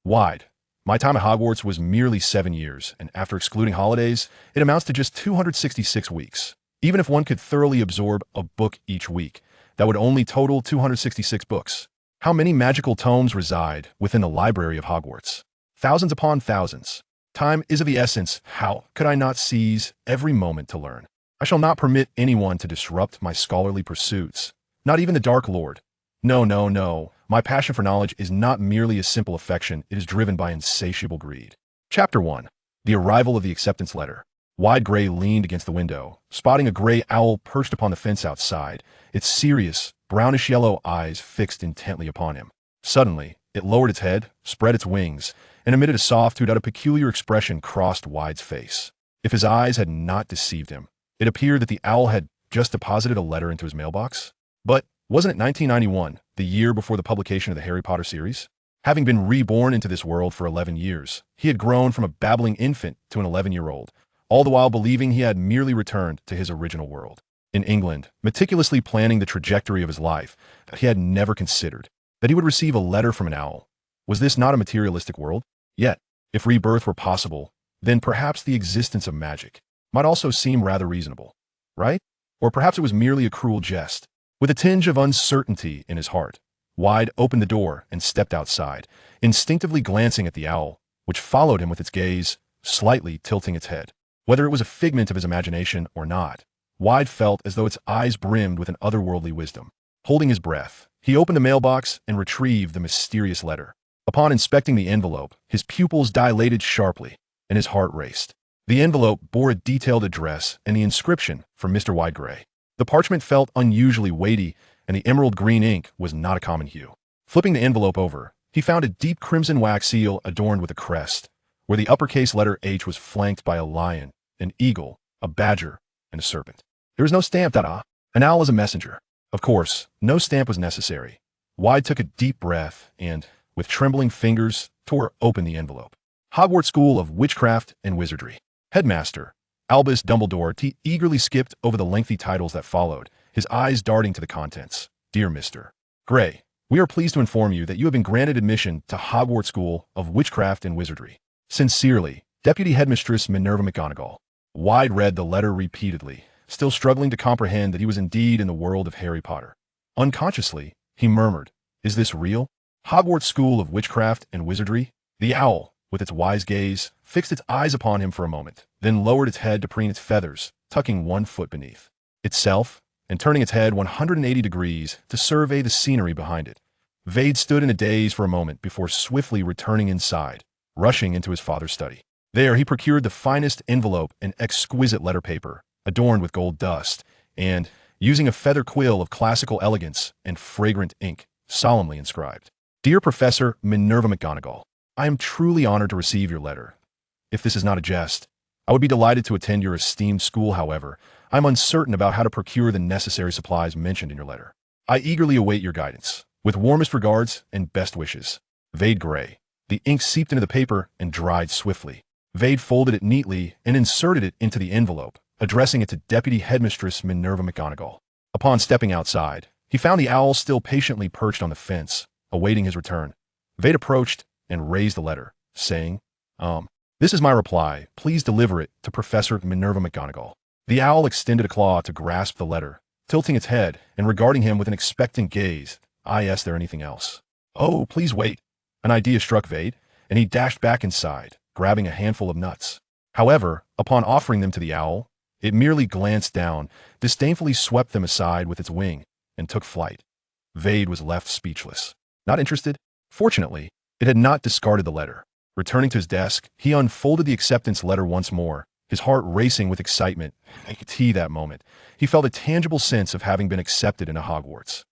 Wide. My time at Hogwarts was merely 7 years, and after excluding holidays, it amounts to just 266 weeks. Even if one could thoroughly absorb a book each week, that would only total 266 books. How many magical tomes reside within the library of Hogwarts? Thousands upon thousands. Time is of the essence. How could I not seize every moment to learn? I shall not permit anyone to disrupt my scholarly pursuits. Not even the Dark Lord. No, no, no. My passion for knowledge is not merely a simple affection, it is driven by insatiable greed. Chapter 1. The Arrival of the Acceptance Letter. Wide Gray leaned against the window, spotting a gray owl perched upon the fence outside, its serious, brownish-yellow eyes fixed intently upon him. Suddenly, it lowered its head, spread its wings, and emitted a soft hoot. A peculiar expression crossed Wide's face. If his eyes had not deceived him, it appeared that the owl had just deposited a letter into his mailbox. But wasn't it 1991, the year before the publication of the Harry Potter series? Having been reborn into this world for 11 years, he had grown from a babbling infant to an 11-year-old, all the while believing he had merely returned to his original world. In England, meticulously planning the trajectory of his life that he had never considered, that he would receive a letter from an owl. Was this not a materialistic world? Yet, if rebirth were possible, then perhaps the existence of magic might also seem rather reasonable, right? Or perhaps it was merely a cruel jest. With a tinge of uncertainty in his heart, Wide opened the door and stepped outside, instinctively glancing at the owl, which followed him with its gaze, slightly tilting its head. Whether it was a figment of his imagination or not, Wide felt as though its eyes brimmed with an otherworldly wisdom. Holding his breath, he opened the mailbox and retrieved the mysterious letter. Upon inspecting the envelope, his pupils dilated sharply, and his heart raced. The envelope bore a detailed address and the inscription from Mr. Wide Gray. The parchment felt unusually weighty, and the emerald green ink was not a common hue. Flipping the envelope over, he found a deep crimson wax seal adorned with a crest, where the uppercase letter H was flanked by a lion, an eagle, a badger, and a serpent. There was no stamp. An owl is a messenger. Of course, no stamp was necessary. Wide took a deep breath and, with trembling fingers, tore open the envelope. Hogwarts School of Witchcraft and Wizardry. Headmaster Albus Dumbledore eagerly skipped over the lengthy titles that followed, his eyes darting to the contents. Dear Mr. Gray, we are pleased to inform you that you have been granted admission to Hogwarts School of Witchcraft and Wizardry. Sincerely, Deputy Headmistress Minerva McGonagall. Wide read the letter repeatedly, still struggling to comprehend that he was indeed in the world of Harry Potter. Unconsciously, he murmured, "Is this real? Hogwarts School of Witchcraft and Wizardry?" The owl, with its wise gaze, fixed its eyes upon him for a moment, then lowered its head to preen its feathers, tucking one foot beneath itself, and turning its head 180 degrees to survey the scenery behind it. Veyd stood in a daze for a moment before swiftly returning inside, rushing into his father's study. There he procured the finest envelope and exquisite letter paper, adorned with gold dust, and, using a feather quill of classical elegance and fragrant ink, solemnly inscribed, "Dear Professor Minerva McGonagall, I am truly honored to receive your letter. If this is not a jest, I would be delighted to attend your esteemed school. However, I am uncertain about how to procure the necessary supplies mentioned in your letter. I eagerly await your guidance. With warmest regards and best wishes, Veyd Gray." The ink seeped into the paper and dried swiftly. Veyd folded it neatly and inserted it into the envelope, addressing it to Deputy Headmistress Minerva McGonagall. Upon stepping outside, he found the owl still patiently perched on the fence, awaiting his return. Veyd approached and raised the letter, saying, "This is my reply. Please deliver it to Professor Minerva McGonagall." The owl extended a claw to grasp the letter, tilting its head and regarding him with an expectant gaze. "Is there anything else?" "Oh, please wait." An idea struck Veyd, and he dashed back inside, grabbing a handful of nuts. However, upon offering them to the owl, it merely glanced down, disdainfully swept them aside with its wing, and took flight. Veyd was left speechless. Not interested? Fortunately, it had not discarded the letter. Returning to his desk, he unfolded the acceptance letter once more, his heart racing with excitement. That moment, he felt a tangible sense of having been accepted into Hogwarts.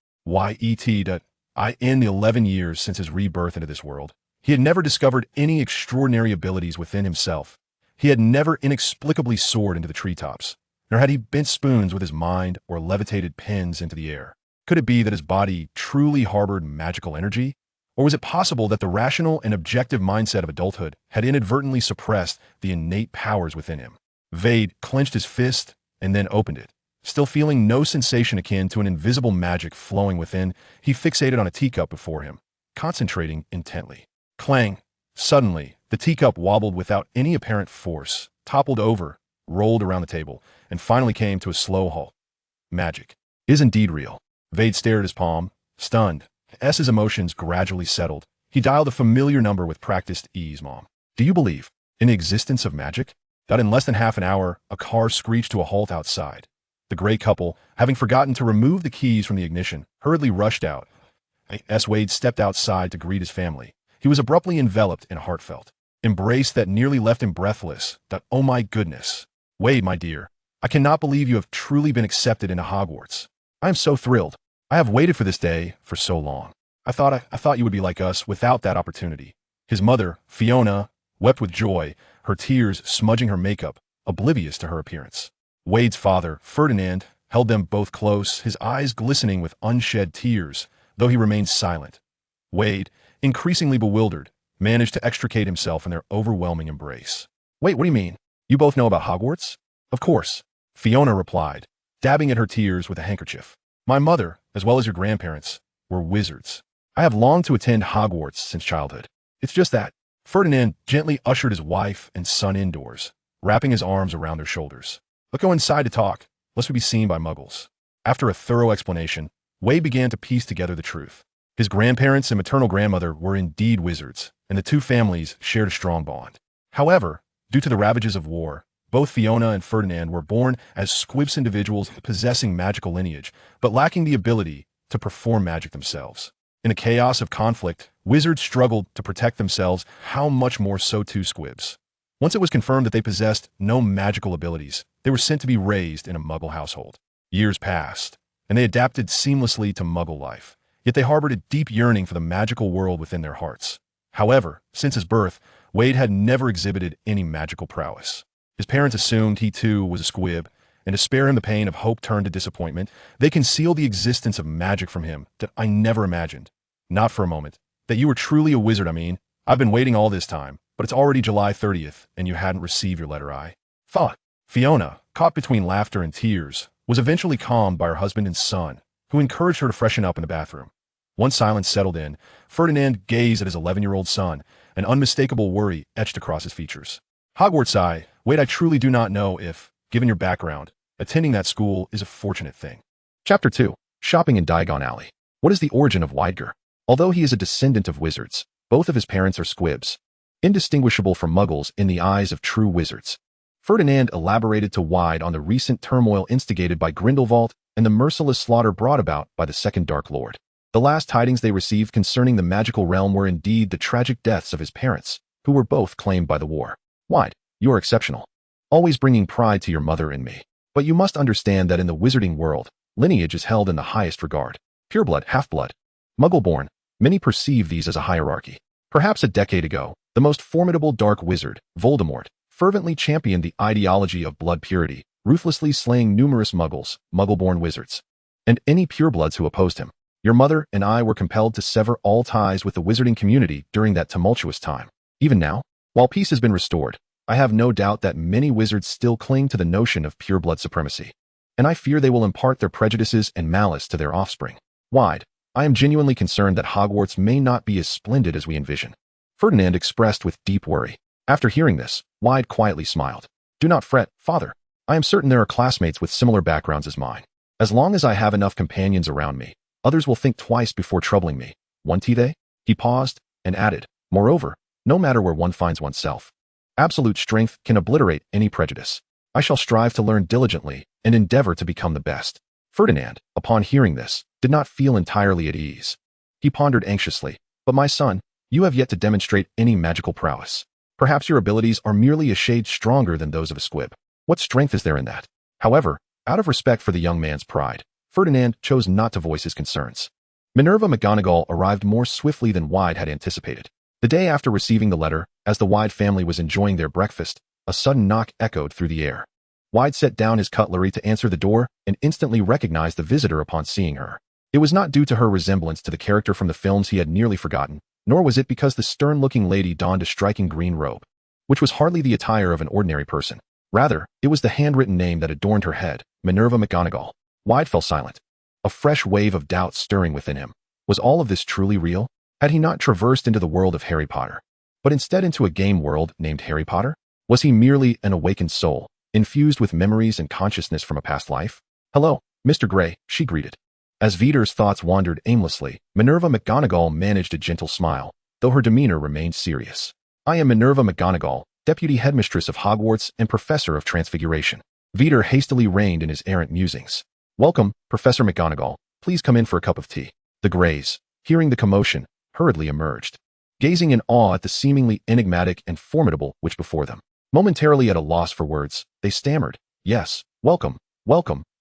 In the 11 years since his rebirth into this world, he had never discovered any extraordinary abilities within himself. He had never inexplicably soared into the treetops, nor had he bent spoons with his mind or levitated pens into the air. Could it be that his body truly harbored magical energy? Or was it possible that the rational and objective mindset of adulthood had inadvertently suppressed the innate powers within him? Veyd clenched his fist and then opened it. Still feeling no sensation akin to an invisible magic flowing within, he fixated on a teacup before him, concentrating intently. Clang! Suddenly, the teacup wobbled without any apparent force, toppled over, rolled around the table, and finally came to a slow halt. Magic is indeed real. Veyd stared at his palm, stunned. As his emotions gradually settled, he dialed a familiar number with practiced ease. Mom, do you believe in the existence of magic? That in less than half an hour, a car screeched to a halt outside. The gray couple, having forgotten to remove the keys from the ignition, hurriedly rushed out. As Veyd stepped outside to greet his family, he was abruptly enveloped in a heartfelt embrace that nearly left him breathless. That, oh my goodness. Veyd, my dear, I cannot believe you have truly been accepted into Hogwarts. I am so thrilled. I have waited for this day for so long. I thought you would be like us without that opportunity. His mother, Fiona, wept with joy, her tears smudging her makeup, oblivious to her appearance. Veyd's father, Ferdinand, held them both close, his eyes glistening with unshed tears, though he remained silent. Veyd, increasingly bewildered, managed to extricate himself from their overwhelming embrace. Wait, what do you mean? You both know about Hogwarts? Of course, Fiona replied, dabbing at her tears with a handkerchief. My mother, as well as your grandparents, were wizards. I have longed to attend Hogwarts since childhood. It's just that. Ferdinand gently ushered his wife and son indoors, wrapping his arms around their shoulders. Let's go inside to talk, lest we be seen by muggles. After a thorough explanation, Veyd began to piece together the truth. His grandparents and maternal grandmother were indeed wizards, and the two families shared a strong bond. However, due to the ravages of war, both Fiona and Ferdinand were born as squibs individuals possessing magical lineage, but lacking the ability to perform magic themselves. In the chaos of conflict, wizards struggled to protect themselves, how much more so too squibs. Once it was confirmed that they possessed no magical abilities, they were sent to be raised in a muggle household. Years passed, and they adapted seamlessly to muggle life, yet they harbored a deep yearning for the magical world within their hearts. However, since his birth, Veyd had never exhibited any magical prowess. His parents assumed he too was a squib, and to spare him the pain of hope turned to disappointment, they concealed the existence of magic from him that I never imagined. Not for a moment. That you were truly a wizard, I mean. I've been waiting all this time, but it's already July 30th, and you hadn't received your letter I thought. Fiona, caught between laughter and tears, was eventually calmed by her husband and son, who encouraged her to freshen up in the bathroom. Once silence settled in, Ferdinand gazed at his 11-year-old son, an unmistakable worry etched across his features. Hogwarts, Veyd, I truly do not know if, given your background, attending that school is a fortunate thing. Chapter 2. Shopping in Diagon Alley. What is the origin of Veydgar? Although he is a descendant of wizards, both of his parents are squibs, indistinguishable from muggles in the eyes of true wizards. Ferdinand elaborated to Veyd on the recent turmoil instigated by Grindelwald and the merciless slaughter brought about by the Second Dark Lord. The last tidings they received concerning the magical realm were indeed the tragic deaths of his parents, who were both claimed by the war. Veyd, you are exceptional, always bringing pride to your mother and me. But you must understand that in the wizarding world, lineage is held in the highest regard. Pureblood, half-blood, muggle-born, many perceive these as a hierarchy. Perhaps a decade ago, the most formidable dark wizard, Voldemort, fervently championed the ideology of blood purity, ruthlessly slaying numerous muggles, muggle-born wizards, and any purebloods who opposed him. Your mother and I were compelled to sever all ties with the wizarding community during that tumultuous time. Even now, while peace has been restored, I have no doubt that many wizards still cling to the notion of pureblood supremacy, and I fear they will impart their prejudices and malice to their offspring. Veyd, I am genuinely concerned that Hogwarts may not be as splendid as we envision. Ferdinand expressed with deep worry. After hearing this, Veyd quietly smiled. Do not fret, father. I am certain there are classmates with similar backgrounds as mine. As long as I have enough companions around me, others will think twice before troubling me. Won't they? He paused and added, moreover, no matter where one finds oneself, absolute strength can obliterate any prejudice. I shall strive to learn diligently and endeavor to become the best. Ferdinand, upon hearing this, did not feel entirely at ease. He pondered anxiously. But my son, you have yet to demonstrate any magical prowess. Perhaps your abilities are merely a shade stronger than those of a squib. What strength is there in that? However, out of respect for the young man's pride, Ferdinand chose not to voice his concerns. Minerva McGonagall arrived more swiftly than Veyd had anticipated. The day after receiving the letter, as the Veyd family was enjoying their breakfast, a sudden knock echoed through the air. Veyd set down his cutlery to answer the door and instantly recognized the visitor upon seeing her. It was not due to her resemblance to the character from the films he had nearly forgotten, nor was it because the stern-looking lady donned a striking green robe, which was hardly the attire of an ordinary person. Rather, it was the handwritten name that adorned her head, Minerva McGonagall. Veyd fell silent, a fresh wave of doubt stirring within him. Was all of this truly real? Had he not traversed into the world of Harry Potter? but instead into a game world named Harry Potter? Was he merely an awakened soul, infused with memories and consciousness from a past life? "Hello, Mr. Gray," she greeted. As Veyd's thoughts wandered aimlessly, Minerva McGonagall managed a gentle smile, though her demeanor remained serious. "I am Minerva McGonagall, Deputy Headmistress of Hogwarts and Professor of Transfiguration." Veyd hastily reined in his errant musings. "Welcome, Professor McGonagall. Please come in for a cup of tea." The Greys, hearing the commotion, hurriedly emerged, gazing in awe at the seemingly enigmatic and formidable witch before them. Momentarily at a loss for words, they stammered, "Yes, welcome,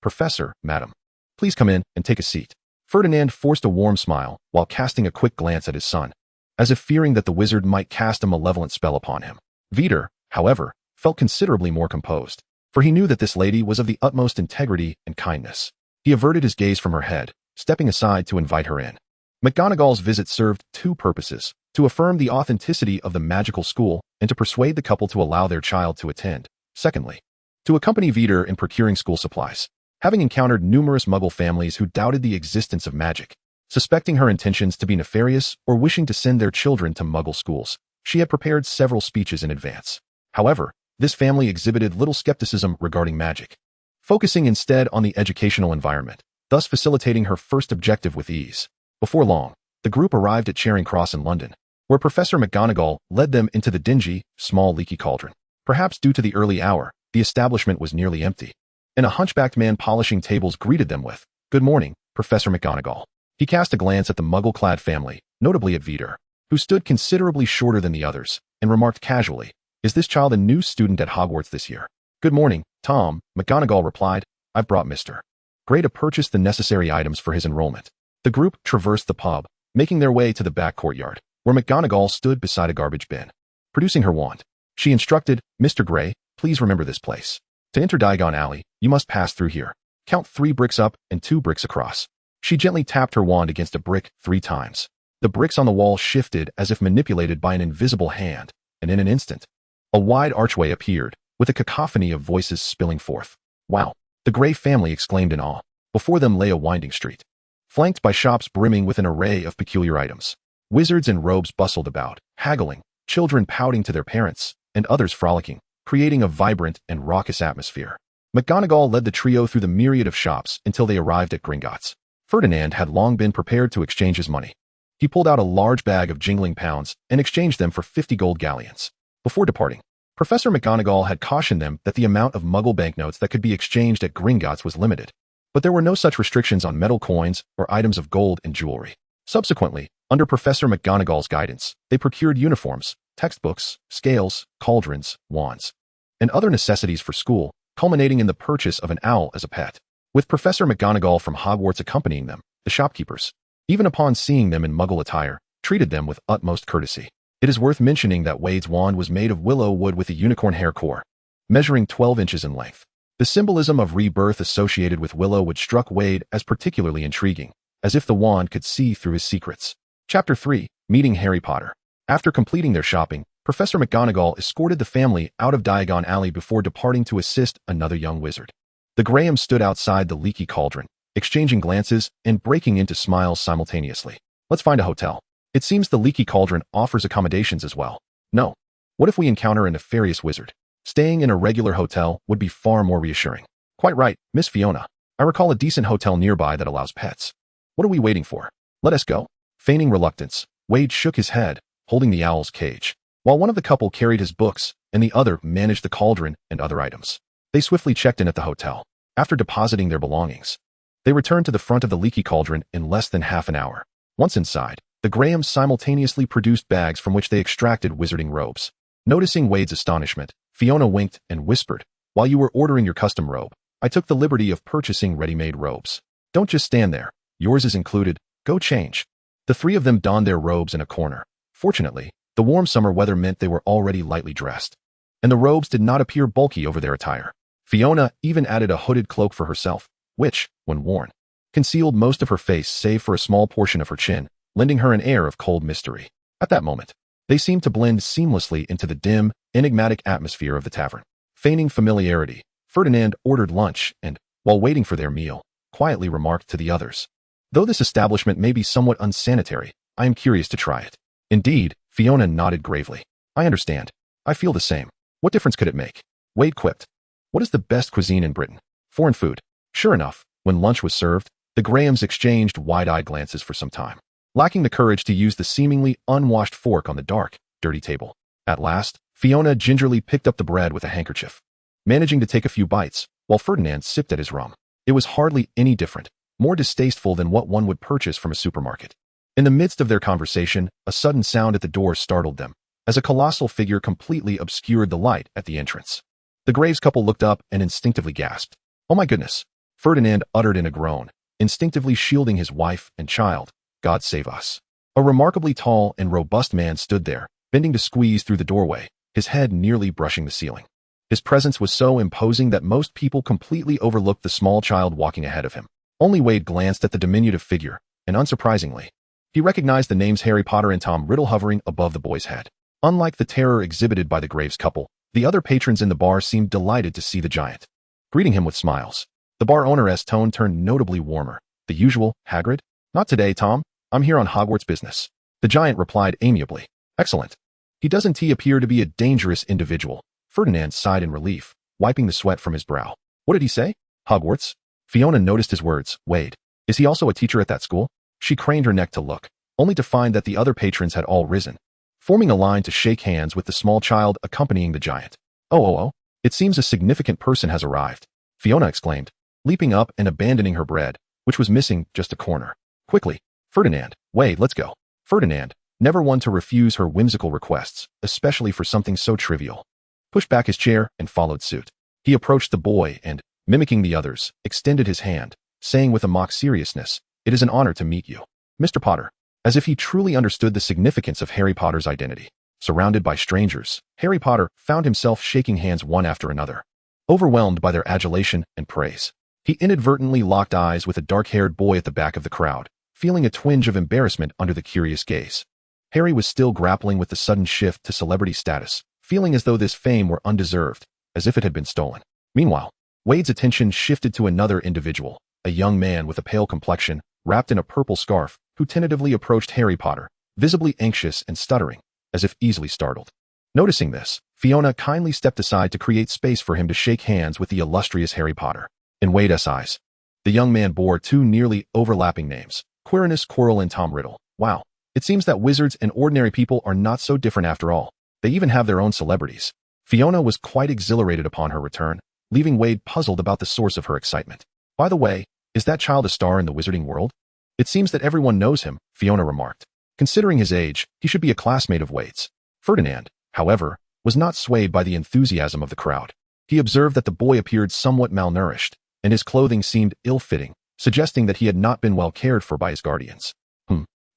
Professor, Madam. Please come in and take a seat." Ferdinand forced a warm smile while casting a quick glance at his son, as if fearing that the wizard might cast a malevolent spell upon him. Veyd, however, felt considerably more composed, for he knew that this lady was of the utmost integrity and kindness. He averted his gaze from her head, stepping aside to invite her in. McGonagall's visit served two purposes: to affirm the authenticity of the magical school and to persuade the couple to allow their child to attend. Secondly, to accompany Veyd in procuring school supplies. Having encountered numerous Muggle families who doubted the existence of magic, suspecting her intentions to be nefarious or wishing to send their children to Muggle schools, she had prepared several speeches in advance. However, this family exhibited little skepticism regarding magic, focusing instead on the educational environment, thus facilitating her first objective with ease. Before long, the group arrived at Charing Cross in London, where Professor McGonagall led them into the dingy, small leaky cauldron. Perhaps due to the early hour, the establishment was nearly empty, and a hunchbacked man polishing tables greeted them with, "Good morning, Professor McGonagall." He cast a glance at the muggle-clad family, notably at Veyd, who stood considerably shorter than the others, and remarked casually, "Is this child a new student at Hogwarts this year?" "Good morning, Tom," McGonagall replied. "I've brought Mr. Gray to purchase the necessary items for his enrollment." The group traversed the pub, making their way to the back courtyard, where McGonagall stood beside a garbage bin. Producing her wand, she instructed, "Mr. Gray, please remember this place. To enter Diagon Alley, you must pass through here. Count 3 bricks up and 2 bricks across." She gently tapped her wand against a brick 3 times. The bricks on the wall shifted as if manipulated by an invisible hand, and in an instant, a wide archway appeared, with a cacophony of voices spilling forth. "Wow!" the Gray family exclaimed in awe. Before them lay a winding street, flanked by shops brimming with an array of peculiar items. Wizards in robes bustled about, haggling, children pouting to their parents, and others frolicking, creating a vibrant and raucous atmosphere. McGonagall led the trio through the myriad of shops until they arrived at Gringotts. Ferdinand had long been prepared to exchange his money. He pulled out a large bag of jingling pounds and exchanged them for 50 gold galleons. Before departing, Professor McGonagall had cautioned them that the amount of Muggle banknotes that could be exchanged at Gringotts was limited, but there were no such restrictions on metal coins or items of gold and jewelry. Subsequently, under Professor McGonagall's guidance, they procured uniforms, textbooks, scales, cauldrons, wands, and other necessities for school, culminating in the purchase of an owl as a pet. With Professor McGonagall from Hogwarts accompanying them, the shopkeepers, even upon seeing them in Muggle attire, treated them with utmost courtesy. It is worth mentioning that Wade's wand was made of willow wood with a unicorn hair core, measuring 12 inches in length. The symbolism of rebirth associated with willow wood struck Wade as particularly intriguing, as if the wand could see through his secrets. Chapter 3, Meeting Harry Potter. After completing their shopping, Professor McGonagall escorted the family out of Diagon Alley before departing to assist another young wizard. The Grahams stood outside the leaky cauldron, exchanging glances and breaking into smiles simultaneously. "Let's find a hotel. It seems the leaky cauldron offers accommodations as well." "No. What if we encounter a nefarious wizard? Staying in a regular hotel would be far more reassuring." "Quite right, Miss Fiona. I recall a decent hotel nearby that allows pets. What are we waiting for? Let us go." Feigning reluctance, Wade shook his head, holding the owl's cage, while one of the couple carried his books and the other managed the cauldron and other items. They swiftly checked in at the hotel. After depositing their belongings, they returned to the front of the leaky cauldron in less than half an hour. Once inside, the Grahams simultaneously produced bags from which they extracted wizarding robes. Noticing Wade's astonishment, Fiona winked and whispered, "While you were ordering your custom robe, I took the liberty of purchasing ready-made robes. Don't just stand there. Yours is included. Go change." The 3 of them donned their robes in a corner. Fortunately, the warm summer weather meant they were already lightly dressed, and the robes did not appear bulky over their attire. Fiona even added a hooded cloak for herself, which, when worn, concealed most of her face save for a small portion of her chin, lending her an air of cold mystery. At that moment, they seemed to blend seamlessly into the dim, enigmatic atmosphere of the tavern. Feigning familiarity, Ferdinand ordered lunch and, while waiting for their meal, quietly remarked to the others, "Though this establishment may be somewhat unsanitary, I am curious to try it." Indeed, Fiona nodded gravely. I understand. I feel the same. What difference could it make? Veyd quipped. What is the best cuisine in Britain? Foreign food. Sure enough, when lunch was served, the Grahams exchanged wide-eyed glances for some time, lacking the courage to use the seemingly unwashed fork on the dark, dirty table. At last, Fiona gingerly picked up the bread with a handkerchief, managing to take a few bites, while Ferdinand sipped at his rum. It was hardly any different, more distasteful than what one would purchase from a supermarket. In the midst of their conversation, a sudden sound at the door startled them, as a colossal figure completely obscured the light at the entrance. The Graves couple looked up and instinctively gasped. Oh my goodness! Ferdinand uttered in a groan, instinctively shielding his wife and child. God save us. A remarkably tall and robust man stood there, bending to squeeze through the doorway, his head nearly brushing the ceiling. His presence was so imposing that most people completely overlooked the small child walking ahead of him. Only Veyd glanced at the diminutive figure, and unsurprisingly, he recognized the names Harry Potter and Tom Riddle hovering above the boy's head. Unlike the terror exhibited by the Graves couple, the other patrons in the bar seemed delighted to see the giant, greeting him with smiles. The bar owner's tone turned notably warmer. The usual, Hagrid? Not today, Tom. I'm here on Hogwarts business. The giant replied amiably. Excellent. He doesn't appear to be a dangerous individual. Ferdinand sighed in relief, wiping the sweat from his brow. What did he say? Hogwarts? Fiona noticed his words. Veyd. Is he also a teacher at that school? She craned her neck to look, only to find that the other patrons had all risen, forming a line to shake hands with the small child accompanying the giant. Oh. It seems a significant person has arrived, Fiona exclaimed, leaping up and abandoning her bread, which was missing just a corner. Quickly, Ferdinand, Veyd, let's go. Ferdinand, never one to refuse her whimsical requests, especially for something so trivial, pushed back his chair and followed suit. He approached the boy and, mimicking the others, extended his hand, saying with a mock seriousness, It is an honor to meet you, Mr. Potter. As if he truly understood the significance of Harry Potter's identity. Surrounded by strangers, Harry Potter found himself shaking hands one after another, overwhelmed by their adulation and praise. He inadvertently locked eyes with a dark-haired boy at the back of the crowd, feeling a twinge of embarrassment under the curious gaze. Harry was still grappling with the sudden shift to celebrity status, feeling as though this fame were undeserved, as if it had been stolen. Meanwhile, Veyd's attention shifted to another individual, a young man with a pale complexion, wrapped in a purple scarf, who tentatively approached Harry Potter, visibly anxious and stuttering, as if easily startled. Noticing this, Fiona kindly stepped aside to create space for him to shake hands with the illustrious Harry Potter. In Veyd's eyes, the young man bore two nearly overlapping names, Quirinus Quirrell and Tom Riddle. Wow, it seems that wizards and ordinary people are not so different after all. They even have their own celebrities. Fiona was quite exhilarated upon her return, leaving Veyd puzzled about the source of her excitement. By the way, is that child a star in the Wizarding World? It seems that everyone knows him, Fiona remarked. Considering his age, he should be a classmate of Veyd's. Ferdinand, however, was not swayed by the enthusiasm of the crowd. He observed that the boy appeared somewhat malnourished, and his clothing seemed ill-fitting, suggesting that he had not been well cared for by his guardians.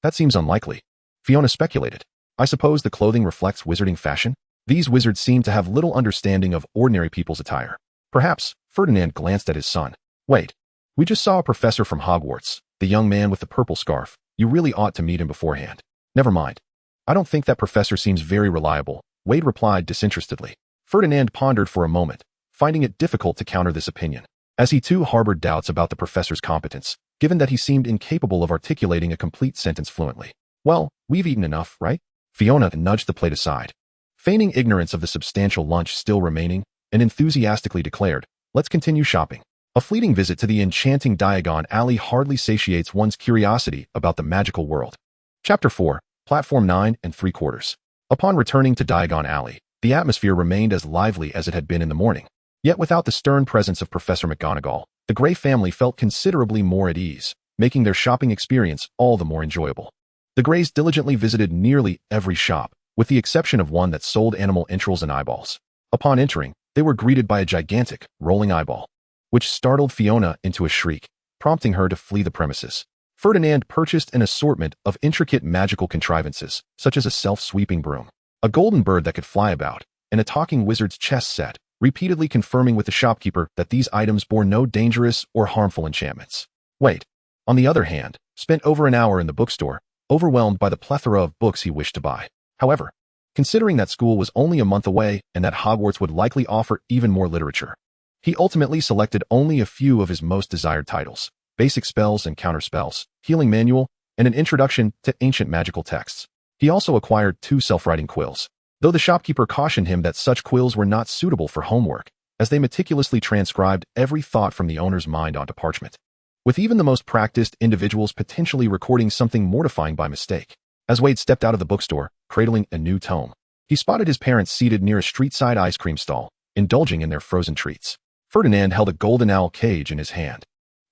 That seems unlikely, Fiona speculated. I suppose the clothing reflects wizarding fashion? These wizards seem to have little understanding of ordinary people's attire. Perhaps, Ferdinand glanced at his son. Wait, we just saw a professor from Hogwarts, the young man with the purple scarf. You really ought to meet him beforehand. Never mind. I don't think that professor seems very reliable, Veyd replied disinterestedly. Ferdinand pondered for a moment, finding it difficult to counter this opinion, as he too harbored doubts about the professor's competence, given that he seemed incapable of articulating a complete sentence fluently. Well, we've eaten enough, right? Fiona nudged the plate aside, feigning ignorance of the substantial lunch still remaining, and enthusiastically declared, let's continue shopping. A fleeting visit to the enchanting Diagon Alley hardly satiates one's curiosity about the magical world. Chapter 4, Platform 9 3/4. Upon returning to Diagon Alley, the atmosphere remained as lively as it had been in the morning. Yet without the stern presence of Professor McGonagall, the Grey family felt considerably more at ease, making their shopping experience all the more enjoyable. The Greys diligently visited nearly every shop, with the exception of one that sold animal entrails and eyeballs. Upon entering, they were greeted by a gigantic, rolling eyeball, which startled Fiona into a shriek, prompting her to flee the premises. Ferdinand purchased an assortment of intricate magical contrivances, such as a self-sweeping broom, a golden bird that could fly about, and a talking wizard's chess set, repeatedly confirming with the shopkeeper that these items bore no dangerous or harmful enchantments. Veyd, on the other hand, spent over an hour in the bookstore, overwhelmed by the plethora of books he wished to buy. However, considering that school was only a month away and that Hogwarts would likely offer even more literature, he ultimately selected only a few of his most desired titles: basic spells and counterspells, healing manual, and an introduction to ancient magical texts. He also acquired 2 self-writing quills, though the shopkeeper cautioned him that such quills were not suitable for homework, as they meticulously transcribed every thought from the owner's mind onto parchment, with even the most practiced individuals potentially recording something mortifying by mistake. As Veyd stepped out of the bookstore, cradling a new tome, he spotted his parents seated near a street-side ice cream stall, indulging in their frozen treats. Ferdinand held a golden owl cage in his hand,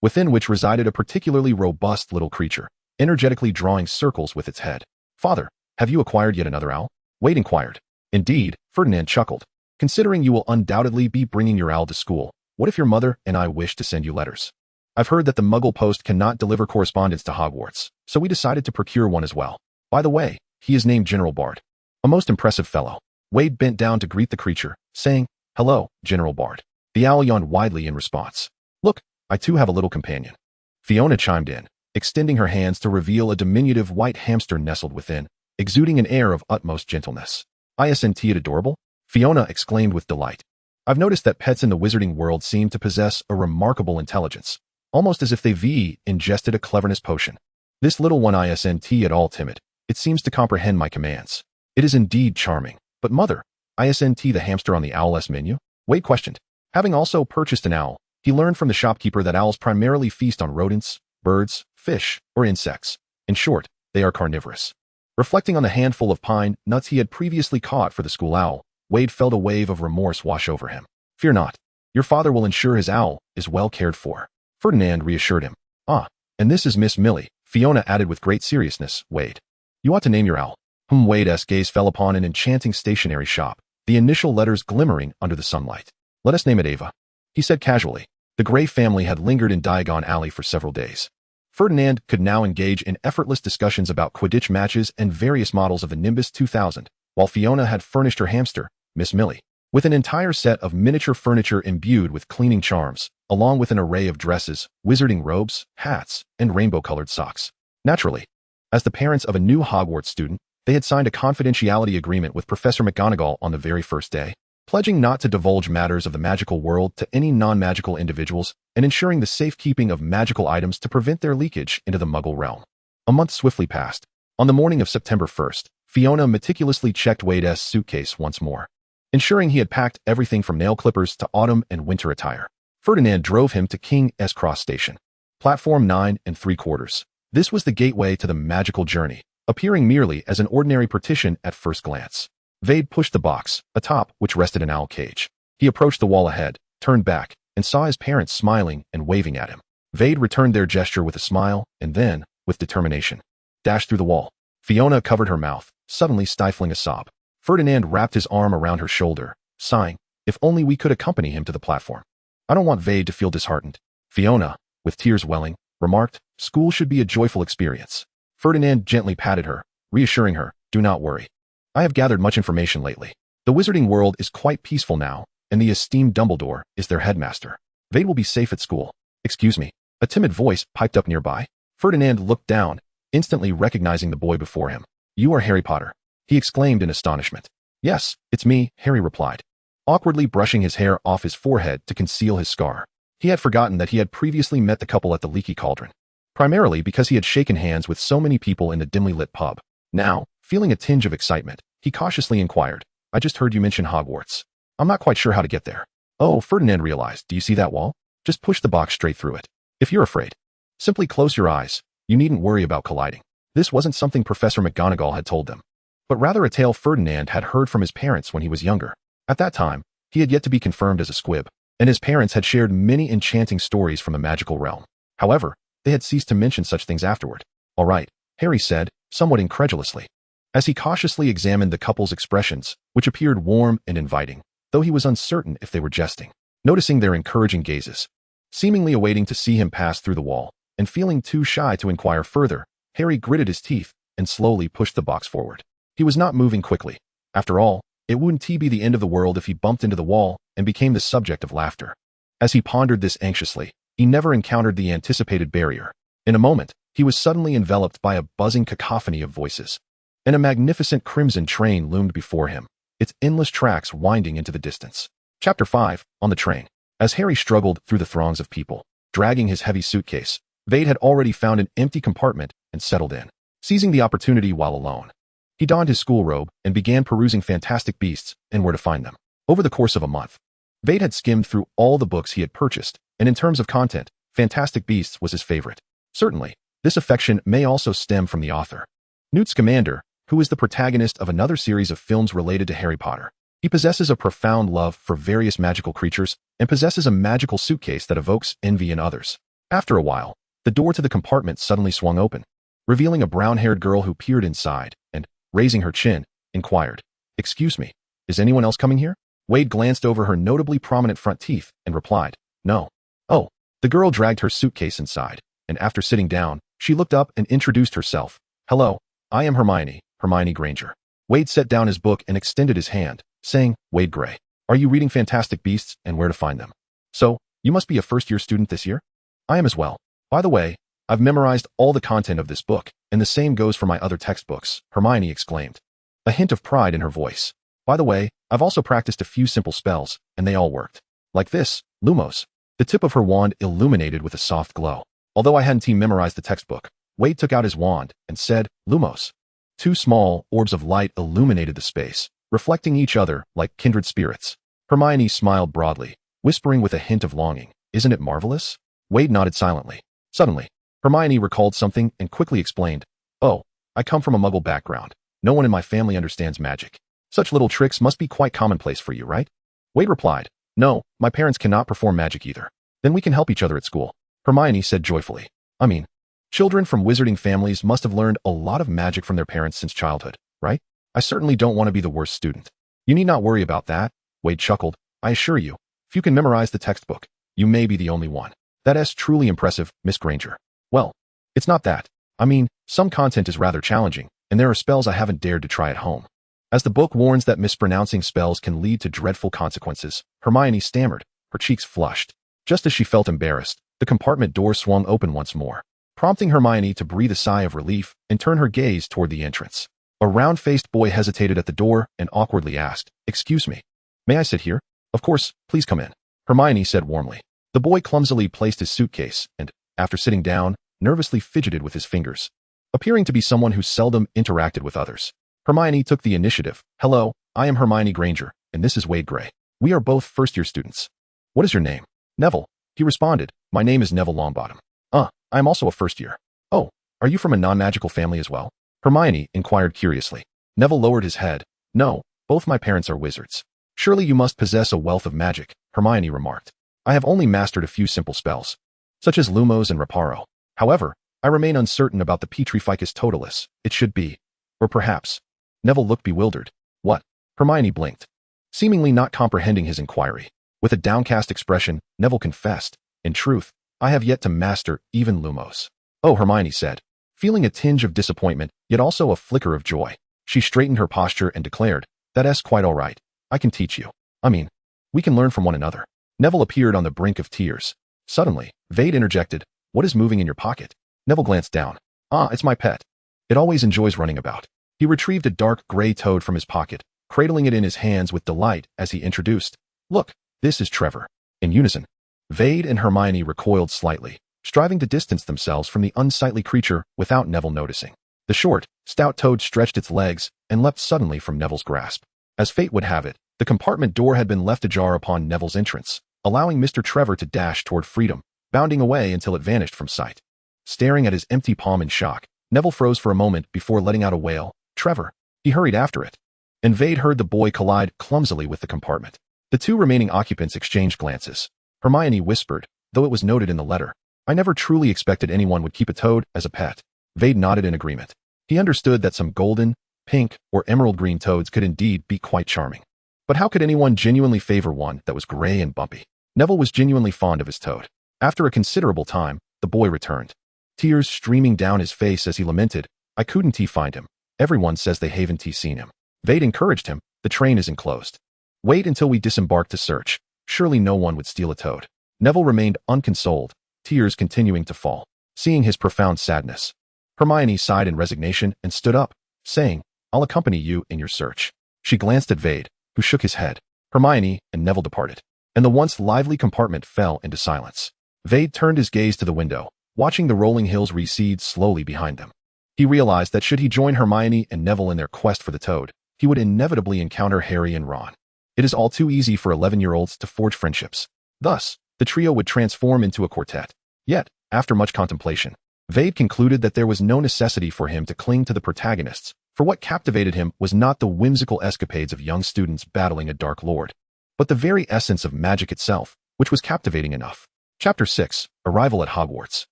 within which resided a particularly robust little creature, energetically drawing circles with its head. "Father, have you acquired yet another owl?" Veyd inquired. "Indeed," Ferdinand chuckled. "Considering you will undoubtedly be bringing your owl to school, what if your mother and I wish to send you letters? I've heard that the Muggle post cannot deliver correspondence to Hogwarts, so we decided to procure one as well. By the way, he is named General Bard. A most impressive fellow." Veyd bent down to greet the creature, saying, "Hello, General Bard." The owl yawned widely in response. "Look, I too have a little companion." Fiona chimed in, extending her hands to reveal a diminutive white hamster nestled within, exuding an air of utmost gentleness. "Isn't it adorable?" Fiona exclaimed with delight. "I've noticed that pets in the wizarding world seem to possess a remarkable intelligence, almost as if they've ingested a cleverness potion. This little one isn't at all timid. It seems to comprehend my commands. It is indeed charming. But mother, isn't the hamster on the owl's menu?" Veyd questioned. Having also purchased an owl, he learned from the shopkeeper that owls primarily feast on rodents, birds, fish, or insects. In short, they are carnivorous. Reflecting on the handful of pine nuts he had previously caught for the school owl, Veyd felt a wave of remorse wash over him. "Fear not. Your father will ensure his owl is well cared for," Ferdinand reassured him. "Ah, and this is Miss Millie," Fiona added with great seriousness. "Veyd, you ought to name your owl." Veyd's gaze fell upon an enchanting stationery shop, the initial letters glimmering under the sunlight. "Let us name it Ava," he said casually. The Grey family had lingered in Diagon Alley for several days. Ferdinand could now engage in effortless discussions about Quidditch matches and various models of the Nimbus 2000, while Fiona had furnished her hamster, Miss Millie, with an entire set of miniature furniture imbued with cleaning charms, along with an array of dresses, wizarding robes, hats, and rainbow-colored socks. Naturally, as the parents of a new Hogwarts student, they had signed a confidentiality agreement with Professor McGonagall on the very first day, pledging not to divulge matters of the magical world to any non-magical individuals and ensuring the safekeeping of magical items to prevent their leakage into the Muggle realm. A month swiftly passed. On the morning of September 1st, Fiona meticulously checked Veyd's suitcase once more, ensuring he had packed everything from nail clippers to autumn and winter attire. Ferdinand drove him to King's Cross Station, platform 9 3/4. This was the gateway to the magical journey, appearing merely as an ordinary partition at first glance. Veyd pushed the box, atop which rested an owl cage. He approached the wall ahead, turned back, and saw his parents smiling and waving at him. Veyd returned their gesture with a smile, and then, with determination, dashed through the wall. Fiona covered her mouth, suddenly stifling a sob. Ferdinand wrapped his arm around her shoulder, sighing, "If only we could accompany him to the platform." "I don't want Veyd to feel disheartened," Fiona, with tears welling, remarked. "School should be a joyful experience." Ferdinand gently patted her, reassuring her, "Do not worry. I have gathered much information lately. The wizarding world is quite peaceful now, and the esteemed Dumbledore is their headmaster. Veyd will be safe at school." "Excuse me." A timid voice piped up nearby. Ferdinand looked down, instantly recognizing the boy before him. "You are Harry Potter," he exclaimed in astonishment. "Yes, it's me," Harry replied, awkwardly brushing his hair off his forehead to conceal his scar. He had forgotten that he had previously met the couple at the Leaky Cauldron, primarily because he had shaken hands with so many people in the dimly lit pub. Now, feeling a tinge of excitement, he cautiously inquired, "I just heard you mention Hogwarts. I'm not quite sure how to get there." "Oh," Ferdinand realized, "do you see that wall? Just push the box straight through it. If you're afraid, simply close your eyes. You needn't worry about colliding." This wasn't something Professor McGonagall had told them, but rather a tale Ferdinand had heard from his parents when he was younger. At that time, he had yet to be confirmed as a squib, and his parents had shared many enchanting stories from the magical realm. However, they had ceased to mention such things afterward. "All right," Harry said, somewhat incredulously, as he cautiously examined the couple's expressions, which appeared warm and inviting, though he was uncertain if they were jesting. Noticing their encouraging gazes, seemingly awaiting to see him pass through the wall, and feeling too shy to inquire further, Harry gritted his teeth and slowly pushed the box forward. He was not moving quickly. After all, it wouldn't be the end of the world if he bumped into the wall and became the subject of laughter. As he pondered this anxiously, he never encountered the anticipated barrier. In a moment, he was suddenly enveloped by a buzzing cacophony of voices, and a magnificent crimson train loomed before him, its endless tracks winding into the distance. Chapter 5, On the Train. As Harry struggled through the throngs of people, dragging his heavy suitcase, Veyd had already found an empty compartment and settled in, seizing the opportunity while alone. He donned his school robe and began perusing fantastic beasts and where to find them. Over the course of a month, Veyd had skimmed through all the books he had purchased, and in terms of content, Fantastic Beasts was his favorite. Certainly, this affection may also stem from the author, Newt Scamander, who is the protagonist of another series of films related to Harry Potter. He possesses a profound love for various magical creatures and possesses a magical suitcase that evokes envy in others. After a while, the door to the compartment suddenly swung open, revealing a brown-haired girl who peered inside and, raising her chin, inquired, "Excuse me, is anyone else coming here?" Veyd glanced over her notably prominent front teeth and replied, "No." "Oh." The girl dragged her suitcase inside, and after sitting down, she looked up and introduced herself. "Hello, I am Hermione Granger." Veyd set down his book and extended his hand, saying, "Veyd Gray, are you reading Fantastic Beasts and where to find them? So, you must be a first-year student this year?" "I am as well. By the way, I've memorized all the content of this book, and the same goes for my other textbooks," Hermione exclaimed, a hint of pride in her voice. "By the way, I've also practiced a few simple spells, and they all worked. Like this, Lumos." The tip of her wand illuminated with a soft glow. Although I hadn't memorized the textbook, Veyd took out his wand and said, "Lumos." Two small orbs of light illuminated the space, reflecting each other like kindred spirits. Hermione smiled broadly, whispering with a hint of longing, "Isn't it marvelous?" Veyd nodded silently. Suddenly, Hermione recalled something and quickly explained, "Oh, I come from a muggle background. No one in my family understands magic. Such little tricks must be quite commonplace for you, right?" Veyd replied, "No, my parents cannot perform magic either." "Then we can help each other at school," Hermione said joyfully. "I mean, children from wizarding families must have learned a lot of magic from their parents since childhood, right? I certainly don't want to be the worst student." "You need not worry about that," Veyd chuckled. "I assure you, if you can memorize the textbook, you may be the only one." "That's truly impressive, Miss Granger." "Well, it's not that. I mean, some content is rather challenging, and there are spells I haven't dared to try at home." As the book warns that mispronouncing spells can lead to dreadful consequences, Hermione stammered, her cheeks flushed. Just as she felt embarrassed, the compartment door swung open once more, prompting Hermione to breathe a sigh of relief and turn her gaze toward the entrance. A round-faced boy hesitated at the door and awkwardly asked, "Excuse me, may I sit here?" "Of course, please come in," Hermione said warmly. The boy clumsily placed his suitcase and, after sitting down, nervously fidgeted with his fingers, appearing to be someone who seldom interacted with others. Hermione took the initiative. "Hello, I am Hermione Granger, and this is Veyd Gray. We are both first-year students." "What is your name?" "Neville," he responded. "My name is Neville Longbottom." I am also a first-year." "Oh, are you from a non-magical family as well?" Hermione inquired curiously. Neville lowered his head. "No, both my parents are wizards." "Surely you must possess a wealth of magic," Hermione remarked. "I have only mastered a few simple spells, such as Lumos and Reparo. However, I remain uncertain about the Petrificus Totalis. It should be. Or perhaps." Neville looked bewildered. "What?" Hermione blinked, seemingly not comprehending his inquiry. With a downcast expression, Neville confessed, "In truth, I have yet to master even Lumos." "Oh," Hermione said, feeling a tinge of disappointment, yet also a flicker of joy. She straightened her posture and declared, "That's quite all right. I can teach you. I mean, we can learn from one another." Neville appeared on the brink of tears. Suddenly, Veyd interjected, "What is moving in your pocket?" Neville glanced down. It's my pet. It always enjoys running about." He retrieved a dark gray toad from his pocket, cradling it in his hands with delight as he introduced, "Look, this is Trevor." In unison, Veyd and Hermione recoiled slightly, striving to distance themselves from the unsightly creature without Neville noticing. The short, stout toad stretched its legs and leapt suddenly from Neville's grasp. As fate would have it, the compartment door had been left ajar upon Neville's entrance, allowing Mr. Trevor to dash toward freedom, bounding away until it vanished from sight. Staring at his empty palm in shock, Neville froze for a moment before letting out a wail. "Trevor!" He hurried after it, and Veyd heard the boy collide clumsily with the compartment. The two remaining occupants exchanged glances. Hermione whispered, though it was noted in the letter, "I never truly expected anyone would keep a toad as a pet." Veyd nodded in agreement. He understood that some golden, pink, or emerald green toads could indeed be quite charming. But how could anyone genuinely favor one that was gray and bumpy? Neville was genuinely fond of his toad. After a considerable time, the boy returned, tears streaming down his face as he lamented, "I couldn't find him. Everyone says they haven't seen him." Veyd encouraged him, "The train is enclosed. Wait until we disembark to search. Surely no one would steal a toad." Neville remained unconsoled, tears continuing to fall. Seeing his profound sadness, Hermione sighed in resignation and stood up, saying, "I'll accompany you in your search." She glanced at Veyd, who shook his head. Hermione and Neville departed, and the once lively compartment fell into silence. Veyd turned his gaze to the window, watching the rolling hills recede slowly behind them. He realized that should he join Hermione and Neville in their quest for the toad, he would inevitably encounter Harry and Ron. It is all too easy for 11-year-olds to forge friendships. Thus, the trio would transform into a quartet. Yet, after much contemplation, Veyd concluded that there was no necessity for him to cling to the protagonists, for what captivated him was not the whimsical escapades of young students battling a dark lord, but the very essence of magic itself, which was captivating enough. Chapter 6. Arrival at Hogwarts.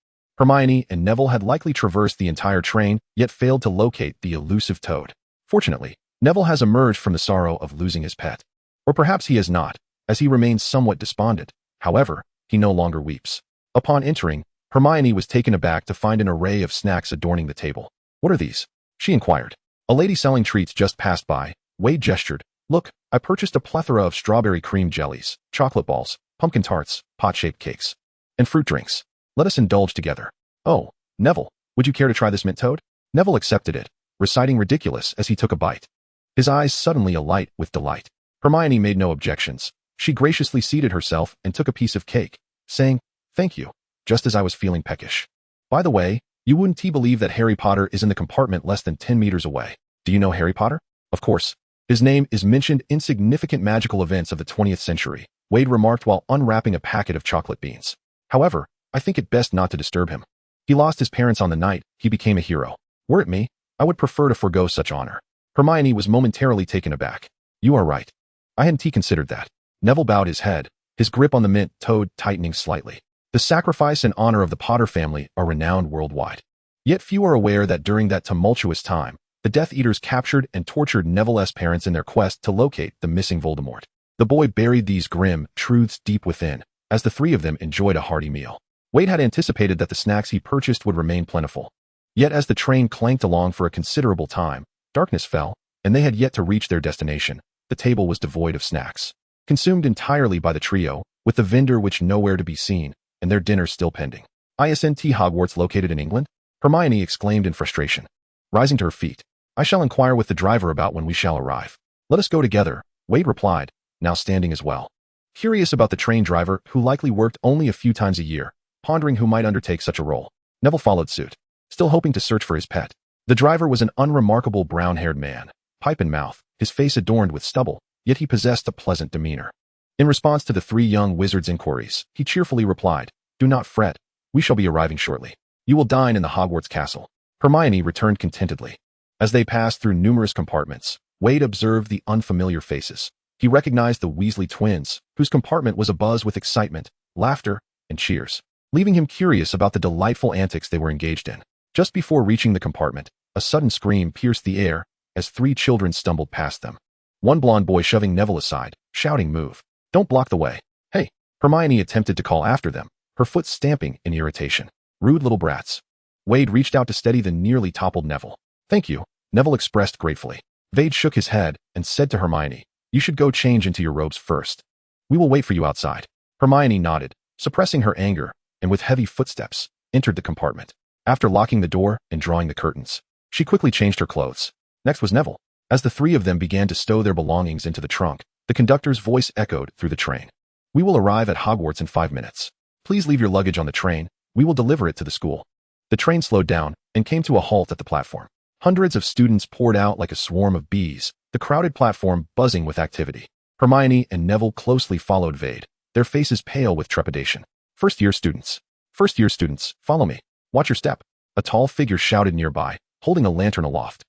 Hermione and Neville had likely traversed the entire train, yet failed to locate the elusive toad. Fortunately, Neville has emerged from the sorrow of losing his pet. Or perhaps he has not, as he remains somewhat despondent. However, he no longer weeps. Upon entering, Hermione was taken aback to find an array of snacks adorning the table. "What are these?" she inquired. A lady selling treats just passed by. Veyd gestured. "Look, I purchased a plethora of strawberry cream jellies, chocolate balls, pumpkin tarts, pot-shaped cakes, and fruit drinks. Let us indulge together." "Oh, Neville, would you care to try this mint toad?" Neville accepted it, reciting ridiculous as he took a bite. His eyes suddenly alight with delight. Hermione made no objections. She graciously seated herself and took a piece of cake, saying, "Thank you," just as I was feeling peckish. "By the way, you wouldn't believe that Harry Potter is in the compartment less than 10 meters away. Do you know Harry Potter?" "Of course. His name is mentioned in significant magical events of the 20th century," Veyd remarked while unwrapping a packet of chocolate beans. "However, I think it best not to disturb him. He lost his parents on the night he became a hero. Were it me, I would prefer to forgo such honor." Hermione was momentarily taken aback. "You are right. I hadn't considered that." Neville bowed his head, his grip on the mint toad tightening slightly. The sacrifice and honor of the Potter family are renowned worldwide. Yet few are aware that during that tumultuous time, the Death Eaters captured and tortured Neville's parents in their quest to locate the missing Voldemort. The boy buried these grim truths deep within, as the three of them enjoyed a hearty meal. Veyd had anticipated that the snacks he purchased would remain plentiful. Yet as the train clanked along for a considerable time, darkness fell, and they had yet to reach their destination. The table was devoid of snacks, consumed entirely by the trio, with the vendor which nowhere to be seen, and their dinner still pending. "Isn't Hogwarts located in England?" Hermione exclaimed in frustration. Rising to her feet, "I shall inquire with the driver about when we shall arrive." "Let us go together," Veyd replied, now standing as well. Curious about the train driver, who likely worked only a few times a year, pondering who might undertake such a role, Neville followed suit, still hoping to search for his pet. The driver was an unremarkable brown-haired man, pipe in mouth, his face adorned with stubble, yet he possessed a pleasant demeanor. In response to the three young wizards' inquiries, he cheerfully replied, "Do not fret, we shall be arriving shortly. You will dine in the Hogwarts castle." Hermione returned contentedly. As they passed through numerous compartments, Veyd observed the unfamiliar faces. He recognized the Weasley twins, whose compartment was abuzz with excitement, laughter, and cheers, leaving him curious about the delightful antics they were engaged in. Just before reaching the compartment, a sudden scream pierced the air as three children stumbled past them. One blonde boy shoving Neville aside, shouting, "Move. Don't block the way." "Hey," Hermione attempted to call after them, her foot stamping in irritation. "Rude little brats." Veyd reached out to steady the nearly toppled Neville. "Thank you," Neville expressed gratefully. Veyd shook his head and said to Hermione, "You should go change into your robes first. We will wait for you outside." Hermione nodded, suppressing her anger, and with heavy footsteps, entered the compartment. After locking the door and drawing the curtains, she quickly changed her clothes. Next was Neville. As the three of them began to stow their belongings into the trunk, the conductor's voice echoed through the train. "We will arrive at Hogwarts in 5 minutes. Please leave your luggage on the train. We will deliver it to the school." The train slowed down and came to a halt at the platform. Hundreds of students poured out like a swarm of bees, the crowded platform buzzing with activity. Hermione and Neville closely followed Veyd, their faces pale with trepidation. First-year students, follow me. Watch your step," a tall figure shouted nearby, holding a lantern aloft.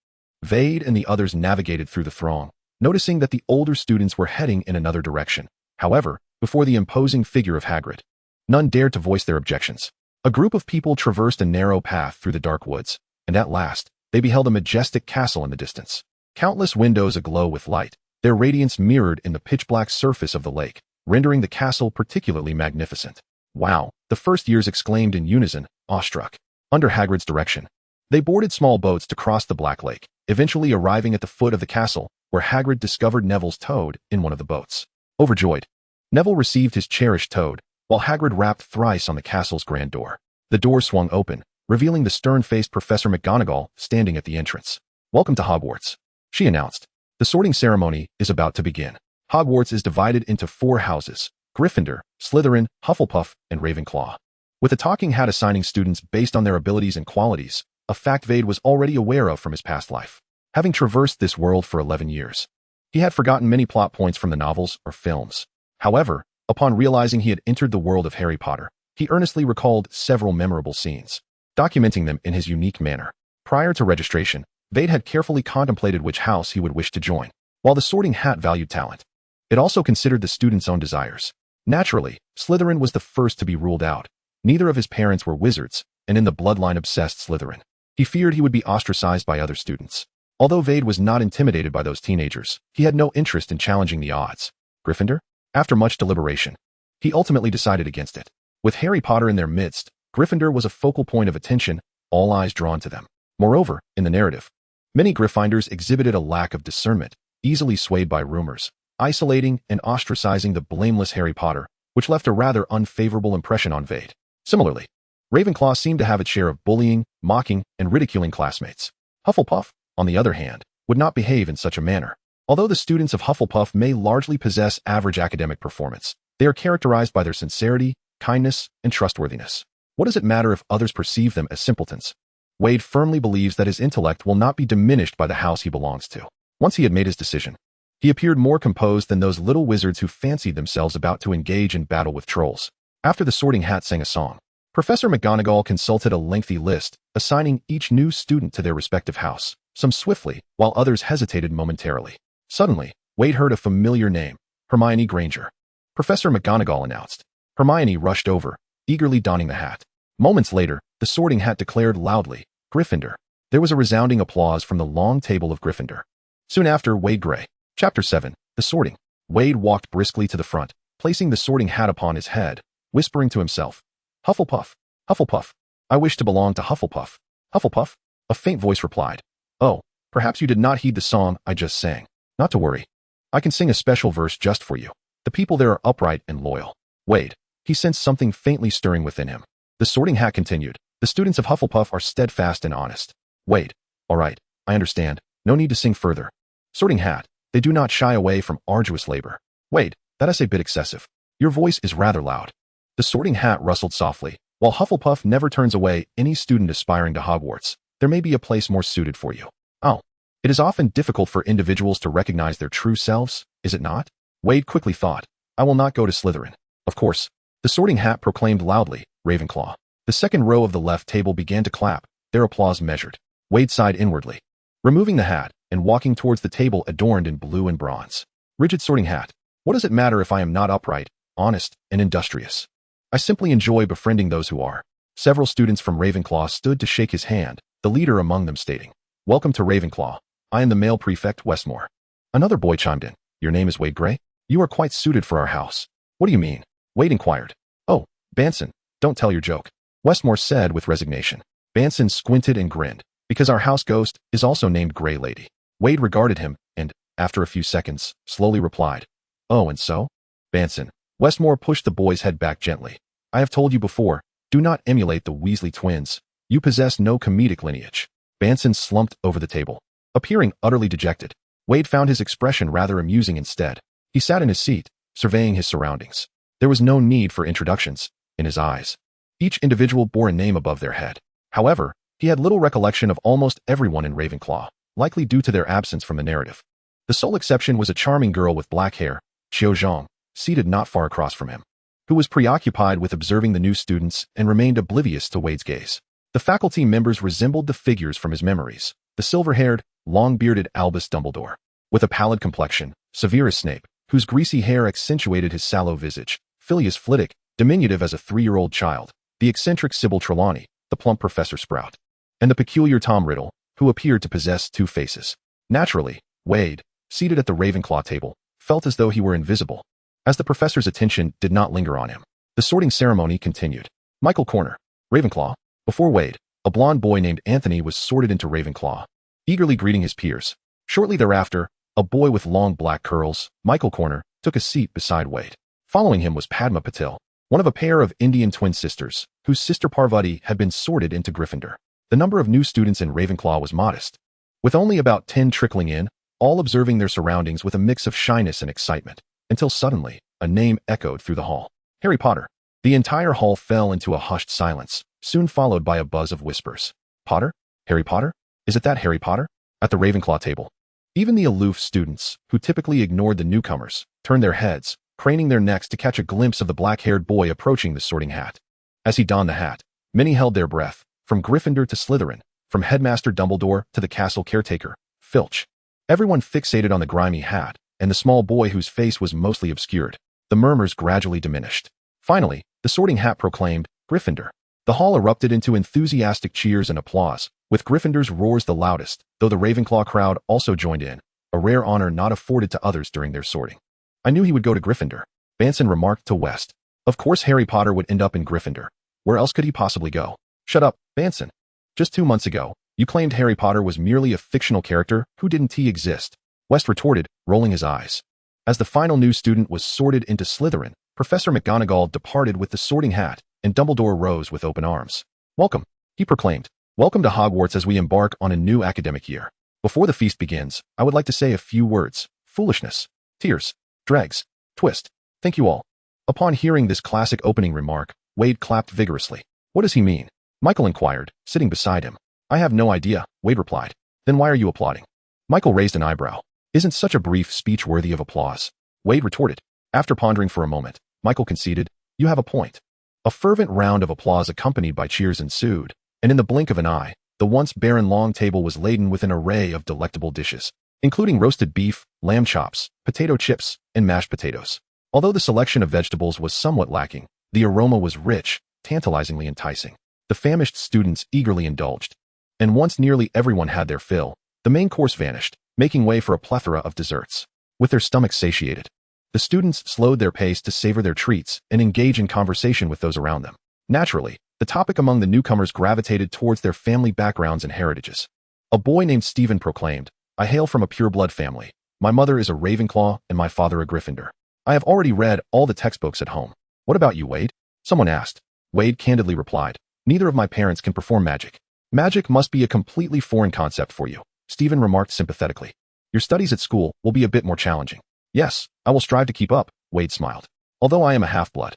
Veyd and the others navigated through the throng, noticing that the older students were heading in another direction. However, before the imposing figure of Hagrid, none dared to voice their objections. A group of people traversed a narrow path through the dark woods, and at last, they beheld a majestic castle in the distance. Countless windows aglow with light, their radiance mirrored in the pitch-black surface of the lake, rendering the castle particularly magnificent. "Wow," the first years exclaimed in unison, awestruck. Under Hagrid's direction, they boarded small boats to cross the Black Lake, eventually arriving at the foot of the castle, where Hagrid discovered Neville's toad in one of the boats. Overjoyed, Neville received his cherished toad, while Hagrid rapped thrice on the castle's grand door. The door swung open, revealing the stern-faced Professor McGonagall standing at the entrance. "Welcome to Hogwarts," she announced. "The sorting ceremony is about to begin. Hogwarts is divided into 4 houses: Gryffindor, Slytherin, Hufflepuff, and Ravenclaw. With a talking hat assigning students based on their abilities and qualities, a fact Veyd was already aware of from his past life. Having traversed this world for 11 years, he had forgotten many plot points from the novels or films. However, upon realizing he had entered the world of Harry Potter, he earnestly recalled several memorable scenes, documenting them in his unique manner. Prior to registration, Veyd had carefully contemplated which house he would wish to join. While the Sorting Hat valued talent, it also considered the student's own desires. Naturally, Slytherin was the first to be ruled out. Neither of his parents were wizards, and in the bloodline-obsessed Slytherin, he feared he would be ostracized by other students. Although Veyd was not intimidated by those teenagers, he had no interest in challenging the odds. Gryffindor? After much deliberation, he ultimately decided against it. With Harry Potter in their midst, Gryffindor was a focal point of attention, all eyes drawn to them. Moreover, in the narrative, many Gryffindors exhibited a lack of discernment, easily swayed by rumors, isolating and ostracizing the blameless Harry Potter, which left a rather unfavorable impression on Veyd. Similarly, Ravenclaw seemed to have its share of bullying, mocking, and ridiculing classmates. Hufflepuff, on the other hand, would not behave in such a manner. Although the students of Hufflepuff may largely possess average academic performance, they are characterized by their sincerity, kindness, and trustworthiness. What does it matter if others perceive them as simpletons? Veyd firmly believes that his intellect will not be diminished by the house he belongs to. Once he had made his decision, he appeared more composed than those little wizards who fancied themselves about to engage in battle with trolls. After the Sorting Hat sang a song, Professor McGonagall consulted a lengthy list, assigning each new student to their respective house, some swiftly, while others hesitated momentarily. Suddenly, Veyd heard a familiar name, Hermione Granger. Professor McGonagall announced. Hermione rushed over, eagerly donning the hat. Moments later, the Sorting Hat declared loudly, Gryffindor. There was a resounding applause from the long table of Gryffindor. Soon after, Veyd Grey. Chapter 7. The Sorting. Veyd walked briskly to the front, placing the Sorting Hat upon his head, whispering to himself, Hufflepuff, Hufflepuff. I wish to belong to Hufflepuff. Hufflepuff? A faint voice replied. Oh, perhaps you did not heed the song I just sang. Not to worry. I can sing a special verse just for you. The people there are upright and loyal. Veyd. He sensed something faintly stirring within him. The Sorting Hat continued. The students of Hufflepuff are steadfast and honest. Veyd. All right, I understand. No need to sing further. Sorting Hat. They do not shy away from arduous labor. Veyd, that is a bit excessive. Your voice is rather loud. The Sorting Hat rustled softly. While Hufflepuff never turns away any student aspiring to Hogwarts, there may be a place more suited for you. Oh. It is often difficult for individuals to recognize their true selves, is it not? Veyd quickly thought. I will not go to Slytherin. Of course. The Sorting Hat proclaimed loudly, Ravenclaw. The second row of the left table began to clap, their applause measured. Veyd sighed inwardly. Removing the hat, and walking towards the table adorned in blue and bronze. Rigid Sorting Hat. What does it matter if I am not upright, honest, and industrious? I simply enjoy befriending those who are. Several students from Ravenclaw stood to shake his hand, the leader among them stating, Welcome to Ravenclaw. I am the male prefect Westmore. Another boy chimed in. Your name is Veyd Grey? You are quite suited for our house. What do you mean? Veyd inquired. Oh, Banson, don't tell your joke. Westmore said with resignation. Banson squinted and grinned, because our house ghost is also named Grey Lady. Veyd regarded him, and, after a few seconds, slowly replied. Oh, and so? Banson. Westmore pushed the boy's head back gently. I have told you before, do not emulate the Weasley twins. You possess no comedic lineage. Banson slumped over the table. Appearing utterly dejected, Veyd found his expression rather amusing instead. He sat in his seat, surveying his surroundings. There was no need for introductions, in his eyes. Each individual bore a name above their head. However, he had little recollection of almost everyone in Ravenclaw, likely due to their absence from the narrative. The sole exception was a charming girl with black hair, Qiu Zhang, seated not far across from him, who was preoccupied with observing the new students and remained oblivious to Veyd's gaze. The faculty members resembled the figures from his memories. The silver-haired, long-bearded Albus Dumbledore, with a pallid complexion, Severus Snape, whose greasy hair accentuated his sallow visage, Phileas Flitwick, diminutive as a 3-year-old child, the eccentric Sybil Trelawney, the plump Professor Sprout, and the peculiar Tom Riddle, who appeared to possess two faces. Naturally, Veyd, seated at the Ravenclaw table, felt as though he were invisible. As the professor's attention did not linger on him, the sorting ceremony continued. Michael Corner, Ravenclaw. Before Veyd, a blond boy named Anthony was sorted into Ravenclaw, eagerly greeting his peers. Shortly thereafter, a boy with long black curls, Michael Corner, took a seat beside Veyd. Following him was Padma Patil, one of a pair of Indian twin sisters, whose sister Parvati had been sorted into Gryffindor. The number of new students in Ravenclaw was modest, with only about 10 trickling in, all observing their surroundings with a mix of shyness and excitement, until suddenly, a name echoed through the hall. Harry Potter. The entire hall fell into a hushed silence, soon followed by a buzz of whispers. Potter? Harry Potter? Is it that Harry Potter? At the Ravenclaw table. Even the aloof students, who typically ignored the newcomers, turned their heads, craning their necks to catch a glimpse of the black-haired boy approaching the Sorting Hat. As he donned the hat, many held their breath, from Gryffindor to Slytherin, from Headmaster Dumbledore to the castle caretaker, Filch. Everyone fixated on the grimy hat, and the small boy whose face was mostly obscured. The murmurs gradually diminished. Finally, the Sorting Hat proclaimed, Gryffindor. The hall erupted into enthusiastic cheers and applause, with Gryffindor's roars the loudest, though the Ravenclaw crowd also joined in, a rare honor not afforded to others during their sorting. I knew he would go to Gryffindor, Banson remarked to West. Of course Harry Potter would end up in Gryffindor. Where else could he possibly go? Shut up, Banson. Just 2 months ago, you claimed Harry Potter was merely a fictional character. Who didn't he exist? West retorted, rolling his eyes. As the final new student was sorted into Slytherin, Professor McGonagall departed with the Sorting Hat, and Dumbledore rose with open arms. Welcome, he proclaimed. Welcome to Hogwarts as we embark on a new academic year. Before the feast begins, I would like to say a few words. Foolishness, tears, dregs, twist. Thank you all. Upon hearing this classic opening remark, Veyd clapped vigorously. What does he mean? Michael inquired, sitting beside him. I have no idea, Veyd replied. Then why are you applauding? Michael raised an eyebrow. Isn't such a brief speech worthy of applause? Veyd retorted. After pondering for a moment, Michael conceded, you have a point. A fervent round of applause accompanied by cheers ensued, and in the blink of an eye, the once barren long table was laden with an array of delectable dishes, including roasted beef, lamb chops, potato chips, and mashed potatoes. Although the selection of vegetables was somewhat lacking, the aroma was rich, tantalizingly enticing. The famished students eagerly indulged, and once nearly everyone had their fill, the main course vanished, making way for a plethora of desserts. With their stomachs satiated, the students slowed their pace to savor their treats and engage in conversation with those around them. Naturally, the topic among the newcomers gravitated towards their family backgrounds and heritages. A boy named Stephen proclaimed, I hail from a pure-blood family. My mother is a Ravenclaw and my father a Gryffindor. I have already read all the textbooks at home. What about you, Veyd? Someone asked. Veyd candidly replied, neither of my parents can perform magic. Magic must be a completely foreign concept for you, Stephen remarked sympathetically. Your studies at school will be a bit more challenging. Yes, I will strive to keep up, Veyd smiled. Although I am a half-blood,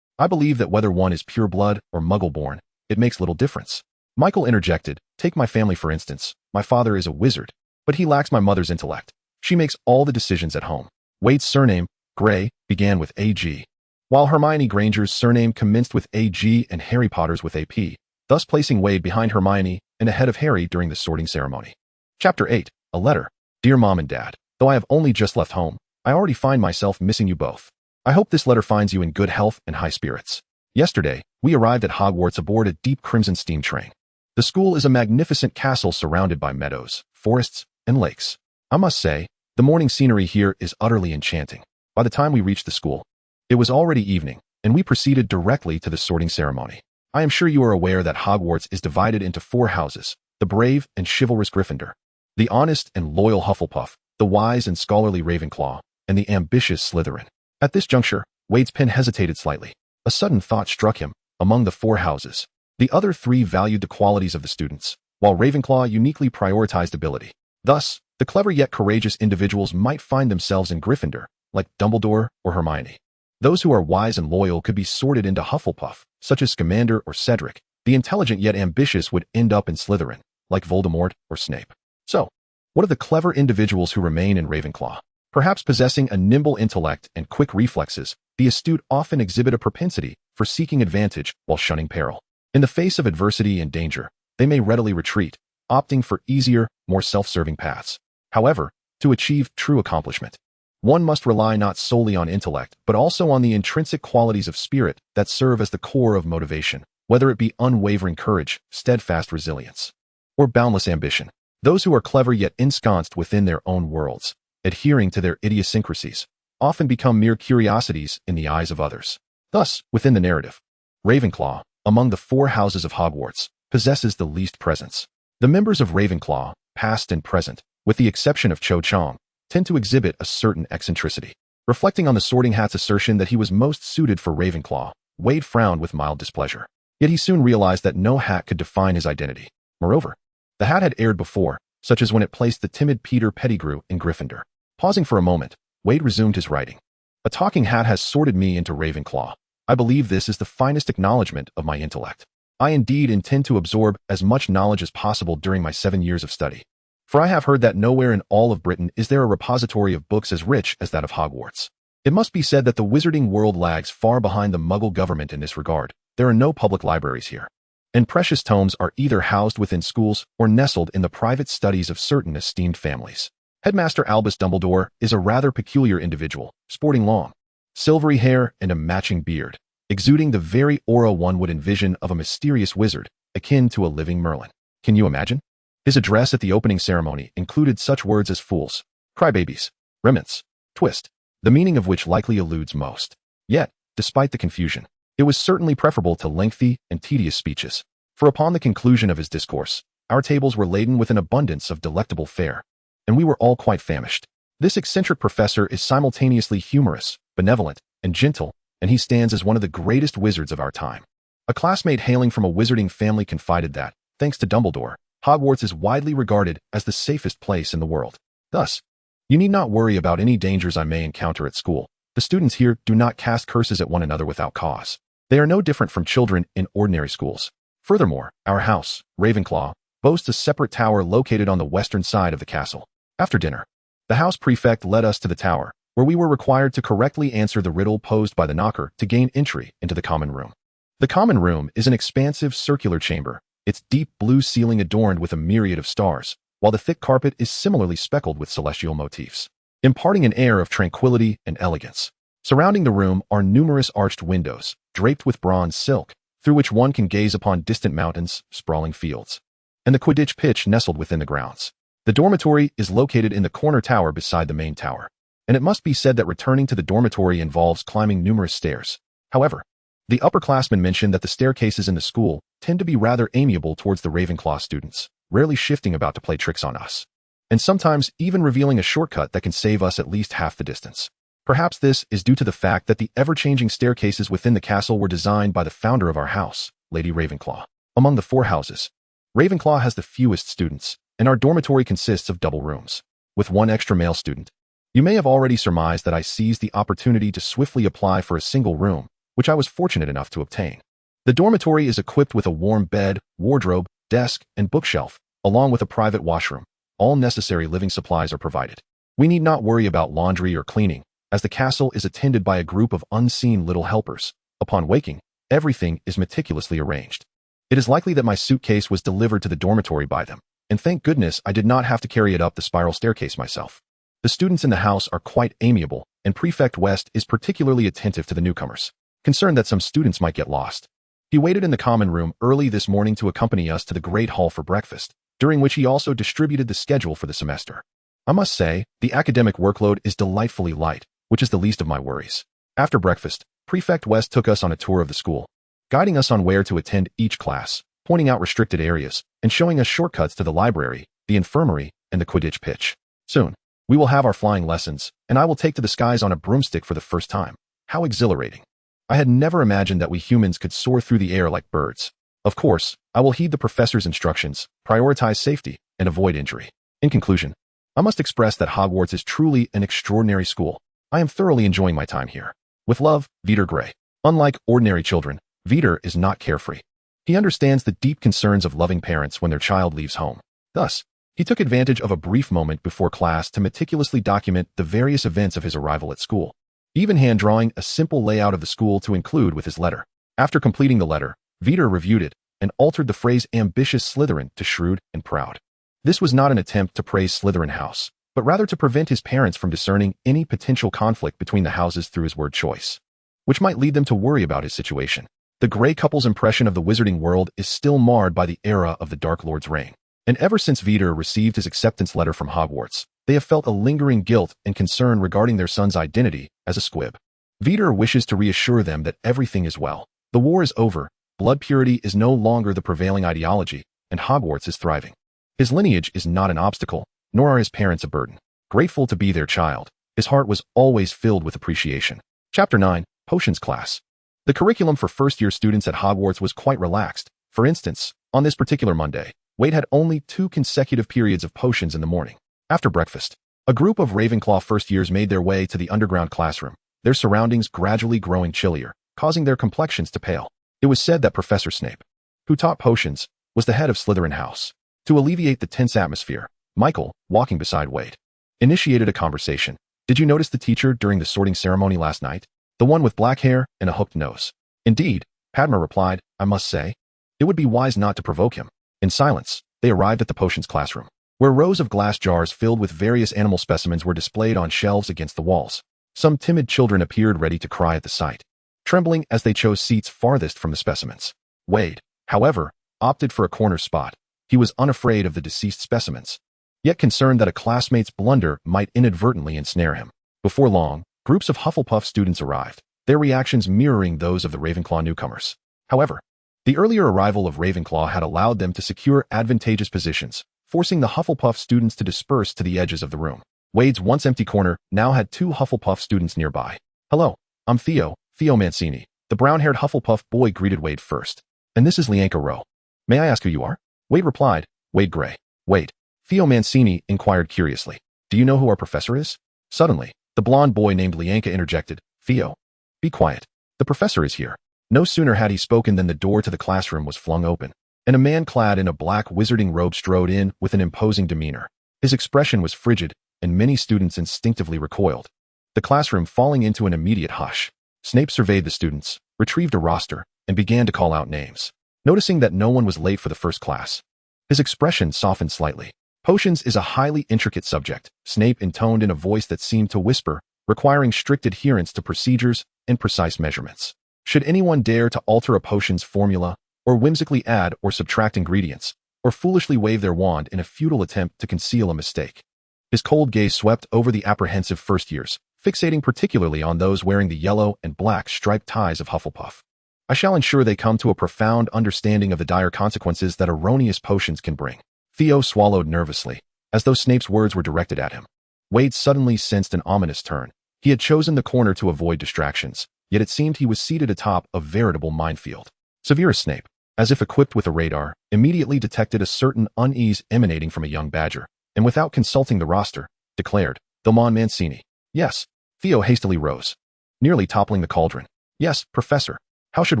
I believe that whether one is pure blood or muggle-born, it makes little difference. Michael interjected, take my family for instance. My father is a wizard, but he lacks my mother's intellect. She makes all the decisions at home. Veyd's surname, Grey, began with A.G., while Hermione Granger's surname commenced with A.G. and Harry Potter's with A.P., thus placing Veyd behind Hermione and ahead of Harry during the sorting ceremony. Chapter 8, A Letter. Dear Mom and Dad, though I have only just left home, I already find myself missing you both. I hope this letter finds you in good health and high spirits. Yesterday, we arrived at Hogwarts aboard a deep crimson steam train. The school is a magnificent castle surrounded by meadows, forests, and lakes. I must say, the morning scenery here is utterly enchanting. By the time we reached the school, it was already evening, and we proceeded directly to the sorting ceremony. I am sure you are aware that Hogwarts is divided into 4 houses, the brave and chivalrous Gryffindor, the honest and loyal Hufflepuff, the wise and scholarly Ravenclaw, and the ambitious Slytherin. At this juncture, Veyd's pen hesitated slightly. A sudden thought struck him. Among the 4 houses, the other 3 valued the qualities of the students, while Ravenclaw uniquely prioritized ability. Thus, the clever yet courageous individuals might find themselves in Gryffindor, like Dumbledore or Hermione. Those who are wise and loyal could be sorted into Hufflepuff, such as Scamander or Cedric. The intelligent yet ambitious would end up in Slytherin, like Voldemort or Snape. So, what of the clever individuals who remain in Ravenclaw? Perhaps possessing a nimble intellect and quick reflexes, the astute often exhibit a propensity for seeking advantage while shunning peril. In the face of adversity and danger, they may readily retreat, opting for easier, more self-serving paths. However, to achieve true accomplishment, one must rely not solely on intellect, but also on the intrinsic qualities of spirit that serve as the core of motivation, whether it be unwavering courage, steadfast resilience, or boundless ambition. Those who are clever yet ensconced within their own worlds, adhering to their idiosyncrasies, often become mere curiosities in the eyes of others. Thus, within the narrative, Ravenclaw, among the 4 houses of Hogwarts, possesses the least presence. The members of Ravenclaw, past and present, with the exception of Cho Chang, tend to exhibit a certain eccentricity. Reflecting on the Sorting Hat's assertion that he was most suited for Ravenclaw, Veyd frowned with mild displeasure. Yet he soon realized that no hat could define his identity. Moreover, the hat had erred before, such as when it placed the timid Peter Pettigrew in Gryffindor. Pausing for a moment, Veyd resumed his writing. A talking hat has sorted me into Ravenclaw. I believe this is the finest acknowledgement of my intellect. I indeed intend to absorb as much knowledge as possible during my 7 years of study. For I have heard that nowhere in all of Britain is there a repository of books as rich as that of Hogwarts. It must be said that the Wizarding World lags far behind the Muggle government in this regard. There are no public libraries here, and precious tomes are either housed within schools or nestled in the private studies of certain esteemed families. Headmaster Albus Dumbledore is a rather peculiar individual, sporting long, silvery hair and a matching beard, exuding the very aura one would envision of a mysterious wizard, akin to a living Merlin. Can you imagine? His address at the opening ceremony included such words as fools, crybabies, remnants, twist, the meaning of which likely eludes most. Yet, despite the confusion, it was certainly preferable to lengthy and tedious speeches, for upon the conclusion of his discourse, our tables were laden with an abundance of delectable fare, and we were all quite famished. This eccentric professor is simultaneously humorous, benevolent, and gentle, and he stands as one of the greatest wizards of our time. A classmate hailing from a wizarding family confided that, thanks to Dumbledore, Hogwarts is widely regarded as the safest place in the world. Thus, you need not worry about any dangers I may encounter at school. The students here do not cast curses at one another without cause. They are no different from children in ordinary schools. Furthermore, our house, Ravenclaw, boasts a separate tower located on the western side of the castle. After dinner, the house prefect led us to the tower, where we were required to correctly answer the riddle posed by the knocker to gain entry into the common room. The common room is an expansive circular chamber, its deep blue ceiling adorned with a myriad of stars, while the thick carpet is similarly speckled with celestial motifs, imparting an air of tranquility and elegance. Surrounding the room are numerous arched windows, draped with bronze silk, through which one can gaze upon distant mountains, sprawling fields, and the Quidditch pitch nestled within the grounds. The dormitory is located in the corner tower beside the main tower, and it must be said that returning to the dormitory involves climbing numerous stairs. However, the upperclassmen mentioned that the staircases in the school tend to be rather amiable towards the Ravenclaw students, rarely shifting about to play tricks on us, and sometimes even revealing a shortcut that can save us at least half the distance. Perhaps this is due to the fact that the ever-changing staircases within the castle were designed by the founder of our house, Lady Ravenclaw. Among the 4 houses, Ravenclaw has the fewest students, and our dormitory consists of double rooms, with 1 extra male student. You may have already surmised that I seized the opportunity to swiftly apply for a single room, which I was fortunate enough to obtain. The dormitory is equipped with a warm bed, wardrobe, desk, and bookshelf, along with a private washroom. All necessary living supplies are provided. We need not worry about laundry or cleaning, as the castle is attended by a group of unseen little helpers. Upon waking, everything is meticulously arranged. It is likely that my suitcase was delivered to the dormitory by them, and thank goodness I did not have to carry it up the spiral staircase myself. The students in the house are quite amiable, and Prefect West is particularly attentive to the newcomers, concerned that some students might get lost. He waited in the common room early this morning to accompany us to the Great Hall for breakfast, during which he also distributed the schedule for the semester. I must say, the academic workload is delightfully light, which is the least of my worries. After breakfast, Prefect West took us on a tour of the school, guiding us on where to attend each class, pointing out restricted areas, and showing us shortcuts to the library, the infirmary, and the Quidditch pitch. Soon, we will have our flying lessons, and I will take to the skies on a broomstick for the first time. How exhilarating. I had never imagined that we humans could soar through the air like birds. Of course, I will heed the professor's instructions, prioritize safety, and avoid injury. In conclusion, I must express that Hogwarts is truly an extraordinary school. I am thoroughly enjoying my time here. With love, Veyd Grey. Unlike ordinary children, Veyd is not carefree. He understands the deep concerns of loving parents when their child leaves home. Thus, he took advantage of a brief moment before class to meticulously document the various events of his arrival at school, even hand-drawing a simple layout of the school to include with his letter. After completing the letter, Veyd reviewed it and altered the phrase ambitious Slytherin to shrewd and proud. This was not an attempt to praise Slytherin House, but rather to prevent his parents from discerning any potential conflict between the houses through his word choice, which might lead them to worry about his situation. The Grey couple's impression of the Wizarding World is still marred by the era of the Dark Lord's reign, and ever since Veyd received his acceptance letter from Hogwarts, they have felt a lingering guilt and concern regarding their son's identity as a squib. Veyd wishes to reassure them that everything is well. The war is over, blood purity is no longer the prevailing ideology, and Hogwarts is thriving. His lineage is not an obstacle, nor are his parents a burden. Grateful to be their child, his heart was always filled with appreciation. Chapter 9, Potions Class. The curriculum for first-year students at Hogwarts was quite relaxed. For instance, on this particular Monday, Veyd had only 2 consecutive periods of potions in the morning. After breakfast, a group of Ravenclaw first-years made their way to the underground classroom, their surroundings gradually growing chillier, causing their complexions to pale. It was said that Professor Snape, who taught potions, was the head of Slytherin House. To alleviate the tense atmosphere, Michael, walking beside Veyd, initiated a conversation. Did you notice the teacher during the sorting ceremony last night? The one with black hair and a hooked nose. Indeed, Padma replied, I must say. It would be wise not to provoke him. In silence, they arrived at the potions classroom, where rows of glass jars filled with various animal specimens were displayed on shelves against the walls. Some timid children appeared ready to cry at the sight, trembling as they chose seats farthest from the specimens. Veyd, however, opted for a corner spot. He was unafraid of the deceased specimens, yet concerned that a classmate's blunder might inadvertently ensnare him. Before long, groups of Hufflepuff students arrived, their reactions mirroring those of the Ravenclaw newcomers. However, the earlier arrival of Ravenclaw had allowed them to secure advantageous positions, forcing the Hufflepuff students to disperse to the edges of the room. Veyd's once empty corner now had 2 Hufflepuff students nearby. Hello, I'm Theo Mancini. The brown-haired Hufflepuff boy greeted Veyd first. And this is Lianka Rowe. May I ask who you are? Veyd replied, Veyd Gray. Veyd. Theo Mancini inquired curiously. Do you know who our professor is? Suddenly, the blonde boy named Lianka interjected, Theo. Be quiet. The professor is here. No sooner had he spoken than the door to the classroom was flung open, and a man clad in a black wizarding robe strode in with an imposing demeanor. His expression was frigid, and many students instinctively recoiled, the classroom falling into an immediate hush. Snape surveyed the students, retrieved a roster, and began to call out names. Noticing that no one was late for the first class, his expression softened slightly. Potions is a highly intricate subject, Snape intoned in a voice that seemed to whisper, requiring strict adherence to procedures and precise measurements. Should anyone dare to alter a potion's formula, or whimsically add or subtract ingredients, or foolishly wave their wand in a futile attempt to conceal a mistake? His cold gaze swept over the apprehensive first years, fixating particularly on those wearing the yellow and black striped ties of Hufflepuff. I shall ensure they come to a profound understanding of the dire consequences that erroneous potions can bring. Theo swallowed nervously, as though Snape's words were directed at him. Veyd suddenly sensed an ominous turn. He had chosen the corner to avoid distractions, yet it seemed he was seated atop a veritable minefield. Severus Snape, as if equipped with a radar, immediately detected a certain unease emanating from a young badger, and without consulting the roster, declared, Theo Mancini. Yes. Theo hastily rose, nearly toppling the cauldron. Yes, Professor. How should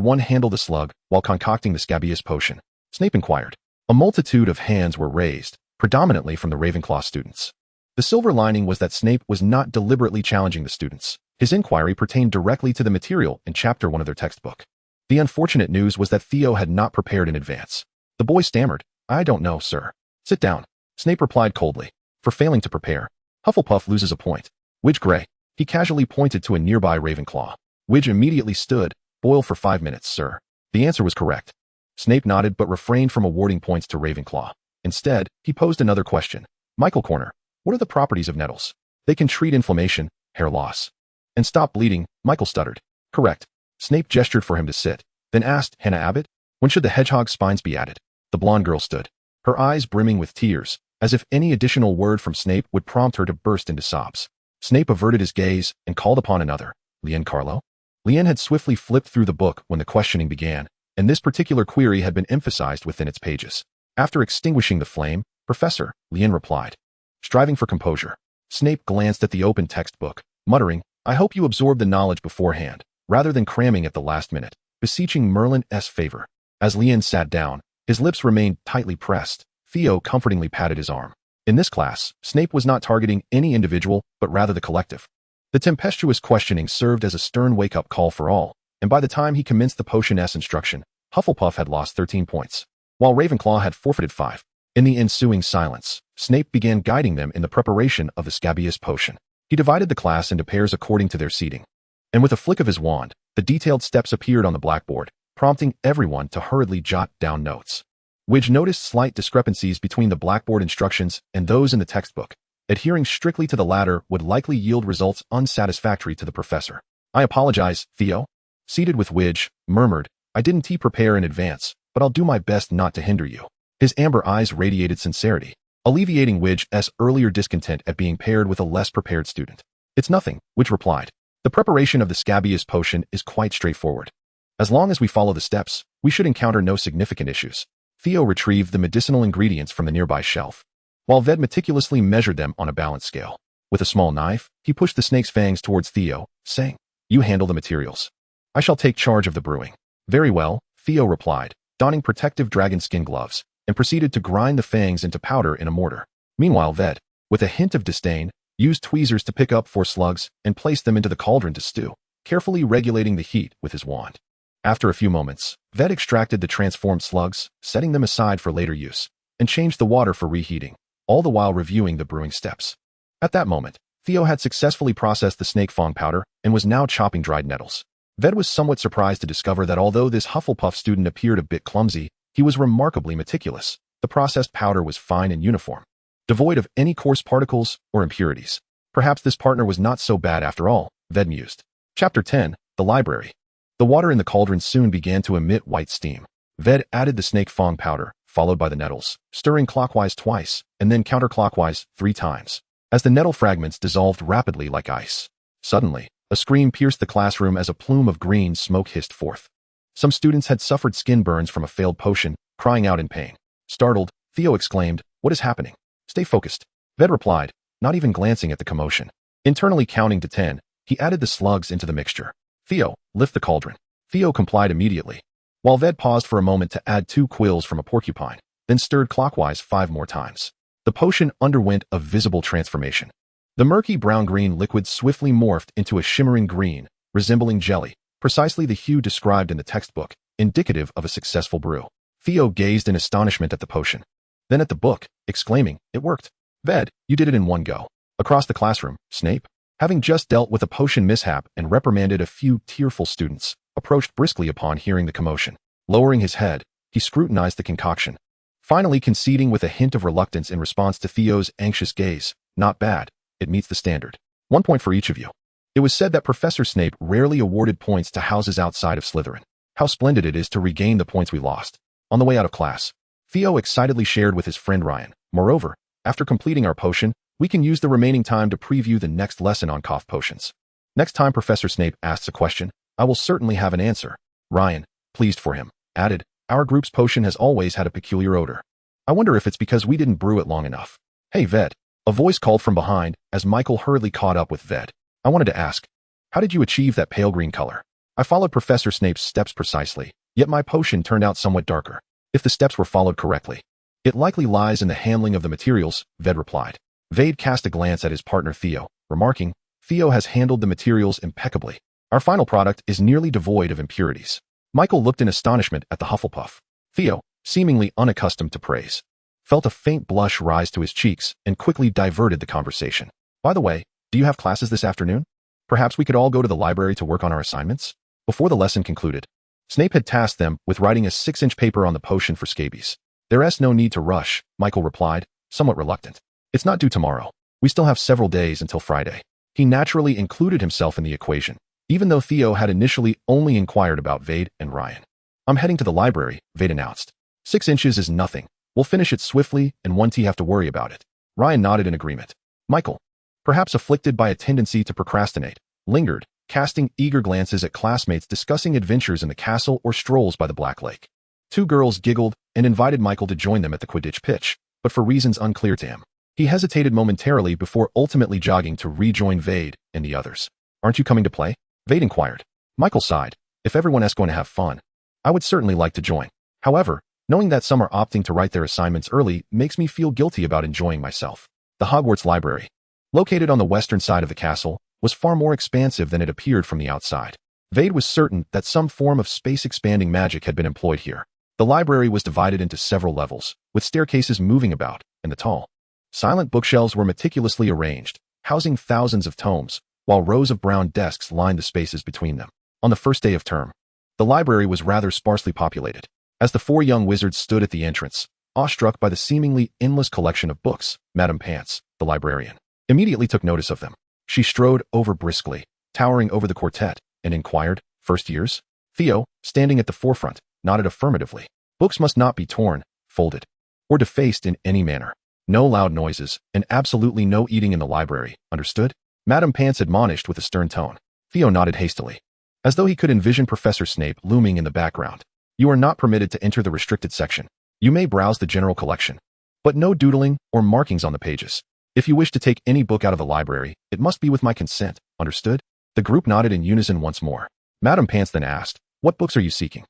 one handle the slug while concocting the scabious potion? Snape inquired. A multitude of hands were raised, predominantly from the Ravenclaw students. The silver lining was that Snape was not deliberately challenging the students. His inquiry pertained directly to the material in Chapter 1 of their textbook. The unfortunate news was that Theo had not prepared in advance. The boy stammered, I don't know, sir. Sit down. Snape replied coldly. For failing to prepare, Hufflepuff loses a point. Widge Gray. He casually pointed to a nearby Ravenclaw. Widge immediately stood. Boil for 5 minutes, sir. The answer was correct. Snape nodded but refrained from awarding points to Ravenclaw. Instead, he posed another question. Michael Corner. What are the properties of nettles? They can treat inflammation, hair loss, and stop bleeding. Michael stuttered. Correct. Snape gestured for him to sit, then asked, Hannah Abbott, when should the hedgehog's spines be added? The blonde girl stood, her eyes brimming with tears, as if any additional word from Snape would prompt her to burst into sobs. Snape averted his gaze and called upon another, Lian Carlo. Lian had swiftly flipped through the book when the questioning began, and this particular query had been emphasized within its pages. After extinguishing the flame, Professor, Lian replied. Striving for composure, Snape glanced at the open textbook, muttering, I hope you absorb the knowledge beforehand, rather than cramming at the last minute, beseeching Merlin's favor. As Lian sat down, his lips remained tightly pressed. Theo comfortingly patted his arm. In this class, Snape was not targeting any individual, but rather the collective. The tempestuous questioning served as a stern wake-up call for all, and by the time he commenced the Potion S instruction, Hufflepuff had lost 13 points, while Ravenclaw had forfeited 5. In the ensuing silence, Snape began guiding them in the preparation of the scabious potion. He divided the class into pairs according to their seating, and with a flick of his wand, the detailed steps appeared on the blackboard, prompting everyone to hurriedly jot down notes. Widge noticed slight discrepancies between the blackboard instructions and those in the textbook. Adhering strictly to the latter would likely yield results unsatisfactory to the professor. I apologize, Theo. Seated with Widge, murmured, I didn't prepare in advance, but I'll do my best not to hinder you. His amber eyes radiated sincerity, alleviating Widge's earlier discontent at being paired with a less prepared student. It's nothing, Widge replied. The preparation of the scabious potion is quite straightforward. As long as we follow the steps, we should encounter no significant issues. Theo retrieved the medicinal ingredients from the nearby shelf, while Veyd meticulously measured them on a balance scale. With a small knife, he pushed the snake's fangs towards Theo, saying, You handle the materials. I shall take charge of the brewing. Very well, Theo replied, donning protective dragon skin gloves, and proceeded to grind the fangs into powder in a mortar. Meanwhile, Veyd, with a hint of disdain, used tweezers to pick up 4 slugs and place them into the cauldron to stew, carefully regulating the heat with his wand. After a few moments, Veyd extracted the transformed slugs, setting them aside for later use, and changed the water for reheating, all the while reviewing the brewing steps. At that moment, Theo had successfully processed the snake fang powder and was now chopping dried nettles. Veyd was somewhat surprised to discover that although this Hufflepuff student appeared a bit clumsy, he was remarkably meticulous. The processed powder was fine and uniform, devoid of any coarse particles or impurities. Perhaps this partner was not so bad after all, Veyd mused. Chapter 10, The Library. The water in the cauldron soon began to emit white steam. Veyd added the snake fang powder, followed by the nettles, stirring clockwise twice, and then counterclockwise 3 times, as the nettle fragments dissolved rapidly like ice. Suddenly, a scream pierced the classroom as a plume of green smoke hissed forth. Some students had suffered skin burns from a failed potion, crying out in pain. Startled, Theo exclaimed, "What is happening?" "Stay focused," Veyd replied, not even glancing at the commotion. Internally counting to 10, he added the slugs into the mixture. "Theo, lift the cauldron." Theo complied immediately, while Veyd paused for a moment to add 2 quills from a porcupine, then stirred clockwise 5 more times. The potion underwent a visible transformation. The murky brown-green liquid swiftly morphed into a shimmering green, resembling jelly, precisely the hue described in the textbook, indicative of a successful brew. Theo gazed in astonishment at the potion, then at the book, exclaiming, "It worked! Veyd, you did it in one go." Across the classroom, Snape, having just dealt with a potion mishap and reprimanded a few tearful students, approached briskly upon hearing the commotion. Lowering his head, he scrutinized the concoction, finally conceding with a hint of reluctance in response to Theo's anxious gaze. "Not bad. It meets the standard. 1 point for each of you." It was said that Professor Snape rarely awarded points to houses outside of Slytherin. How splendid it is to regain the points we lost. On the way out of class, Theo excitedly shared with his friend Ryan. "Moreover, after completing our potion, we can use the remaining time to preview the next lesson on cough potions. Next time Professor Snape asks a question, I will certainly have an answer." Ryan, pleased for him, added, "Our group's potion has always had a peculiar odor. I wonder if it's because we didn't brew it long enough." "Hey, Veyd," a voice called from behind as Michael hurriedly caught up with Veyd. "I wanted to ask, how did you achieve that pale green color?" "I followed Professor Snape's steps precisely, yet my potion turned out somewhat darker. If the steps were followed correctly, it likely lies in the handling of the materials," Veyd replied. Veyd cast a glance at his partner Theo, remarking, "Theo has handled the materials impeccably. Our final product is nearly devoid of impurities." Michael looked in astonishment at the Hufflepuff. Theo, seemingly unaccustomed to praise, felt a faint blush rise to his cheeks and quickly diverted the conversation. "By the way, do you have classes this afternoon? Perhaps we could all go to the library to work on our assignments?" Before the lesson concluded, Snape had tasked them with writing a 6-inch paper on the potion for scabies. "There's no need to rush," Michael replied, somewhat reluctant. "It's not due tomorrow. We still have several days until Friday." He naturally included himself in the equation, even though Theo had initially only inquired about Veyd and Ryan. "I'm heading to the library," Veyd announced. 6 inches is nothing. We'll finish it swiftly and won't have to worry about it." Ryan nodded in agreement. Michael, perhaps afflicted by a tendency to procrastinate, lingered, casting eager glances at classmates discussing adventures in the castle or strolls by the Black Lake. 2 girls giggled and invited Michael to join them at the Quidditch pitch, but for reasons unclear to him, he hesitated momentarily before ultimately jogging to rejoin Veyd and the others. "Aren't you coming to play?" Veyd inquired. Michael sighed. "If everyone is going to have fun, I would certainly like to join. However, knowing that some are opting to write their assignments early makes me feel guilty about enjoying myself." The Hogwarts library, located on the western side of the castle, was far more expansive than it appeared from the outside. Veyd was certain that some form of space-expanding magic had been employed here. The library was divided into several levels, with staircases moving about, and the tall, silent bookshelves were meticulously arranged, housing thousands of tomes, while rows of brown desks lined the spaces between them. On the first day of term, the library was rather sparsely populated. As the 4 young wizards stood at the entrance, awestruck by the seemingly endless collection of books, Madame Pants, the librarian, immediately took notice of them. She strode over briskly, towering over the quartet, and inquired, "First years?" Theo, standing at the forefront, nodded affirmatively. "Books must not be torn, folded, or defaced in any manner. No loud noises, and absolutely no eating in the library, understood?" Madame Pants admonished with a stern tone. Theo nodded hastily, as though he could envision Professor Snape looming in the background. "You are not permitted to enter the restricted section. You may browse the general collection, but no doodling or markings on the pages. If you wish to take any book out of the library, it must be with my consent, understood?" The group nodded in unison once more. Madame Pants then asked, "What books are you seeking?"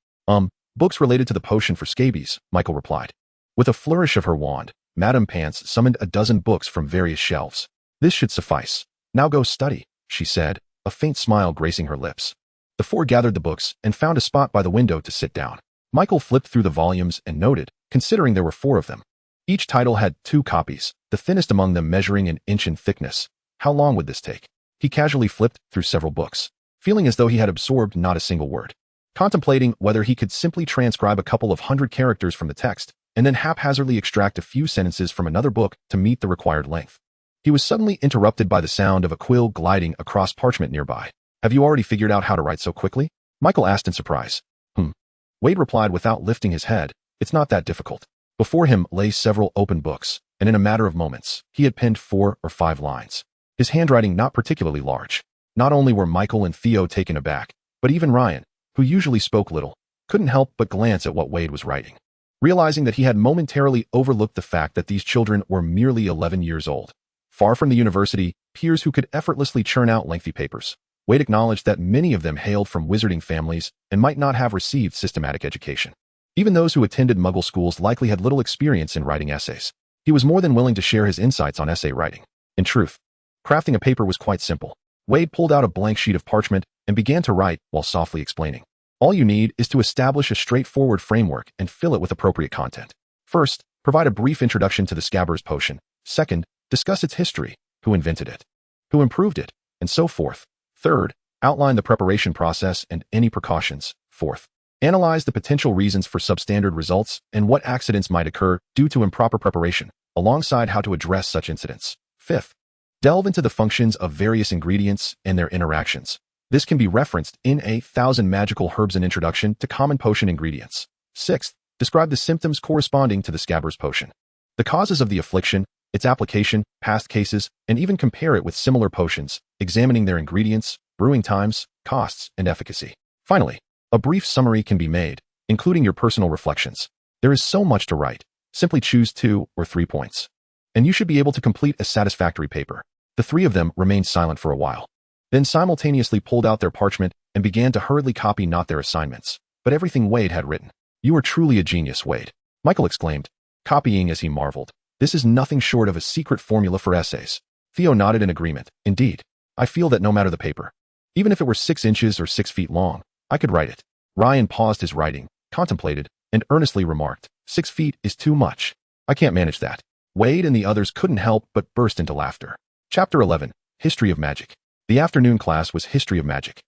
Books related to the potion for scabies, Michael replied. With a flourish of her wand, Madame Pants summoned a dozen books from various shelves. This should suffice. Now go study, she said, a faint smile gracing her lips. The four gathered the books and found a spot by the window to sit down. Michael flipped through the volumes and noted, considering there were 4 of them. Each title had 2 copies, the thinnest among them measuring an inch in thickness. How long would this take? He casually flipped through several books, feeling as though he had absorbed not a single word, contemplating whether he could simply transcribe a couple of 100 characters from the text and then haphazardly extract a few sentences from another book to meet the required length. He was suddenly interrupted by the sound of a quill gliding across parchment nearby. Have you already figured out how to write so quickly? Michael asked in surprise. Veyd replied without lifting his head. It's not that difficult. Before him lay several open books, and in a matter of moments, he had penned 4 or 5 lines. His handwriting not particularly large. Not only were Michael and Theo taken aback, but even Ryan, who usually spoke little, couldn't help but glance at what Veyd was writing, realizing that he had momentarily overlooked the fact that these children were merely 11 years old. Far from the university, peers who could effortlessly churn out lengthy papers, Veyd acknowledged that many of them hailed from wizarding families and might not have received systematic education. Even those who attended Muggle schools likely had little experience in writing essays. He was more than willing to share his insights on essay writing. In truth, crafting a paper was quite simple. Veyd pulled out a blank sheet of parchment and began to write while softly explaining. All you need is to establish a straightforward framework and fill it with appropriate content. First, provide a brief introduction to the Scabbers potion. Second, discuss its history, who invented it, who improved it, and so forth. Third, outline the preparation process and any precautions. Fourth, analyze the potential reasons for substandard results and what accidents might occur due to improper preparation, alongside how to address such incidents. Fifth, delve into the functions of various ingredients and their interactions. This can be referenced in a 1,000 Magical Herbs and Introduction to Common Potion Ingredients. Sixth, describe the symptoms corresponding to the Scabbers potion, the causes of the affliction, its application, past cases, and even compare it with similar potions, examining their ingredients, brewing times, costs, and efficacy. Finally, a brief summary can be made, including your personal reflections. There is so much to write. Simply choose 2 or 3 points, and you should be able to complete a satisfactory paper. The 3 of them remained silent for a while, then simultaneously pulled out their parchment and began to hurriedly copy not their assignments, but everything Veyd had written. You are truly a genius, Veyd, Michael exclaimed, copying as he marveled. This is nothing short of a secret formula for essays. Theo nodded in agreement. Indeed, I feel that no matter the paper, even if it were 6 inches or 6 feet long, I could write it. Ryan paused his writing, contemplated, and earnestly remarked, 6 feet is too much. I can't manage that. Veyd and the others couldn't help but burst into laughter. Chapter 11, History of Magic. The afternoon class was History of Magic,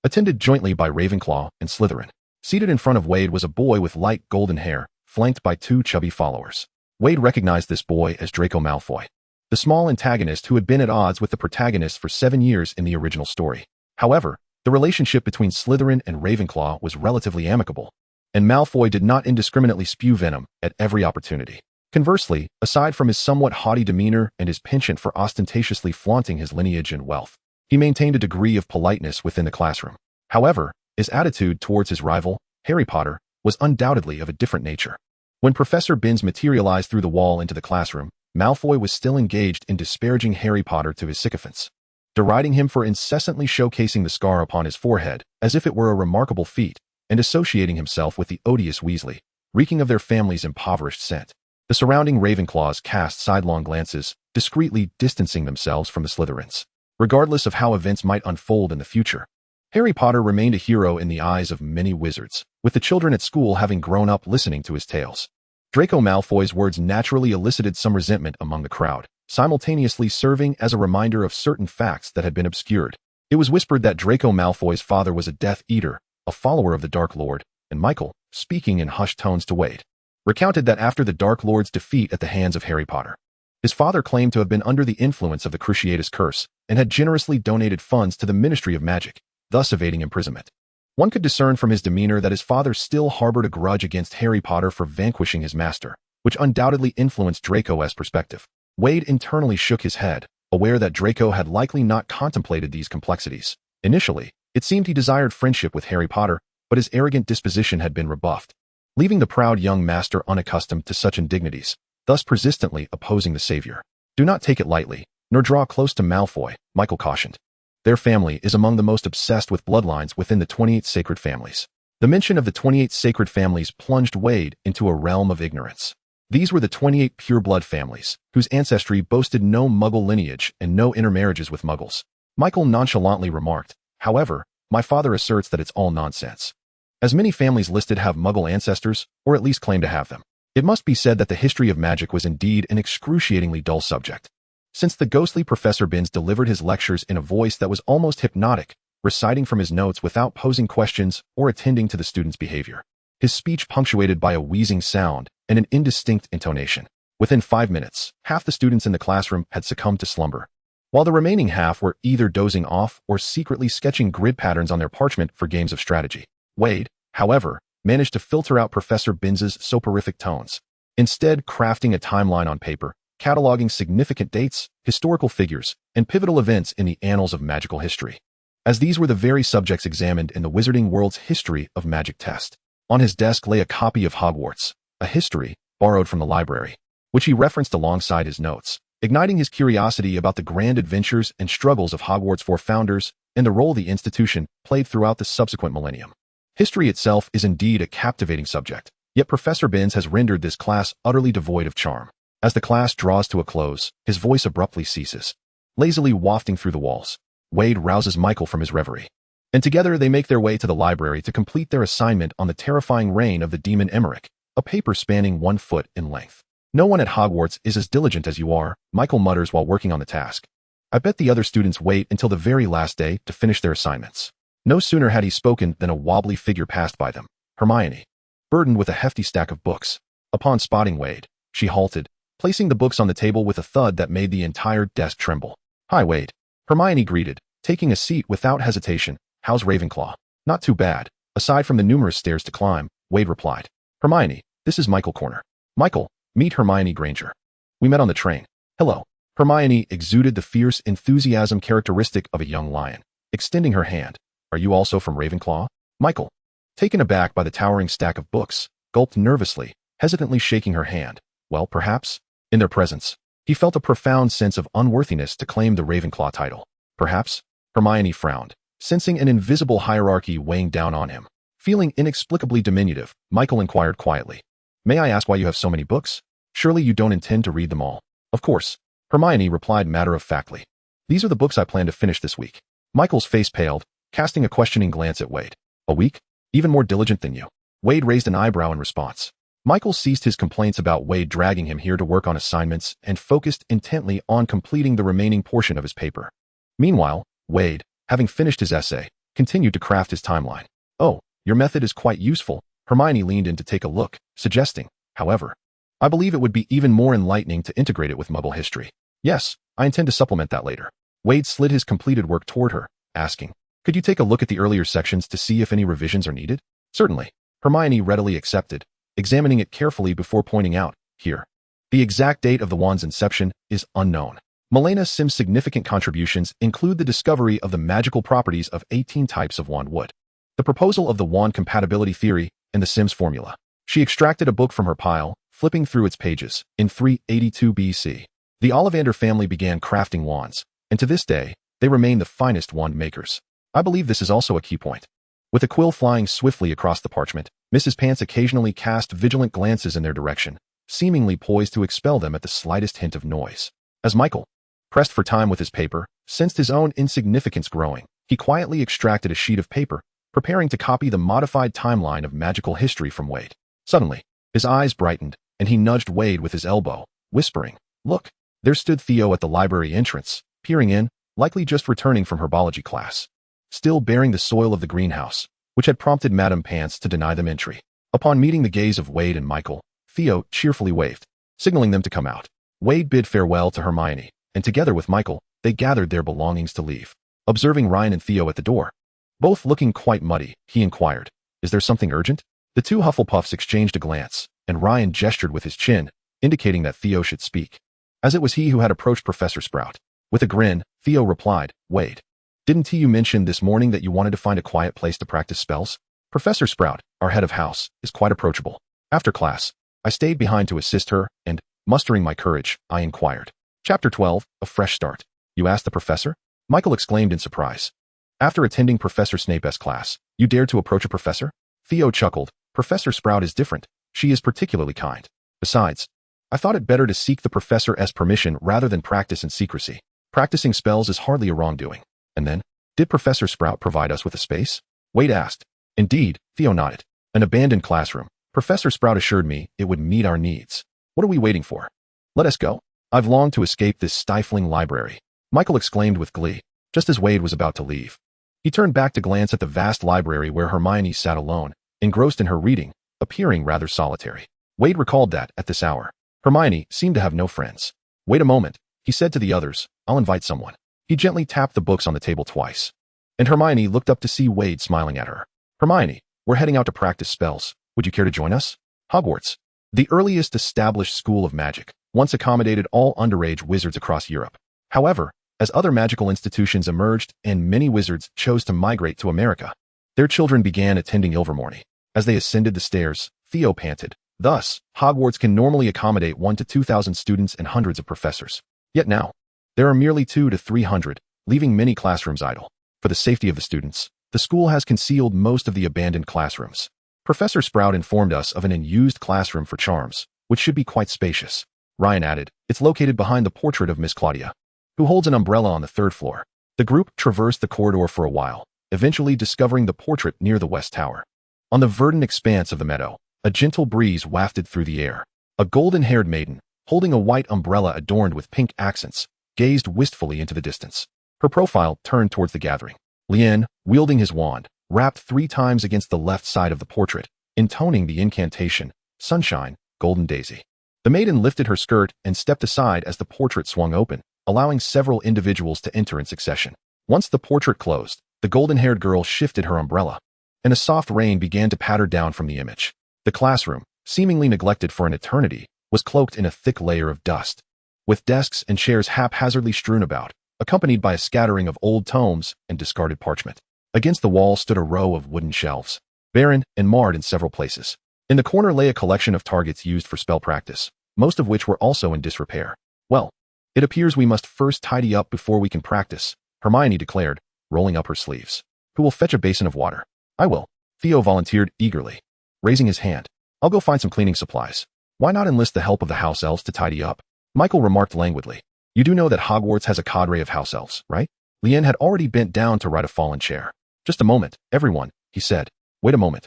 attended jointly by Ravenclaw and Slytherin. Seated in front of Veyd was a boy with light golden hair, flanked by 2 chubby followers. Veyd recognized this boy as Draco Malfoy, the small antagonist who had been at odds with the protagonist for 7 years in the original story. However, the relationship between Slytherin and Ravenclaw was relatively amicable, and Malfoy did not indiscriminately spew venom at every opportunity. Conversely, aside from his somewhat haughty demeanor and his penchant for ostentatiously flaunting his lineage and wealth, he maintained a degree of politeness within the classroom. However, his attitude towards his rival, Harry Potter, was undoubtedly of a different nature. When Professor Binns materialized through the wall into the classroom, Malfoy was still engaged in disparaging Harry Potter to his sycophants, deriding him for incessantly showcasing the scar upon his forehead as if it were a remarkable feat, and associating himself with the odious Weasley, reeking of their family's impoverished scent. The surrounding Ravenclaws cast sidelong glances, discreetly distancing themselves from the Slytherins. Regardless of how events might unfold in the future, Harry Potter remained a hero in the eyes of many wizards, with the children at school having grown up listening to his tales. Draco Malfoy's words naturally elicited some resentment among the crowd, simultaneously serving as a reminder of certain facts that had been obscured. It was whispered that Draco Malfoy's father was a Death Eater, a follower of the Dark Lord, and Michael, speaking in hushed tones to Veyd, recounted that after the Dark Lord's defeat at the hands of Harry Potter, his father claimed to have been under the influence of the Cruciatus Curse and had generously donated funds to the Ministry of Magic, thus evading imprisonment. One could discern from his demeanor that his father still harbored a grudge against Harry Potter for vanquishing his master, which undoubtedly influenced Draco's perspective. Veyd internally shook his head, aware that Draco had likely not contemplated these complexities. Initially, it seemed he desired friendship with Harry Potter, but his arrogant disposition had been rebuffed, leaving the proud young master unaccustomed to such indignities, thus persistently opposing the savior. Do not take it lightly, nor draw close to Malfoy, Michael cautioned. Their family is among the most obsessed with bloodlines within the 28 sacred families. The mention of the 28 sacred families plunged Veyd into a realm of ignorance. These were the 28 pure-blood families, whose ancestry boasted no Muggle lineage and no intermarriages with Muggles. Michael nonchalantly remarked, "However, my father asserts that it's all nonsense. As many families listed have Muggle ancestors, or at least claim to have them. It must be said that the history of magic was indeed an excruciatingly dull subject. Since the ghostly Professor Binns delivered his lectures in a voice that was almost hypnotic, reciting from his notes without posing questions or attending to the students' behavior. His speech punctuated by a wheezing sound and an indistinct intonation. Within 5 minutes, half the students in the classroom had succumbed to slumber, while the remaining half were either dozing off or secretly sketching grid patterns on their parchment for games of strategy. Veyd, however, managed to filter out Professor Binns's soporific tones, instead crafting a timeline on paper, cataloging significant dates, historical figures, and pivotal events in the annals of magical history, as these were the very subjects examined in the Wizarding World's History of Magic test. On his desk lay a copy of Hogwarts, a history, borrowed from the library, which he referenced alongside his notes, igniting his curiosity about the grand adventures and struggles of Hogwarts' 4 founders and the role the institution played throughout the subsequent millennium. History itself is indeed a captivating subject, yet Professor Binns has rendered this class utterly devoid of charm. As the class draws to a close, his voice abruptly ceases, lazily wafting through the walls. Veyd rouses Michael from his reverie, and together they make their way to the library to complete their assignment on the terrifying reign of the demon Emmerich, a paper spanning 1 foot in length. "No one at Hogwarts is as diligent as you are," Michael mutters while working on the task. "I bet the other students wait until the very last day to finish their assignments." No sooner had he spoken than a wobbly figure passed by them, Hermione, burdened with a hefty stack of books. Upon spotting Veyd, she halted, placing the books on the table with a thud that made the entire desk tremble. "Hi, Veyd," Hermione greeted, taking a seat without hesitation. "How's Ravenclaw?" "Not too bad, aside from the numerous stairs to climb," Veyd replied. "Hermione, this is Michael Corner. Michael, meet Hermione Granger. We met on the train." "Hello." Hermione exuded the fierce enthusiasm characteristic of a young lion, extending her hand. "Are you also from Ravenclaw?" Michael, taken aback by the towering stack of books, gulped nervously, hesitantly shaking her hand. "Well, perhaps." In their presence, he felt a profound sense of unworthiness to claim the Ravenclaw title. "Perhaps?" Hermione frowned, sensing an invisible hierarchy weighing down on him. Feeling inexplicably diminutive, Michael inquired quietly, "May I ask why you have so many books? Surely you don't intend to read them all." "Of course," Hermione replied matter-of-factly. "These are the books I plan to finish this week." Michael's face paled, casting a questioning glance at Veyd. "A week? Even more diligent than you." Veyd raised an eyebrow in response. Michael ceased his complaints about Veyd dragging him here to work on assignments and focused intently on completing the remaining portion of his paper. Meanwhile, Veyd, having finished his essay, continued to craft his timeline. "Oh, your method is quite useful." Hermione leaned in to take a look, suggesting, "However, I believe it would be even more enlightening to integrate it with Muggle history." "Yes, I intend to supplement that later." Veyd slid his completed work toward her, asking, "Could you take a look at the earlier sections to see if any revisions are needed?" "Certainly." Hermione readily accepted, examining it carefully before pointing out, "Here. The exact date of the wand's inception is unknown. Milena Sim's significant contributions include the discovery of the magical properties of 18 types of wand wood, the proposal of the wand compatibility theory, and the Sims formula." She extracted a book from her pile, flipping through its pages. In 382 BC, the Ollivander family began crafting wands, and to this day, they remain the finest wand makers. "I believe this is also a key point." With a quill flying swiftly across the parchment, Mrs. Pants occasionally cast vigilant glances in their direction, seemingly poised to expel them at the slightest hint of noise. As Michael, pressed for time with his paper, sensed his own insignificance growing, he quietly extracted a sheet of paper, preparing to copy the modified timeline of magical history from Veyd. Suddenly, his eyes brightened, and he nudged Veyd with his elbow, whispering, "Look." There stood Theo at the library entrance, peering in, likely just returning from herbology class, still bearing the soil of the greenhouse, which had prompted Madame Pants to deny them entry. Upon meeting the gaze of Veyd and Michael, Theo cheerfully waved, signaling them to come out. Veyd bid farewell to Hermione, and together with Michael, they gathered their belongings to leave. Observing Ryan and Theo at the door, both looking quite muddy, he inquired, "Is there something urgent?" The two Hufflepuffs exchanged a glance, and Ryan gestured with his chin, indicating that Theo should speak, as it was he who had approached Professor Sprout. With a grin, Theo replied, "Veyd, didn't you mention this morning that you wanted to find a quiet place to practice spells?" Professor Sprout, our head of house, is quite approachable. After class, I stayed behind to assist her, and, mustering my courage, I inquired. Chapter 12, A Fresh Start. "You asked the professor?" Michael exclaimed in surprise. "After attending Professor Snape's class, you dared to approach a professor?" Theo chuckled. Professor Sprout is different. She is particularly kind. Besides, I thought it better to seek the professor's permission rather than practice in secrecy. Practicing spells is hardly a wrongdoing. And then, did Professor Sprout provide us with a space? Veyd asked. Indeed, Theo nodded. An abandoned classroom. Professor Sprout assured me it would meet our needs. What are we waiting for? Let us go. I've longed to escape this stifling library. Michael exclaimed with glee, just as Veyd was about to leave. He turned back to glance at the vast library where Hermione sat alone, engrossed in her reading, appearing rather solitary. Veyd recalled that, at this hour, Hermione seemed to have no friends. Wait a moment, he said to the others, I'll invite someone. He gently tapped the books on the table twice. And Hermione looked up to see Veyd smiling at her. Hermione, we're heading out to practice spells. Would you care to join us? Hogwarts, the earliest established school of magic, once accommodated all underage wizards across Europe. However, as other magical institutions emerged and many wizards chose to migrate to America, their children began attending Ilvermorny. As they ascended the stairs, Theo panted. Thus, Hogwarts can normally accommodate 1,000 to 2,000 students and hundreds of professors. Yet now, there are merely 200 to 300, leaving many classrooms idle. For the safety of the students, the school has concealed most of the abandoned classrooms. Professor Sprout informed us of an unused classroom for charms, which should be quite spacious. Ryan added, it's located behind the portrait of Miss Claudia, who holds an umbrella on the 3rd floor. The group traversed the corridor for a while, eventually discovering the portrait near the West Tower. On the verdant expanse of the meadow, a gentle breeze wafted through the air. A golden-haired maiden, holding a white umbrella adorned with pink accents, gazed wistfully into the distance. Her profile turned towards the gathering. Lien, wielding his wand, rapped 3 times against the left side of the portrait, intoning the incantation, Sunshine, Golden Daisy. The maiden lifted her skirt and stepped aside as the portrait swung open, allowing several individuals to enter in succession. Once the portrait closed, the golden-haired girl shifted her umbrella, and a soft rain began to patter down from the image. The classroom, seemingly neglected for an eternity, was cloaked in a thick layer of dust, with desks and chairs haphazardly strewn about, accompanied by a scattering of old tomes and discarded parchment. Against the wall stood a row of wooden shelves, barren and marred in several places. In the corner lay a collection of targets used for spell practice, most of which were also in disrepair. Well, it appears we must first tidy up before we can practice, Hermione declared, rolling up her sleeves. Who will fetch a basin of water? I will. Theo volunteered eagerly, raising his hand. I'll go find some cleaning supplies. Why not enlist the help of the house elves to tidy up? Michael remarked languidly. You do know that Hogwarts has a cadre of house elves, right? Lien had already bent down to right a fallen chair. Just a moment, everyone, he said. Wait a moment.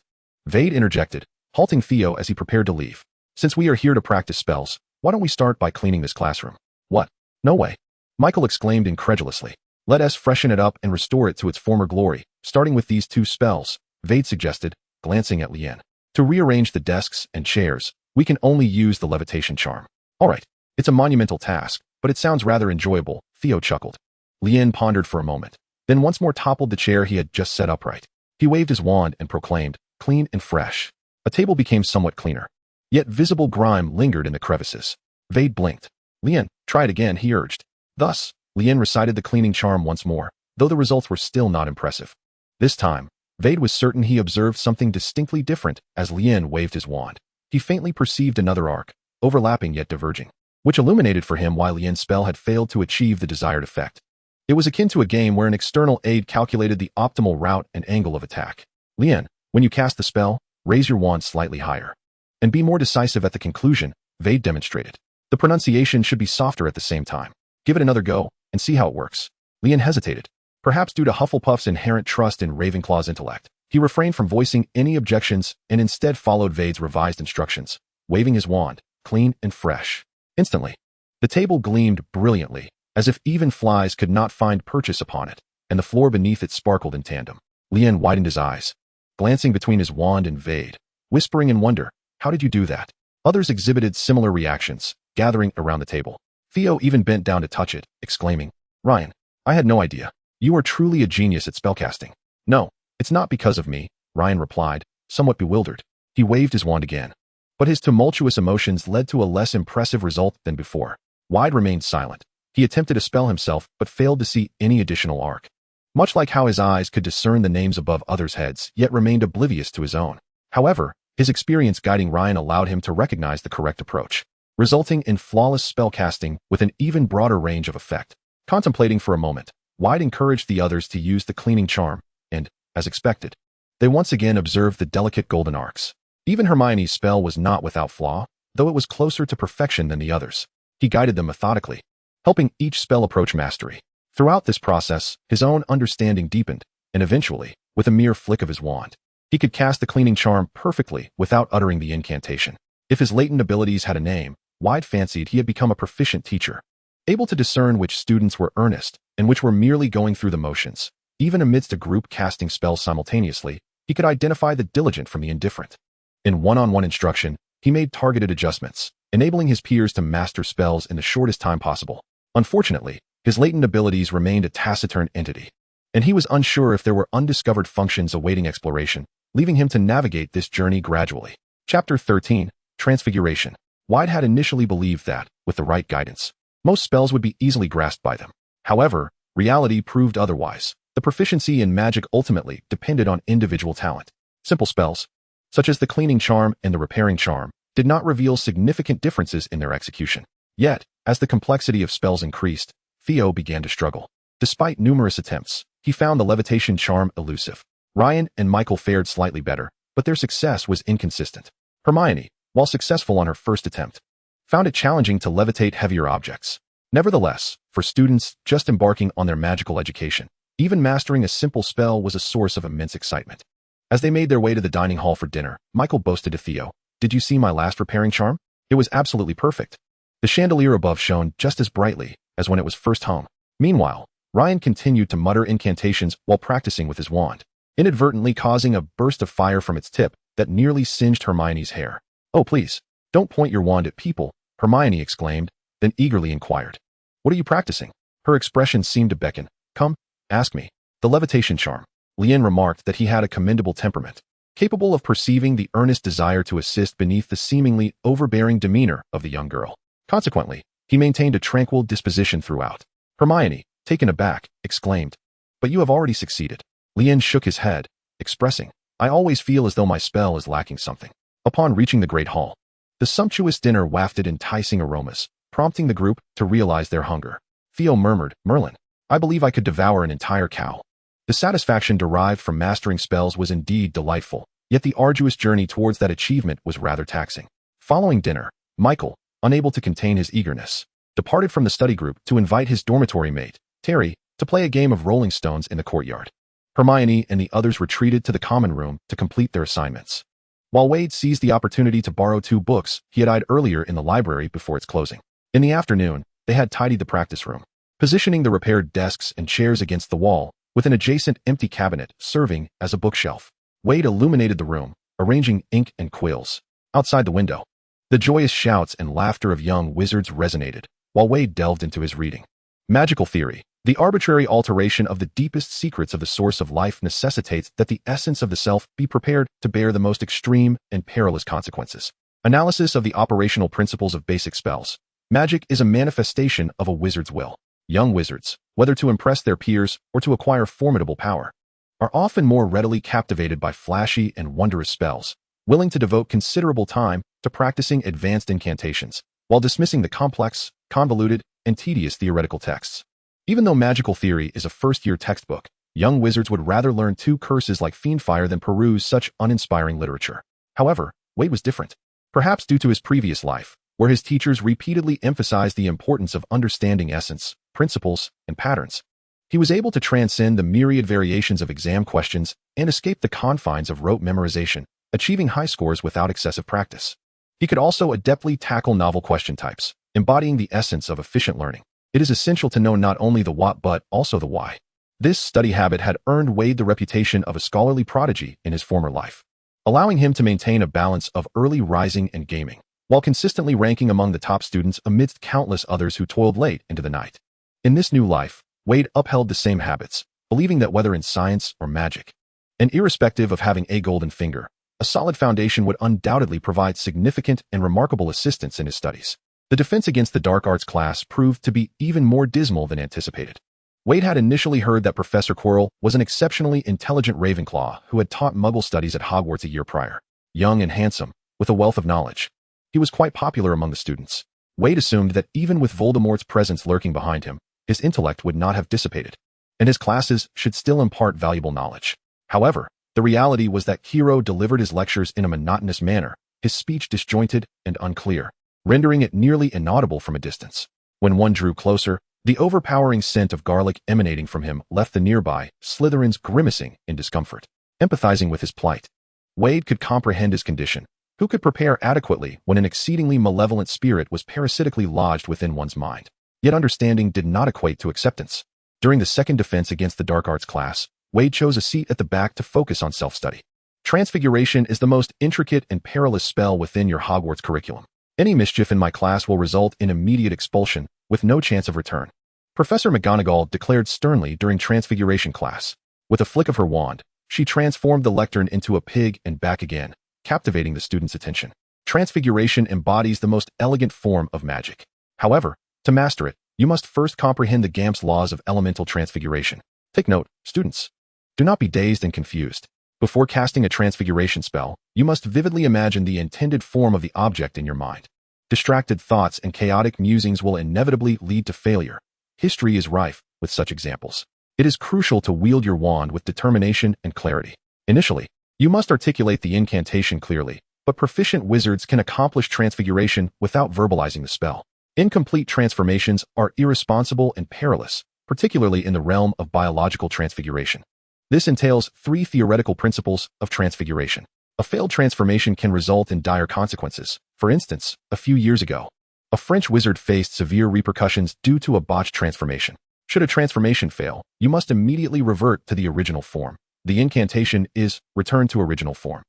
Veyd interjected, halting Theo as he prepared to leave. Since we are here to practice spells, why don't we start by cleaning this classroom? What? No way. Michael exclaimed incredulously. Let us freshen it up and restore it to its former glory, starting with these 2 spells, Veyd suggested, glancing at Lien. To rearrange the desks and chairs, we can only use the levitation charm. All right, it's a monumental task, but it sounds rather enjoyable, Theo chuckled. Lien pondered for a moment, then once more toppled the chair he had just set upright. He waved his wand and proclaimed, clean and fresh. A table became somewhat cleaner, yet visible grime lingered in the crevices. Veyd blinked. Lien, try it again, he urged. Thus, Lien recited the cleaning charm once more, though the results were still not impressive. This time, Veyd was certain he observed something distinctly different as Lien waved his wand. He faintly perceived another arc, overlapping yet diverging, which illuminated for him why Lien's spell had failed to achieve the desired effect. It was akin to a game where an external aid calculated the optimal route and angle of attack. Lien, when you cast the spell, raise your wand slightly higher. And be more decisive at the conclusion, Veyd demonstrated. The pronunciation should be softer at the same time. Give it another go, and see how it works. Lien hesitated. Perhaps due to Hufflepuff's inherent trust in Ravenclaw's intellect, he refrained from voicing any objections and instead followed Veyd's revised instructions, waving his wand, clean and fresh. Instantly, the table gleamed brilliantly, as if even flies could not find purchase upon it, and the floor beneath it sparkled in tandem. Lien widened his eyes, glancing between his wand and Veyd, whispering in wonder, how did you do that? Others exhibited similar reactions, gathering around the table. Theo even bent down to touch it, exclaiming, Ryan, I had no idea. You are truly a genius at spellcasting. No, it's not because of me, Ryan replied, somewhat bewildered. He waved his wand again. But his tumultuous emotions led to a less impressive result than before. Veyd remained silent. He attempted to spell himself, but failed to see any additional arc. Much like how his eyes could discern the names above others' heads, yet remained oblivious to his own. However, his experience guiding Ryan allowed him to recognize the correct approach, resulting in flawless spellcasting with an even broader range of effect. Contemplating for a moment, Veyd encouraged the others to use the cleaning charm, and, as expected, They once again observed the delicate golden arcs. Even Hermione's spell was not without flaw, though it was closer to perfection than the others. He guided them methodically, helping each spell approach mastery. Throughout this process, his own understanding deepened, and eventually, with a mere flick of his wand, he could cast the cleaning charm perfectly without uttering the incantation. If his latent abilities had a name, Veyd fancied he had become a proficient teacher, able to discern which students were earnest and which were merely going through the motions. Even amidst a group casting spells simultaneously, he could identify the diligent from the indifferent. In one-on-one instruction, he made targeted adjustments, enabling his peers to master spells in the shortest time possible. Unfortunately, his latent abilities remained a taciturn entity, and he was unsure if there were undiscovered functions awaiting exploration, leaving him to navigate this journey gradually. Chapter 13, Transfiguration. Veyd had initially believed that, with the right guidance, most spells would be easily grasped by them. However, reality proved otherwise. The proficiency in magic ultimately depended on individual talent. Simple spells, such as the cleaning charm and the repairing charm, did not reveal significant differences in their execution. Yet, as the complexity of spells increased, Theo began to struggle. Despite numerous attempts, he found the levitation charm elusive. Ryan and Michael fared slightly better, but their success was inconsistent. Hermione, while successful on her first attempt, found it challenging to levitate heavier objects. Nevertheless, for students just embarking on their magical education, even mastering a simple spell was a source of immense excitement. As they made their way to the dining hall for dinner, Michael boasted to Theo, "Did you see my last repairing charm? It was absolutely perfect." The chandelier above shone just as brightly as when it was first hung. Meanwhile, Ryan continued to mutter incantations while practicing with his wand, inadvertently causing a burst of fire from its tip that nearly singed Hermione's hair. "Oh, please, don't point your wand at people," Hermione exclaimed, then eagerly inquired, "What are you practicing?" Her expression seemed to beckon. "Come, ask me." "The levitation charm." Lien remarked that he had a commendable temperament, capable of perceiving the earnest desire to assist beneath the seemingly overbearing demeanor of the young girl. Consequently, he maintained a tranquil disposition throughout. Hermione, taken aback, exclaimed, "But you have already succeeded." Lien shook his head, expressing, "I always feel as though my spell is lacking something." Upon reaching the great hall, the sumptuous dinner wafted enticing aromas, prompting the group to realize their hunger. Theo murmured, "Merlin, I believe I could devour an entire cow." The satisfaction derived from mastering spells was indeed delightful, yet the arduous journey towards that achievement was rather taxing. Following dinner, Michael, unable to contain his eagerness, departed from the study group to invite his dormitory mate, Terry, to play a game of rolling stones in the courtyard. Hermione and the others retreated to the common room to complete their assignments, while Veyd seized the opportunity to borrow 2 books he had eyed earlier in the library before its closing. In the afternoon, they had tidied the practice room, positioning the repaired desks and chairs against the wall, with an adjacent empty cabinet serving as a bookshelf. Veyd illuminated the room, arranging ink and quills. Outside the window, the joyous shouts and laughter of young wizards resonated, while Veyd delved into his reading. Magical theory. The arbitrary alteration of the deepest secrets of the source of life necessitates that the essence of the self be prepared to bear the most extreme and perilous consequences. Analysis of the operational principles of basic spells. Magic is a manifestation of a wizard's will. Young wizards, whether to impress their peers or to acquire formidable power, are often more readily captivated by flashy and wondrous spells, willing to devote considerable time to practicing advanced incantations, while dismissing the complex, convoluted, and tedious theoretical texts. Even though magical theory is a first-year textbook, young wizards would rather learn 2 curses like fiendfire than peruse such uninspiring literature. However, Veyd was different, perhaps due to his previous life, where his teachers repeatedly emphasized the importance of understanding essence, principles, and patterns. He was able to transcend the myriad variations of exam questions and escape the confines of rote memorization, achieving high scores without excessive practice. He could also adeptly tackle novel question types, embodying the essence of efficient learning. It is essential to know not only the what but also the why. This study habit had earned Veyd the reputation of a scholarly prodigy in his former life, allowing him to maintain a balance of early rising and gaming, while consistently ranking among the top students amidst countless others who toiled late into the night. In this new life, Veyd upheld the same habits, believing that whether in science or magic, and irrespective of having a golden finger, a solid foundation would undoubtedly provide significant and remarkable assistance in his studies. The defense against the dark arts class proved to be even more dismal than anticipated. Veyd had initially heard that Professor Quirrell was an exceptionally intelligent Ravenclaw who had taught Muggle studies at Hogwarts a year prior. Young and handsome, with a wealth of knowledge, he was quite popular among the students. Veyd assumed that even with Voldemort's presence lurking behind him, his intellect would not have dissipated, and his classes should still impart valuable knowledge. However, the The reality was that Kiro delivered his lectures in a monotonous manner, his speech disjointed and unclear, rendering it nearly inaudible from a distance. When one drew closer, the overpowering scent of garlic emanating from him left the nearby Slytherins grimacing in discomfort, empathizing with his plight. Veyd could comprehend his condition. Who could prepare adequately when an exceedingly malevolent spirit was parasitically lodged within one's mind? Yet understanding did not equate to acceptance. During the second defense against the dark arts class, Veyd chose a seat at the back to focus on self-study. Transfiguration is the most intricate and perilous spell within your Hogwarts curriculum. Any mischief in my class will result in immediate expulsion, with no chance of return. Professor McGonagall declared sternly during Transfiguration class. With a flick of her wand, she transformed the lectern into a pig and back again, captivating the students' attention. Transfiguration embodies the most elegant form of magic. However, to master it, you must first comprehend the GAMP's laws of elemental transfiguration. Take note, students. Do not be dazed and confused. Before casting a transfiguration spell, you must vividly imagine the intended form of the object in your mind. Distracted thoughts and chaotic musings will inevitably lead to failure. History is rife with such examples. It is crucial to wield your wand with determination and clarity. Initially, you must articulate the incantation clearly, but proficient wizards can accomplish transfiguration without verbalizing the spell. Incomplete transformations are irresponsible and perilous, particularly in the realm of biological transfiguration. This entails 3 theoretical principles of transfiguration. A failed transformation can result in dire consequences. For instance, a few years ago, a French wizard faced severe repercussions due to a botched transformation. Should a transformation fail, you must immediately revert to the original form. The incantation is return to original form.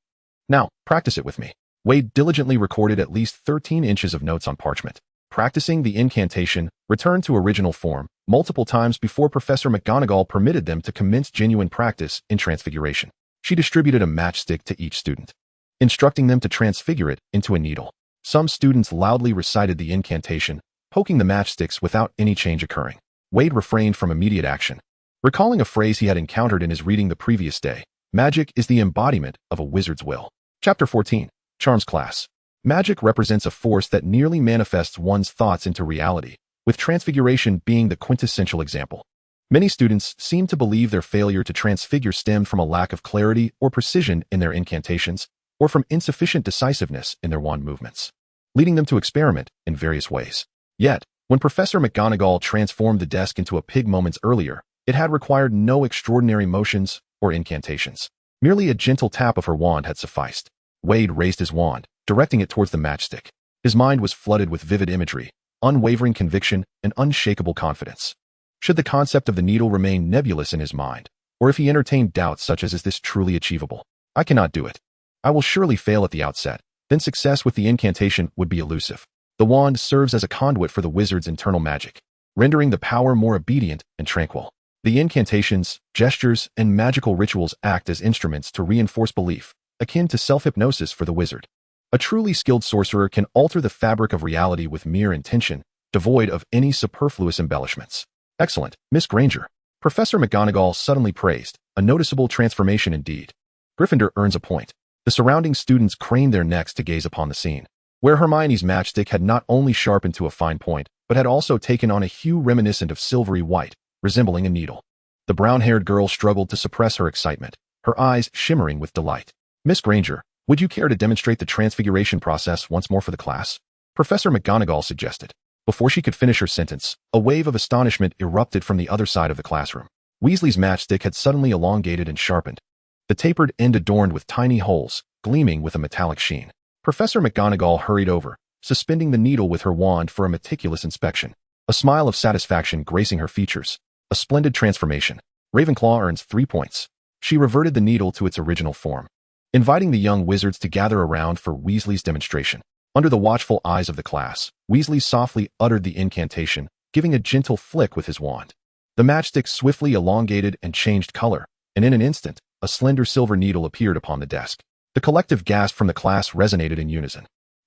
Now, practice it with me. Veyd diligently recorded at least 13 inches of notes on parchment, practicing the incantation, return to original form, multiple times before Professor McGonagall permitted them to commence genuine practice in transfiguration. She distributed a matchstick to each student, instructing them to transfigure it into a needle. Some students loudly recited the incantation, poking the matchsticks without any change occurring. Veyd refrained from immediate action, recalling a phrase he had encountered in his reading the previous day. Magic is the embodiment of a wizard's will. Chapter 14. Charms Class. Magic represents a force that nearly manifests one's thoughts into reality, with transfiguration being the quintessential example. Many students seem to believe their failure to transfigure stemmed from a lack of clarity or precision in their incantations, or from insufficient decisiveness in their wand movements, leading them to experiment in various ways. Yet, when Professor McGonagall transformed the desk into a pig moments earlier, it had required no extraordinary motions or incantations. Merely a gentle tap of her wand had sufficed. Veyd raised his wand, directing it towards the matchstick. His mind was flooded with vivid imagery, unwavering conviction, and unshakable confidence. Should the concept of the needle remain nebulous in his mind, or if he entertained doubts such as, is this truly achievable? I cannot do it. I will surely fail at the outset. Then success with the incantation would be elusive. The wand serves as a conduit for the wizard's internal magic, rendering the power more obedient and tranquil. The incantations, gestures, and magical rituals act as instruments to reinforce belief, akin to self-hypnosis for the wizard. A truly skilled sorcerer can alter the fabric of reality with mere intention, devoid of any superfluous embellishments. Excellent, Miss Granger. Professor McGonagall suddenly praised. A noticeable transformation indeed. Gryffindor earns a point. The surrounding students craned their necks to gaze upon the scene, where Hermione's matchstick had not only sharpened to a fine point, but had also taken on a hue reminiscent of silvery white, resembling a needle. The brown-haired girl struggled to suppress her excitement, her eyes shimmering with delight. Miss Granger, would you care to demonstrate the transfiguration process once more for the class? Professor McGonagall suggested. Before she could finish her sentence, a wave of astonishment erupted from the other side of the classroom. Weasley's matchstick had suddenly elongated and sharpened, the tapered end adorned with tiny holes, gleaming with a metallic sheen. Professor McGonagall hurried over, suspending the needle with her wand for a meticulous inspection, a smile of satisfaction gracing her features. A splendid transformation. Ravenclaw earns 3 points. She reverted the needle to its original form, inviting the young wizards to gather around for Weasley's demonstration. Under the watchful eyes of the class, Weasley softly uttered the incantation, giving a gentle flick with his wand. The matchstick swiftly elongated and changed color, and in an instant, a slender silver needle appeared upon the desk. The collective gasp from the class resonated in unison.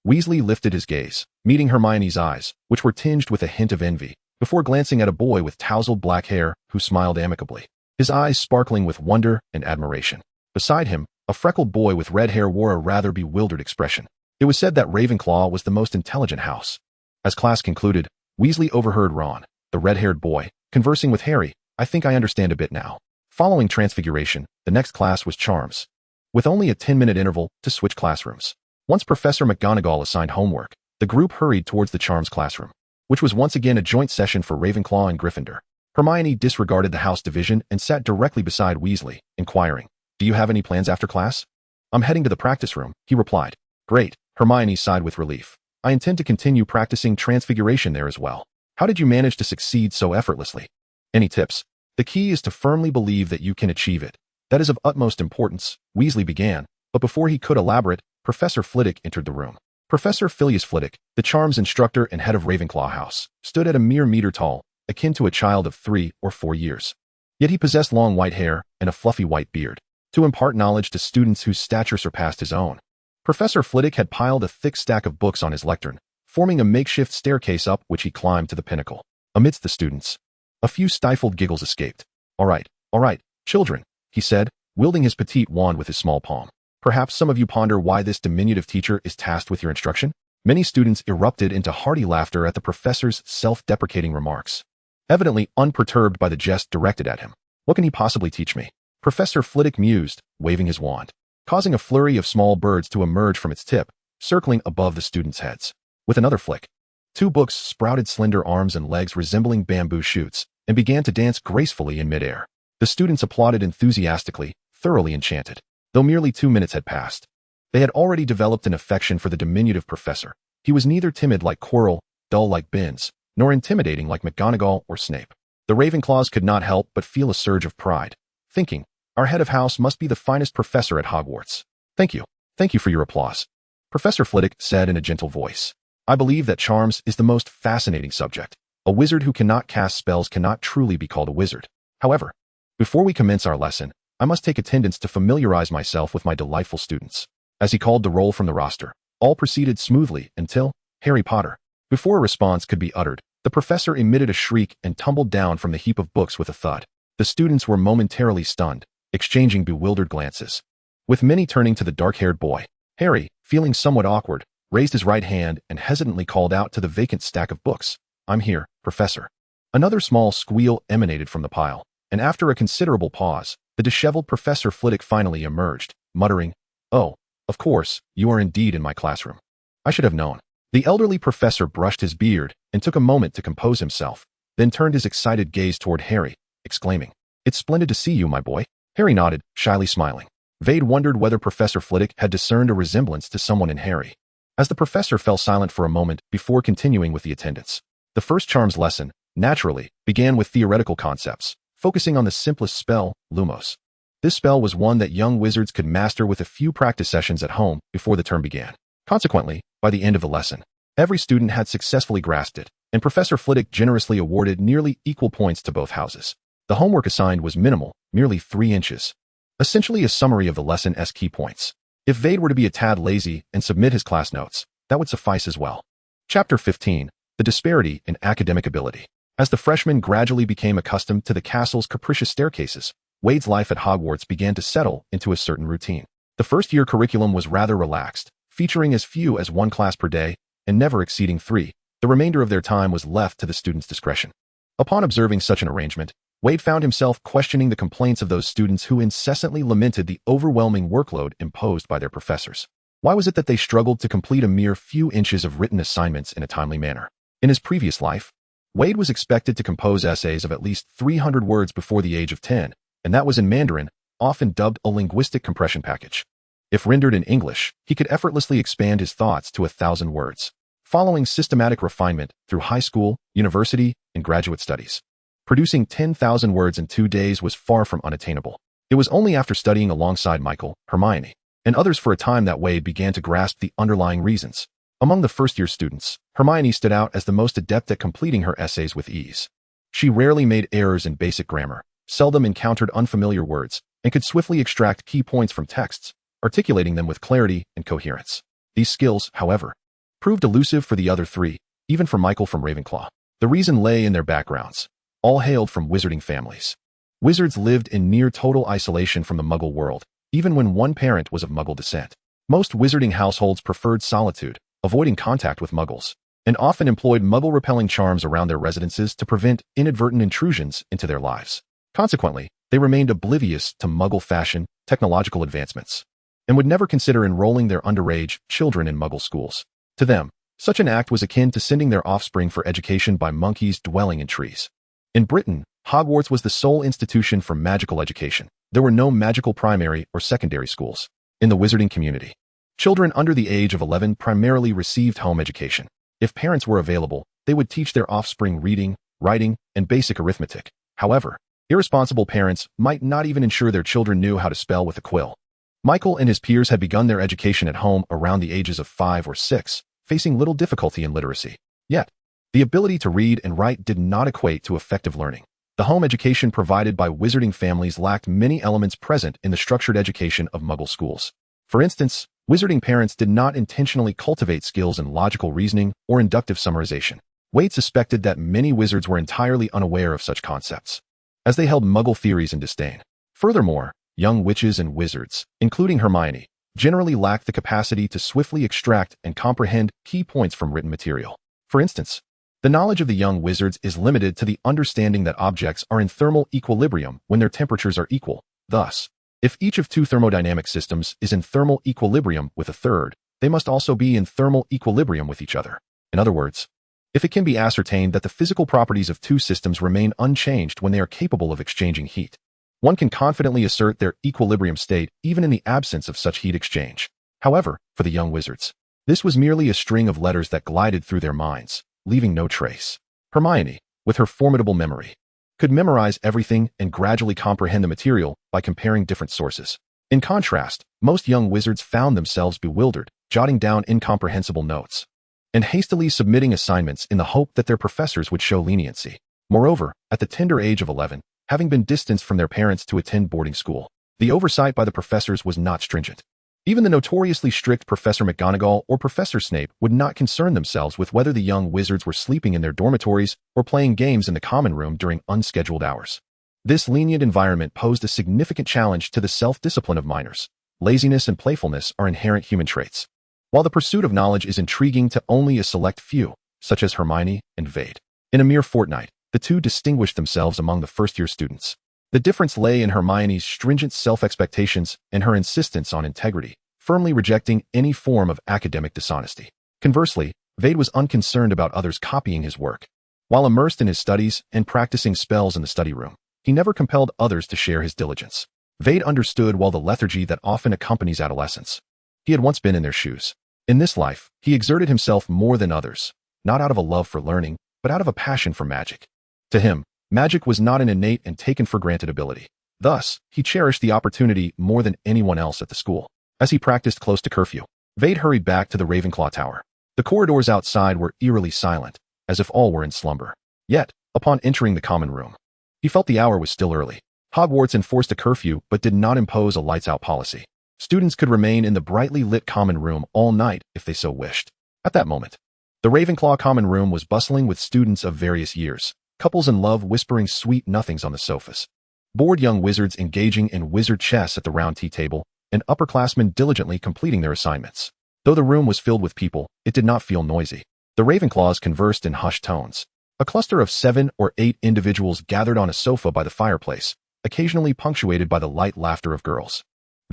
Weasley lifted his gaze, meeting Hermione's eyes, which were tinged with a hint of envy, before glancing at a boy with tousled black hair who smiled amicably, his eyes sparkling with wonder and admiration. Beside him, a freckled boy with red hair wore a rather bewildered expression. It was said that Ravenclaw was the most intelligent house. As class concluded, Weasley overheard Ron, the red-haired boy, conversing with Harry. I think I understand a bit now. Following Transfiguration, the next class was Charms. with only a 10-minute interval to switch classrooms. Once Professor McGonagall assigned homework, the group hurried towards the charms classroom, which was once again a joint session for Ravenclaw and Gryffindor. Hermione disregarded the house division and sat directly beside Weasley, inquiring, "Do you have any plans after class?" "I'm heading to the practice room," he replied. "Great," Hermione sighed with relief. "I intend to continue practicing transfiguration there as well. How did you manage to succeed so effortlessly? Any tips?" "The key is to firmly believe that you can achieve it. That is of utmost importance," Weasley began, but before he could elaborate, Professor Flitwick entered the room. Professor Filius Flitwick, the charms instructor and head of Ravenclaw House, stood at a mere meter tall, akin to a child of 3 or 4 years. Yet he possessed long white hair and a fluffy white beard, to impart knowledge to students whose stature surpassed his own. Professor Flitwick had piled a thick stack of books on his lectern, forming a makeshift staircase up which he climbed to the pinnacle. Amidst the students, a few stifled giggles escaped. All right, children," he said, wielding his petite wand with his small palm. "Perhaps some of you ponder why this diminutive teacher is tasked with your instruction?" Many students erupted into hearty laughter at the professor's self-deprecating remarks, evidently unperturbed by the jest directed at him. "What can he possibly teach me?" Professor Flitwick mused, waving his wand, causing a flurry of small birds to emerge from its tip, circling above the students' heads. With another flick, 2 books sprouted slender arms and legs resembling bamboo shoots and began to dance gracefully in midair. The students applauded enthusiastically, thoroughly enchanted. Though merely 2 minutes had passed, they had already developed an affection for the diminutive professor. He was neither timid like Quirrell, dull like Binns, nor intimidating like McGonagall or Snape. The Ravenclaws could not help but feel a surge of pride, thinking, "Our head of house must be the finest professor at Hogwarts." Thank you for your applause," Professor Flitwick said in a gentle voice. "I believe that charms is the most fascinating subject. A wizard who cannot cast spells cannot truly be called a wizard. However, before we commence our lesson, I must take attendance to familiarize myself with my delightful students." As he called the roll from the roster, all proceeded smoothly until Harry Potter. Before a response could be uttered, the professor emitted a shriek and tumbled down from the heap of books with a thud. The students were momentarily stunned, exchanging bewildered glances, with many turning to the dark-haired boy. Harry, feeling somewhat awkward, raised his right hand and hesitantly called out to the vacant stack of books, "I'm here, Professor." Another small squeal emanated from the pile, and after a considerable pause, the disheveled Professor Flitwick finally emerged, muttering, "Oh, of course, you are indeed in my classroom. I should have known." The elderly professor brushed his beard and took a moment to compose himself, then turned his excited gaze toward Harry, exclaiming, "It's splendid to see you, my boy." Harry nodded, shyly smiling. Veyd wondered whether Professor Flitwick had discerned a resemblance to someone in Harry, as the professor fell silent for a moment before continuing with the attendance. The first charms lesson, naturally, began with theoretical concepts, focusing on the simplest spell, Lumos. This spell was one that young wizards could master with a few practice sessions at home before the term began. Consequently, by the end of the lesson, every student had successfully grasped it, and Professor Flitwick generously awarded nearly equal points to both houses. The homework assigned was minimal, merely 3 inches. Essentially a summary of the lesson's key points. If Veyd were to be a tad lazy and submit his class notes, that would suffice as well. Chapter 15. The Disparity in Academic Ability. As the freshmen gradually became accustomed to the castle's capricious staircases, Veyd's life at Hogwarts began to settle into a certain routine. The first-year curriculum was rather relaxed, featuring as few as 1 class per day and never exceeding 3. The remainder of their time was left to the students' discretion. Upon observing such an arrangement, Veyd found himself questioning the complaints of those students who incessantly lamented the overwhelming workload imposed by their professors. Why was it that they struggled to complete a mere few inches of written assignments in a timely manner? In his previous life, Veyd was expected to compose essays of at least 300 words before the age of 10, and that was in Mandarin, often dubbed a linguistic compression package. If rendered in English, he could effortlessly expand his thoughts to 1,000 words, following systematic refinement through high school, university, and graduate studies. Producing 10,000 words in 2 days was far from unattainable. It was only after studying alongside Michael, Hermione, and others for a time that Veyd began to grasp the underlying reasons. Among the first-year students, Hermione stood out as the most adept at completing her essays with ease. She rarely made errors in basic grammar, seldom encountered unfamiliar words, and could swiftly extract key points from texts, articulating them with clarity and coherence. These skills, however, proved elusive for the other 3, even for Michael from Ravenclaw. The reason lay in their backgrounds. All hailed from wizarding families. Wizards lived in near total isolation from the Muggle world, even when one parent was of Muggle descent. Most wizarding households preferred solitude, avoiding contact with Muggles, and often employed Muggle-repelling charms around their residences to prevent inadvertent intrusions into their lives. Consequently, they remained oblivious to Muggle fashion, technological advancements, and would never consider enrolling their underage children in Muggle schools. To them, such an act was akin to sending their offspring for education by monkeys dwelling in trees. In Britain, Hogwarts was the sole institution for magical education. There were no magical primary or secondary schools. In the wizarding community, children under the age of 11 primarily received home education. If parents were available, they would teach their offspring reading, writing, and basic arithmetic. However, irresponsible parents might not even ensure their children knew how to spell with a quill. Michael and his peers had begun their education at home around the ages of 5 or 6, facing little difficulty in literacy. Yet, the ability to read and write did not equate to effective learning. The home education provided by wizarding families lacked many elements present in the structured education of Muggle schools. For instance, wizarding parents did not intentionally cultivate skills in logical reasoning or inductive summarization. Veyd suspected that many wizards were entirely unaware of such concepts, as they held Muggle theories in disdain. Furthermore, young witches and wizards, including Hermione, generally lacked the capacity to swiftly extract and comprehend key points from written material. For instance, the knowledge of the young wizards is limited to the understanding that objects are in thermal equilibrium when their temperatures are equal. Thus, if each of two thermodynamic systems is in thermal equilibrium with a third, they must also be in thermal equilibrium with each other. In other words, if it can be ascertained that the physical properties of two systems remain unchanged when they are capable of exchanging heat, one can confidently assert their equilibrium state even in the absence of such heat exchange. However, for the young wizards, this was merely a string of letters that glided through their minds, leaving no trace. Hermione, with her formidable memory, could memorize everything and gradually comprehend the material by comparing different sources. In contrast, most young wizards found themselves bewildered, jotting down incomprehensible notes, and hastily submitting assignments in the hope that their professors would show leniency. Moreover, at the tender age of 11, having been distanced from their parents to attend boarding school, the oversight by the professors was not stringent. Even the notoriously strict Professor McGonagall or Professor Snape would not concern themselves with whether the young wizards were sleeping in their dormitories or playing games in the common room during unscheduled hours. This lenient environment posed a significant challenge to the self-discipline of minors. Laziness and playfulness are inherent human traits. While the pursuit of knowledge is intriguing to only a select few, such as Hermione and Veyd, in a mere fortnight, the two distinguished themselves among the first-year students. The difference lay in Hermione's stringent self-expectations and her insistence on integrity, firmly rejecting any form of academic dishonesty. Conversely, Veyd was unconcerned about others copying his work. While immersed in his studies and practicing spells in the study room, he never compelled others to share his diligence. Veyd understood the lethargy that often accompanies adolescence. He had once been in their shoes. In this life, he exerted himself more than others, not out of a love for learning, but out of a passion for magic. To him, magic was not an innate and taken-for-granted ability. Thus, he cherished the opportunity more than anyone else at the school. As he practiced close to curfew, Veyd hurried back to the Ravenclaw Tower. The corridors outside were eerily silent, as if all were in slumber. Yet, upon entering the common room, he felt the hour was still early. Hogwarts enforced a curfew but did not impose a lights-out policy. Students could remain in the brightly lit common room all night if they so wished. At that moment, the Ravenclaw common room was bustling with students of various years, couples in love whispering sweet nothings on the sofas, bored young wizards engaging in wizard chess at the round tea table, and upperclassmen diligently completing their assignments. Though the room was filled with people, it did not feel noisy. The Ravenclaws conversed in hushed tones. A cluster of 7 or 8 individuals gathered on a sofa by the fireplace, occasionally punctuated by the light laughter of girls.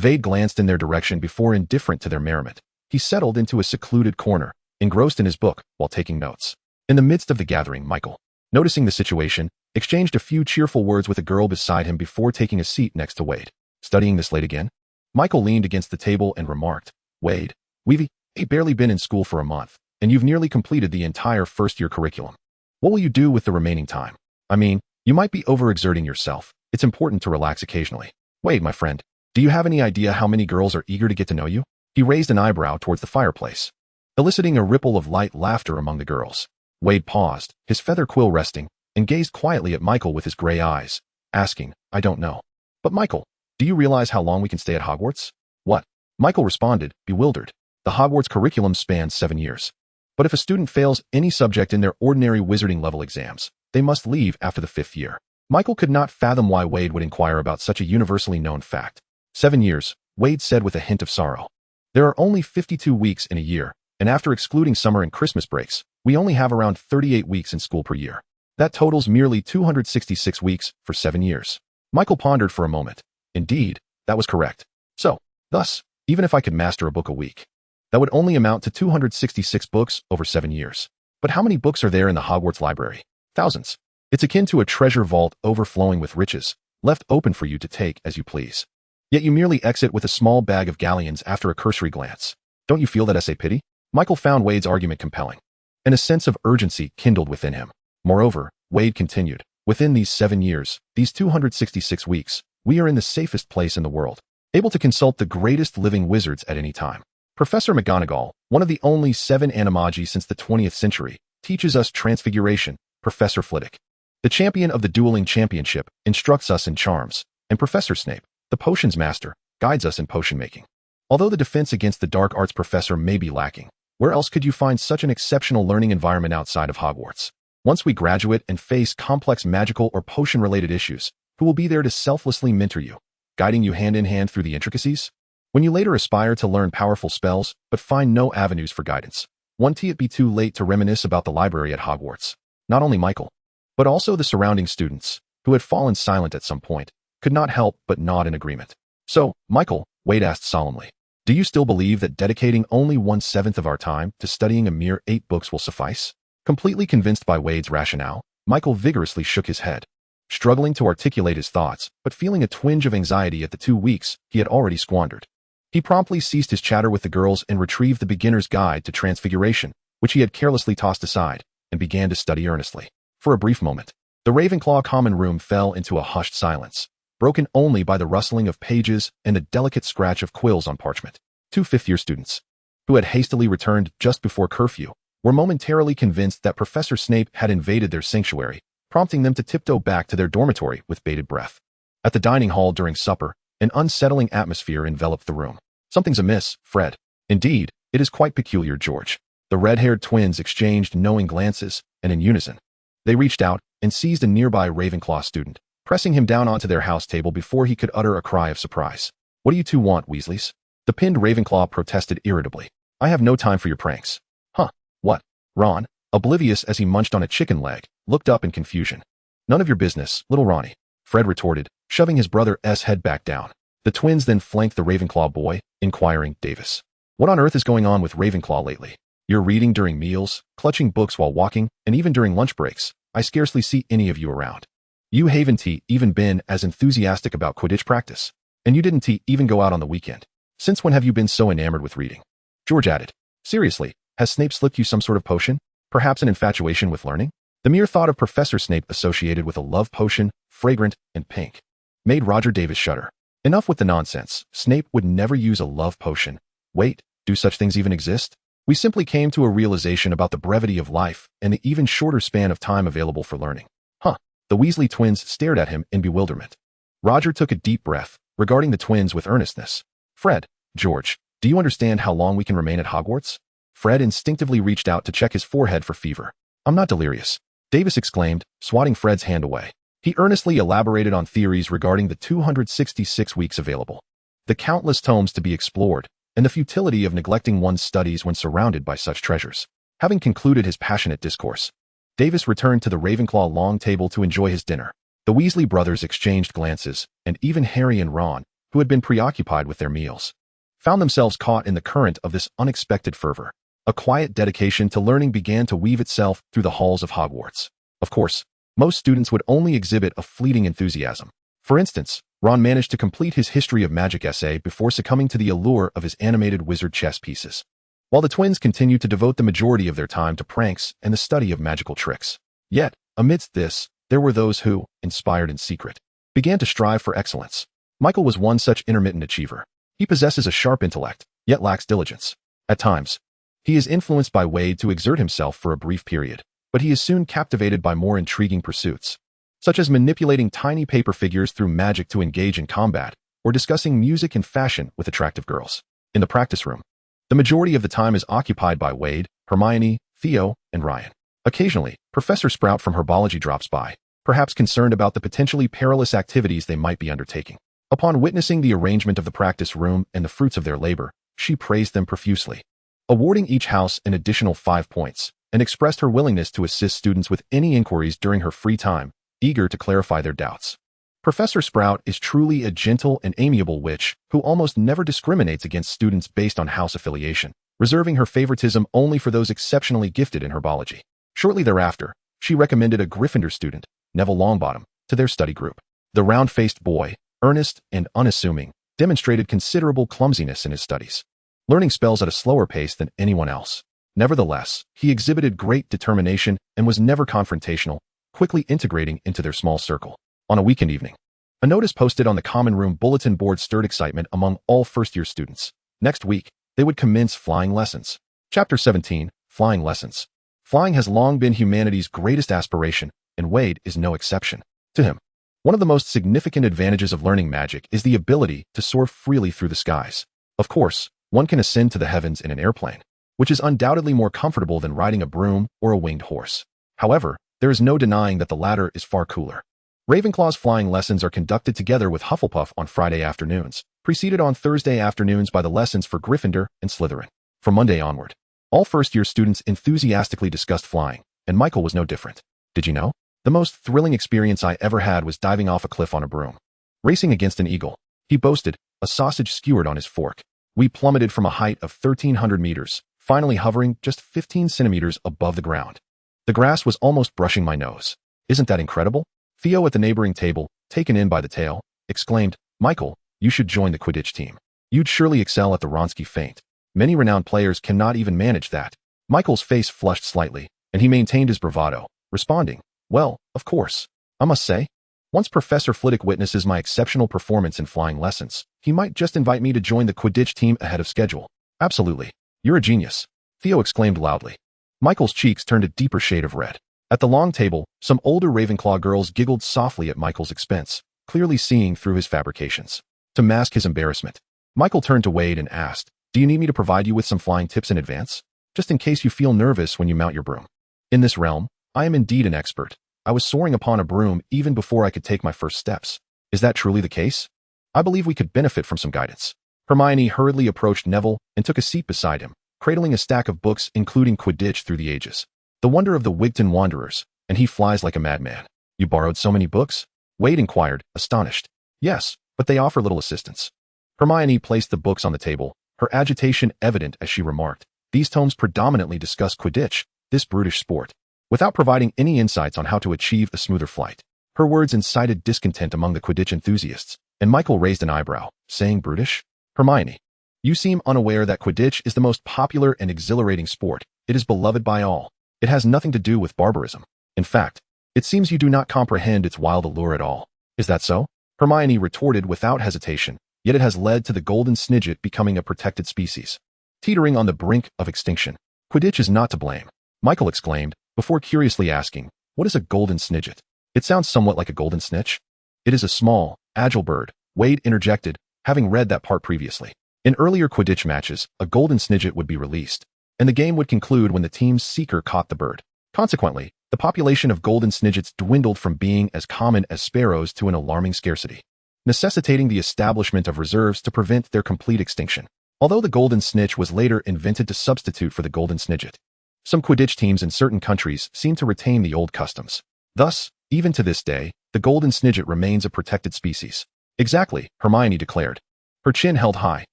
Veyd glanced in their direction before, indifferent to their merriment, he settled into a secluded corner, engrossed in his book while taking notes. In the midst of the gathering, Michael, noticing the situation, exchanged a few cheerful words with a girl beside him before taking a seat next to Veyd. Studying this late again? Michael leaned against the table and remarked, Veyd, we've barely been in school for a month, and you've nearly completed the entire first-year curriculum. What will you do with the remaining time? I mean, you might be overexerting yourself. It's important to relax occasionally. Veyd, my friend, do you have any idea how many girls are eager to get to know you? He raised an eyebrow towards the fireplace, eliciting a ripple of light laughter among the girls. Veyd paused, his feather quill resting, and gazed quietly at Michael with his gray eyes, asking, I don't know. But Michael, do you realize how long we can stay at Hogwarts? What? Michael responded, bewildered. The Hogwarts curriculum spans 7 years. But if a student fails any subject in their ordinary wizarding level exams, they must leave after the 5th year. Michael could not fathom why Veyd would inquire about such a universally known fact. 7 years, Veyd said with a hint of sorrow. There are only 52 weeks in a year, and after excluding summer and Christmas breaks, we only have around 38 weeks in school per year. That totals merely 266 weeks for 7 years. Michael pondered for a moment. Indeed, that was correct. So, thus, even if I could master a book a week. That would only amount to 266 books over 7 years. But how many books are there in the Hogwarts library? Thousands. It's akin to a treasure vault overflowing with riches, left open for you to take as you please. Yet you merely exit with a small bag of galleons after a cursory glance. Don't you feel that essay pity? Michael found Weyd's argument compelling, and a sense of urgency kindled within him. Moreover, Weyd continued, within these 7 years, these 266 weeks, we are in the safest place in the world, able to consult the greatest living wizards at any time. Professor McGonagall, one of the only 7 animagi since the 20th century, teaches us transfiguration. Professor Flitwick, the champion of the dueling championship, instructs us in charms, and Professor Snape, the potions master, guides us in potion making. Although the defense against the dark arts professor may be lacking, where else could you find such an exceptional learning environment outside of Hogwarts? Once we graduate and face complex magical or potion-related issues, who will be there to selflessly mentor you, guiding you hand in hand through the intricacies? When you later aspire to learn powerful spells but find no avenues for guidance, won't it be too late to reminisce about the library at Hogwarts? Not only Michael, but also the surrounding students, who had fallen silent at some point, could not help but nod in agreement. So, Michael, Weyd asked solemnly, do you still believe that dedicating only 1/7 of our time to studying a mere 8 books will suffice? Completely convinced by Weyd's rationale, Michael vigorously shook his head, struggling to articulate his thoughts, but feeling a twinge of anxiety at the 2 weeks he had already squandered. He promptly ceased his chatter with the girls and retrieved the beginner's guide to transfiguration, which he had carelessly tossed aside, and began to study earnestly. For a brief moment, the Ravenclaw common room fell into a hushed silence, broken only by the rustling of pages and the delicate scratch of quills on parchment. 2 fifth-year students, who had hastily returned just before curfew, were momentarily convinced that Professor Snape had invaded their sanctuary, prompting them to tiptoe back to their dormitory with bated breath. At the dining hall during supper, an unsettling atmosphere enveloped the room. Something's amiss, Fred. Indeed, it is quite peculiar, George. The red-haired twins exchanged knowing glances, and in unison, they reached out and seized a nearby Ravenclaw student, pressing him down onto their house table before he could utter a cry of surprise. What do you two want, Weasleys? The pinned Ravenclaw protested irritably. I have no time for your pranks. Huh, what? Ron, oblivious as he munched on a chicken leg, looked up in confusion. None of your business, little Ronnie, Fred retorted, shoving his brother's head back down. The twins then flanked the Ravenclaw boy, inquiring, Davis, what on earth is going on with Ravenclaw lately? You're reading during meals, clutching books while walking, and even during lunch breaks. I scarcely see any of you around. You haven't even been as enthusiastic about Quidditch practice. And you didn't even go out on the weekend. Since when have you been so enamored with reading? George added. Seriously, has Snape slipped you some sort of potion? Perhaps an infatuation with learning? The mere thought of Professor Snape associated with a love potion, fragrant and pink, made Roger Davis shudder. Enough with the nonsense. Snape would never use a love potion. Wait, do such things even exist? We simply came to a realization about the brevity of life and the even shorter span of time available for learning. Huh. The Weasley twins stared at him in bewilderment. Roger took a deep breath, regarding the twins with earnestness. Fred, George, do you understand how long we can remain at Hogwarts? Fred instinctively reached out to check his forehead for fever. I'm not delirious, Davis exclaimed, swatting Fred's hand away. He earnestly elaborated on theories regarding the 266 weeks available, the countless tomes to be explored, and the futility of neglecting one's studies when surrounded by such treasures. Having concluded his passionate discourse, Davis returned to the Ravenclaw long table to enjoy his dinner. The Weasley brothers exchanged glances, and even Harry and Ron, who had been preoccupied with their meals, found themselves caught in the current of this unexpected fervor. A quiet dedication to learning began to weave itself through the halls of Hogwarts. Of course, most students would only exhibit a fleeting enthusiasm. For instance, Ron managed to complete his History of Magic essay before succumbing to the allure of his animated wizard chess pieces, while the twins continued to devote the majority of their time to pranks and the study of magical tricks. Yet, amidst this, there were those who, inspired in secret, began to strive for excellence. Michael was one such intermittent achiever. He possesses a sharp intellect, yet lacks diligence. At times, he is influenced by Weyd to exert himself for a brief period, but he is soon captivated by more intriguing pursuits, such as manipulating tiny paper figures through magic to engage in combat, or discussing music and fashion with attractive girls. In the practice room, the majority of the time is occupied by Weyd, Hermione, Theo, and Ryan. Occasionally, Professor Sprout from Herbology drops by, perhaps concerned about the potentially perilous activities they might be undertaking. Upon witnessing the arrangement of the practice room and the fruits of their labor, she praised them profusely, awarding each house an additional 5 points, and expressed her willingness to assist students with any inquiries during her free time, eager to clarify their doubts. Professor Sprout is truly a gentle and amiable witch who almost never discriminates against students based on house affiliation, reserving her favoritism only for those exceptionally gifted in herbology. Shortly thereafter, she recommended a Gryffindor student, Neville Longbottom, to their study group. The round-faced boy, earnest and unassuming, demonstrated considerable clumsiness in his studies, learning spells at a slower pace than anyone else. Nevertheless, he exhibited great determination and was never confrontational, quickly integrating into their small circle. On a weekend evening, a notice posted on the common room bulletin board stirred excitement among all first-year students. Next week, they would commence flying lessons. Chapter 17, Flying Lessons. Flying has long been humanity's greatest aspiration, and Veyd is no exception. To him, one of the most significant advantages of learning magic is the ability to soar freely through the skies. Of course, one can ascend to the heavens in an airplane, which is undoubtedly more comfortable than riding a broom or a winged horse. However, there is no denying that the latter is far cooler. Ravenclaw's flying lessons are conducted together with Hufflepuff on Friday afternoons, preceded on Thursday afternoons by the lessons for Gryffindor and Slytherin. From Monday onward, all first-year students enthusiastically discussed flying, and Michael was no different. Did you know? The most thrilling experience I ever had was diving off a cliff on a broom. Racing against an eagle, he boasted, a sausage skewered on his fork. We plummeted from a height of 1,300 meters, finally hovering just 15 centimeters above the ground. The grass was almost brushing my nose. Isn't that incredible? Theo at the neighboring table, taken in by the tale, exclaimed, Michael, you should join the Quidditch team. You'd surely excel at the Wronski feint. Many renowned players cannot even manage that. Michael's face flushed slightly, and he maintained his bravado, responding, well, of course. I must say, once Professor Flitwick witnesses my exceptional performance in flying lessons, he might just invite me to join the Quidditch team ahead of schedule. Absolutely. You're a genius, Theo exclaimed loudly. Michael's cheeks turned a deeper shade of red. At the long table, some older Ravenclaw girls giggled softly at Michael's expense, clearly seeing through his fabrications. To mask his embarrassment, Michael turned to Veyd and asked, do you need me to provide you with some flying tips in advance? Just in case you feel nervous when you mount your broom. In this realm, I am indeed an expert. I was soaring upon a broom even before I could take my first steps. Is that truly the case? I believe we could benefit from some guidance. Hermione hurriedly approached Neville and took a seat beside him, cradling a stack of books including Quidditch through the ages. The Wonder of the Wigton Wanderers, and he flies like a madman. You borrowed so many books? Veyd inquired, astonished. Yes, but they offer little assistance. Hermione placed the books on the table, her agitation evident as she remarked, these tomes predominantly discuss Quidditch, this brutish sport, without providing any insights on how to achieve a smoother flight. Her words incited discontent among the Quidditch enthusiasts, and Michael raised an eyebrow, saying brutish? Hermione, you seem unaware that Quidditch is the most popular and exhilarating sport. It is beloved by all. It has nothing to do with barbarism. In fact, it seems you do not comprehend its wild allure at all. Is that so? Hermione retorted without hesitation, yet it has led to the golden snidget becoming a protected species, teetering on the brink of extinction. Quidditch is not to blame, Michael exclaimed, before curiously asking, what is a golden snidget? It sounds somewhat like a golden snitch. It is a small, agile bird, Veyd interjected, having read that part previously. In earlier Quidditch matches, a golden snidget would be released, and the game would conclude when the team's seeker caught the bird. Consequently, the population of golden snidgets dwindled from being as common as sparrows to an alarming scarcity, necessitating the establishment of reserves to prevent their complete extinction. Although the golden snitch was later invented to substitute for the golden snidget, some Quidditch teams in certain countries seem to retain the old customs. Thus, even to this day, the golden snidget remains a protected species. Exactly, Hermione declared, her chin held high.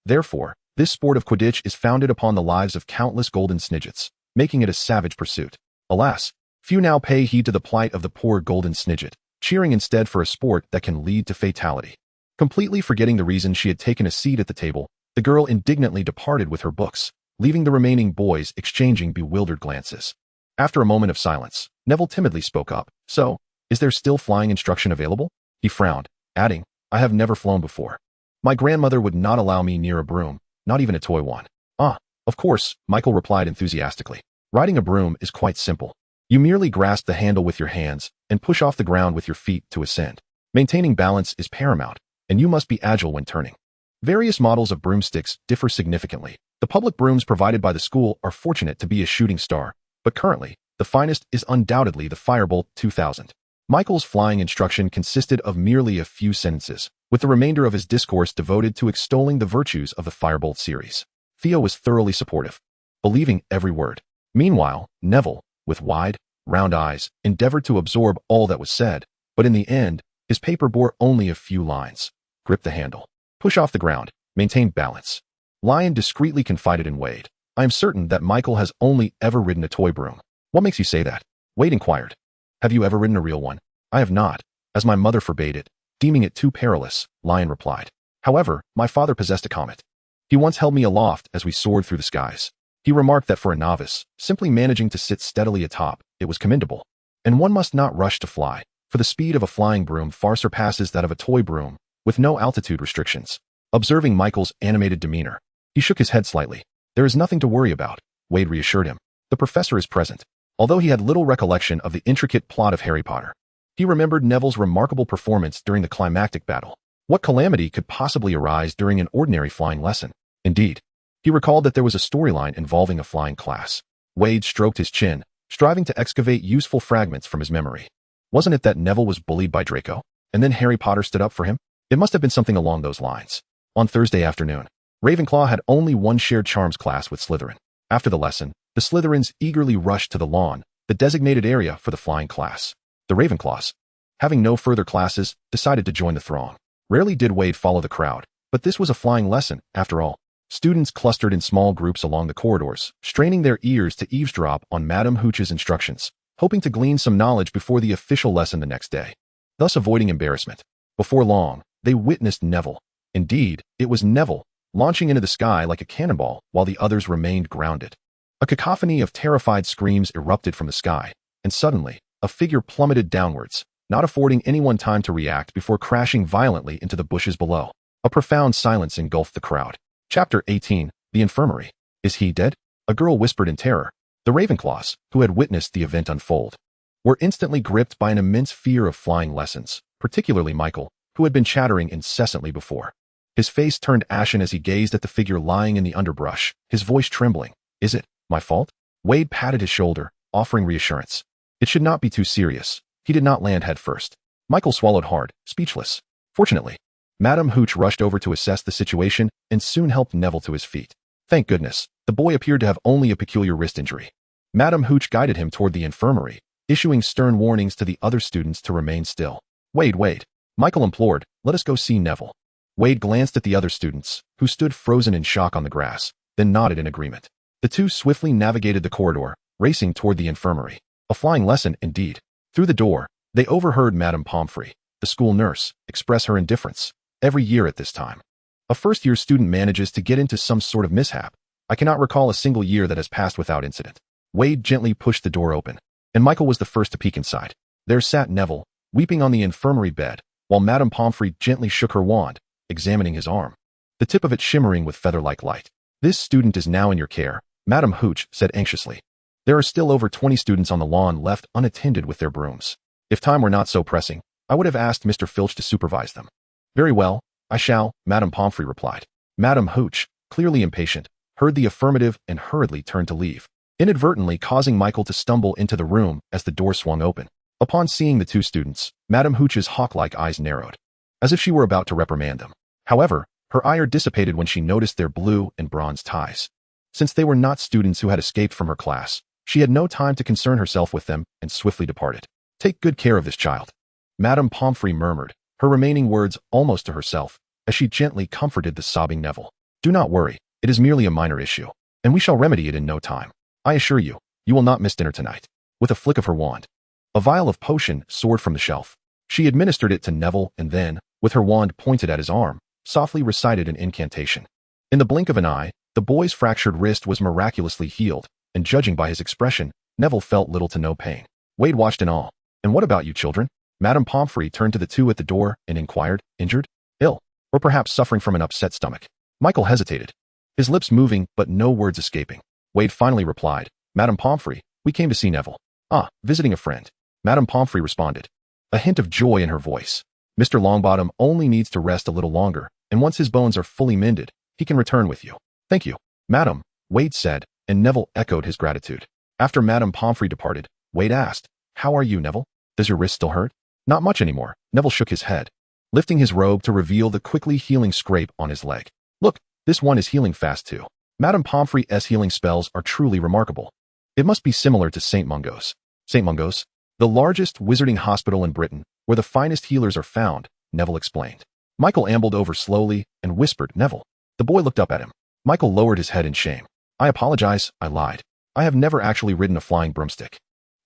Therefore, this sport of Quidditch is founded upon the lives of countless golden snidgets, making it a savage pursuit. Alas, few now pay heed to the plight of the poor golden snidget, cheering instead for a sport that can lead to fatality. Completely forgetting the reason she had taken a seat at the table, the girl indignantly departed with her books, leaving the remaining boys exchanging bewildered glances. After a moment of silence, Neville timidly spoke up. So, is there still flying instruction available? He frowned, adding, I have never flown before. My grandmother would not allow me near a broom, not even a toy one. Ah, of course, Michael replied enthusiastically. Riding a broom is quite simple. You merely grasp the handle with your hands and push off the ground with your feet to ascend. Maintaining balance is paramount, and you must be agile when turning. Various models of broomsticks differ significantly. The public brooms provided by the school are fortunate to be a shooting star, but currently, the finest is undoubtedly the Firebolt 2000. Michael's flying instruction consisted of merely a few sentences, with the remainder of his discourse devoted to extolling the virtues of the Firebolt series. Theo was thoroughly supportive, believing every word. Meanwhile, Neville, with wide, round eyes, endeavored to absorb all that was said, but in the end, His paper bore only a few lines. Grip the handle. Push off the ground. Maintain balance. Lion discreetly confided in Veyd. I am certain that Michael has only ever ridden a toy broom. What makes you say that? Veyd inquired. Have you ever ridden a real one? I have not, as my mother forbade it, deeming it too perilous, Lion replied. However, my father possessed a comet. He once held me aloft as we soared through the skies. He remarked that for a novice, simply managing to sit steadily atop, it was commendable. And one must not rush to fly, for the speed of a flying broom far surpasses that of a toy broom, with no altitude restrictions. Observing Michael's animated demeanor, he shook his head slightly. There is nothing to worry about, Veyd reassured him. The professor is present. Although he had little recollection of the intricate plot of Harry Potter, he remembered Neville's remarkable performance during the climactic battle. What calamity could possibly arise during an ordinary flying lesson? Indeed, he recalled that there was a storyline involving a flying class. Veyd stroked his chin, striving to excavate useful fragments from his memory. Wasn't it that Neville was bullied by Draco, and then Harry Potter stood up for him? It must have been something along those lines. On Thursday afternoon, Ravenclaw had only one shared charms class with Slytherin. After the lesson, the Slytherins eagerly rushed to the lawn, the designated area for the flying class. The Ravenclaws, having no further classes, decided to join the throng. Rarely did Veyd follow the crowd, but this was a flying lesson, after all. Students clustered in small groups along the corridors, straining their ears to eavesdrop on Madame Hooch's instructions, hoping to glean some knowledge before the official lesson the next day, thus avoiding embarrassment. Before long, they witnessed Neville. Indeed, it was Neville, launching into the sky like a cannonball while the others remained grounded. A cacophony of terrified screams erupted from the sky, and suddenly, a figure plummeted downwards, not affording anyone time to react before crashing violently into the bushes below. A profound silence engulfed the crowd. Chapter 18, The Infirmary. Is he dead? A girl whispered in terror. The Ravenclaws, who had witnessed the event unfold, were instantly gripped by an immense fear of flying lessons, particularly Michael, who had been chattering incessantly before. His face turned ashen as he gazed at the figure lying in the underbrush, his voice trembling. Is it my fault? Veyd patted his shoulder, offering reassurance. It should not be too serious. He did not land head first. Michael swallowed hard, speechless. Fortunately, Madame Hooch rushed over to assess the situation and soon helped Neville to his feet. Thank goodness, the boy appeared to have only a peculiar wrist injury. Madame Hooch guided him toward the infirmary, issuing stern warnings to the other students to remain still. Wait, Michael implored, let us go see Neville. Veyd glanced at the other students, who stood frozen in shock on the grass, then nodded in agreement. The two swiftly navigated the corridor, racing toward the infirmary. A flying lesson, indeed. Through the door, they overheard Madame Pomfrey, the school nurse, express her indifference. Every year at this time, a first-year student manages to get into some sort of mishap. I cannot recall a single year that has passed without incident. Veyd gently pushed the door open, and Michael was the first to peek inside. There sat Neville, weeping on the infirmary bed, while Madame Pomfrey gently shook her wand, examining his arm, the tip of it shimmering with feather-like light. This student is now in your care, Madame Hooch said anxiously. There are still over 20 students on the lawn left unattended with their brooms. If time were not so pressing, I would have asked Mr. Filch to supervise them. Very well, I shall, Madame Pomfrey replied. Madame Hooch, clearly impatient, heard the affirmative and hurriedly turned to leave, inadvertently causing Michael to stumble into the room as the door swung open. Upon seeing the two students, Madame Hooch's hawk-like eyes narrowed, as if she were about to reprimand them. However, her ire dissipated when she noticed their blue and bronze ties. Since they were not students who had escaped from her class, she had no time to concern herself with them and swiftly departed. Take good care of this child, Madame Pomfrey murmured, her remaining words almost to herself, as she gently comforted the sobbing Neville. Do not worry, it is merely a minor issue, and we shall remedy it in no time. I assure you, you will not miss dinner tonight. With a flick of her wand, a vial of potion soared from the shelf. She administered it to Neville and then, with her wand pointed at his arm, softly recited an incantation. In the blink of an eye, the boy's fractured wrist was miraculously healed, and judging by his expression, Neville felt little to no pain. Veyd watched in awe. And what about you children? Madame Pomfrey turned to the two at the door and inquired, injured, ill, or perhaps suffering from an upset stomach. Michael hesitated, his lips moving but no words escaping. Veyd finally replied, Madame Pomfrey, we came to see Neville. Ah, visiting a friend. Madame Pomfrey responded, a hint of joy in her voice. Mr. Longbottom only needs to rest a little longer, and once his bones are fully mended, he can return with you. Thank you, Madam, Veyd said, and Neville echoed his gratitude. After Madame Pomfrey departed, Veyd asked, how are you, Neville? Does your wrist still hurt? Not much anymore. Neville shook his head, lifting his robe to reveal the quickly healing scrape on his leg. Look, this one is healing fast too. Madame Pomfrey's healing spells are truly remarkable. It must be similar to St. Mungo's. St. Mungo's? The largest wizarding hospital in Britain, where the finest healers are found, Neville explained. Michael ambled over slowly and whispered, Neville. The boy looked up at him. Michael lowered his head in shame. I apologize, I lied. I have never actually ridden a flying broomstick.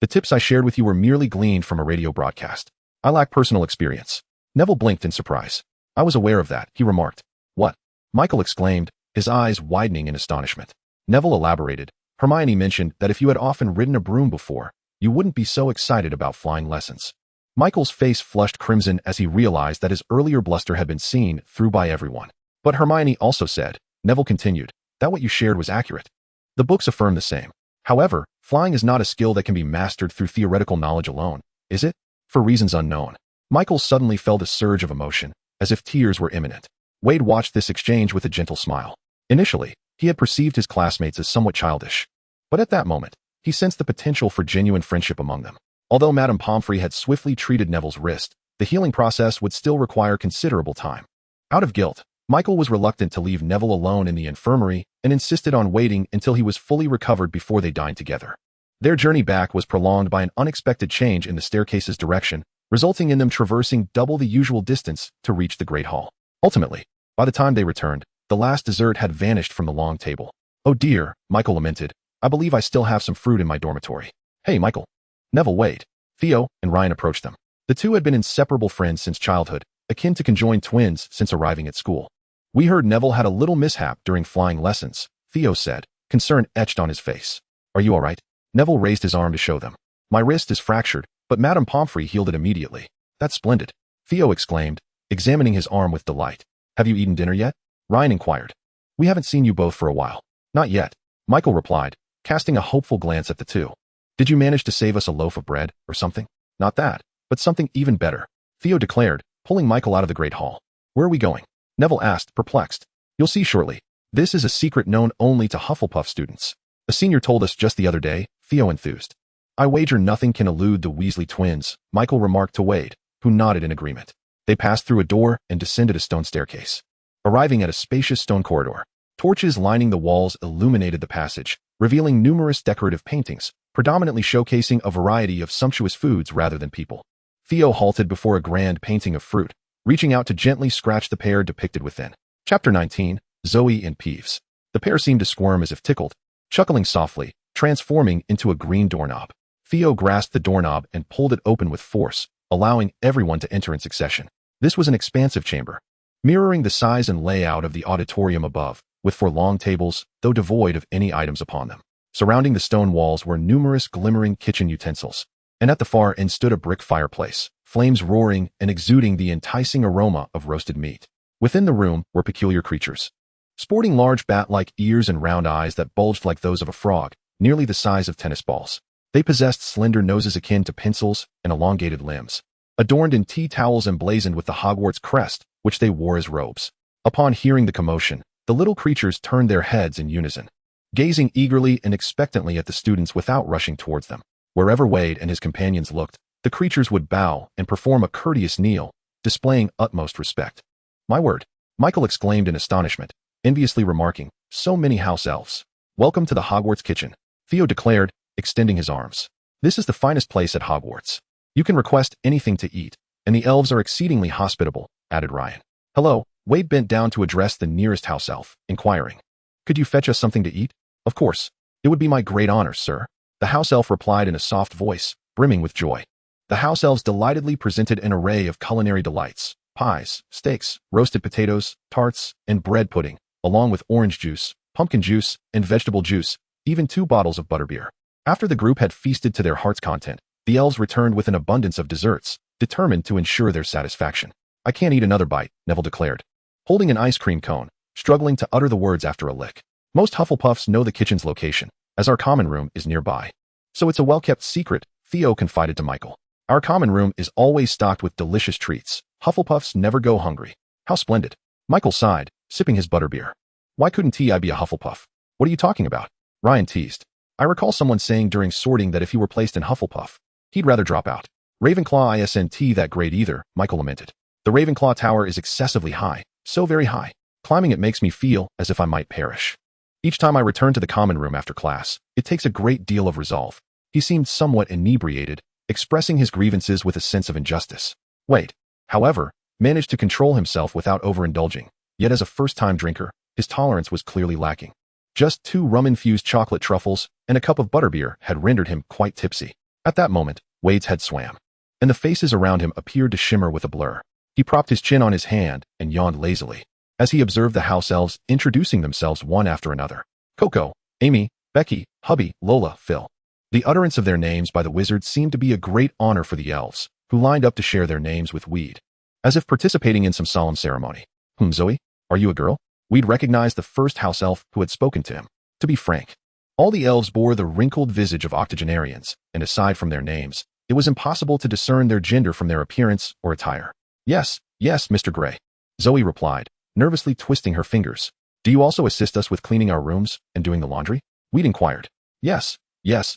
The tips I shared with you were merely gleaned from a radio broadcast. I lack personal experience. Neville blinked in surprise. I was aware of that, he remarked. What? Michael exclaimed, his eyes widening in astonishment. Neville elaborated. Hermione mentioned that if you had often ridden a broom before, you wouldn't be so excited about flying lessons. Michael's face flushed crimson as he realized that his earlier bluster had been seen through by everyone. But Hermione also said, Neville continued, that what you shared was accurate. The books affirm the same. However, flying is not a skill that can be mastered through theoretical knowledge alone, is it? For reasons unknown. Michael suddenly felt a surge of emotion, as if tears were imminent. Veyd watched this exchange with a gentle smile. Initially, he had perceived his classmates as somewhat childish. But at that moment, he sensed the potential for genuine friendship among them. Although Madame Pomfrey had swiftly treated Neville's wrist, the healing process would still require considerable time. Out of guilt, Michael was reluctant to leave Neville alone in the infirmary and insisted on waiting until he was fully recovered before they dined together. Their journey back was prolonged by an unexpected change in the staircase's direction, resulting in them traversing double the usual distance to reach the Great Hall. Ultimately, by the time they returned, the last dessert had vanished from the long table. Oh dear, Michael lamented. I believe I still have some fruit in my dormitory. Hey, Michael. Neville, Veyd. Theo and Ryan approached them. The two had been inseparable friends since childhood, akin to conjoined twins since arriving at school. We heard Neville had a little mishap during flying lessons, Theo said, concern etched on his face. Are you all right? Neville raised his arm to show them. My wrist is fractured, but Madame Pomfrey healed it immediately. That's splendid, Theo exclaimed, examining his arm with delight. Have you eaten dinner yet? Ryan inquired. We haven't seen you both for a while. Not yet, Michael replied, casting a hopeful glance at the two. Did you manage to save us a loaf of bread or something? Not that, but something even better, Theo declared, pulling Michael out of the Great Hall. Where are we going? Neville asked, perplexed. You'll see shortly. This is a secret known only to Hufflepuff students. A senior told us just the other day, Theo enthused. I wager nothing can elude the Weasley twins, Michael remarked to Veyd, who nodded in agreement. They passed through a door and descended a stone staircase. Arriving at a spacious stone corridor, torches lining the walls illuminated the passage, revealing numerous decorative paintings, predominantly showcasing a variety of sumptuous foods rather than people. Theo halted before a grand painting of fruit, reaching out to gently scratch the pear depicted within. Chapter 19, Zoe and Peeves. The pear seemed to squirm as if tickled, chuckling softly, transforming into a green doorknob. Theo grasped the doorknob and pulled it open with force, allowing everyone to enter in succession. This was an expansive chamber, mirroring the size and layout of the auditorium above, with 4 long tables, though devoid of any items upon them. Surrounding the stone walls were numerous glimmering kitchen utensils, and at the far end stood a brick fireplace, flames roaring and exuding the enticing aroma of roasted meat. Within the room were peculiar creatures, sporting large bat-like ears and round eyes that bulged like those of a frog, nearly the size of tennis balls. They possessed slender noses akin to pencils and elongated limbs, adorned in tea towels emblazoned with the Hogwarts crest, which they wore as robes. Upon hearing the commotion, the little creatures turned their heads in unison, gazing eagerly and expectantly at the students without rushing towards them. Wherever Veyd and his companions looked, the creatures would bow and perform a courteous kneel, displaying utmost respect. My word, Michael exclaimed in astonishment, enviously remarking, so many house elves. Welcome to the Hogwarts kitchen, Theo declared, extending his arms. This is the finest place at Hogwarts. You can request anything to eat, and the elves are exceedingly hospitable, added Ryan. Hello, Veyd bent down to address the nearest house elf, inquiring. Could you fetch us something to eat? Of course. It would be my great honor, sir. The house elf replied in a soft voice, brimming with joy. The house elves delightedly presented an array of culinary delights, pies, steaks, roasted potatoes, tarts, and bread pudding, along with orange juice, pumpkin juice, and vegetable juice, even 2 bottles of butterbeer. After the group had feasted to their heart's content, the elves returned with an abundance of desserts, determined to ensure their satisfaction. I can't eat another bite, Neville declared, holding an ice cream cone, struggling to utter the words after a lick. Most Hufflepuffs know the kitchen's location, as our common room is nearby. So it's a well-kept secret, Theo confided to Michael. Our common room is always stocked with delicious treats. Hufflepuffs never go hungry. How splendid. Michael sighed, sipping his butterbeer. Why couldn't T.I. be a Hufflepuff? What are you talking about? Ryan teased. I recall someone saying during sorting that if he were placed in Hufflepuff, he'd rather drop out. Ravenclaw isn't that great either, Michael lamented. The Ravenclaw tower is excessively high, so very high. Climbing it makes me feel as if I might perish. Each time I return to the common room after class, it takes a great deal of resolve. He seemed somewhat inebriated, expressing his grievances with a sense of injustice. Veyd, however, managed to control himself without overindulging, yet as a first-time drinker, his tolerance was clearly lacking. Just 2 rum-infused chocolate truffles and a cup of butterbeer had rendered him quite tipsy. At that moment, Veyd's head swam, and the faces around him appeared to shimmer with a blur. He propped his chin on his hand and yawned lazily, as he observed the house elves introducing themselves one after another. Coco, Amy, Becky, Hubby, Lola, Phil. The utterance of their names by the wizard seemed to be a great honor for the elves, who lined up to share their names with Veyd, as if participating in some solemn ceremony. Zoe, are you a girl? Veyd recognized the first house elf who had spoken to him. To be frank, all the elves bore the wrinkled visage of octogenarians, and aside from their names, it was impossible to discern their gender from their appearance or attire. Yes, Mr. Gray, Zoe replied, nervously twisting her fingers. Do you also assist us with cleaning our rooms and doing the laundry? Veyd inquired. Yes,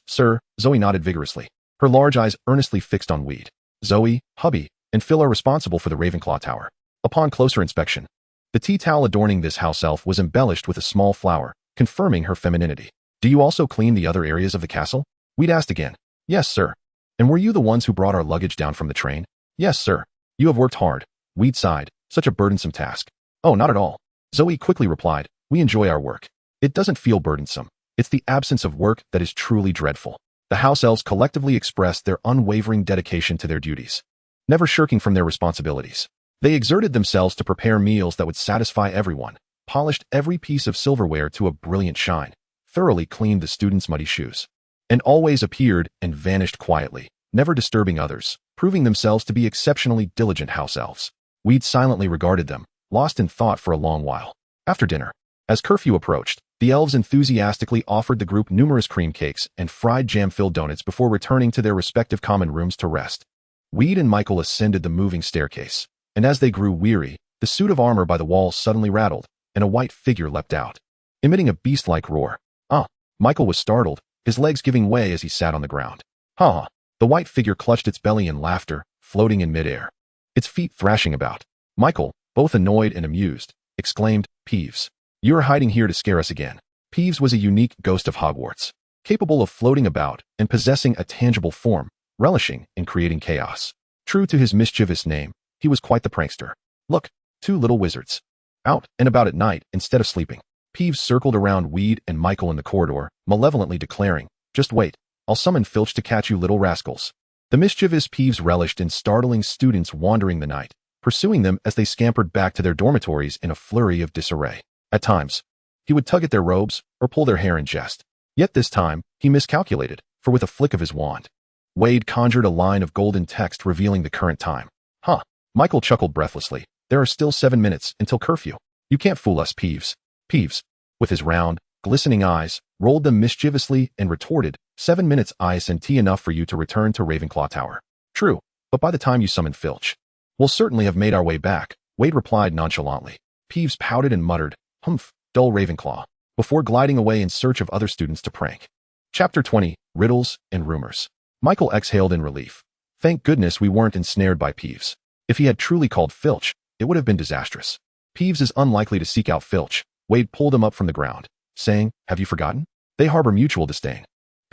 sir, Zoe nodded vigorously, her large eyes earnestly fixed on Veyd. Zoe, Hubby, and Phil are responsible for the Ravenclaw Tower. Upon closer inspection, the tea towel adorning this house elf was embellished with a small flower, confirming her femininity. Do you also clean the other areas of the castle? Veyd asked again. Yes, sir. And were you the ones who brought our luggage down from the train? Yes, sir. You have worked hard. Veyd sighed. Such a burdensome task. Oh, not at all. Zoe quickly replied. We enjoy our work. It doesn't feel burdensome. It's the absence of work that is truly dreadful. The house elves collectively expressed their unwavering dedication to their duties, never shirking from their responsibilities. They exerted themselves to prepare meals that would satisfy everyone, polished every piece of silverware to a brilliant shine, thoroughly cleaned the students' muddy shoes, and always appeared and vanished quietly, never disturbing others, proving themselves to be exceptionally diligent house elves. Veyd silently regarded them, lost in thought for a long while. After dinner, as curfew approached, the elves enthusiastically offered the group numerous cream cakes and fried jam-filled donuts before returning to their respective common rooms to rest. Veyd and Michael ascended the moving staircase, and as they grew weary, the suit of armor by the wall suddenly rattled, and a white figure leapt out, emitting a beast-like roar. Michael was startled, his legs giving way as he sat on the ground. The white figure clutched its belly in laughter, floating in midair, its feet thrashing about. Michael, both annoyed and amused, exclaimed, Peeves, you are hiding here to scare us again. Peeves was a unique ghost of Hogwarts, capable of floating about and possessing a tangible form, relishing in creating chaos. True to his mischievous name, he was quite the prankster. Look, 2 little wizards, out and about at night instead of sleeping. Peeves circled around Veyd and Michael in the corridor, malevolently declaring, Just wait, I'll summon Filch to catch you little rascals. The mischievous Peeves relished in startling students wandering the night, pursuing them as they scampered back to their dormitories in a flurry of disarray. At times, he would tug at their robes or pull their hair in jest. Yet this time, he miscalculated, for with a flick of his wand, Veyd conjured a line of golden text revealing the current time. Michael chuckled breathlessly. There are still 7 minutes until curfew. You can't fool us, Peeves. Peeves, with his round, glistening eyes, rolled them mischievously and retorted, 7 minutes isn't enough for you to return to Ravenclaw Tower. True, but by the time you summon Filch, we'll certainly have made our way back, Veyd replied nonchalantly. Peeves pouted and muttered, Humph, dull Ravenclaw, before gliding away in search of other students to prank. Chapter 20, Riddles and Rumors. Michael exhaled in relief. Thank goodness we weren't ensnared by Peeves. If he had truly called Filch, it would have been disastrous. Peeves is unlikely to seek out Filch. Veyd pulled him up from the ground, saying, Have you forgotten? They harbor mutual disdain.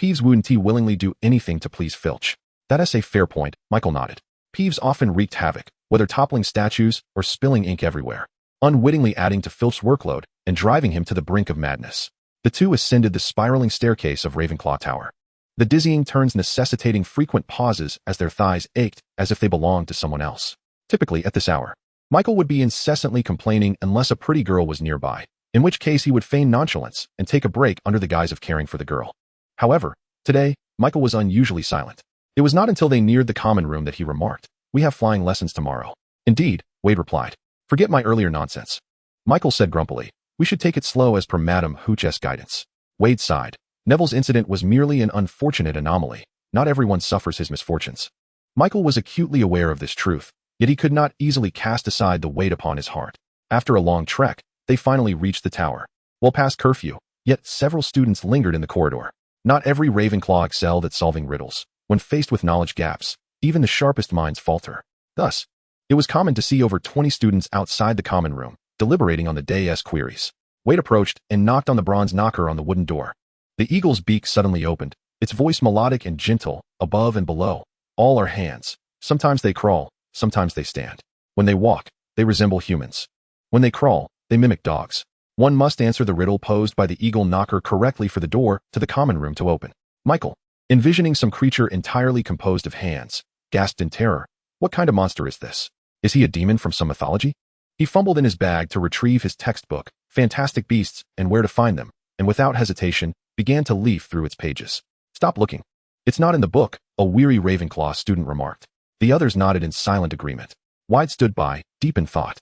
Peeves wouldn't willingly do anything to please Filch. That's a fair point, Michael nodded. Peeves often wreaked havoc, whether toppling statues or spilling ink everywhere, unwittingly adding to Filch's workload and driving him to the brink of madness. The two ascended the spiraling staircase of Ravenclaw Tower, the dizzying turns necessitating frequent pauses as their thighs ached as if they belonged to someone else. Typically at this hour, Michael would be incessantly complaining unless a pretty girl was nearby, in which case he would feign nonchalance and take a break under the guise of caring for the girl. However, today, Michael was unusually silent. It was not until they neared the common room that he remarked, We have flying lessons tomorrow. Indeed, Veyd replied. Forget my earlier nonsense. Michael said grumpily, We should take it slow as per Madame Hooch's guidance. Veyd sighed. Neville's incident was merely an unfortunate anomaly. Not everyone suffers his misfortunes. Michael was acutely aware of this truth, yet he could not easily cast aside the weight upon his heart. After a long trek, they finally reached the tower. Well past curfew, yet several students lingered in the corridor. Not every Ravenclaw excelled at solving riddles. When faced with knowledge gaps, even the sharpest minds falter. Thus, it was common to see over 20 students outside the common room, deliberating on the day's queries. Veyd approached and knocked on the bronze knocker on the wooden door. The eagle's beak suddenly opened, its voice melodic and gentle, above and below, All are hands. Sometimes they crawl, sometimes they stand. When they walk, they resemble humans. When they crawl, they mimic dogs. One must answer the riddle posed by the eagle knocker correctly for the door to the common room to open. Michael, envisioning some creature entirely composed of hands, gasped in terror. What kind of monster is this? Is he a demon from some mythology? He fumbled in his bag to retrieve his textbook, Fantastic Beasts and Where to Find Them, and without hesitation, began to leaf through its pages. Stop looking. It's not in the book, a weary Ravenclaw student remarked. The others nodded in silent agreement. Veyd stood by, deep in thought.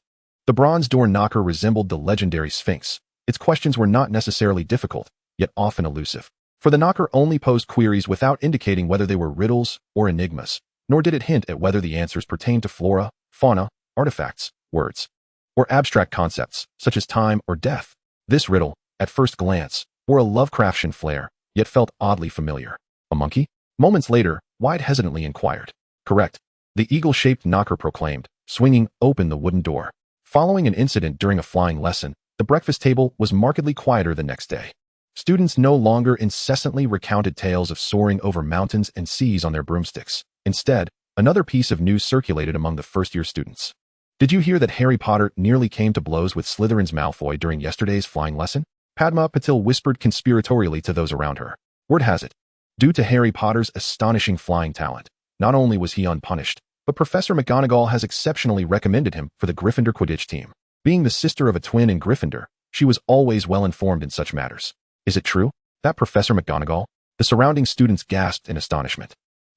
The bronze door knocker resembled the legendary Sphinx. Its questions were not necessarily difficult, yet often elusive. For the knocker only posed queries without indicating whether they were riddles or enigmas, nor did it hint at whether the answers pertained to flora, fauna, artifacts, words, or abstract concepts, such as time or death. This riddle, at first glance, bore a Lovecraftian flair, yet felt oddly familiar. A monkey? Moments later, Veyd hesitantly inquired. Correct. The eagle-shaped knocker proclaimed, swinging open the wooden door. Following an incident during a flying lesson, the breakfast table was markedly quieter the next day. Students no longer incessantly recounted tales of soaring over mountains and seas on their broomsticks. Instead, another piece of news circulated among the first-year students. Did you hear that Harry Potter nearly came to blows with Slytherin's Malfoy during yesterday's flying lesson? Padma Patil whispered conspiratorially to those around her. Word has it, due to Harry Potter's astonishing flying talent, not only was he unpunished, but Professor McGonagall has exceptionally recommended him for the Gryffindor Quidditch team. Being the sister of a twin in Gryffindor, she was always well informed in such matters. Is it true? That Professor McGonagall? The surrounding students gasped in astonishment.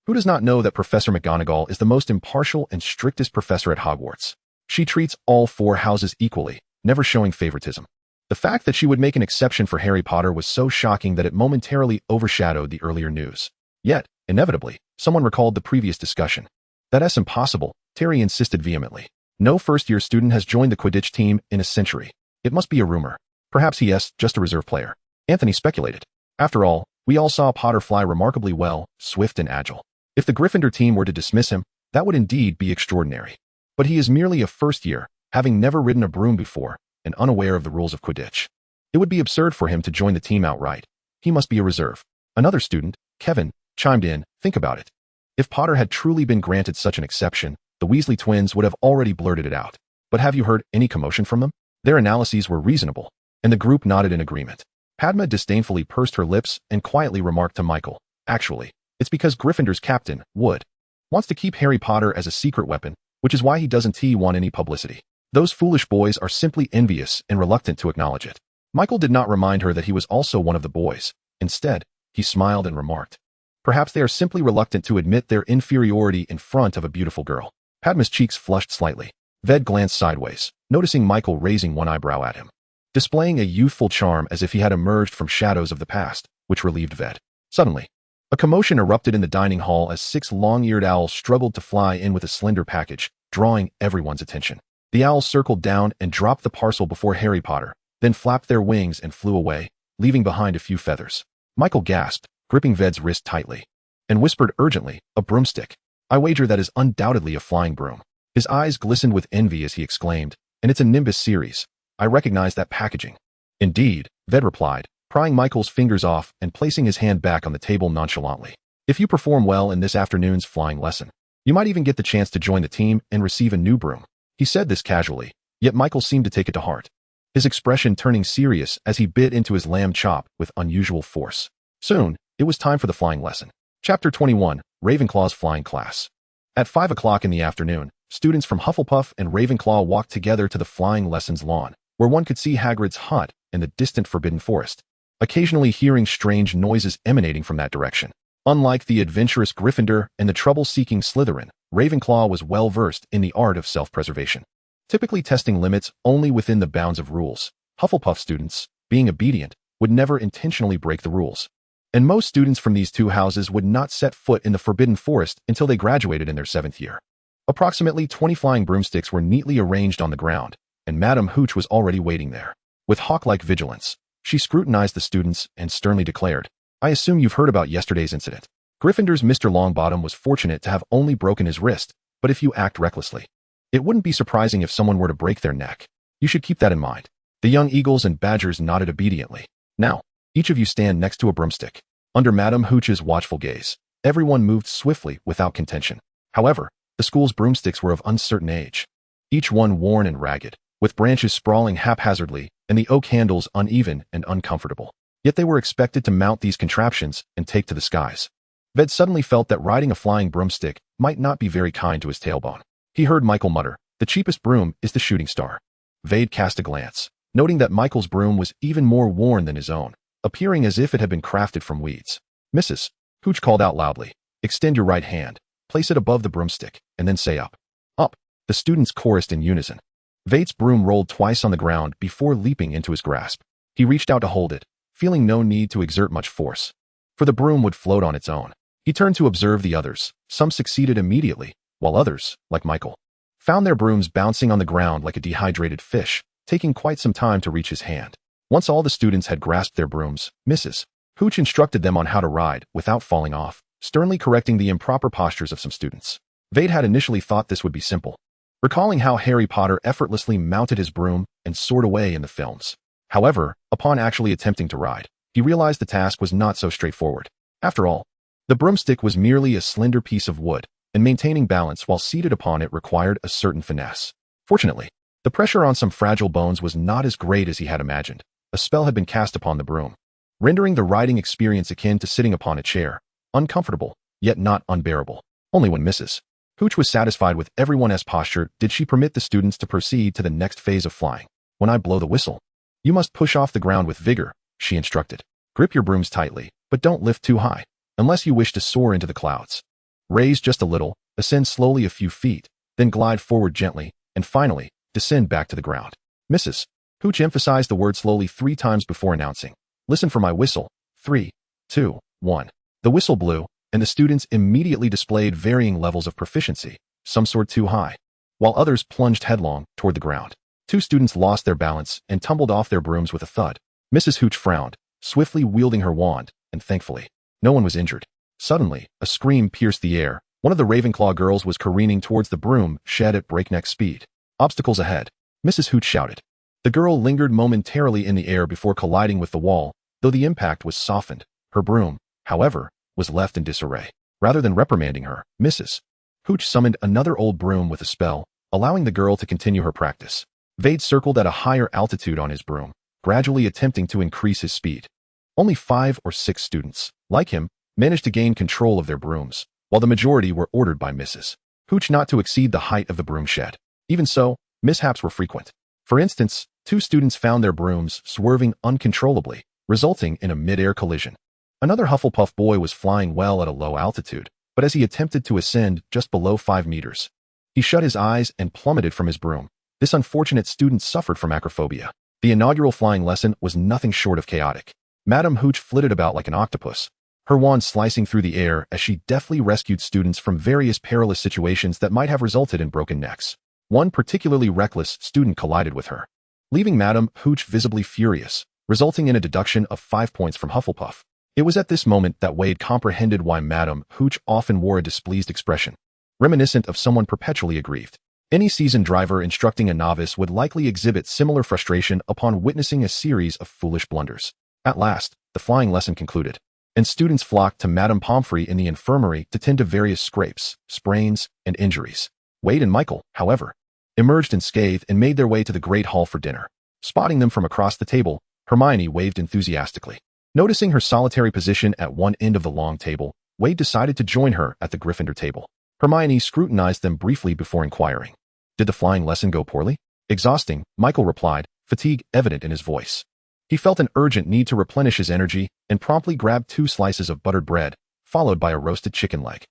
Who does not know that Professor McGonagall is the most impartial and strictest professor at Hogwarts? She treats all four houses equally, never showing favoritism. The fact that she would make an exception for Harry Potter was so shocking that it momentarily overshadowed the earlier news. Yet, inevitably, someone recalled the previous discussion. That's impossible, Terry insisted vehemently. No first-year student has joined the Quidditch team in a century. It must be a rumor. Perhaps he is just a reserve player. Anthony speculated. After all, we all saw Potter fly remarkably well, swift and agile. If the Gryffindor team were to dismiss him, that would indeed be extraordinary. But he is merely a first year, having never ridden a broom before, and unaware of the rules of Quidditch. It would be absurd for him to join the team outright. He must be a reserve. Another student, Kevin, chimed in. Think about it. If Potter had truly been granted such an exception, the Weasley twins would have already blurted it out. But have you heard any commotion from them? Their analyses were reasonable, and the group nodded in agreement. Padma disdainfully pursed her lips and quietly remarked to Michael, actually, it's because Gryffindor's captain, Wood, wants to keep Harry Potter as a secret weapon, which is why he doesn't want any publicity. Those foolish boys are simply envious and reluctant to acknowledge it. Michael did not remind her that he was also one of the boys. Instead, he smiled and remarked, perhaps they are simply reluctant to admit their inferiority in front of a beautiful girl. Padma's cheeks flushed slightly. Veyd glanced sideways, noticing Michael raising one eyebrow at him, displaying a youthful charm as if he had emerged from shadows of the past, which relieved Veyd. Suddenly, a commotion erupted in the dining hall as 6 long-eared owls struggled to fly in with a slender package, drawing everyone's attention. The owls circled down and dropped the parcel before Harry Potter, then flapped their wings and flew away, leaving behind a few feathers. Michael gasped, gripping Veyd's wrist tightly, and whispered urgently, a broomstick. I wager that is undoubtedly a flying broom. His eyes glistened with envy as he exclaimed, and it's a Nimbus series. I recognize that packaging. Indeed, Veyd replied, prying Michael's fingers off and placing his hand back on the table nonchalantly. If you perform well in this afternoon's flying lesson, you might even get the chance to join the team and receive a new broom. He said this casually, yet Michael seemed to take it to heart, his expression turning serious as he bit into his lamb chop with unusual force. Soon, it was time for the flying lesson. Chapter 21, Ravenclaw's Flying Class. At 5 o'clock in the afternoon, students from Hufflepuff and Ravenclaw walked together to the flying lessons lawn, where one could see Hagrid's hut in the distant Forbidden Forest, occasionally hearing strange noises emanating from that direction. Unlike the adventurous Gryffindor and the trouble-seeking Slytherin, Ravenclaw was well-versed in the art of self-preservation, typically testing limits only within the bounds of rules. Hufflepuff students, being obedient, would never intentionally break the rules, and most students from these two houses would not set foot in the Forbidden Forest until they graduated in their 7th year. Approximately 20 flying broomsticks were neatly arranged on the ground, and Madame Hooch was already waiting there. With hawk-like vigilance, she scrutinized the students and sternly declared, I assume you've heard about yesterday's incident. Gryffindor's Mr. Longbottom was fortunate to have only broken his wrist, but if you act recklessly, it wouldn't be surprising if someone were to break their neck. You should keep that in mind. The young eagles and badgers nodded obediently. Now, each of you stand next to a broomstick. Under Madame Hooch's watchful gaze, Everyone moved swiftly without contention. However, the school's broomsticks were of uncertain age, each one worn and ragged, with branches sprawling haphazardly and the oak handles uneven and uncomfortable. Yet they were expected to mount these contraptions and take to the skies. Veyd suddenly felt that riding a flying broomstick might not be very kind to his tailbone. He heard Michael mutter, "The cheapest broom is the shooting star." Veyd cast a glance, noting that Michael's broom was even more worn than his own, appearing as if it had been crafted from weeds. "Mrs. Hooch called out loudly, "Extend your right hand, place it above the broomstick, and then say up." "Up," the students chorused in unison. Veyd's broom rolled twice on the ground before leaping into his grasp. He reached out to hold it, feeling no need to exert much force, for the broom would float on its own. He turned to observe the others. Some succeeded immediately, while others, like Michael, found their brooms bouncing on the ground like a dehydrated fish, taking quite some time to reach his hand. Once all the students had grasped their brooms, Mrs. Hooch instructed them on how to ride without falling off, sternly correcting the improper postures of some students. Veyd had initially thought this would be simple, recalling how Harry Potter effortlessly mounted his broom and soared away in the films. However, upon actually attempting to ride, he realized the task was not so straightforward. After all, the broomstick was merely a slender piece of wood, and maintaining balance while seated upon it required a certain finesse. Fortunately, the pressure on some fragile bones was not as great as he had imagined. A spell had been cast upon the broom, rendering the riding experience akin to sitting upon a chair, uncomfortable, yet not unbearable. Only when Mrs. Hooch was satisfied with everyone's posture did she permit the students to proceed to the next phase of flying. "When I blow the whistle, you must push off the ground with vigor," she instructed. "Grip your brooms tightly, but don't lift too high, unless you wish to soar into the clouds. Raise just a little, ascend slowly a few feet, then glide forward gently, and finally, descend back to the ground." Mrs. Hooch emphasized the word slowly 3 times before announcing, "Listen for my whistle. 3, 2, 1. The whistle blew, and the students immediately displayed varying levels of proficiency. Some soared too high, while others plunged headlong toward the ground. 2 students lost their balance and tumbled off their brooms with a thud. Mrs. Hooch frowned, swiftly wielding her wand, and thankfully, no one was injured. Suddenly, a scream pierced the air. One of the Ravenclaw girls was careening towards the broom shed at breakneck speed. "Obstacles ahead," Mrs. Hooch shouted. The girl lingered momentarily in the air before colliding with the wall, though the impact was softened. Her broom, however, was left in disarray. Rather than reprimanding her, Mrs. Hooch summoned another old broom with a spell, allowing the girl to continue her practice. Veyd circled at a higher altitude on his broom, gradually attempting to increase his speed. Only 5 or 6 students, like him, managed to gain control of their brooms, while the majority were ordered by Mrs. Hooch not to exceed the height of the broom shed. Even so, mishaps were frequent. For instance, 2 students found their brooms swerving uncontrollably, resulting in a mid-air collision. Another Hufflepuff boy was flying well at a low altitude, but as he attempted to ascend just below 5 meters, he shut his eyes and plummeted from his broom. This unfortunate student suffered from acrophobia. The inaugural flying lesson was nothing short of chaotic. Madame Hooch flitted about like an octopus, her wand slicing through the air as she deftly rescued students from various perilous situations that might have resulted in broken necks. One particularly reckless student collided with her, leaving Madame Hooch visibly furious, resulting in a deduction of 5 points from Hufflepuff. It was at this moment that Veyd comprehended why Madame Hooch often wore a displeased expression, reminiscent of someone perpetually aggrieved. Any seasoned driver instructing a novice would likely exhibit similar frustration upon witnessing a series of foolish blunders. At last, the flying lesson concluded, and students flocked to Madame Pomfrey in the infirmary to tend to various scrapes, sprains, and injuries. Veyd and Michael, however, emerged unscathed and made their way to the Great Hall for dinner. Spotting them from across the table, Hermione waved enthusiastically. Noticing her solitary position at one end of the long table, Veyd decided to join her at the Gryffindor table. Hermione scrutinized them briefly before inquiring, "Did the flying lesson go poorly?" "Exhausting," Michael replied, fatigue evident in his voice. He felt an urgent need to replenish his energy and promptly grabbed 2 slices of buttered bread, followed by a roasted chicken leg.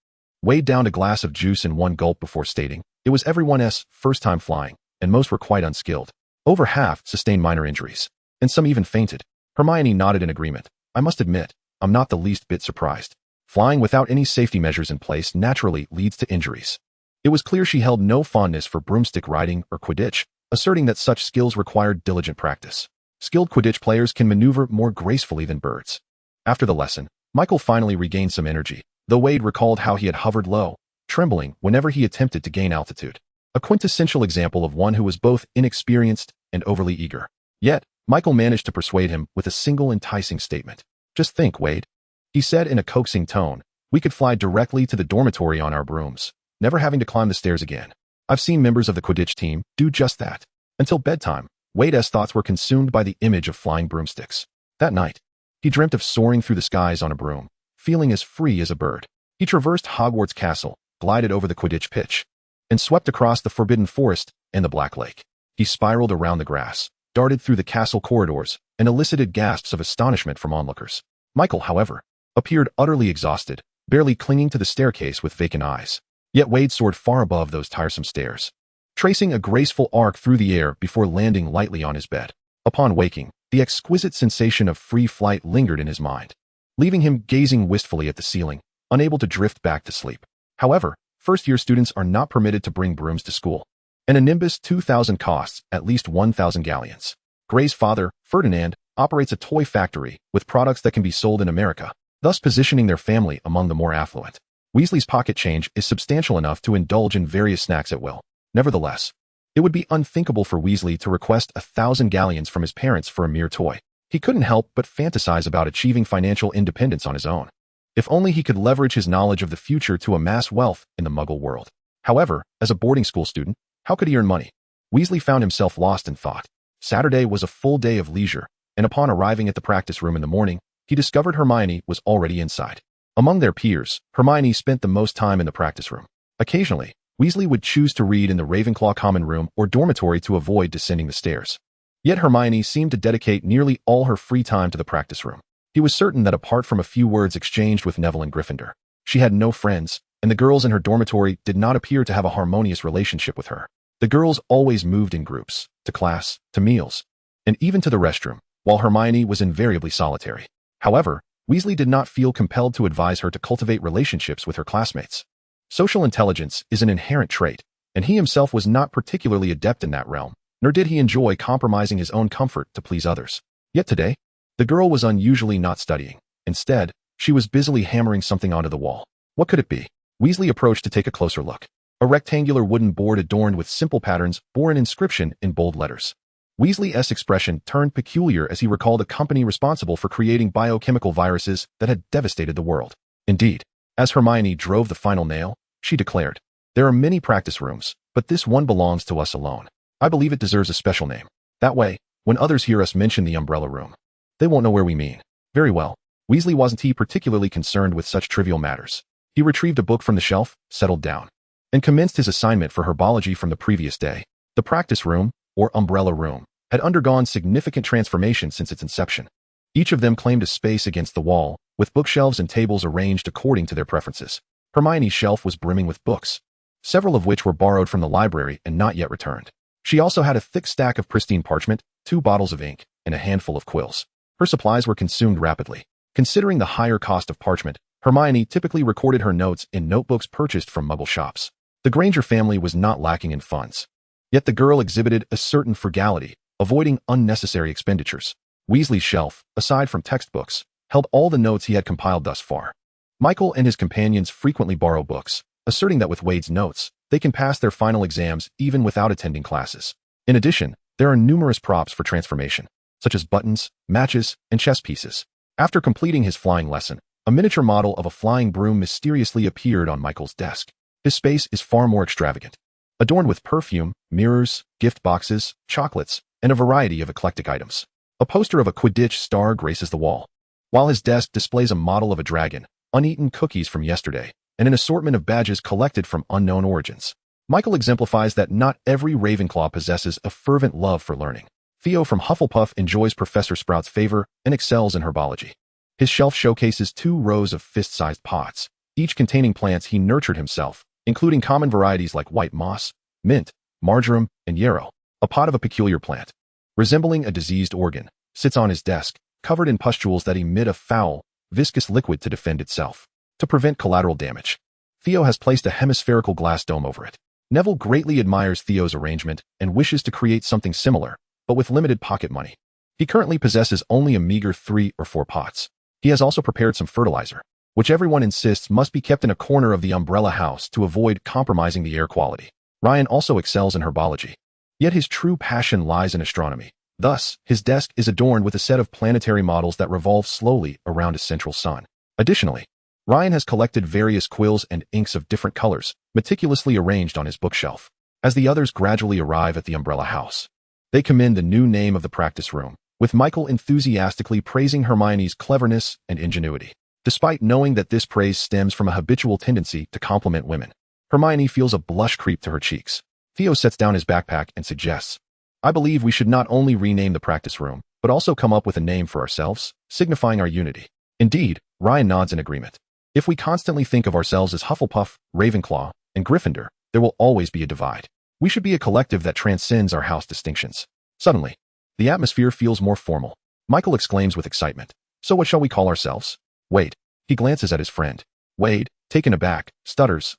Veyd downed a glass of juice in one gulp before stating, it was everyone's first time flying, and most were quite unskilled. Over half sustained minor injuries, and some even fainted. Hermione nodded in agreement. "I must admit, I'm not the least bit surprised. Flying without any safety measures in place naturally leads to injuries." It was clear she held no fondness for broomstick riding or Quidditch, asserting that such skills required diligent practice. Skilled Quidditch players can maneuver more gracefully than birds. After the lesson, Michael finally regained some energy, though Veyd recalled how he had hovered low, trembling whenever he attempted to gain altitude. A quintessential example of one who was both inexperienced and overly eager. Yet, Michael managed to persuade him with a single enticing statement. "Just think, Veyd," he said in a coaxing tone, We could fly directly to the dormitory on our brooms, never having to climb the stairs again. I've seen members of the Quidditch team do just that. Until bedtime, Veyd's thoughts were consumed by the image of flying broomsticks. That night, he dreamt of soaring through the skies on a broom, feeling as free as a bird. He traversed Hogwarts Castle, glided over the Quidditch pitch, and swept across the Forbidden Forest and the Black Lake. He spiraled around the grass, darted through the castle corridors, and elicited gasps of astonishment from onlookers. Michael, however, appeared utterly exhausted, barely clinging to the staircase with vacant eyes. Yet Veyd soared far above those tiresome stairs, tracing a graceful arc through the air before landing lightly on his bed. Upon waking, the exquisite sensation of free flight lingered in his mind, leaving him gazing wistfully at the ceiling, unable to drift back to sleep. However, first-year students are not permitted to bring brooms to school, and a Nimbus 2000 costs at least 1,000 galleons. Gray's father, Ferdinand, operates a toy factory with products that can be sold in America, thus positioning their family among the more affluent. Weasley's pocket change is substantial enough to indulge in various snacks at will. Nevertheless, it would be unthinkable for Weasley to request 1,000 galleons from his parents for a mere toy. He couldn't help but fantasize about achieving financial independence on his own. If only he could leverage his knowledge of the future to amass wealth in the Muggle world. However, as a boarding school student, how could he earn money? Weasley found himself lost in thought. Saturday was a full day of leisure, and upon arriving at the practice room in the morning, he discovered Hermione was already inside. Among their peers, Hermione spent the most time in the practice room. Occasionally, Weasley would choose to read in the Ravenclaw common room or dormitory to avoid descending the stairs. Yet Hermione seemed to dedicate nearly all her free time to the practice room. He was certain that apart from a few words exchanged with Neville and Gryffindor, she had no friends, and the girls in her dormitory did not appear to have a harmonious relationship with her. The girls always moved in groups, to class, to meals, and even to the restroom, while Hermione was invariably solitary. However, Weasley did not feel compelled to advise her to cultivate relationships with her classmates. Social intelligence is an inherent trait, and he himself was not particularly adept in that realm, nor did he enjoy compromising his own comfort to please others. Yet today, the girl was unusually not studying. Instead, she was busily hammering something onto the wall. What could it be? Weasley approached to take a closer look. A rectangular wooden board adorned with simple patterns bore an inscription in bold letters. Weasley's expression turned peculiar as he recalled a company responsible for creating biochemical viruses that had devastated the world. Indeed, as Hermione drove the final nail, she declared, "There are many practice rooms, but this one belongs to us alone. I believe it deserves a special name. That way, when others hear us mention the Umbrella Room, they won't know where we mean." Very well. Weasley wasn't particularly concerned with such trivial matters. He retrieved a book from the shelf, settled down, and commenced his assignment for herbology from the previous day. The practice room, or Umbrella Room, had undergone significant transformation since its inception. Each of them claimed a space against the wall, with bookshelves and tables arranged according to their preferences. Hermione's shelf was brimming with books, several of which were borrowed from the library and not yet returned. She also had a thick stack of pristine parchment, 2 bottles of ink, and a handful of quills. Her supplies were consumed rapidly. Considering the higher cost of parchment, Hermione typically recorded her notes in notebooks purchased from Muggle shops. The Granger family was not lacking in funds. Yet the girl exhibited a certain frugality, avoiding unnecessary expenditures. Weasley's shelf, aside from textbooks, held all the notes he had compiled thus far. Michael and his companions frequently borrow books, asserting that with Veyd's notes, they can pass their final exams even without attending classes. In addition, there are numerous props for transformation, such as buttons, matches, and chess pieces. After completing his flying lesson, a miniature model of a flying broom mysteriously appeared on Michael's desk. His space is far more extravagant, adorned with perfume, mirrors, gift boxes, chocolates, and a variety of eclectic items. A poster of a Quidditch star graces the wall, while his desk displays a model of a dragon, uneaten cookies from yesterday, and an assortment of badges collected from unknown origins. Michael exemplifies that not every Ravenclaw possesses a fervent love for learning. Theo from Hufflepuff enjoys Professor Sprout's favor and excels in herbology. His shelf showcases 2 rows of fist-sized pots, each containing plants he nurtured himself, including common varieties like white moss, mint, marjoram, and yarrow. A pot of a peculiar plant, resembling a diseased organ, sits on his desk, covered in pustules that emit a foul, viscous liquid to defend itself. To prevent collateral damage, Theo has placed a hemispherical glass dome over it. Neville greatly admires Theo's arrangement and wishes to create something similar, but with limited pocket money. He currently possesses only a meager 3 or 4 pots. He has also prepared some fertilizer, which everyone insists must be kept in a corner of the umbrella house to avoid compromising the air quality. Ryan also excels in herbology, yet his true passion lies in astronomy. Thus, his desk is adorned with a set of planetary models that revolve slowly around a central sun. Additionally, Ryan has collected various quills and inks of different colors, meticulously arranged on his bookshelf. As the others gradually arrive at the umbrella house, they commend the new name of the practice room, with Michael enthusiastically praising Hermione's cleverness and ingenuity. Despite knowing that this praise stems from a habitual tendency to compliment women, Hermione feels a blush creep to her cheeks. Theo sets down his backpack and suggests, "I believe we should not only rename the practice room, but also come up with a name for ourselves, signifying our unity." Indeed, Ryan nods in agreement. If we constantly think of ourselves as Hufflepuff, Ravenclaw, and Gryffindor, there will always be a divide. We should be a collective that transcends our house distinctions. Suddenly, the atmosphere feels more formal. Michael exclaims with excitement, "So what shall we call ourselves?" Wait. He glances at his friend. Veyd, taken aback, stutters,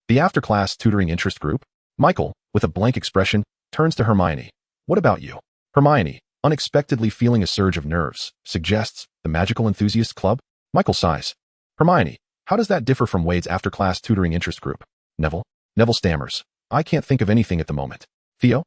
The after-class tutoring interest group? Michael, with a blank expression, turns to Hermione. "What about you?" Hermione, unexpectedly feeling a surge of nerves, suggests, "The Magical Enthusiast Club?" Michael sighs. "Hermione, how does that differ from Wade's after-class tutoring interest group?" Neville stammers. "I can't think of anything at the moment." Theo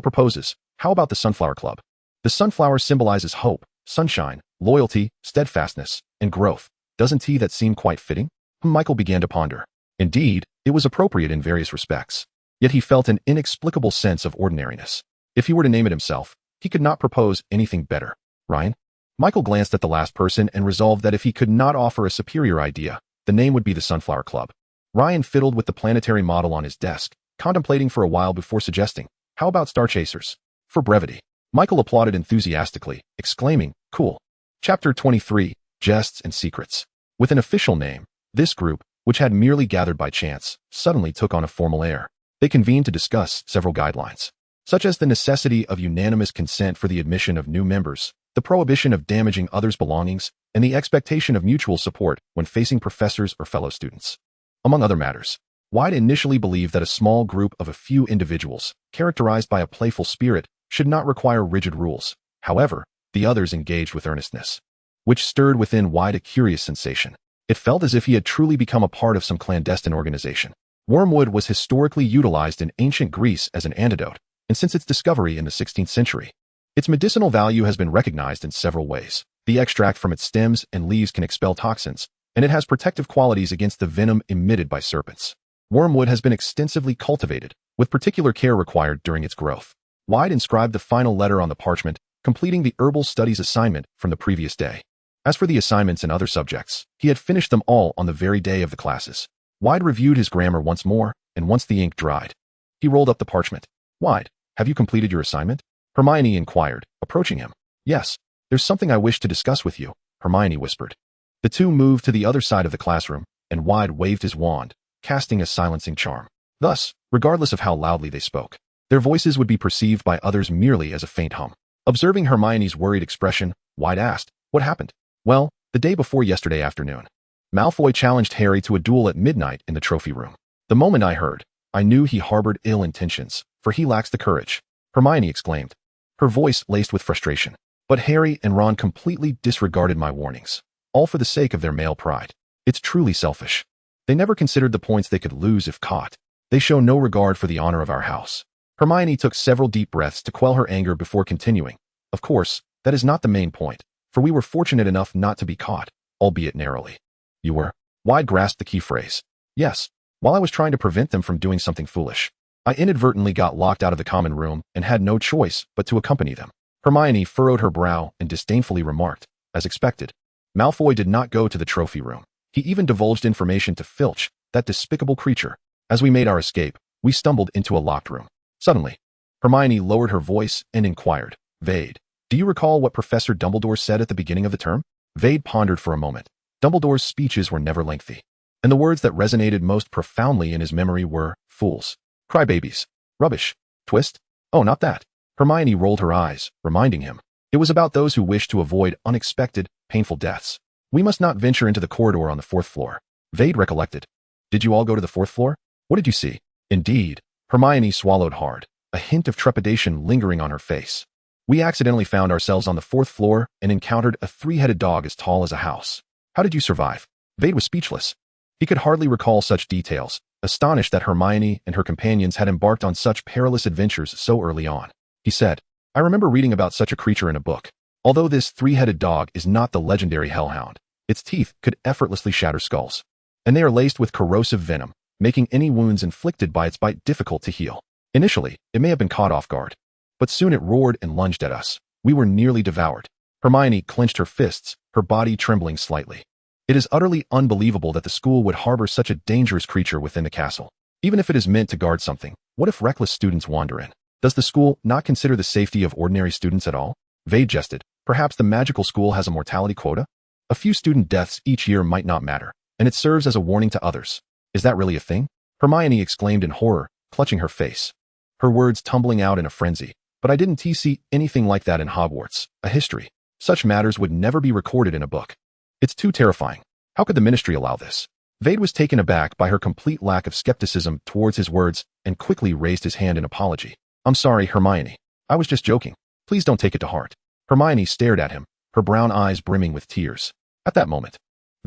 proposes, "How about the Sunflower Club?" The sunflower symbolizes hope, sunshine, loyalty, steadfastness, and growth. Doesn't that seem quite fitting? Michael began to ponder. Indeed, it was appropriate in various respects. Yet he felt an inexplicable sense of ordinariness. If he were to name it himself, he could not propose anything better. Ryan? Michael glanced at the last person and resolved that if he could not offer a superior idea, the name would be the Sunflower Club. Ryan fiddled with the planetary model on his desk, contemplating for a while before suggesting, "How about Star Chasers?" For brevity. Michael applauded enthusiastically, exclaiming, "Cool." Chapter 23, Jests and Secrets. With an official name, this group, which had merely gathered by chance, suddenly took on a formal air. They convened to discuss several guidelines, such as the necessity of unanimous consent for the admission of new members, the prohibition of damaging others' belongings, and the expectation of mutual support when facing professors or fellow students. Among other matters, Veyd initially believed that a small group of a few individuals, characterized by a playful spirit, should not require rigid rules. However, the others engaged with earnestness, which stirred within Veyd a curious sensation. It felt as if he had truly become a part of some clandestine organization. Wormwood was historically utilized in ancient Greece as an antidote, and since its discovery in the 16th century, its medicinal value has been recognized in several ways. The extract from its stems and leaves can expel toxins, and it has protective qualities against the venom emitted by serpents. Wormwood has been extensively cultivated, with particular care required during its growth. Veyd inscribed the final letter on the parchment, completing the herbal studies assignment from the previous day. As for the assignments and other subjects, he had finished them all on the very day of the classes. Veyd reviewed his grammar once more, and once the ink dried, he rolled up the parchment. "Veyd, have you completed your assignment?" Hermione inquired, approaching him. "Yes, there's something I wish to discuss with you," Hermione whispered. The two moved to the other side of the classroom, and Veyd waved his wand, casting a silencing charm. Thus, regardless of how loudly they spoke, their voices would be perceived by others merely as a faint hum. Observing Hermione's worried expression, Veyd asked, "What happened?" "Well, the day before yesterday afternoon, Malfoy challenged Harry to a duel at midnight in the trophy room. The moment I heard, I knew he harbored ill intentions, for he lacks the courage," Hermione exclaimed, her voice laced with frustration. "But Harry and Ron completely disregarded my warnings, all for the sake of their male pride. It's truly selfish. They never considered the points they could lose if caught. They show no regard for the honor of our house." Hermione took several deep breaths to quell her anger before continuing. "Of course, that is not the main point, for we were fortunate enough not to be caught, albeit narrowly." "You were?" Veyd grasped the key phrase. "Yes, while I was trying to prevent them from doing something foolish. I inadvertently got locked out of the common room and had no choice but to accompany them." Hermione furrowed her brow and disdainfully remarked, "As expected, Malfoy did not go to the trophy room. He even divulged information to Filch, that despicable creature. As we made our escape, we stumbled into a locked room." Suddenly, Hermione lowered her voice and inquired, "Veyd, do you recall what Professor Dumbledore said at the beginning of the term?" Veyd pondered for a moment. Dumbledore's speeches were never lengthy, and the words that resonated most profoundly in his memory were, "Fools. Crybabies. Rubbish. Twist. Oh, not that." Hermione rolled her eyes, reminding him. "It was about those who wish to avoid unexpected, painful deaths. We must not venture into the corridor on the 4th floor." Veyd recollected. "Did you all go to the 4th floor? What did you see?" "Indeed." Hermione swallowed hard, a hint of trepidation lingering on her face. "We accidentally found ourselves on the 4th floor and encountered a 3-headed dog as tall as a house." "How did you survive?" Veyd was speechless. He could hardly recall such details, astonished that Hermione and her companions had embarked on such perilous adventures so early on. He said, "I remember reading about such a creature in a book. Although this 3-headed dog is not the legendary hellhound, Its teeth could effortlessly shatter skulls. And they are laced with corrosive venom, making any wounds inflicted by its bite difficult to heal. Initially, it may have been caught off guard. But soon it roared and lunged at us. We were nearly devoured. Hermione clenched her fists, her body trembling slightly. It is utterly unbelievable that the school would harbor such a dangerous creature within the castle. Even if it is meant to guard something, what if reckless students wander in? Does the school not consider the safety of ordinary students at all? Veyd jested. Perhaps the magical school has a mortality quota? A few student deaths each year might not matter, and it serves as a warning to others. Is that really a thing? Hermione exclaimed in horror, clutching her face. Her words tumbling out in a frenzy. But I didn't see anything like that in Hogwarts, a history. Such matters would never be recorded in a book. It's too terrifying. How could the ministry allow this? Veyd was taken aback by her complete lack of skepticism towards his words and quickly raised his hand in apology. I'm sorry, Hermione. I was just joking. Please don't take it to heart. Hermione stared at him, her brown eyes brimming with tears. At that moment,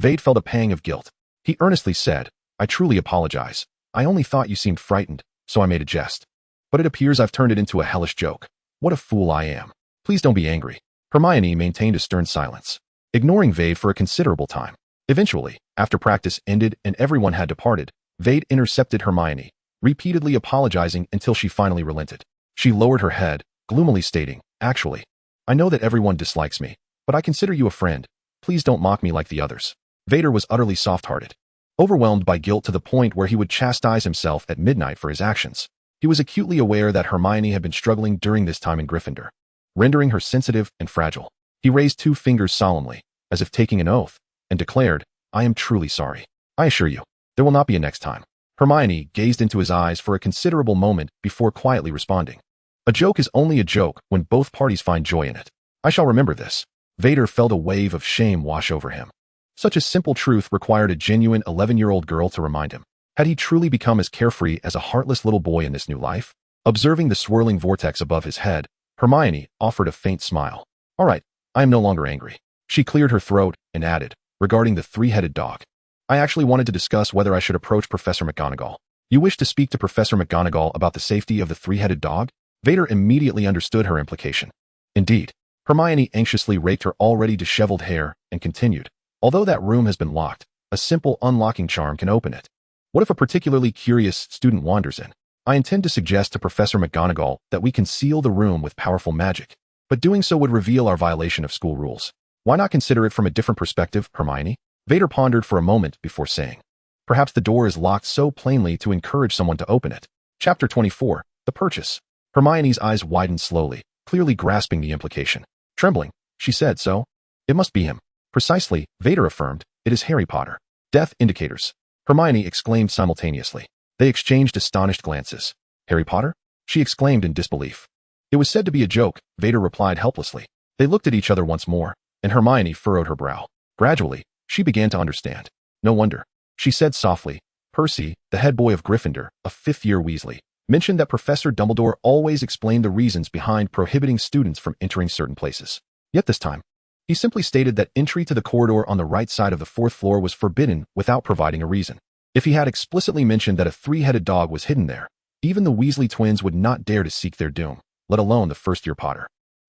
Veyd felt a pang of guilt. He earnestly said, I truly apologize. I only thought you seemed frightened, so I made a jest. But it appears I've turned it into a hellish joke. What a fool I am. Please don't be angry. Hermione maintained a stern silence, ignoring Veyd for a considerable time. Eventually, after practice ended and everyone had departed, Veyd intercepted Hermione, repeatedly apologizing until she finally relented. She lowered her head, gloomily stating, Actually, I know that everyone dislikes me, but I consider you a friend. Please don't mock me like the others. Vader was utterly soft-hearted, overwhelmed by guilt to the point where he would chastise himself at midnight for his actions. He was acutely aware that Hermione had been struggling during this time in Gryffindor, rendering her sensitive and fragile. He raised 2 fingers solemnly, as if taking an oath, and declared, I am truly sorry. I assure you, there will not be a next time. Hermione gazed into his eyes for a considerable moment before quietly responding. A joke is only a joke when both parties find joy in it. I shall remember this. Vader felt a wave of shame wash over him. Such a simple truth required a genuine 11-year-old girl to remind him. Had he truly become as carefree as a heartless little boy in this new life? Observing the swirling vortex above his head, Hermione offered a faint smile. All right, I am no longer angry. She cleared her throat and added, regarding the 3-headed dog. I actually wanted to discuss whether I should approach Professor McGonagall. You wish to speak to Professor McGonagall about the safety of the 3-headed dog? Vader immediately understood her implication. Indeed. Hermione anxiously raked her already disheveled hair and continued. Although that room has been locked, a simple unlocking charm can open it. What if a particularly curious student wanders in? I intend to suggest to Professor McGonagall that we conceal the room with powerful magic, but doing so would reveal our violation of school rules. Why not consider it from a different perspective, Hermione? Vader pondered for a moment before saying, perhaps the door is locked so plainly to encourage someone to open it. Chapter 24, The Purchase. Hermione's eyes widened slowly, clearly grasping the implication. Trembling, she said, so? It must be him. Precisely, Vader affirmed, it is Harry Potter. Death indicators. Hermione exclaimed simultaneously. They exchanged astonished glances. Harry Potter? She exclaimed in disbelief. It was said to be a joke, Vader replied helplessly. They looked at each other once more, and Hermione furrowed her brow. Gradually, she began to understand. No wonder. She said softly, Percy, the head boy of Gryffindor, a 5th-year Weasley, mentioned that Professor Dumbledore always explained the reasons behind prohibiting students from entering certain places. Yet this time, he simply stated that entry to the corridor on the right side of the 4th floor was forbidden without providing a reason. If he had explicitly mentioned that a 3-headed dog was hidden there, even the Weasley twins would not dare to seek their doom, let alone the first-year Potter.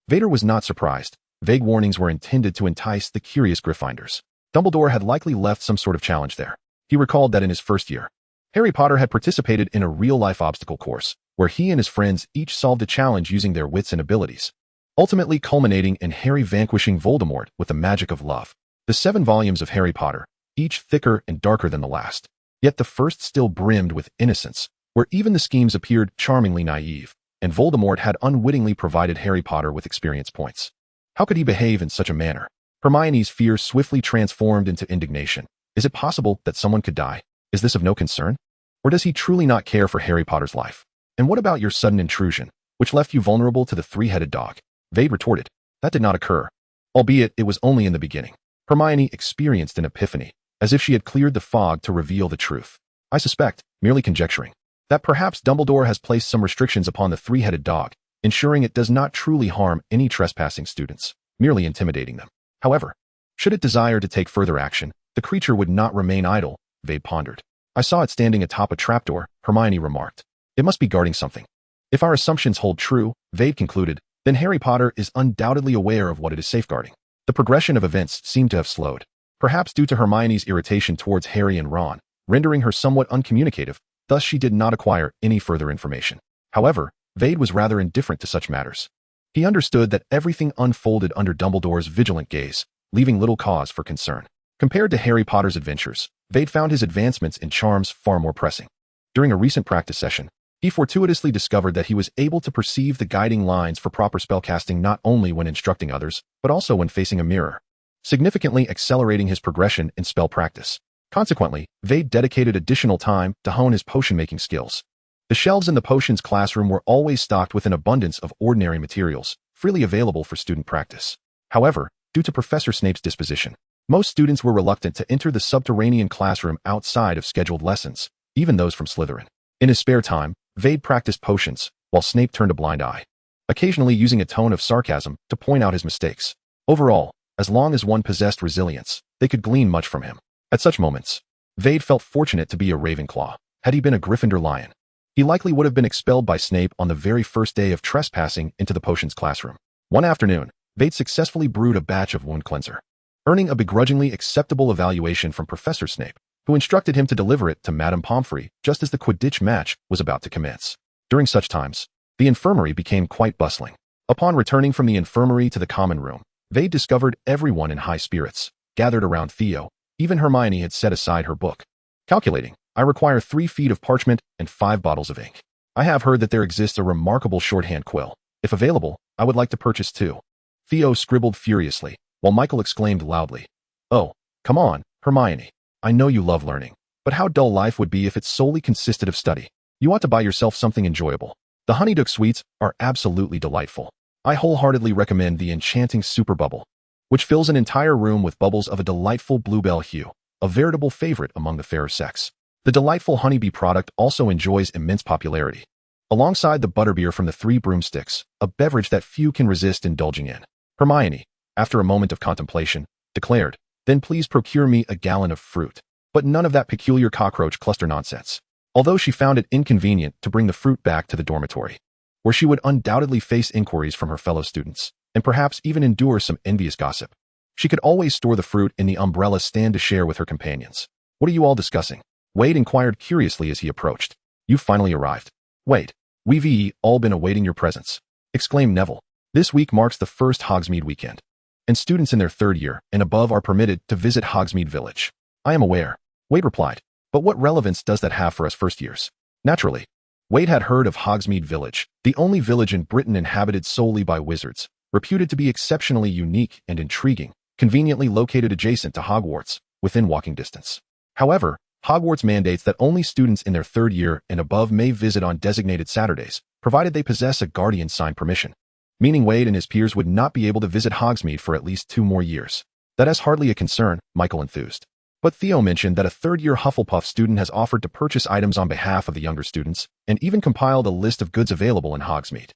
Vader was not surprised. Vague warnings were intended to entice the curious Gryffindors. Dumbledore had likely left some sort of challenge there. He recalled that in his first year, Harry Potter had participated in a real-life obstacle course, where he and his friends each solved a challenge using their wits and abilities, ultimately culminating in Harry vanquishing Voldemort with the magic of love. The 7 volumes of Harry Potter, each thicker and darker than the last. Yet the first still brimmed with innocence, where even the schemes appeared charmingly naive, and Voldemort had unwittingly provided Harry Potter with experience points. How could he behave in such a manner? Hermione's fear swiftly transformed into indignation. Is it possible that someone could die? Is this of no concern? Or does he truly not care for Harry Potter's life? And what about your sudden intrusion, which left you vulnerable to the 3-headed dog? Veyd retorted. That did not occur. Albeit it was only in the beginning. Hermione experienced an epiphany, as if she had cleared the fog to reveal the truth. I suspect, merely conjecturing, that perhaps Dumbledore has placed some restrictions upon the 3-headed dog, ensuring it does not truly harm any trespassing students, merely intimidating them. However, should it desire to take further action, the creature would not remain idle, Veyd pondered. I saw it standing atop a trapdoor, Hermione remarked. It must be guarding something. If our assumptions hold true, Veyd concluded, then Harry Potter is undoubtedly aware of what it is safeguarding. The progression of events seemed to have slowed. perhaps due to Hermione's irritation towards Harry and Ron, rendering her somewhat uncommunicative. Thus she did not acquire any further information. However, Veyd was rather indifferent to such matters. He understood that everything unfolded under Dumbledore's vigilant gaze, leaving little cause for concern. Compared to Harry Potter's adventures, Veyd found his advancements in charms far more pressing. During a recent practice session, he fortuitously discovered that he was able to perceive the guiding lines for proper spellcasting not only when instructing others, but also when facing a mirror, significantly accelerating his progression in spell practice. Consequently, Veyd dedicated additional time to hone his potion-making skills. The shelves in the potions classroom were always stocked with an abundance of ordinary materials, freely available for student practice. However, due to Professor Snape's disposition, most students were reluctant to enter the subterranean classroom outside of scheduled lessons, even those from Slytherin. In his spare time, Veyd practiced potions, while Snape turned a blind eye, occasionally using a tone of sarcasm to point out his mistakes. Overall, as long as one possessed resilience, they could glean much from him. At such moments, Veyd felt fortunate to be a Ravenclaw. Had he been a Gryffindor lion, he likely would have been expelled by Snape on the very first day of trespassing into the potions classroom. One afternoon, Veyd successfully brewed a batch of wound cleanser, earning a begrudgingly acceptable evaluation from Professor Snape, who instructed him to deliver it to Madame Pomfrey just as the Quidditch match was about to commence. During such times, the infirmary became quite bustling. Upon returning from the infirmary to the common room, Veyd discovered everyone in high spirits, gathered around Theo. Even Hermione had set aside her book. Calculating, I require 3 feet of parchment and 5 bottles of ink. I have heard that there exists a remarkable shorthand quill. If available, I would like to purchase 2. Theo scribbled furiously, while Michael exclaimed loudly, "Oh, come on, Hermione. I know you love learning, but how dull life would be if it solely consisted of study. You ought to buy yourself something enjoyable. The Honeyduck sweets are absolutely delightful. I wholeheartedly recommend the enchanting Super Bubble, which fills an entire room with bubbles of a delightful bluebell hue, a veritable favorite among the fairer sex. The delightful honeybee product also enjoys immense popularity, alongside the butterbeer from the 3 broomsticks, a beverage that few can resist indulging in." Hermione, after a moment of contemplation, declared, "Then please procure me a gallon of fruit, but none of that peculiar cockroach cluster nonsense." Although she found it inconvenient to bring the fruit back to the dormitory, where she would undoubtedly face inquiries from her fellow students, and perhaps even endure some envious gossip, she could always store the fruit in the umbrella stand to share with her companions. "What are you all discussing?" Veyd inquired curiously as he approached. "You've finally arrived. Wait, we've all been awaiting your presence," exclaimed Neville. "This week marks the first Hogsmeade weekend, and students in their 3rd year and above are permitted to visit Hogsmeade Village." "I am aware," Veyd replied, "but what relevance does that have for us first years?" Naturally, Veyd had heard of Hogsmeade Village, the only village in Britain inhabited solely by wizards, reputed to be exceptionally unique and intriguing, conveniently located adjacent to Hogwarts, within walking distance. However, Hogwarts mandates that only students in their 3rd year and above may visit on designated Saturdays, provided they possess a guardian signed permission, meaning Veyd and his peers would not be able to visit Hogsmeade for at least 2 more years. "That is hardly a concern," Michael enthused. But Theo mentioned that a 3rd-year Hufflepuff student has offered to purchase items on behalf of the younger students, and even compiled a list of goods available in Hogsmeade.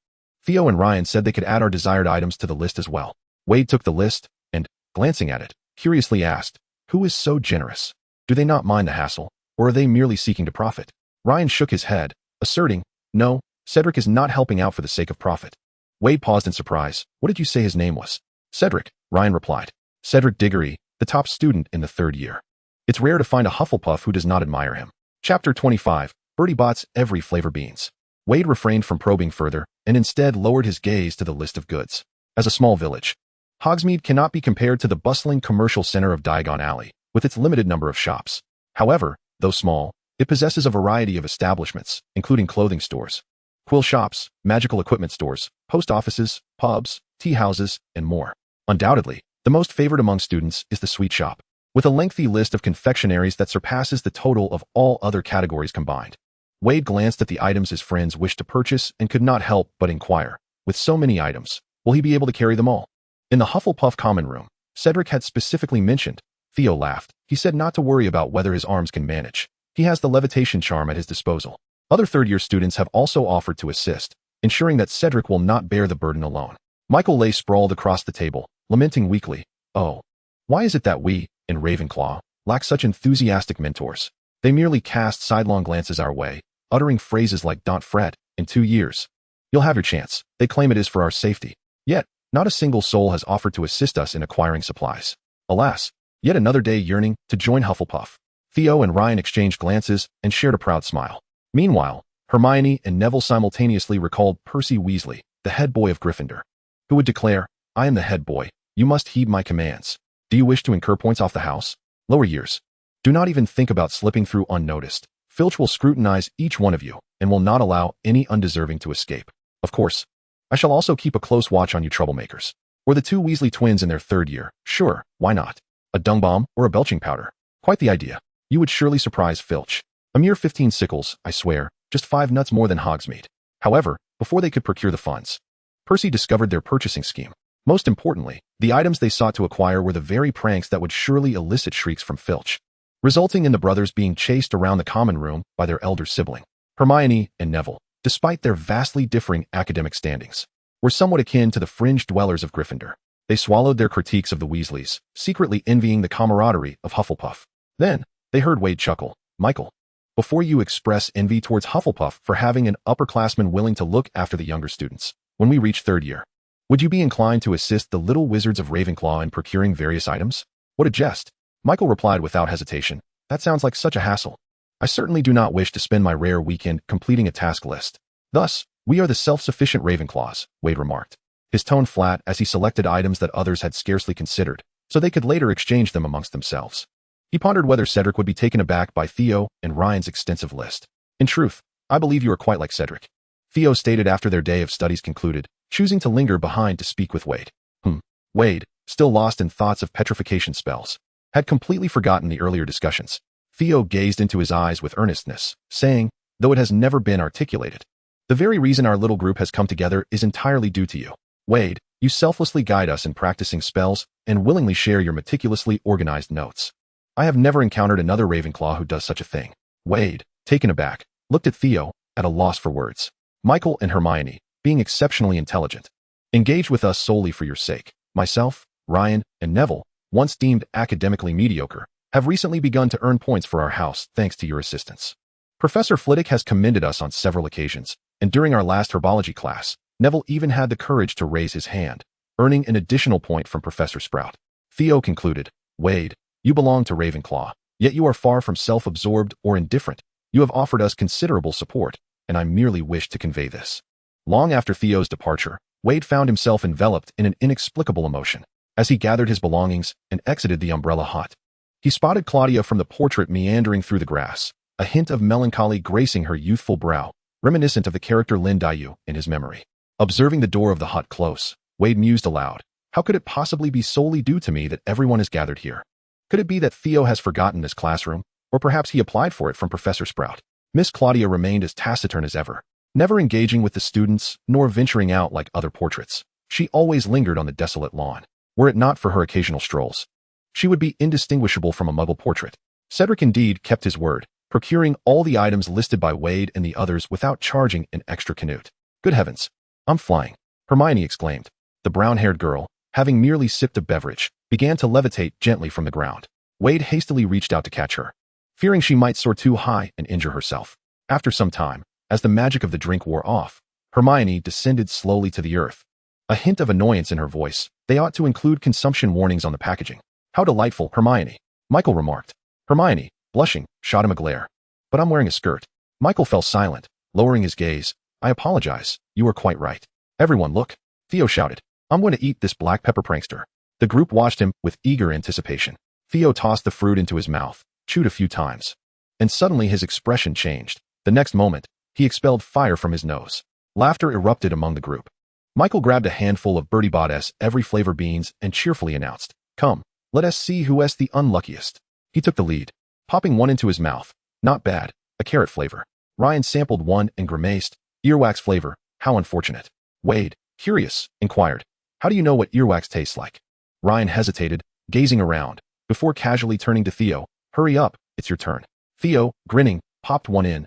Theo and Ryan said they could add our desired items to the list as well. Veyd took the list, and, glancing at it, curiously asked, "Who is so generous? Do they not mind the hassle, or are they merely seeking to profit?" Ryan shook his head, asserting, "No, Cedric is not helping out for the sake of profit." Veyd paused in surprise. "What did you say his name was?" "Cedric," Ryan replied. "Cedric Diggory, the top student in the 3rd year. It's rare to find a Hufflepuff who does not admire him." Chapter 25, Bertie Bott's Every Flavor Beans. Veyd refrained from probing further, and instead lowered his gaze to the list of goods. As a small village, Hogsmeade cannot be compared to the bustling commercial center of Diagon Alley, with its limited number of shops. However, though small, it possesses a variety of establishments, including clothing stores, quill shops, magical equipment stores, post offices, pubs, tea houses, and more. Undoubtedly, the most favored among students is the sweet shop, with a lengthy list of confectionaries that surpasses the total of all other categories combined. Veyd glanced at the items his friends wished to purchase and could not help but inquire, with so many items, will he be able to carry them all? In the Hufflepuff common room, Cedric had specifically mentioned. Theo laughed. He said not to worry about whether his arms can manage. He has the levitation charm at his disposal. Other 3rd-year students have also offered to assist, ensuring that Cedric will not bear the burden alone. Michael lay sprawled across the table, lamenting weakly, "Oh, why is it that we, in Ravenclaw, lack such enthusiastic mentors? They merely cast sidelong glances our way, uttering phrases like 'Don't fret, in 2 years. You'll have your chance.' They claim it is for our safety. Yet, not a single soul has offered to assist us in acquiring supplies. Alas, Yet another day yearning to join Hufflepuff. Theo and Ryan exchanged glances and shared a proud smile. Meanwhile, Hermione and Neville simultaneously recalled Percy Weasley, the head boy of Gryffindor, who would declare, "I am the head boy. You must heed my commands. Do you wish to incur points off the house? Lower years. Do not even think about slipping through unnoticed. Filch will scrutinize each one of you and will not allow any undeserving to escape. Of course, I shall also keep a close watch on you troublemakers. Or the two Weasley twins in their third year. Sure, why not? A dung bomb or a belching powder. Quite the idea. You would surely surprise Filch. A mere 15 sickles, I swear, just 5 nuts more than Hogsmeade." However, before they could procure the funds, Percy discovered their purchasing scheme. Most importantly, the items they sought to acquire were the very pranks that would surely elicit shrieks from Filch, resulting in the brothers being chased around the common room by their elder sibling. Hermione and Neville, despite their vastly differing academic standings, were somewhat akin to the fringe dwellers of Gryffindor. They swallowed their critiques of the Weasleys, secretly envying the camaraderie of Hufflepuff. Then, they heard Veyd chuckle. "Michael, before you express envy towards Hufflepuff for having an upperclassman willing to look after the younger students, when we reach third year, would you be inclined to assist the little wizards of Ravenclaw in procuring various items?" "What a jest." Michael replied without hesitation. "That sounds like such a hassle. I certainly do not wish to spend my rare weekend completing a task list. Thus, we are the self-sufficient Ravenclaws," Veyd remarked, his tone flat as he selected items that others had scarcely considered, so they could later exchange them amongst themselves. He pondered whether Cedric would be taken aback by Theo and Ryan's extensive list. "In truth, I believe you are quite like Cedric," Theo stated after their day of studies concluded, choosing to linger behind to speak with Veyd. Veyd, still lost in thoughts of petrification spells, had completely forgotten the earlier discussions. Theo gazed into his eyes with earnestness, saying, though it has never been articulated, "The very reason our little group has come together is entirely due to you. Veyd, you selflessly guide us in practicing spells and willingly share your meticulously organized notes. I have never encountered another Ravenclaw who does such a thing." Veyd, taken aback, looked at Theo, at a loss for words. "Michael and Hermione, being exceptionally intelligent, engage with us solely for your sake. Myself, Ryan, and Neville, once deemed academically mediocre, have recently begun to earn points for our house thanks to your assistance. Professor Flitwick has commended us on several occasions, and during our last herbology class, Neville even had the courage to raise his hand, earning an additional point from Professor Sprout." Theo concluded, "Veyd, you belong to Ravenclaw, yet you are far from self-absorbed or indifferent. You have offered us considerable support, and I merely wish to convey this." Long after Theo's departure, Veyd found himself enveloped in an inexplicable emotion as he gathered his belongings and exited the umbrella hut. He spotted Claudia from the portrait meandering through the grass, a hint of melancholy gracing her youthful brow, reminiscent of the character Lindayu in his memory. Observing the door of the hut close, Veyd mused aloud, "How could it possibly be solely due to me that everyone is gathered here? Could it be that Theo has forgotten this classroom, or perhaps he applied for it from Professor Sprout?" Miss Claudia remained as taciturn as ever, never engaging with the students nor venturing out like other portraits. She always lingered on the desolate lawn. Were it not for her occasional strolls, she would be indistinguishable from a Muggle portrait. Cedric indeed kept his word, procuring all the items listed by Veyd and the others without charging an extra canute. "Good heavens, I'm flying," Hermione exclaimed. The brown-haired girl, having merely sipped a beverage, began to levitate gently from the ground. Veyd hastily reached out to catch her, fearing she might soar too high and injure herself. After some time, as the magic of the drink wore off, Hermione descended slowly to the earth, a hint of annoyance in her voice. "They ought to include consumption warnings on the packaging." "How delightful, Hermione," Michael remarked. Hermione, blushing, shot him a glare. "But I'm wearing a skirt." Michael fell silent, lowering his gaze. "I apologize, you are quite right." "Everyone look," Theo shouted. "I'm going to eat this black pepper prankster." The group watched him with eager anticipation. Theo tossed the fruit into his mouth, chewed a few times, and suddenly his expression changed. The next moment, he expelled fire from his nose. Laughter erupted among the group. Michael grabbed a handful of Bertie Bott's every flavor beans and cheerfully announced, "Come, let us see who's the unluckiest." He took the lead, popping one into his mouth. "Not bad, a carrot flavor." Ryan sampled one and grimaced. "Earwax flavor, how unfortunate." Veyd, curious, inquired, "How do you know what earwax tastes like?" Ryan hesitated, gazing around, before casually turning to Theo. "Hurry up, it's your turn." Theo, grinning, popped one in.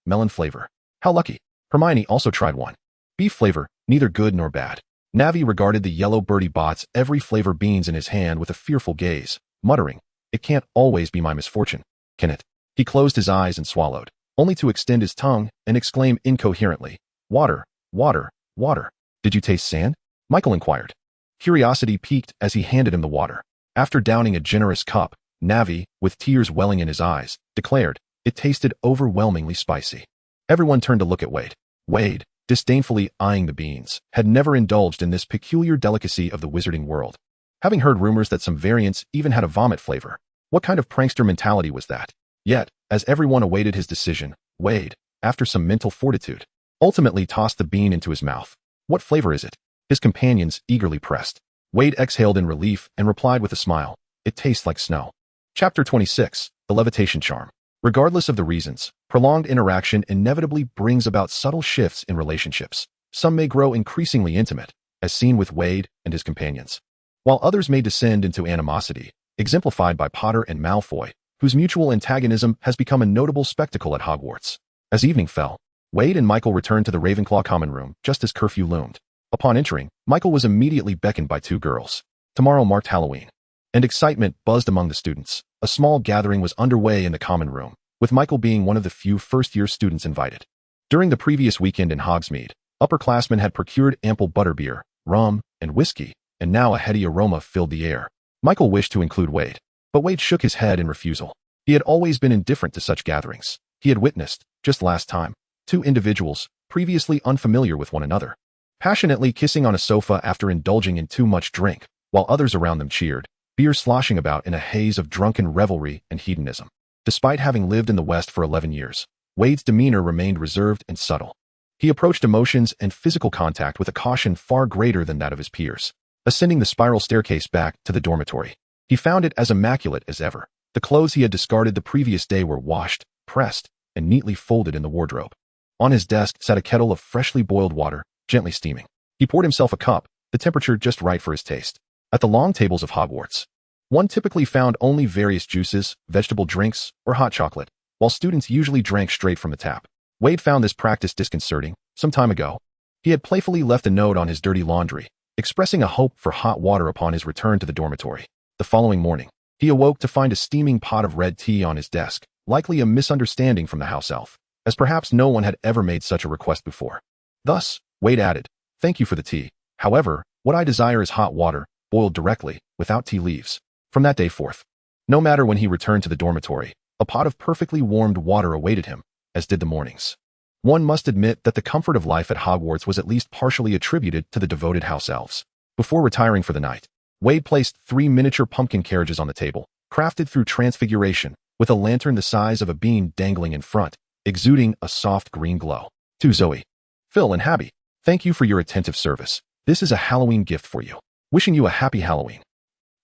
Melon flavor. "How lucky." Hermione also tried one. "Beef flavor, neither good nor bad." Navi regarded the yellow Bertie Bott's every flavor beans in his hand with a fearful gaze, muttering, "It can't always be my misfortune, can it?" He closed his eyes and swallowed, only to extend his tongue and exclaim incoherently, "Water, water, water." "Did you taste sand?" Michael inquired. Curiosity piqued as he handed him the water. After downing a generous cup, Navi, with tears welling in his eyes, declared, it tasted overwhelmingly spicy. Everyone turned to look at Veyd. Veyd, disdainfully eyeing the beans, had never indulged in this peculiar delicacy of the wizarding world. Having heard rumors that some variants even had a vomit flavor, what kind of prankster mentality was that? Yet, as everyone awaited his decision, Veyd, after some mental fortitude, ultimately tossed the bean into his mouth. What flavor is it? His companions eagerly pressed. Veyd exhaled in relief and replied with a smile, it tastes like snow. Chapter 26, The Levitation Charm. Regardless of the reasons, prolonged interaction inevitably brings about subtle shifts in relationships. Some may grow increasingly intimate, as seen with Veyd and his companions, while others may descend into animosity, exemplified by Potter and Malfoy, whose mutual antagonism has become a notable spectacle at Hogwarts. As evening fell, Veyd and Michael returned to the Ravenclaw common room just as curfew loomed. Upon entering, Michael was immediately beckoned by two girls. Tomorrow marked Halloween, and excitement buzzed among the students. A small gathering was underway in the common room, with Michael being one of the few first-year students invited. During the previous weekend in Hogsmeade, upperclassmen had procured ample butterbeer, rum, and whiskey, and now a heady aroma filled the air. Michael wished to include Veyd, but Veyd shook his head in refusal. He had always been indifferent to such gatherings. He had witnessed, just last time, two individuals, previously unfamiliar with one another, passionately kissing on a sofa after indulging in too much drink, while others around them cheered, beer sloshing about in a haze of drunken revelry and hedonism. Despite having lived in the West for 11 years, Veyd's demeanor remained reserved and subtle. He approached emotions and physical contact with a caution far greater than that of his peers. Ascending the spiral staircase back to the dormitory, he found it as immaculate as ever. The clothes he had discarded the previous day were washed, pressed, and neatly folded in the wardrobe. On his desk sat a kettle of freshly boiled water, gently steaming. He poured himself a cup, the temperature just right for his taste. At the long tables of Hogwarts, one typically found only various juices, vegetable drinks, or hot chocolate, while students usually drank straight from the tap. Veyd found this practice disconcerting. Some time ago, he had playfully left a note on his dirty laundry, expressing a hope for hot water upon his return to the dormitory. The following morning, he awoke to find a steaming pot of red tea on his desk, likely a misunderstanding from the house elf, as perhaps no one had ever made such a request before. Thus, Veyd added, thank you for the tea. However, what I desire is hot water, boiled directly, without tea leaves. From that day forth, no matter when he returned to the dormitory, a pot of perfectly warmed water awaited him, as did the mornings. One must admit that the comfort of life at Hogwarts was at least partially attributed to the devoted house elves. Before retiring for the night, Veyd placed 3 miniature pumpkin carriages on the table, crafted through transfiguration, with a lantern the size of a bean dangling in front, exuding a soft green glow. To Zoe, Phil, and Habby, thank you for your attentive service. This is a Halloween gift for you. Wishing you a happy Halloween.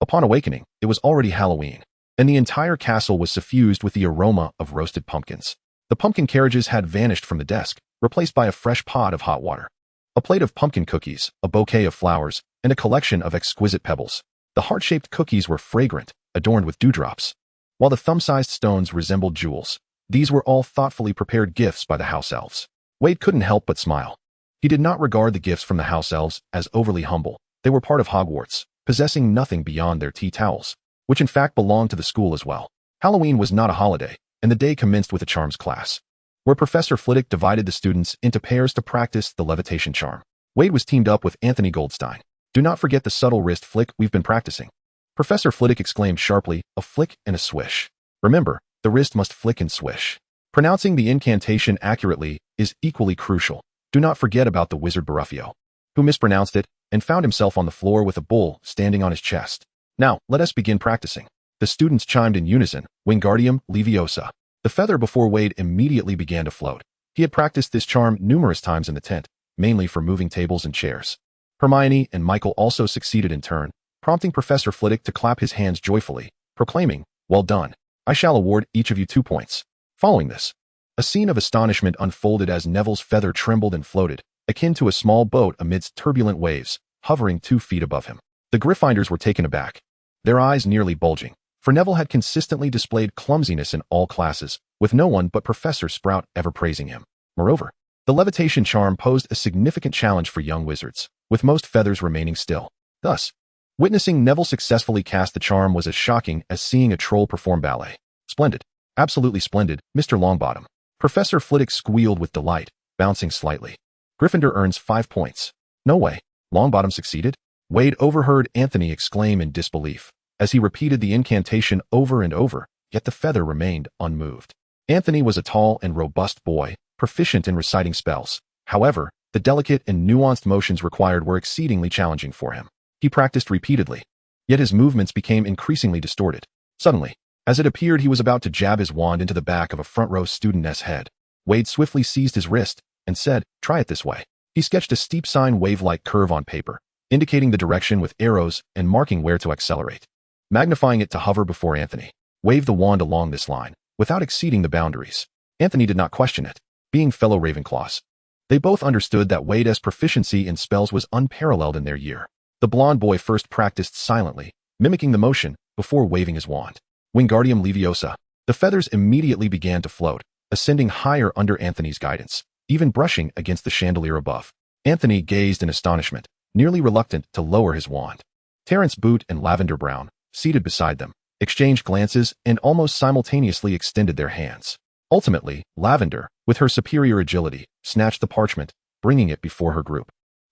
Upon awakening, it was already Halloween, and the entire castle was suffused with the aroma of roasted pumpkins. The pumpkin carriages had vanished from the desk, replaced by a fresh pot of hot water, a plate of pumpkin cookies, a bouquet of flowers, and a collection of exquisite pebbles. The heart-shaped cookies were fragrant, adorned with dewdrops, while the thumb-sized stones resembled jewels. These were all thoughtfully prepared gifts by the house elves. Veyd couldn't help but smile. He did not regard the gifts from the house elves as overly humble. They were part of Hogwarts, possessing nothing beyond their tea towels, which in fact belonged to the school as well. Halloween was not a holiday, and the day commenced with a charms class, where Professor Flitwick divided the students into pairs to practice the levitation charm. Veyd was teamed up with Anthony Goldstein. Do not forget the subtle wrist flick we've been practicing. Professor Flitwick exclaimed sharply, a flick and a swish. Remember, the wrist must flick and swish. Pronouncing the incantation accurately is equally crucial. Do not forget about the wizard Baruffio, who mispronounced it and found himself on the floor with a bull standing on his chest. Now, let us begin practicing. The students chimed in unison, Wingardium Leviosa. The feather before Veyd immediately began to float. He had practiced this charm numerous times in the tent, mainly for moving tables and chairs. Hermione and Michael also succeeded in turn, prompting Professor Flitwick to clap his hands joyfully, proclaiming, well done. I shall award each of you 2 points. Following this, a scene of astonishment unfolded as Neville's feather trembled and floated, akin to a small boat amidst turbulent waves, hovering 2 feet above him. The Gryffindors were taken aback, their eyes nearly bulging, for Neville had consistently displayed clumsiness in all classes, with no one but Professor Sprout ever praising him. Moreover, the levitation charm posed a significant challenge for young wizards, with most feathers remaining still. Thus, witnessing Neville successfully cast the charm was as shocking as seeing a troll perform ballet. Splendid. Absolutely splendid, Mr. Longbottom. Professor Flitwick squealed with delight, bouncing slightly. Gryffindor earns 5 points. No way. Longbottom succeeded? Veyd overheard Anthony exclaim in disbelief. as he repeated the incantation over and over, yet the feather remained unmoved. Anthony was a tall and robust boy, proficient in reciting spells. However, the delicate and nuanced motions required were exceedingly challenging for him. He practiced repeatedly, yet his movements became increasingly distorted. Suddenly, as it appeared he was about to jab his wand into the back of a front-row studentess' head, Veyd swiftly seized his wrist and said, "Try it this way." He sketched a steep sine wave-like curve on paper, indicating the direction with arrows and marking where to accelerate. Magnifying it to hover before Anthony, waved the wand along this line, without exceeding the boundaries. Anthony did not question it, being fellow Ravenclaws. They both understood that Veyd's proficiency in spells was unparalleled in their year. The blond boy first practiced silently, mimicking the motion, before waving his wand. Wingardium Leviosa. The feathers immediately began to float, ascending higher under Anthony's guidance, even brushing against the chandelier above. Anthony gazed in astonishment, nearly reluctant to lower his wand. Terence Boot and Lavender Brown, seated beside them, exchanged glances and almost simultaneously extended their hands. Ultimately, Lavender, with her superior agility, snatched the parchment, bringing it before her group.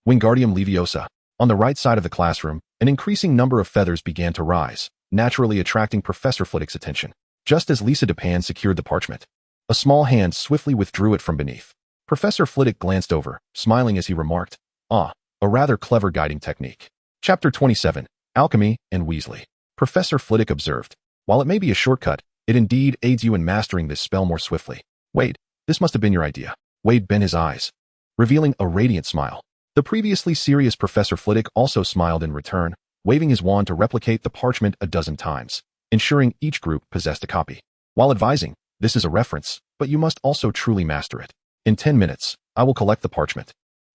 Wingardium Leviosa. On the right side of the classroom, an increasing number of feathers began to rise, naturally attracting Professor Flitwick's attention. Just as Lisa Dupin secured the parchment, a small hand swiftly withdrew it from beneath. Professor Flitwick glanced over, smiling as he remarked, "Ah, a rather clever guiding technique." Chapter 27, Alchemy and Weasley. Professor Flitwick observed, "While it may be a shortcut, it indeed aids you in mastering this spell more swiftly. Veyd, this must have been your idea." Veyd bent his eyes, revealing a radiant smile. The previously serious Professor Flitwick also smiled in return, waving his wand to replicate the parchment a dozen times, ensuring each group possessed a copy. While advising, "This is a reference, but you must also truly master it. In 10 minutes, I will collect the parchment.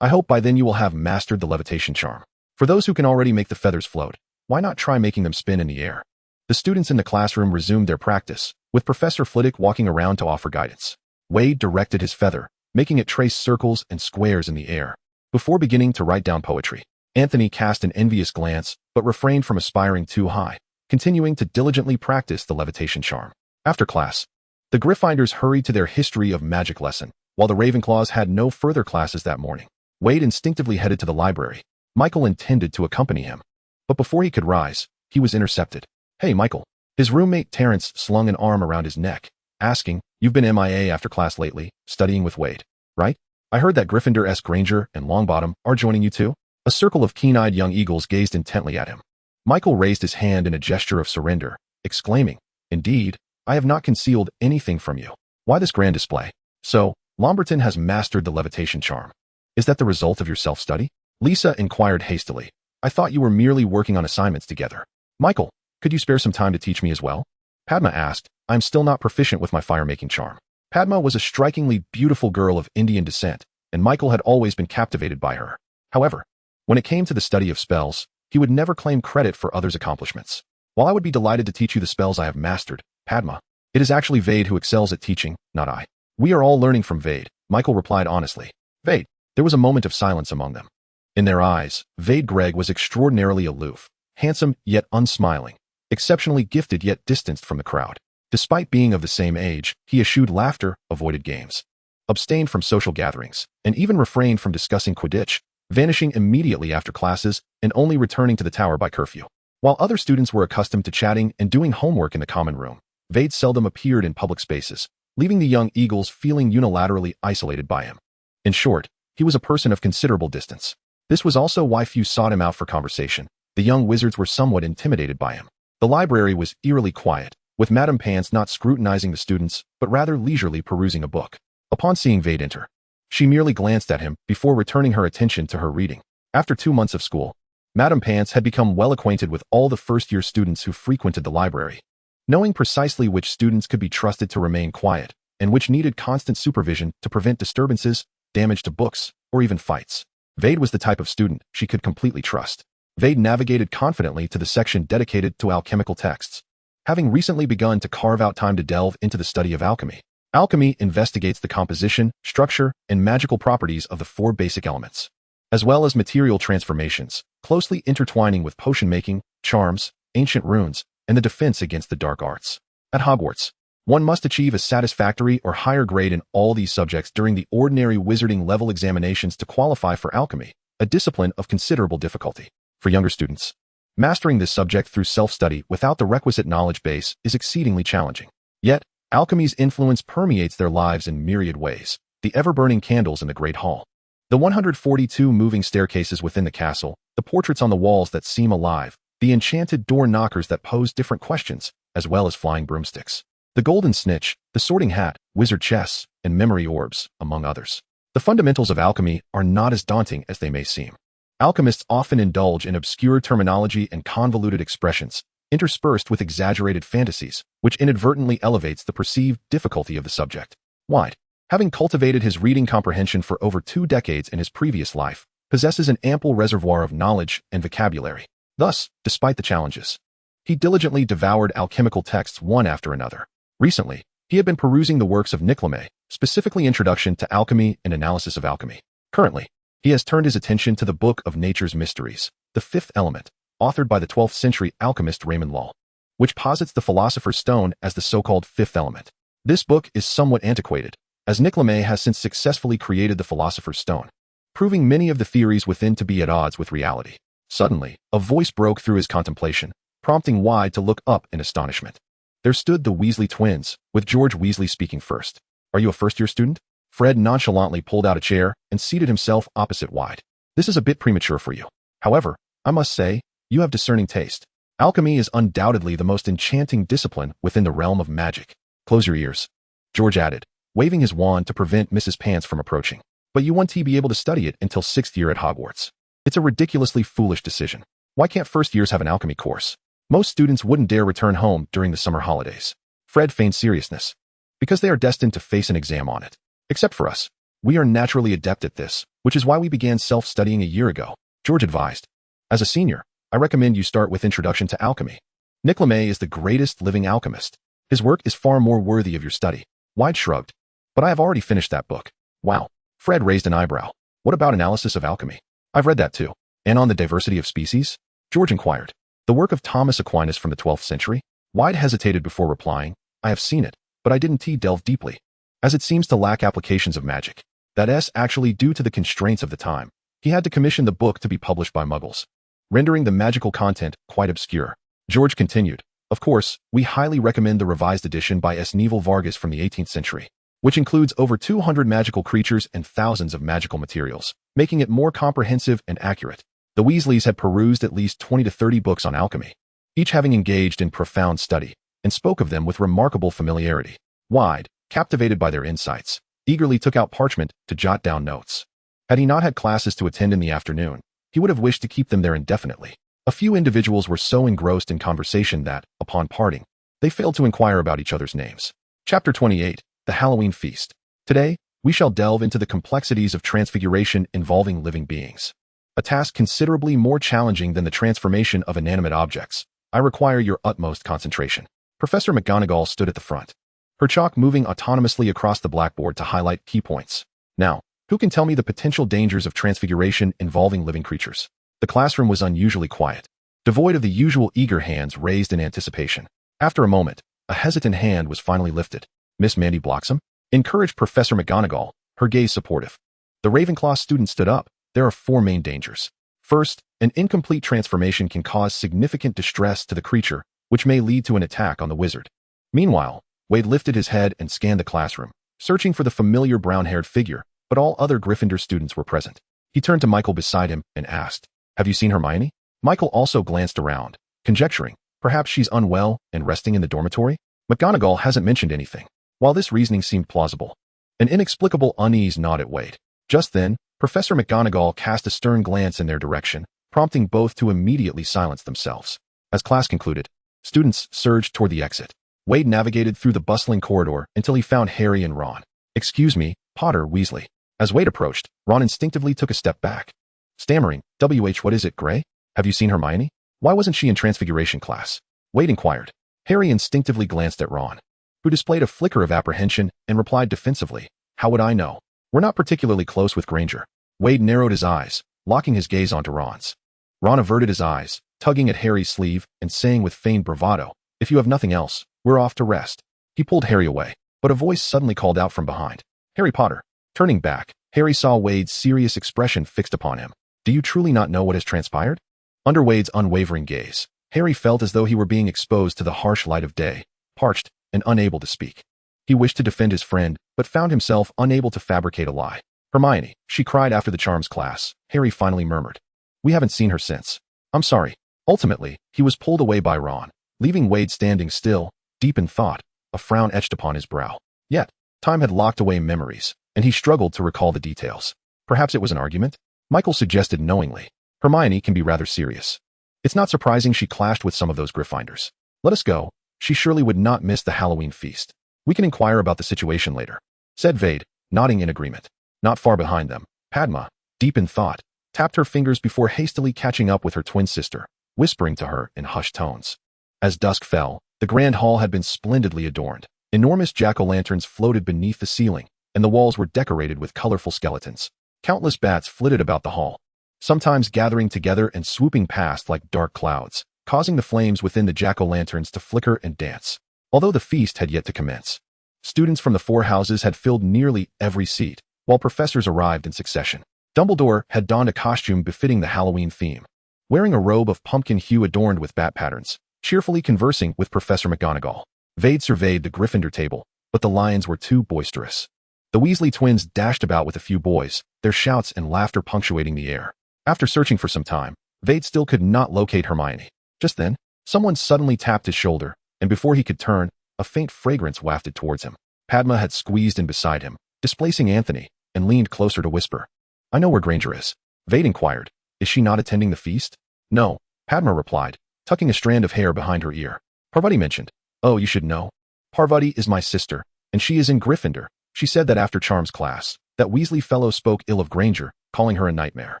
I hope by then you will have mastered the levitation charm. For those who can already make the feathers float, why not try making them spin in the air?" The students in the classroom resumed their practice, with Professor Flitwick walking around to offer guidance. Veyd directed his feather, making it trace circles and squares in the air. Before beginning to write down poetry, Anthony cast an envious glance, but refrained from aspiring too high, continuing to diligently practice the levitation charm. After class, the Gryffindors hurried to their history of magic lesson, while the Ravenclaws had no further classes that morning. Veyd instinctively headed to the library. Michael intended to accompany him, but before he could rise, he was intercepted. "Hey, Michael." His roommate Terence slung an arm around his neck, asking, "You've been MIA after class lately, studying with Veyd, right? I heard that Gryffindor S. Granger and Longbottom are joining you too?" A circle of keen-eyed young eagles gazed intently at him. Michael raised his hand in a gesture of surrender, exclaiming, "Indeed, I have not concealed anything from you. Why this grand display? So, Lomberton has mastered the levitation charm. Is that the result of your self-study?" Lisa inquired hastily. "I thought you were merely working on assignments together." "Michael, could you spare some time to teach me as well?" Padma asked. "I'm still not proficient with my fire-making charm." Padma was a strikingly beautiful girl of Indian descent, and Michael had always been captivated by her. However, when it came to the study of spells, he would never claim credit for others' accomplishments. "While I would be delighted to teach you the spells I have mastered, Padma, it is actually Veyd who excels at teaching, not I." "We are all learning from Veyd," Michael replied honestly. "Veyd." There was a moment of silence among them. In their eyes, Veyd Gregg was extraordinarily aloof, handsome yet unsmiling, exceptionally gifted yet distanced from the crowd. Despite being of the same age, he eschewed laughter, avoided games, abstained from social gatherings, and even refrained from discussing Quidditch, vanishing immediately after classes and only returning to the tower by curfew. While other students were accustomed to chatting and doing homework in the common room, Veyd seldom appeared in public spaces, leaving the young eagles feeling unilaterally isolated by him. In short, he was a person of considerable distance. This was also why few sought him out for conversation. The young wizards were somewhat intimidated by him. The library was eerily quiet, with Madame Pants not scrutinizing the students, but rather leisurely perusing a book. Upon seeing Veyd enter, she merely glanced at him before returning her attention to her reading. After 2 months of school, Madame Pants had become well acquainted with all the first-year students who frequented the library, knowing precisely which students could be trusted to remain quiet and which needed constant supervision to prevent disturbances, damage to books, or even fights. Veyd was the type of student she could completely trust. Veyd navigated confidently to the section dedicated to alchemical texts, having recently begun to carve out time to delve into the study of alchemy. Alchemy investigates the composition, structure, and magical properties of the 4 basic elements, as well as material transformations, closely intertwining with potion making, charms, ancient runes, and the defense against the dark arts. At Hogwarts, one must achieve a satisfactory or higher grade in all these subjects during the ordinary wizarding level examinations to qualify for alchemy, a discipline of considerable difficulty. For younger students, Mastering this subject through self-study without the requisite knowledge base is exceedingly challenging. Yet, alchemy's influence permeates their lives in myriad ways. The ever-burning candles in the Great Hall, the 142 moving staircases within the castle, the portraits on the walls that seem alive, the enchanted door knockers that pose different questions, as well as flying broomsticks, the golden snitch, the sorting hat, wizard chests, and memory orbs, among others. The fundamentals of alchemy are not as daunting as they may seem. Alchemists often indulge in obscure terminology and convoluted expressions, interspersed with exaggerated fantasies, which inadvertently elevates the perceived difficulty of the subject. Veyd, having cultivated his reading comprehension for over 2 decades in his previous life, possesses an ample reservoir of knowledge and vocabulary. Thus, despite the challenges, he diligently devoured alchemical texts one after another. Recently, he had been perusing the works of Dramione, specifically Introduction to Alchemy and Analysis of Alchemy. Currently, he has turned his attention to the Book of Nature's Mysteries, the Fifth Element, authored by the 12th century alchemist Raymond Lull, which posits the Philosopher's Stone as the so-called fifth element. This book is somewhat antiquated, as Dramione has since successfully created the Philosopher's Stone, proving many of the theories within to be at odds with reality. Suddenly, a voice broke through his contemplation, prompting Veyd to look up in astonishment. There stood the Weasley twins, with George Weasley speaking first. "Are you a first-year student?" Fred nonchalantly pulled out a chair and seated himself opposite Veyd. "This is a bit premature for you. However, I must say, you have discerning taste. Alchemy is undoubtedly the most enchanting discipline within the realm of magic." "Close your ears," George added, waving his wand to prevent Mrs. Pants from approaching. "But you won't be able to study it until 6th year at Hogwarts. It's a ridiculously foolish decision. Why can't first years have an alchemy course? Most students wouldn't dare return home during the summer holidays." Fred feigned seriousness. "Because they are destined to face an exam on it. Except for us. We are naturally adept at this, which is why we began self-studying a year ago," George advised. "As a senior, I recommend you start with Introduction to Alchemy. Dramione is the greatest living alchemist. His work is far more worthy of your study." Veyd shrugged. "But I have already finished that book." "Wow." Fred raised an eyebrow. "What about Analysis of Alchemy?" "I've read that too." "And on the diversity of species?" George inquired. "The work of Thomas Aquinas from the 12th century?" Veyd hesitated before replying. "I have seen it, but I didn't delve deeply, as it seems to lack applications of magic. That's actually due to the constraints of the time. He had to commission the book to be published by Muggles, rendering the magical content quite obscure." George continued. "Of course, we highly recommend the revised edition by S. Neville Vargas from the 18th century, which includes over 200 magical creatures and thousands of magical materials, making it more comprehensive and accurate." The Weasleys had perused at least 20 to 30 books on alchemy, each having engaged in profound study, and spoke of them with remarkable familiarity. Veyd, captivated by their insights, eagerly took out parchment to jot down notes. Had he not had classes to attend in the afternoon, he would have wished to keep them there indefinitely. A few individuals were so engrossed in conversation that, upon parting, they failed to inquire about each other's names. Chapter 28, The Halloween Feast. Today, we shall delve into the complexities of transfiguration involving living beings. A task considerably more challenging than the transformation of inanimate objects. I require your utmost concentration. Professor McGonagall stood at the front, her chalk moving autonomously across the blackboard to highlight key points. "Now, who can tell me the potential dangers of transfiguration involving living creatures?" The classroom was unusually quiet, devoid of the usual eager hands raised in anticipation. After a moment, a hesitant hand was finally lifted. "Miss Mandy Bloxam?" encouraged Professor McGonagall, her gaze supportive. The Ravenclaw student stood up. "There are 4 main dangers. First, an incomplete transformation can cause significant distress to the creature, which may lead to an attack on the wizard." Meanwhile, Veyd lifted his head and scanned the classroom, searching for the familiar brown-haired figure, but all other Gryffindor students were present. He turned to Michael beside him and asked, "Have you seen Hermione?" Michael also glanced around, conjecturing, perhaps she's unwell and resting in the dormitory? McGonagall hasn't mentioned anything. While this reasoning seemed plausible, an inexplicable unease gnawed at Veyd. Just then, Professor McGonagall cast a stern glance in their direction, prompting both to immediately silence themselves. As class concluded, students surged toward the exit. Veyd navigated through the bustling corridor until he found Harry and Ron. "Excuse me, Potter Weasley." As Veyd approached, Ron instinctively took a step back, stammering, What is it, Gray? Have you seen Hermione? Why wasn't she in Transfiguration class?" Veyd inquired. Harry instinctively glanced at Ron, who displayed a flicker of apprehension and replied defensively, "How would I know? We're not particularly close with Granger." Veyd narrowed his eyes, locking his gaze onto Ron's. Ron averted his eyes, tugging at Harry's sleeve and saying with feigned bravado, "If you have nothing else, we're off to rest." He pulled Harry away, but a voice suddenly called out from behind, "Harry Potter." Turning back, Harry saw Wade's serious expression fixed upon him. "Do you truly not know what has transpired?" Under Wade's unwavering gaze, Harry felt as though he were being exposed to the harsh light of day, parched and unable to speak. He wished to defend his friend, but found himself unable to fabricate a lie. Hermione, she cried after the charms class. Harry finally murmured. We haven't seen her since. I'm sorry. Ultimately, he was pulled away by Ron, leaving Wade standing still, deep in thought, a frown etched upon his brow. Yet, time had locked away memories, and he struggled to recall the details. Perhaps it was an argument? Michael suggested knowingly. Hermione can be rather serious. It's not surprising she clashed with some of those Gryffindors. Let us go. She surely would not miss the Halloween feast. We can inquire about the situation later, said Veyd, nodding in agreement. Not far behind them, Padma, deep in thought, tapped her fingers before hastily catching up with her twin sister, whispering to her in hushed tones. As dusk fell, the grand hall had been splendidly adorned. Enormous jack-o'-lanterns floated beneath the ceiling, and the walls were decorated with colorful skeletons. Countless bats flitted about the hall, sometimes gathering together and swooping past like dark clouds, causing the flames within the jack-o'-lanterns to flicker and dance. Although the feast had yet to commence, students from the four houses had filled nearly every seat, while professors arrived in succession. Dumbledore had donned a costume befitting the Halloween theme, wearing a robe of pumpkin hue adorned with bat patterns, cheerfully conversing with Professor McGonagall. Veyd surveyed the Gryffindor table, but the lions were too boisterous. The Weasley twins dashed about with a few boys, their shouts and laughter punctuating the air. After searching for some time, Veyd still could not locate Hermione. Just then, someone suddenly tapped his shoulder, and before he could turn, a faint fragrance wafted towards him. Padma had squeezed in beside him, displacing Anthony, and leaned closer to whisper. I know where Granger is. Veyd inquired. Is she not attending the feast? No, Padma replied, tucking a strand of hair behind her ear. Parvati mentioned. Oh, you should know. Parvati is my sister, and she is in Gryffindor. She said that after charms class, that Weasley fellow spoke ill of Granger, calling her a nightmare.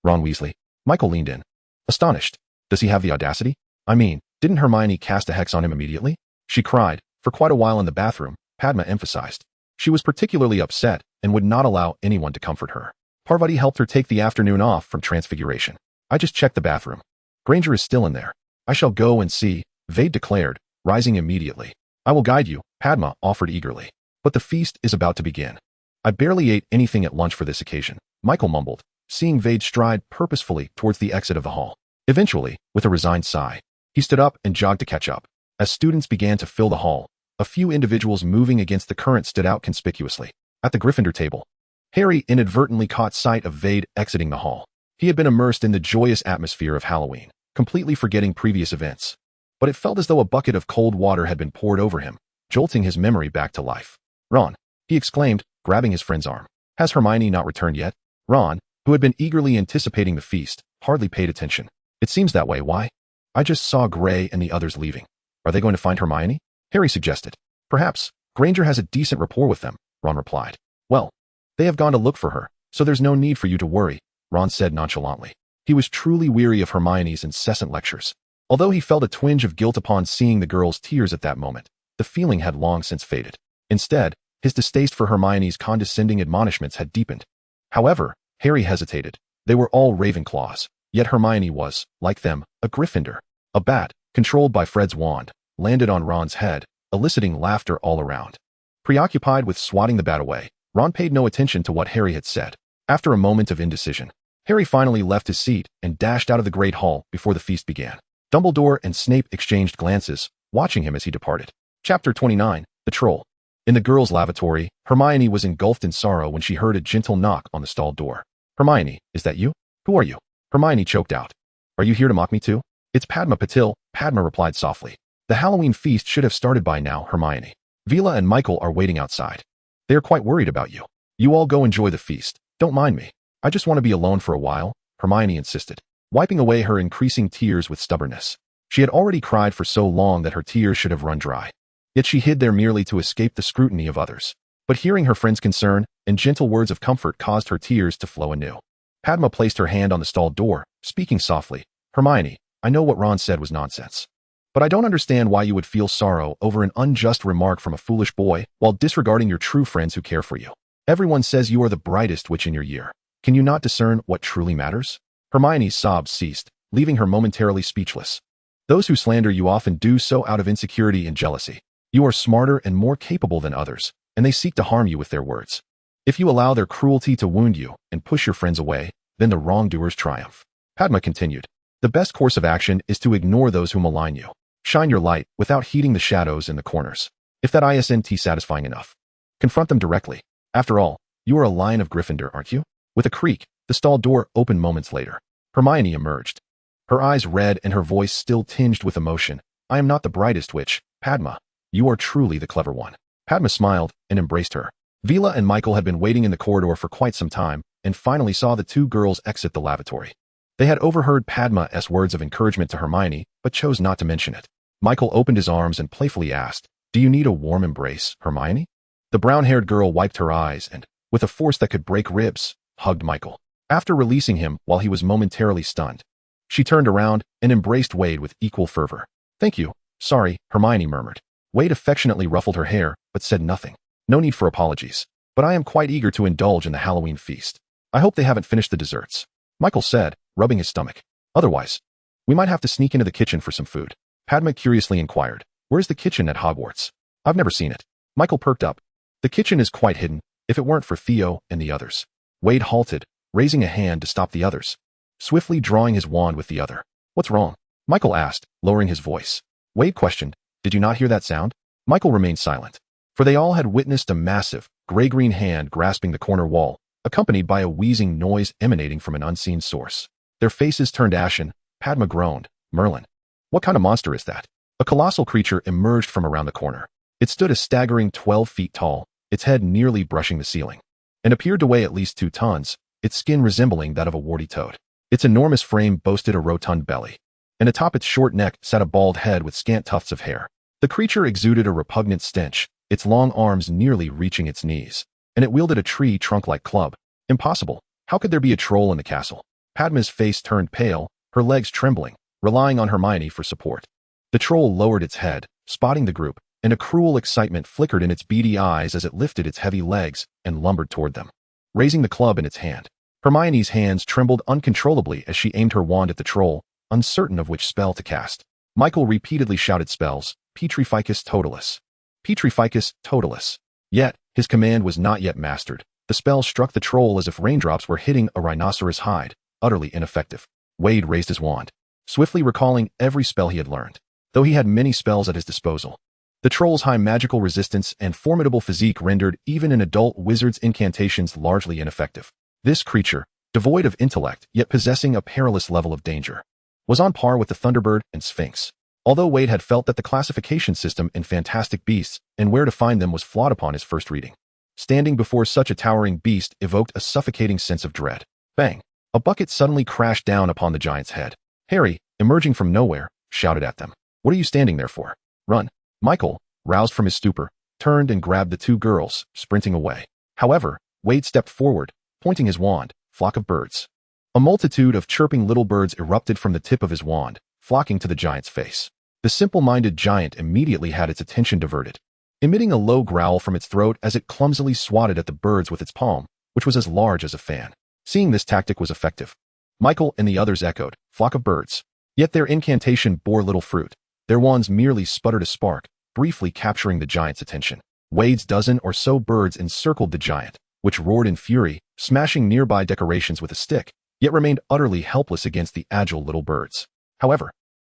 Ron Weasley. Michael leaned in, astonished. Does he have the audacity? I mean, didn't Hermione cast a hex on him immediately? She cried. For quite a while in the bathroom, Padma emphasized. She was particularly upset and would not allow anyone to comfort her. Parvati helped her take the afternoon off from Transfiguration. I just checked the bathroom. Granger is still in there. I shall go and see, Veyd declared, rising immediately. I will guide you, Padma offered eagerly. But the feast is about to begin. I barely ate anything at lunch for this occasion, Michael mumbled, seeing Veyd stride purposefully towards the exit of the hall. Eventually, with a resigned sigh, he stood up and jogged to catch up. As students began to fill the hall, a few individuals moving against the current stood out conspicuously. At the Gryffindor table, Harry inadvertently caught sight of Veyd exiting the hall. He had been immersed in the joyous atmosphere of Halloween, completely forgetting previous events. But it felt as though a bucket of cold water had been poured over him, jolting his memory back to life. Ron, he exclaimed, grabbing his friend's arm. Has Hermione not returned yet? Ron, who had been eagerly anticipating the feast, hardly paid attention. It seems that way. Why? I just saw Gray and the others leaving. Are they going to find Hermione? Harry suggested. Perhaps. Granger has a decent rapport with them, Ron replied. Well, they have gone to look for her, so there's no need for you to worry, Ron said nonchalantly. He was truly weary of Hermione's incessant lectures. Although he felt a twinge of guilt upon seeing the girl's tears at that moment, the feeling had long since faded. Instead, his distaste for Hermione's condescending admonishments had deepened. However, Harry hesitated. They were all Ravenclaws, yet Hermione was, like them, a Gryffindor. A bat, controlled by Fred's wand, landed on Ron's head, eliciting laughter all around. Preoccupied with swatting the bat away, Ron paid no attention to what Harry had said. After a moment of indecision, Harry finally left his seat and dashed out of the great hall before the feast began. Dumbledore and Snape exchanged glances, watching him as he departed. Chapter 29, The Troll. In the girls' lavatory, Hermione was engulfed in sorrow when she heard a gentle knock on the stall door. Hermione, is that you? Who are you? Hermione choked out. Are you here to mock me too? It's Padma Patil, Padma replied softly. The Halloween feast should have started by now, Hermione. Vila and Michael are waiting outside. They are quite worried about you. You all go enjoy the feast. Don't mind me. I just want to be alone for a while, Hermione insisted, wiping away her increasing tears with stubbornness. She had already cried for so long that her tears should have run dry. Yet she hid there merely to escape the scrutiny of others. But hearing her friend's concern and gentle words of comfort caused her tears to flow anew. Padma placed her hand on the stall door, speaking softly. Hermione, I know what Ron said was nonsense. But I don't understand why you would feel sorrow over an unjust remark from a foolish boy while disregarding your true friends who care for you. Everyone says you are the brightest witch in your year. Can you not discern what truly matters? Hermione's sobs ceased, leaving her momentarily speechless. Those who slander you often do so out of insecurity and jealousy. You are smarter and more capable than others, and they seek to harm you with their words. If you allow their cruelty to wound you and push your friends away, then the wrongdoers triumph. Padma continued. The best course of action is to ignore those who malign you. Shine your light without heeding the shadows in the corners. If that isn't satisfying enough, confront them directly. After all, you are a Lion of Gryffindor, aren't you? With a creak, the stall door opened moments later. Hermione emerged. Her eyes red and her voice still tinged with emotion. I am not the brightest witch, Padma. You are truly the clever one. Padma smiled and embraced her. Vila and Michael had been waiting in the corridor for quite some time and finally saw the two girls exit the lavatory. They had overheard Padma's words of encouragement to Hermione, but chose not to mention it. Michael opened his arms and playfully asked, Do you need a warm embrace, Hermione? The brown-haired girl wiped her eyes and, with a force that could break ribs, hugged Michael. After releasing him while he was momentarily stunned, she turned around and embraced Veyd with equal fervor. Thank you. Sorry, Hermione murmured. Veyd affectionately ruffled her hair, but said nothing. No need for apologies. But I am quite eager to indulge in the Halloween feast. I hope they haven't finished the desserts, Michael said, rubbing his stomach. Otherwise, we might have to sneak into the kitchen for some food. Padma curiously inquired, Where's the kitchen at Hogwarts? I've never seen it. Michael perked up. The kitchen is quite hidden, if it weren't for Theo and the others. Veyd halted, raising a hand to stop the others, swiftly drawing his wand with the other. What's wrong? Michael asked, lowering his voice. Veyd questioned, Did you not hear that sound? Michael remained silent, for they all had witnessed a massive, gray-green hand grasping the corner wall, accompanied by a wheezing noise emanating from an unseen source. Their faces turned ashen. Padma groaned, Merlin. What kind of monster is that? A colossal creature emerged from around the corner. It stood a staggering 12 feet tall, its head nearly brushing the ceiling, and appeared to weigh at least 2 tons, its skin resembling that of a warty toad. Its enormous frame boasted a rotund belly, and atop its short neck sat a bald head with scant tufts of hair. The creature exuded a repugnant stench, its long arms nearly reaching its knees, and it wielded a tree trunk-like club. Impossible. How could there be a troll in the castle? Padma's face turned pale, her legs trembling, relying on Hermione for support. The troll lowered its head, spotting the group, and a cruel excitement flickered in its beady eyes as it lifted its heavy legs and lumbered toward them, raising the club in its hand. Hermione's hands trembled uncontrollably as she aimed her wand at the troll, uncertain of which spell to cast. Michael repeatedly shouted spells, Petrificus Totalis. Petrificus Totalis. Yet, his command was not yet mastered. The spell struck the troll as if raindrops were hitting a rhinoceros hide, utterly ineffective. Veyd raised his wand, swiftly recalling every spell he had learned, though he had many spells at his disposal. The troll's high magical resistance and formidable physique rendered even an adult wizard's incantations largely ineffective. This creature, devoid of intellect yet possessing a perilous level of danger, was on par with the Thunderbird and Sphinx. Although Veyd had felt that the classification system in Fantastic Beasts and where to find them was flawed upon his first reading, standing before such a towering beast evoked a suffocating sense of dread. Bang! A bucket suddenly crashed down upon the giant's head. Harry, emerging from nowhere, shouted at them. What are you standing there for? Run! Michael, roused from his stupor, turned and grabbed the two girls, sprinting away. However, Veyd stepped forward, pointing his wand. Flock of birds. A multitude of chirping little birds erupted from the tip of his wand, flocking to the giant's face. The simple-minded giant immediately had its attention diverted, emitting a low growl from its throat as it clumsily swatted at the birds with its palm, which was as large as a fan. Seeing this tactic was effective, Michael and the others echoed, Flock of birds. Yet their incantation bore little fruit. Their wands merely sputtered a spark, briefly capturing the giant's attention. Veyd's dozen or so birds encircled the giant, which roared in fury, smashing nearby decorations with a stick, yet remained utterly helpless against the agile little birds. However,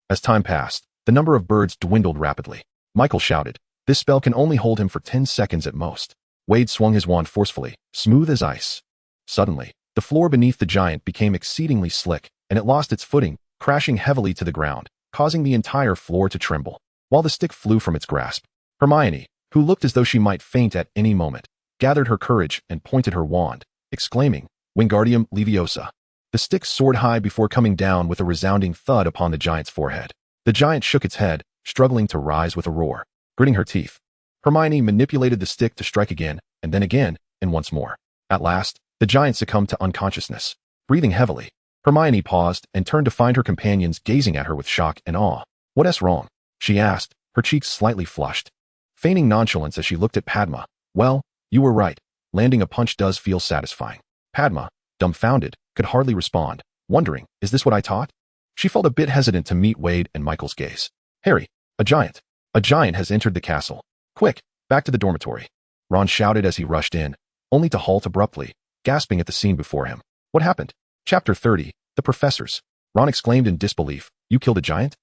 as time passed, the number of birds dwindled rapidly. Michael shouted, This spell can only hold him for 10 seconds at most. Veyd swung his wand forcefully, smooth as ice. Suddenly, the floor beneath the giant became exceedingly slick, and it lost its footing, crashing heavily to the ground, causing the entire floor to tremble. While the stick flew from its grasp, Hermione, who looked as though she might faint at any moment, gathered her courage and pointed her wand, exclaiming, Wingardium Leviosa. The stick soared high before coming down with a resounding thud upon the giant's forehead. The giant shook its head, struggling to rise with a roar. Gritting her teeth, Hermione manipulated the stick to strike again, and once more. At last, the giant succumbed to unconsciousness. Breathing heavily, Hermione paused and turned to find her companions gazing at her with shock and awe. What's wrong? She asked, her cheeks slightly flushed, feigning nonchalance as she looked at Padma. Well, you were right. Landing a punch does feel satisfying. Padma, dumbfounded, could hardly respond, wondering, is this what I taught? She felt a bit hesitant to meet Veyd and Michael's gaze. Harry, a giant. A giant has entered the castle. Quick, back to the dormitory. Ron shouted as he rushed in, only to halt abruptly, gasping at the scene before him. What happened? Chapter 30, The Professors. Ron exclaimed in disbelief. You killed a giant?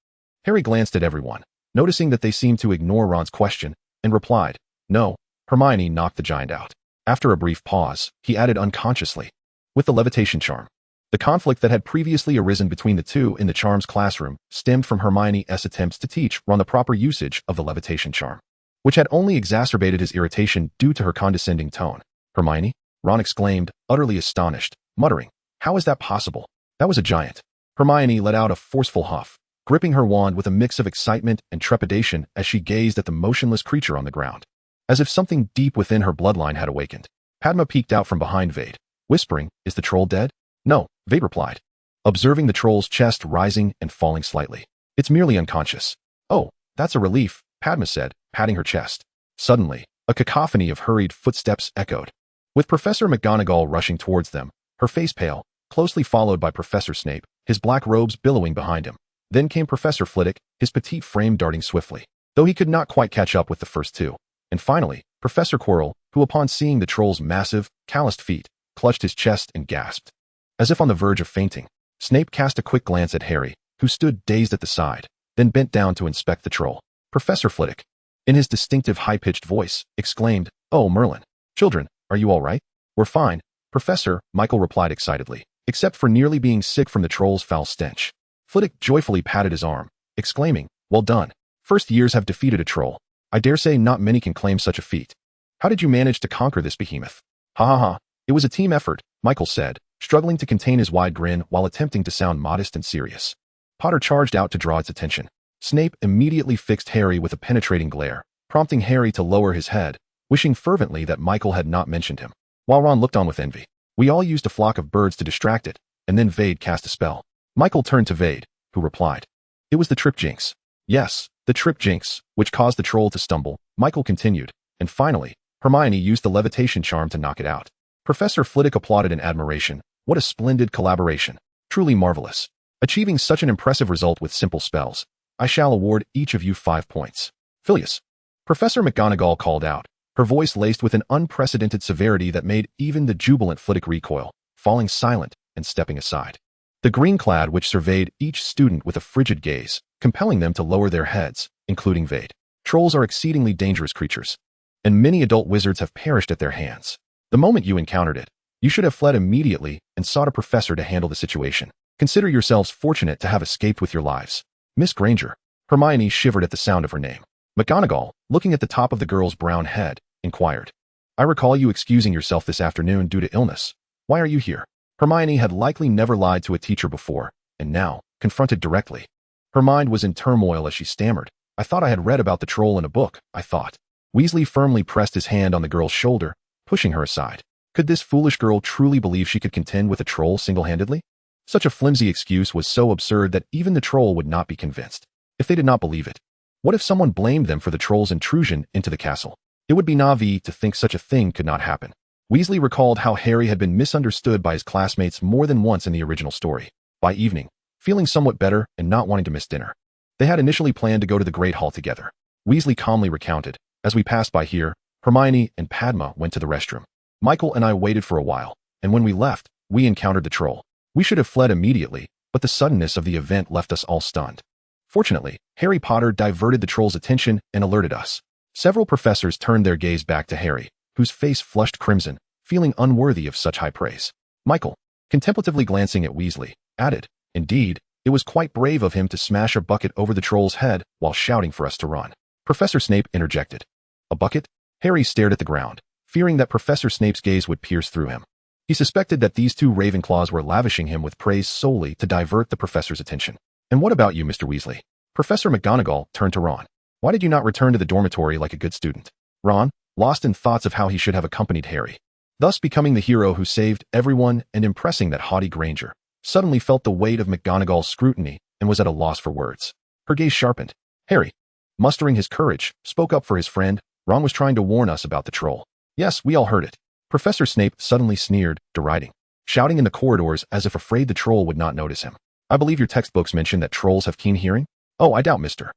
Harry glanced at everyone, noticing that they seemed to ignore Ron's question, and replied, No, Hermione knocked the giant out. After a brief pause, he added unconsciously, with the levitation charm. The conflict that had previously arisen between the two in the charm's classroom stemmed from Hermione's attempts to teach Ron the proper usage of the levitation charm, which had only exacerbated his irritation due to her condescending tone. Hermione? Ron exclaimed, utterly astonished, muttering, How is that possible? That was a giant. Hermione let out a forceful huff, gripping her wand with a mix of excitement and trepidation as she gazed at the motionless creature on the ground. As if something deep within her bloodline had awakened, Padma peeked out from behind Veyd, whispering, Is the troll dead? No, Veyd replied, observing the troll's chest rising and falling slightly. It's merely unconscious. Oh, that's a relief, Padma said, patting her chest. Suddenly, a cacophony of hurried footsteps echoed, with Professor McGonagall rushing towards them, her face pale, closely followed by Professor Snape, his black robes billowing behind him. Then came Professor Flitwick, his petite frame darting swiftly, though he could not quite catch up with the first two. And finally, Professor Quirrell, who upon seeing the troll's massive, calloused feet, clutched his chest and gasped. As if on the verge of fainting, Snape cast a quick glance at Harry, who stood dazed at the side, then bent down to inspect the troll. Professor Flitwick, in his distinctive high-pitched voice, exclaimed, Oh, Merlin. Children, are you all right? We're fine, Professor, Michael replied excitedly, except for nearly being sick from the troll's foul stench. Flitwick joyfully patted his arm, exclaiming, Well done. First years have defeated a troll. I dare say not many can claim such a feat. How did you manage to conquer this behemoth? Ha ha ha. It was a team effort, Michael said, struggling to contain his wide grin while attempting to sound modest and serious. Potter charged out to draw its attention. Snape immediately fixed Harry with a penetrating glare, prompting Harry to lower his head, wishing fervently that Michael had not mentioned him. While Ron looked on with envy, we all used a flock of birds to distract it, and then Veyd cast a spell. Michael turned to Veyd, who replied, It was the trip jinx. Yes, the trip jinx, which caused the troll to stumble, Michael continued, and finally, Hermione used the levitation charm to knock it out. Professor Flitwick applauded in admiration. What a splendid collaboration. Truly marvelous. Achieving such an impressive result with simple spells. I shall award each of you 5 points. Phileas. Professor McGonagall called out, her voice laced with an unprecedented severity that made even the jubilant Flitwick recoil, falling silent and stepping aside. The green-clad witch surveyed each student with a frigid gaze, compelling them to lower their heads, including Veyd. Trolls are exceedingly dangerous creatures, and many adult wizards have perished at their hands. The moment you encountered it, you should have fled immediately and sought a professor to handle the situation. Consider yourselves fortunate to have escaped with your lives. Miss Granger. Hermione shivered at the sound of her name. McGonagall, looking at the top of the girl's brown head, inquired, I recall you excusing yourself this afternoon due to illness. Why are you here? Hermione had likely never lied to a teacher before, and now, confronted directly, her mind was in turmoil as she stammered. I thought I had read about the troll in a book, I thought. Weasley firmly pressed his hand on the girl's shoulder, pushing her aside. Could this foolish girl truly believe she could contend with a troll single-handedly? Such a flimsy excuse was so absurd that even the troll would not be convinced, if they did not believe it. What if someone blamed them for the troll's intrusion into the castle? It would be naive to think such a thing could not happen. Weasley recalled how Harry had been misunderstood by his classmates more than once in the original story. By evening, feeling somewhat better and not wanting to miss dinner, they had initially planned to go to the Great Hall together. Weasley calmly recounted, As we passed by here, Hermione and Padma went to the restroom. Michael and I waited for a while, and when we left, we encountered the troll. We should have fled immediately, but the suddenness of the event left us all stunned. Fortunately, Harry Potter diverted the troll's attention and alerted us. Several professors turned their gaze back to Harry, whose face flushed crimson, feeling unworthy of such high praise. Michael, contemplatively glancing at Weasley, added, Indeed, it was quite brave of him to smash a bucket over the troll's head while shouting for us to run. Professor Snape interjected. A bucket? Harry stared at the ground, fearing that Professor Snape's gaze would pierce through him. He suspected that these two Ravenclaws were lavishing him with praise solely to divert the professor's attention. And what about you, Mr. Weasley? Professor McGonagall turned to Ron. Why did you not return to the dormitory like a good student? Ron, lost in thoughts of how he should have accompanied Harry, thus becoming the hero who saved everyone and impressing that haughty Granger, suddenly felt the weight of McGonagall's scrutiny and was at a loss for words. Her gaze sharpened. Harry, mustering his courage, spoke up for his friend. Ron was trying to warn us about the troll. Yes, we all heard it. Professor Snape suddenly sneered, deriding, shouting in the corridors as if afraid the troll would not notice him. I believe your textbooks mention that trolls have keen hearing? Oh, I doubt Mr.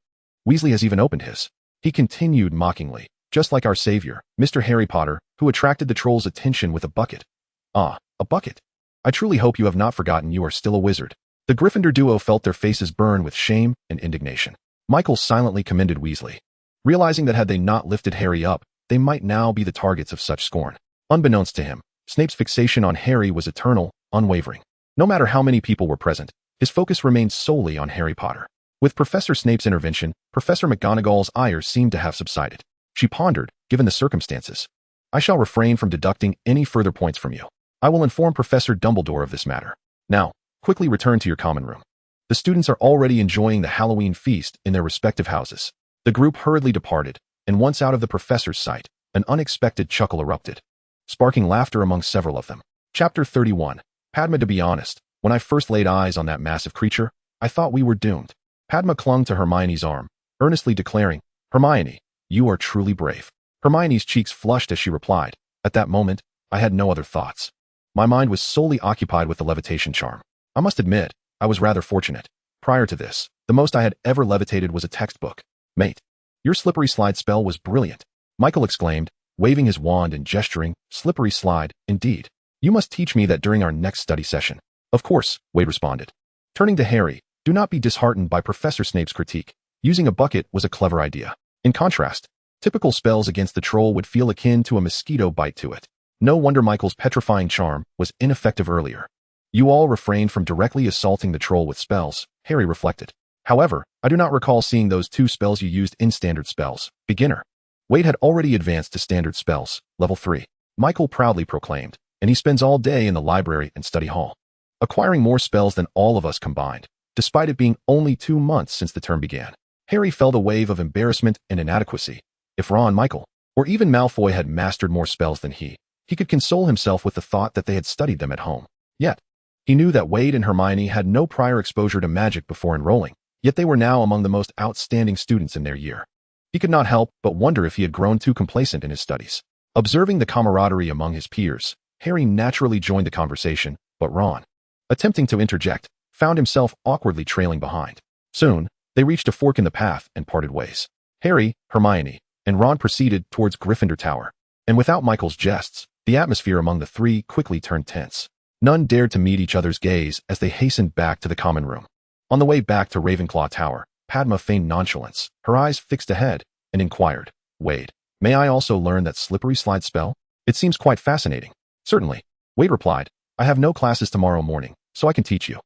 Weasley has even opened his. He continued mockingly, just like our savior, Mr. Harry Potter, who attracted the troll's attention with a bucket. Ah, a bucket. I truly hope you have not forgotten you are still a wizard. The Gryffindor duo felt their faces burn with shame and indignation. Michael silently commended Weasley, realizing that had they not lifted Harry up, they might now be the targets of such scorn. Unbeknownst to him, Snape's fixation on Harry was eternal, unwavering. No matter how many people were present, his focus remained solely on Harry Potter. With Professor Snape's intervention, Professor McGonagall's ire seemed to have subsided. She pondered, given the circumstances. I shall refrain from deducting any further points from you. I will inform Professor Dumbledore of this matter. Now, quickly return to your common room. The students are already enjoying the Halloween feast in their respective houses. The group hurriedly departed, and once out of the professor's sight, an unexpected chuckle erupted, sparking laughter among several of them. Chapter 31. Padma. To be honest, when I first laid eyes on that massive creature, I thought we were doomed. Padma clung to Hermione's arm, earnestly declaring, Hermione, you are truly brave. Hermione's cheeks flushed as she replied, at that moment, I had no other thoughts. My mind was solely occupied with the levitation charm. I must admit, I was rather fortunate. Prior to this, the most I had ever levitated was a textbook. Mate, your slippery slide spell was brilliant, Michael exclaimed, waving his wand and gesturing, slippery slide, indeed. You must teach me that during our next study session. Of course, Veyd responded. Turning to Harry, do not be disheartened by Professor Snape's critique. Using a bucket was a clever idea. In contrast, typical spells against the troll would feel akin to a mosquito bite to it. No wonder Michael's petrifying charm was ineffective earlier. You all refrained from directly assaulting the troll with spells, Harry reflected. However, I do not recall seeing those 2 spells you used in standard spells. Beginner. Veyd had already advanced to standard spells, level 3. Michael proudly proclaimed, and he spends all day in the library and study hall, acquiring more spells than all of us combined, despite it being only 2 months since the term began. Harry felt a wave of embarrassment and inadequacy. If Ron, Michael, or even Malfoy had mastered more spells than he could console himself with the thought that they had studied them at home. Yet, he knew that Veyd and Hermione had no prior exposure to magic before enrolling, yet they were now among the most outstanding students in their year. He could not help but wonder if he had grown too complacent in his studies. Observing the camaraderie among his peers, Harry naturally joined the conversation, but Ron, attempting to interject, found himself awkwardly trailing behind. Soon, they reached a fork in the path and parted ways. Harry, Hermione, and Ron proceeded towards Gryffindor Tower, and without Michael's jests, the atmosphere among the 3 quickly turned tense. None dared to meet each other's gaze as they hastened back to the common room. On the way back to Ravenclaw Tower, Padma feigned nonchalance, her eyes fixed ahead, and inquired, Veyd, may I also learn that slippery slide spell? It seems quite fascinating. Certainly, Veyd replied. I have no classes tomorrow morning, so I can teach you.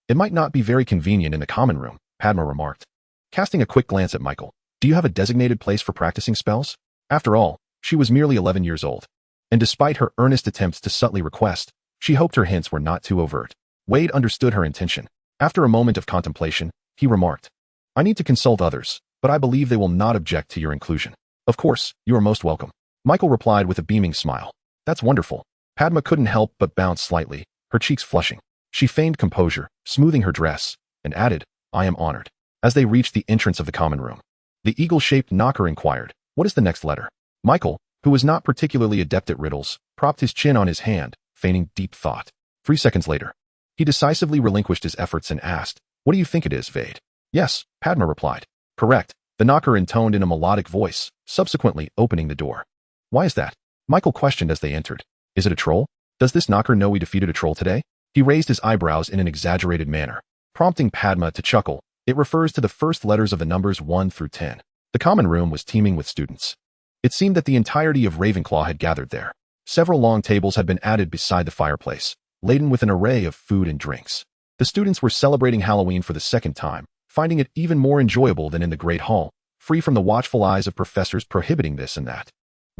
It might not be very convenient in the common room, Padma remarked, casting a quick glance at Michael. Do you have a designated place for practicing spells? After all, she was merely 11 years old, and despite her earnest attempts to subtly request, she hoped her hints were not too overt. Veyd understood her intention. After a moment of contemplation, he remarked, I need to consult others, but I believe they will not object to your inclusion. Of course, you are most welcome. Michael replied with a beaming smile. That's wonderful. Padma couldn't help but bounce slightly, her cheeks flushing. She feigned composure, smoothing her dress, and added, I am honored. As they reached the entrance of the common room, the eagle-shaped knocker inquired, what is the next letter? Michael, who was not particularly adept at riddles, propped his chin on his hand, feigning deep thought. 3 seconds later, he decisively relinquished his efforts and asked, what do you think it is, Veyd? Yes, Padma replied. Correct, the knocker intoned in a melodic voice, subsequently opening the door. Why is that? Michael questioned as they entered. Is it a troll? Does this knocker know we defeated a troll today? He raised his eyebrows in an exaggerated manner, prompting Padma to chuckle. It refers to the first letters of the numbers 1 through 10. The common room was teeming with students. It seemed that the entirety of Ravenclaw had gathered there. Several long tables had been added beside the fireplace, laden with an array of food and drinks. The students were celebrating Halloween for the second time, finding it even more enjoyable than in the Great Hall, free from the watchful eyes of professors prohibiting this and that.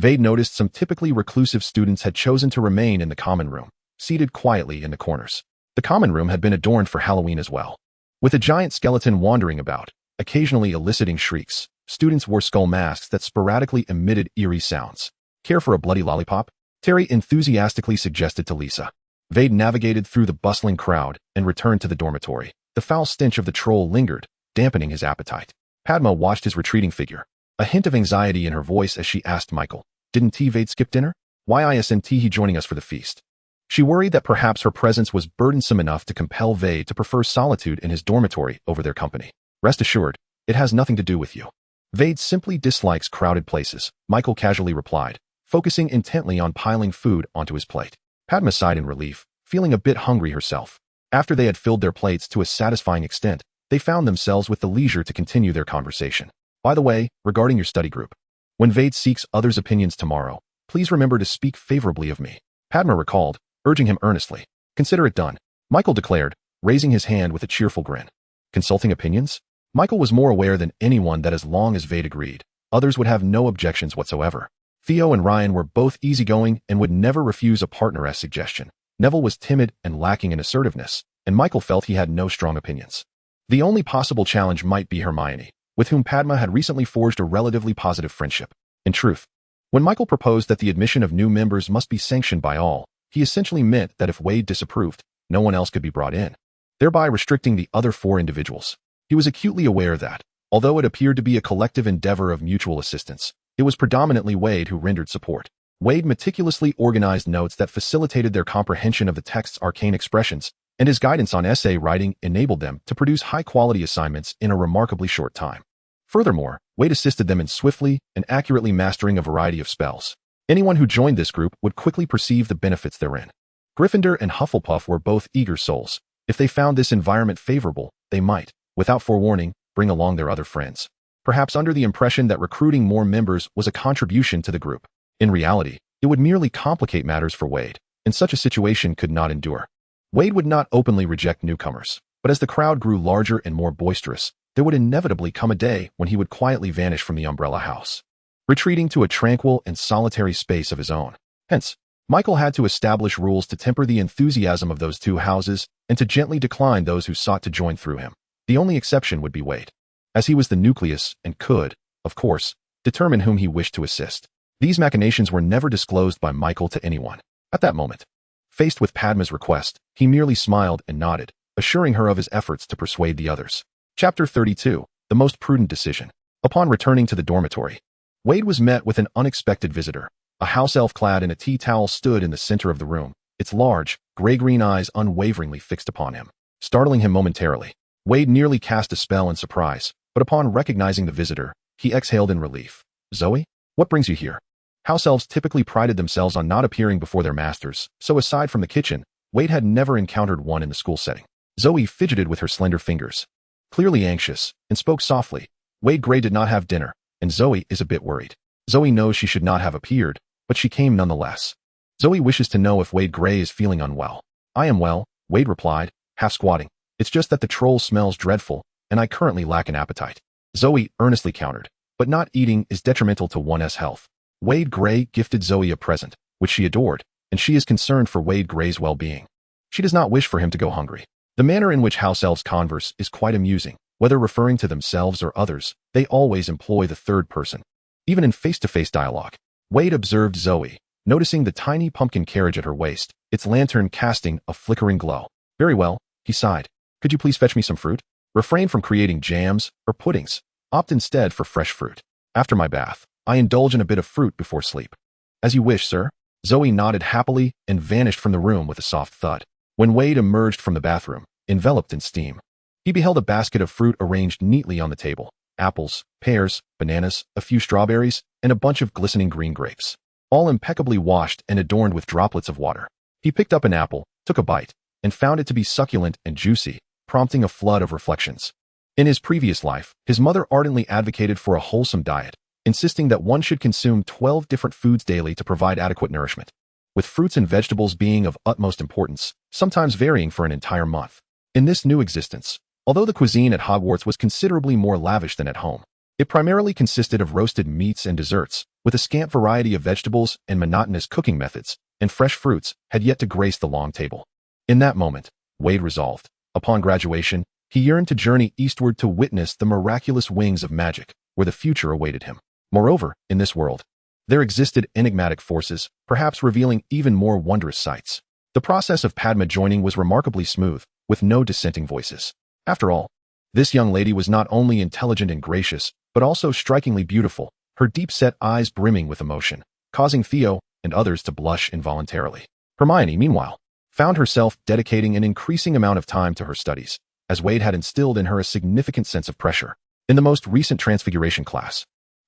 Veyd noticed some typically reclusive students had chosen to remain in the common room, seated quietly in the corners. The common room had been adorned for Halloween as well. With a giant skeleton wandering about, occasionally eliciting shrieks, students wore skull masks that sporadically emitted eerie sounds. Care for a bloody lollipop? Terry enthusiastically suggested to Lisa. Veyd navigated through the bustling crowd and returned to the dormitory. The foul stench of the troll lingered, dampening his appetite. Padma watched his retreating figure, a hint of anxiety in her voice as she asked Michael, didn't Veyd skip dinner? Why isn't he joining us for the feast? She worried that perhaps her presence was burdensome enough to compel Veyd to prefer solitude in his dormitory over their company. Rest assured, it has nothing to do with you. Veyd simply dislikes crowded places, Michael casually replied, focusing intently on piling food onto his plate. Padma sighed in relief, feeling a bit hungry herself. After they had filled their plates to a satisfying extent, they found themselves with the leisure to continue their conversation. By the way, regarding your study group, when Veyd seeks others' opinions tomorrow, please remember to speak favorably of me. Padma recalled, urging him earnestly. Consider it done, Michael declared, raising his hand with a cheerful grin. Consulting opinions? Michael was more aware than anyone that as long as Veyd agreed, others would have no objections whatsoever. Theo and Ryan were both easygoing and would never refuse a partner's suggestion. Neville was timid and lacking in assertiveness, and Michael felt he had no strong opinions. The only possible challenge might be Hermione, with whom Padma had recently forged a relatively positive friendship. In truth, when Michael proposed that the admission of new members must be sanctioned by all, he essentially meant that if Veyd disapproved, no one else could be brought in, thereby restricting the other 4 individuals. He was acutely aware that, although it appeared to be a collective endeavor of mutual assistance, it was predominantly Veyd who rendered support. Veyd meticulously organized notes that facilitated their comprehension of the text's arcane expressions, and his guidance on essay writing enabled them to produce high-quality assignments in a remarkably short time. Furthermore, Veyd assisted them in swiftly and accurately mastering a variety of spells. Anyone who joined this group would quickly perceive the benefits therein. Gryffindor and Hufflepuff were both eager souls. If they found this environment favorable, they might, without forewarning, bring along their other friends, perhaps under the impression that recruiting more members was a contribution to the group. In reality, it would merely complicate matters for Veyd, and such a situation could not endure. Veyd would not openly reject newcomers, but as the crowd grew larger and more boisterous, there would inevitably come a day when he would quietly vanish from the Umbrella House, retreating to a tranquil and solitary space of his own. Hence, Michael had to establish rules to temper the enthusiasm of those 2 houses and to gently decline those who sought to join through him. The only exception would be Veyd, as he was the nucleus and could, of course, determine whom he wished to assist. These machinations were never disclosed by Michael to anyone. At that moment, faced with Padma's request, he merely smiled and nodded, assuring her of his efforts to persuade the others. Chapter 32, The Most Prudent Decision. Upon returning to the dormitory, Veyd was met with an unexpected visitor. A house elf clad in a tea towel stood in the center of the room, its large, gray-green eyes unwaveringly fixed upon him. Startling him momentarily, Veyd nearly cast a spell in surprise, but upon recognizing the visitor, he exhaled in relief. Zoe? What brings you here? House elves typically prided themselves on not appearing before their masters, so aside from the kitchen, Veyd had never encountered one in the school setting. Zoe fidgeted with her slender fingers, clearly anxious, and spoke softly. Veyd Gray did not have dinner, and Zoe is a bit worried. Zoe knows she should not have appeared, but she came nonetheless. Zoe wishes to know if Veyd Gray is feeling unwell. I am well, Veyd replied, half squatting. It's just that the troll smells dreadful, and I currently lack an appetite. Zoe earnestly countered, but not eating is detrimental to one's health. Veyd Gray gifted Zoe a present, which she adored, and she is concerned for Veyd Gray's well-being. She does not wish for him to go hungry. The manner in which house elves converse is quite amusing. Whether referring to themselves or others, they always employ the third person. Even in face-to-face dialogue, Veyd observed Zoe, noticing the tiny pumpkin carriage at her waist, its lantern casting a flickering glow. Very well, he sighed. Could you please fetch me some fruit? Refrain from creating jams or puddings. Opt instead for fresh fruit. After my bath, I indulge in a bit of fruit before sleep. As you wish, sir. Zoe nodded happily and vanished from the room with a soft thud. When Veyd emerged from the bathroom, enveloped in steam, he beheld a basket of fruit arranged neatly on the table. Apples, pears, bananas, a few strawberries, and a bunch of glistening green grapes, all impeccably washed and adorned with droplets of water. He picked up an apple, took a bite, and found it to be succulent and juicy, prompting a flood of reflections. In his previous life, his mother ardently advocated for a wholesome diet, insisting that one should consume 12 different foods daily to provide adequate nourishment, with fruits and vegetables being of utmost importance, sometimes varying for an entire month. In this new existence, although the cuisine at Hogwarts was considerably more lavish than at home, it primarily consisted of roasted meats and desserts, with a scant variety of vegetables and monotonous cooking methods, and fresh fruits had yet to grace the long table. In that moment, Veyd resolved. Upon graduation, he yearned to journey eastward to witness the miraculous wings of magic, where the future awaited him. Moreover, in this world, there existed enigmatic forces, perhaps revealing even more wondrous sights. The process of Padma joining was remarkably smooth, with no dissenting voices. After all, this young lady was not only intelligent and gracious, but also strikingly beautiful, her deep-set eyes brimming with emotion, causing Theo and others to blush involuntarily. Hermione, meanwhile, found herself dedicating an increasing amount of time to her studies, as Veyd had instilled in her a significant sense of pressure. In the most recent transfiguration class,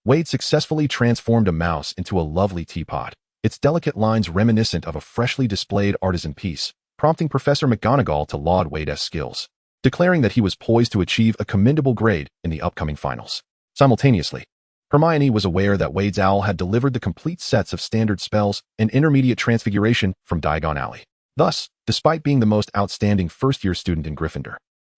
Veyd successfully transformed a mouse into a lovely teapot, its delicate lines reminiscent of a freshly displayed artisan piece, prompting Professor McGonagall to laud Veyd's skills, declaring that he was poised to achieve a commendable grade in the upcoming finals. Simultaneously, Hermione was aware that Veyd's owl had delivered the complete sets of standard spells and intermediate transfiguration from Diagon Alley. Thus, despite being the most outstanding first-year student in Gryffindor,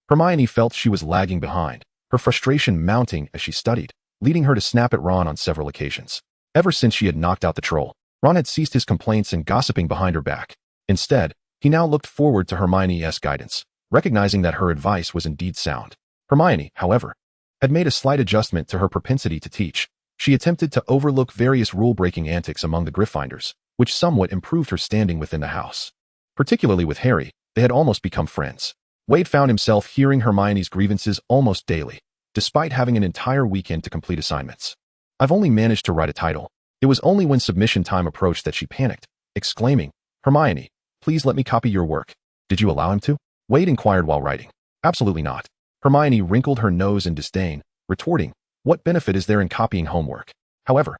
Hermione felt she was lagging behind, her frustration mounting as she studied, leading her to snap at Ron on several occasions. Ever since she had knocked out the troll, Ron had ceased his complaints and gossiping behind her back. Instead, he now looked forward to Hermione's guidance, recognizing that her advice was indeed sound. Hermione, however, had made a slight adjustment to her propensity to teach. She attempted to overlook various rule-breaking antics among the Gryffindors, which somewhat improved her standing within the house. Particularly with Harry, they had almost become friends. Veyd found himself hearing Hermione's grievances almost daily, despite having an entire weekend to complete assignments. "I've only managed to write a title." It was only when submission time approached that she panicked, exclaiming, "Hermione, please let me copy your work." "Did you allow him to?" Veyd inquired while writing. "Absolutely not." Hermione wrinkled her nose in disdain, retorting, "What benefit is there in copying homework? However,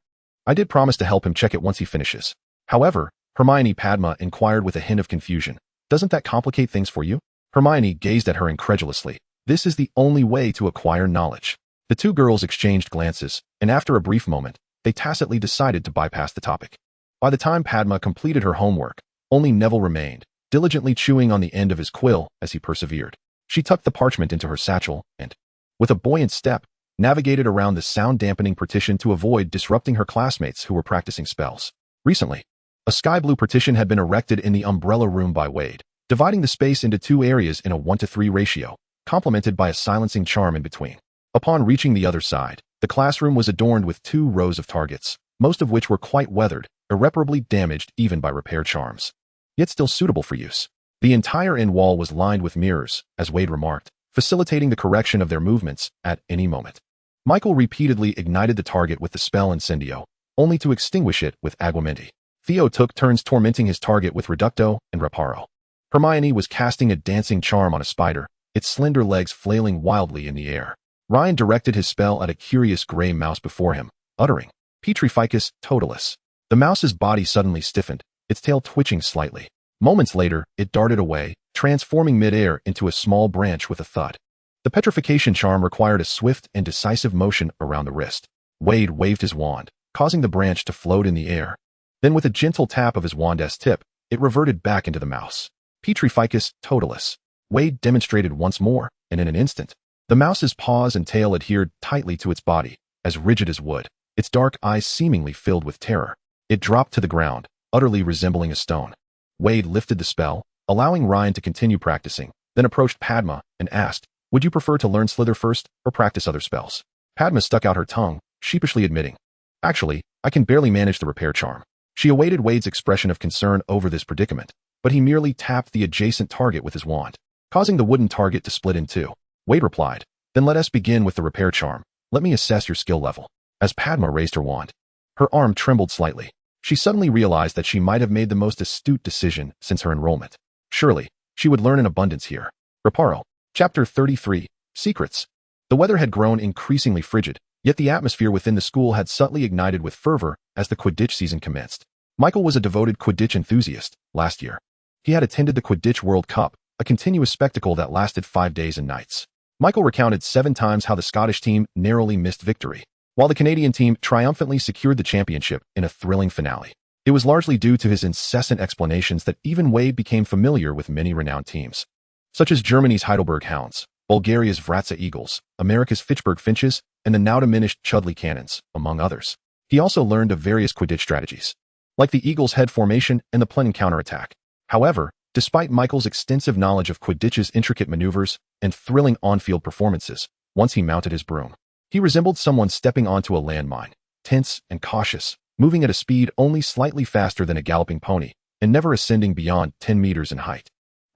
I did promise to help him check it once he finishes." "However," Padma inquired with a hint of confusion, "doesn't that complicate things for you?" Hermione gazed at her incredulously. "This is the only way to acquire knowledge." The two girls exchanged glances, and after a brief moment, they tacitly decided to bypass the topic. By the time Padma completed her homework, only Neville remained, diligently chewing on the end of his quill as he persevered. She tucked the parchment into her satchel and, with a buoyant step, navigated around the sound-dampening partition to avoid disrupting her classmates who were practicing spells. Recently, a sky-blue partition had been erected in the umbrella room by Veyd, dividing the space into two areas in a 1-to-3 ratio, complemented by a silencing charm in between. Upon reaching the other side, the classroom was adorned with 2 rows of targets, most of which were quite weathered, irreparably damaged even by repair charms, yet still suitable for use. The entire end wall was lined with mirrors, as Veyd remarked, facilitating the correction of their movements at any moment. Michael repeatedly ignited the target with the spell Incendio, only to extinguish it with Aguamenti. Theo took turns tormenting his target with Reducto and Reparo. Hermione was casting a dancing charm on a spider, its slender legs flailing wildly in the air. Ryan directed his spell at a curious gray mouse before him, uttering, "Petrificus totalis." The mouse's body suddenly stiffened, its tail twitching slightly. Moments later, it darted away, transforming mid-air into a small branch with a thud. The petrification charm required a swift and decisive motion around the wrist. Veyd waved his wand, causing the branch to float in the air. Then with a gentle tap of his wand's tip, it reverted back into the mouse. Petrificus totalis. Veyd demonstrated once more, and in an instant, the mouse's paws and tail adhered tightly to its body, as rigid as wood, its dark eyes seemingly filled with terror. It dropped to the ground, utterly resembling a stone. Veyd lifted the spell, allowing Ryan to continue practicing, then approached Padma and asked, "Would you prefer to learn Slither first or practice other spells?" Padma stuck out her tongue, sheepishly admitting, "Actually, I can barely manage the repair charm." She awaited Veyd's expression of concern over this predicament, but he merely tapped the adjacent target with his wand, causing the wooden target to split in two. Veyd replied, "Then let us begin with the repair charm. Let me assess your skill level." As Padma raised her wand, her arm trembled slightly. She suddenly realized that she might have made the most astute decision since her enrollment. Surely, she would learn in abundance here. Reparo. Chapter 33. Secrets. The weather had grown increasingly frigid, yet the atmosphere within the school had subtly ignited with fervor as the Quidditch season commenced. Michael was a devoted Quidditch enthusiast. Last year, he had attended the Quidditch World Cup, a continuous spectacle that lasted 5 days and nights. Michael recounted 7 times how the Scottish team narrowly missed victory, while the Canadian team triumphantly secured the championship in a thrilling finale. It was largely due to his incessant explanations that even Veyd became familiar with many renowned teams, such as Germany's Heidelberg Hounds, Bulgaria's Vratsa Eagles, America's Fitchburg Finches, and the now-diminished Chudley Cannons, among others. He also learned of various Quidditch strategies, like the Eagle's head formation and the Plenton counterattack. However, despite Michael's extensive knowledge of Quidditch's intricate maneuvers and thrilling on-field performances, once he mounted his broom, he resembled someone stepping onto a landmine, tense and cautious, moving at a speed only slightly faster than a galloping pony, and never ascending beyond 10 meters in height.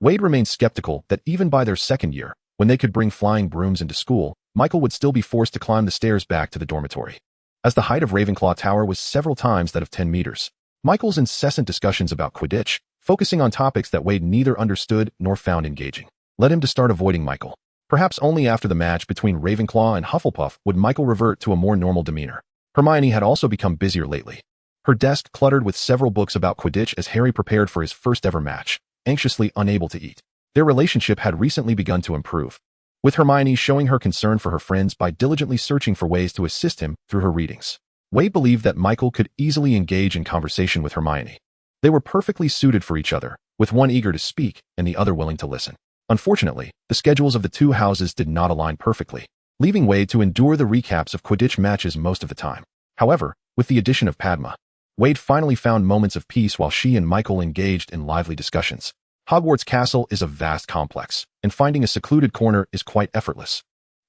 Veyd remained skeptical that even by their second year, when they could bring flying brooms into school, Michael would still be forced to climb the stairs back to the dormitory, as the height of Ravenclaw Tower was several times that of 10 meters. Michael's incessant discussions about Quidditch, focusing on topics that Veyd neither understood nor found engaging, led him to start avoiding Michael. Perhaps only after the match between Ravenclaw and Hufflepuff would Michael revert to a more normal demeanor. Hermione had also become busier lately, her desk cluttered with several books about Quidditch as Harry prepared for his first ever match. anxiously unable to eat. Their relationship had recently begun to improve, with Hermione showing her concern for her friends by diligently searching for ways to assist him through her readings. Veyd believed that Michael could easily engage in conversation with Hermione. They were perfectly suited for each other, with one eager to speak and the other willing to listen. Unfortunately, the schedules of the two houses did not align perfectly, leaving Veyd to endure the recaps of Quidditch matches most of the time. However, with the addition of Padma, Veyd finally found moments of peace while she and Michael engaged in lively discussions. Hogwarts Castle is a vast complex, and finding a secluded corner is quite effortless.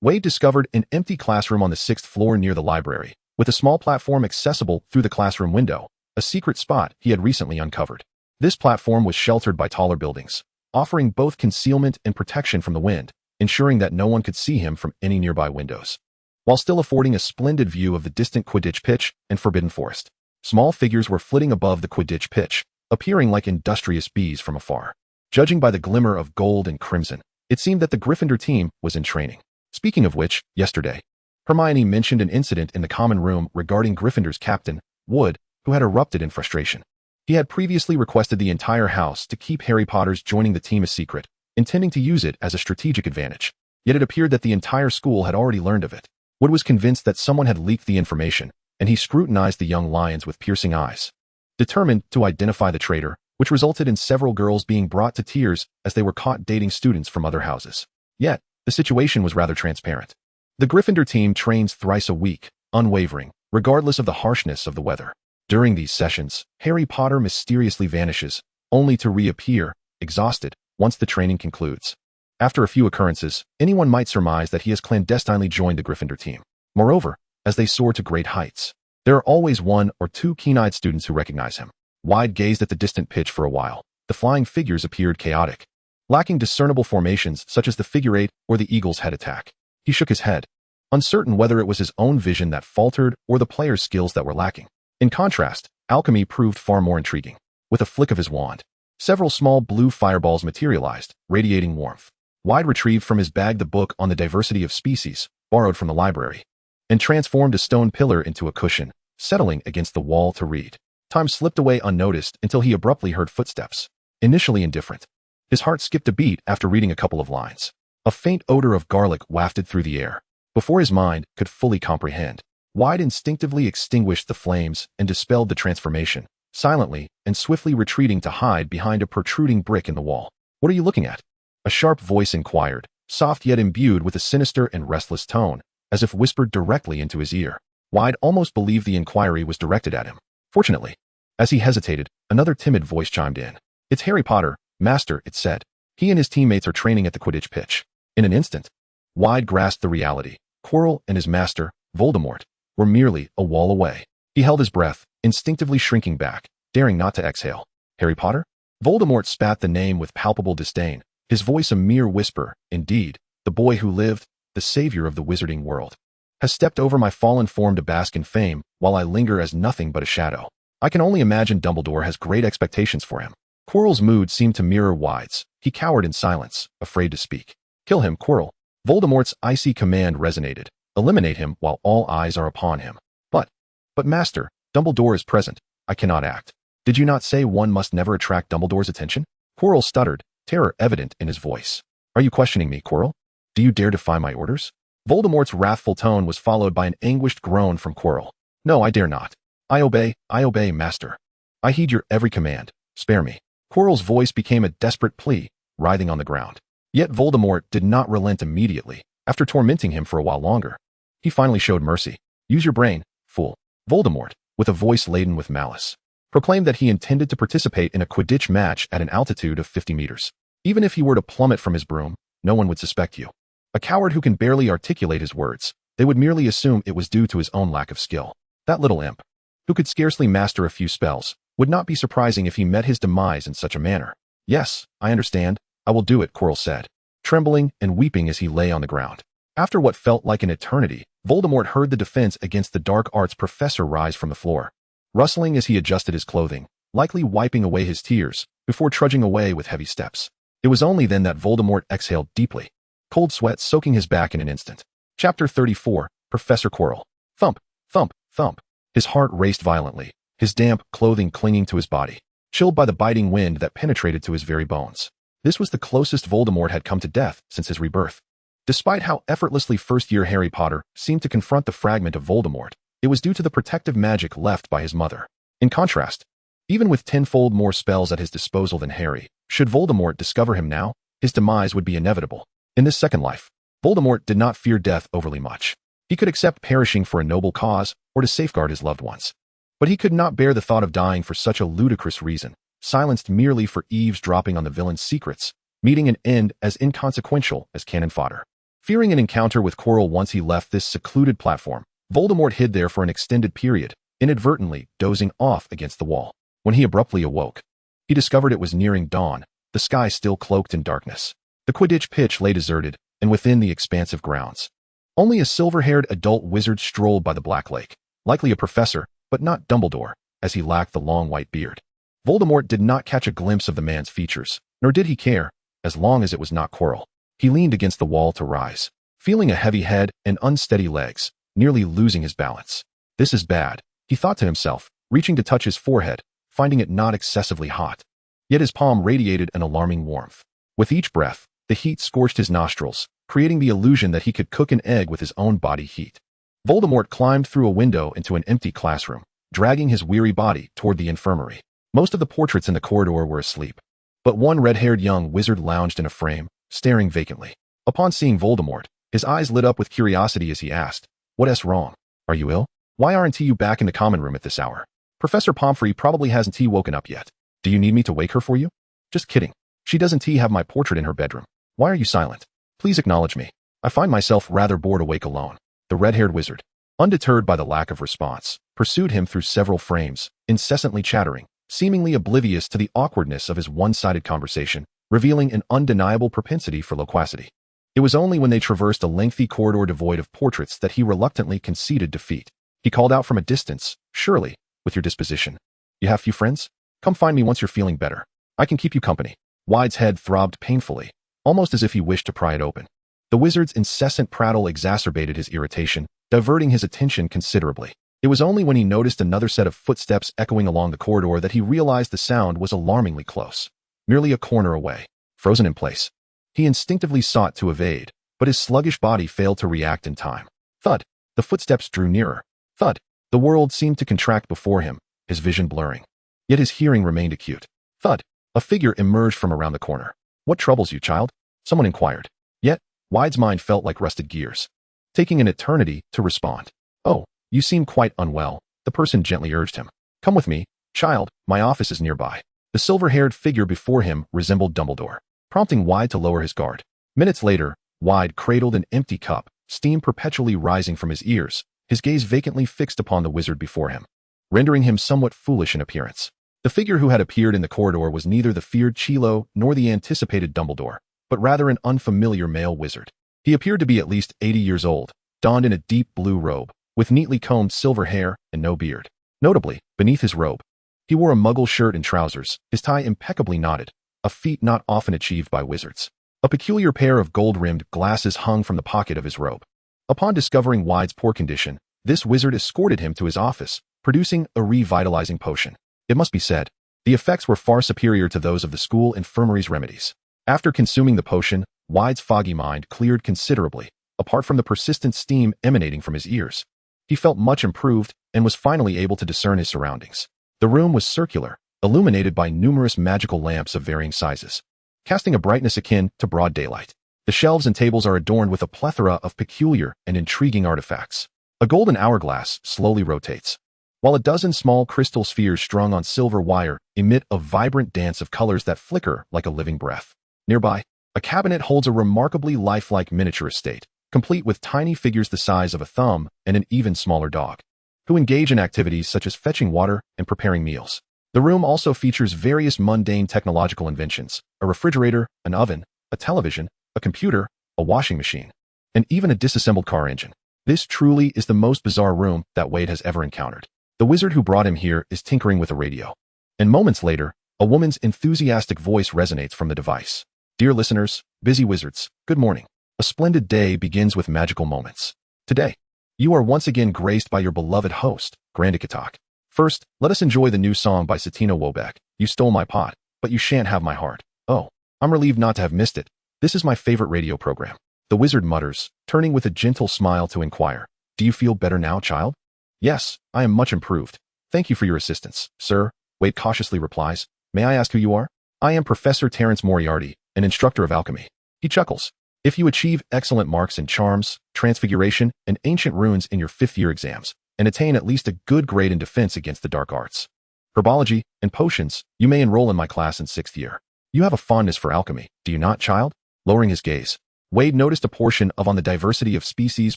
Veyd discovered an empty classroom on the 6th floor near the library, with a small platform accessible through the classroom window, a secret spot he had recently uncovered. This platform was sheltered by taller buildings, offering both concealment and protection from the wind, ensuring that no one could see him from any nearby windows, while still affording a splendid view of the distant Quidditch pitch and Forbidden Forest. Small figures were flitting above the Quidditch pitch, appearing like industrious bees from afar. Judging by the glimmer of gold and crimson, it seemed that the Gryffindor team was in training. Speaking of which, yesterday, Hermione mentioned an incident in the common room regarding Gryffindor's captain, Wood, who had erupted in frustration. He had previously requested the entire house to keep Harry Potter's joining the team a secret, intending to use it as a strategic advantage. Yet it appeared that the entire school had already learned of it. Wood was convinced that someone had leaked the information, and he scrutinized the young lions with piercing eyes, determined to identify the traitor, which resulted in several girls being brought to tears as they were caught dating students from other houses. Yet, the situation was rather transparent. The Gryffindor team trains thrice a week, unwavering, regardless of the harshness of the weather. During these sessions, Harry Potter mysteriously vanishes, only to reappear, exhausted, once the training concludes. After a few occurrences, anyone might surmise that he has clandestinely joined the Gryffindor team. Moreover, as they soar to great heights, there are always one or two keen-eyed students who recognize him. Veyd gazed at the distant pitch for a while. The flying figures appeared chaotic, lacking discernible formations such as the figure eight or the eagle's head attack. He shook his head, uncertain whether it was his own vision that faltered or the player's skills that were lacking. In contrast, alchemy proved far more intriguing. With a flick of his wand, several small blue fireballs materialized, radiating warmth. Veyd retrieved from his bag the book on the diversity of species, borrowed from the library, and transformed a stone pillar into a cushion, settling against the wall to read. Time slipped away unnoticed until he abruptly heard footsteps. Initially indifferent, his heart skipped a beat after reading a couple of lines. A faint odor of garlic wafted through the air. Before his mind could fully comprehend, Veyd instinctively extinguished the flames and dispelled the transformation, silently and swiftly retreating to hide behind a protruding brick in the wall. "What are you looking at?" A sharp voice inquired, soft yet imbued with a sinister and restless tone, as if whispered directly into his ear. Veyd almost believed the inquiry was directed at him. Fortunately, as he hesitated, another timid voice chimed in. "It's Harry Potter, Master," it said. "He and his teammates are training at the Quidditch pitch." In an instant, Veyd grasped the reality. Quirrell and his master, Voldemort, were merely a wall away. He held his breath, instinctively shrinking back, daring not to exhale. "Harry Potter?" Voldemort spat the name with palpable disdain, his voice a mere whisper. "Indeed, the boy who lived, the savior of the wizarding world, has stepped over my fallen form to bask in fame, while I linger as nothing but a shadow. I can only imagine Dumbledore has great expectations for him." Quirrell's mood seemed to mirror Veyd's. He cowered in silence, afraid to speak. "Kill him, Quirrell." Voldemort's icy command resonated. "Eliminate him while all eyes are upon him." But Master, Dumbledore is present. I cannot act." "Did you not say one must never attract Dumbledore's attention?" Quirrell stuttered, terror evident in his voice. "Are you questioning me, Quirrell? Do you dare defy my orders?" Voldemort's wrathful tone was followed by an anguished groan from Quirrell. "No, I dare not. I obey, Master. I heed your every command. Spare me." Quirrell's voice became a desperate plea, writhing on the ground. Yet Voldemort did not relent immediately. After tormenting him for a while longer, he finally showed mercy. "Use your brain, fool." Voldemort, with a voice laden with malice, proclaimed that he intended to participate in a Quidditch match at an altitude of 50 meters. "Even if he were to plummet from his broom, no one would suspect you. A coward who can barely articulate his words, they would merely assume it was due to his own lack of skill. That little imp, who could scarcely master a few spells, would not be surprising if he met his demise in such a manner." "Yes, I understand. I will do it," Quirrell said, trembling and weeping as he lay on the ground. After what felt like an eternity, Voldemort heard the defense against the dark arts professor rise from the floor, rustling as he adjusted his clothing, likely wiping away his tears, before trudging away with heavy steps. It was only then that Voldemort exhaled deeply, cold sweat soaking his back in an instant. Chapter 34, Professor Quirrell. Thump, thump, thump. His heart raced violently, his damp clothing clinging to his body. chilled by the biting wind that penetrated to his very bones. This was the closest Voldemort had come to death since his rebirth. Despite how effortlessly first-year Harry Potter seemed to confront the fragment of Voldemort, it was due to the protective magic left by his mother. In contrast, even with tenfold more spells at his disposal than Harry, should Voldemort discover him now, his demise would be inevitable. In this second life, Voldemort did not fear death overly much. He could accept perishing for a noble cause or to safeguard his loved ones. But he could not bear the thought of dying for such a ludicrous reason, silenced merely for eavesdropping on the villain's secrets, meeting an end as inconsequential as cannon fodder. Fearing an encounter with Quirrell once he left this secluded platform, Voldemort hid there for an extended period, inadvertently dozing off against the wall. When he abruptly awoke, he discovered it was nearing dawn, the sky still cloaked in darkness. The Quidditch pitch lay deserted, and within the expansive grounds, only a silver-haired adult wizard strolled by the Black Lake, likely a professor, but not Dumbledore, as he lacked the long white beard. Voldemort did not catch a glimpse of the man's features, nor did he care, as long as it was not Quirrell. He leaned against the wall to rise, feeling a heavy head and unsteady legs, nearly losing his balance. This is bad, he thought to himself, reaching to touch his forehead, finding it not excessively hot. Yet his palm radiated an alarming warmth. With each breath, the heat scorched his nostrils, creating the illusion that he could cook an egg with his own body heat. Voldemort climbed through a window into an empty classroom, dragging his weary body toward the infirmary. Most of the portraits in the corridor were asleep, but one red-haired young wizard lounged in a frame, staring vacantly. Upon seeing Voldemort, his eyes lit up with curiosity as he asked, "What's wrong? Are you ill? Why aren't you back in the common room at this hour? Professor Pomfrey probably hasn't woken up yet. Do you need me to wake her for you?" "Just kidding. She doesn't have my portrait in her bedroom. Why are you silent? Please acknowledge me. I find myself rather bored awake alone." The red-haired wizard, undeterred by the lack of response, pursued him through several frames, incessantly chattering, seemingly oblivious to the awkwardness of his one-sided conversation, revealing an undeniable propensity for loquacity. It was only when they traversed a lengthy corridor devoid of portraits that he reluctantly conceded defeat. He called out from a distance, "Surely, with your disposition. You have few friends? Come find me once you're feeling better. I can keep you company." Weyd's head throbbed painfully, almost as if he wished to pry it open. The wizard's incessant prattle exacerbated his irritation, diverting his attention considerably. It was only when he noticed another set of footsteps echoing along the corridor that he realized the sound was alarmingly close, merely a corner away. Frozen in place, he instinctively sought to evade, but his sluggish body failed to react in time. Thud! The footsteps drew nearer. Thud! The world seemed to contract before him, his vision blurring. Yet his hearing remained acute. Thud! A figure emerged from around the corner. "What troubles you, child?" someone inquired. Yet, Weyd's mind felt like rusted gears, taking an eternity to respond. "Oh, you seem quite unwell," the person gently urged him. "Come with me, child, my office is nearby." The silver-haired figure before him resembled Dumbledore, prompting Weyd to lower his guard. Minutes later, Weyd cradled an empty cup, steam perpetually rising from his ears, his gaze vacantly fixed upon the wizard before him, rendering him somewhat foolish in appearance. The figure who had appeared in the corridor was neither the feared Chilo nor the anticipated Dumbledore, but rather an unfamiliar male wizard. He appeared to be at least 80 years old, donned in a deep blue robe, with neatly combed silver hair and no beard. Notably, beneath his robe, he wore a muggle shirt and trousers, his tie impeccably knotted, a feat not often achieved by wizards. A peculiar pair of gold-rimmed glasses hung from the pocket of his robe. Upon discovering Weyd's poor condition, this wizard escorted him to his office, producing a revitalizing potion. It must be said, the effects were far superior to those of the school infirmary's remedies. After consuming the potion, Weyd's foggy mind cleared considerably, apart from the persistent steam emanating from his ears. He felt much improved and was finally able to discern his surroundings. The room was circular, illuminated by numerous magical lamps of varying sizes, casting a brightness akin to broad daylight. The shelves and tables are adorned with a plethora of peculiar and intriguing artifacts. A golden hourglass slowly rotates, while a dozen small crystal spheres strung on silver wire emit a vibrant dance of colors that flicker like a living breath. Nearby, a cabinet holds a remarkably lifelike miniature estate, complete with tiny figures the size of a thumb and an even smaller dog, who engage in activities such as fetching water and preparing meals. The room also features various mundane technological inventions: a refrigerator, an oven, a television, a computer, a washing machine, and even a disassembled car engine. This truly is the most bizarre room that Weyd has ever encountered. The wizard who brought him here is tinkering with a radio, and moments later, a woman's enthusiastic voice resonates from the device. "Dear listeners, busy wizards, good morning. A splendid day begins with magical moments. Today, you are once again graced by your beloved host, Grandikatok. First, let us enjoy the new song by Satina Wobeck, You stole my pot, but you shan't have my heart. Oh, I'm relieved not to have missed it. This is my favorite radio program. The wizard mutters, turning with a gentle smile to inquire. Do you feel better now, child? Yes, I am much improved. Thank you for your assistance, sir. Veyd cautiously replies. May I ask who you are? I am Professor Terence Moriarty, an instructor of alchemy. He chuckles. If you achieve excellent marks in charms, transfiguration, and ancient runes in your 5th-year exams, and attain at least a good grade in defense against the dark arts, herbology, and potions, you may enroll in my class in 6th year. You have a fondness for alchemy, do you not, child? Lowering his gaze, Veyd noticed a portion of On the Diversity of Species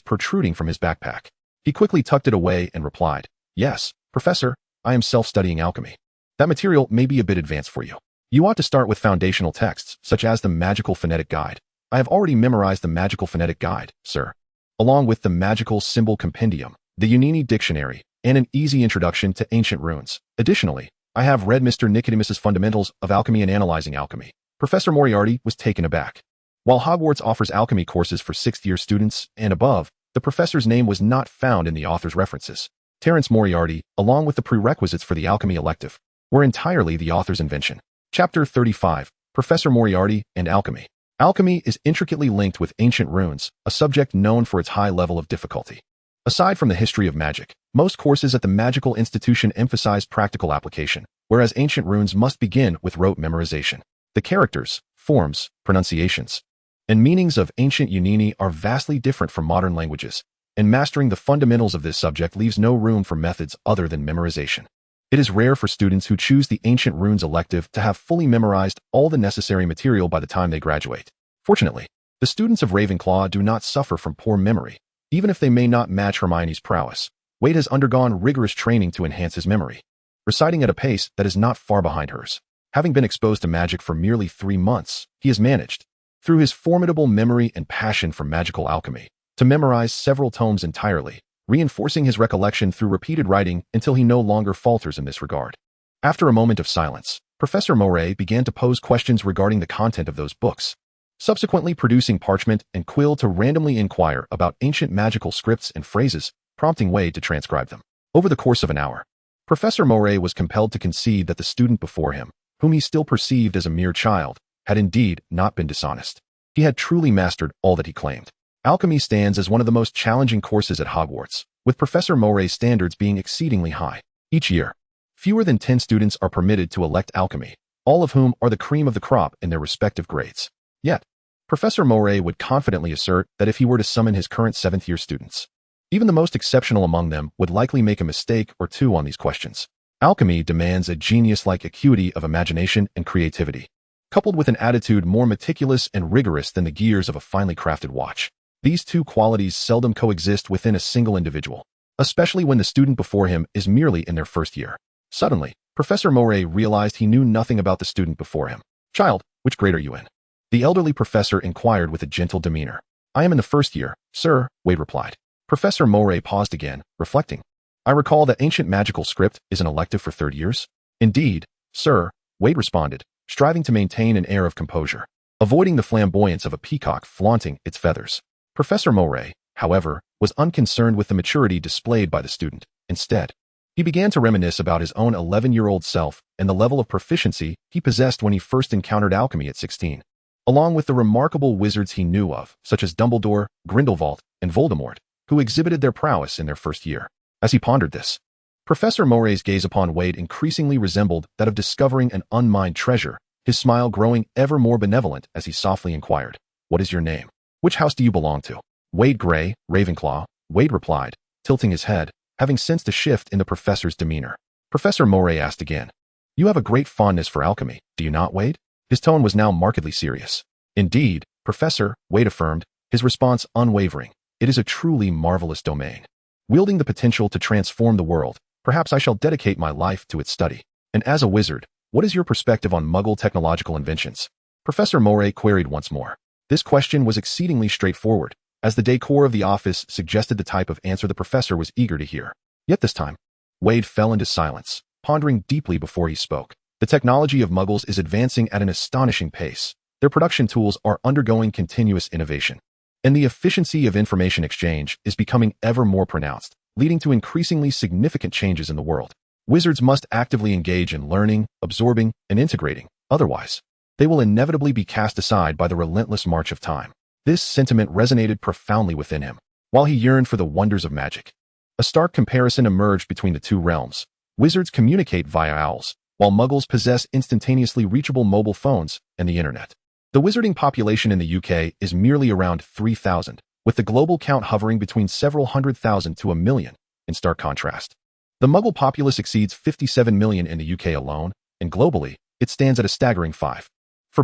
protruding from his backpack. He quickly tucked it away and replied, Yes, Professor, I am self-studying alchemy. That material may be a bit advanced for you. You ought to start with foundational texts, such as the Magical Phonetic Guide. I have already memorized the Magical Phonetic Guide, sir, along with the Magical Symbol Compendium, the Hinny Dictionary, and an easy introduction to ancient runes. Additionally, I have read Mr. Nicodemus's Fundamentals of Alchemy and Analyzing Alchemy. Professor Moriarty was taken aback. While Hogwarts offers alchemy courses for 6th-year students and above, the professor's name was not found in the author's references. Terence Moriarty, along with the prerequisites for the alchemy elective, were entirely the author's invention. Chapter 35, Professor Moriarty and Alchemy. Alchemy is intricately linked with ancient runes, a subject known for its high level of difficulty. Aside from the history of magic, most courses at the magical institution emphasize practical application, whereas ancient runes must begin with rote memorization. The characters, forms, pronunciations, and meanings of ancient Hinny are vastly different from modern languages, and mastering the fundamentals of this subject leaves no room for methods other than memorization. It is rare for students who choose the ancient runes elective to have fully memorized all the necessary material by the time they graduate. Fortunately, the students of Ravenclaw do not suffer from poor memory, even if they may not match Hermione's prowess. Veyd has undergone rigorous training to enhance his memory, reciting at a pace that is not far behind hers. Having been exposed to magic for merely 3 months, he has managed, through his formidable memory and passion for magical alchemy, to memorize several tomes entirely, reinforcing his recollection through repeated writing until he no longer falters in this regard. After a moment of silence, Professor Moriarty began to pose questions regarding the content of those books, subsequently producing parchment and quill to randomly inquire about ancient magical scripts and phrases, prompting Veyd to transcribe them. Over the course of an hour, Professor Moriarty was compelled to concede that the student before him, whom he still perceived as a mere child, had indeed not been dishonest. He had truly mastered all that he claimed. Alchemy stands as one of the most challenging courses at Hogwarts, with Professor Moriarty's standards being exceedingly high. Each year, fewer than 10 students are permitted to elect alchemy, all of whom are the cream of the crop in their respective grades. Yet, Professor Moriarty would confidently assert that if he were to summon his current 7th-year students, even the most exceptional among them would likely make a mistake or two on these questions. Alchemy demands a genius-like acuity of imagination and creativity, coupled with an attitude more meticulous and rigorous than the gears of a finely crafted watch. These two qualities seldom coexist within a single individual, especially when the student before him is merely in their 1st year. Suddenly, Professor Moriarty realized he knew nothing about the student before him. Child, which grade are you in? The elderly professor inquired with a gentle demeanor. I am in the 1st year, sir, Veyd replied. Professor Moriarty paused again, reflecting. I recall that ancient magical script is an elective for 3rd years. Indeed, sir, Veyd responded, striving to maintain an air of composure, avoiding the flamboyance of a peacock flaunting its feathers. Professor Moriarty, however, was unconcerned with the maturity displayed by the student. Instead, he began to reminisce about his own 11-year-old self and the level of proficiency he possessed when he first encountered alchemy at 16, along with the remarkable wizards he knew of, such as Dumbledore, Grindelwald, and Voldemort, who exhibited their prowess in their 1st year. As he pondered this, Professor Moriarty's gaze upon Veyd increasingly resembled that of discovering an unmined treasure, his smile growing ever more benevolent as he softly inquired, What is your name? Which house do you belong to? Veyd Grey, Ravenclaw, Veyd replied, tilting his head, having sensed a shift in the professor's demeanor. Professor Moriarty asked again, You have a great fondness for alchemy, do you not, Veyd? His tone was now markedly serious. Indeed, Professor, Veyd affirmed, his response unwavering. It is a truly marvelous domain, wielding the potential to transform the world. Perhaps I shall dedicate my life to its study. And as a wizard, what is your perspective on Muggle technological inventions? Professor Moriarty queried once more. This question was exceedingly straightforward, as the decor of the office suggested the type of answer the professor was eager to hear. Yet this time, Veyd fell into silence, pondering deeply before he spoke. The technology of Muggles is advancing at an astonishing pace. Their production tools are undergoing continuous innovation, and the efficiency of information exchange is becoming ever more pronounced, leading to increasingly significant changes in the world. Wizards must actively engage in learning, absorbing, and integrating. Otherwise, they will inevitably be cast aside by the relentless march of time. This sentiment resonated profoundly within him, while he yearned for the wonders of magic. A stark comparison emerged between the two realms. Wizards communicate via owls, while muggles possess instantaneously reachable mobile phones and the internet. The wizarding population in the UK is merely around 3,000, with the global count hovering between several 100,000 to 1 million, in stark contrast. The muggle populace exceeds 57 million in the UK alone, and globally, it stands at a staggering 5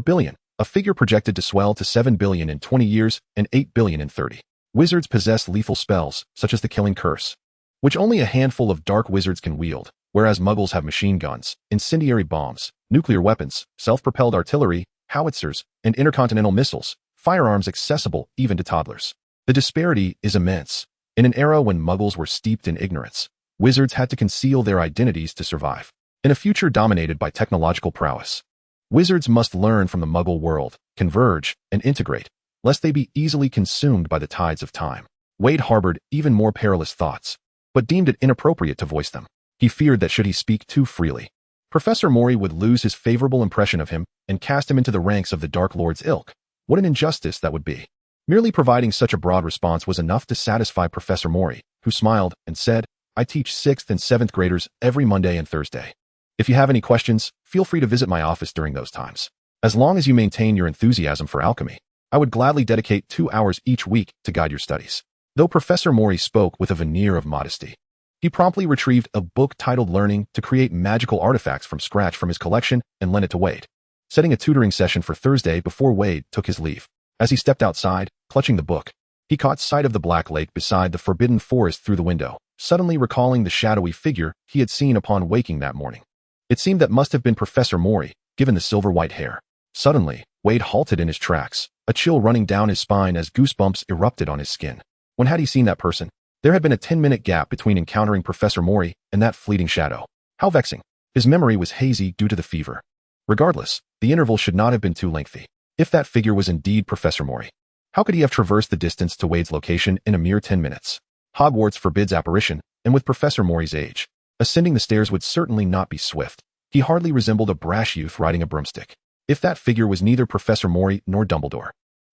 billion, a figure projected to swell to 7 billion in 20 years and 8 billion in 30. Wizards possess lethal spells, such as the Killing Curse, which only a handful of dark wizards can wield, whereas muggles have machine guns, incendiary bombs, nuclear weapons, self-propelled artillery, howitzers, and intercontinental missiles, firearms accessible even to toddlers. The disparity is immense. In an era when muggles were steeped in ignorance, wizards had to conceal their identities to survive. In a future dominated by technological prowess, wizards must learn from the muggle world, converge, and integrate, lest they be easily consumed by the tides of time. Veyd harbored even more perilous thoughts, but deemed it inappropriate to voice them. He feared that should he speak too freely, Professor Mori would lose his favorable impression of him and cast him into the ranks of the Dark Lord's ilk. What an injustice that would be. Merely providing such a broad response was enough to satisfy Professor Mori, who smiled and said, "I teach 6th and 7th graders every Monday and Thursday. If you have any questions, feel free to visit my office during those times. As long as you maintain your enthusiasm for alchemy, I would gladly dedicate 2 hours each week to guide your studies." Though Professor Mori spoke with a veneer of modesty, he promptly retrieved a book titled Learning to Create Magical Artifacts from Scratch from his collection and lent it to Veyd, setting a tutoring session for Thursday before Veyd took his leave. As he stepped outside, clutching the book, he caught sight of the black lake beside the forbidden forest through the window, suddenly recalling the shadowy figure he had seen upon waking that morning. It seemed that must have been Professor Mori, given the silver-white hair. Suddenly, Veyd halted in his tracks, a chill running down his spine as goosebumps erupted on his skin. When had he seen that person? There had been a 10-minute gap between encountering Professor Mori and that fleeting shadow. How vexing. His memory was hazy due to the fever. Regardless, the interval should not have been too lengthy. If that figure was indeed Professor Mori, how could he have traversed the distance to Veyd's location in a mere 10 minutes? Hogwarts forbids apparition, and with Professor Mori's age, ascending the stairs would certainly not be swift. He hardly resembled a brash youth riding a broomstick. If that figure was neither Professor Mori nor Dumbledore,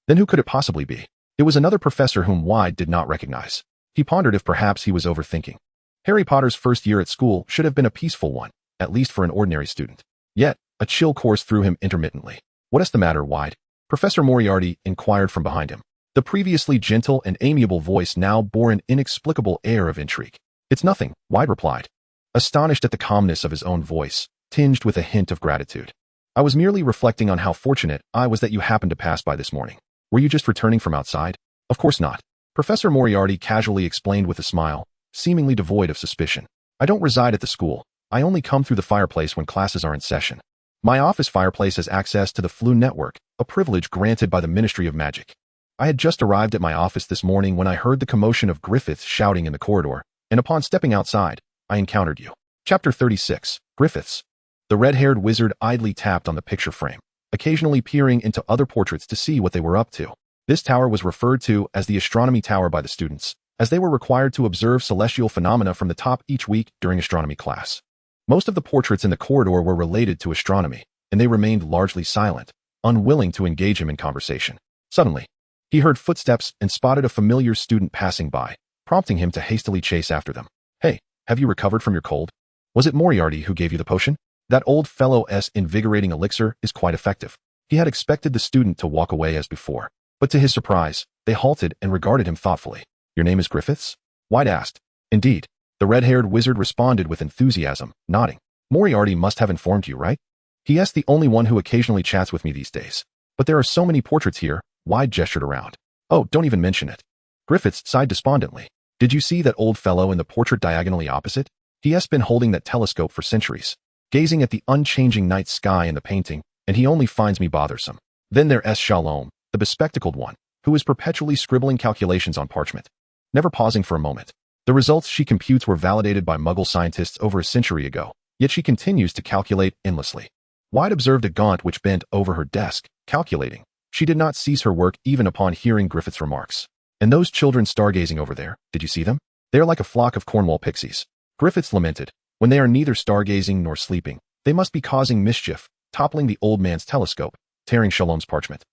then who could it possibly be? It was another professor whom Veyd did not recognize. He pondered if perhaps he was overthinking. Harry Potter's first year at school should have been a peaceful one, at least for an ordinary student. Yet, a chill coursed through him intermittently. "What is the matter, Veyd?" Professor Moriarty inquired from behind him. The previously gentle and amiable voice now bore an inexplicable air of intrigue. "It's nothing," Veyd replied, astonished at the calmness of his own voice, tinged with a hint of gratitude. "I was merely reflecting on how fortunate I was that you happened to pass by this morning. Were you just returning from outside?" "Of course not," Professor Moriarty casually explained with a smile, seemingly devoid of suspicion. "I don't reside at the school. I only come through the fireplace when classes are in session. My office fireplace has access to the Flu network, a privilege granted by the Ministry of Magic. I had just arrived at my office this morning when I heard the commotion of Griffiths shouting in the corridor, and upon stepping outside, I encountered you." Chapter 36. Griffiths. The red-haired wizard idly tapped on the picture frame, occasionally peering into other portraits to see what they were up to. This tower was referred to as the Astronomy Tower by the students, as they were required to observe celestial phenomena from the top each week during astronomy class. Most of the portraits in the corridor were related to astronomy, and they remained largely silent, unwilling to engage him in conversation. Suddenly, he heard footsteps and spotted a familiar student passing by, prompting him to hastily chase after them. "Hey, have you recovered from your cold? Was it Moriarty who gave you the potion? That old fellow's invigorating elixir is quite effective." He had expected the student to walk away as before, but to his surprise, they halted and regarded him thoughtfully. "Your name is Griffiths?" Veyd asked. "Indeed," the red-haired wizard responded with enthusiasm, nodding. "Moriarty must have informed you, right? He is the only one who occasionally chats with me these days. But there are so many portraits here." Veyd gestured around. "Oh, don't even mention it." Griffiths sighed despondently. "Did you see that old fellow in the portrait diagonally opposite? He has been holding that telescope for centuries, gazing at the unchanging night sky in the painting, and he only finds me bothersome. Then there's Shalom, the bespectacled one, who is perpetually scribbling calculations on parchment, never pausing for a moment. The results she computes were validated by Muggle scientists over a century ago, yet she continues to calculate endlessly." Veyd observed a gaunt which bent over her desk, calculating. She did not cease her work even upon hearing Griffith's remarks. "And those children stargazing over there, did you see them? They are like a flock of Cornwall pixies." Griffiths lamented. When they are neither stargazing nor sleeping, they must be causing mischief, toppling the old man's telescope, tearing Shalom's parchment,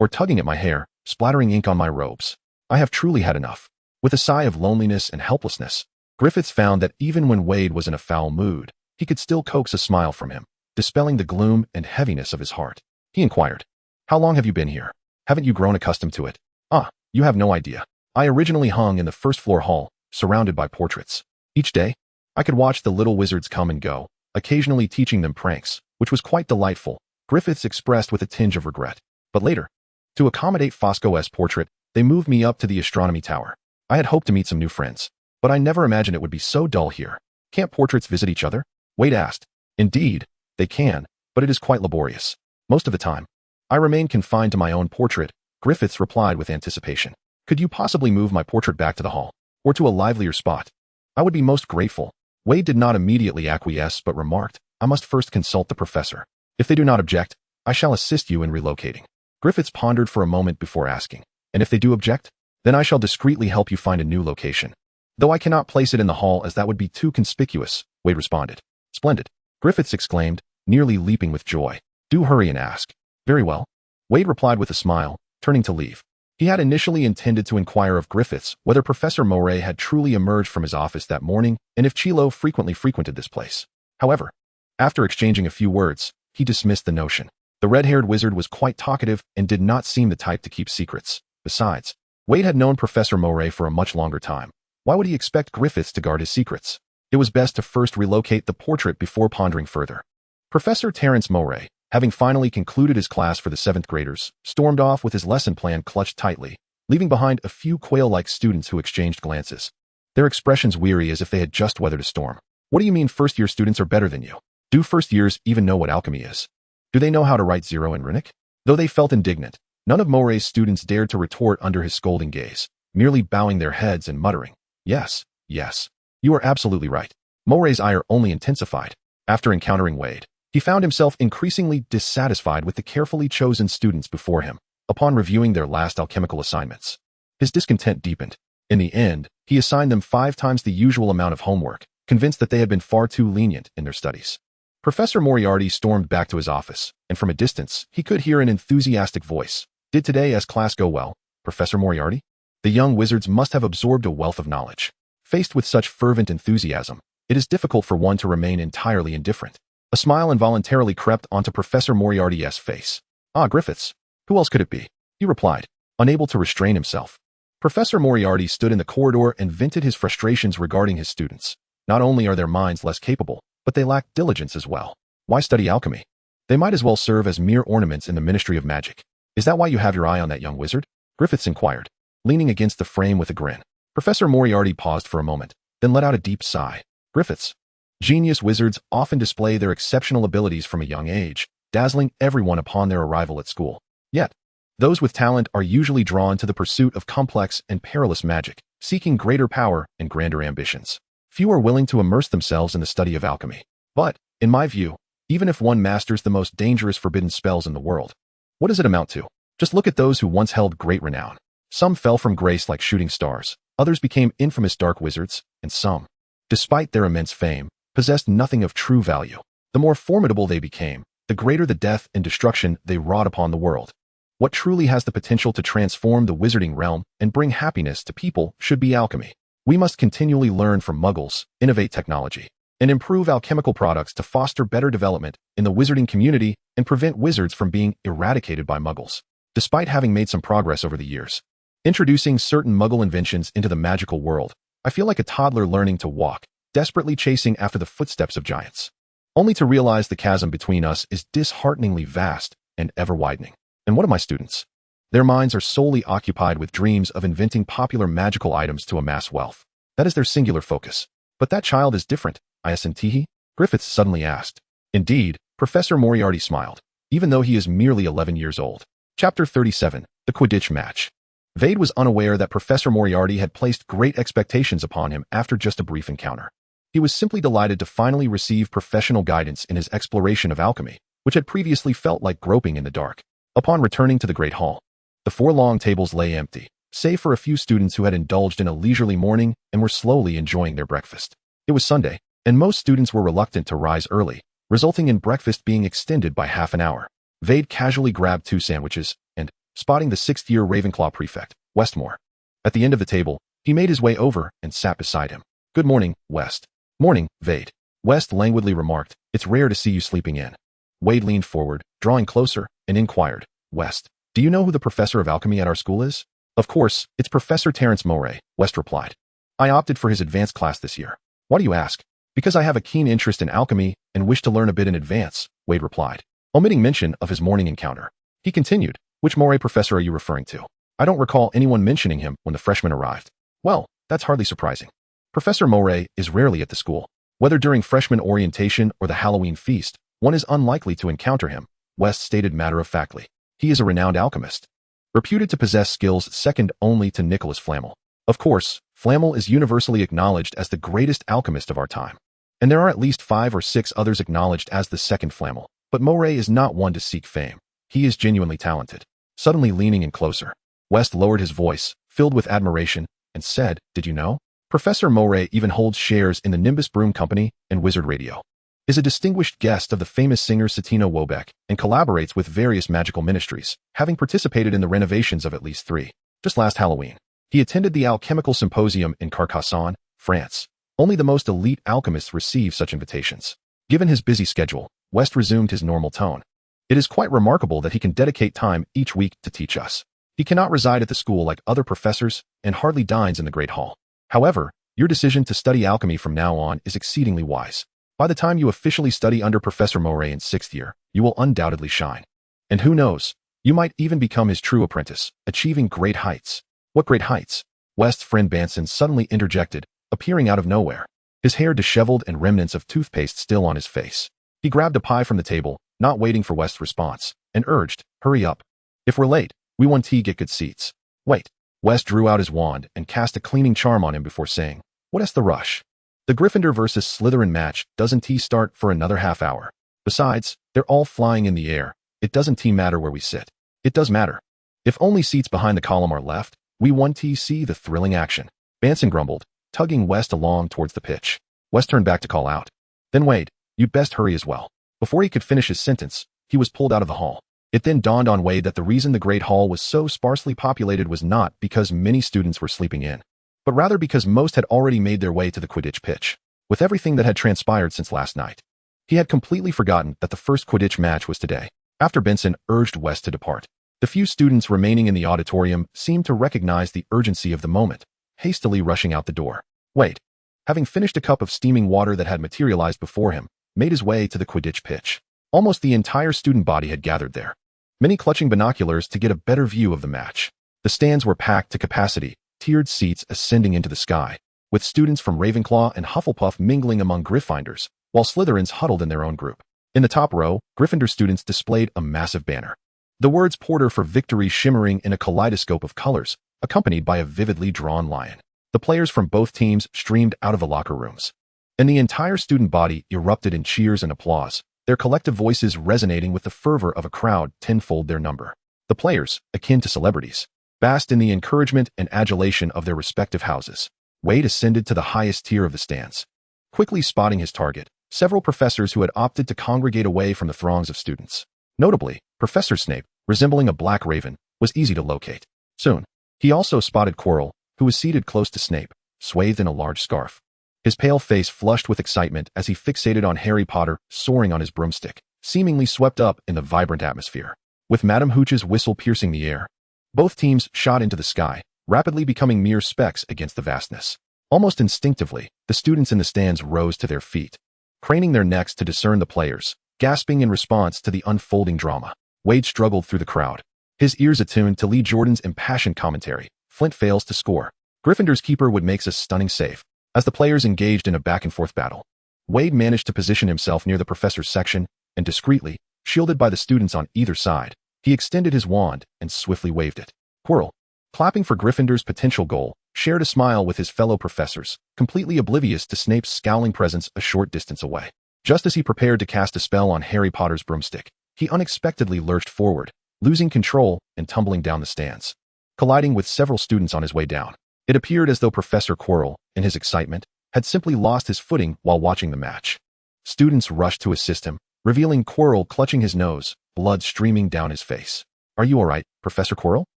or tugging at my hair, splattering ink on my robes. I have truly had enough. With a sigh of loneliness and helplessness, Griffiths found that even when Veyd was in a foul mood, he could still coax a smile from him, dispelling the gloom and heaviness of his heart. He inquired, "How long have you been here? Haven't you grown accustomed to it?" "Ah, you have no idea. I originally hung in the first-floor hall, surrounded by portraits. Each day, I could watch the little wizards come and go, occasionally teaching them pranks, which was quite delightful," Griffiths expressed with a tinge of regret. "But later, to accommodate Fosco's portrait, they moved me up to the astronomy tower. I had hoped to meet some new friends, but I never imagined it would be so dull here." "Can't portraits visit each other?" Veyd asked. "Indeed, they can, but it is quite laborious. Most of the time, I remain confined to my own portrait," Griffiths replied with anticipation. "Could you possibly move my portrait back to the hall, or to a livelier spot? I would be most grateful." Veyd did not immediately acquiesce but remarked, "I must first consult the professor. If they do not object, I shall assist you in relocating." Griffiths pondered for a moment before asking, "And if they do object? Then I shall discreetly help you find a new location. Though I cannot place it in the hall as that would be too conspicuous," Veyd responded. "Splendid," Griffiths exclaimed, nearly leaping with joy. "Do hurry and ask." "Very well," Veyd replied with a smile, turning to leave. He had initially intended to inquire of Griffiths whether Professor Moray had truly emerged from his office that morning and if Chilo frequently frequented this place. However, after exchanging a few words, he dismissed the notion. The red-haired wizard was quite talkative and did not seem the type to keep secrets. Besides, Veyd had known Professor Moray for a much longer time. Why would he expect Griffiths to guard his secrets? It was best to first relocate the portrait before pondering further. Professor Terence Moray, having finally concluded his class for the 7th graders, stormed off with his lesson plan clutched tightly, leaving behind a few quail-like students who exchanged glances, their expressions weary as if they had just weathered a storm. "What do you mean first-year students are better than you? Do first-years even know what alchemy is? Do they know how to write zero in runic?" Though they felt indignant, none of Moray's students dared to retort under his scolding gaze, merely bowing their heads and muttering, "Yes, yes, you are absolutely right." Moray's ire only intensified. After encountering Veyd, he found himself increasingly dissatisfied with the carefully chosen students before him, upon reviewing their last alchemical assignments. His discontent deepened. In the end, he assigned them 5 times the usual amount of homework, convinced that they had been far too lenient in their studies. Professor Moriarty stormed back to his office, and from a distance, he could hear an enthusiastic voice. "Did today's class go well, Professor Moriarty?" The young wizards must have absorbed a wealth of knowledge. Faced with such fervent enthusiasm, it is difficult for one to remain entirely indifferent. A smile involuntarily crept onto Professor Moriarty's face. "Ah, Griffiths. Who else could it be?" he replied, unable to restrain himself. Professor Moriarty stood in the corridor and vented his frustrations regarding his students. Not only are their minds less capable, but they lack diligence as well. Why study alchemy? They might as well serve as mere ornaments in the Ministry of Magic. "Is that why you have your eye on that young wizard?" Griffiths inquired, leaning against the frame with a grin. Professor Moriarty paused for a moment, then let out a deep sigh. "Griffiths. Genius wizards often display their exceptional abilities from a young age, dazzling everyone upon their arrival at school. Yet, those with talent are usually drawn to the pursuit of complex and perilous magic, seeking greater power and grander ambitions. Few are willing to immerse themselves in the study of alchemy. But, in my view, even if one masters the most dangerous forbidden spells in the world, what does it amount to? Just look at those who once held great renown. Some fell from grace like shooting stars, others became infamous dark wizards, and some, despite their immense fame, possessed nothing of true value. The more formidable they became, the greater the death and destruction they wrought upon the world. What truly has the potential to transform the wizarding realm and bring happiness to people should be alchemy. We must continually learn from muggles, innovate technology, and improve alchemical products to foster better development in the wizarding community and prevent wizards from being eradicated by muggles. Despite having made some progress over the years, introducing certain muggle inventions into the magical world, I feel like a toddler learning to walk, desperately chasing after the footsteps of giants, only to realize the chasm between us is dishearteningly vast and ever-widening. And what of my students? Their minds are solely occupied with dreams of inventing popular magical items to amass wealth. That is their singular focus. But that child is different, Iacintihi? Griffiths suddenly asked. Indeed, Professor Moriarty smiled, even though he is merely 11 years old. Chapter 37, The Quidditch Match. Veyd was unaware that Professor Moriarty had placed great expectations upon him after just a brief encounter. He was simply delighted to finally receive professional guidance in his exploration of alchemy, which had previously felt like groping in the dark. Upon returning to the Great Hall, the 4 long tables lay empty, save for a few students who had indulged in a leisurely morning and were slowly enjoying their breakfast. It was Sunday, and most students were reluctant to rise early, resulting in breakfast being extended by half an hour. Veyd casually grabbed 2 sandwiches and, spotting the 6th-year Ravenclaw prefect, Westmore, at the end of the table, he made his way over and sat beside him. "Good morning, West." "Morning, Veyd." West languidly remarked, "It's rare to see you sleeping in." Veyd leaned forward, drawing closer, and inquired, "West, do you know who the professor of alchemy at our school is?" "Of course, it's Professor Terence Moray," West replied. "I opted for his advanced class this year." "Why do you ask?" "Because I have a keen interest in alchemy and wish to learn a bit in advance," Veyd replied, omitting mention of his morning encounter. He continued, "Which Moray professor are you referring to? I don't recall anyone mentioning him when the freshmen arrived." "Well, that's hardly surprising. Professor Moray is rarely at the school. Whether during freshman orientation or the Halloween feast, one is unlikely to encounter him," West stated matter-of-factly. "He is a renowned alchemist, reputed to possess skills second only to Nicholas Flamel. Of course, Flamel is universally acknowledged as the greatest alchemist of our time, and there are at least 5 or 6 others acknowledged as the second Flamel. But Moray is not one to seek fame. He is genuinely talented." Suddenly leaning in closer, West lowered his voice, filled with admiration, and said, "Did you know? Professor Moray even holds shares in the Nimbus Broom Company and Wizard Radio, is a distinguished guest of the famous singer Satino Wobeck, and collaborates with various magical ministries, having participated in the renovations of at least 3. Just last Halloween, he attended the Alchemical Symposium in Carcassonne, France. Only the most elite alchemists receive such invitations." Given his busy schedule, West resumed his normal tone. "It is quite remarkable that he can dedicate time each week to teach us. He cannot reside at the school like other professors and hardly dines in the Great Hall. However, your decision to study alchemy from now on is exceedingly wise. By the time you officially study under Professor Moray in 6th year, you will undoubtedly shine. And who knows, you might even become his true apprentice, achieving great heights." "What great heights?" West's friend Banson suddenly interjected, appearing out of nowhere, his hair disheveled and remnants of toothpaste still on his face. He grabbed a pie from the table, not waiting for West's response, and urged, "Hurry up. If we're late, we want to get good seats." "Wait." West drew out his wand and cast a cleaning charm on him before saying, "What's the rush? The Gryffindor versus Slytherin match doesn't start for another half hour. Besides, they're all flying in the air. It doesn't matter where we sit." "It does matter. If only seats behind the column are left, we want to see the thrilling action," Banson grumbled, tugging West along towards the pitch. West turned back to call out, "Then Veyd, you'd best hurry as well." Before he could finish his sentence, he was pulled out of the hall. It then dawned on Veyd that the reason the Great Hall was so sparsely populated was not because many students were sleeping in, but rather because most had already made their way to the Quidditch pitch. With everything that had transpired since last night, he had completely forgotten that the first Quidditch match was today. After Benson urged West to depart, the few students remaining in the auditorium seemed to recognize the urgency of the moment, hastily rushing out the door. Veyd, having finished a cup of steaming water that had materialized before him, made his way to the Quidditch pitch. Almost the entire student body had gathered there, many clutching binoculars to get a better view of the match. The stands were packed to capacity, tiered seats ascending into the sky, with students from Ravenclaw and Hufflepuff mingling among Gryffindors, while Slytherins huddled in their own group. In the top row, Gryffindor students displayed a massive banner, the words "Porter for Victory" shimmering in a kaleidoscope of colors, accompanied by a vividly drawn lion. The players from both teams streamed out of the locker rooms, and the entire student body erupted in cheers and applause, their collective voices resonating with the fervor of a crowd tenfold their number. The players, akin to celebrities, basked in the encouragement and adulation of their respective houses. Veyd ascended to the highest tier of the stands. Quickly spotting his target, several professors who had opted to congregate away from the throngs of students. Notably, Professor Snape, resembling a black raven, was easy to locate. Soon, he also spotted Quirrell, who was seated close to Snape, swathed in a large scarf. His pale face flushed with excitement as he fixated on Harry Potter soaring on his broomstick, seemingly swept up in the vibrant atmosphere. With Madame Hooch's whistle piercing the air, both teams shot into the sky, rapidly becoming mere specks against the vastness. Almost instinctively, the students in the stands rose to their feet, craning their necks to discern the players, gasping in response to the unfolding drama. Veyd struggled through the crowd, his ears attuned to Lee Jordan's impassioned commentary. Flint fails to score. Gryffindor's keeper would make a stunning save. As the players engaged in a back-and-forth battle, Veyd managed to position himself near the professor's section, and discreetly, shielded by the students on either side, he extended his wand and swiftly waved it. Quirrell, clapping for Gryffindor's potential goal, shared a smile with his fellow professors, completely oblivious to Snape's scowling presence a short distance away. Just as he prepared to cast a spell on Harry Potter's broomstick, he unexpectedly lurched forward, losing control and tumbling down the stands, colliding with several students on his way down. It appeared as though Professor Quirrell, in his excitement, had simply lost his footing while watching the match. Students rushed to assist him, revealing Quirrell clutching his nose, blood streaming down his face. "Are you all right, Professor Quirrell?"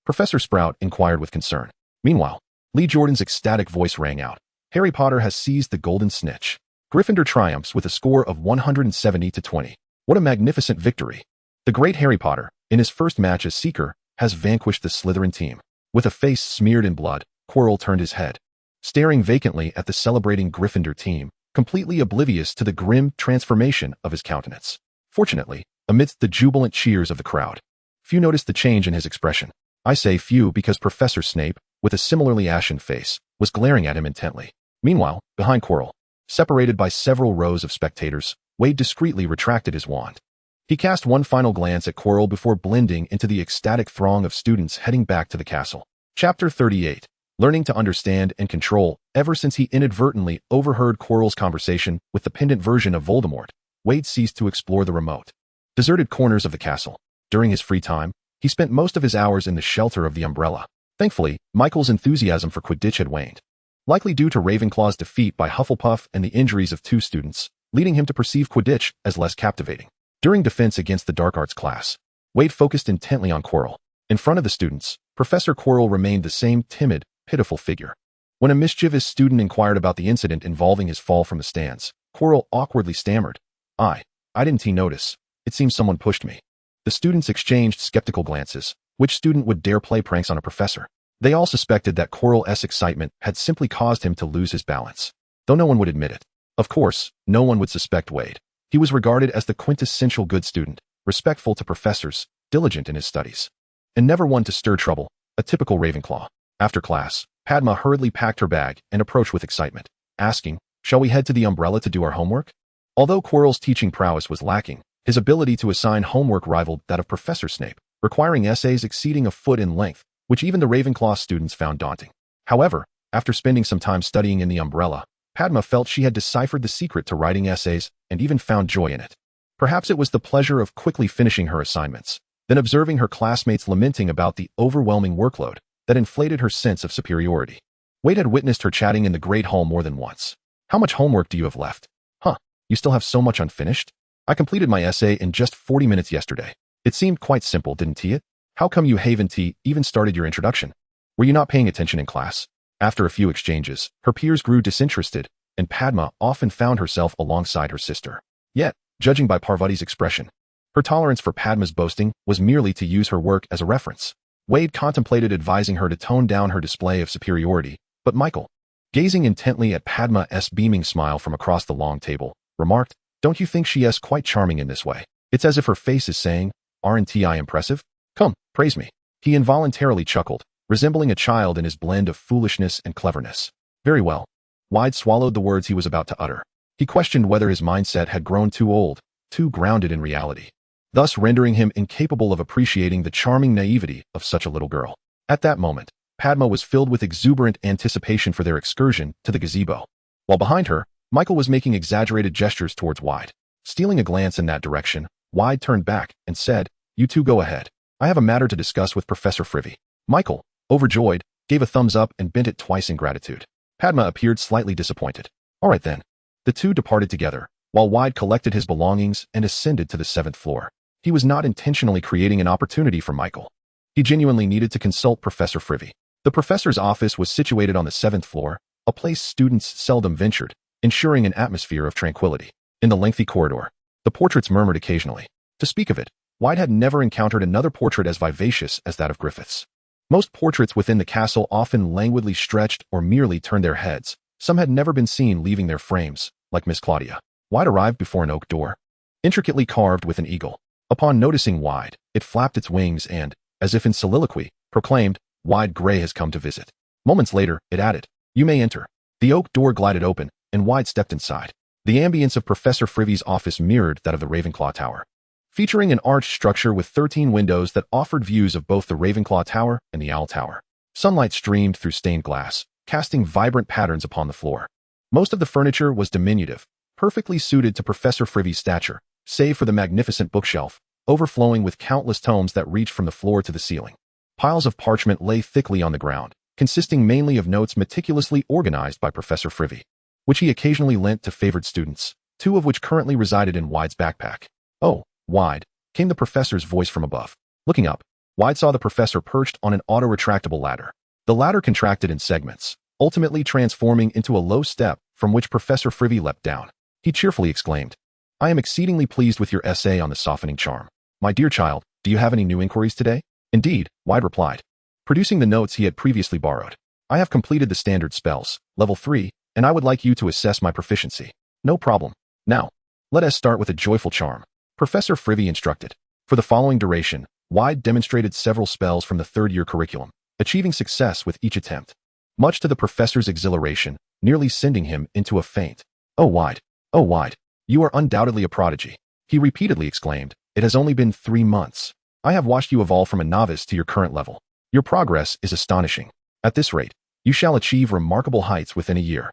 Professor Sprout inquired with concern. Meanwhile, Lee Jordan's ecstatic voice rang out. Harry Potter has seized the golden snitch. Gryffindor triumphs with a score of 170-20. What a magnificent victory. The great Harry Potter, in his first match as Seeker, has vanquished the Slytherin team. With a face smeared in blood, Quirrell turned his head, staring vacantly at the celebrating Gryffindor team, completely oblivious to the grim transformation of his countenance. Fortunately, amidst the jubilant cheers of the crowd, few noticed the change in his expression. I say few because Professor Snape, with a similarly ashen face, was glaring at him intently. Meanwhile, behind Quirrell, separated by several rows of spectators, Veyd discreetly retracted his wand. He cast one final glance at Quirrell before blending into the ecstatic throng of students heading back to the castle. Chapter 38. Learning to understand and control. Ever since he inadvertently overheard Quirrell's conversation with the pendant version of Voldemort, Veyd ceased to explore the remote, deserted corners of the castle. During his free time, he spent most of his hours in the shelter of the umbrella. Thankfully, Michael's enthusiasm for Quidditch had waned, likely due to Ravenclaw's defeat by Hufflepuff and the injuries of 2 students, leading him to perceive Quidditch as less captivating. During defense against the dark arts class, Veyd focused intently on Quirrell. In front of the students, Professor Quirrell remained the same timid, pitiful figure. When a mischievous student inquired about the incident involving his fall from the stands, Quirrell awkwardly stammered, I didn't notice. It seems someone pushed me." The students exchanged skeptical glances. Which student would dare play pranks on a professor? They all suspected that Quirrell's excitement had simply caused him to lose his balance, though no one would admit it. Of course, no one would suspect Veyd. He was regarded as the quintessential good student, respectful to professors, diligent in his studies, and never one to stir trouble, a typical Ravenclaw. After class, Padma hurriedly packed her bag and approached with excitement, asking, "Shall we head to the umbrella to do our homework?" Although Quirrell's teaching prowess was lacking, his ability to assign homework rivaled that of Professor Snape, requiring essays exceeding a foot in length, which even the Ravenclaw students found daunting. However, after spending some time studying in the umbrella, Padma felt she had deciphered the secret to writing essays and even found joy in it. Perhaps it was the pleasure of quickly finishing her assignments, then observing her classmates lamenting about the overwhelming workload that inflated her sense of superiority. Veyd had witnessed her chatting in the Great Hall more than once. "How much homework do you have left?" "Huh, you still have so much unfinished? I completed my essay in just 40 minutes yesterday. It seemed quite simple, didn't it? How come you haven't even started your introduction? Were you not paying attention in class?" After a few exchanges, her peers grew disinterested, and Padma often found herself alongside her sister. Yet, judging by Parvati's expression, her tolerance for Padma's boasting was merely to use her work as a reference. Veyd contemplated advising her to tone down her display of superiority, but Michael, gazing intently at Padma's beaming smile from across the long table, remarked, "Don't you think she is quite charming in this way? It's as if her face is saying, 'Aren't I impressive? Come, praise me.'" He involuntarily chuckled, resembling a child in his blend of foolishness and cleverness. "Very well." Veyd swallowed the words he was about to utter. He questioned whether his mindset had grown too old, too grounded in reality, thus rendering him incapable of appreciating the charming naivety of such a little girl. At that moment, Padma was filled with exuberant anticipation for their excursion to the gazebo, while behind her, Michael was making exaggerated gestures towards Veyd. Stealing a glance in that direction, Veyd turned back and said, "You two go ahead. I have a matter to discuss with Professor Frivy." Michael, overjoyed, gave a thumbs up and bent it twice in gratitude. Padma appeared slightly disappointed. "All right then." The two departed together, while Veyd collected his belongings and ascended to the 7th floor. He was not intentionally creating an opportunity for Michael. He genuinely needed to consult Professor Frivy. The professor's office was situated on the 7th floor, a place students seldom ventured, ensuring an atmosphere of tranquility. In the lengthy corridor, the portraits murmured occasionally. To speak of it, Veyd had never encountered another portrait as vivacious as that of Griffith's. Most portraits within the castle often languidly stretched or merely turned their heads. Some had never been seen leaving their frames, like Miss Claudia. Veyd arrived before an oak door, intricately carved with an eagle. Upon noticing Veyd, it flapped its wings and, as if in soliloquy, proclaimed, "Veyd Grey has come to visit." Moments later, it added, "You may enter." The oak door glided open, and Veyd stepped inside. The ambience of Professor Frivy's office mirrored that of the Ravenclaw Tower, featuring an arched structure with 13 windows that offered views of both the Ravenclaw Tower and the Owl Tower. Sunlight streamed through stained glass, casting vibrant patterns upon the floor. Most of the furniture was diminutive, perfectly suited to Professor Frivy's stature, save for the magnificent bookshelf, overflowing with countless tomes that reached from the floor to the ceiling. Piles of parchment lay thickly on the ground, consisting mainly of notes meticulously organized by Professor Frivy. which he occasionally lent to favored students, 2 of which currently resided in Weyd's backpack. "Oh, Weyd," came the professor's voice from above. Looking up, Weyd saw the professor perched on an auto-retractable ladder. The ladder contracted in segments, ultimately transforming into a low step from which Professor Frivy leapt down. He cheerfully exclaimed, "I am exceedingly pleased with your essay on the softening charm. My dear child, do you have any new inquiries today?" "Indeed," Weyd replied, producing the notes he had previously borrowed. "I have completed the standard spells, level 3, and I would like you to assess my proficiency." "No problem. Now, let us start with a joyful charm," Professor Frivy instructed. For the following duration, Weyd demonstrated several spells from the third-year curriculum, achieving success with each attempt, much to the professor's exhilaration, nearly sending him into a faint. Oh, Weyd, you are undoubtedly a prodigy," he repeatedly exclaimed. "It has only been 3 months. I have watched you evolve from a novice to your current level. Your progress is astonishing. At this rate, you shall achieve remarkable heights within a year.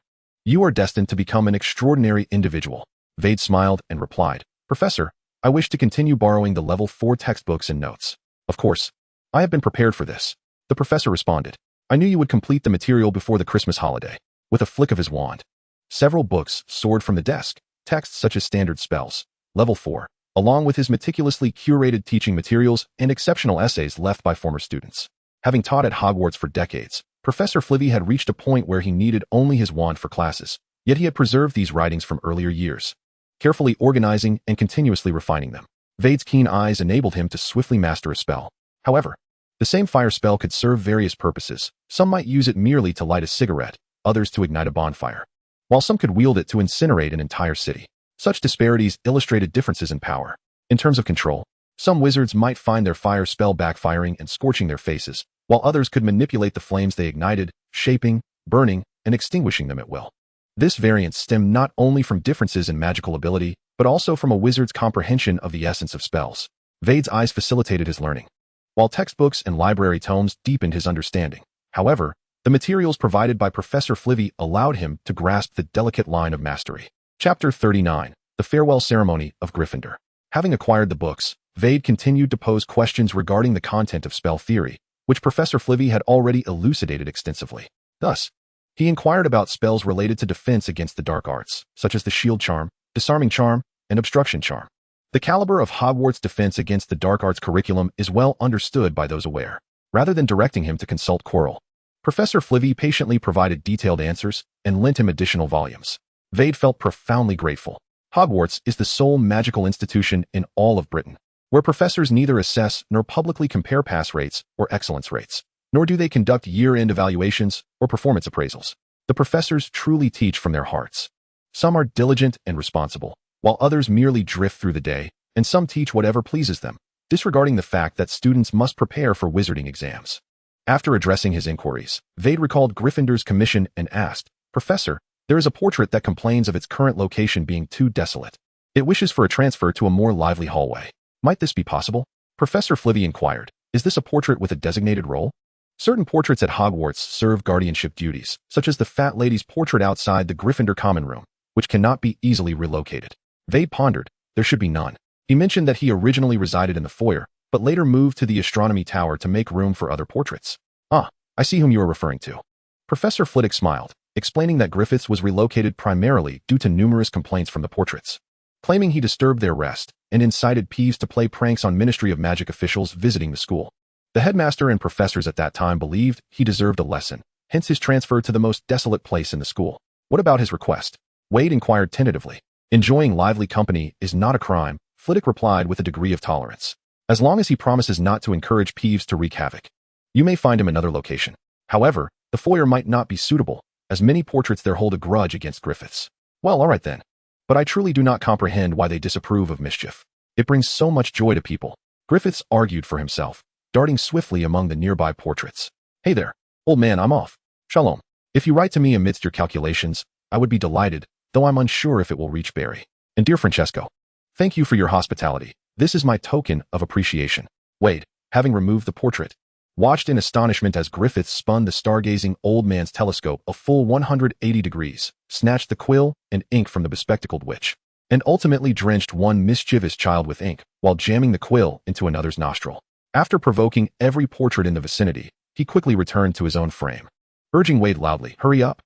You are destined to become an extraordinary individual." Veyd smiled and replied, "Professor, I wish to continue borrowing the level 4 textbooks and notes." "Of course. I have been prepared for this," the professor responded. "I knew you would complete the material before the Christmas holiday." With a flick of his wand, several books soared from the desk, texts such as standard spells, level 4, along with his meticulously curated teaching materials and exceptional essays left by former students. Having taught at Hogwarts for decades, Professor Flivy had reached a point where he needed only his wand for classes, yet he had preserved these writings from earlier years, carefully organizing and continuously refining them. Veyd's keen eyes enabled him to swiftly master a spell. However, the same fire spell could serve various purposes. Some might use it merely to light a cigarette, others to ignite a bonfire, while some could wield it to incinerate an entire city. Such disparities illustrated differences in power. In terms of control, some wizards might find their fire spell backfiring and scorching their faces, while others could manipulate the flames they ignited, shaping, burning, and extinguishing them at will. This variance stemmed not only from differences in magical ability, but also from a wizard's comprehension of the essence of spells. Veyd's eyes facilitated his learning, while textbooks and library tomes deepened his understanding. However, the materials provided by Professor Flivy allowed him to grasp the delicate line of mastery. Chapter 39, The Farewell Ceremony of Gryffindor. Having acquired the books, Veyd continued to pose questions regarding the content of spell theory, which Professor Flivy had already elucidated extensively. Thus, he inquired about spells related to defense against the dark arts, such as the shield charm, disarming charm, and obstruction charm. The caliber of Hogwarts' defense against the dark arts curriculum is well understood by those aware. Rather than directing him to consult Quirrell, Professor Flivy patiently provided detailed answers and lent him additional volumes. Veyd felt profoundly grateful. Hogwarts is the sole magical institution in all of Britain, where professors neither assess nor publicly compare pass rates or excellence rates, nor do they conduct year-end evaluations or performance appraisals. The professors truly teach from their hearts. Some are diligent and responsible, while others merely drift through the day, and some teach whatever pleases them, disregarding the fact that students must prepare for wizarding exams. After addressing his inquiries, Veyd recalled Gryffindor's commission and asked, "Professor, there is a portrait that complains of its current location being too desolate. It wishes for a transfer to a more lively hallway. Might this be possible?" Professor Flivy inquired, "Is this a portrait with a designated role?" Certain portraits at Hogwarts serve guardianship duties, such as the fat lady's portrait outside the Gryffindor common room, which cannot be easily relocated. Veyd pondered. There should be none. He mentioned that he originally resided in the foyer, but later moved to the astronomy tower to make room for other portraits. "Ah, I see whom you are referring to." Professor Flitwick smiled, explaining that Griffiths was relocated primarily due to numerous complaints from the portraits, claiming he disturbed their rest and incited Peeves to play pranks on Ministry of Magic officials visiting the school. The headmaster and professors at that time believed he deserved a lesson, hence his transfer to the most desolate place in the school. "What about his request?" Veyd inquired tentatively. "Enjoying lively company is not a crime," Flitwick replied with a degree of tolerance, "as long as he promises not to encourage Peeves to wreak havoc. You may find him another location. However, the foyer might not be suitable, as many portraits there hold a grudge against Griffiths." "Well, all right then. But I truly do not comprehend why they disapprove of mischief. It brings so much joy to people." Griffiths argued for himself, darting swiftly among the nearby portraits. "Hey there, old man, I'm off. Shalom. If you write to me amidst your calculations, I would be delighted, though I'm unsure if it will reach Barry. And dear Francesco, thank you for your hospitality. This is my token of appreciation." Veyd, having removed the portrait, watched in astonishment as Griffiths spun the stargazing old man's telescope a full 180 degrees, snatched the quill and ink from the bespectacled witch, and ultimately drenched one mischievous child with ink while jamming the quill into another's nostril. After provoking every portrait in the vicinity, he quickly returned to his own frame, urging Veyd loudly, Hurry up.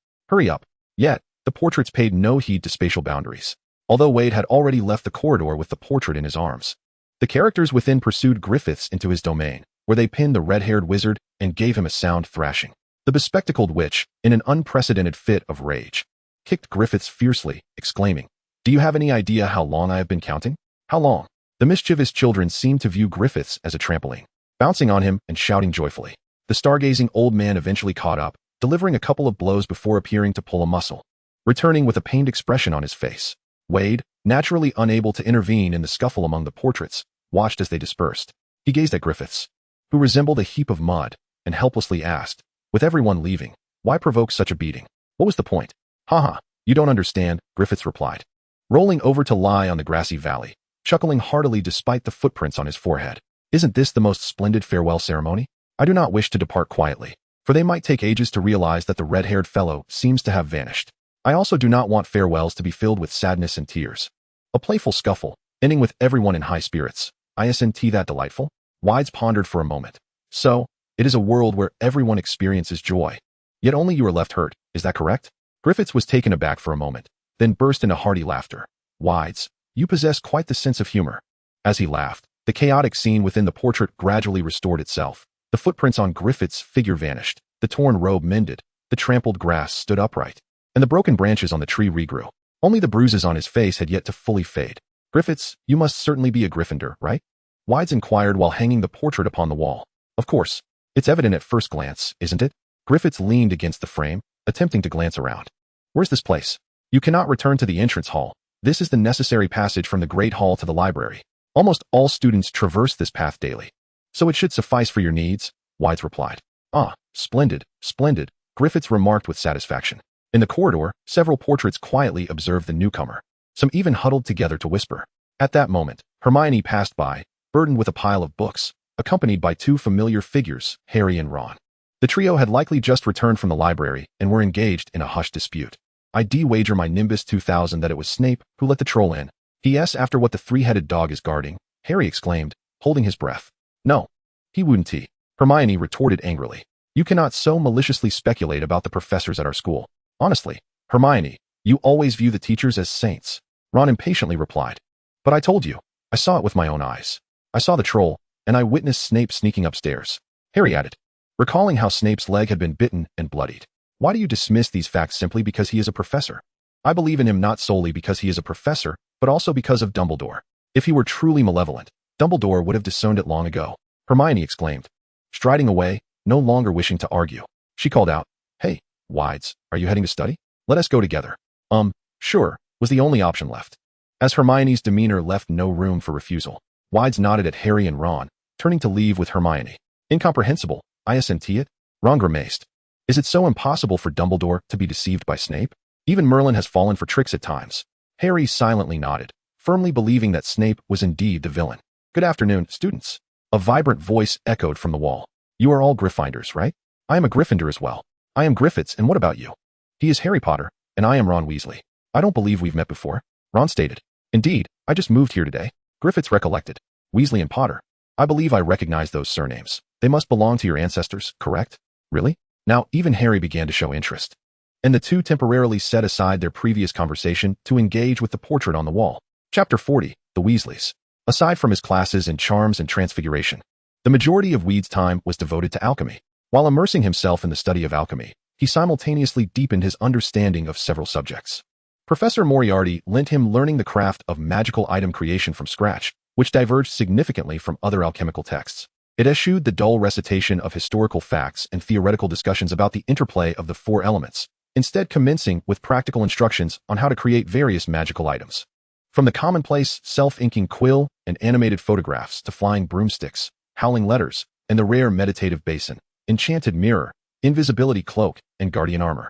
Yet, the The portraits paid no heed to spatial boundaries, although Veyd had already left the corridor with the portrait in his arms. The characters within pursued Griffiths into his domain, where they pinned the red-haired wizard and gave him a sound thrashing. The bespectacled witch, in an unprecedented fit of rage, kicked Griffiths fiercely, exclaiming, "Do you have any idea how long I have been counting? How long?" The mischievous children seemed to view Griffiths as a trampoline, bouncing on him and shouting joyfully. The stargazing old man eventually caught up, delivering a couple of blows before appearing to pull a muscle, returning with a pained expression on his face. Veyd, naturally unable to intervene in the scuffle among the portraits, watched as they dispersed. He gazed at Griffiths, who resembled a heap of mud, and helplessly asked, with everyone leaving, "Why provoke such a beating? What was the point?" "Haha, you don't understand," Griffiths replied, rolling over to lie on the grassy valley, chuckling heartily despite the footprints on his forehead. "Isn't this the most splendid farewell ceremony? I do not wish to depart quietly, for they might take ages to realize that the red-haired fellow seems to have vanished. I also do not want farewells to be filled with sadness and tears." A playful scuffle, ending with everyone in high spirits. "Isn't that delightful?" Veyd pondered for a moment. "So, it is a world where everyone experiences joy. Yet only you are left hurt, is that correct?" Griffiths was taken aback for a moment, then burst into hearty laughter. "Veyd, you possess quite the sense of humor." As he laughed, the chaotic scene within the portrait gradually restored itself. The footprints on Griffiths' figure vanished, the torn robe mended, the trampled grass stood upright, and the broken branches on the tree regrew. Only the bruises on his face had yet to fully fade. "Griffiths, you must certainly be a Gryffindor, right?" Veyd inquired while hanging the portrait upon the wall. "Of course. It's evident at first glance, isn't it?" Griffiths leaned against the frame, attempting to glance around. "Where's this place?" "You cannot return to the entrance hall. This is the necessary passage from the Great Hall to the library. Almost all students traverse this path daily, so it should suffice for your needs," Veyd replied. "Ah, splendid, splendid," Griffiths remarked with satisfaction. In the corridor, several portraits quietly observed the newcomer. Some even huddled together to whisper. At that moment, Hermione passed by, burdened with a pile of books, accompanied by two familiar figures, Harry and Ron. The trio had likely just returned from the library and were engaged in a hushed dispute. "I'd wager my Nimbus 2000 that it was Snape who let the troll in." "P.S. After what the three-headed dog is guarding," Harry exclaimed, holding his breath. "No, he wouldn't," Hermione retorted angrily. "You cannot so maliciously speculate about the professors at our school. Honestly, Hermione, you always view the teachers as saints," Ron impatiently replied. "But I told you, I saw it with my own eyes. I saw the troll, and I witnessed Snape sneaking upstairs," Harry added, recalling how Snape's leg had been bitten and bloodied. "Why do you dismiss these facts simply because he is a professor?" "I believe in him not solely because he is a professor, but also because of Dumbledore. If he were truly malevolent, Dumbledore would have disowned it long ago," Hermione exclaimed, striding away, no longer wishing to argue. She called out, "Hey, Veyd, are you heading to study? Let us go together." Sure," was the only option left. As Hermione's demeanor left no room for refusal, Veyd nodded at Harry and Ron, turning to leave with Hermione. "Incomprehensible, isn't it?" Ron grimaced. "Is it so impossible for Dumbledore to be deceived by Snape? Even Merlin has fallen for tricks at times." Harry silently nodded, firmly believing that Snape was indeed the villain. "Good afternoon, students." A vibrant voice echoed from the wall. "You are all Gryffindors, right?" "I am a Gryffindor as well." "I am Griffiths, and what about you?" "He is Harry Potter, and I am Ron Weasley." "I don't believe we've met before," Ron stated. "Indeed, I just moved here today." Griffiths recollected. "Weasley and Potter. I believe I recognize those surnames. They must belong to your ancestors, correct?" "Really?" Now even Harry began to show interest, and the two temporarily set aside their previous conversation to engage with the portrait on the wall. Chapter 40, The Weasleys. Aside from his classes in charms and transfiguration, the majority of Veyd's time was devoted to alchemy. While immersing himself in the study of alchemy, he simultaneously deepened his understanding of several subjects. Professor Moriarty lent him learning the craft of magical item creation from scratch, which diverged significantly from other alchemical texts. It eschewed the dull recitation of historical facts and theoretical discussions about the interplay of the four elements, instead commencing with practical instructions on how to create various magical items. From the commonplace self-inking quill and animated photographs to flying broomsticks, howling letters, and the rare meditative basin, enchanted mirror, invisibility cloak, and guardian armor.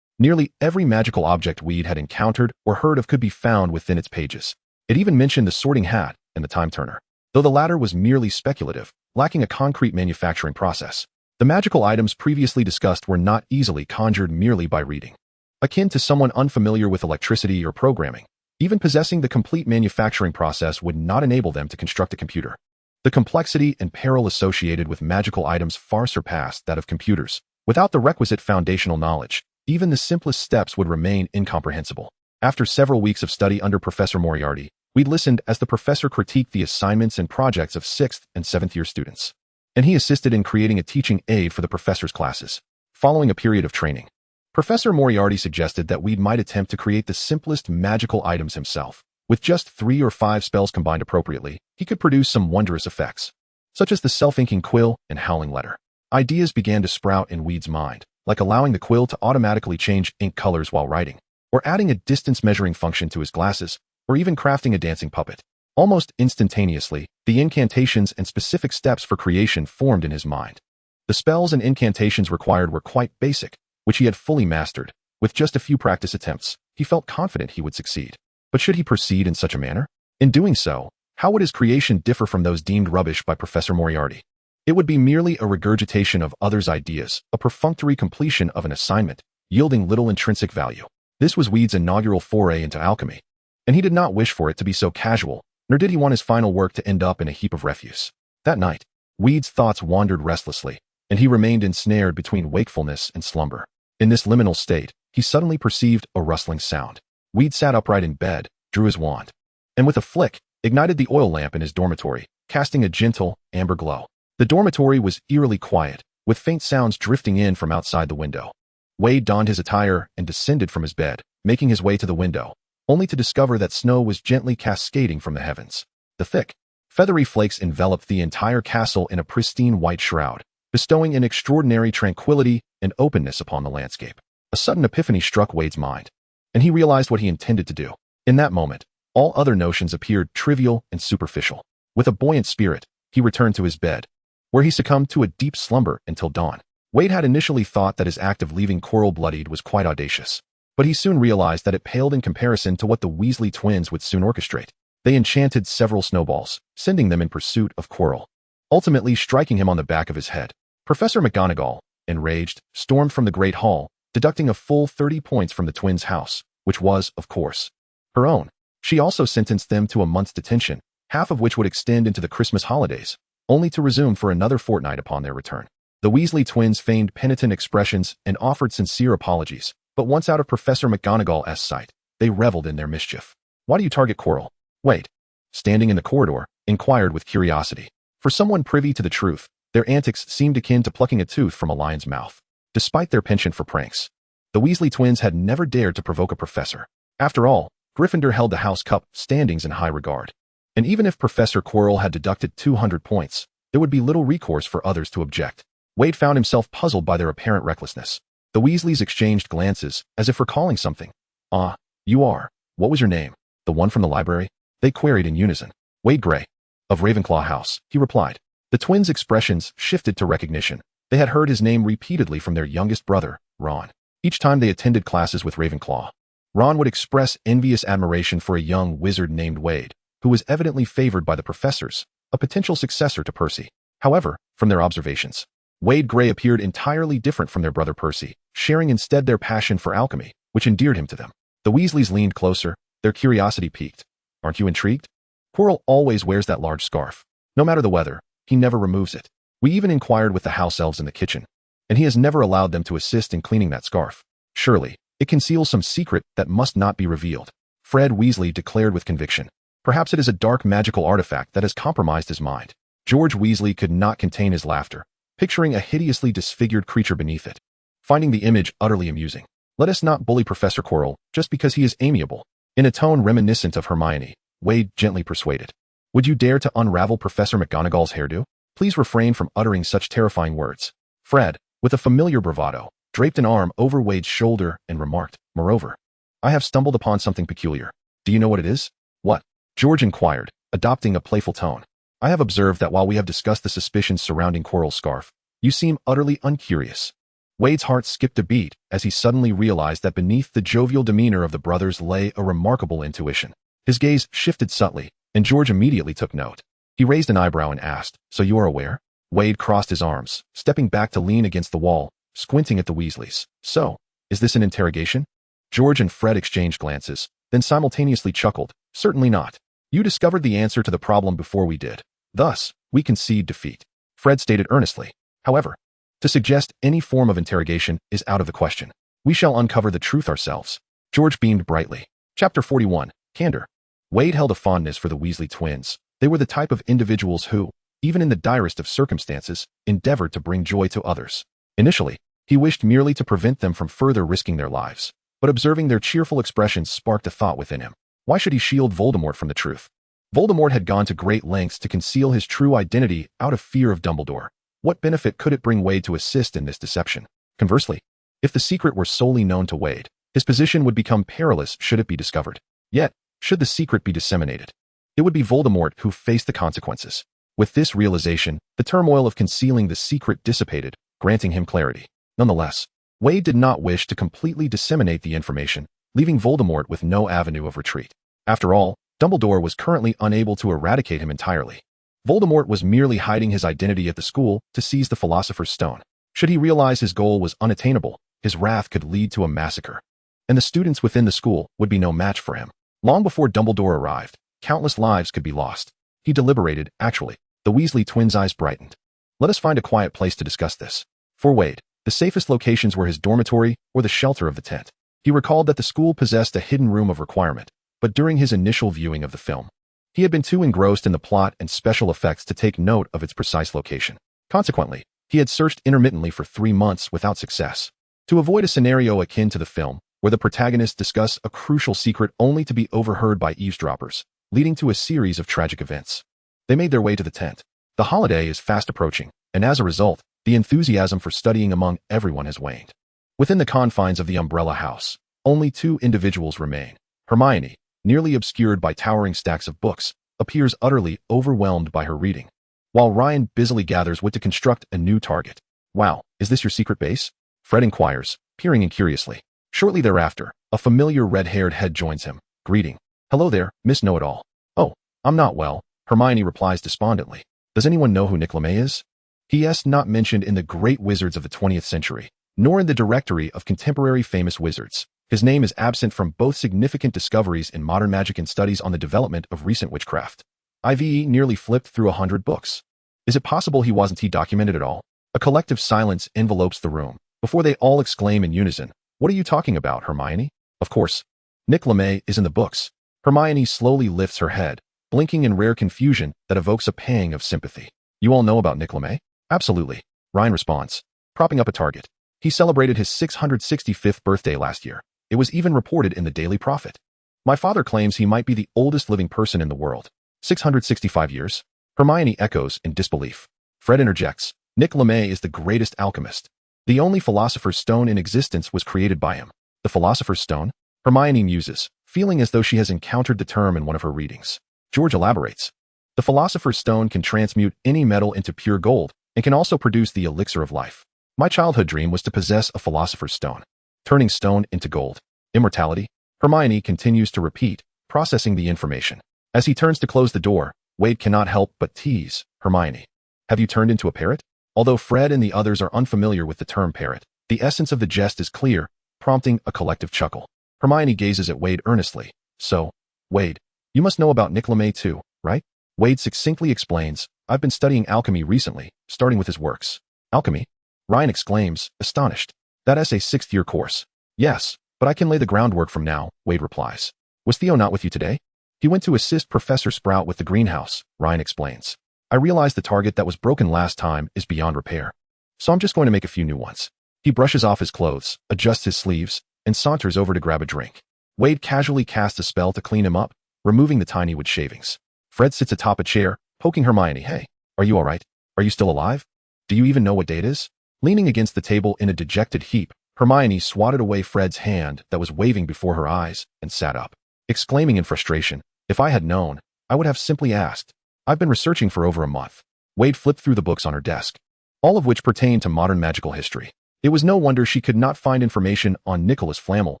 Nearly every magical object Veyd had encountered or heard of could be found within its pages. It even mentioned the sorting hat and the time turner, though the latter was merely speculative, lacking a concrete manufacturing process. The magical items previously discussed were not easily conjured merely by reading. Akin to someone unfamiliar with electricity or programming, even possessing the complete manufacturing process would not enable them to construct a computer. The complexity and peril associated with magical items far surpassed that of computers. Without the requisite foundational knowledge, Even the simplest steps would remain incomprehensible. After several weeks of study under Professor Moriarty, we listened as the professor critiqued the assignments and projects of 6th and 7th year students. And he assisted in creating a teaching aid for the professor's classes. Following a period of training, Professor Moriarty suggested that Veyd might attempt to create the simplest magical items himself. With just 3 or 5 spells combined appropriately, he could produce some wondrous effects, such as the self-inking quill and howling letter. Ideas began to sprout in Veyd's mind, like allowing the quill to automatically change ink colors while writing, or adding a distance measuring function to his glasses, or even crafting a dancing puppet. Almost instantaneously, the incantations and specific steps for creation formed in his mind. The spells and incantations required were quite basic, which he had fully mastered. With just a few practice attempts, he felt confident he would succeed. But should he proceed in such a manner? In doing so, how would his creation differ from those deemed rubbish by Professor Moriarty? It would be merely a regurgitation of others' ideas, a perfunctory completion of an assignment, yielding little intrinsic value. This was Veyd's inaugural foray into alchemy, and he did not wish for it to be so casual, nor did he want his final work to end up in a heap of refuse. That night, Veyd's thoughts wandered restlessly, and he remained ensnared between wakefulness and slumber. In this liminal state, he suddenly perceived a rustling sound. Veyd sat upright in bed, drew his wand, and with a flick, ignited the oil lamp in his dormitory, casting a gentle, amber glow. The dormitory was eerily quiet, with faint sounds drifting in from outside the window. Veyd donned his attire and descended from his bed, making his way to the window, only to discover that snow was gently cascading from the heavens. The thick, feathery flakes enveloped the entire castle in a pristine white shroud, bestowing an extraordinary tranquility and openness upon the landscape. A sudden epiphany struck Veyd's mind, and he realized what he intended to do. In that moment, all other notions appeared trivial and superficial. With a buoyant spirit, he returned to his bed, where he succumbed to a deep slumber until dawn. Veyd had initially thought that his act of leaving Quirrell bloodied was quite audacious, but he soon realized that it paled in comparison to what the Weasley twins would soon orchestrate. They enchanted several snowballs, sending them in pursuit of Quirrell, ultimately striking him on the back of his head. Professor McGonagall, enraged, stormed from the Great Hall, deducting a full 30 points from the twins' house, which was, of course, her own. She also sentenced them to a month's detention, half of which would extend into the Christmas holidays, only to resume for another fortnight upon their return. The Weasley twins feigned penitent expressions and offered sincere apologies, but once out of Professor McGonagall's sight, they reveled in their mischief. "Why do you target Quirrell?" Veyd, standing in the corridor, inquired with curiosity. For someone privy to the truth, their antics seemed akin to plucking a tooth from a lion's mouth. Despite their penchant for pranks, the Weasley twins had never dared to provoke a professor. After all, Gryffindor held the House Cup standings in high regard, and even if Professor Quirrell had deducted 200 points, there would be little recourse for others to object. Veyd found himself puzzled by their apparent recklessness. The Weasleys exchanged glances, as if recalling something. "Ah, you are. What was your name? The one from the library?" they queried in unison. "Veyd Grey, of Ravenclaw House," he replied. The twins' expressions shifted to recognition. They had heard his name repeatedly from their youngest brother, Ron. Each time they attended classes with Ravenclaw, Ron would express envious admiration for a young wizard named Veyd, who was evidently favored by the professors, a potential successor to Percy. However, from their observations, Veyd Grey appeared entirely different from their brother Percy, sharing instead their passion for alchemy, which endeared him to them. The Weasleys leaned closer, their curiosity piqued. "Aren't you intrigued? Quirrell always wears that large scarf. No matter the weather, he never removes it. We even inquired with the house elves in the kitchen, and he has never allowed them to assist in cleaning that scarf. Surely, it conceals some secret that must not be revealed." Fred Weasley declared with conviction. "Perhaps it is a dark magical artifact that has compromised his mind." George Weasley could not contain his laughter, picturing a hideously disfigured creature beneath it, finding the image utterly amusing. "Let us not bully Professor Quirrell just because he is amiable." In a tone reminiscent of Hermione, Veyd gently persuaded. "Would you dare to unravel Professor McGonagall's hairdo? Please refrain from uttering such terrifying words." Fred, with a familiar bravado, draped an arm over Veyd's shoulder and remarked, "Moreover, I have stumbled upon something peculiar. Do you know what it is?" "What?" George inquired, adopting a playful tone. "I have observed that while we have discussed the suspicions surrounding Quirrell's scarf, you seem utterly uncurious." Veyd's heart skipped a beat as he suddenly realized that beneath the jovial demeanor of the brothers lay a remarkable intuition. His gaze shifted subtly, and George immediately took note. He raised an eyebrow and asked, "So you are aware?" Veyd crossed his arms, stepping back to lean against the wall, squinting at the Weasleys. "So, is this an interrogation?" George and Fred exchanged glances, then simultaneously chuckled. "Certainly not. You discovered the answer to the problem before we did. Thus, we concede defeat." Fred stated earnestly. "However, to suggest any form of interrogation is out of the question." We shall uncover the truth ourselves. George beamed brightly. Chapter 41. Candor. Veyd held a fondness for the Weasley twins. They were the type of individuals who, even in the direst of circumstances, endeavored to bring joy to others. Initially, he wished merely to prevent them from further risking their lives, but observing their cheerful expressions sparked a thought within him. Why should he shield Voldemort from the truth? Voldemort had gone to great lengths to conceal his true identity out of fear of Dumbledore. What benefit could it bring Veyd to assist in this deception? Conversely, if the secret were solely known to Veyd, his position would become perilous should it be discovered. Yet, should the secret be disseminated, it would be Voldemort who faced the consequences. With this realization, the turmoil of concealing the secret dissipated, granting him clarity. Nonetheless, Veyd did not wish to completely disseminate the information, leaving Voldemort with no avenue of retreat. After all, Dumbledore was currently unable to eradicate him entirely. Voldemort was merely hiding his identity at the school to seize the Philosopher's Stone. Should he realize his goal was unattainable, his wrath could lead to a massacre, and the students within the school would be no match for him. Long before Dumbledore arrived, countless lives could be lost. He deliberated. Actually, the Weasley twins' eyes brightened. Let us find a quiet place to discuss this. For Veyd, the safest locations were his dormitory or the shelter of the tent. He recalled that the school possessed a hidden room of requirement, but during his initial viewing of the film, he had been too engrossed in the plot and special effects to take note of its precise location. Consequently, he had searched intermittently for 3 months without success. To avoid a scenario akin to the film, where the protagonists discuss a crucial secret only to be overheard by eavesdroppers, leading to a series of tragic events, they made their way to the tent. The holiday is fast approaching, and as a result, the enthusiasm for studying among everyone has waned. Within the confines of the Umbrella House, only 2 individuals remain. Hermione, nearly obscured by towering stacks of books, appears utterly overwhelmed by her reading, while Ryan busily gathers wood to construct a new target. Wow, is this your secret base? Fred inquires, peering in curiously. Shortly thereafter, a familiar red-haired head joins him, greeting. Hello there, Miss Know-It-All. Oh, I'm not well, Hermione replies despondently. Does anyone know who Nick LeMay is? He is not mentioned in the great wizards of the 20th century, nor in the directory of contemporary famous wizards. His name is absent from both significant discoveries in modern magic and studies on the development of recent witchcraft. IVE nearly flipped through 100 books. Is it possible he wasn't documented at all? A collective silence envelopes the room, before they all exclaim in unison, What are you talking about, Hermione? Of course. Nick LeMay is in the books. Hermione slowly lifts her head, blinking in rare confusion that evokes a pang of sympathy. You all know about Nick LeMay? Absolutely, Ryan responds, propping up a target. He celebrated his 665th birthday last year. It was even reported in the Daily Prophet. My father claims he might be the oldest living person in the world. 665 years? Hermione echoes in disbelief. Fred interjects. Nick LeMay is the greatest alchemist. The only Philosopher's Stone in existence was created by him. The Philosopher's Stone? Hermione muses, feeling as though she has encountered the term in one of her readings. George elaborates. The Philosopher's Stone can transmute any metal into pure gold and can also produce the elixir of life. My childhood dream was to possess a Philosopher's Stone. Turning stone into gold. Immortality? Hermione continues to repeat, processing the information. As he turns to close the door, Veyd cannot help but tease Hermione. Have you turned into a parrot? Although Fred and the others are unfamiliar with the term parrot, the essence of the jest is clear, prompting a collective chuckle. Hermione gazes at Veyd earnestly. So, Veyd, you must know about Nick LeMay too, right? Veyd succinctly explains, I've been studying alchemy recently, starting with his works. Alchemy? Ryan exclaims, astonished. That is a 6th-year course. Yes, but I can lay the groundwork from now, Veyd replies. Was Theo not with you today? He went to assist Professor Sprout with the greenhouse, Ryan explains. I realize the target that was broken last time is beyond repair, so I'm just going to make a few new ones. He brushes off his clothes, adjusts his sleeves, and saunters over to grab a drink. Veyd casually casts a spell to clean him up, removing the tiny wood shavings. Fred sits atop a chair, poking Hermione. Hey, are you all right? Are you still alive? Do you even know what day it is? Leaning against the table in a dejected heap, Hermione swatted away Fred's hand that was waving before her eyes and sat up, exclaiming in frustration, if I had known, I would have simply asked. I've been researching for over a month. Veyd flipped through the books on her desk, all of which pertain to modern magical history. It was no wonder she could not find information on Nicolas Flamel,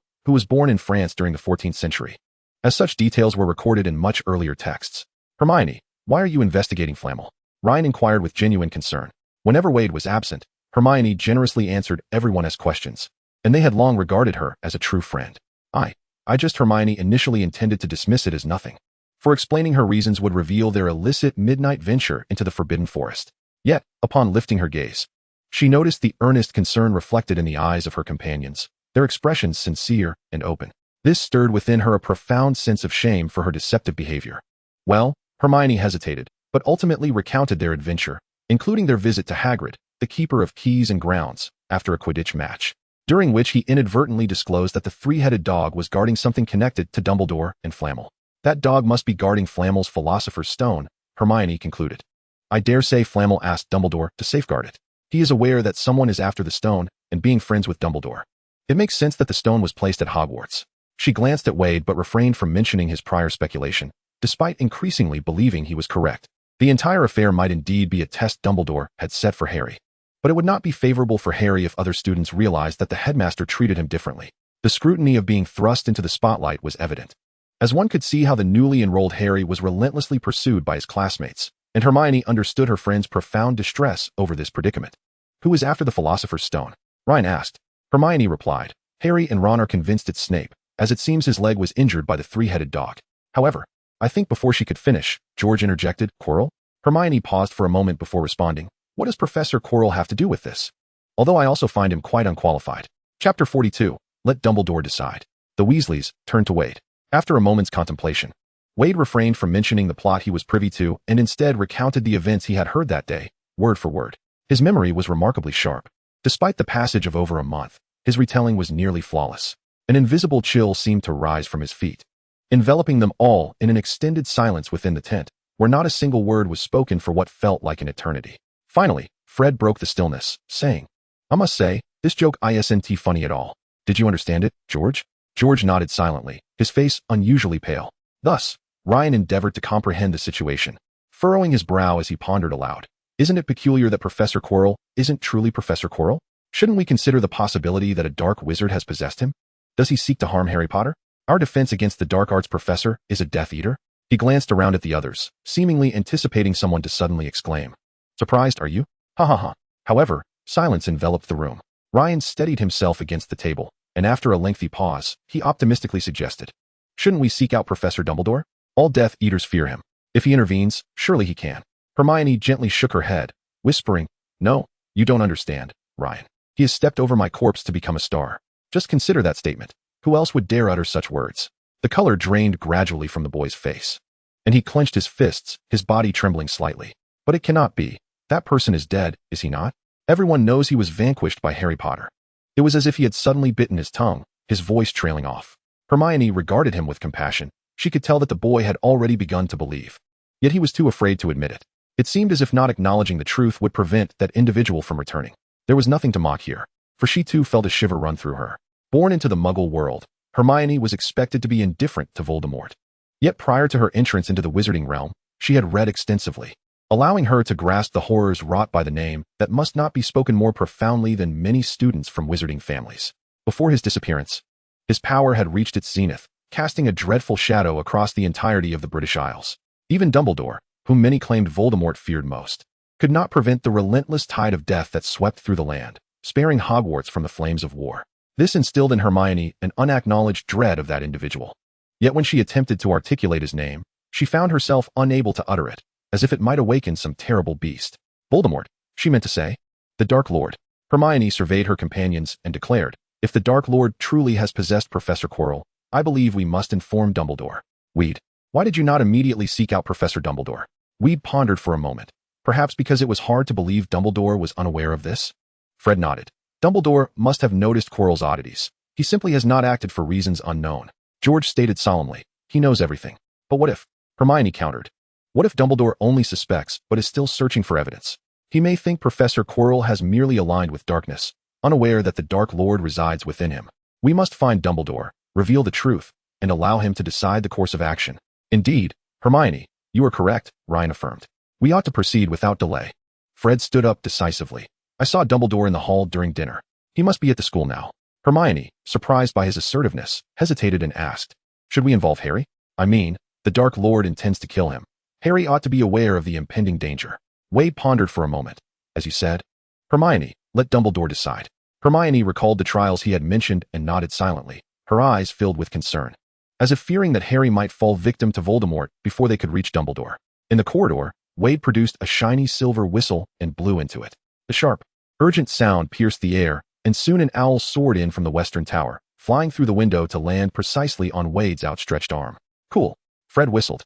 who was born in France during the 14th century, as such details were recorded in much earlier texts. Hermione, why are you investigating Flamel? Ryan inquired with genuine concern. Whenever Veyd was absent, Hermione generously answered everyone's questions, and they had long regarded her as a true friend. Hermione initially intended to dismiss it as nothing, for explaining her reasons would reveal their illicit midnight venture into the Forbidden Forest. Yet, upon lifting her gaze, she noticed the earnest concern reflected in the eyes of her companions, their expressions sincere and open. This stirred within her a profound sense of shame for her deceptive behavior. Well, Hermione hesitated, but ultimately recounted their adventure, including their visit to Hagrid, the keeper of keys and grounds, after a Quidditch match, during which he inadvertently disclosed that the three-headed dog was guarding something connected to Dumbledore and Flammel. That dog must be guarding Flammel's Philosopher's Stone, Hermione concluded. I dare say Flammel asked Dumbledore to safeguard it. He is aware that someone is after the stone and being friends with Dumbledore. It makes sense that the stone was placed at Hogwarts. She glanced at Veyd but refrained from mentioning his prior speculation, despite increasingly believing he was correct. The entire affair might indeed be a test Dumbledore had set for Harry. But it would not be favorable for Harry if other students realized that the headmaster treated him differently. The scrutiny of being thrust into the spotlight was evident, as one could see how the newly enrolled Harry was relentlessly pursued by his classmates, and Hermione understood her friend's profound distress over this predicament. Who is after the Philosopher's Stone? Ryan asked. Hermione replied. Harry and Ron are convinced it's Snape, as it seems his leg was injured by the three-headed dog. However, I think before she could finish, George interjected, Quirrell? Hermione paused for a moment before responding. What does Professor Quirrell have to do with this? Although I also find him quite unqualified. Chapter 42. Let Dumbledore decide. The Weasleys turned to Veyd. After a moment's contemplation, Veyd refrained from mentioning the plot he was privy to and instead recounted the events he had heard that day, word for word. His memory was remarkably sharp. Despite the passage of over a month, his retelling was nearly flawless. An invisible chill seemed to rise from his feet, enveloping them all in an extended silence within the tent, where not a single word was spoken for what felt like an eternity. Finally, Fred broke the stillness, saying, I must say, this joke isn't funny at all. Did you understand it, George? George nodded silently, his face unusually pale. Thus, Ryan endeavored to comprehend the situation, furrowing his brow as he pondered aloud. Isn't it peculiar that Professor Quirrell isn't truly Professor Quirrell? Shouldn't we consider the possibility that a dark wizard has possessed him? Does he seek to harm Harry Potter? Our defense against the dark arts professor is a Death Eater? He glanced around at the others, seemingly anticipating someone to suddenly exclaim. Surprised, are you? Ha ha ha. However, silence enveloped the room. Ryan steadied himself against the table, and after a lengthy pause, he optimistically suggested. Shouldn't we seek out Professor Dumbledore? All Death Eaters fear him. If he intervenes, surely he can. Hermione gently shook her head, whispering, No, you don't understand, Ryan. He has stepped over my corpse to become a star. Just consider that statement. Who else would dare utter such words? The color drained gradually from the boy's face, and he clenched his fists, his body trembling slightly. But it cannot be. That person is dead, is he not? Everyone knows he was vanquished by Harry Potter. It was as if he had suddenly bitten his tongue, his voice trailing off. Hermione regarded him with compassion. She could tell that the boy had already begun to believe. Yet he was too afraid to admit it. It seemed as if not acknowledging the truth would prevent that individual from returning. There was nothing to mock here, for she too felt a shiver run through her. Born into the Muggle world, Hermione was expected to be indifferent to Voldemort. Yet prior to her entrance into the Wizarding realm, she had read extensively, allowing her to grasp the horrors wrought by the name that must not be spoken more profoundly than many students from Wizarding families. Before his disappearance, his power had reached its zenith, casting a dreadful shadow across the entirety of the British Isles. Even Dumbledore, whom many claimed Voldemort feared most, could not prevent the relentless tide of death that swept through the land, sparing Hogwarts from the flames of war. This instilled in Hermione an unacknowledged dread of that individual. Yet when she attempted to articulate his name, she found herself unable to utter it, as if it might awaken some terrible beast. Voldemort, she meant to say. The Dark Lord. Hermione surveyed her companions and declared, If the Dark Lord truly has possessed Professor Quirrell, I believe we must inform Dumbledore. Veyd, why did you not immediately seek out Professor Dumbledore? Veyd pondered for a moment. Perhaps because it was hard to believe Dumbledore was unaware of this? Fred nodded. Dumbledore must have noticed Quirrell's oddities. He simply has not acted for reasons unknown. George stated solemnly, He knows everything. But what if? Hermione countered. What if Dumbledore only suspects, but is still searching for evidence? He may think Professor Quirrell has merely aligned with darkness, unaware that the Dark Lord resides within him. We must find Dumbledore, reveal the truth, and allow him to decide the course of action. Indeed, Hermione, you are correct, Ryan affirmed. We ought to proceed without delay. Fred stood up decisively. I saw Dumbledore in the hall during dinner. He must be at the school now. Hermione, surprised by his assertiveness, hesitated and asked, Should we involve Harry? I mean, the Dark Lord intends to kill him. Harry ought to be aware of the impending danger. Veyd pondered for a moment. As you said, Hermione, let Dumbledore decide. Hermione recalled the trials he had mentioned and nodded silently, her eyes filled with concern, as if fearing that Harry might fall victim to Voldemort before they could reach Dumbledore. In the corridor, Veyd produced a shiny silver whistle and blew into it. The sharp, urgent sound pierced the air, and soon an owl soared in from the western tower, flying through the window to land precisely on Wade's outstretched arm. Cool, Fred whistled.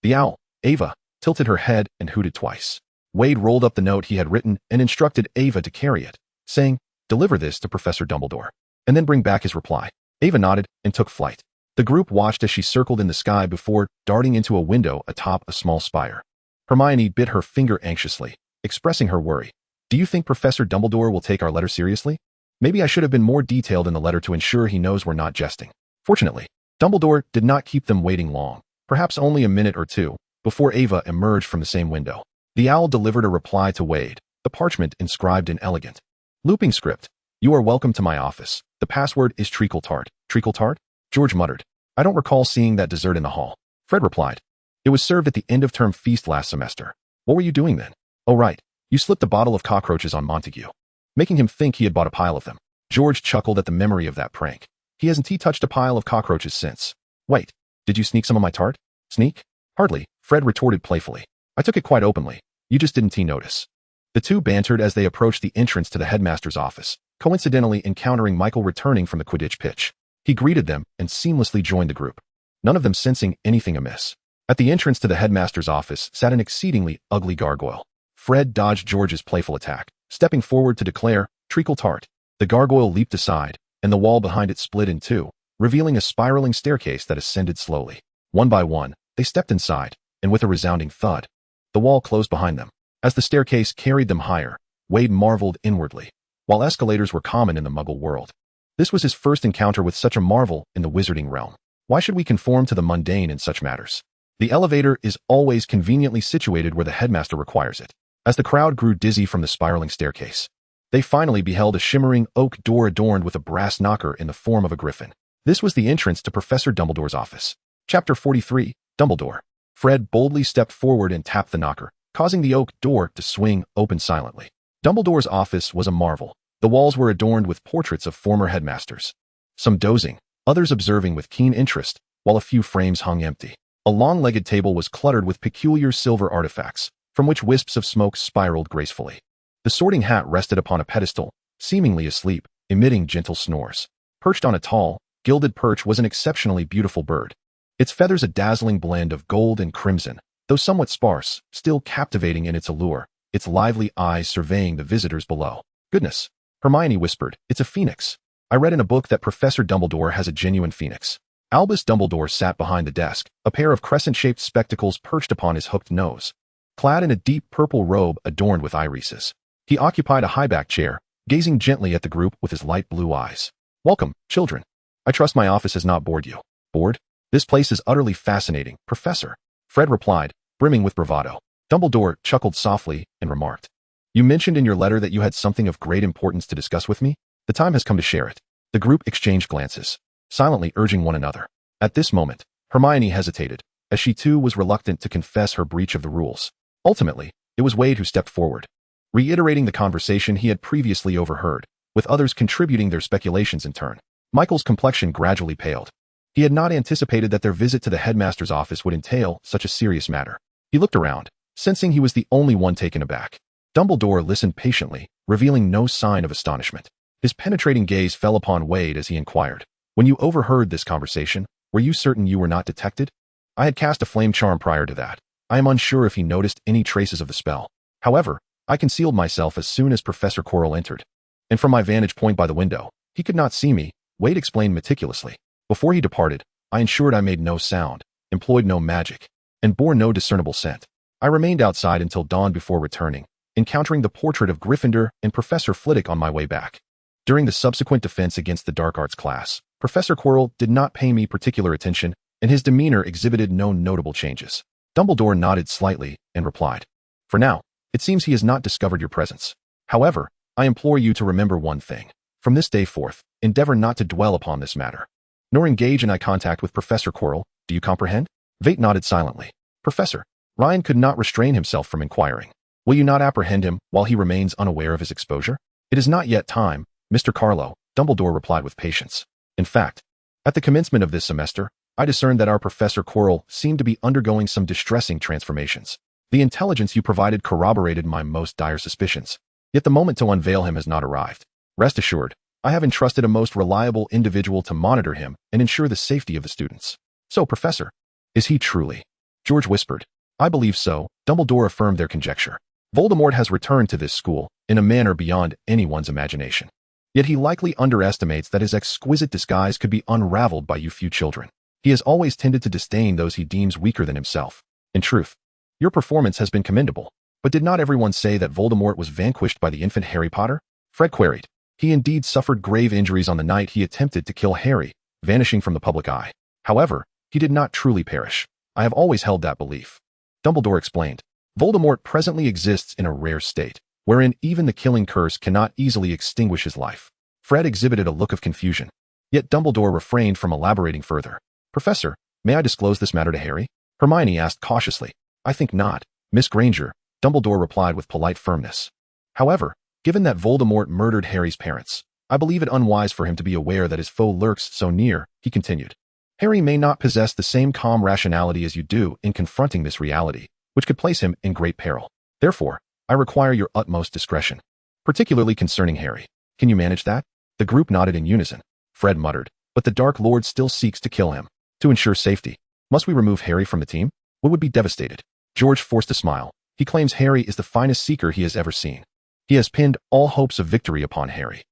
The owl, Ava, tilted her head and hooted twice. Wade rolled up the note he had written and instructed Ava to carry it, saying, "Deliver this to Professor Dumbledore, and then bring back his reply." Ava nodded and took flight. The group watched as she circled in the sky before darting into a window atop a small spire. Hermione bit her finger anxiously, expressing her worry. "Do you think Professor Dumbledore will take our letter seriously? Maybe I should have been more detailed in the letter to ensure he knows we're not jesting." Fortunately, Dumbledore did not keep them waiting long, perhaps only a minute or two, before Ava emerged from the same window. The owl delivered a reply to Wade, the parchment inscribed in elegant looping script. "You are welcome to my office. The password is treacle tart." "Treacle tart?" George muttered. "I don't recall seeing that dessert in the hall." Fred replied. "It was served at the end-of-term feast last semester. What were you doing then?" "Oh right, you slipped a bottle of cockroaches on Montague, making him think he had bought a pile of them." George chuckled at the memory of that prank. He hasn't touched a pile of cockroaches since. "Wait, did you sneak some of my tart?" "Sneak? Hardly," Fred retorted playfully. "I took it quite openly. You just didn't notice." The two bantered as they approached the entrance to the headmaster's office, coincidentally encountering Michael returning from the Quidditch pitch. He greeted them and seamlessly joined the group, none of them sensing anything amiss. At the entrance to the headmaster's office sat an exceedingly ugly gargoyle. Fred dodged George's playful attack, stepping forward to declare, "Treacle tart." The gargoyle leaped aside, and the wall behind it split in two, revealing a spiraling staircase that ascended slowly. One by one, they stepped inside, and with a resounding thud, the wall closed behind them. As the staircase carried them higher, Wade marveled inwardly. While escalators were common in the Muggle world, this was his first encounter with such a marvel in the wizarding realm. Why should we conform to the mundane in such matters? The elevator is always conveniently situated where the headmaster requires it. As the crowd grew dizzy from the spiraling staircase, they finally beheld a shimmering oak door adorned with a brass knocker in the form of a griffin. This was the entrance to Professor Dumbledore's office. Chapter 43, Dumbledore. Fred boldly stepped forward and tapped the knocker, causing the oak door to swing open silently. Dumbledore's office was a marvel. The walls were adorned with portraits of former headmasters, some dozing, others observing with keen interest, while a few frames hung empty. A long-legged table was cluttered with peculiar silver artifacts, from which wisps of smoke spiraled gracefully. The sorting hat rested upon a pedestal, seemingly asleep, emitting gentle snores. Perched on a tall, gilded perch was an exceptionally beautiful bird, its feathers a dazzling blend of gold and crimson, though somewhat sparse, still captivating in its allure, its lively eyes surveying the visitors below. "Goodness," Hermione whispered, "it's a phoenix. I read in a book that Professor Dumbledore has a genuine phoenix." Albus Dumbledore sat behind the desk, a pair of crescent-shaped spectacles perched upon his hooked nose. Clad in a deep purple robe adorned with irises, he occupied a high-backed chair, gazing gently at the group with his light blue eyes. "Welcome, children. I trust my office has not bored you." "Bored? This place is utterly fascinating, Professor," Fred replied, brimming with bravado. Dumbledore chuckled softly and remarked, "You mentioned in your letter that you had something of great importance to discuss with me. The time has come to share it." The group exchanged glances, silently urging one another. At this moment, Hermione hesitated, as she too was reluctant to confess her breach of the rules. Ultimately, it was Wade who stepped forward, reiterating the conversation he had previously overheard, with others contributing their speculations in turn. Michael's complexion gradually paled. He had not anticipated that their visit to the headmaster's office would entail such a serious matter. He looked around, sensing he was the only one taken aback. Dumbledore listened patiently, revealing no sign of astonishment. His penetrating gaze fell upon Wade as he inquired, "When you overheard this conversation, were you certain you were not detected?" "I had cast a flame charm prior to that. I am unsure if he noticed any traces of the spell. However, I concealed myself as soon as Professor Quirrell entered, and from my vantage point by the window, he could not see me," Wade explained meticulously. "Before he departed, I ensured I made no sound, employed no magic, and bore no discernible scent. I remained outside until dawn before returning, encountering the portrait of Gryffindor and Professor Flitwick on my way back. During the subsequent defense against the dark arts class, Professor Quirrell did not pay me particular attention, and his demeanor exhibited no notable changes." Dumbledore nodded slightly and replied, "For now, it seems he has not discovered your presence. However, I implore you to remember one thing. From this day forth, endeavor not to dwell upon this matter, nor engage in eye contact with Professor Quirrell. Do you comprehend?" Veyd nodded silently. "Professor," Ryan could not restrain himself from inquiring, "will you not apprehend him while he remains unaware of his exposure?" "It is not yet time, Mr. Carlow," Dumbledore replied with patience. "In fact, at the commencement of this semester, I discerned that our Professor Quirrell seemed to be undergoing some distressing transformations. The intelligence you provided corroborated my most dire suspicions. Yet the moment to unveil him has not arrived. Rest assured, I have entrusted a most reliable individual to monitor him and ensure the safety of the students. So, Professor, is he truly? George whispered. I believe so, Dumbledore affirmed their conjecture. Voldemort has returned to this school in a manner beyond anyone's imagination. Yet he likely underestimates that his exquisite disguise could be unraveled by you few children. He has always tended to disdain those he deems weaker than himself. In truth, your performance has been commendable. But did not everyone say that Voldemort was vanquished by the infant Harry Potter? Fred queried. He indeed suffered grave injuries on the night he attempted to kill Harry, vanishing from the public eye. However, he did not truly perish. I have always held that belief. Dumbledore explained. Voldemort presently exists in a rare state, wherein even the killing curse cannot easily extinguish his life. Fred exhibited a look of confusion. Yet Dumbledore refrained from elaborating further. Professor, may I disclose this matter to Harry? Hermione asked cautiously. I think not, Miss Granger, Dumbledore replied with polite firmness. However, given that Voldemort murdered Harry's parents, I believe it unwise for him to be aware that his foe lurks so near, he continued. Harry may not possess the same calm rationality as you do in confronting this reality, which could place him in great peril. Therefore, I require your utmost discretion, particularly concerning Harry. Can you manage that? The group nodded in unison. Fred muttered, but the Dark Lord still seeks to kill him. To ensure safety, must we remove Harry from the team? We would be devastated. George forced a smile. He claims Harry is the finest seeker he has ever seen. He has pinned all hopes of victory upon Harry.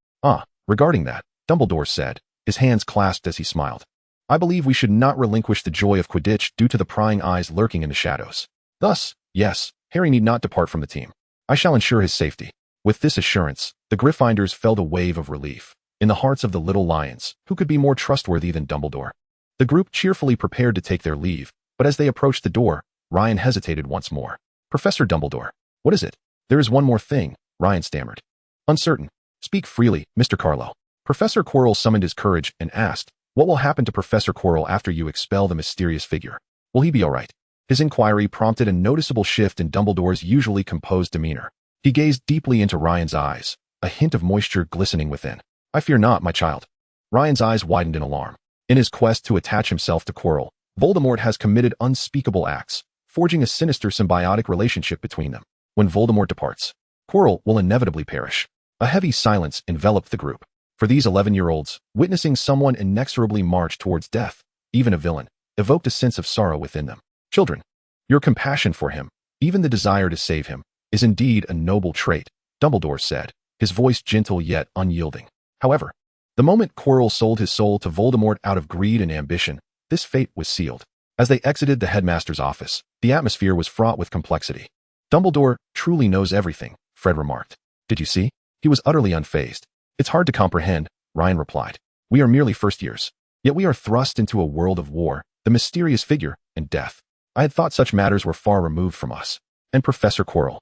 Regarding that, Dumbledore said, his hands clasped as he smiled. I believe we should not relinquish the joy of Quidditch due to the prying eyes lurking in the shadows. Thus, yes, Harry need not depart from the team. I shall ensure his safety. With this assurance, the Gryffindors felt a wave of relief in the hearts of the little lions, who could be more trustworthy than Dumbledore. The group cheerfully prepared to take their leave, but as they approached the door, Ryan hesitated once more. Professor Dumbledore, what is it? There is one more thing, Ryan stammered. Uncertain. Speak freely, Mr. Carlow. Professor Quirrell summoned his courage and asked, what will happen to Professor Quirrell after you expel the mysterious figure? Will he be all right? His inquiry prompted a noticeable shift in Dumbledore's usually composed demeanor. He gazed deeply into Ryan's eyes, a hint of moisture glistening within. I fear not, my child. Ryan's eyes widened in alarm. In his quest to attach himself to Quirrell, Voldemort has committed unspeakable acts, forging a sinister symbiotic relationship between them. When Voldemort departs, Quirrell will inevitably perish. A heavy silence enveloped the group. For these 11-year-olds, witnessing someone inexorably march towards death, even a villain, evoked a sense of sorrow within them. Children, your compassion for him, even the desire to save him, is indeed a noble trait, Dumbledore said, his voice gentle yet unyielding. However, the moment Quirrell sold his soul to Voldemort out of greed and ambition, this fate was sealed. As they exited the headmaster's office, the atmosphere was fraught with complexity. Dumbledore truly knows everything, Fred remarked. Did you see? He was utterly unfazed. It's hard to comprehend, Ryan replied. We are merely first years. Yet we are thrust into a world of war, the mysterious figure, and death. I had thought such matters were far removed from us. And Professor Quirrell.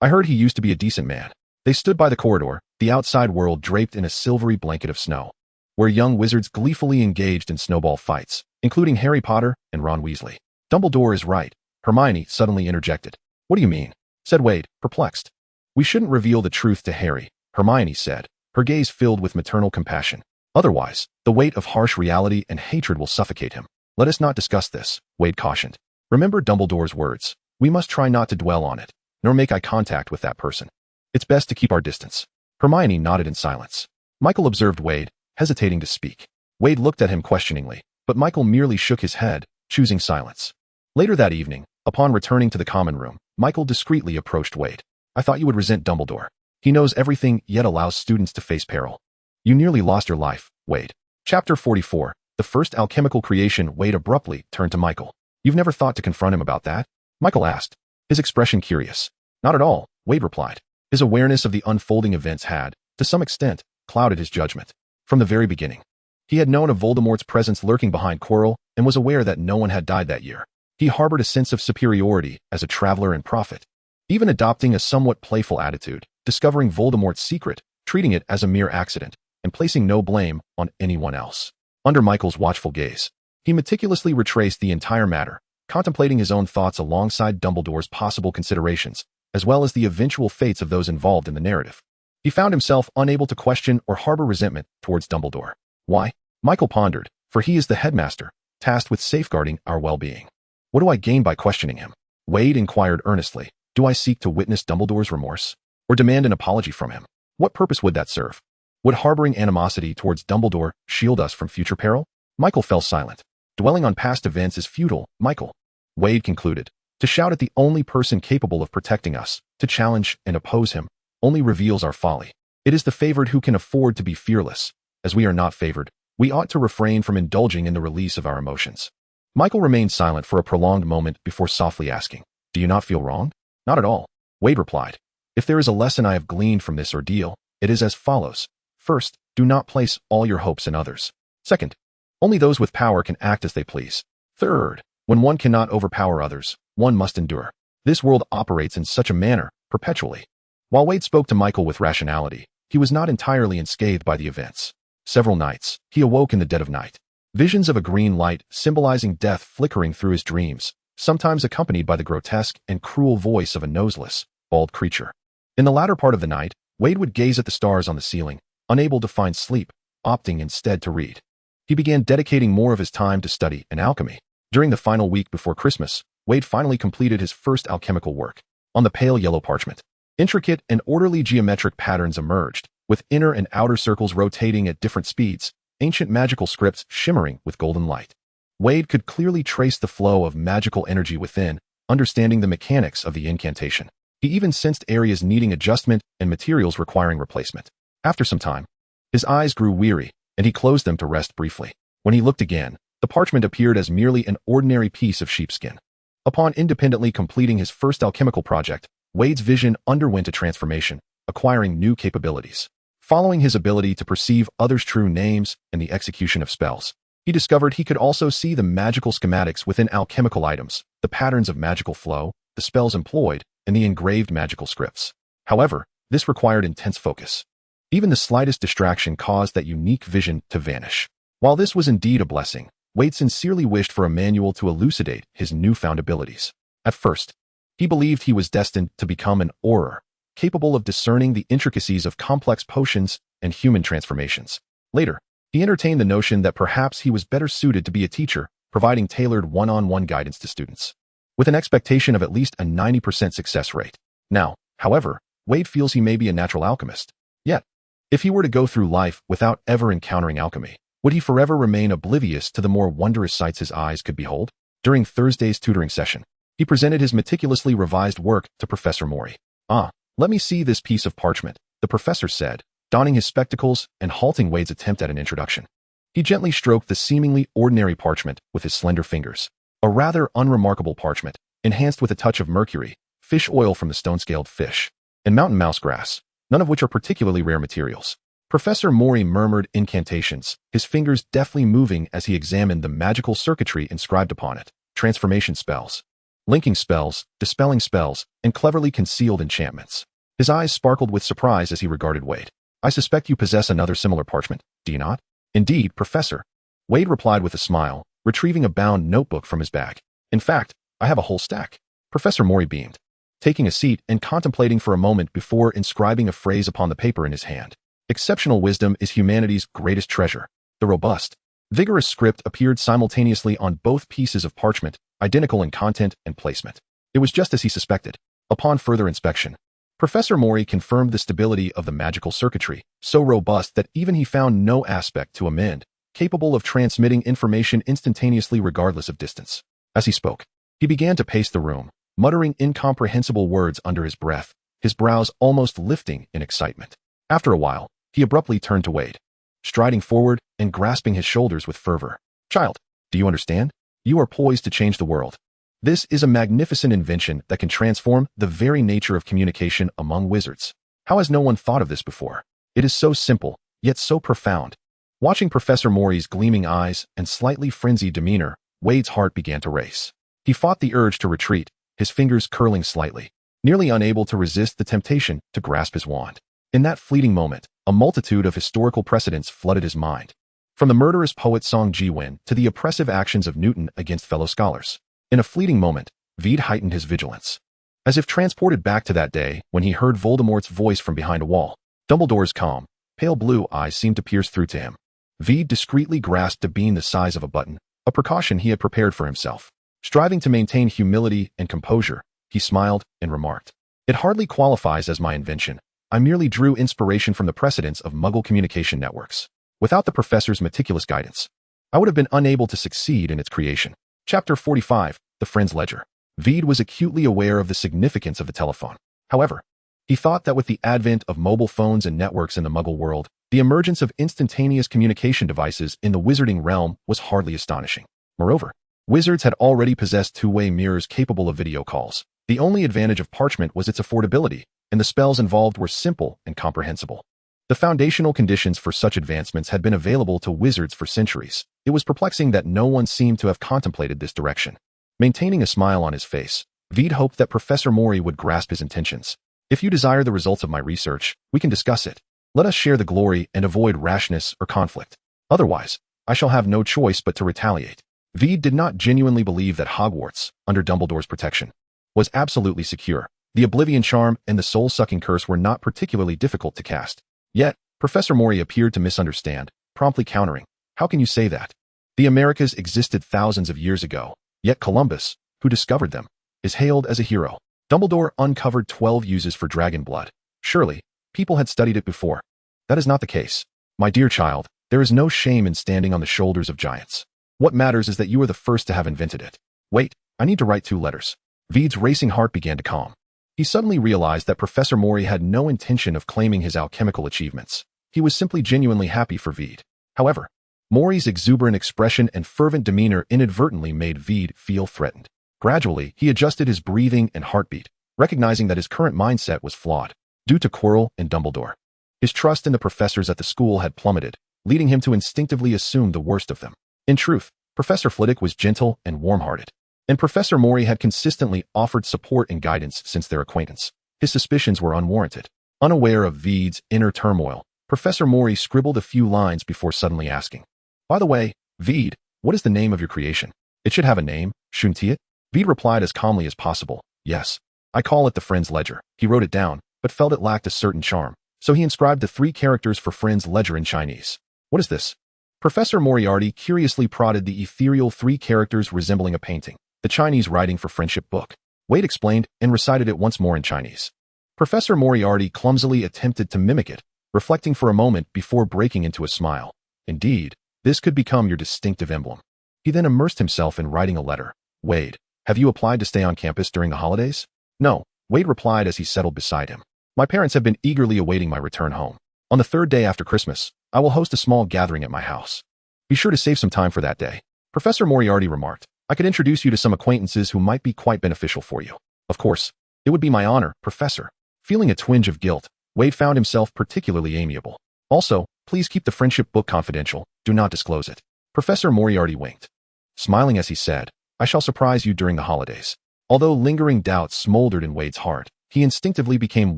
I heard he used to be a decent man. They stood by the corridor, the outside world draped in a silvery blanket of snow, where young wizards gleefully engaged in snowball fights, including Harry Potter and Ron Weasley. Dumbledore is right, Hermione suddenly interjected. What do you mean? Said Veyd, perplexed. We shouldn't reveal the truth to Harry, Hermione said, her gaze filled with maternal compassion. Otherwise, the weight of harsh reality and hatred will suffocate him. Let us not discuss this, Veyd cautioned. Remember Dumbledore's words. We must try not to dwell on it, nor make eye contact with that person. It's best to keep our distance. Hermione nodded in silence. Michael observed Veyd, hesitating to speak. Veyd looked at him questioningly, but Michael merely shook his head, choosing silence. Later that evening, upon returning to the common room, Michael discreetly approached Veyd. I thought you would resent Dumbledore. He knows everything yet allows students to face peril. You nearly lost your life, Veyd. Chapter 44, the first alchemical creation. Veyd abruptly turned to Michael. You've never thought to confront him about that? Michael asked, his expression curious. Not at all, Veyd replied. His awareness of the unfolding events had, to some extent, clouded his judgment. From the very beginning, he had known of Voldemort's presence lurking behind Quirrell and was aware that no one had died that year. He harbored a sense of superiority as a traveler and prophet, even adopting a somewhat playful attitude, discovering Voldemort's secret, treating it as a mere accident, and placing no blame on anyone else. Under Michael's watchful gaze, he meticulously retraced the entire matter, contemplating his own thoughts alongside Dumbledore's possible considerations, as well as the eventual fates of those involved in the narrative. He found himself unable to question or harbor resentment towards Dumbledore. Why? Michael pondered, for he is the headmaster, tasked with safeguarding our well-being. What do I gain by questioning him? Veyd inquired earnestly. Do I seek to witness Dumbledore's remorse? Or demand an apology from him? What purpose would that serve? Would harboring animosity towards Dumbledore shield us from future peril? Michael fell silent. Dwelling on past events is futile, Michael. Veyd concluded. To shout at the only person capable of protecting us, to challenge and oppose him, only reveals our folly. It is the favored who can afford to be fearless. As we are not favored, we ought to refrain from indulging in the release of our emotions. Michael remained silent for a prolonged moment before softly asking, "Do you not feel wronged?" "Not at all," Veyd replied. "If there is a lesson I have gleaned from this ordeal, it is as follows. First, do not place all your hopes in others. Second, only those with power can act as they please. Third, when one cannot overpower others, one must endure. This world operates in such a manner, perpetually." While Veyd spoke to Michael with rationality, he was not entirely unscathed by the events. Several nights, he awoke in the dead of night. Visions of a green light symbolizing death flickering through his dreams, sometimes accompanied by the grotesque and cruel voice of a noseless, bald creature. In the latter part of the night, Veyd would gaze at the stars on the ceiling, unable to find sleep, opting instead to read. He began dedicating more of his time to study and alchemy. During the final week before Christmas, Veyd finally completed his first alchemical work. On the pale yellow parchment, intricate and orderly geometric patterns emerged, with inner and outer circles rotating at different speeds, ancient magical scripts shimmering with golden light. Veyd could clearly trace the flow of magical energy within, understanding the mechanics of the incantation. He even sensed areas needing adjustment and materials requiring replacement. After some time, his eyes grew weary, and he closed them to rest briefly. When he looked again, the parchment appeared as merely an ordinary piece of sheepskin. Upon independently completing his first alchemical project, Veyd's vision underwent a transformation, acquiring new capabilities. Following his ability to perceive others' true names and the execution of spells, he discovered he could also see the magical schematics within alchemical items, the patterns of magical flow, the spells employed, and the engraved magical scripts. However, this required intense focus. Even the slightest distraction caused that unique vision to vanish. While this was indeed a blessing, Veyd sincerely wished for a manual to elucidate his newfound abilities. At first, he believed he was destined to become an Auror, capable of discerning the intricacies of complex potions and human transformations. Later, he entertained the notion that perhaps he was better suited to be a teacher, providing tailored one-on-one guidance to students, with an expectation of at least a 90% success rate. Now, however, Veyd feels he may be a natural alchemist. Yet, if he were to go through life without ever encountering alchemy, would he forever remain oblivious to the more wondrous sights his eyes could behold? During Thursday's tutoring session, he presented his meticulously revised work to Professor Mori. "Ah, let me see this piece of parchment," the professor said, donning his spectacles and halting Veyd's attempt at an introduction. He gently stroked the seemingly ordinary parchment with his slender fingers. A rather unremarkable parchment, enhanced with a touch of mercury, fish oil from the stone-scaled fish, and mountain mouse grass, none of which are particularly rare materials. Professor Mori murmured incantations, his fingers deftly moving as he examined the magical circuitry inscribed upon it. Transformation spells, linking spells, dispelling spells, and cleverly concealed enchantments. His eyes sparkled with surprise as he regarded Veyd. "I suspect you possess another similar parchment, do you not?" "Indeed, Professor," Veyd replied with a smile, retrieving a bound notebook from his bag. "In fact, I have a whole stack." Professor Mori beamed, taking a seat and contemplating for a moment before inscribing a phrase upon the paper in his hand. "Exceptional wisdom is humanity's greatest treasure." The robust, vigorous script appeared simultaneously on both pieces of parchment, identical in content and placement. It was just as he suspected. Upon further inspection, Professor Mori confirmed the stability of the magical circuitry, so robust that even he found no aspect to amend, capable of transmitting information instantaneously regardless of distance. As he spoke, he began to pace the room, muttering incomprehensible words under his breath, his brows almost lifting in excitement. After a while, he abruptly turned to Veyd, striding forward and grasping his shoulders with fervor. "Child, do you understand? You are poised to change the world. This is a magnificent invention that can transform the very nature of communication among wizards. How has no one thought of this before? It is so simple, yet so profound." Watching Professor Mori's gleaming eyes and slightly frenzied demeanor, Veyd's heart began to race. He fought the urge to retreat, his fingers curling slightly, nearly unable to resist the temptation to grasp his wand. In that fleeting moment, a multitude of historical precedents flooded his mind. From the murderous poet Song Ji-Wen to the oppressive actions of Newton against fellow scholars. In a fleeting moment, Veyd heightened his vigilance. As if transported back to that day when he heard Voldemort's voice from behind a wall, Dumbledore's calm, pale blue eyes seemed to pierce through to him. Veyd discreetly grasped a bean the size of a button, a precaution he had prepared for himself. Striving to maintain humility and composure, he smiled and remarked, "It hardly qualifies as my invention, I merely drew inspiration from the precedents of Muggle communication networks. Without the professor's meticulous guidance, I would have been unable to succeed in its creation. Chapter 45, The Friend's Ledger. Veyd was acutely aware of the significance of the telephone. However, he thought that with the advent of mobile phones and networks in the Muggle world, the emergence of instantaneous communication devices in the wizarding realm was hardly astonishing. Moreover, wizards had already possessed two-way mirrors capable of video calls. The only advantage of parchment was its affordability, and the spells involved were simple and comprehensible. The foundational conditions for such advancements had been available to wizards for centuries. It was perplexing that no one seemed to have contemplated this direction. Maintaining a smile on his face, Veyd hoped that Professor Mori would grasp his intentions. If you desire the results of my research, we can discuss it. Let us share the glory and avoid rashness or conflict. Otherwise, I shall have no choice but to retaliate. Veyd did not genuinely believe that Hogwarts, under Dumbledore's protection, was absolutely secure. The Oblivion Charm and the Soul-Sucking Curse were not particularly difficult to cast. Yet, Professor Mori appeared to misunderstand, promptly countering, "How can you say that? The Americas existed thousands of years ago, yet Columbus, who discovered them, is hailed as a hero. Dumbledore uncovered 12 uses for dragon blood. Surely, people had studied it before. That is not the case. My dear child, there is no shame in standing on the shoulders of giants. What matters is that you are the first to have invented it. Wait, I need to write 2 letters." Veyd's racing heart began to calm. He suddenly realized that Professor Mori had no intention of claiming his alchemical achievements. He was simply genuinely happy for Veyd. However, Mori's exuberant expression and fervent demeanor inadvertently made Veyd feel threatened. Gradually, he adjusted his breathing and heartbeat, recognizing that his current mindset was flawed, due to Quirrell and Dumbledore. His trust in the professors at the school had plummeted, leading him to instinctively assume the worst of them. In truth, Professor Flitwick was gentle and warm-hearted, and Professor Mori had consistently offered support and guidance since their acquaintance. His suspicions were unwarranted. Unaware of Veyd's inner turmoil, Professor Mori scribbled a few lines before suddenly asking, "By the way, Veyd, what is the name of your creation? It should have a name, shouldn't it?" Veyd replied as calmly as possible, "Yes. I call it the Friend's Ledger." He wrote it down, but felt it lacked a certain charm, so he inscribed the 3 characters for Friend's Ledger in Chinese. "What is this?" Professor Moriarty curiously prodded the ethereal 3 characters resembling a painting, the Chinese writing for Friendship Book. Veyd explained and recited it once more in Chinese. Professor Moriarty clumsily attempted to mimic it, reflecting for a moment before breaking into a smile. "Indeed, this could become your distinctive emblem." He then immersed himself in writing a letter. "Veyd, have you applied to stay on campus during the holidays?" "No," Veyd replied as he settled beside him. "My parents have been eagerly awaiting my return home. On the 3rd day after Christmas, I will host a small gathering at my house. Be sure to save some time for that day." Professor Moriarty remarked, "I could introduce you to some acquaintances who might be quite beneficial for you." "Of course. It would be my honor, Professor." Feeling a twinge of guilt, Veyd found himself particularly amiable. "Also, please keep the friendship book confidential. Do not disclose it." Professor Moriarty winked, smiling as he said, "I shall surprise you during the holidays." Although lingering doubts smoldered in Wade's heart, he instinctively became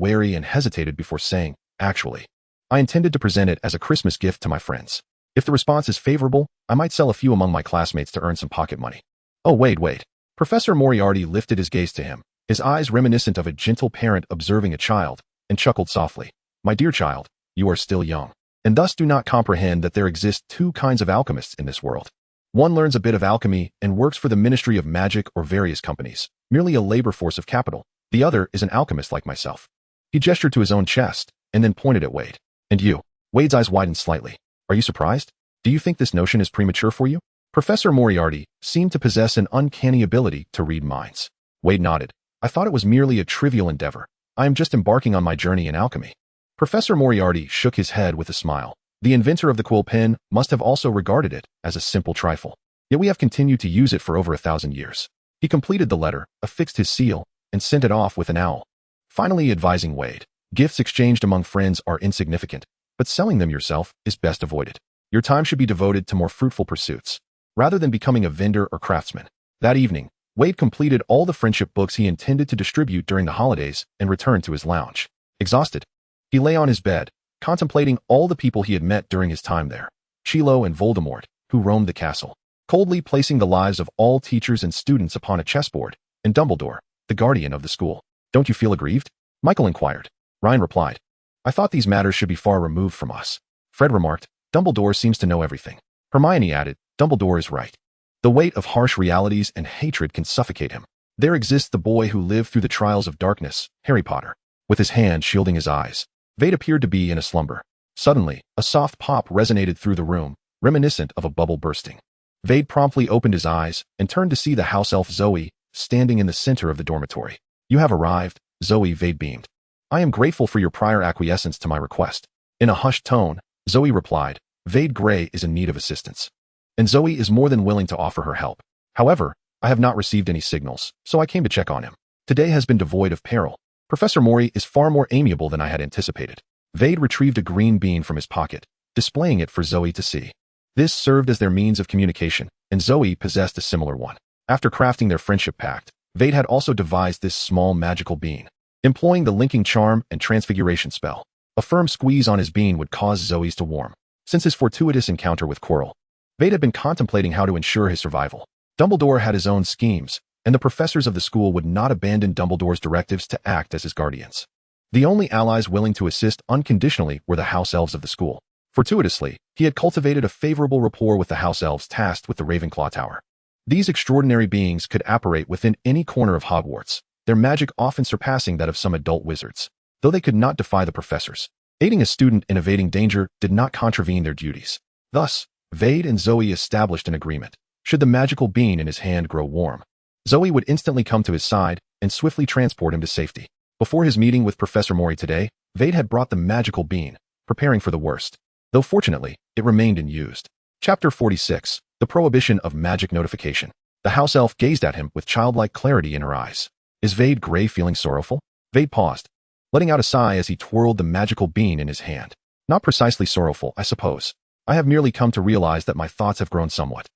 wary and hesitated before saying, "Actually, I intended to present it as a Christmas gift to my friends. If the response is favorable, I might sell a few among my classmates to earn some pocket money." "Oh, wait. Professor Moriarty lifted his gaze to him, his eyes reminiscent of a gentle parent observing a child, and chuckled softly. "My dear child, you are still young, and thus do not comprehend that there exist 2 kinds of alchemists in this world. One learns a bit of alchemy and works for the Ministry of Magic or various companies, merely a labor force of capital. The other is an alchemist like myself." He gestured to his own chest, and then pointed at Veyd. "And you?" Wade's eyes widened slightly. "Are you surprised? Do you think this notion is premature for you?" Professor Moriarty seemed to possess an uncanny ability to read minds. Veyd nodded. "I thought it was merely a trivial endeavor. I am just embarking on my journey in alchemy." Professor Moriarty shook his head with a smile. The inventor of the quill pen must have also regarded it as a simple trifle. Yet we have continued to use it for over 1,000 years. He completed the letter, affixed his seal, and sent it off with an owl. Finally advising Veyd, "Gifts exchanged among friends are insignificant, but selling them yourself is best avoided. Your time should be devoted to more fruitful pursuits, rather than becoming a vendor or craftsman." That evening, Veyd completed all the friendship books he intended to distribute during the holidays and returned to his lounge. Exhausted, he lay on his bed, contemplating all the people he had met during his time there. Chilo and Voldemort, who roamed the castle, coldly placing the lives of all teachers and students upon a chessboard, and Dumbledore, the guardian of the school. "Don't you feel aggrieved?" Michael inquired. Ryan replied, "I thought these matters should be far removed from us." Fred remarked, "Dumbledore seems to know everything." Hermione added, "Dumbledore is right. The weight of harsh realities and hatred can suffocate him. There exists the boy who lived through the trials of darkness, Harry Potter." With his hand shielding his eyes, Veyd appeared to be in a slumber. Suddenly, a soft pop resonated through the room, reminiscent of a bubble bursting. Veyd promptly opened his eyes and turned to see the house elf Zoe standing in the center of the dormitory. "You have arrived," Zoe, Veyd beamed. "I am grateful for your prior acquiescence to my request." In a hushed tone, Zoe replied, "Veyd Grey is in need of assistance, and Zoe is more than willing to offer her help. However, I have not received any signals, so I came to check on him. Today has been devoid of peril. Professor Mori is far more amiable than I had anticipated." Veyd retrieved a green bean from his pocket, displaying it for Zoe to see. This served as their means of communication, and Zoe possessed a similar one. After crafting their friendship pact, Veyd had also devised this small magical bean. Employing the linking charm and transfiguration spell, a firm squeeze on his bean would cause Zoe's to warm. Since his fortuitous encounter with Quirrell, Veyd had been contemplating how to ensure his survival. Dumbledore had his own schemes, and the professors of the school would not abandon Dumbledore's directives to act as his guardians. The only allies willing to assist unconditionally were the house elves of the school. Fortuitously, he had cultivated a favorable rapport with the house elves tasked with the Ravenclaw Tower. These extraordinary beings could apparate within any corner of Hogwarts, their magic often surpassing that of some adult wizards. Though they could not defy the professors, aiding a student in evading danger did not contravene their duties. Thus, Veyd and Zoe established an agreement. Should the magical bean in his hand grow warm, Zoe would instantly come to his side and swiftly transport him to safety. Before his meeting with Professor Mori today, Veyd had brought the magical bean, preparing for the worst. Though fortunately, it remained unused. Chapter 46, The Prohibition of Magic Notification. The house elf gazed at him with childlike clarity in her eyes. "Is Veyd Grey feeling sorrowful?" Veyd paused, letting out a sigh as he twirled the magical bean in his hand. "Not precisely sorrowful, I suppose. I have merely come to realize that my thoughts have grown somewhat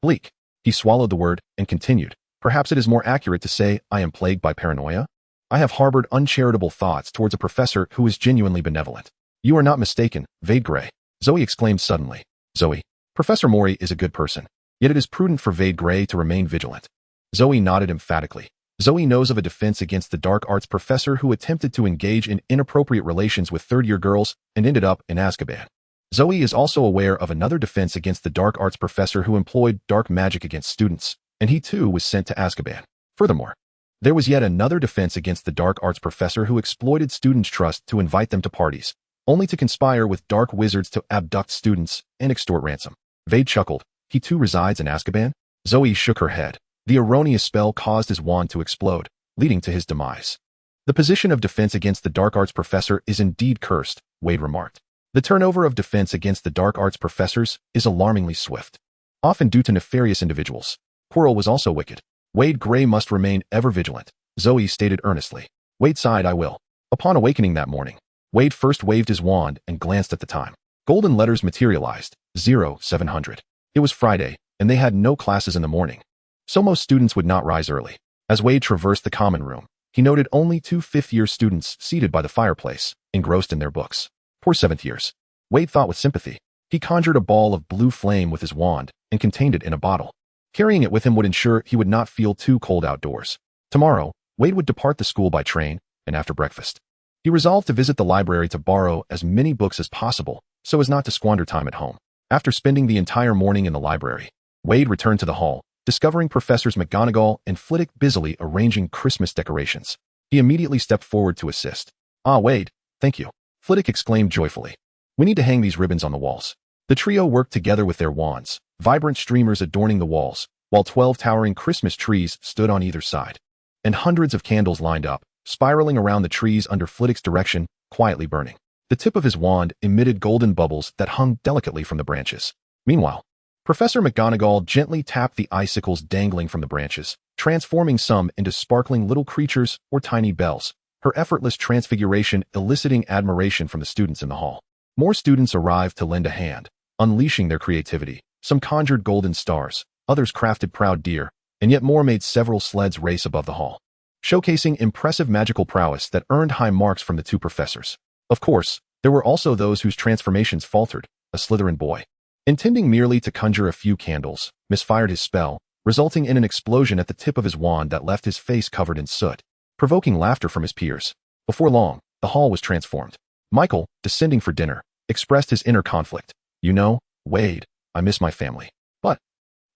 bleak." He swallowed the word and continued. "Perhaps it is more accurate to say I am plagued by paranoia. I have harbored uncharitable thoughts towards a professor who is genuinely benevolent." "You are not mistaken, Veyd Grey," Zoe exclaimed suddenly. "Zoe, Professor Mori is a good person, yet it is prudent for Veyd Grey to remain vigilant." Zoe nodded emphatically. Zoe knows of a defense against the dark arts professor who attempted to engage in inappropriate relations with third-year girls and ended up in Azkaban. Zoe is also aware of another defense against the dark arts professor who employed dark magic against students, and he too was sent to Azkaban. Furthermore, there was yet another defense against the dark arts professor who exploited students' trust to invite them to parties, only to conspire with dark wizards to abduct students and extort ransom. Veyd chuckled. "He too resides in Azkaban?" Zoe shook her head. The erroneous spell caused his wand to explode, leading to his demise. "The position of defense against the dark arts professor is indeed cursed," Veyd remarked. "The turnover of defense against the dark arts professors is alarmingly swift, often due to nefarious individuals. Quirrell was also wicked. Veyd Grey must remain ever vigilant," Zoe stated earnestly. Veyd sighed. "I will." Upon awakening that morning, Veyd first waved his wand and glanced at the time. Golden letters materialized, 0700. It was Friday, and they had no classes in the morning, so most students would not rise early. As Veyd traversed the common room, he noted only 2 fifth-year students seated by the fireplace, engrossed in their books. Poor 7th years. Veyd thought with sympathy. He conjured a ball of blue flame with his wand and contained it in a bottle. Carrying it with him would ensure he would not feel too cold outdoors. Tomorrow, Veyd would depart the school by train, and after breakfast, he resolved to visit the library to borrow as many books as possible so as not to squander time at home. After spending the entire morning in the library, Veyd returned to the hall, discovering Professors McGonagall and Flitwick busily arranging Christmas decorations. He immediately stepped forward to assist. "Ah, Veyd, thank you," Flitwick exclaimed joyfully. "We need to hang these ribbons on the walls." The trio worked together with their wands, vibrant streamers adorning the walls, while 12 towering Christmas trees stood on either side, and hundreds of candles lined up, spiraling around the trees under Flitwick's direction, quietly burning. The tip of his wand emitted golden bubbles that hung delicately from the branches. Meanwhile, Professor McGonagall gently tapped the icicles dangling from the branches, transforming some into sparkling little creatures or tiny bells, her effortless transfiguration eliciting admiration from the students in the hall. More students arrived to lend a hand, unleashing their creativity. Some conjured golden stars, others crafted proud deer, and yet more made several sleds race above the hall, showcasing impressive magical prowess that earned high marks from the 2 professors. Of course, there were also those whose transformations faltered. A Slytherin boy, intending merely to conjure a few candles, misfired his spell, resulting in an explosion at the tip of his wand that left his face covered in soot, provoking laughter from his peers. Before long, the hall was transformed. Michael, descending for dinner, expressed his inner conflict. "You know, Veyd, I miss my family." But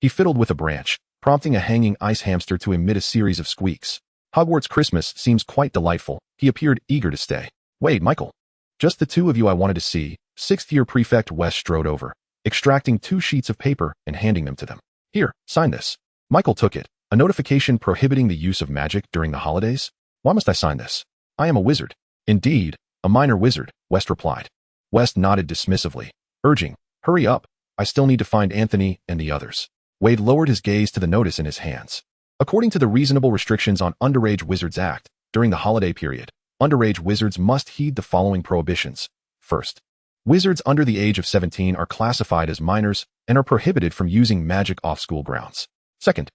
he fiddled with a branch, prompting a hanging ice hamster to emit a series of squeaks. "Hogwarts Christmas seems quite delightful." He appeared eager to stay. "Veyd, Michael, Just the two of you I wanted to see. Sixth-year prefect West strode over, extracting 2 sheets of paper and handing them to them. Here, sign this. Michael took it. A notification prohibiting the use of magic during the holidays? Why must I sign this? I am a wizard. Indeed, a minor wizard, West replied. West nodded dismissively, urging, hurry up. I still need to find Anthony and the others. Veyd lowered his gaze to the notice in his hands. According to the reasonable restrictions on Underage Wizards Act, during the holiday period, underage wizards must heed the following prohibitions. First, wizards under the age of 17 are classified as minors and are prohibited from using magic off school grounds. Second,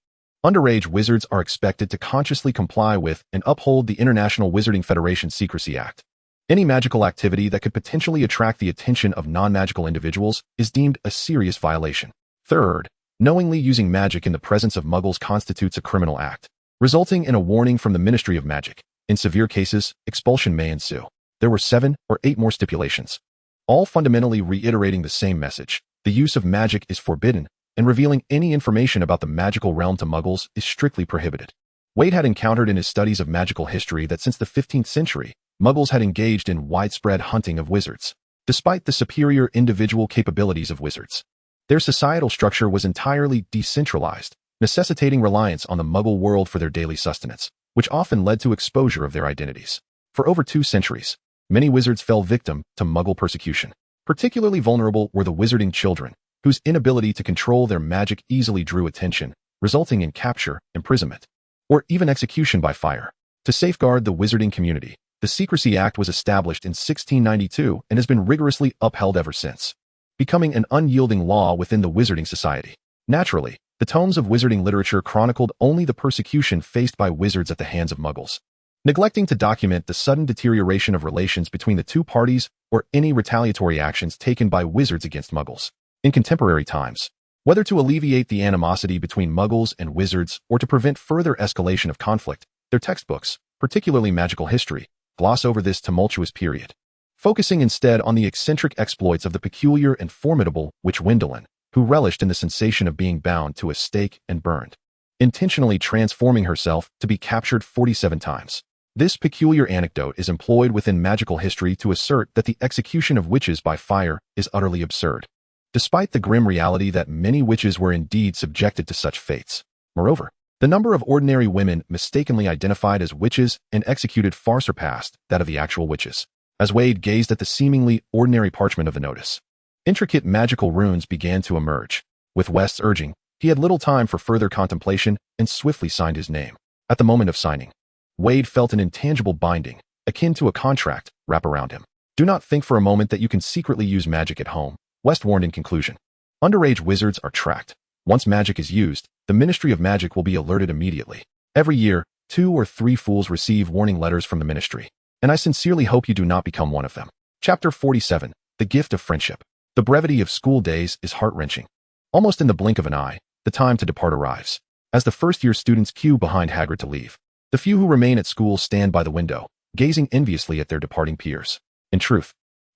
underage wizards are expected to consciously comply with and uphold the International Wizarding Federation Secrecy Act. Any magical activity that could potentially attract the attention of non-magical individuals is deemed a serious violation. Third, knowingly using magic in the presence of muggles constitutes a criminal act, resulting in a warning from the Ministry of Magic. In severe cases, expulsion may ensue. There were 7 or 8 more stipulations, all fundamentally reiterating the same message. The use of magic is forbidden, and revealing any information about the magical realm to muggles is strictly prohibited. Veyd had encountered in his studies of magical history that since the 15th century, muggles had engaged in widespread hunting of wizards. Despite the superior individual capabilities of wizards, their societal structure was entirely decentralized, necessitating reliance on the muggle world for their daily sustenance, which often led to exposure of their identities. For over 2 centuries, many wizards fell victim to muggle persecution. Particularly vulnerable were the wizarding children, whose inability to control their magic easily drew attention, resulting in capture, imprisonment, or even execution by fire. To safeguard the wizarding community, the Secrecy Act was established in 1692 and has been rigorously upheld ever since, becoming an unyielding law within the wizarding society. Naturally, the tomes of wizarding literature chronicled only the persecution faced by wizards at the hands of muggles, neglecting to document the sudden deterioration of relations between the two parties or any retaliatory actions taken by wizards against muggles. In contemporary times, whether to alleviate the animosity between muggles and wizards or to prevent further escalation of conflict, their textbooks, particularly magical history, gloss over this tumultuous period, focusing instead on the eccentric exploits of the peculiar and formidable witch Gwendolyn, who relished in the sensation of being bound to a stake and burned, intentionally transforming herself to be captured 47 times. This peculiar anecdote is employed within magical history to assert that the execution of witches by fire is utterly absurd, despite the grim reality that many witches were indeed subjected to such fates. Moreover, the number of ordinary women mistakenly identified as witches and executed far surpassed that of the actual witches. As Veyd gazed at the seemingly ordinary parchment of the notice, intricate magical runes began to emerge. With West's urging, he had little time for further contemplation and swiftly signed his name. At the moment of signing, Veyd felt an intangible binding, akin to a contract, wrap around him. Do not think for a moment that you can secretly use magic at home, West warned in conclusion. Underage wizards are tracked. Once magic is used, the Ministry of Magic will be alerted immediately. Every year, 2 or 3 fools receive warning letters from the ministry, and I sincerely hope you do not become one of them. Chapter 47. The Gift of Friendship. The brevity of school days is heart-wrenching. Almost in the blink of an eye, the time to depart arrives. As the first-year students queue behind Hagrid to leave, the few who remain at school stand by the window, gazing enviously at their departing peers. In truth,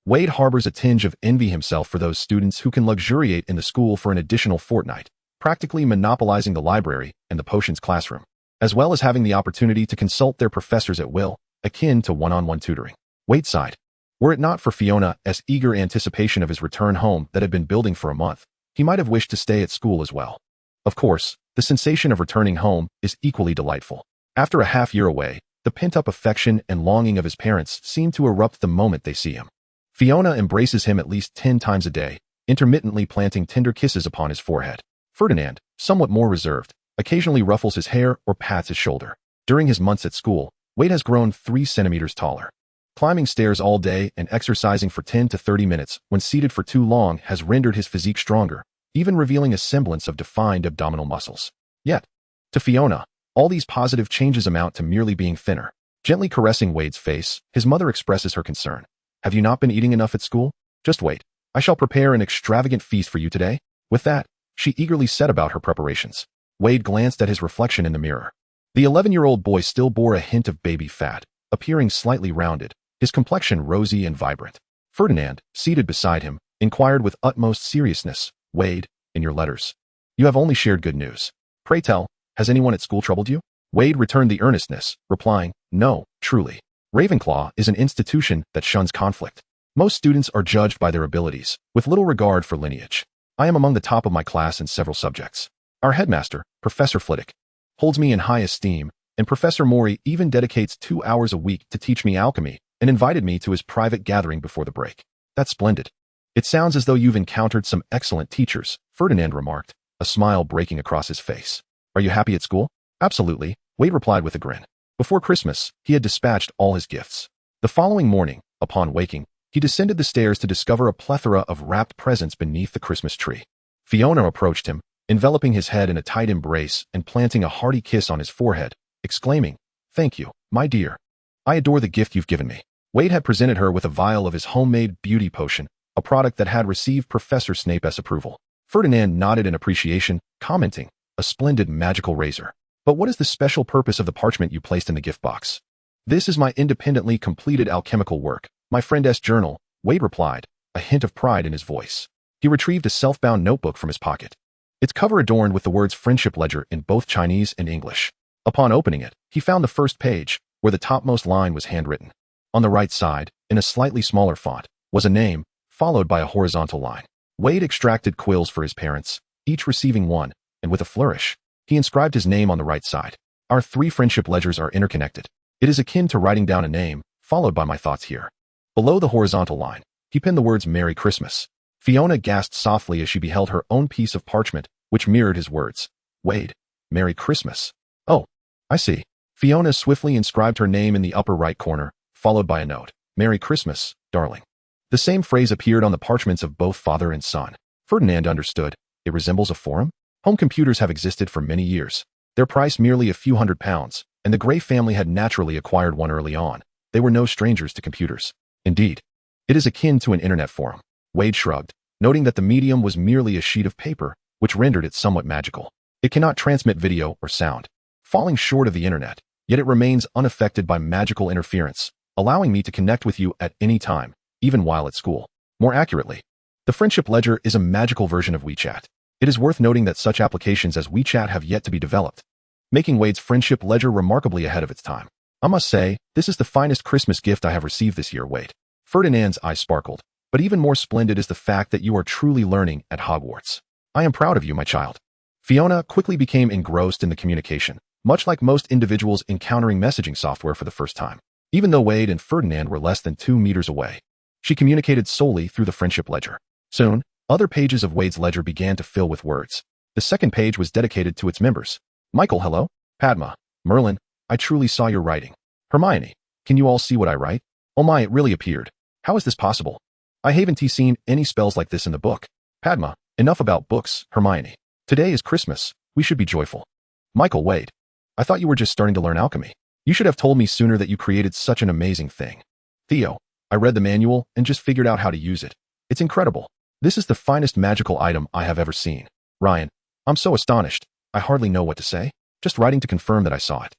Veyd harbors a tinge of envy himself for those students who can luxuriate in the school for an additional fortnight, practically monopolizing the library and the potions classroom, as well as having the opportunity to consult their professors at will, akin to one-on-one tutoring. Veyd sighed. Were it not for Fiona's eager anticipation of his return home that had been building for a month, he might have wished to stay at school as well. Of course, the sensation of returning home is equally delightful. After a half-year away, the pent-up affection and longing of his parents seem to erupt the moment they see him. Fiona embraces him at least 10 times a day, intermittently planting tender kisses upon his forehead. Ferdinand, somewhat more reserved, occasionally ruffles his hair or pats his shoulder. During his months at school, Veyd has grown 3 centimeters taller. Climbing stairs all day and exercising for 10 to 30 minutes when seated for too long has rendered his physique stronger, even revealing a semblance of defined abdominal muscles. Yet, to Fiona, all these positive changes amount to merely being thinner. Gently caressing Wade's face, his mother expresses her concern. Have you not been eating enough at school? Just wait. I shall prepare an extravagant feast for you today. With that, she eagerly set about her preparations. Veyd glanced at his reflection in the mirror. The 11-year-old boy still bore a hint of baby fat, appearing slightly rounded, his complexion rosy and vibrant. Ferdinand, seated beside him, inquired with utmost seriousness, Veyd, in your letters, you have only shared good news. Pray tell, has anyone at school troubled you? Veyd returned the earnestness, replying, no, truly. Ravenclaw is an institution that shuns conflict. Most students are judged by their abilities, with little regard for lineage. I am among the top of my class in several subjects. Our headmaster, Professor Flitwick, holds me in high esteem, and Professor Mori even dedicates 2 hours a week to teach me alchemy and invited me to his private gathering before the break. That's splendid. It sounds as though you've encountered some excellent teachers, Ferdinand remarked, a smile breaking across his face. Are you happy at school? Absolutely, Veyd replied with a grin. Before Christmas, he had dispatched all his gifts. The following morning, upon waking, he descended the stairs to discover a plethora of wrapped presents beneath the Christmas tree. Fiona approached him, enveloping his head in a tight embrace and planting a hearty kiss on his forehead, exclaiming, "Thank you, my dear. I adore the gift you've given me." Veyd had presented her with a vial of his homemade beauty potion, a product that had received Professor Snape's approval. Ferdinand nodded in appreciation, commenting, "A splendid magical razor. But what is the special purpose of the parchment you placed in the gift box?" "This is my independently completed alchemical work, my friend's journal," Veyd replied, a hint of pride in his voice. He retrieved a self-bound notebook from his pocket. Its cover adorned with the words Friendship Ledger in both Chinese and English. Upon opening it, he found the first page, where the topmost line was handwritten. On the right side, in a slightly smaller font, was a name, followed by a horizontal line. Veyd extracted quills for his parents, each receiving one, and with a flourish, he inscribed his name on the right side. Our 3 friendship ledgers are interconnected. It is akin to writing down a name, followed by my thoughts here. Below the horizontal line, he penned the words Merry Christmas. Fiona gasped softly as she beheld her own piece of parchment, which mirrored his words. Veyd, Merry Christmas. Oh, I see. Fiona swiftly inscribed her name in the upper right corner, followed by a note. Merry Christmas, darling. The same phrase appeared on the parchments of both father and son. Ferdinand understood. It resembles a forum? Home computers have existed for many years. Their price merely a few £100s, and the Grey family had naturally acquired one early on. They were no strangers to computers. Indeed, it is akin to an internet forum. Veyd shrugged, noting that the medium was merely a sheet of paper, which rendered it somewhat magical. It cannot transmit video or sound, falling short of the internet, yet it remains unaffected by magical interference, allowing me to connect with you at any time, even while at school. More accurately, the Friendship Ledger is a magical version of WeChat. It is worth noting that such applications as WeChat have yet to be developed, making Veyd's Friendship Ledger remarkably ahead of its time. I must say, this is the finest Christmas gift I have received this year, Veyd. Ferdinand's eyes sparkled, but even more splendid is the fact that you are truly learning at Hogwarts. I am proud of you, my child. Fiona quickly became engrossed in the communication, much like most individuals encountering messaging software for the first time. Even though Veyd and Ferdinand were less than 2 meters away, she communicated solely through the Friendship Ledger. Soon, other pages of Veyd's ledger began to fill with words. The second page was dedicated to its members. Michael, hello. Padma, Merlin, I truly saw your writing. Hermione, can you all see what I write? Oh my, it really appeared. How is this possible? I haven't seen any spells like this in the book. Padma, enough about books, Hermione. Today is Christmas. We should be joyful. Michael, Veyd. I thought you were just starting to learn alchemy. You should have told me sooner that you created such an amazing thing. Theo, I read the manual and just figured out how to use it. It's incredible. This is the finest magical item I have ever seen. Ryan, I'm so astonished. I hardly know what to say. Just writing to confirm that I saw it.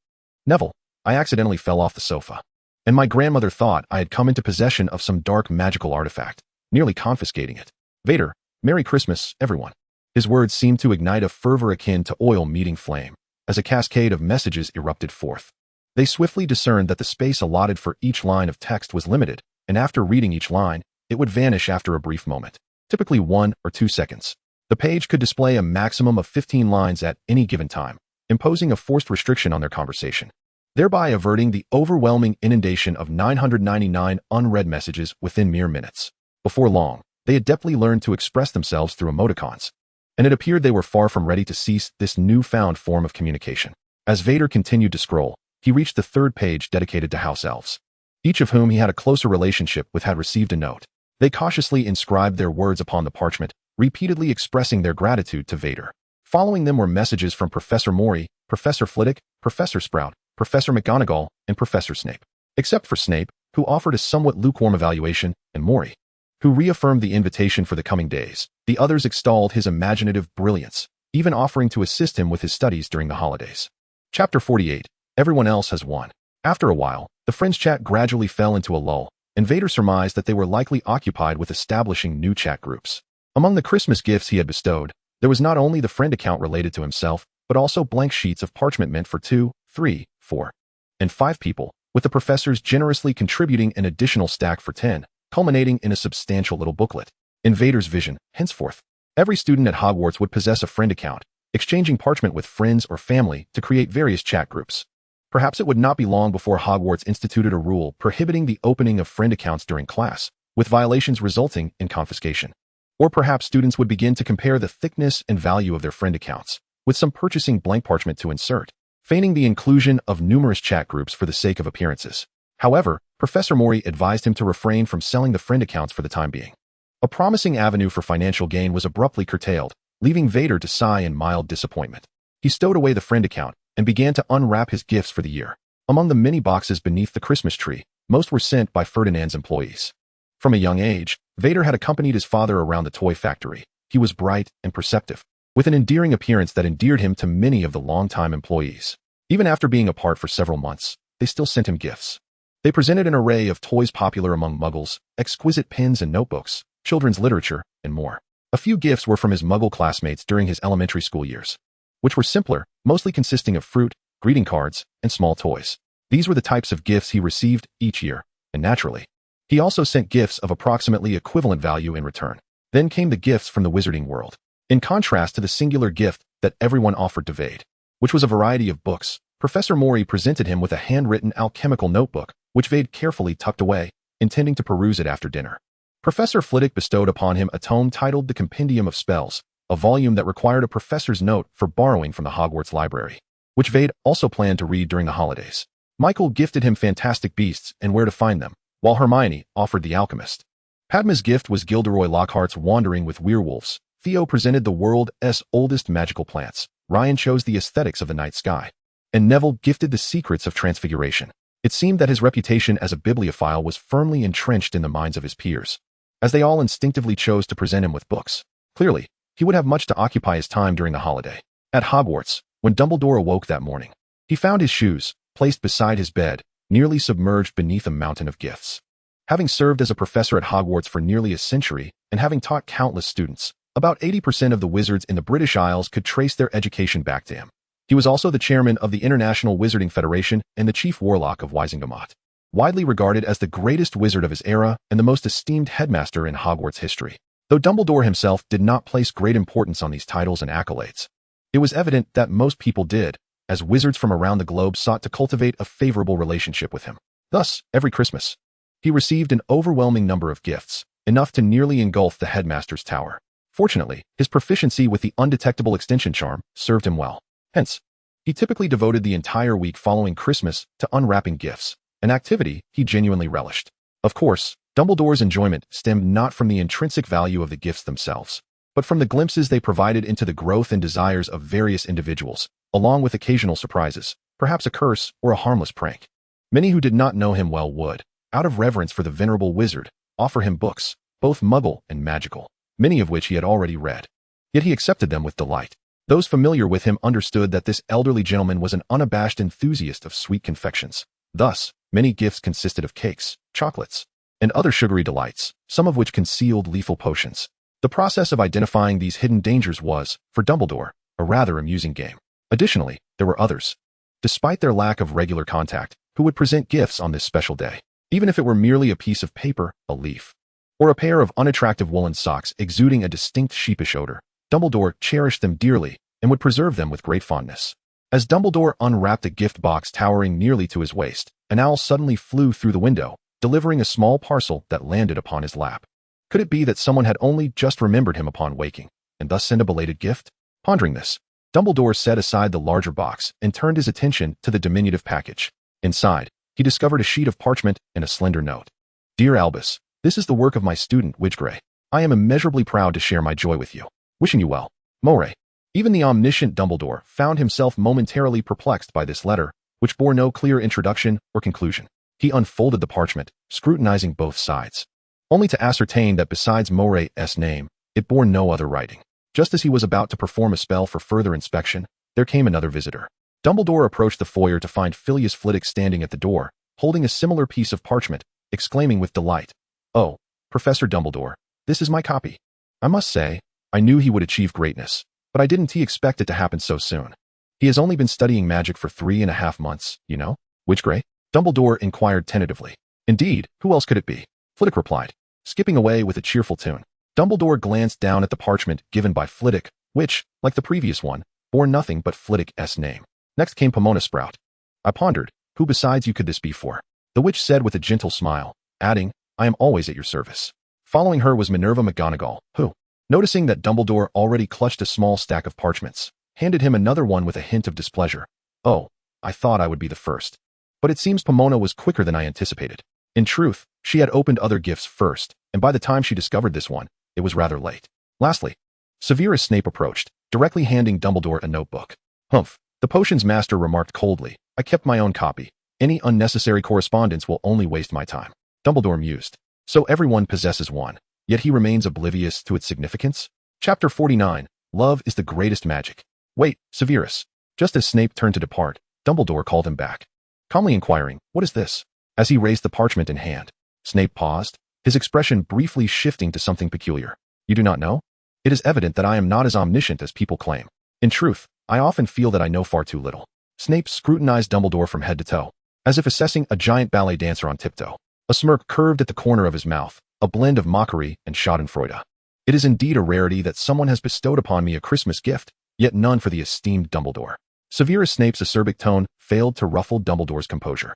Neville, I accidentally fell off the sofa. And my grandmother thought I had come into possession of some dark magical artifact, nearly confiscating it. Vader, Merry Christmas, everyone. His words seemed to ignite a fervor akin to oil meeting flame, as a cascade of messages erupted forth. They swiftly discerned that the space allotted for each line of text was limited, and after reading each line, it would vanish after a brief moment, typically 1 or 2 seconds. The page could display a maximum of 15 lines at any given time, imposing a forced restriction on their conversation, thereby averting the overwhelming inundation of 999 unread messages within mere minutes. Before long, they adeptly learned to express themselves through emoticons, and it appeared they were far from ready to cease this newfound form of communication. As Vader continued to scroll, he reached the third page dedicated to house elves, each of whom he had a closer relationship with had received a note. They cautiously inscribed their words upon the parchment, repeatedly expressing their gratitude to Vader. Following them were messages from Professor Mori, Professor Flitwick, Professor Sprout, Professor McGonagall, and Professor Snape. Except for Snape, who offered a somewhat lukewarm evaluation, and Mori, who reaffirmed the invitation for the coming days. The others extolled his imaginative brilliance, even offering to assist him with his studies during the holidays. Chapter 48. Everyone else has won. After a while, the friends' chat gradually fell into a lull, and Vader surmised that they were likely occupied with establishing new chat groups. Among the Christmas gifts he had bestowed, there was not only the friend account related to himself, but also blank sheets of parchment meant for 2, 3, 4, and 5 people, with the professors generously contributing an additional stack for 10. culminating in a substantial little booklet. In Vader's vision, henceforth, every student at Hogwarts would possess a friend account, exchanging parchment with friends or family to create various chat groups. Perhaps it would not be long before Hogwarts instituted a rule prohibiting the opening of friend accounts during class, with violations resulting in confiscation. Or perhaps students would begin to compare the thickness and value of their friend accounts, with some purchasing blank parchment to insert, feigning the inclusion of numerous chat groups for the sake of appearances. However, Professor Mori advised him to refrain from selling the friend accounts for the time being. A promising avenue for financial gain was abruptly curtailed, leaving Vader to sigh in mild disappointment. He stowed away the friend account and began to unwrap his gifts for the year. Among the many boxes beneath the Christmas tree, most were sent by Ferdinand's employees. From a young age, Vader had accompanied his father around the toy factory. He was bright and perceptive, with an endearing appearance that endeared him to many of the longtime employees. Even after being apart for several months, they still sent him gifts. They presented an array of toys popular among Muggles, exquisite pens and notebooks, children's literature, and more. A few gifts were from his Muggle classmates during his elementary school years, which were simpler, mostly consisting of fruit, greeting cards, and small toys. These were the types of gifts he received each year, and naturally, he also sent gifts of approximately equivalent value in return. Then came the gifts from the Wizarding World, in contrast to the singular gift that everyone offered to Veyd, which was a variety of books. Professor Mori presented him with a handwritten alchemical notebook, which Veyd carefully tucked away, intending to peruse it after dinner. Professor Flitwick bestowed upon him a tome titled The Compendium of Spells, a volume that required a professor's note for borrowing from the Hogwarts library, which Veyd also planned to read during the holidays. Michael gifted him Fantastic Beasts and Where to Find Them, while Hermione offered The Alchemist. Padma's gift was Gilderoy Lockhart's Wandering with Werewolves. Theo presented the world's oldest magical plants. Ryan chose the aesthetics of the night sky. And Neville gifted the secrets of transfiguration. It seemed that his reputation as a bibliophile was firmly entrenched in the minds of his peers, as they all instinctively chose to present him with books. Clearly, he would have much to occupy his time during the holiday. At Hogwarts, when Dumbledore awoke that morning, he found his shoes, placed beside his bed, nearly submerged beneath a mountain of gifts. Having served as a professor at Hogwarts for nearly a century, and having taught countless students, about 80% of the wizards in the British Isles could trace their education back to him. He was also the chairman of the International Wizarding Federation and the chief warlock of WizardingWorld, widely regarded as the greatest wizard of his era and the most esteemed headmaster in Hogwarts history. Though Dumbledore himself did not place great importance on these titles and accolades, it was evident that most people did, as wizards from around the globe sought to cultivate a favorable relationship with him. Thus, every Christmas, he received an overwhelming number of gifts, enough to nearly engulf the headmaster's tower. Fortunately, his proficiency with the undetectable extension charm served him well. Hence, he typically devoted the entire week following Christmas to unwrapping gifts, an activity he genuinely relished. Of course, Dumbledore's enjoyment stemmed not from the intrinsic value of the gifts themselves, but from the glimpses they provided into the growth and desires of various individuals, along with occasional surprises, perhaps a curse or a harmless prank. Many who did not know him well would, out of reverence for the venerable wizard, offer him books, both Muggle and magical, many of which he had already read. Yet he accepted them with delight. Those familiar with him understood that this elderly gentleman was an unabashed enthusiast of sweet confections. Thus, many gifts consisted of cakes, chocolates, and other sugary delights, some of which concealed lethal potions. The process of identifying these hidden dangers was, for Dumbledore, a rather amusing game. Additionally, there were others, despite their lack of regular contact, who would present gifts on this special day, even if it were merely a piece of paper, a leaf, or a pair of unattractive woolen socks exuding a distinct sheepish odor. Dumbledore cherished them dearly and would preserve them with great fondness. As Dumbledore unwrapped a gift box towering nearly to his waist, an owl suddenly flew through the window, delivering a small parcel that landed upon his lap. Could it be that someone had only just remembered him upon waking, and thus sent a belated gift? Pondering this, Dumbledore set aside the larger box and turned his attention to the diminutive package. Inside, he discovered a sheet of parchment and a slender note. Dear Albus, this is the work of my student Widgray. I am immeasurably proud to share my joy with you. Wishing you well, Moray. Even the omniscient Dumbledore found himself momentarily perplexed by this letter, which bore no clear introduction or conclusion. He unfolded the parchment, scrutinizing both sides, only to ascertain that besides Moray's name, it bore no other writing. Just as he was about to perform a spell for further inspection, there came another visitor. Dumbledore approached the foyer to find Phileas Flitwick standing at the door, holding a similar piece of parchment, exclaiming with delight, "Oh, Professor Dumbledore, this is my copy. I must say, I knew he would achieve greatness, but I didn't expect it to happen so soon. He has only been studying magic for 3.5 months, you know?" "Widgray?" Dumbledore inquired tentatively. "Indeed, who else could it be?" Flitwick replied. skipping away with a cheerful tune. Dumbledore glanced down at the parchment given by Flitwick, which, like the previous one, bore nothing but Flitwick's name. Next came Pomona Sprout. I pondered, who besides you could this be for? The witch said with a gentle smile, adding, I am always at your service. Following her was Minerva McGonagall, who, noticing that Dumbledore already clutched a small stack of parchments, handed him another one with a hint of displeasure. Oh, I thought I would be the first. But it seems Pomona was quicker than I anticipated. In truth, she had opened other gifts first, and by the time she discovered this one, it was rather late. Lastly, Severus Snape approached, directly handing Dumbledore a notebook. Humph, the potions master remarked coldly. I kept my own copy. Any unnecessary correspondence will only waste my time. Dumbledore mused. So everyone possesses one, yet he remains oblivious to its significance? Chapter 49, Love is the Greatest Magic. Wait, Severus. Just as Snape turned to depart, Dumbledore called him back, calmly inquiring, what is this? As he raised the parchment in hand, Snape paused, his expression briefly shifting to something peculiar. You do not know? It is evident that I am not as omniscient as people claim. In truth, I often feel that I know far too little. Snape scrutinized Dumbledore from head to toe, as if assessing a giant ballet dancer on tiptoe. A smirk curved at the corner of his mouth, a blend of mockery and schadenfreude. It is indeed a rarity that someone has bestowed upon me a Christmas gift, yet none for the esteemed Dumbledore. Severus Snape's acerbic tone failed to ruffle Dumbledore's composure.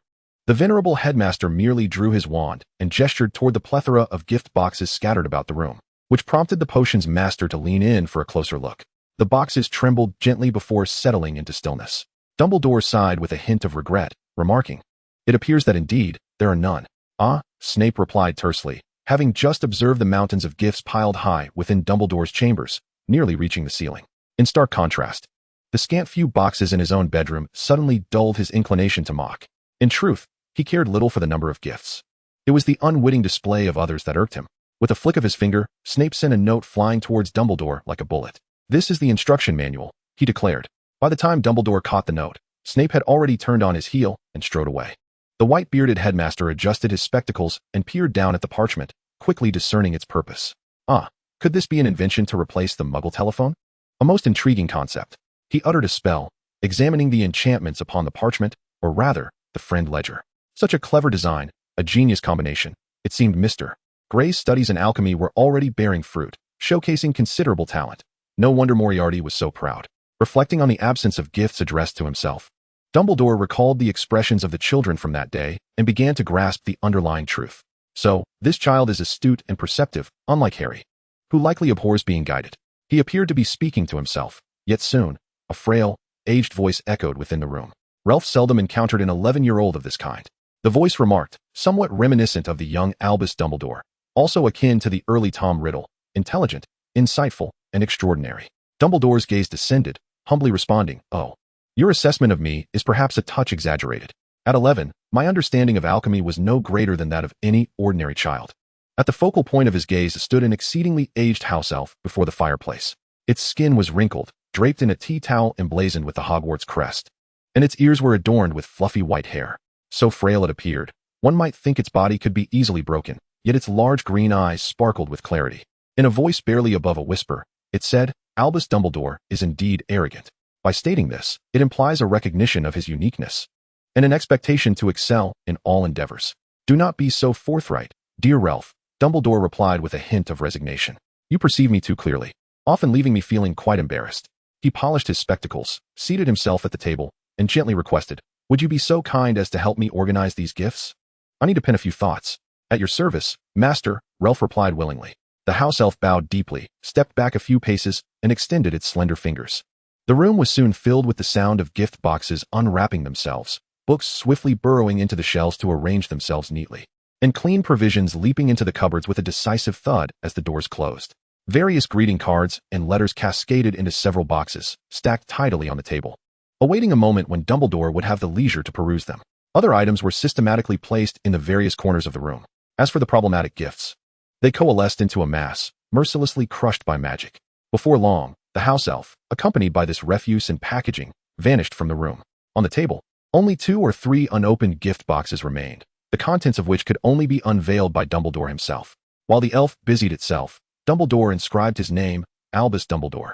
The venerable headmaster merely drew his wand and gestured toward the plethora of gift boxes scattered about the room, which prompted the potions master to lean in for a closer look. The boxes trembled gently before settling into stillness. Dumbledore sighed with a hint of regret, remarking, It appears that indeed, there are none. Ah, Snape replied tersely, having just observed the mountains of gifts piled high within Dumbledore's chambers, nearly reaching the ceiling. In stark contrast, the scant few boxes in his own bedroom suddenly dulled his inclination to mock. In truth, he cared little for the number of gifts. It was the unwitting display of others that irked him. With a flick of his finger, Snape sent a note flying towards Dumbledore like a bullet. This is the instruction manual, he declared. By the time Dumbledore caught the note, Snape had already turned on his heel and strode away. The white-bearded headmaster adjusted his spectacles and peered down at the parchment, quickly discerning its purpose. Ah, could this be an invention to replace the Muggle telephone? A most intriguing concept. He uttered a spell, examining the enchantments upon the parchment, or rather, the friend ledger. Such a clever design, a genius combination. It seemed Mr. Gray's studies in alchemy were already bearing fruit, showcasing considerable talent. No wonder Moriarty was so proud. Reflecting on the absence of gifts addressed to himself, Dumbledore recalled the expressions of the children from that day and began to grasp the underlying truth. So, this child is astute and perceptive, unlike Harry, who likely abhors being guided. He appeared to be speaking to himself, yet soon, a frail, aged voice echoed within the room. Ralph seldom encountered an 11-year-old of this kind. The voice remarked, somewhat reminiscent of the young Albus Dumbledore, also akin to the early Tom Riddle, intelligent, insightful, and extraordinary. Dumbledore's gaze descended, humbly responding, Oh, your assessment of me is perhaps a touch exaggerated. At 11, my understanding of alchemy was no greater than that of any ordinary child. At the focal point of his gaze stood an exceedingly aged house elf before the fireplace. Its skin was wrinkled, draped in a tea towel emblazoned with the Hogwarts crest, and its ears were adorned with fluffy white hair. So frail it appeared, one might think its body could be easily broken, yet its large green eyes sparkled with clarity. In a voice barely above a whisper, it said, Albus Dumbledore is indeed arrogant. By stating this, it implies a recognition of his uniqueness, and an expectation to excel in all endeavors. Do not be so forthright, dear Ralph, Dumbledore replied with a hint of resignation. You perceive me too clearly, often leaving me feeling quite embarrassed. He polished his spectacles, seated himself at the table, and gently requested, Would you be so kind as to help me organize these gifts? I need to pen a few thoughts. At your service, master, Ralph replied willingly. The house elf bowed deeply, stepped back a few paces, and extended its slender fingers. The room was soon filled with the sound of gift boxes unwrapping themselves, books swiftly burrowing into the shelves to arrange themselves neatly, and clean provisions leaping into the cupboards with a decisive thud as the doors closed. Various greeting cards and letters cascaded into several boxes, stacked tidily on the table, awaiting a moment when Dumbledore would have the leisure to peruse them. Other items were systematically placed in the various corners of the room. As for the problematic gifts, they coalesced into a mass, mercilessly crushed by magic. Before long, the house elf, accompanied by this refuse and packaging, vanished from the room. On the table, only 2 or 3 unopened gift boxes remained, the contents of which could only be unveiled by Dumbledore himself. While the elf busied itself, Dumbledore inscribed his name, Albus Dumbledore,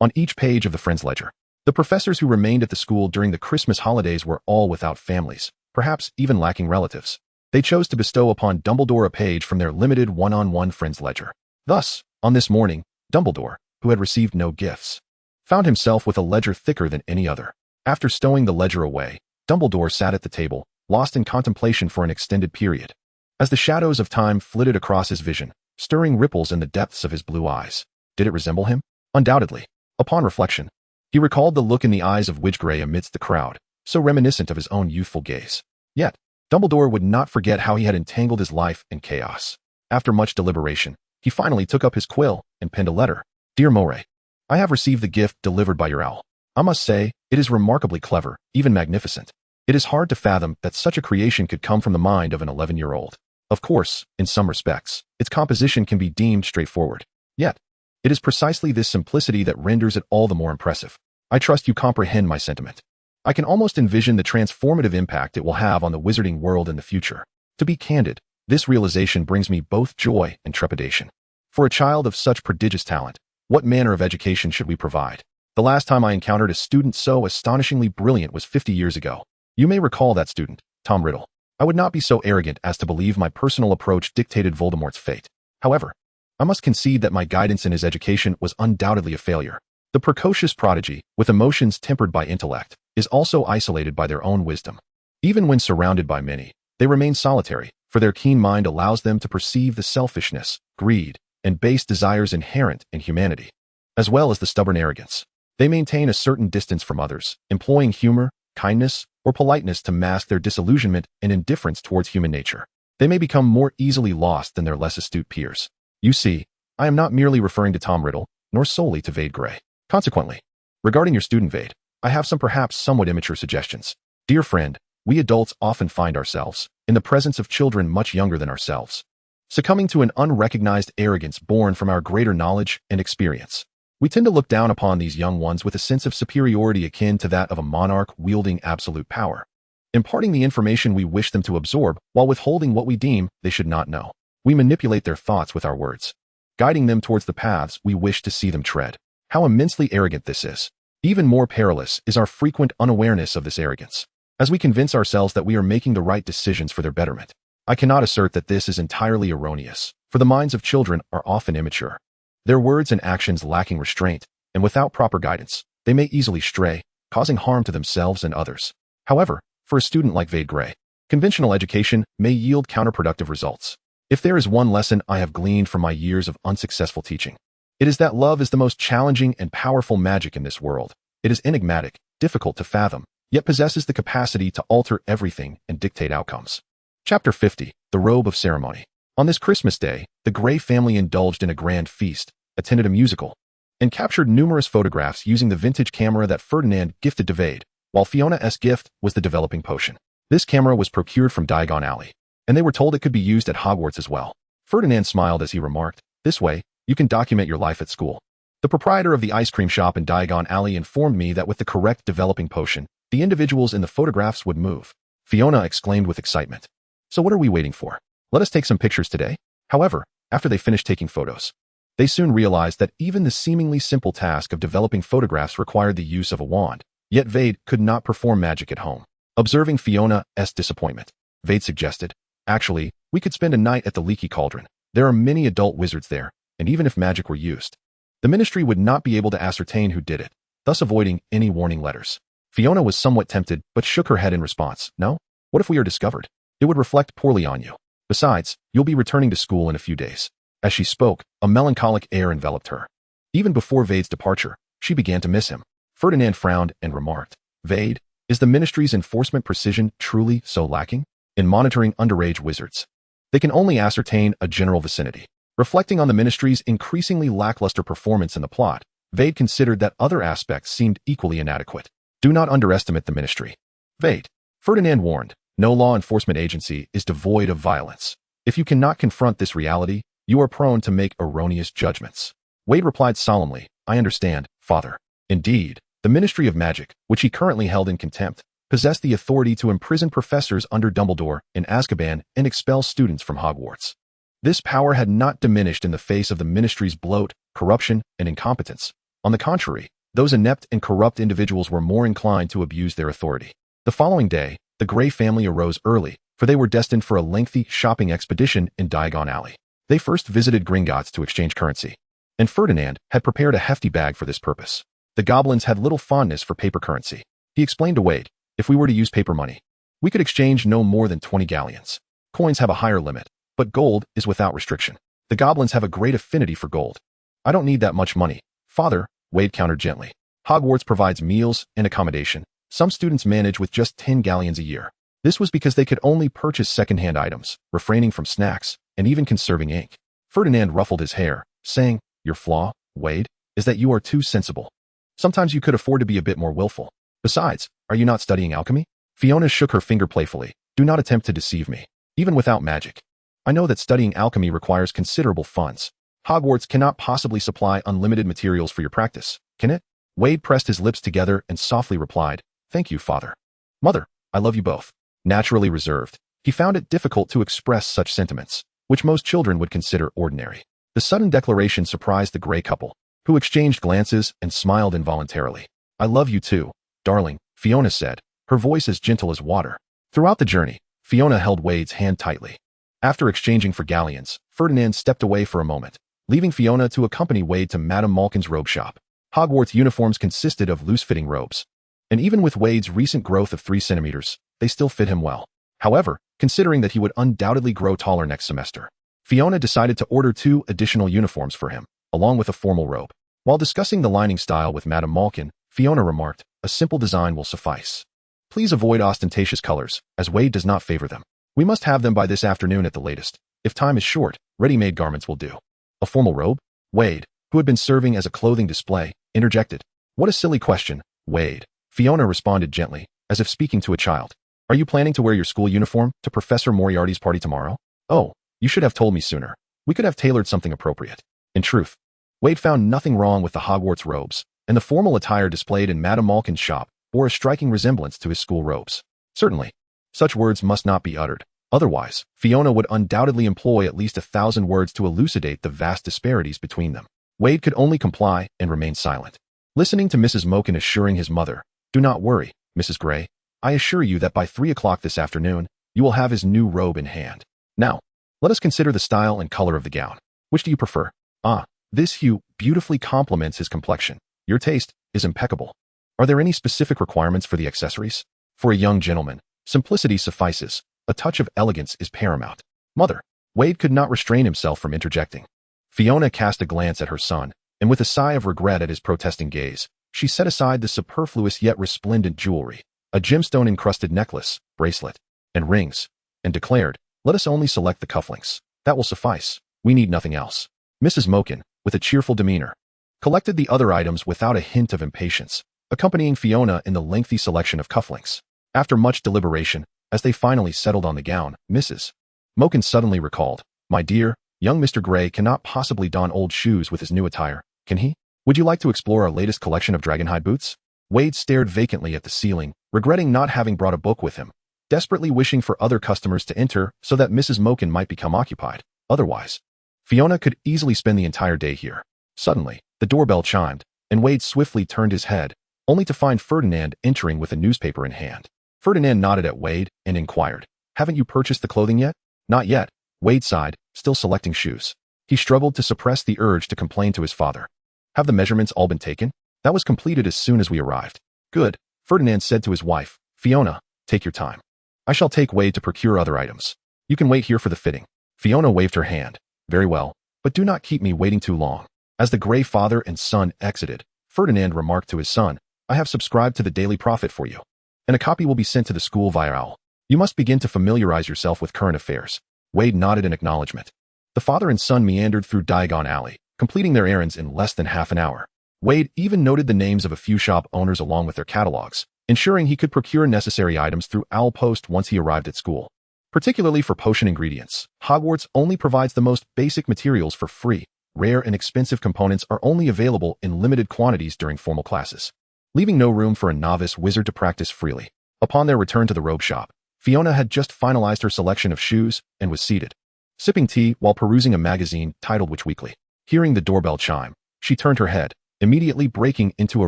on each page of the friend's ledger. The professors who remained at the school during the Christmas holidays were all without families, perhaps even lacking relatives. They chose to bestow upon Dumbledore a page from their limited one-on-one friends ledger. Thus, on this morning, Dumbledore, who had received no gifts, found himself with a ledger thicker than any other. After stowing the ledger away, Dumbledore sat at the table, lost in contemplation for an extended period. As the shadows of time flitted across his vision, stirring ripples in the depths of his blue eyes. Did it resemble him? Undoubtedly. Upon reflection, he recalled the look in the eyes of Widgray amidst the crowd, so reminiscent of his own youthful gaze. Yet, Dumbledore would not forget how he had entangled his life in chaos. After much deliberation, he finally took up his quill and penned a letter. Dear Moray, I have received the gift delivered by your owl. I must say, it is remarkably clever, even magnificent. It is hard to fathom that such a creation could come from the mind of an 11-year-old. Of course, in some respects, its composition can be deemed straightforward. Yet, it is precisely this simplicity that renders it all the more impressive. I trust you comprehend my sentiment. I can almost envision the transformative impact it will have on the wizarding world in the future. To be candid, this realization brings me both joy and trepidation. For a child of such prodigious talent, what manner of education should we provide? The last time I encountered a student so astonishingly brilliant was 50 years ago. You may recall that student, Tom Riddle. I would not be so arrogant as to believe my personal approach dictated Voldemort's fate. However, I must concede that my guidance in his education was undoubtedly a failure. The precocious prodigy, with emotions tempered by intellect, is also isolated by their own wisdom. Even when surrounded by many, they remain solitary, for their keen mind allows them to perceive the selfishness, greed, and base desires inherent in humanity, as well as the stubborn arrogance. They maintain a certain distance from others, employing humor, kindness, or politeness to mask their disillusionment and indifference towards human nature. They may become more easily lost than their less astute peers. You see, I am not merely referring to Tom Riddle, nor solely to Veyd Grey. Consequently, regarding your student Veyd, I have some perhaps somewhat immature suggestions. Dear friend, we adults often find ourselves, in the presence of children much younger than ourselves, succumbing to an unrecognized arrogance born from our greater knowledge and experience. We tend to look down upon these young ones with a sense of superiority akin to that of a monarch wielding absolute power, imparting the information we wish them to absorb while withholding what we deem they should not know. We manipulate their thoughts with our words, guiding them towards the paths we wish to see them tread. How immensely arrogant this is. Even more perilous is our frequent unawareness of this arrogance, as we convince ourselves that we are making the right decisions for their betterment. I cannot assert that this is entirely erroneous, for the minds of children are often immature. Their words and actions lacking restraint, and without proper guidance, they may easily stray, causing harm to themselves and others. However, for a student like Veyd Grey, conventional education may yield counterproductive results. If there is one lesson I have gleaned from my years of unsuccessful teaching, it is that love is the most challenging and powerful magic in this world. It is enigmatic, difficult to fathom, yet possesses the capacity to alter everything and dictate outcomes. Chapter 50, The Robe of Ceremony. On this Christmas day, the Grey family indulged in a grand feast, attended a musical, and captured numerous photographs using the vintage camera that Ferdinand gifted to Veyd, while Fiona's gift was the developing potion. This camera was procured from Diagon Alley, and they were told it could be used at Hogwarts as well. Ferdinand smiled as he remarked, "This way, you can document your life at school." The proprietor of the ice cream shop in Diagon Alley informed me that with the correct developing potion, the individuals in the photographs would move. Fiona exclaimed with excitement. "So what are we waiting for? Let us take some pictures today." However, after they finished taking photos, they soon realized that even the seemingly simple task of developing photographs required the use of a wand. Yet Veyd could not perform magic at home. Observing Fiona's disappointment, Veyd suggested, "Actually, we could spend a night at the Leaky Cauldron. There are many adult wizards there, and even if magic were used, the ministry would not be able to ascertain who did it, thus avoiding any warning letters." Fiona was somewhat tempted, but shook her head in response. "No? What if we are discovered? It would reflect poorly on you. Besides, you'll be returning to school in a few days." As she spoke, a melancholic air enveloped her. Even before Veyd's departure, she began to miss him. Ferdinand frowned and remarked, "Veyd, is the ministry's enforcement precision truly so lacking? In monitoring underage wizards, they can only ascertain a general vicinity." Reflecting on the ministry's increasingly lackluster performance in the plot, Veyd considered that other aspects seemed equally inadequate. "Do not underestimate the ministry, Veyd," Ferdinand warned. "No law enforcement agency is devoid of violence. If you cannot confront this reality, you are prone to make erroneous judgments." Veyd replied solemnly, "I understand, Father." Indeed, the Ministry of Magic, which he currently held in contempt, possessed the authority to imprison professors under Dumbledore in Azkaban and expel students from Hogwarts. This power had not diminished in the face of the ministry's bloat, corruption, and incompetence. On the contrary, those inept and corrupt individuals were more inclined to abuse their authority. The following day, The Grey family arose early, for they were destined for a lengthy shopping expedition in Diagon Alley. They first visited Gringotts to exchange currency, and Ferdinand had prepared a hefty bag for this purpose. The goblins had little fondness for paper currency. He explained to Veyd, if we were to use paper money, we could exchange no more than 20 galleons. Coins have a higher limit, but gold is without restriction. The goblins have a great affinity for gold. I don't need that much money, Father, Veyd countered gently. Hogwarts provides meals and accommodation. Some students manage with just 10 galleons a year. This was because they could only purchase second-hand items, refraining from snacks, and even conserving ink. Ferdinand ruffled his hair, saying, your flaw, Veyd, is that you are too sensible. Sometimes you could afford to be a bit more willful. Besides, are you not studying alchemy? Fiona shook her finger playfully. Do not attempt to deceive me, even without magic. I know that studying alchemy requires considerable funds. Hogwarts cannot possibly supply unlimited materials for your practice, can it? Veyd pressed his lips together and softly replied, thank you, Father. Mother, I love you both. Naturally reserved, he found it difficult to express such sentiments, which most children would consider ordinary. The sudden declaration surprised the Grey couple, who exchanged glances and smiled involuntarily. I love you too, darling, Fiona said, her voice as gentle as water. Throughout the journey, Fiona held Veyd's hand tightly. After exchanging for galleons, Ferdinand stepped away for a moment, leaving Fiona to accompany Veyd to Madame Malkin's robe shop. Hogwarts uniforms consisted of loose-fitting robes, and even with Veyd's recent growth of 3 centimeters, they still fit him well. However, considering that he would undoubtedly grow taller next semester, Fiona decided to order 2 additional uniforms for him, along with a formal robe. While discussing the lining style with Madame Malkin, Fiona remarked, a simple design will suffice. Please avoid ostentatious colors, as Veyd does not favor them. We must have them by this afternoon at the latest. If time is short, ready-made garments will do. A formal robe? Veyd, who had been serving as a clothing display, interjected. What a silly question, Veyd. Fiona responded gently, as if speaking to a child. Are you planning to wear your school uniform to Professor Moriarty's party tomorrow? Oh, you should have told me sooner. We could have tailored something appropriate. In truth, Veyd found nothing wrong with the Hogwarts robes, and the formal attire displayed in Madame Malkin's shop bore a striking resemblance to his school robes. Certainly, such words must not be uttered. Otherwise, Fiona would undoubtedly employ at least 1,000 words to elucidate the vast disparities between them. Veyd could only comply and remain silent. Listening to Mrs. Malkin assuring his mother, do not worry, Mrs. Grey. I assure you that by 3 o'clock this afternoon, you will have his new robe in hand. Now, let us consider the style and color of the gown. Which do you prefer? Ah, this hue beautifully complements his complexion. Your taste is impeccable. Are there any specific requirements for the accessories? For a young gentleman, simplicity suffices. A touch of elegance is paramount. Mother, Veyd could not restrain himself from interjecting. Fiona cast a glance at her son, and with a sigh of regret at his protesting gaze, she set aside the superfluous yet resplendent jewelry, a gemstone-encrusted necklace, bracelet, and rings, and declared, let us only select the cufflinks. That will suffice. We need nothing else. Mrs. Malkin, with a cheerful demeanor, collected the other items without a hint of impatience, accompanying Fiona in the lengthy selection of cufflinks. After much deliberation, as they finally settled on the gown, Mrs. Malkin suddenly recalled, my dear, young Mr. Grey cannot possibly don old shoes with his new attire, can he? Would you like to explore our latest collection of dragonhide boots? Veyd stared vacantly at the ceiling, regretting not having brought a book with him, desperately wishing for other customers to enter so that Mrs. Malkin might become occupied. Otherwise, Fiona could easily spend the entire day here. Suddenly, the doorbell chimed, and Veyd swiftly turned his head, only to find Ferdinand entering with a newspaper in hand. Ferdinand nodded at Veyd and inquired, haven't you purchased the clothing yet? Not yet, Veyd sighed, still selecting shoes. He struggled to suppress the urge to complain to his father. Have the measurements all been taken? That was completed as soon as we arrived. Good, Ferdinand said to his wife, Fiona, take your time. I shall take Veyd to procure other items. You can wait here for the fitting. Fiona waved her hand. Very well, but do not keep me waiting too long. As the Grey father and son exited, Ferdinand remarked to his son, I have subscribed to the Daily Prophet for you, and a copy will be sent to the school via owl. You must begin to familiarize yourself with current affairs. Veyd nodded in acknowledgement. The father and son meandered through Diagon Alley, completing their errands in less than half an hour. Veyd even noted the names of a few shop owners along with their catalogs, ensuring he could procure necessary items through Owl Post once he arrived at school. Particularly for potion ingredients, Hogwarts only provides the most basic materials for free. Rare and expensive components are only available in limited quantities during formal classes, leaving no room for a novice wizard to practice freely. Upon their return to the robe shop, Fiona had just finalized her selection of shoes and was seated, sipping tea while perusing a magazine titled Witch Weekly. Hearing the doorbell chime, she turned her head, immediately breaking into a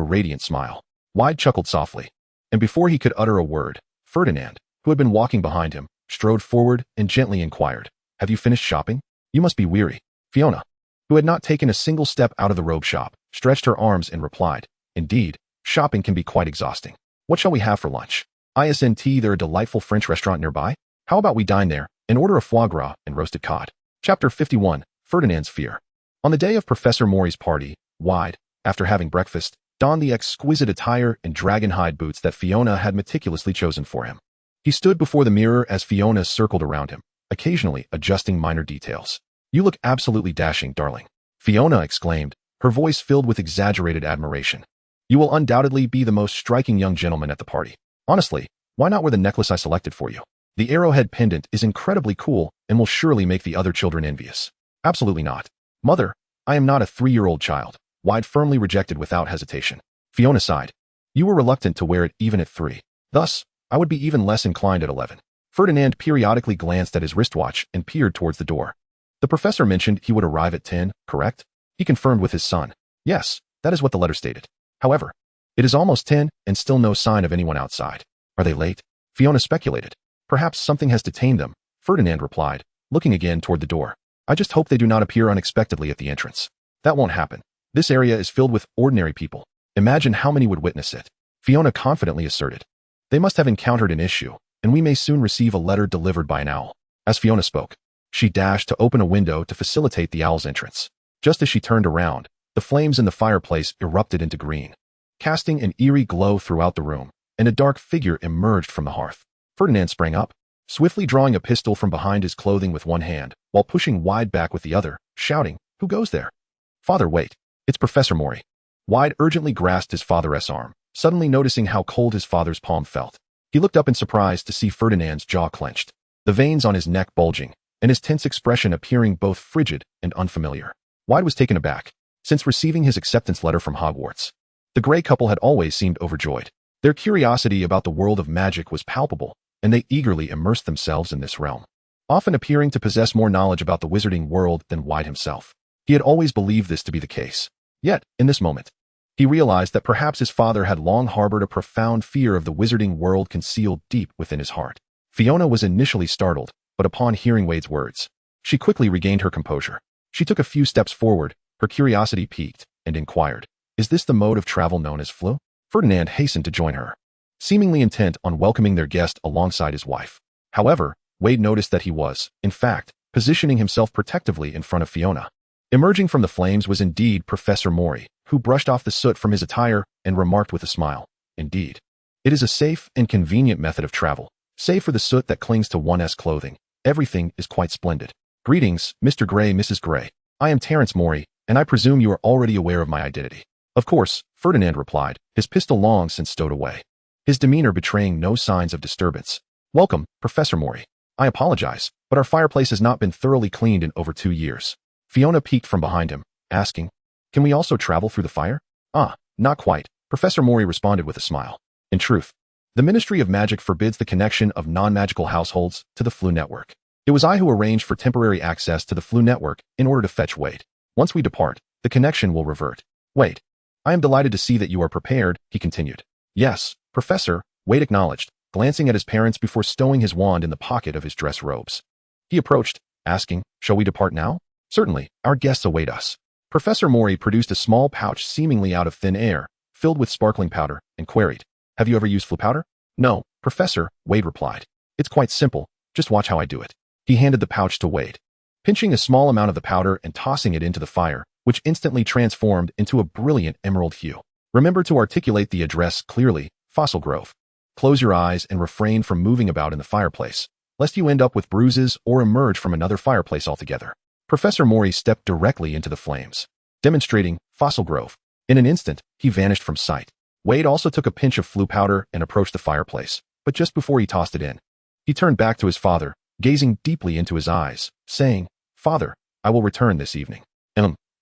radiant smile. Veyd chuckled softly, and before he could utter a word, Ferdinand, who had been walking behind him, strode forward and gently inquired, "Have you finished shopping? You must be weary." Fiona, who had not taken a single step out of the robe shop, stretched her arms and replied, "Indeed, shopping can be quite exhausting. What shall we have for lunch? Isn't there a delightful French restaurant nearby? How about we dine there and order a foie gras and roasted cod?" Chapter 51, Ferdinand's Fear. On the day of Professor Mori's party, Veyd, after having breakfast, donned the exquisite attire and dragon-hide boots that Fiona had meticulously chosen for him. He stood before the mirror as Fiona circled around him, occasionally adjusting minor details. "You look absolutely dashing, darling," Fiona exclaimed, her voice filled with exaggerated admiration. "You will undoubtedly be the most striking young gentleman at the party. Honestly, why not wear the necklace I selected for you? The arrowhead pendant is incredibly cool and will surely make the other children envious." "Absolutely not. Mother, I am not a 3-year-old child," Veyd firmly rejected without hesitation. Fiona sighed. "You were reluctant to wear it even at 3. Thus, I would be even less inclined at 11. Ferdinand periodically glanced at his wristwatch and peered towards the door. "The professor mentioned he would arrive at 10, correct?" He confirmed with his son. "Yes, that is what the letter stated. However, it is almost 10 and still no sign of anyone outside. Are they late?" Fiona speculated. "Perhaps something has detained them," Ferdinand replied, looking again toward the door. "I just hope they do not appear unexpectedly at the entrance." "That won't happen. This area is filled with ordinary people. Imagine how many would witness it," Fiona confidently asserted. "They must have encountered an issue, and we may soon receive a letter delivered by an owl." As Fiona spoke, she dashed to open a window to facilitate the owl's entrance. Just as she turned around, the flames in the fireplace erupted into green, casting an eerie glow throughout the room, and a dark figure emerged from the hearth. Ferdinand sprang up, swiftly drawing a pistol from behind his clothing with one hand, while pushing Veyd back with the other, shouting, "Who goes there?" "Father, wait. It's Professor Mori." Veyd urgently grasped his father's arm, suddenly noticing how cold his father's palm felt. He looked up in surprise to see Ferdinand's jaw clenched, the veins on his neck bulging, and his tense expression appearing both frigid and unfamiliar. Veyd was taken aback. Since receiving his acceptance letter from Hogwarts, the Grey couple had always seemed overjoyed. Their curiosity about the world of magic was palpable, and they eagerly immersed themselves in this realm, often appearing to possess more knowledge about the wizarding world than Veyd himself. He had always believed this to be the case. Yet, in this moment, he realized that perhaps his father had long harbored a profound fear of the wizarding world concealed deep within his heart. Fiona was initially startled, but upon hearing Veyd's words, she quickly regained her composure. She took a few steps forward, her curiosity piqued, and inquired, "Is this the mode of travel known as flu?" Ferdinand hastened to join her, seemingly intent on welcoming their guest alongside his wife. However, Veyd noticed that he was, in fact, positioning himself protectively in front of Fiona. Emerging from the flames was indeed Professor Mori, who brushed off the soot from his attire and remarked with a smile, "Indeed. It is a safe and convenient method of travel. Save for the soot that clings to one's clothing, everything is quite splendid. Greetings, Mr. Gray, Mrs. Gray. I am Terence Mori, and I presume you are already aware of my identity." "Of course," Ferdinand replied, his pistol long since stowed away, his demeanor betraying no signs of disturbance. "Welcome, Professor Mori. I apologize, but our fireplace has not been thoroughly cleaned in over 2 years." Fiona peeked from behind him, asking, "Can we also travel through the fire?" "Ah, not quite," Professor Mori responded with a smile. "In truth, the Ministry of Magic forbids the connection of non-magical households to the Flu Network. It was I who arranged for temporary access to the Flu Network in order to fetch Veyd. Once we depart, the connection will revert." "Veyd, I am delighted to see that you are prepared," he continued. "Yes, Professor," Veyd acknowledged, glancing at his parents before stowing his wand in the pocket of his dress robes. He approached, asking, "Shall we depart now?" "Certainly, our guests await us." Professor Mori produced a small pouch seemingly out of thin air, filled with sparkling powder, and queried, "Have you ever used flu powder?" "No, Professor," Veyd replied. "It's quite simple, just watch how I do it." He handed the pouch to Veyd, pinching a small amount of the powder and tossing it into the fire, which instantly transformed into a brilliant emerald hue. "Remember to articulate the address clearly, Fossil Grove. Close your eyes and refrain from moving about in the fireplace, lest you end up with bruises or emerge from another fireplace altogether." Professor Mori stepped directly into the flames, demonstrating Fossil Grove. In an instant, he vanished from sight. Veyd also took a pinch of flu powder and approached the fireplace, but just before he tossed it in, he turned back to his father, gazing deeply into his eyes, saying, "Father, I will return this evening."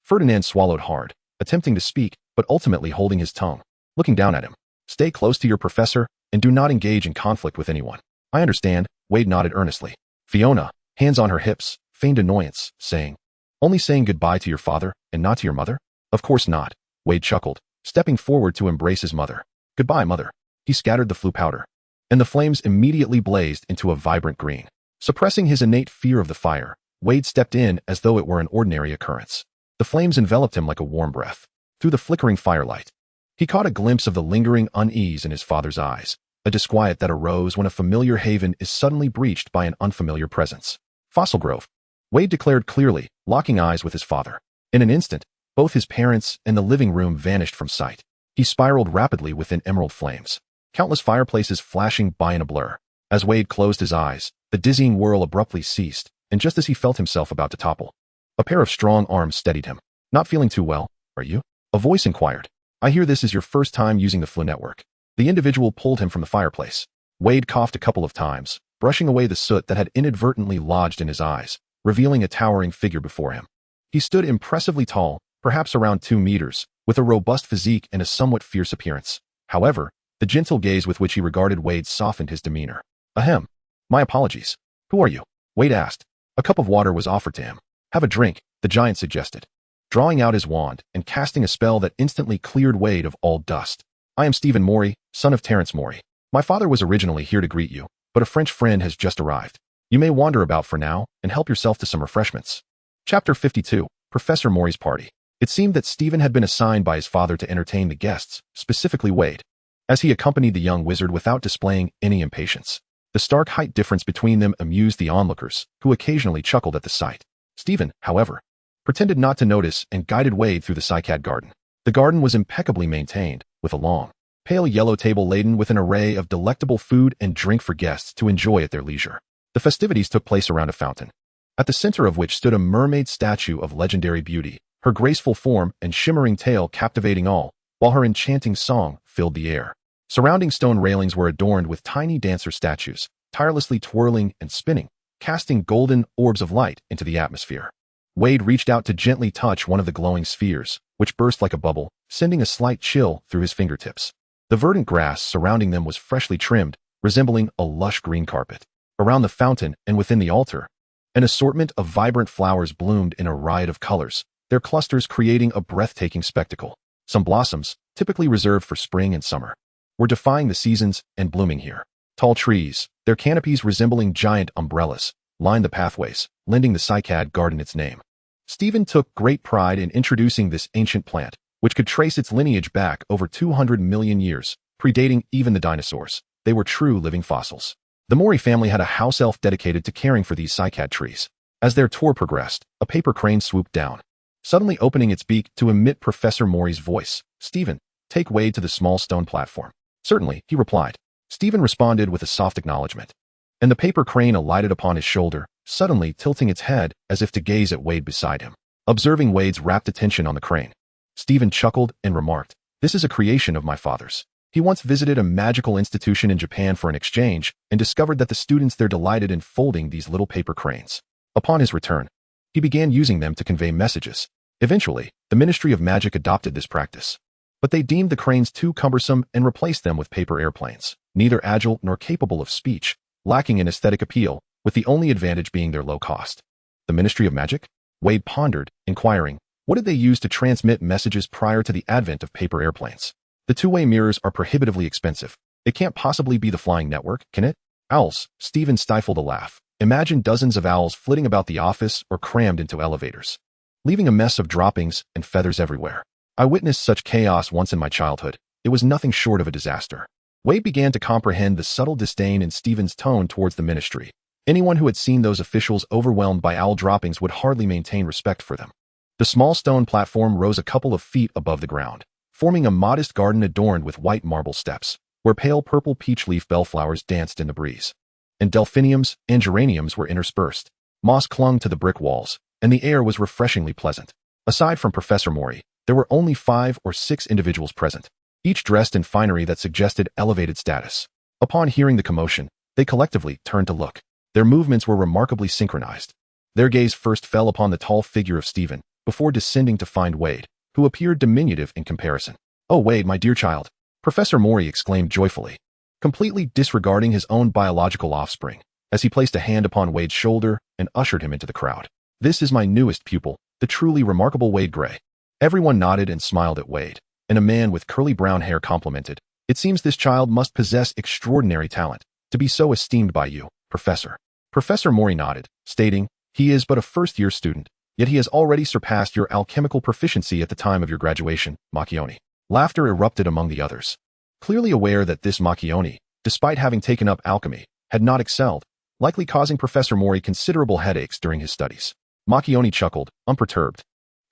Ferdinand swallowed hard, attempting to speak, but ultimately holding his tongue. Looking down at him, "Stay close to your professor, and do not engage in conflict with anyone." "I understand," Veyd nodded earnestly. Fiona, hands on her hips, feigned annoyance, saying, "Only saying goodbye to your father, and not to your mother?" "Of course not," Veyd chuckled, stepping forward to embrace his mother. "Goodbye, mother." He scattered the flu powder, and the flames immediately blazed into a vibrant green. Suppressing his innate fear of the fire, Veyd stepped in as though it were an ordinary occurrence. The flames enveloped him like a warm breath. Through the flickering firelight, he caught a glimpse of the lingering unease in his father's eyes, a disquiet that arose when a familiar haven is suddenly breached by an unfamiliar presence. Fossil Grove, Veyd declared clearly, locking eyes with his father. In an instant, both his parents and the living room vanished from sight. He spiraled rapidly within emerald flames, countless fireplaces flashing by in a blur. As Veyd closed his eyes, the dizzying whirl abruptly ceased, and just as he felt himself about to topple, a pair of strong arms steadied him. Not feeling too well, are you? A voice inquired. I hear this is your first time using the Flu network. The individual pulled him from the fireplace. Veyd coughed a couple of times, brushing away the soot that had inadvertently lodged in his eyes, revealing a towering figure before him. He stood impressively tall, perhaps around 2 meters, with a robust physique and a somewhat fierce appearance. However, the gentle gaze with which he regarded Veyd softened his demeanor. Ahem. My apologies. Who are you? Veyd asked. A cup of water was offered to him. Have a drink, the giant suggested, drawing out his wand and casting a spell that instantly cleared Veyd of all dust. I am Stephen Morey, son of Terrence Morey. My father was originally here to greet you, but a French friend has just arrived. You may wander about for now and help yourself to some refreshments. Chapter 52, Professor Morey's Party. It seemed that Stephen had been assigned by his father to entertain the guests, specifically Veyd, as he accompanied the young wizard without displaying any impatience. The stark height difference between them amused the onlookers, who occasionally chuckled at the sight. Stephen, however, pretended not to notice and guided Veyd through the cycad garden. The garden was impeccably maintained, with a long, pale yellow table laden with an array of delectable food and drink for guests to enjoy at their leisure. The festivities took place around a fountain, at the center of which stood a mermaid statue of legendary beauty, her graceful form and shimmering tail captivating all, while her enchanting song filled the air. Surrounding stone railings were adorned with tiny dancer statues, tirelessly twirling and spinning, casting golden orbs of light into the atmosphere. Veyd reached out to gently touch one of the glowing spheres, which burst like a bubble, sending a slight chill through his fingertips. The verdant grass surrounding them was freshly trimmed, resembling a lush green carpet. Around the fountain and within the altar, an assortment of vibrant flowers bloomed in a riot of colors, their clusters creating a breathtaking spectacle. Some blossoms, typically reserved for spring and summer, were defying the seasons and blooming here. Tall trees, their canopies resembling giant umbrellas, lined the pathways, lending the cycad garden its name. Stephen took great pride in introducing this ancient plant, which could trace its lineage back over 200 million years, predating even the dinosaurs. They were true living fossils. The Morey family had a house elf dedicated to caring for these cycad trees. As their tour progressed, a paper crane swooped down, suddenly opening its beak to emit Professor Morey's voice. Stephen, take Veyd to the small stone platform. Certainly, he replied. Stephen responded with a soft acknowledgement, and the paper crane alighted upon his shoulder, suddenly tilting its head as if to gaze at Veyd beside him. Observing Wade's rapt attention on the crane, Stephen chuckled and remarked, "This is a creation of my father's. He once visited a magical institution in Japan for an exchange and discovered that the students there delighted in folding these little paper cranes. Upon his return, he began using them to convey messages. Eventually, the Ministry of Magic adopted this practice, but they deemed the cranes too cumbersome and replaced them with paper airplanes, neither agile nor capable of speech, lacking in aesthetic appeal, with the only advantage being their low cost." The Ministry of Magic? Veyd pondered, inquiring, what did they use to transmit messages prior to the advent of paper airplanes? The two-way mirrors are prohibitively expensive. It can't possibly be the flying network, can it? Owls. Stephen stifled a laugh. Imagine dozens of owls flitting about the office or crammed into elevators, leaving a mess of droppings and feathers everywhere. I witnessed such chaos once in my childhood. It was nothing short of a disaster. Veyd began to comprehend the subtle disdain in Stephen's tone towards the ministry. Anyone who had seen those officials overwhelmed by owl droppings would hardly maintain respect for them. The small stone platform rose a couple of feet above the ground, forming a modest garden adorned with white marble steps, where pale purple peach leaf bellflowers danced in the breeze, and delphiniums and geraniums were interspersed. Moss clung to the brick walls, and the air was refreshingly pleasant. Aside from Professor Morey, there were only 5 or 6 individuals present, each dressed in finery that suggested elevated status. Upon hearing the commotion, they collectively turned to look. Their movements were remarkably synchronized. Their gaze first fell upon the tall figure of Stephen, before descending to find Veyd, who appeared diminutive in comparison. "Oh, Veyd, my dear child," Professor Morey exclaimed joyfully, completely disregarding his own biological offspring, as he placed a hand upon Veyd's shoulder and ushered him into the crowd. "This is my newest pupil, the truly remarkable Veyd Gray." Everyone nodded and smiled at Veyd, and a man with curly brown hair complimented, It seems this child must possess extraordinary talent to be so esteemed by you, Professor. Professor Mori nodded, stating, he is but a first-year student, yet he has already surpassed your alchemical proficiency at the time of your graduation, Macchione. Laughter erupted among the others. Clearly aware that this Macchione, despite having taken up alchemy, had not excelled, likely causing Professor Mori considerable headaches during his studies. Macchione chuckled, unperturbed,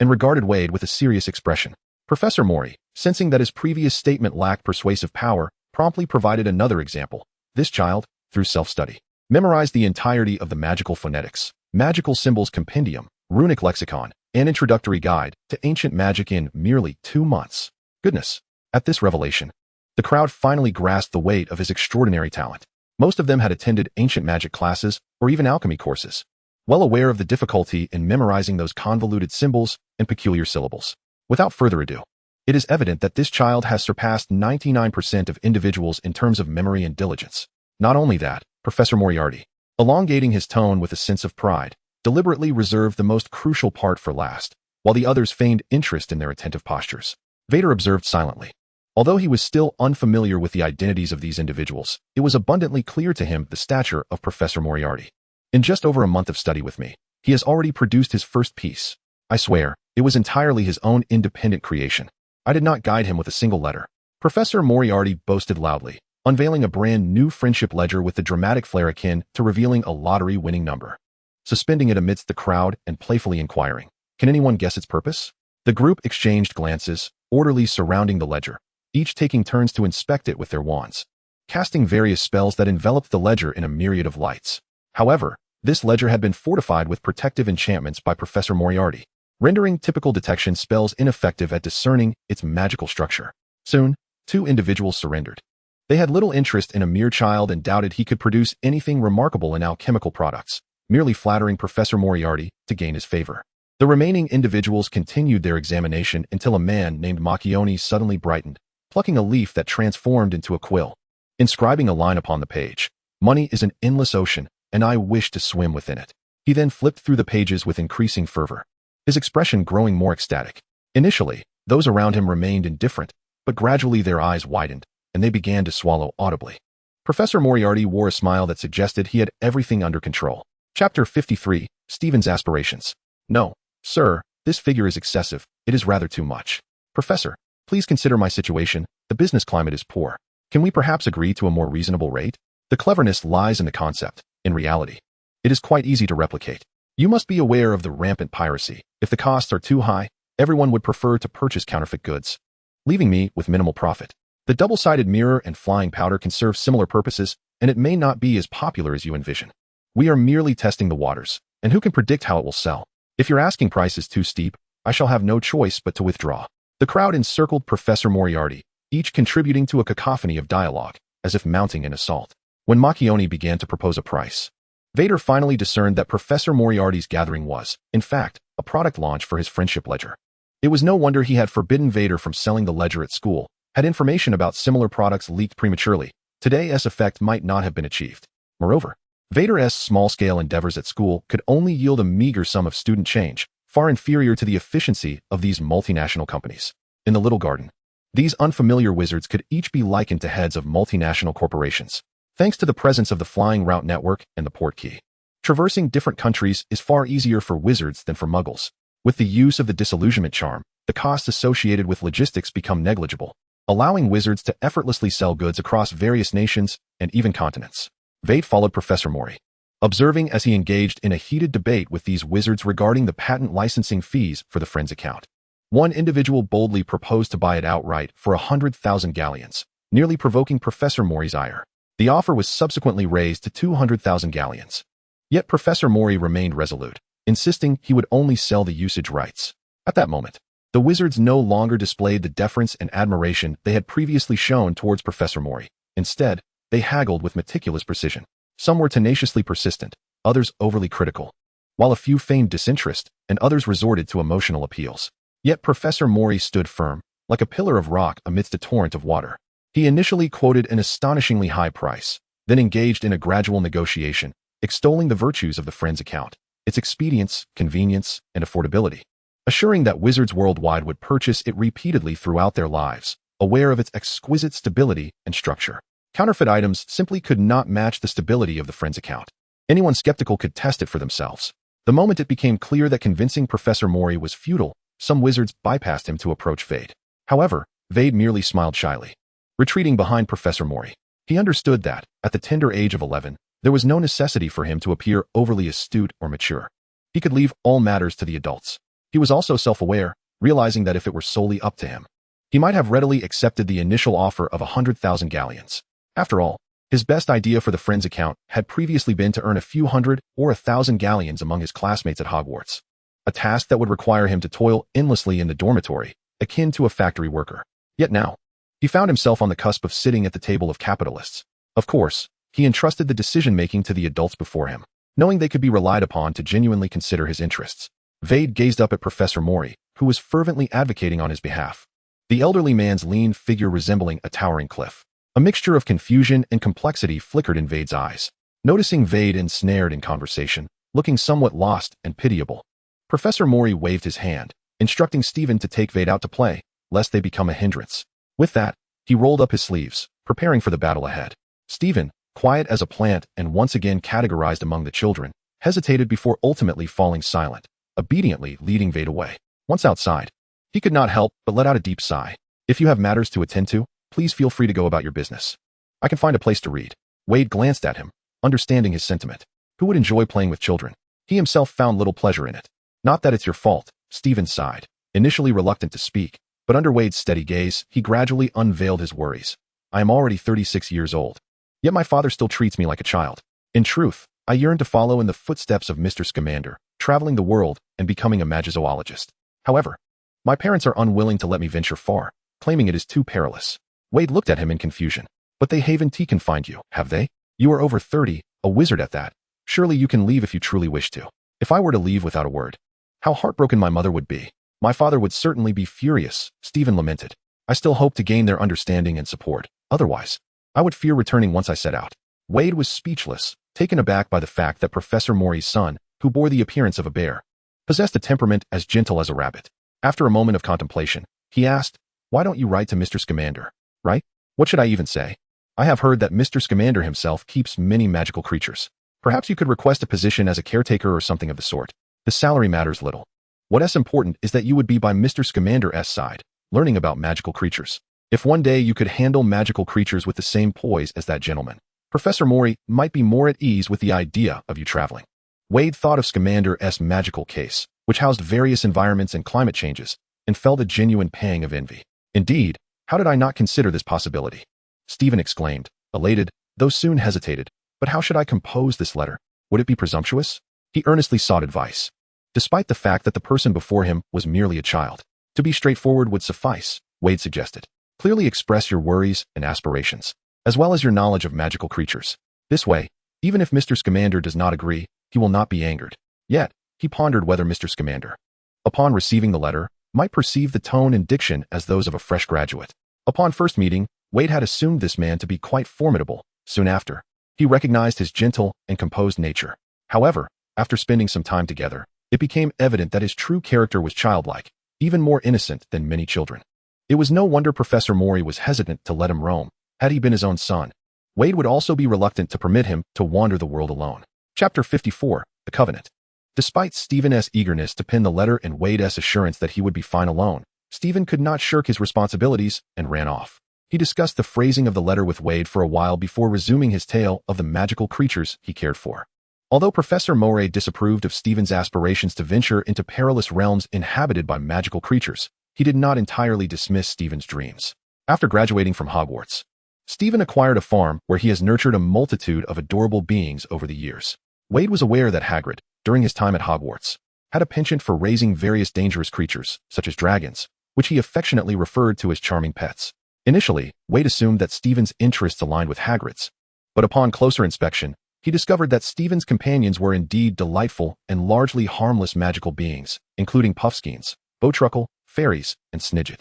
and regarded Veyd with a serious expression. Professor Mori, sensing that his previous statement lacked persuasive power, promptly provided another example. This child, through self-study, memorized the entirety of the magical phonetics, magical symbols compendium, runic lexicon, and introductory guide to ancient magic in merely 2 months. Goodness! At this revelation, the crowd finally grasped the weight of his extraordinary talent. Most of them had attended ancient magic classes or even alchemy courses, well aware of the difficulty in memorizing those convoluted symbols and peculiar syllables. Without further ado, it is evident that this child has surpassed 99% of individuals in terms of memory and diligence. Not only that, Professor Moriarty, elongating his tone with a sense of pride, deliberately reserved the most crucial part for last, while the others feigned interest in their attentive postures. Veyd observed silently. Although he was still unfamiliar with the identities of these individuals, it was abundantly clear to him the stature of Professor Moriarty. In just over a month of study with me, he has already produced his first piece. I swear, it was entirely his own independent creation. I did not guide him with a single letter. Professor Moriarty boasted loudly, unveiling a brand new friendship ledger with the dramatic flair akin to revealing a lottery-winning number. Suspending it amidst the crowd and playfully inquiring, can anyone guess its purpose? The group exchanged glances, orderly surrounding the ledger, each taking turns to inspect it with their wands, casting various spells that enveloped the ledger in a myriad of lights. However, this ledger had been fortified with protective enchantments by Professor Moriarty, rendering typical detection spells ineffective at discerning its magical structure. Soon, 2 individuals surrendered. They had little interest in a mere child and doubted he could produce anything remarkable in alchemical products, merely flattering Professor Moriarty to gain his favor. The remaining individuals continued their examination until a man named Macchione suddenly brightened, plucking a leaf that transformed into a quill, inscribing a line upon the page. Money is an endless ocean, and I wish to swim within it. He then flipped through the pages with increasing fervor, his expression growing more ecstatic. Initially, those around him remained indifferent, but gradually their eyes widened, and they began to swallow audibly. Professor Moriarty wore a smile that suggested he had everything under control. Chapter 53, Stephen's Aspirations. No, sir, this figure is excessive. It is rather too much. Professor, please consider my situation. The business climate is poor. Can we perhaps agree to a more reasonable rate? The cleverness lies in the concept. In reality, it is quite easy to replicate. You must be aware of the rampant piracy. If the costs are too high, everyone would prefer to purchase counterfeit goods, leaving me with minimal profit. The double-sided mirror and flying powder can serve similar purposes, and it may not be as popular as you envision. We are merely testing the waters, and who can predict how it will sell? If your asking price is too steep, I shall have no choice but to withdraw. The crowd encircled Professor Moriarty, each contributing to a cacophony of dialogue, as if mounting an assault. When Macchione began to propose a price, Veyd finally discerned that Professor Moriarty's gathering was, in fact, a product launch for his friendship ledger. It was no wonder he had forbidden Veyd from selling the ledger at school. Had information about similar products leaked prematurely, today's effect might not have been achieved. Moreover, Veyd's small-scale endeavors at school could only yield a meager sum of student change, far inferior to the efficiency of these multinational companies. In the little garden, these unfamiliar wizards could each be likened to heads of multinational corporations, thanks to the presence of the flying route network and the port key. Traversing different countries is far easier for wizards than for muggles. With the use of the disillusionment charm, the costs associated with logistics become negligible, allowing wizards to effortlessly sell goods across various nations and even continents. Veyd followed Professor Mori, observing as he engaged in a heated debate with these wizards regarding the patent licensing fees for the friend's account. One individual boldly proposed to buy it outright for 100,000 galleons, nearly provoking Professor Mori's ire. The offer was subsequently raised to 200,000 galleons. Yet Professor Mori remained resolute, insisting he would only sell the usage rights. At that moment, the wizards no longer displayed the deference and admiration they had previously shown towards Professor Mori. Instead, they haggled with meticulous precision. Some were tenaciously persistent, others overly critical, while a few feigned disinterest and others resorted to emotional appeals. Yet Professor Mori stood firm, like a pillar of rock amidst a torrent of water. He initially quoted an astonishingly high price, then engaged in a gradual negotiation, extolling the virtues of the friend's account, its expedience, convenience, and affordability, assuring that wizards worldwide would purchase it repeatedly throughout their lives, aware of its exquisite stability and structure. Counterfeit items simply could not match the stability of the friend's account. Anyone skeptical could test it for themselves. The moment it became clear that convincing Professor Mori was futile, some wizards bypassed him to approach Veyd. However, Veyd merely smiled shyly, retreating behind Professor Mori. He understood that, at the tender age of 11, there was no necessity for him to appear overly astute or mature. He could leave all matters to the adults. He was also self-aware, realizing that if it were solely up to him, he might have readily accepted the initial offer of 100,000 galleons. After all, his best idea for the friend's account had previously been to earn a few hundred or 1,000 galleons among his classmates at Hogwarts, a task that would require him to toil endlessly in the dormitory, akin to a factory worker. Yet now, he found himself on the cusp of sitting at the table of capitalists. Of course, he entrusted the decision-making to the adults before him, knowing they could be relied upon to genuinely consider his interests. Veyd gazed up at Professor Mori, who was fervently advocating on his behalf. The elderly man's lean figure resembling a towering cliff. A mixture of confusion and complexity flickered in Veyd's eyes. Noticing Veyd ensnared in conversation, looking somewhat lost and pitiable, Professor Mori waved his hand, instructing Stephen to take Veyd out to play, lest they become a hindrance. With that, he rolled up his sleeves, preparing for the battle ahead. Stephen, quiet as a plant and once again categorized among the children, hesitated before ultimately falling silent, obediently leading Veyd away. Once outside, he could not help but let out a deep sigh. If you have matters to attend to, please feel free to go about your business. I can find a place to read. Veyd glanced at him, understanding his sentiment. Who would enjoy playing with children? He himself found little pleasure in it. Not that it's your fault, Stephen sighed, initially reluctant to speak, but under Veyd's steady gaze, he gradually unveiled his worries. I am already 36 years old. Yet my father still treats me like a child. In truth, I yearn to follow in the footsteps of Mr. Scamander, traveling the world and becoming a magizoologist. However, my parents are unwilling to let me venture far, claiming it is too perilous. Veyd looked at him in confusion. But they haven't confined you, have they? You are over 30, a wizard at that. Surely you can leave if you truly wish to. If I were to leave without a word, how heartbroken my mother would be. My father would certainly be furious, Stephen lamented. I still hope to gain their understanding and support. Otherwise, I would fear returning once I set out. Veyd was speechless, taken aback by the fact that Professor Mori's son, who bore the appearance of a bear, possessed a temperament as gentle as a rabbit. After a moment of contemplation, he asked, why don't you write to Mr. Scamander? Right? What should I even say? I have heard that Mr. Scamander himself keeps many magical creatures. Perhaps you could request a position as a caretaker or something of the sort. The salary matters little. What is important is that you would be by Mr. Scamander's side, learning about magical creatures. If one day you could handle magical creatures with the same poise as that gentleman, Professor Mori might be more at ease with the idea of you traveling. Veyd thought of Scamander's magical case, which housed various environments and climate changes, and felt a genuine pang of envy. Indeed, how did I not consider this possibility? Stephen exclaimed, elated, though soon hesitated. But how should I compose this letter? Would it be presumptuous? He earnestly sought advice. Despite the fact that the person before him was merely a child, to be straightforward would suffice, Veyd suggested. Clearly express your worries and aspirations, as well as your knowledge of magical creatures. This way, even if Mr. Scamander does not agree, he will not be angered. Yet, he pondered whether Mr. Scamander, upon receiving the letter, might perceive the tone and diction as those of a fresh graduate. Upon first meeting, Veyd had assumed this man to be quite formidable. Soon after, he recognized his gentle and composed nature. However, after spending some time together, it became evident that his true character was childlike, even more innocent than many children. It was no wonder Professor Mori was hesitant to let him roam. Had he been his own son, Veyd would also be reluctant to permit him to wander the world alone. Chapter 54, The Covenant. Despite Stephen's eagerness to pen the letter and Veyd's assurance that he would be fine alone, Stephen could not shirk his responsibilities and ran off. He discussed the phrasing of the letter with Veyd for a while before resuming his tale of the magical creatures he cared for. Although Professor Mori disapproved of Stephen's aspirations to venture into perilous realms inhabited by magical creatures, he did not entirely dismiss Stephen's dreams. After graduating from Hogwarts, Stephen acquired a farm where he has nurtured a multitude of adorable beings over the years. Veyd was aware that Hagrid, during his time at Hogwarts, had a penchant for raising various dangerous creatures, such as dragons, which he affectionately referred to as charming pets. Initially, Veyd assumed that Stephen's interests aligned with Hagrid's, but upon closer inspection, he discovered that Stephen's companions were indeed delightful and largely harmless magical beings, including Puffskeins, Bowtruckle, fairies, and Snidget.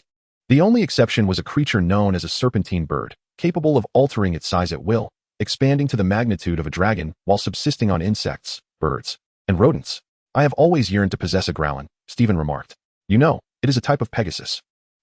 The only exception was a creature known as a serpentine bird, capable of altering its size at will, expanding to the magnitude of a dragon while subsisting on insects, birds, and rodents. I have always yearned to possess a growlin, Stephen remarked. You know, it is a type of Pegasus.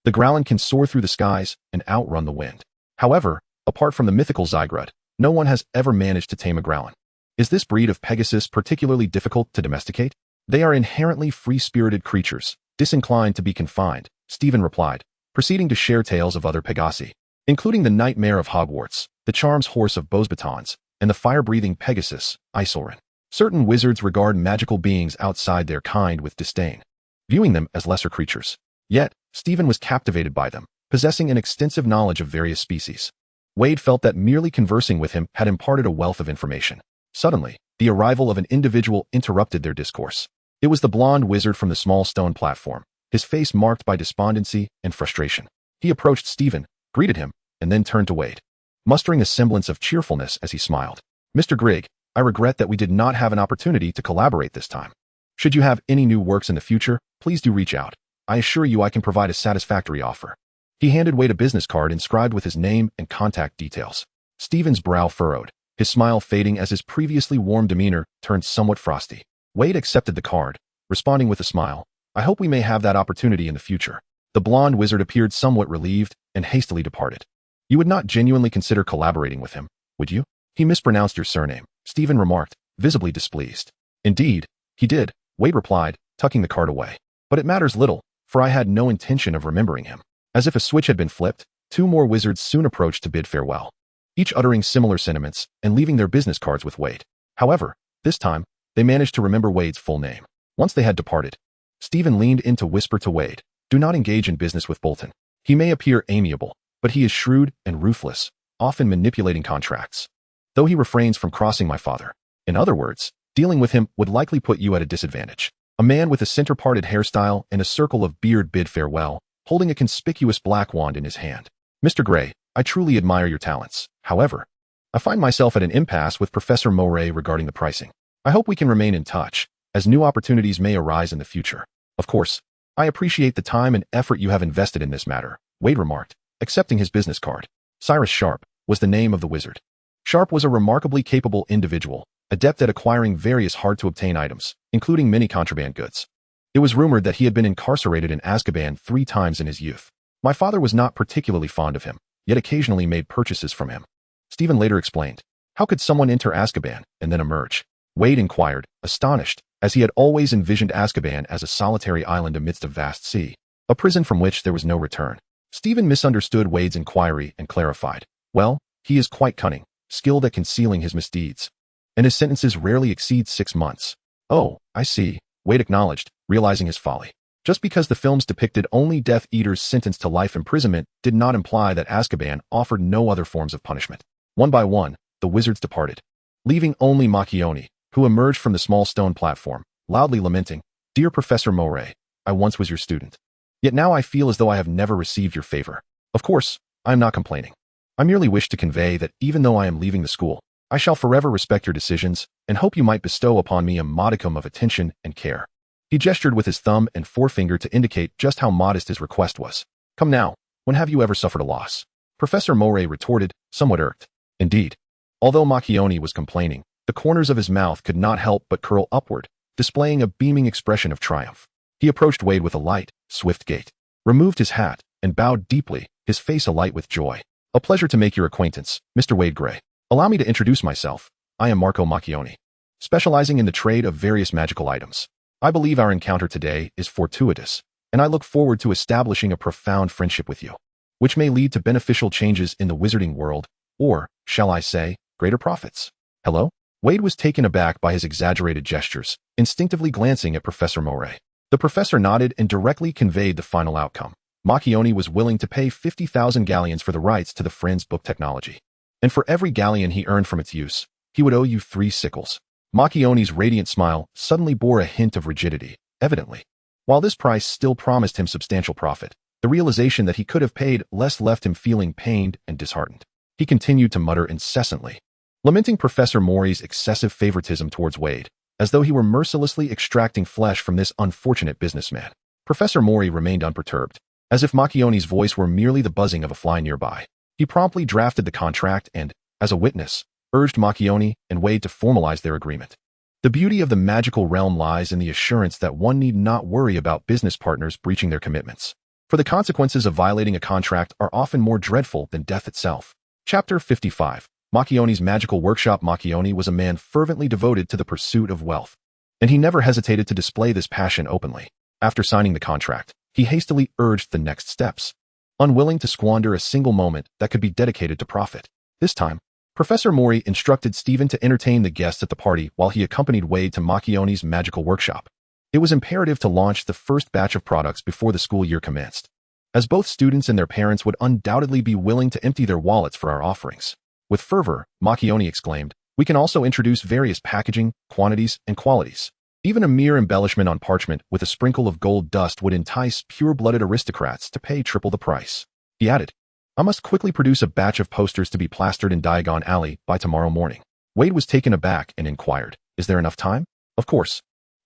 The growlin can soar through the skies and outrun the wind. However, apart from the mythical Zygrud, no one has ever managed to tame a growlin. Is this breed of Pegasus particularly difficult to domesticate? They are inherently free-spirited creatures, disinclined to be confined, Stephen replied, proceeding to share tales of other Pegasi, including the Nightmare of Hogwarts, the Charms Horse of Beauxbatons, and the fire-breathing Pegasus, Isilrin. Certain wizards regard magical beings outside their kind with disdain, viewing them as lesser creatures. Yet, Stephen was captivated by them, possessing an extensive knowledge of various species. Veyd felt that merely conversing with him had imparted a wealth of information. Suddenly, the arrival of an individual interrupted their discourse. It was the blonde wizard from the small stone platform, his face marked by despondency and frustration. He approached Stephen, greeted him, and then turned to Veyd, mustering a semblance of cheerfulness as he smiled. Mr. Grigg, I regret that we did not have an opportunity to collaborate this time. Should you have any new works in the future, please do reach out. I assure you I can provide a satisfactory offer. He handed Veyd a business card inscribed with his name and contact details. Stephen's brow furrowed, his smile fading as his previously warm demeanor turned somewhat frosty. Veyd accepted the card, responding with a smile. I hope we may have that opportunity in the future. The blonde wizard appeared somewhat relieved and hastily departed. You would not genuinely consider collaborating with him, would you? He mispronounced your surname, Stephen remarked, visibly displeased. Indeed, he did, Veyd replied, tucking the card away. But it matters little, for I had no intention of remembering him. As if a switch had been flipped, two more wizards soon approached to bid farewell, each uttering similar sentiments and leaving their business cards with Veyd. However, this time, they managed to remember Wade's full name. Once they had departed, Stephen leaned in to whisper to Veyd, do not engage in business with Bolton. He may appear amiable, but he is shrewd and ruthless, often manipulating contracts. Though he refrains from crossing my father. In other words, dealing with him would likely put you at a disadvantage. A man with a center-parted hairstyle and a circle of beard bid farewell, holding a conspicuous black wand in his hand. Mr. Gray, I truly admire your talents. However, I find myself at an impasse with Professor Moray regarding the pricing. I hope we can remain in touch, as new opportunities may arise in the future. Of course, I appreciate the time and effort you have invested in this matter, Veyd remarked, accepting his business card. Cyrus Sharp was the name of the wizard. Sharp was a remarkably capable individual, adept at acquiring various hard-to-obtain items, including many contraband goods. It was rumored that he had been incarcerated in Azkaban 3 times in his youth. My father was not particularly fond of him, yet occasionally made purchases from him. Stephen later explained. How could someone enter Azkaban and then emerge? Veyd inquired, astonished, as he had always envisioned Azkaban as a solitary island amidst a vast sea, a prison from which there was no return. Stephen misunderstood Wade's inquiry and clarified. Well, he is quite cunning, skilled at concealing his misdeeds, and his sentences rarely exceed 6 months. Oh, I see, Veyd acknowledged, realizing his folly. Just because the films depicted only Death Eaters sentenced to life imprisonment did not imply that Azkaban offered no other forms of punishment. One by one, the wizards departed, leaving only Macchione, who emerged from the small stone platform, loudly lamenting, Dear Professor Moray, I once was your student. Yet now I feel as though I have never received your favor. Of course, I am not complaining. I merely wish to convey that even though I am leaving the school, I shall forever respect your decisions and hope you might bestow upon me a modicum of attention and care. He gestured with his thumb and forefinger to indicate just how modest his request was. Come now, when have you ever suffered a loss? Professor Moray retorted, somewhat irked. Indeed, although Macchione was complaining, the corners of his mouth could not help but curl upward, displaying a beaming expression of triumph. He approached Veyd with a light, swift gait, removed his hat, and bowed deeply, his face alight with joy. A pleasure to make your acquaintance, Mr. Veyd Gray. Allow me to introduce myself. I am Marco Macchione, specializing in the trade of various magical items. I believe our encounter today is fortuitous, and I look forward to establishing a profound friendship with you, which may lead to beneficial changes in the wizarding world, or, shall I say, greater profits. Hello? Veyd was taken aback by his exaggerated gestures, instinctively glancing at Professor Moray. The professor nodded and directly conveyed the final outcome. Macchione was willing to pay 50,000 galleons for the rights to the Friend's book technology. And for every galleon he earned from its use, he would owe you 3 sickles. Macchione's radiant smile suddenly bore a hint of rigidity, evidently. While this price still promised him substantial profit, the realization that he could have paid less left him feeling pained and disheartened. He continued to mutter incessantly, lamenting Professor Moray's excessive favoritism towards Veyd, as though he were mercilessly extracting flesh from this unfortunate businessman. Professor Moray remained unperturbed, as if Macchione's voice were merely the buzzing of a fly nearby. He promptly drafted the contract and, as a witness, urged Macchione and Veyd to formalize their agreement. The beauty of the magical realm lies in the assurance that one need not worry about business partners breaching their commitments. for the consequences of violating a contract are often more dreadful than death itself. Chapter 55. Macchione's Magical Workshop. Macchione was a man fervently devoted to the pursuit of wealth, and he never hesitated to display this passion openly. After signing the contract, he hastily urged the next steps, unwilling to squander a single moment that could be dedicated to profit. This time, Professor Mori instructed Stephen to entertain the guests at the party while he accompanied Veyd to Macchione's Magical Workshop. It was imperative to launch the first batch of products before the school year commenced, as both students and their parents would undoubtedly be willing to empty their wallets for our offerings. With fervor, Macchione exclaimed, "We can also introduce various packaging, quantities, and qualities. Even a mere embellishment on parchment with a sprinkle of gold dust would entice pure-blooded aristocrats to pay triple the price." He added, "I must quickly produce a batch of posters to be plastered in Diagon Alley by tomorrow morning." Veyd was taken aback and inquired, "Is there enough time?" "Of course."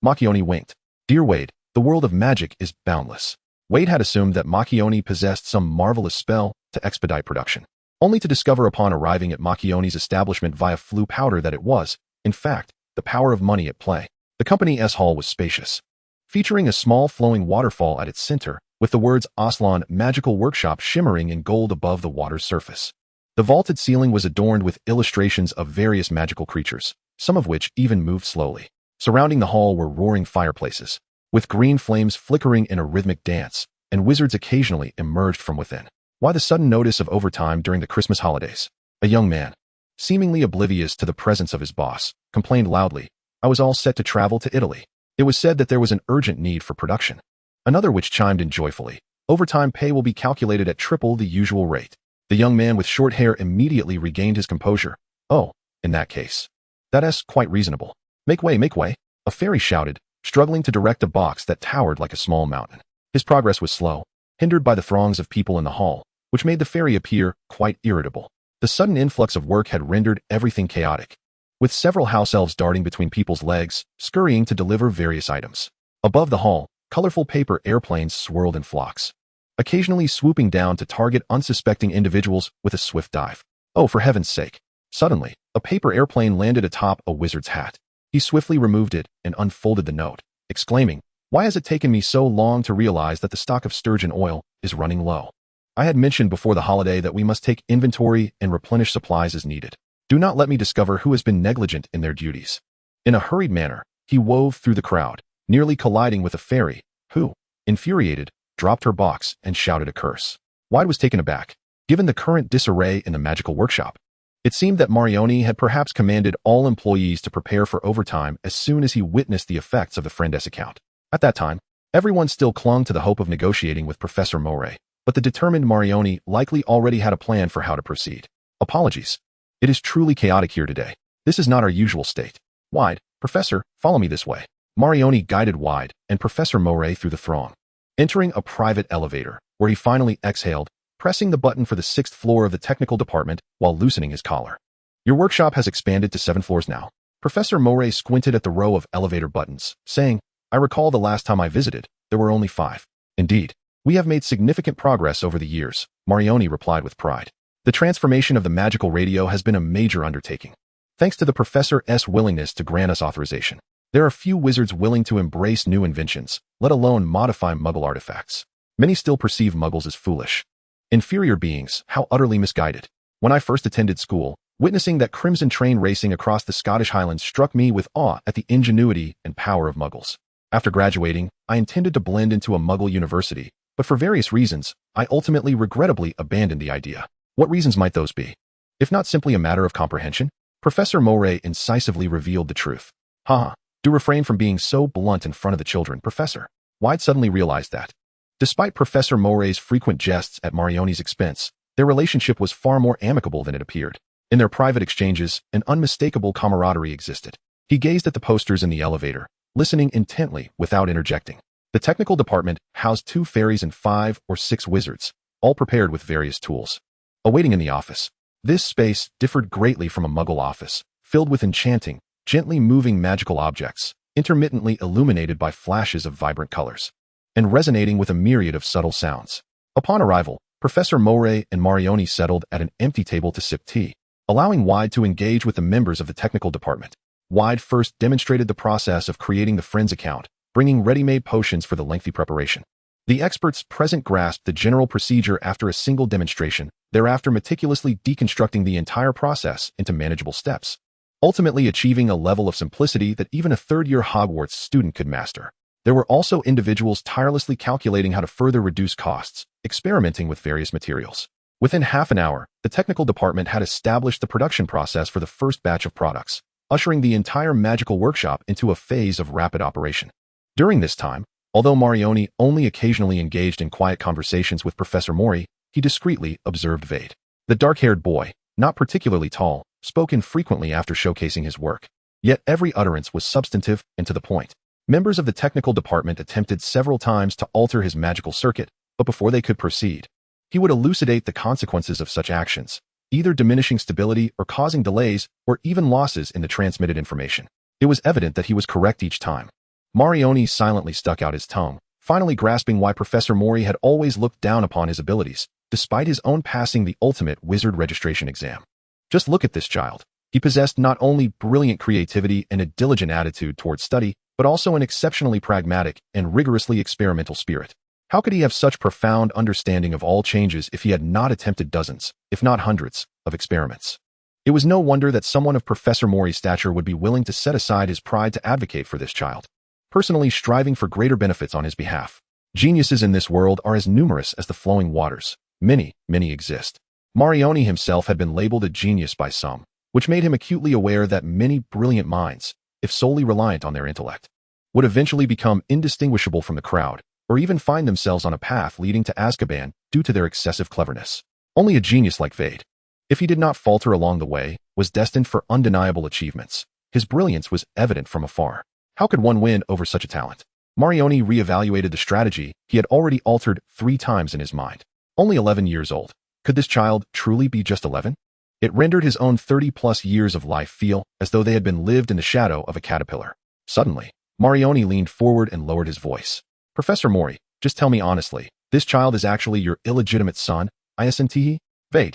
Macchione winked. "Dear Veyd, the world of magic is boundless." Veyd had assumed that Macchione possessed some marvelous spell to expedite production, only to discover upon arriving at Macchione's establishment via flue powder that it was, in fact, the power of money at play. The company's hall was spacious, featuring a small flowing waterfall at its center, with the words Aslan Magical Workshop shimmering in gold above the water's surface. The vaulted ceiling was adorned with illustrations of various magical creatures, some of which even moved slowly. Surrounding the hall were roaring fireplaces, with green flames flickering in a rhythmic dance, and wizards occasionally emerged from within. Why the sudden notice of overtime during the Christmas holidays? A young man, seemingly oblivious to the presence of his boss, complained loudly, "I was all set to travel to Italy." It was said that there was an urgent need for production. Another which chimed in joyfully, "Overtime pay will be calculated at triple the usual rate." The young man with short hair immediately regained his composure. "Oh, in that case, that's quite reasonable. Make way, make way," a fairy shouted, struggling to direct a box that towered like a small mountain. His progress was slow, hindered by the throngs of people in the hall, which made the fairy appear quite irritable. The sudden influx of work had rendered everything chaotic, with several house elves darting between people's legs, scurrying to deliver various items. Above the hall, colorful paper airplanes swirled in flocks, occasionally swooping down to target unsuspecting individuals with a swift dive. Oh, for heaven's sake! Suddenly, a paper airplane landed atop a wizard's hat. He swiftly removed it and unfolded the note, exclaiming, "Why has it taken me so long to realize that the stock of sturgeon oil is running low? I had mentioned before the holiday that we must take inventory and replenish supplies as needed. Do not let me discover who has been negligent in their duties." In a hurried manner, he wove through the crowd, nearly colliding with a fairy, who, infuriated, dropped her box and shouted a curse. Veyd was taken aback, given the current disarray in the magical workshop. It seemed that Macchione had perhaps commanded all employees to prepare for overtime as soon as he witnessed the effects of the friend's account. At that time, everyone still clung to the hope of negotiating with Professor Mori, but the determined Macchione likely already had a plan for how to proceed. "Apologies. It is truly chaotic here today. This is not our usual state. Veyd, Professor, follow me this way." Macchione guided Veyd and Professor Mori through the throng, entering a private elevator, where he finally exhaled, pressing the button for the 6th floor of the technical department while loosening his collar. "Your workshop has expanded to 7 floors now." Professor Mori squinted at the row of elevator buttons, saying, "I recall the last time I visited, there were only 5. "Indeed, we have made significant progress over the years," Macchione replied with pride. "The transformation of the magical radio has been a major undertaking. Thanks to the Professor's willingness to grant us authorization, there are few wizards willing to embrace new inventions, let alone modify Muggle artifacts. Many still perceive Muggles as foolish, inferior beings, how utterly misguided. When I first attended school, witnessing that crimson train racing across the Scottish Highlands struck me with awe at the ingenuity and power of Muggles. After graduating, I intended to blend into a Muggle university, but for various reasons, I ultimately regrettably abandoned the idea. What reasons might those be? If not simply a matter of comprehension?" Professor Mori incisively revealed the truth. "Haha, do refrain from being so blunt in front of the children, Professor." Veyd suddenly realized that, despite Professor Mori's frequent jests at Macchione's expense, their relationship was far more amicable than it appeared. In their private exchanges, an unmistakable camaraderie existed. He gazed at the posters in the elevator, listening intently without interjecting. The technical department housed 2 fairies and 5 or 6 wizards, all prepared with various tools, awaiting in the office. This space differed greatly from a Muggle office, filled with enchanting, gently moving magical objects, intermittently illuminated by flashes of vibrant colors, and resonating with a myriad of subtle sounds. Upon arrival, Professor Mori and Macchione settled at an empty table to sip tea, allowing Veyd to engage with the members of the technical department. Veyd first demonstrated the process of creating the Friends account, bringing ready-made potions for the lengthy preparation. The experts present grasped the general procedure after a single demonstration, thereafter meticulously deconstructing the entire process into manageable steps, ultimately achieving a level of simplicity that even a third-year Hogwarts student could master. There were also individuals tirelessly calculating how to further reduce costs, experimenting with various materials. Within half an hour, the technical department had established the production process for the first batch of products, ushering the entire magical workshop into a phase of rapid operation. During this time, although Dramione only occasionally engaged in quiet conversations with Professor Mori, he discreetly observed Veyd. The dark-haired boy, not particularly tall, spoke infrequently after showcasing his work. Yet every utterance was substantive and to the point. Members of the technical department attempted several times to alter his magical circuit, but before they could proceed, he would elucidate the consequences of such actions, either diminishing stability or causing delays or even losses in the transmitted information. It was evident that he was correct each time. Dramione silently stuck out his tongue, finally grasping why Professor Mori had always looked down upon his abilities, despite his own passing the ultimate wizard registration exam. Just look at this child. He possessed not only brilliant creativity and a diligent attitude towards study, but also an exceptionally pragmatic and rigorously experimental spirit. How could he have such profound understanding of all changes if he had not attempted dozens, if not hundreds, of experiments? It was no wonder that someone of Professor Mori's stature would be willing to set aside his pride to advocate for this child, personally striving for greater benefits on his behalf. Geniuses in this world are as numerous as the flowing waters. Many, many exist. Dramione himself had been labeled a genius by some, which made him acutely aware that many brilliant minds, if solely reliant on their intellect, would eventually become indistinguishable from the crowd, or even find themselves on a path leading to Azkaban due to their excessive cleverness. Only a genius like Veyd, if he did not falter along the way, was destined for undeniable achievements. His brilliance was evident from afar. How could one win over such a talent? Dramione reevaluated the strategy he had already altered 3 times in his mind. Only 11 years old. Could this child truly be just 11? It rendered his own 30-plus years of life feel as though they had been lived in the shadow of a caterpillar. Suddenly, Dramione leaned forward and lowered his voice. Professor Mori, just tell me honestly, this child is actually your illegitimate son, isn't he? Veyd,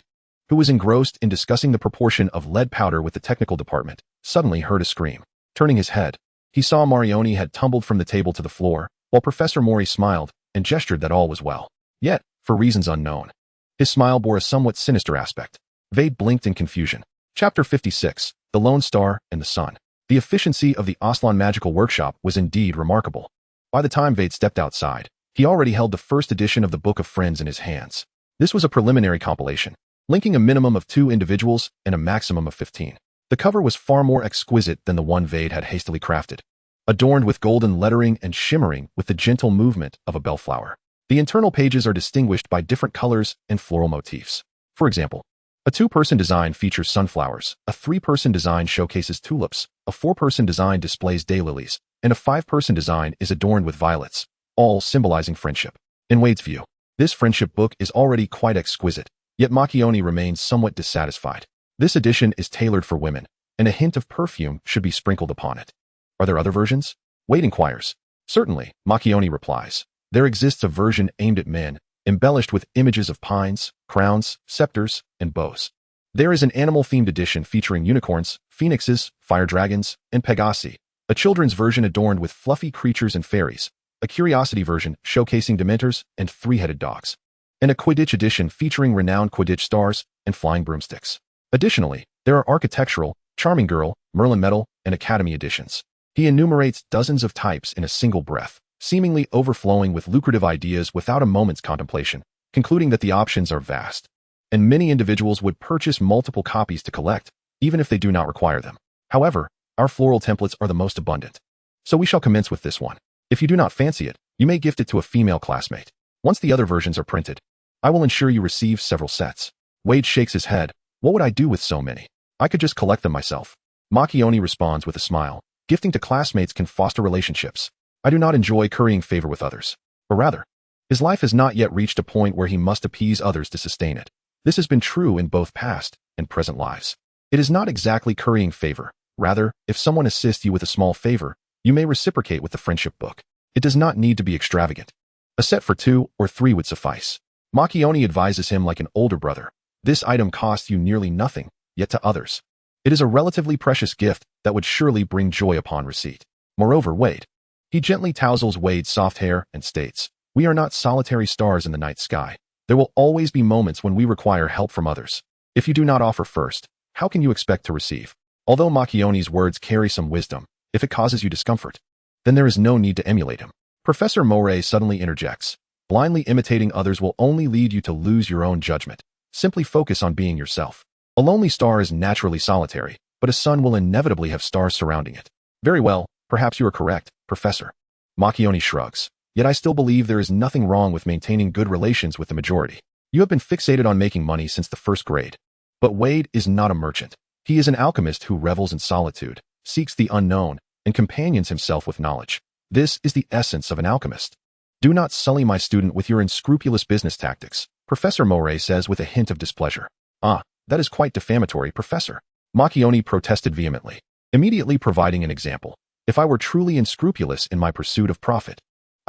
who was engrossed in discussing the proportion of lead powder with the technical department, suddenly heard a scream. Turning his head, he saw Dramione had tumbled from the table to the floor, while Professor Mori smiled and gestured that all was well. Yet, for reasons unknown, his smile bore a somewhat sinister aspect. Veyd blinked in confusion. Chapter 56, The Lone Star and the Sun. The efficiency of the Aslan Magical Workshop was indeed remarkable. By the time Veyd stepped outside, he already held the first edition of the Book of Friends in his hands. This was a preliminary compilation, linking a minimum of 2 individuals and a maximum of 15. The cover was far more exquisite than the one Veyd had hastily crafted, adorned with golden lettering and shimmering with the gentle movement of a bellflower. The internal pages are distinguished by different colors and floral motifs. For example, a 2-person design features sunflowers, a 3-person design showcases tulips, a 4-person design displays daylilies, and a 5-person design is adorned with violets, all symbolizing friendship. In Veyd's view, this friendship book is already quite exquisite, yet Dramione remains somewhat dissatisfied. This edition is tailored for women, and a hint of perfume should be sprinkled upon it. Are there other versions? Veyd inquires. Certainly, Dramione replies. There exists a version aimed at men, embellished with images of pines, crowns, scepters, and bows. There is an animal-themed edition featuring unicorns, phoenixes, fire dragons, and pegasi, a children's version adorned with fluffy creatures and fairies, a curiosity version showcasing dementors and 3-headed dogs, and a Quidditch edition featuring renowned Quidditch stars and flying broomsticks. Additionally, there are architectural, Charming Girl, Merlin Medal, and Academy editions. He enumerates dozens of types in a single breath, seemingly overflowing with lucrative ideas without a moment's contemplation, concluding that the options are vast, and many individuals would purchase multiple copies to collect, even if they do not require them. However, our floral templates are the most abundant, so we shall commence with this one. If you do not fancy it, you may gift it to a female classmate. Once the other versions are printed, I will ensure you receive several sets. Veyd shakes his head. What would I do with so many? I could just collect them myself. Dramione responds with a smile. Gifting to classmates can foster relationships. I do not enjoy currying favor with others. Or rather, his life has not yet reached a point where he must appease others to sustain it. This has been true in both past and present lives. It is not exactly currying favor. Rather, if someone assists you with a small favor, you may reciprocate with the friendship book. It does not need to be extravagant. A set for 2 or 3 would suffice. Dramione advises him like an older brother. This item costs you nearly nothing, yet to others, it is a relatively precious gift that would surely bring joy upon receipt. Moreover, Veyd. He gently touzles Veyd's soft hair and states, We are not solitary stars in the night sky. There will always be moments when we require help from others. If you do not offer first, how can you expect to receive? Although Macchione's words carry some wisdom, if it causes you discomfort, then there is no need to emulate him. Professor Moray suddenly interjects. Blindly imitating others will only lead you to lose your own judgment. Simply focus on being yourself. A lonely star is naturally solitary, but a sun will inevitably have stars surrounding it. Very well, perhaps you are correct, Professor. Macchione shrugs. Yet I still believe there is nothing wrong with maintaining good relations with the majority. You have been fixated on making money since the first grade. But Veyd is not a merchant. He is an alchemist who revels in solitude, seeks the unknown, and companions himself with knowledge. This is the essence of an alchemist. Do not sully my student with your unscrupulous business tactics, Professor Moray says with a hint of displeasure. Ah, that is quite defamatory, Professor. Macchione protested vehemently, immediately providing an example. If I were truly unscrupulous in my pursuit of profit,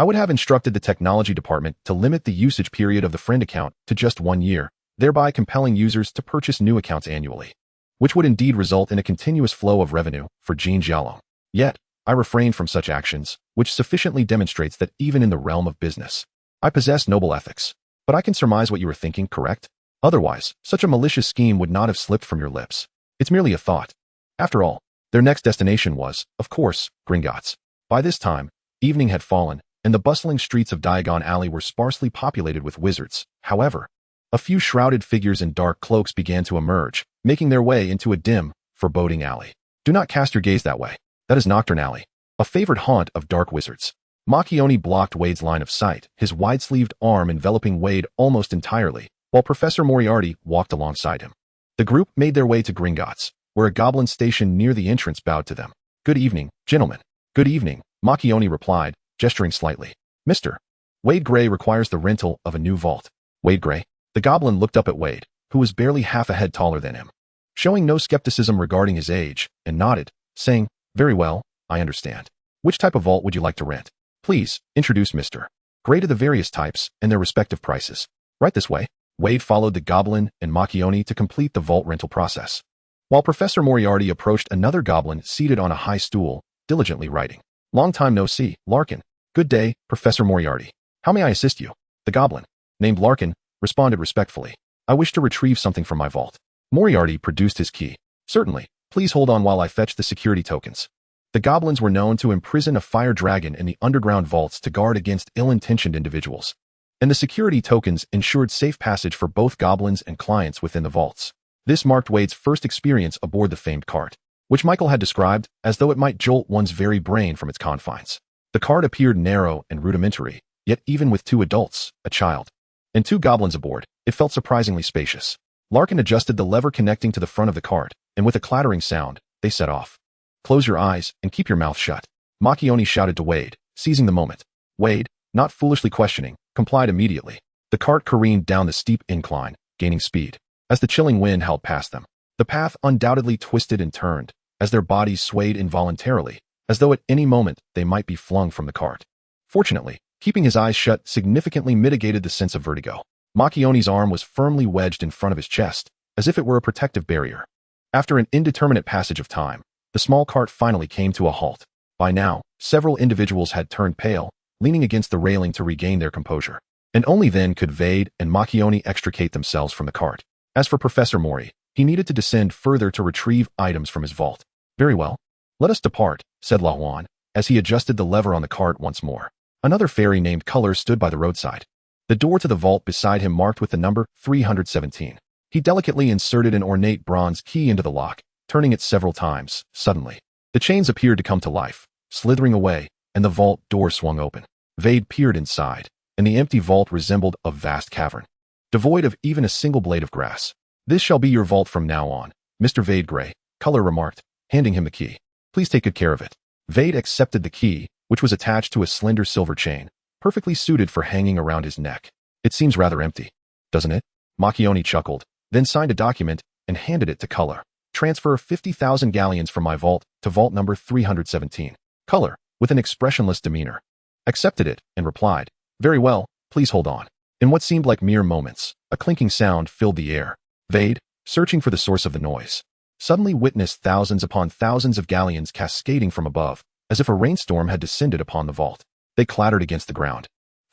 I would have instructed the technology department to limit the usage period of the friend account to just 1 year, thereby compelling users to purchase new accounts annually, which would indeed result in a continuous flow of revenue for Jean Jialong. Yet, I refrained from such actions, which sufficiently demonstrates that even in the realm of business, I possess noble ethics. But I can surmise what you were thinking, correct? Otherwise, such a malicious scheme would not have slipped from your lips. It's merely a thought. After all, their next destination was, of course, Gringotts. By this time, evening had fallen, and the bustling streets of Diagon Alley were sparsely populated with wizards. However, a few shrouded figures in dark cloaks began to emerge, making their way into a dim, foreboding alley. Do not cast your gaze that way. That is Nocturne Alley, a favored haunt of dark wizards. Macchione blocked Veyd's line of sight, his wide-sleeved arm enveloping Veyd almost entirely, while Professor Moriarty walked alongside him. The group made their way to Gringotts, where a goblin stationed near the entrance bowed to them. Good evening, gentlemen. Good evening, Macchione replied, gesturing slightly. Mr. Veyd Grey requires the rental of a new vault. Veyd Grey? The goblin looked up at Veyd, who was barely half a head taller than him, showing no skepticism regarding his age, and nodded, saying, very well, I understand. Which type of vault would you like to rent? Please, introduce Mr. Grey to the various types and their respective prices. Right this way. Veyd followed the goblin and Macchione to complete the vault rental process, while Professor Moriarty approached another goblin seated on a high stool, diligently writing. Long time no see, Larkin. Good day, Professor Moriarty. How may I assist you? The goblin, named Larkin, responded respectfully. I wish to retrieve something from my vault. Moriarty produced his key. Certainly, please hold on while I fetch the security tokens. The goblins were known to imprison a fire dragon in the underground vaults to guard against ill-intentioned individuals, and the security tokens ensured safe passage for both goblins and clients within the vaults. This marked Veyd's first experience aboard the famed cart, which Michael had described as though it might jolt one's very brain from its confines. The cart appeared narrow and rudimentary, yet even with 2 adults, a child, and 2 goblins aboard, it felt surprisingly spacious. Larkin adjusted the lever connecting to the front of the cart, and with a clattering sound, they set off. Close your eyes and keep your mouth shut, Macchione shouted to Veyd, seizing the moment. Veyd, not foolishly questioning, complied immediately. The cart careened down the steep incline, gaining speed. As the chilling wind howled past them, the path undoubtedly twisted and turned, as their bodies swayed involuntarily, as though at any moment they might be flung from the cart. Fortunately, keeping his eyes shut significantly mitigated the sense of vertigo. Macchione's arm was firmly wedged in front of his chest, as if it were a protective barrier. After an indeterminate passage of time, the small cart finally came to a halt. By now, several individuals had turned pale, leaning against the railing to regain their composure. And only then could Veyd and Macchione extricate themselves from the cart. As for Professor Mori, he needed to descend further to retrieve items from his vault. Very well. Let us depart, said Lahuan, as he adjusted the lever on the cart once more. Another fairy named Color stood by the roadside. The door to the vault beside him marked with the number 317. He delicately inserted an ornate bronze key into the lock, turning it several times. Suddenly, the chains appeared to come to life, slithering away, and the vault door swung open. Veyd peered inside, and the empty vault resembled a vast cavern, devoid of even a single blade of grass. This shall be your vault from now on, Mr. Veyd Grey, Color remarked, handing him the key. Please take good care of it. Veyd accepted the key, which was attached to a slender silver chain, perfectly suited for hanging around his neck. It seems rather empty, doesn't it? Macchione chuckled, then signed a document and handed it to Color. Transfer 50,000 galleons from my vault to vault number 317. Color, with an expressionless demeanor, accepted it and replied, very well, please hold on. In what seemed like mere moments, a clinking sound filled the air. Veyd, searching for the source of the noise, suddenly witnessed thousands upon thousands of galleons cascading from above, as if a rainstorm had descended upon the vault. They clattered against the ground,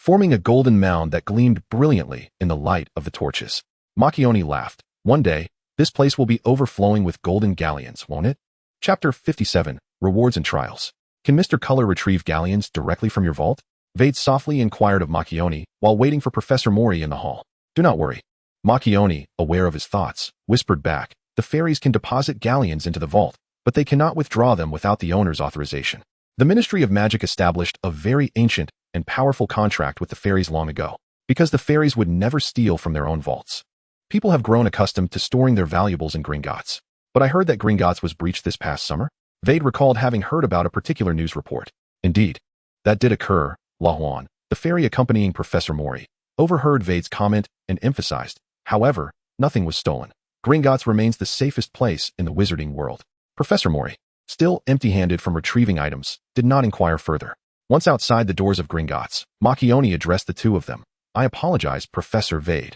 forming a golden mound that gleamed brilliantly in the light of the torches. Dramione laughed. One day, this place will be overflowing with golden galleons, won't it? Chapter 57, Rewards and Trials. Can Mr. Color retrieve galleons directly from your vault? Veyd softly inquired of Dramione while waiting for Professor Mori in the hall. Do not worry. Dramione, aware of his thoughts, whispered back, the fairies can deposit galleons into the vault, but they cannot withdraw them without the owner's authorization. The Ministry of Magic established a very ancient and powerful contract with the fairies long ago, because the fairies would never steal from their own vaults. People have grown accustomed to storing their valuables in Gringotts. But I heard that Gringotts was breached this past summer. Veyd recalled having heard about a particular news report. Indeed, that did occur. Lahuan, the fairy accompanying Professor Mori, overheard Veyd's comment and emphasized, however, nothing was stolen. Gringotts remains the safest place in the wizarding world. Professor Mori, still empty-handed from retrieving items, did not inquire further. Once outside the doors of Gringotts, Dramione addressed the two of them. I apologize, Professor Veyd,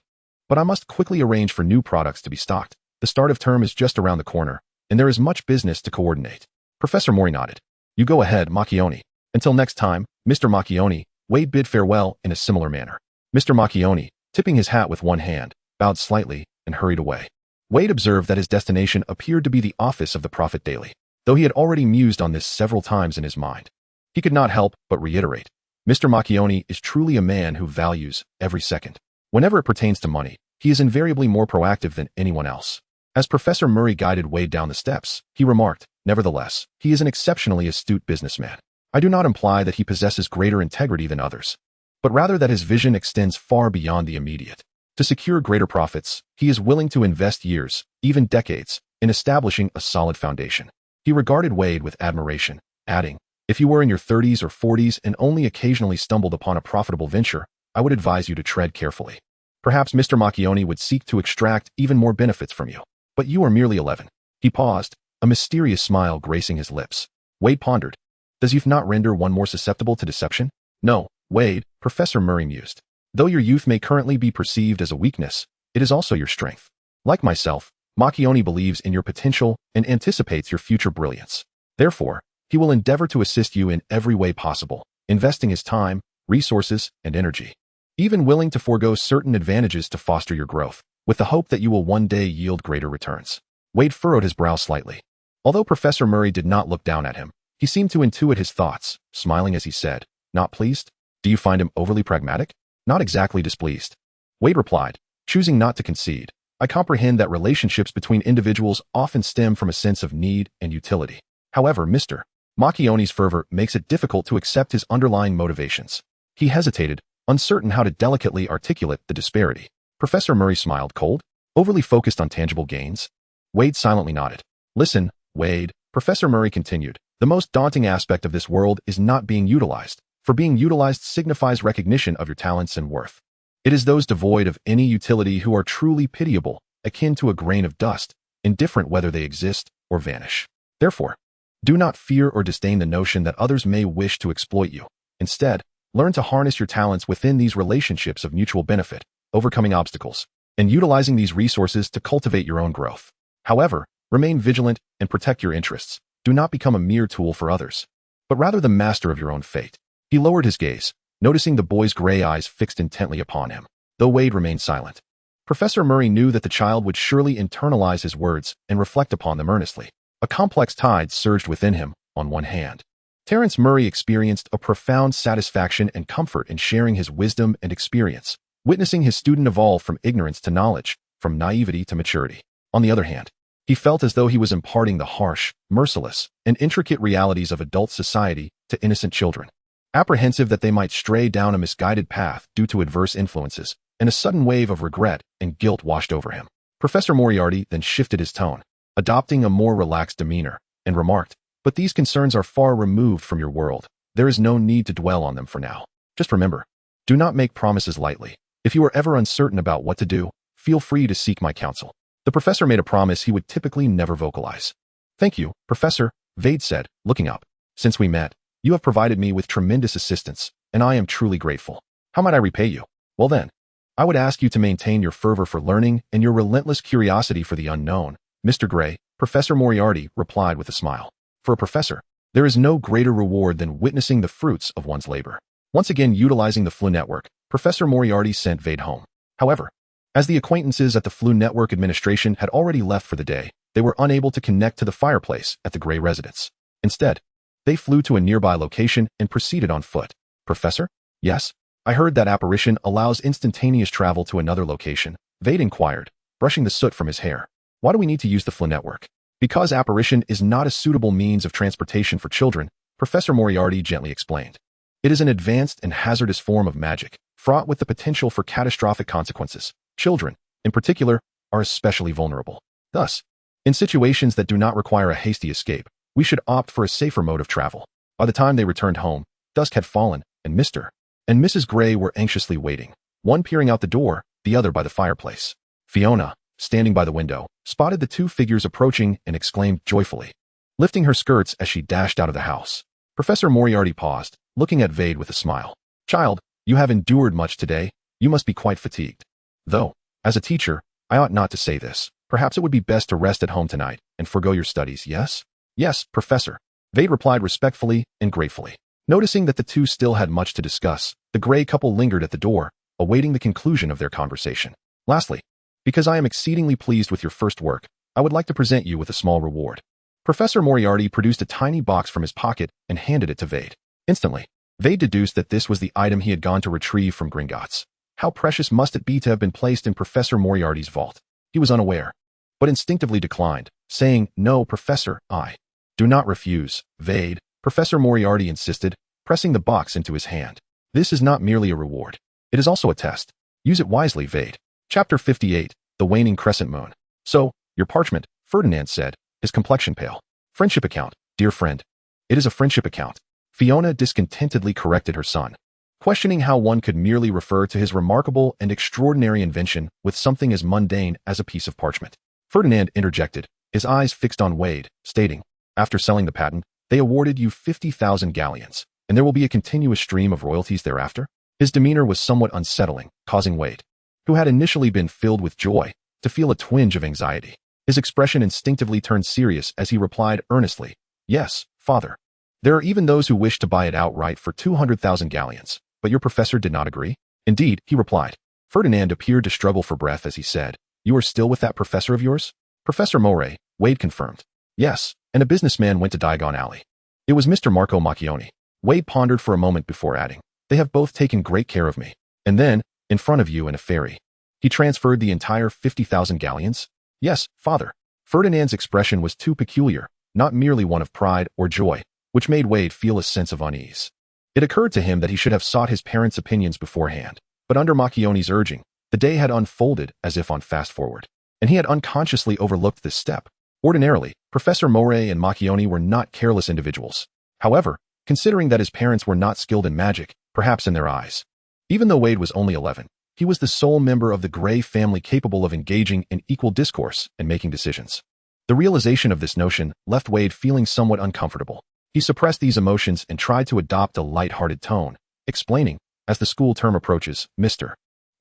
but I must quickly arrange for new products to be stocked. The start of term is just around the corner, and there is much business to coordinate. Professor Mori nodded. You go ahead, Dramione. Until next time, Mr. Dramione, Veyd bid farewell in a similar manner. Mr. Dramione, tipping his hat with one hand, bowed slightly and hurried away. Veyd observed that his destination appeared to be the office of the Prophet Daily, though he had already mused on this several times in his mind. He could not help but reiterate, Mr. Dramione is truly a man who values every second. Whenever it pertains to money, he is invariably more proactive than anyone else. As Professor Murray guided Veyd down the steps, he remarked, nevertheless, he is an exceptionally astute businessman. I do not imply that he possesses greater integrity than others, but rather that his vision extends far beyond the immediate. To secure greater profits, he is willing to invest years, even decades, in establishing a solid foundation. He regarded Veyd with admiration, adding, if you were in your 30s or 40s and only occasionally stumbled upon a profitable venture, I would advise you to tread carefully. Perhaps Mr. Dramione would seek to extract even more benefits from you. But you are merely 11. He paused, a mysterious smile gracing his lips. Veyd pondered. Does youth not render one more susceptible to deception? No, Veyd, Professor Murray mused. Though your youth may currently be perceived as a weakness, it is also your strength. Like myself, Dramione believes in your potential and anticipates your future brilliance. Therefore, he will endeavor to assist you in every way possible, investing his time, resources, and energy, even willing to forego certain advantages to foster your growth, with the hope that you will one day yield greater returns. Veyd furrowed his brow slightly. Although Professor Murray did not look down at him, he seemed to intuit his thoughts, smiling as he said, not pleased? Do you find him overly pragmatic? Not exactly displeased. Veyd replied, choosing not to concede. I comprehend that relationships between individuals often stem from a sense of need and utility. However, Mr. Dramione fervor makes it difficult to accept his underlying motivations. He hesitated, uncertain how to delicately articulate the disparity. Professor Murray smiled cold, overly focused on tangible gains. Veyd silently nodded. Listen, Veyd, Professor Murray continued, the most daunting aspect of this world is not being utilized, for being utilized signifies recognition of your talents and worth. It is those devoid of any utility who are truly pitiable, akin to a grain of dust, indifferent whether they exist or vanish. Therefore, do not fear or disdain the notion that others may wish to exploit you. Instead, learn to harness your talents within these relationships of mutual benefit, overcoming obstacles, and utilizing these resources to cultivate your own growth. However, remain vigilant and protect your interests. Do not become a mere tool for others, but rather the master of your own fate. He lowered his gaze, noticing the boy's gray eyes fixed intently upon him, though Veyd remained silent. Professor Murray knew that the child would surely internalize his words and reflect upon them earnestly. A complex tide surged within him, on one hand. Terence Murray experienced a profound satisfaction and comfort in sharing his wisdom and experience, witnessing his student evolve from ignorance to knowledge, from naivety to maturity. On the other hand, he felt as though he was imparting the harsh, merciless, and intricate realities of adult society to innocent children. Apprehensive that they might stray down a misguided path due to adverse influences, and a sudden wave of regret and guilt washed over him. Professor Moriarty then shifted his tone, adopting a more relaxed demeanor, and remarked, but these concerns are far removed from your world. There is no need to dwell on them for now. Just remember, do not make promises lightly. If you are ever uncertain about what to do, feel free to seek my counsel. The professor made a promise he would typically never vocalize. Thank you, Professor, Veyd said, looking up. Since we met, you have provided me with tremendous assistance, and I am truly grateful. How might I repay you? Well then, I would ask you to maintain your fervor for learning and your relentless curiosity for the unknown. Mr. Gray, Professor Moriarty replied with a smile. For a professor, there is no greater reward than witnessing the fruits of one's labor. Once again utilizing the Flu Network, Professor Moriarty sent Veyd home. However, as the acquaintances at the Flu Network administration had already left for the day, they were unable to connect to the fireplace at the Grey residence. Instead, they flew to a nearby location and proceeded on foot. Professor? Yes? I heard that apparition allows instantaneous travel to another location, Veyd inquired, brushing the soot from his hair. Why do we need to use the Flu Network? Because apparition is not a suitable means of transportation for children, Professor Moriarty gently explained. It is an advanced and hazardous form of magic, fraught with the potential for catastrophic consequences. Children, in particular, are especially vulnerable. Thus, in situations that do not require a hasty escape, we should opt for a safer mode of travel. By the time they returned home, dusk had fallen, and Mr. and Mrs. Grey were anxiously waiting, one peering out the door, the other by the fireplace. Fiona, standing by the window, spotted the two figures approaching and exclaimed joyfully, lifting her skirts as she dashed out of the house. Professor Moriarty paused, looking at Veyd with a smile. Child, you have endured much today. You must be quite fatigued. Though, as a teacher, I ought not to say this. Perhaps it would be best to rest at home tonight and forgo your studies, yes? Yes, Professor. Veyd replied respectfully and gratefully. Noticing that the two still had much to discuss, the Grey couple lingered at the door, awaiting the conclusion of their conversation. Lastly, because I am exceedingly pleased with your first work, I would like to present you with a small reward. Professor Moriarty produced a tiny box from his pocket and handed it to Veyd. Instantly, Veyd deduced that this was the item he had gone to retrieve from Gringotts. How precious must it be to have been placed in Professor Moriarty's vault? He was unaware, but instinctively declined, saying, No, Professor, I do not refuse, Veyd, Professor Moriarty insisted, pressing the box into his hand. This is not merely a reward. It is also a test. Use it wisely, Veyd. Chapter 58, The Waning Crescent Moon. So, your parchment, Ferdinand said, his complexion pale. Friendship account, dear friend. It is a friendship account. Fiona discontentedly corrected her son, questioning how one could merely refer to his remarkable and extraordinary invention with something as mundane as a piece of parchment. Ferdinand interjected, his eyes fixed on Veyd, stating, After selling the patent, they awarded you 50,000 galleons, and there will be a continuous stream of royalties thereafter. His demeanor was somewhat unsettling, causing Veyd, who had initially been filled with joy, to feel a twinge of anxiety. His expression instinctively turned serious as he replied earnestly, Yes, father. There are even those who wish to buy it outright for 200,000 galleons, but your professor did not agree? Indeed, he replied. Ferdinand appeared to struggle for breath as he said, You are still with that professor of yours? Professor Moray, Veyd confirmed. Yes, and a businessman went to Diagon Alley. It was Mr. Marco Macchioni. Veyd pondered for a moment before adding, They have both taken great care of me. And then, in front of you in a ferry, he transferred the entire 50,000 galleons? Yes, father. Ferdinand's expression was too peculiar, not merely one of pride or joy, which made Veyd feel a sense of unease. It occurred to him that he should have sought his parents' opinions beforehand, but under Macchioni's urging, the day had unfolded as if on fast forward, and he had unconsciously overlooked this step. Ordinarily, Professor Moray and Macchioni were not careless individuals. However, considering that his parents were not skilled in magic, perhaps in their eyes, even though Veyd was only 11, he was the sole member of the Grey family capable of engaging in equal discourse and making decisions. The realization of this notion left Veyd feeling somewhat uncomfortable. He suppressed these emotions and tried to adopt a light-hearted tone, explaining, as the school term approaches, Mr.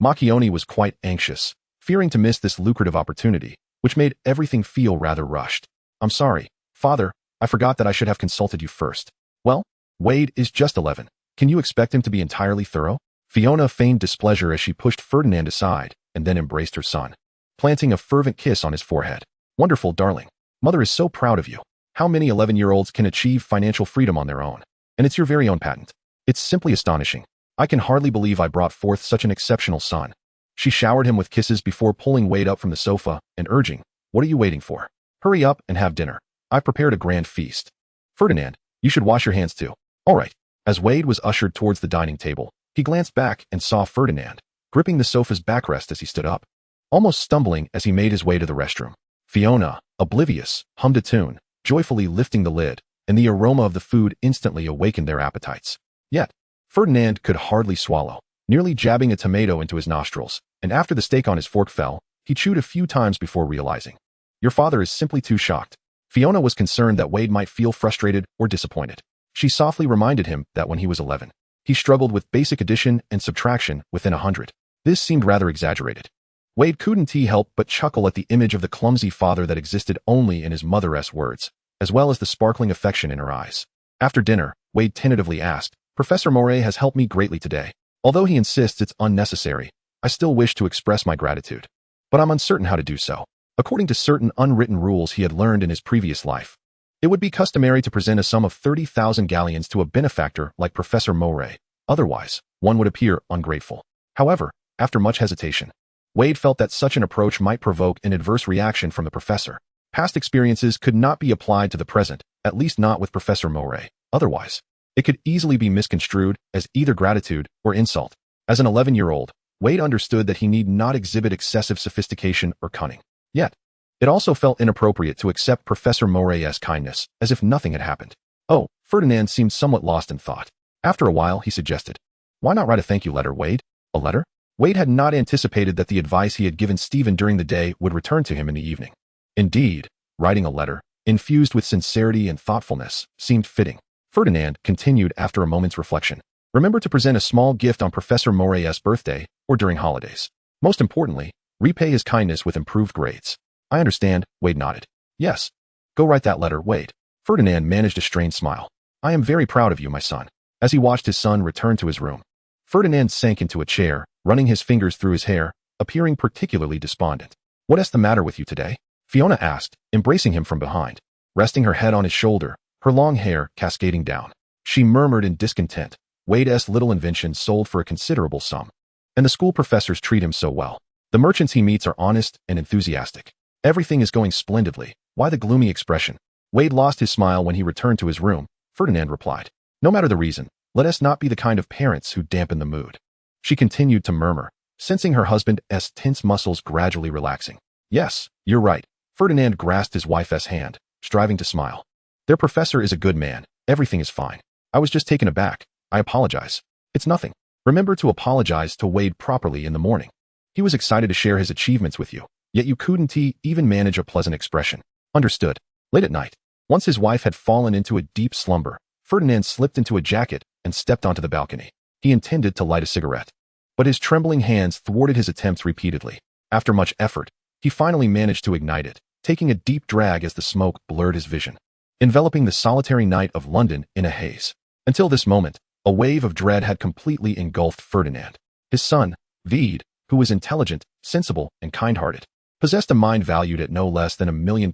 Macchioni was quite anxious, fearing to miss this lucrative opportunity, which made everything feel rather rushed. I'm sorry, father, I forgot that I should have consulted you first. Well, Veyd is just 11. Can you expect him to be entirely thorough? Fiona feigned displeasure as she pushed Ferdinand aside and then embraced her son, planting a fervent kiss on his forehead. Wonderful, darling. Mother is so proud of you. How many 11-year-olds can achieve financial freedom on their own? And it's your very own patent. It's simply astonishing. I can hardly believe I brought forth such an exceptional son. She showered him with kisses before pulling Veyd up from the sofa and urging, What are you waiting for? Hurry up and have dinner. I've prepared a grand feast. Ferdinand, you should wash your hands too. All right. As Veyd was ushered towards the dining table, he glanced back and saw Ferdinand, gripping the sofa's backrest as he stood up, almost stumbling as he made his way to the restroom. Fiona, oblivious, hummed a tune, joyfully lifting the lid, and the aroma of the food instantly awakened their appetites. Yet, Ferdinand could hardly swallow, nearly jabbing a tomato into his nostrils, and after the steak on his fork fell, he chewed a few times before realizing. Your father is simply too shocked. Fiona was concerned that Veyd might feel frustrated or disappointed. She softly reminded him that when he was 11, he struggled with basic addition and subtraction within 100. This seemed rather exaggerated. Veyd couldn't help but chuckle at the image of the clumsy father that existed only in his mother's words, as well as the sparkling affection in her eyes. After dinner, Veyd tentatively asked, Professor Moray has helped me greatly today. Although he insists it's unnecessary, I still wish to express my gratitude. But I'm uncertain how to do so. According to certain unwritten rules he had learned in his previous life, it would be customary to present a sum of 30,000 galleons to a benefactor like Professor Moray. Otherwise, one would appear ungrateful. However, after much hesitation, Veyd felt that such an approach might provoke an adverse reaction from the professor. Past experiences could not be applied to the present, at least not with Professor Moray. Otherwise, it could easily be misconstrued as either gratitude or insult. As an 11-year-old, Veyd understood that he need not exhibit excessive sophistication or cunning. Yet, it also felt inappropriate to accept Professor Moray's kindness as if nothing had happened. Oh, Ferdinand seemed somewhat lost in thought. After a while, he suggested, "Why not write a thank you letter, Veyd?" A letter? Veyd had not anticipated that the advice he had given Stephen during the day would return to him in the evening. Indeed, writing a letter, infused with sincerity and thoughtfulness, seemed fitting. Ferdinand continued after a moment's reflection. Remember to present a small gift on Professor Moray's birthday or during holidays. Most importantly, repay his kindness with improved grades. I understand, Veyd nodded. Yes. Go write that letter, Veyd. Ferdinand managed a strained smile. I am very proud of you, my son. As he watched his son return to his room, Ferdinand sank into a chair, running his fingers through his hair, appearing particularly despondent. What is the matter with you today? Fiona asked, embracing him from behind. Resting her head on his shoulder, her long hair cascading down. She murmured in discontent. Veyd's little invention sold for a considerable sum. And the school professors treat him so well. The merchants he meets are honest and enthusiastic. Everything is going splendidly. Why the gloomy expression? Veyd lost his smile when he returned to his room. Ferdinand replied, no matter the reason, let us not be the kind of parents who dampen the mood. She continued to murmur, sensing her husband's tense muscles gradually relaxing. Yes, you're right. Ferdinand grasped his wife's hand, striving to smile. Their professor is a good man. Everything is fine. I was just taken aback. I apologize. It's nothing. Remember to apologize to Veyd properly in the morning. He was excited to share his achievements with you. Yet you couldn't even manage a pleasant expression. Understood. Late at night, once his wife had fallen into a deep slumber, Ferdinand slipped into a jacket and stepped onto the balcony. He intended to light a cigarette, but his trembling hands thwarted his attempts repeatedly. After much effort, he finally managed to ignite it, taking a deep drag as the smoke blurred his vision, enveloping the solitary night of London in a haze. Until this moment, a wave of dread had completely engulfed Ferdinand. His son, Veyd, who was intelligent, sensible, and kind-hearted, possessed a mind valued at no less than £1 million,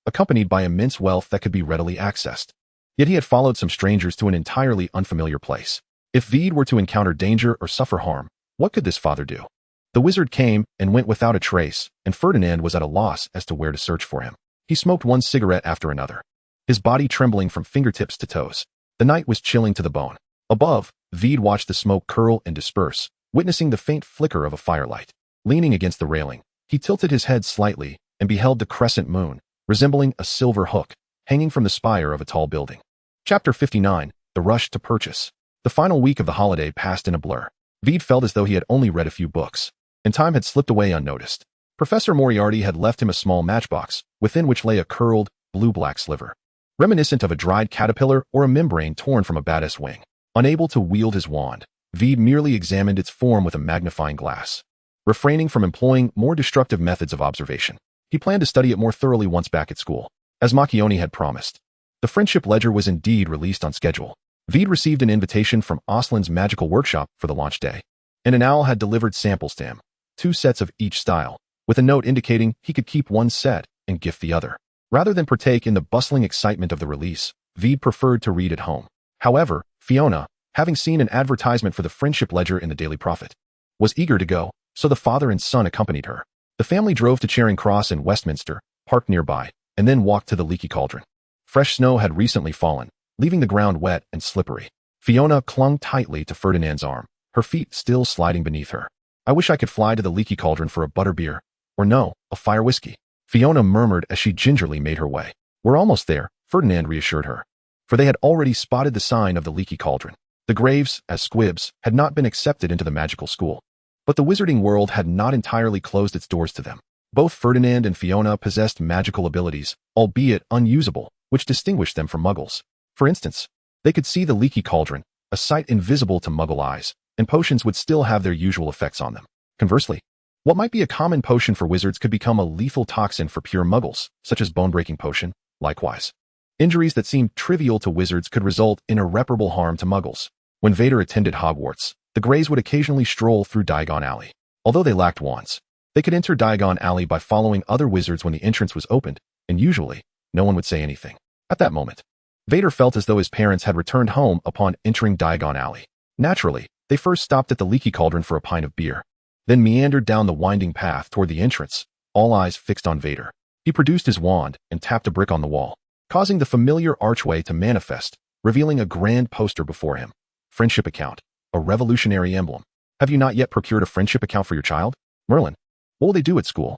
accompanied by immense wealth that could be readily accessed. Yet he had followed some strangers to an entirely unfamiliar place. If Veyd were to encounter danger or suffer harm, what could this father do? The wizard came and went without a trace, and Ferdinand was at a loss as to where to search for him. He smoked one cigarette after another, his body trembling from fingertips to toes. The night was chilling to the bone. Above, Veyd watched the smoke curl and disperse, witnessing the faint flicker of a firelight. Leaning against the railing, he tilted his head slightly and beheld the crescent moon, resembling a silver hook, hanging from the spire of a tall building. Chapter 59, The Rush to Purchase. The final week of the holiday passed in a blur. Veyd felt as though he had only read a few books, and time had slipped away unnoticed. Professor Moriarty had left him a small matchbox, within which lay a curled, blue-black sliver, reminiscent of a dried caterpillar or a membrane torn from a bat's wing. Unable to wield his wand, Veyd merely examined its form with a magnifying glass. Refraining from employing more destructive methods of observation, he planned to study it more thoroughly once back at school. As Dramione had promised, the friendship ledger was indeed released on schedule. Veyd received an invitation from Aslan's magical workshop for the launch day, and an owl had delivered samples to him, 2 sets of each style, with a note indicating he could keep one set and gift the other. Rather than partake in the bustling excitement of the release, Veyd preferred to read at home. However, Fiona, having seen an advertisement for the friendship ledger in the Daily Prophet, was eager to go, so the father and son accompanied her. The family drove to Charing Cross in Westminster, parked nearby, and then walked to the Leaky Cauldron. Fresh snow had recently fallen, leaving the ground wet and slippery. Fiona clung tightly to Ferdinand's arm, her feet still sliding beneath her. I wish I could fly to the Leaky Cauldron for a butterbeer, or no, a fire whiskey, Fiona murmured as she gingerly made her way. We're almost there, Ferdinand reassured her, for they had already spotted the sign of the Leaky Cauldron. The Graves, as squibs, had not been accepted into the magical school, but the Wizarding World had not entirely closed its doors to them. Both Ferdinand and Fiona possessed magical abilities, albeit unusable, which distinguished them from Muggles. For instance, they could see the Leaky Cauldron, a sight invisible to Muggle eyes, and potions would still have their usual effects on them. Conversely, what might be a common potion for wizards could become a lethal toxin for pure Muggles, such as bone-breaking potion. Likewise, injuries that seemed trivial to wizards could result in irreparable harm to Muggles. When Vader attended Hogwarts, the Greys would occasionally stroll through Diagon Alley. Although they lacked wands, they could enter Diagon Alley by following other wizards when the entrance was opened, and usually, no one would say anything. At that moment, Vader felt as though his parents had returned home upon entering Diagon Alley. Naturally, they first stopped at the Leaky Cauldron for a pint of beer, then meandered down the winding path toward the entrance, all eyes fixed on Vader. He produced his wand and tapped a brick on the wall, causing the familiar archway to manifest, revealing a grand poster before him. Friendship account, a revolutionary emblem. Have you not yet procured a friendship account for your child? Merlin, what will they do at school?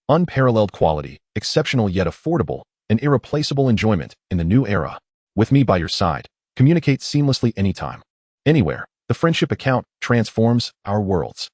Unparalleled quality, exceptional yet affordable, and irreplaceable enjoyment in the new era. With me by your side. Communicate seamlessly anytime, anywhere. The friendship account transforms our worlds.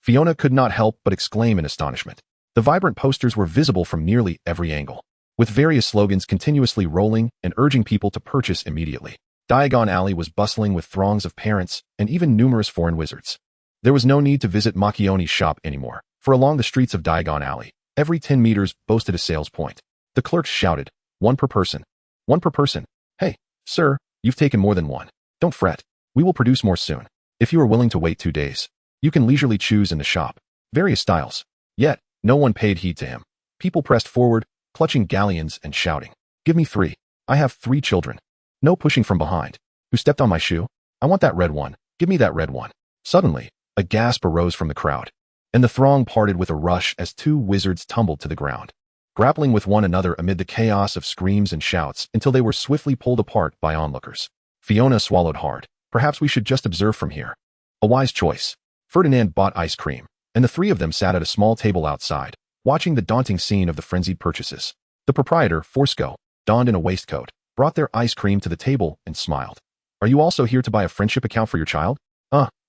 Fiona could not help but exclaim in astonishment. The vibrant posters were visible from nearly every angle, with various slogans continuously rolling and urging people to purchase immediately. Diagon Alley was bustling with throngs of parents and even numerous foreign wizards. There was no need to visit Macchione's shop anymore, for along the streets of Diagon Alley, every 10 meters boasted a sales point. The clerks shouted, "One per person. One per person. Hey, sir, you've taken more than one. Don't fret. We will produce more soon. If you are willing to wait 2 days, you can leisurely choose in the shop. Various styles." Yet, no one paid heed to him. People pressed forward, clutching galleons and shouting, "Give me 3. I have 3 children." No pushing from behind. "Who stepped on my shoe? I want that red one. Give me that red one." Suddenly, a gasp arose from the crowd, and the throng parted with a rush as 2 wizards tumbled to the ground, grappling with one another amid the chaos of screams and shouts until they were swiftly pulled apart by onlookers. Fiona swallowed hard. Perhaps we should just observe from here. A wise choice. Ferdinand bought ice cream, and the 3 of them sat at a small table outside, watching the daunting scene of the frenzied purchases. The proprietor, Forsco, donned in a waistcoat, brought their ice cream to the table and smiled. "Are you also here to buy a friendship account for your child?"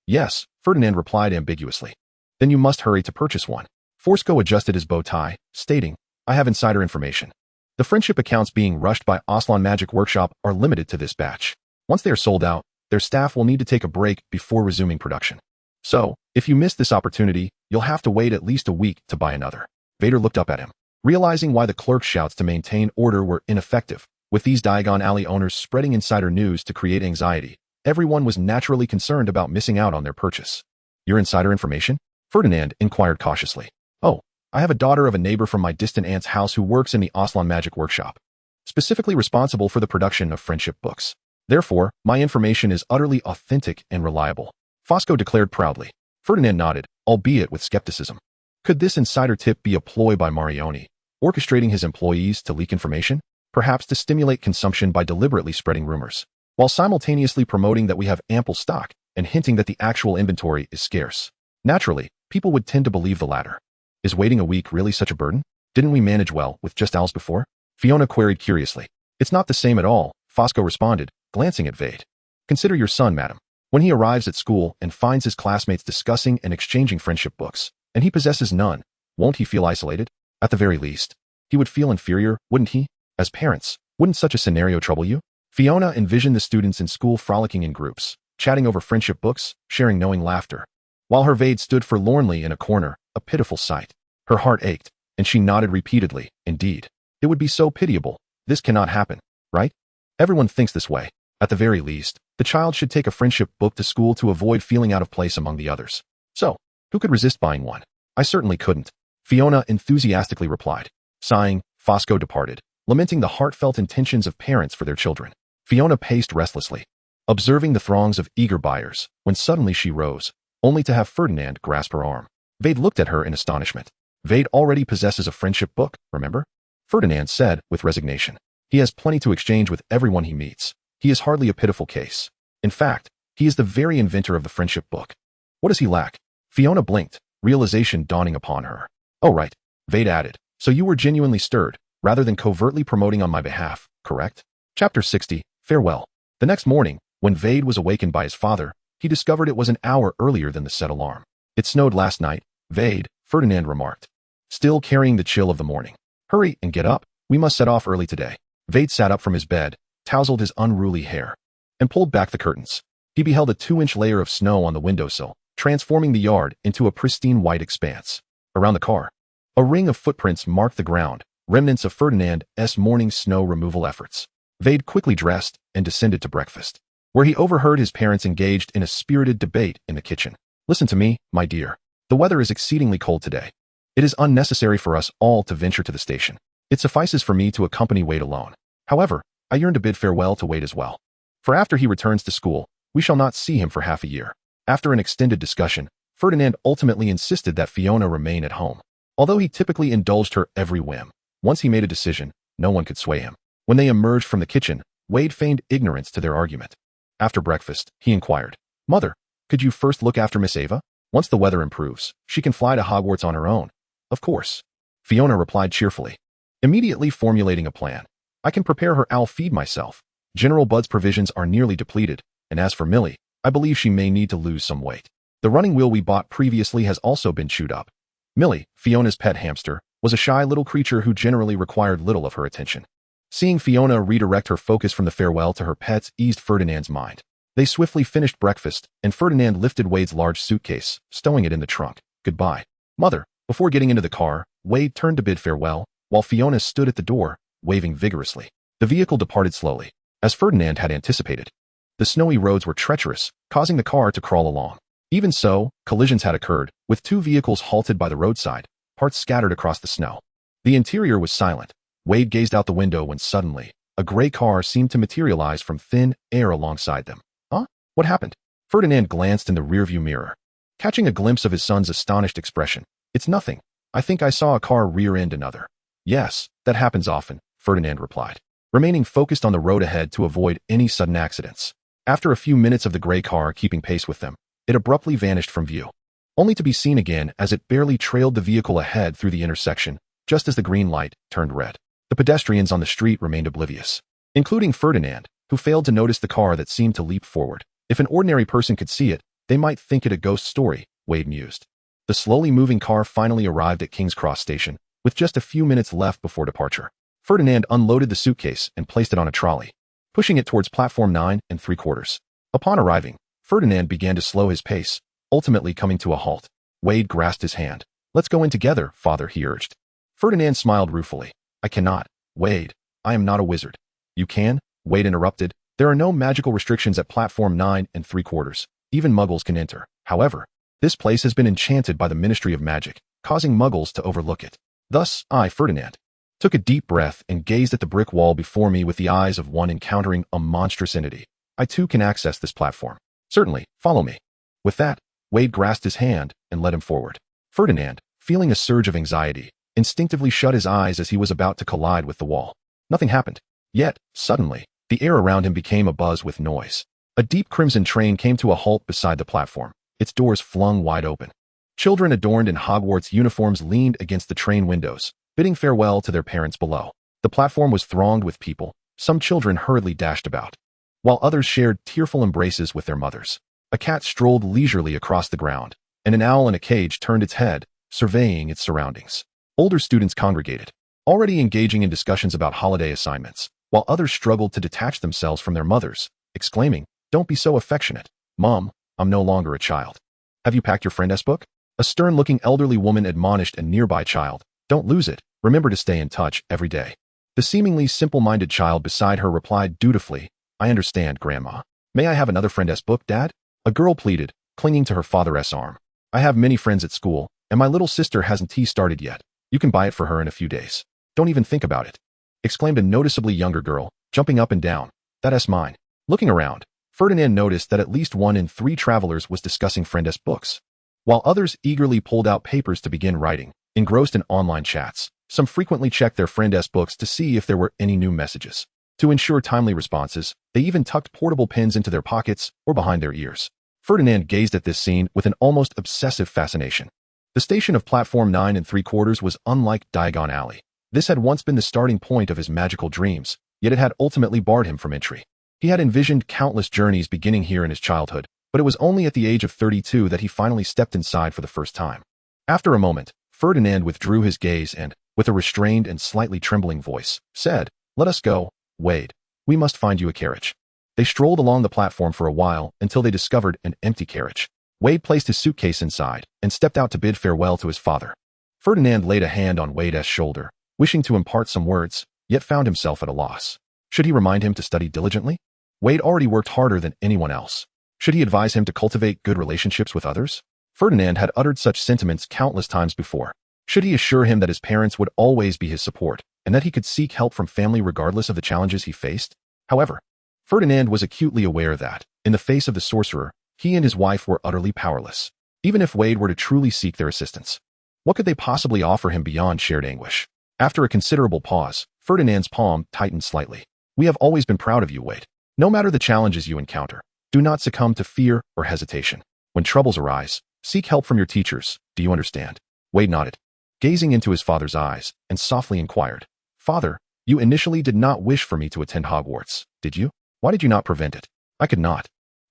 Yes, Ferdinand replied ambiguously. "Then you must hurry to purchase one." Forsco adjusted his bow tie, stating, "I have insider information. The friendship accounts being rushed by Aslan Magic Workshop are limited to this batch. Once they are sold out, their staff will need to take a break before resuming production. So, if you miss this opportunity, you'll have to wait at least a week to buy another." Vader looked up at him, realizing why the clerk's shouts to maintain order were ineffective. With these Diagon Alley owners spreading insider news to create anxiety, everyone was naturally concerned about missing out on their purchase. "Your insider information?" Ferdinand inquired cautiously. "Oh, I have a daughter of a neighbor from my distant aunt's house who works in the Aslan Magic Workshop, specifically responsible for the production of friendship books. Therefore, my information is utterly authentic and reliable," Fosco declared proudly. Ferdinand nodded, albeit with skepticism. Could this insider tip be a ploy by Marione, orchestrating his employees to leak information? Perhaps to stimulate consumption by deliberately spreading rumors, while simultaneously promoting that we have ample stock and hinting that the actual inventory is scarce. Naturally, people would tend to believe the latter. Is waiting a week really such a burden? Didn't we manage well with just owls before? Fiona queried curiously. "It's not the same at all," Fosco responded, glancing at Veyd. "Consider your son, madam. When he arrives at school and finds his classmates discussing and exchanging friendship books, and he possesses none, won't he feel isolated? At the very least, he would feel inferior, wouldn't he? As parents, wouldn't such a scenario trouble you?" Fiona envisioned the students in school frolicking in groups, chatting over friendship books, sharing knowing laughter, while her Veyd stood forlornly in a corner, a pitiful sight. Her heart ached, and she nodded repeatedly. Indeed, it would be so pitiable. This cannot happen, right? Everyone thinks this way. At the very least, the child should take a friendship book to school to avoid feeling out of place among the others. So, who could resist buying one? I certainly couldn't, Fiona enthusiastically replied. Sighing, Fosco departed, lamenting the heartfelt intentions of parents for their children. Fiona paced restlessly, observing the throngs of eager buyers, when suddenly she rose, only to have Ferdinand grasp her arm. Veyd looked at her in astonishment. "Veyd already possesses a friendship book, remember?" Ferdinand said with resignation. "He has plenty to exchange with everyone he meets. He is hardly a pitiful case. In fact, he is the very inventor of the friendship book. What does he lack?" Fiona blinked, realization dawning upon her. "Oh right," Veyd added. "So you were genuinely stirred, rather than covertly promoting on my behalf, correct?" Chapter 60, Farewell. The next morning, when Veyd was awakened by his father, he discovered it was an hour earlier than the set alarm. "It snowed last night, Veyd," Ferdinand remarked, still carrying the chill of the morning. "Hurry and get up, we must set off early today." Veyd sat up from his bed, tousled his unruly hair, and pulled back the curtains. He beheld a 2-inch layer of snow on the windowsill, transforming the yard into a pristine white expanse. Around the car, a ring of footprints marked the ground, remnants of Ferdinand's morning snow removal efforts. Veyd quickly dressed and descended to breakfast. where he overheard his parents engaged in a spirited debate in the kitchen. Listen to me, my dear. The weather is exceedingly cold today. It is unnecessary for us all to venture to the station. It suffices for me to accompany Veyd alone. However, I yearn to bid farewell to Veyd as well. For after he returns to school, we shall not see him for half a year. After an extended discussion, Ferdinand ultimately insisted that Fiona remain at home. Although he typically indulged her every whim, once he made a decision, no one could sway him. When they emerged from the kitchen, Veyd feigned ignorance to their argument. After breakfast, he inquired, "Mother, could you first look after Miss Ava? Once the weather improves, she can fly to Hogwarts on her own." "Of course," Fiona replied cheerfully, immediately formulating a plan. "I can prepare her. I'll feed myself. General Bud's provisions are nearly depleted, and as for Millie, I believe she may need to lose some weight. The running wheel we bought previously has also been chewed up." Millie, Fiona's pet hamster, was a shy little creature who generally required little of her attention. Seeing Fiona redirect her focus from the farewell to her pets eased Ferdinand's mind. They swiftly finished breakfast, and Ferdinand lifted Veyd's large suitcase, stowing it in the trunk. "Goodbye, Mother." Before getting into the car, Veyd turned to bid farewell, while Fiona stood at the door, waving vigorously. The vehicle departed slowly, as Ferdinand had anticipated. The snowy roads were treacherous, causing the car to crawl along. Even so, collisions had occurred, with two vehicles halted by the roadside, parts scattered across the snow. The interior was silent. Veyd gazed out the window when suddenly, a gray car seemed to materialize from thin air alongside them. "Huh? What happened?" Ferdinand glanced in the rearview mirror, catching a glimpse of his son's astonished expression. "It's nothing. I think I saw a car rear-end another." "Yes, that happens often," Ferdinand replied, remaining focused on the road ahead to avoid any sudden accidents. After a few minutes of the gray car keeping pace with them, it abruptly vanished from view, only to be seen again as it barely trailed the vehicle ahead through the intersection, just as the green light turned red. The pedestrians on the street remained oblivious, including Ferdinand, who failed to notice the car that seemed to leap forward. If an ordinary person could see it, they might think it a ghost story, Veyd mused. The slowly moving car finally arrived at King's Cross Station, with just a few minutes left before departure. Ferdinand unloaded the suitcase and placed it on a trolley, pushing it towards platform 9 3/4. Upon arriving, Ferdinand began to slow his pace, ultimately coming to a halt. Veyd grasped his hand. "Let's go in together, father," he urged. Ferdinand smiled ruefully. "I cannot, Veyd. I am not a wizard." "You can," Veyd interrupted. "There are no magical restrictions at platform 9 3/4. Even muggles can enter. However, this place has been enchanted by the Ministry of Magic, causing muggles to overlook it." Thus, I, Ferdinand, took a deep breath and gazed at the brick wall before me with the eyes of one encountering a monstrous entity. "I too can access this platform." "Certainly, follow me." With that, Veyd grasped his hand and led him forward. Ferdinand, feeling a surge of anxiety, instinctively shut his eyes as he was about to collide with the wall. Nothing happened. Yet, suddenly, the air around him became abuzz with noise. A deep crimson train came to a halt beside the platform, its doors flung wide open. Children adorned in Hogwarts uniforms leaned against the train windows, bidding farewell to their parents below. The platform was thronged with people. Some children hurriedly dashed about, while others shared tearful embraces with their mothers. A cat strolled leisurely across the ground, and an owl in a cage turned its head, surveying its surroundings. Older students congregated, already engaging in discussions about holiday assignments, while others struggled to detach themselves from their mothers, exclaiming, "Don't be so affectionate. Mom, I'm no longer a child." "Have you packed your friend's book?" A stern-looking elderly woman admonished a nearby child. "Don't lose it. Remember to stay in touch every day." The seemingly simple-minded child beside her replied dutifully, "I understand, Grandma. May I have another friend's book, Dad?" A girl pleaded, clinging to her father's arm. "I have many friends at school, and my little sister hasn't started yet. You can buy it for her in a few days." "Don't even think about it," exclaimed a noticeably younger girl, jumping up and down. "That's mine." Looking around, Ferdinand noticed that at least 1 in 3 travelers was discussing friend's books, while others eagerly pulled out papers to begin writing. Engrossed in online chats, some frequently checked their friend's books to see if there were any new messages. To ensure timely responses, they even tucked portable pens into their pockets or behind their ears. Ferdinand gazed at this scene with an almost obsessive fascination. The station of platform 9 3/4 was unlike Diagon Alley. This had once been the starting point of his magical dreams, yet it had ultimately barred him from entry. He had envisioned countless journeys beginning here in his childhood, but it was only at the age of 32 that he finally stepped inside for the first time. After a moment, Ferdinand withdrew his gaze and, with a restrained and slightly trembling voice, said, "Let us go, Veyd. We must find you a carriage." They strolled along the platform for a while until they discovered an empty carriage. Veyd placed his suitcase inside and stepped out to bid farewell to his father. Ferdinand laid a hand on Veyd's shoulder, wishing to impart some words, yet found himself at a loss. Should he remind him to study diligently? Veyd already worked harder than anyone else. Should he advise him to cultivate good relationships with others? Ferdinand had uttered such sentiments countless times before. Should he assure him that his parents would always be his support, and that he could seek help from family regardless of the challenges he faced? However, Ferdinand was acutely aware that, in the face of the sorcerer, he and his wife were utterly powerless. Even if Veyd were to truly seek their assistance, what could they possibly offer him beyond shared anguish? After a considerable pause, Ferdinand's palm tightened slightly. We have always been proud of you, Veyd. No matter the challenges you encounter, do not succumb to fear or hesitation. When troubles arise, seek help from your teachers. Do you understand? Veyd nodded, gazing into his father's eyes, and softly inquired, Father, you initially did not wish for me to attend Hogwarts, did you? Why did you not prevent it? I could not.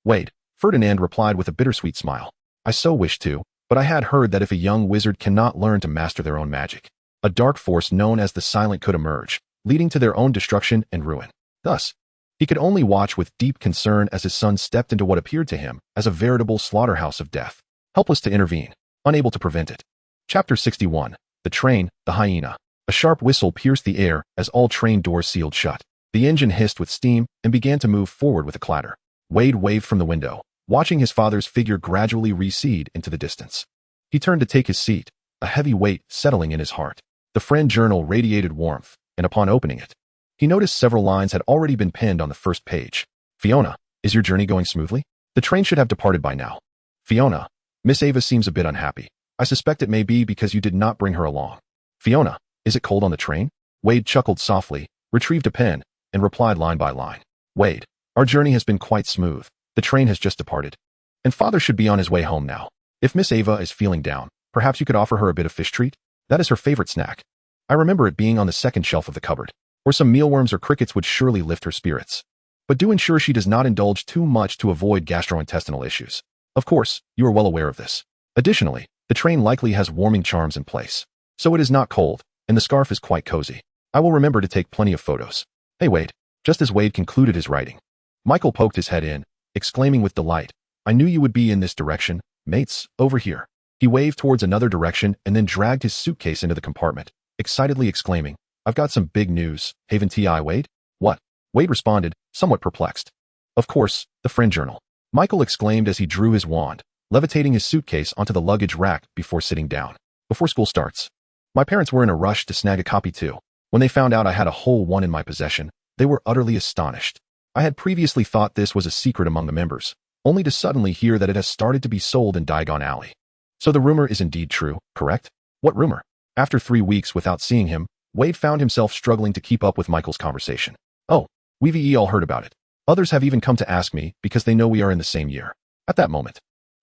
Veyd, Ferdinand replied with a bittersweet smile. I so wished to, but I had heard that if a young wizard cannot learn to master their own magic, a dark force known as the Silent could emerge, leading to their own destruction and ruin. Thus, he could only watch with deep concern as his son stepped into what appeared to him as a veritable slaughterhouse of death, helpless to intervene, unable to prevent it. Chapter 61. The Train, the Hyena. A sharp whistle pierced the air as all train doors sealed shut. The engine hissed with steam and began to move forward with a clatter. Veyd waved from the window, watching his father's figure gradually recede into the distance. He turned to take his seat, a heavy weight settling in his heart. The friend journal radiated warmth, and upon opening it, he noticed several lines had already been pinned on the first page. Fiona, is your journey going smoothly? The train should have departed by now. Fiona, Miss Ava seems a bit unhappy. I suspect it may be because you did not bring her along. Fiona, is it cold on the train? Veyd chuckled softly, retrieved a pen, and replied line by line. Veyd, our journey has been quite smooth. The train has just departed, and father should be on his way home now. If Miss Ava is feeling down, perhaps you could offer her a bit of fish treat? That is her favorite snack. I remember it being on the second shelf of the cupboard, or some mealworms or crickets would surely lift her spirits. But do ensure she does not indulge too much to avoid gastrointestinal issues. Of course, you are well aware of this. Additionally, the train likely has warming charms in place, so it is not cold, and the scarf is quite cozy. I will remember to take plenty of photos. Hey Veyd, just as Veyd concluded his writing, Michael poked his head in, exclaiming with delight, I knew you would be in this direction, mates, over here. He waved towards another direction and then dragged his suitcase into the compartment, excitedly exclaiming, I've got some big news, haven't I, Veyd? What? Veyd responded, somewhat perplexed. Of course, the friend journal. Michael exclaimed as he drew his wand, levitating his suitcase onto the luggage rack before sitting down. Before school starts. My parents were in a rush to snag a copy too. When they found out I had a whole one in my possession, they were utterly astonished. I had previously thought this was a secret among the members, only to suddenly hear that it has started to be sold in Diagon Alley. So the rumor is indeed true, correct? What rumor? After 3 weeks without seeing him, Veyd found himself struggling to keep up with Michael's conversation. Oh, we've all heard about it. Others have even come to ask me because they know we are in the same year. At that moment,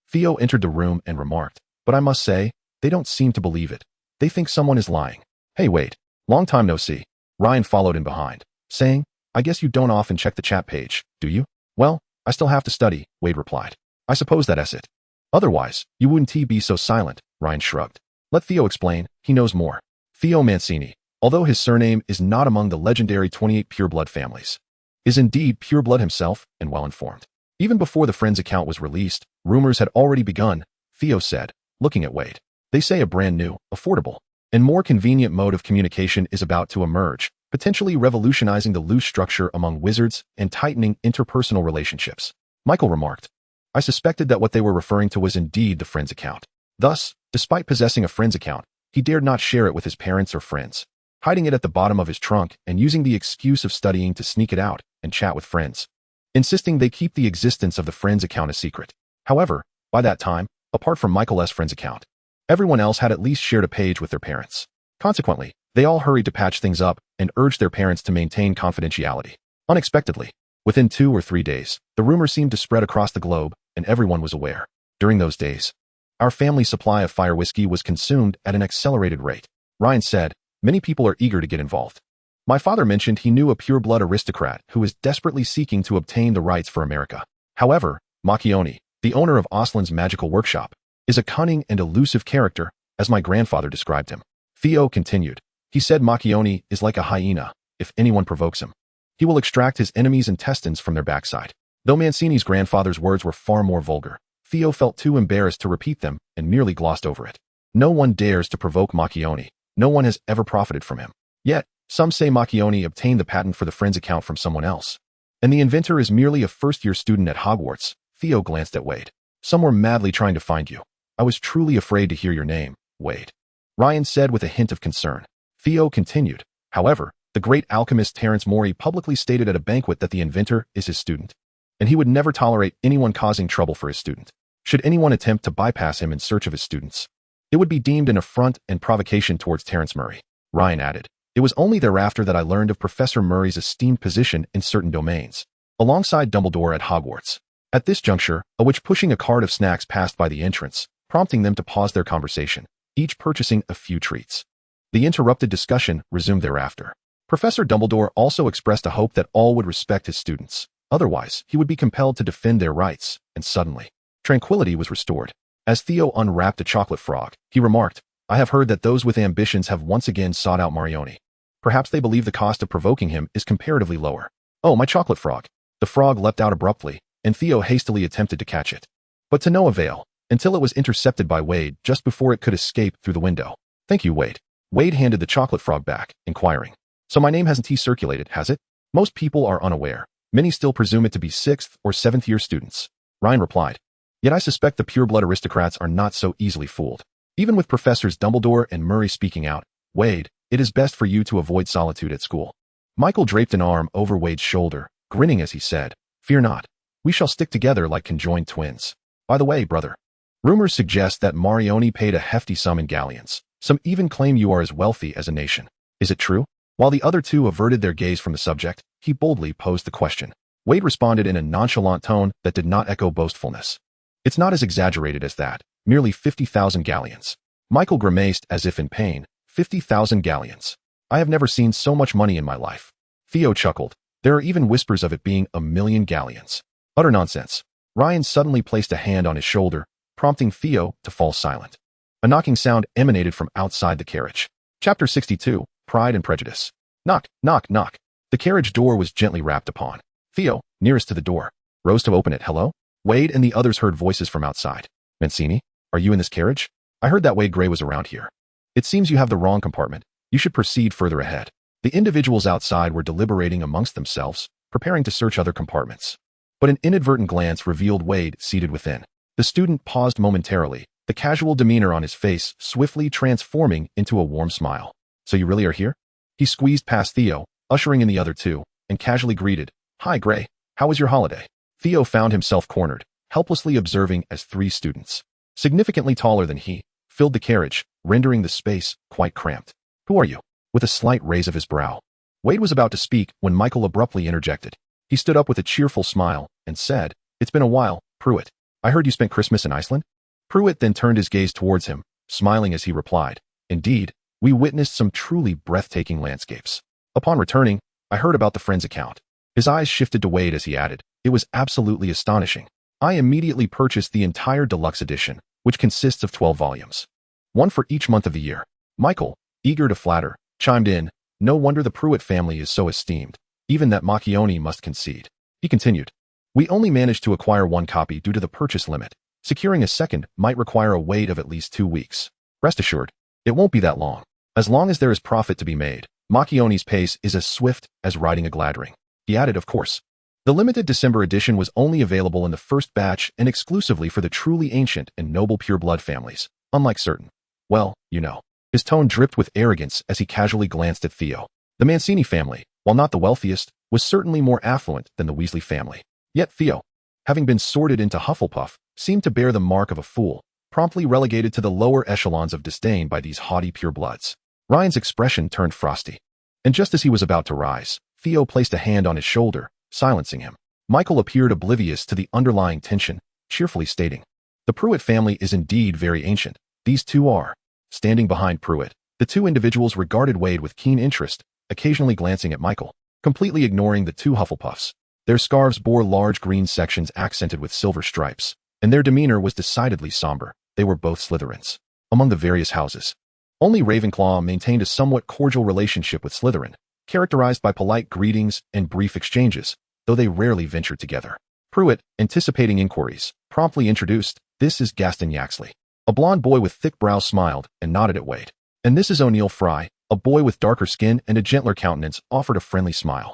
Theo entered the room and remarked, but I must say, they don't seem to believe it. They think someone is lying. Hey Veyd, long time no see. Ryan followed in behind, saying, I guess you don't often check the chat page, do you? Well, I still have to study, Veyd replied. I suppose that's it. Otherwise, you wouldn't be so silent, Ryan shrugged. Let Theo explain, he knows more. Theo Mancini, although his surname is not among the legendary 28 pureblood families, is indeed pureblood himself and well-informed. Even before the friend's account was released, rumors had already begun, Theo said, looking at Veyd. They say a brand new, affordable, and more convenient mode of communication is about to emerge, potentially revolutionizing the loose structure among wizards and tightening interpersonal relationships. Michael remarked, I suspected that what they were referring to was indeed the friend's account. Thus, despite possessing a friend's account, he dared not share it with his parents or friends, hiding it at the bottom of his trunk and using the excuse of studying to sneak it out and chat with friends, insisting they keep the existence of the friend's account a secret. However, by that time, apart from Michael's friend's account, everyone else had at least shared a page with their parents. Consequently, they all hurried to patch things up and urged their parents to maintain confidentiality. Unexpectedly, within 2 or 3 days, the rumor seemed to spread across the globe, and everyone was aware. During those days, our family supply of fire whiskey was consumed at an accelerated rate. Ryan said, many people are eager to get involved. My father mentioned he knew a pureblood aristocrat who was desperately seeking to obtain the rights for America. However, Macchione, the owner of Oslin's magical workshop, is a cunning and elusive character, as my grandfather described him. Theo continued. He said Macchione is like a hyena. If anyone provokes him, he will extract his enemies' intestines from their backside. Though Mancini's grandfather's words were far more vulgar, Theo felt too embarrassed to repeat them and merely glossed over it. No one dares to provoke Macchione. No one has ever profited from him. Yet, some say Macchione obtained the patent for the friend's account from someone else. And the inventor is merely a first-year student at Hogwarts. Theo glanced at Veyd. Some were madly trying to find you. I was truly afraid to hear your name, Veyd. Ryan said with a hint of concern. Theo continued. However, the great alchemist Terence Morey publicly stated at a banquet that the inventor is his student, and he would never tolerate anyone causing trouble for his student. Should anyone attempt to bypass him in search of his students, it would be deemed an affront and provocation towards Terence Murray. Ryan added. It was only thereafter that I learned of Professor Murray's esteemed position in certain domains, alongside Dumbledore at Hogwarts. At this juncture, a witch pushing a cart of snacks passed by the entrance, prompting them to pause their conversation, each purchasing a few treats. The interrupted discussion resumed thereafter. Professor Dumbledore also expressed a hope that all would respect his students. Otherwise, he would be compelled to defend their rights, and suddenly, tranquility was restored. As Theo unwrapped a chocolate frog, he remarked, I have heard that those with ambitions have once again sought out Dramione. Perhaps they believe the cost of provoking him is comparatively lower. Oh, my chocolate frog. The frog leapt out abruptly, and Theo hastily attempted to catch it. But to no avail, until it was intercepted by Veyd just before it could escape through the window. Thank you, Veyd. Veyd handed the chocolate frog back, inquiring. So my name hasn't circulated, has it? Most people are unaware. Many still presume it to be 6th or 7th year students. Ryan replied. Yet I suspect the pureblood aristocrats are not so easily fooled. Even with Professors Dumbledore and Murray speaking out, Veyd, it is best for you to avoid solitude at school. Michael draped an arm over Wade's shoulder, grinning as he said, Fear not. We shall stick together like conjoined twins. By the way, brother, rumors suggest that Dramione paid a hefty sum in galleons. Some even claim you are as wealthy as a nation. Is it true? While the other two averted their gaze from the subject, he boldly posed the question. Veyd responded in a nonchalant tone that did not echo boastfulness. It's not as exaggerated as that. Merely 50,000 galleons. Michael grimaced as if in pain. 50,000 galleons. I have never seen so much money in my life. Theo chuckled. There are even whispers of it being 1,000,000 galleons. Utter nonsense. Ryan suddenly placed a hand on his shoulder, prompting Theo to fall silent. A knocking sound emanated from outside the carriage. Chapter 62, Pride and Prejudice. Knock, knock, knock. The carriage door was gently rapped upon. Theo, nearest to the door, rose to open it. Hello? Veyd and the others heard voices from outside. Mancini, are you in this carriage? I heard that Veyd Grey was around here. It seems you have the wrong compartment. You should proceed further ahead. The individuals outside were deliberating amongst themselves, preparing to search other compartments. But an inadvertent glance revealed Veyd seated within. The student paused momentarily, the casual demeanor on his face swiftly transforming into a warm smile. So you really are here? He squeezed past Theo, ushering in the other two, and casually greeted, Hi, Grey. How was your holiday? Theo found himself cornered, helplessly observing as 3 students, significantly taller than he, filled the carriage, rendering the space quite cramped. Who are you? With a slight raise of his brow. Veyd was about to speak when Michael abruptly interjected. He stood up with a cheerful smile and said, It's been a while, Pruitt. I heard you spent Christmas in Iceland? Pruitt then turned his gaze towards him, smiling as he replied, Indeed, we witnessed some truly breathtaking landscapes. Upon returning, I heard about the friend's account. His eyes shifted to Veyd as he added, It was absolutely astonishing. I immediately purchased the entire deluxe edition, which consists of 12 volumes. One for each month of the year. Michael, eager to flatter, chimed in, No wonder the Pruitt family is so esteemed. Even that Dramione must concede. He continued, We only managed to acquire 1 copy due to the purchase limit. Securing a second might require a wait of at least 2 weeks. Rest assured, it won't be that long. As long as there is profit to be made, Dramione pace is as swift as riding a Gladring. He added, of course. The limited December edition was only available in the first batch and exclusively for the truly ancient and noble pureblood families, unlike certain. Well, you know. His tone dripped with arrogance as he casually glanced at Theo. The Mancini family, while not the wealthiest, was certainly more affluent than the Weasley family. Yet Theo, having been sorted into Hufflepuff, seemed to bear the mark of a fool, promptly relegated to the lower echelons of disdain by these haughty purebloods. Ryan's expression turned frosty. And just as he was about to rise, Theo placed a hand on his shoulder, silencing him. Michael appeared oblivious to the underlying tension, cheerfully stating, The Pruitt family is indeed very ancient. These two are. Standing behind Pruitt, the 2 individuals regarded Veyd with keen interest, occasionally glancing at Michael, completely ignoring the 2 Hufflepuffs. Their scarves bore large green sections accented with silver stripes, and their demeanor was decidedly somber. They were both Slytherins. Among the various houses, only Ravenclaw maintained a somewhat cordial relationship with Slytherin, characterized by polite greetings and brief exchanges, though they rarely ventured together. Pruitt, anticipating inquiries, promptly introduced, This is Gaston Yaxley. A blond boy with thick brows smiled and nodded at Veyd. And this is O'Neill Fry, a boy with darker skin and a gentler countenance offered a friendly smile.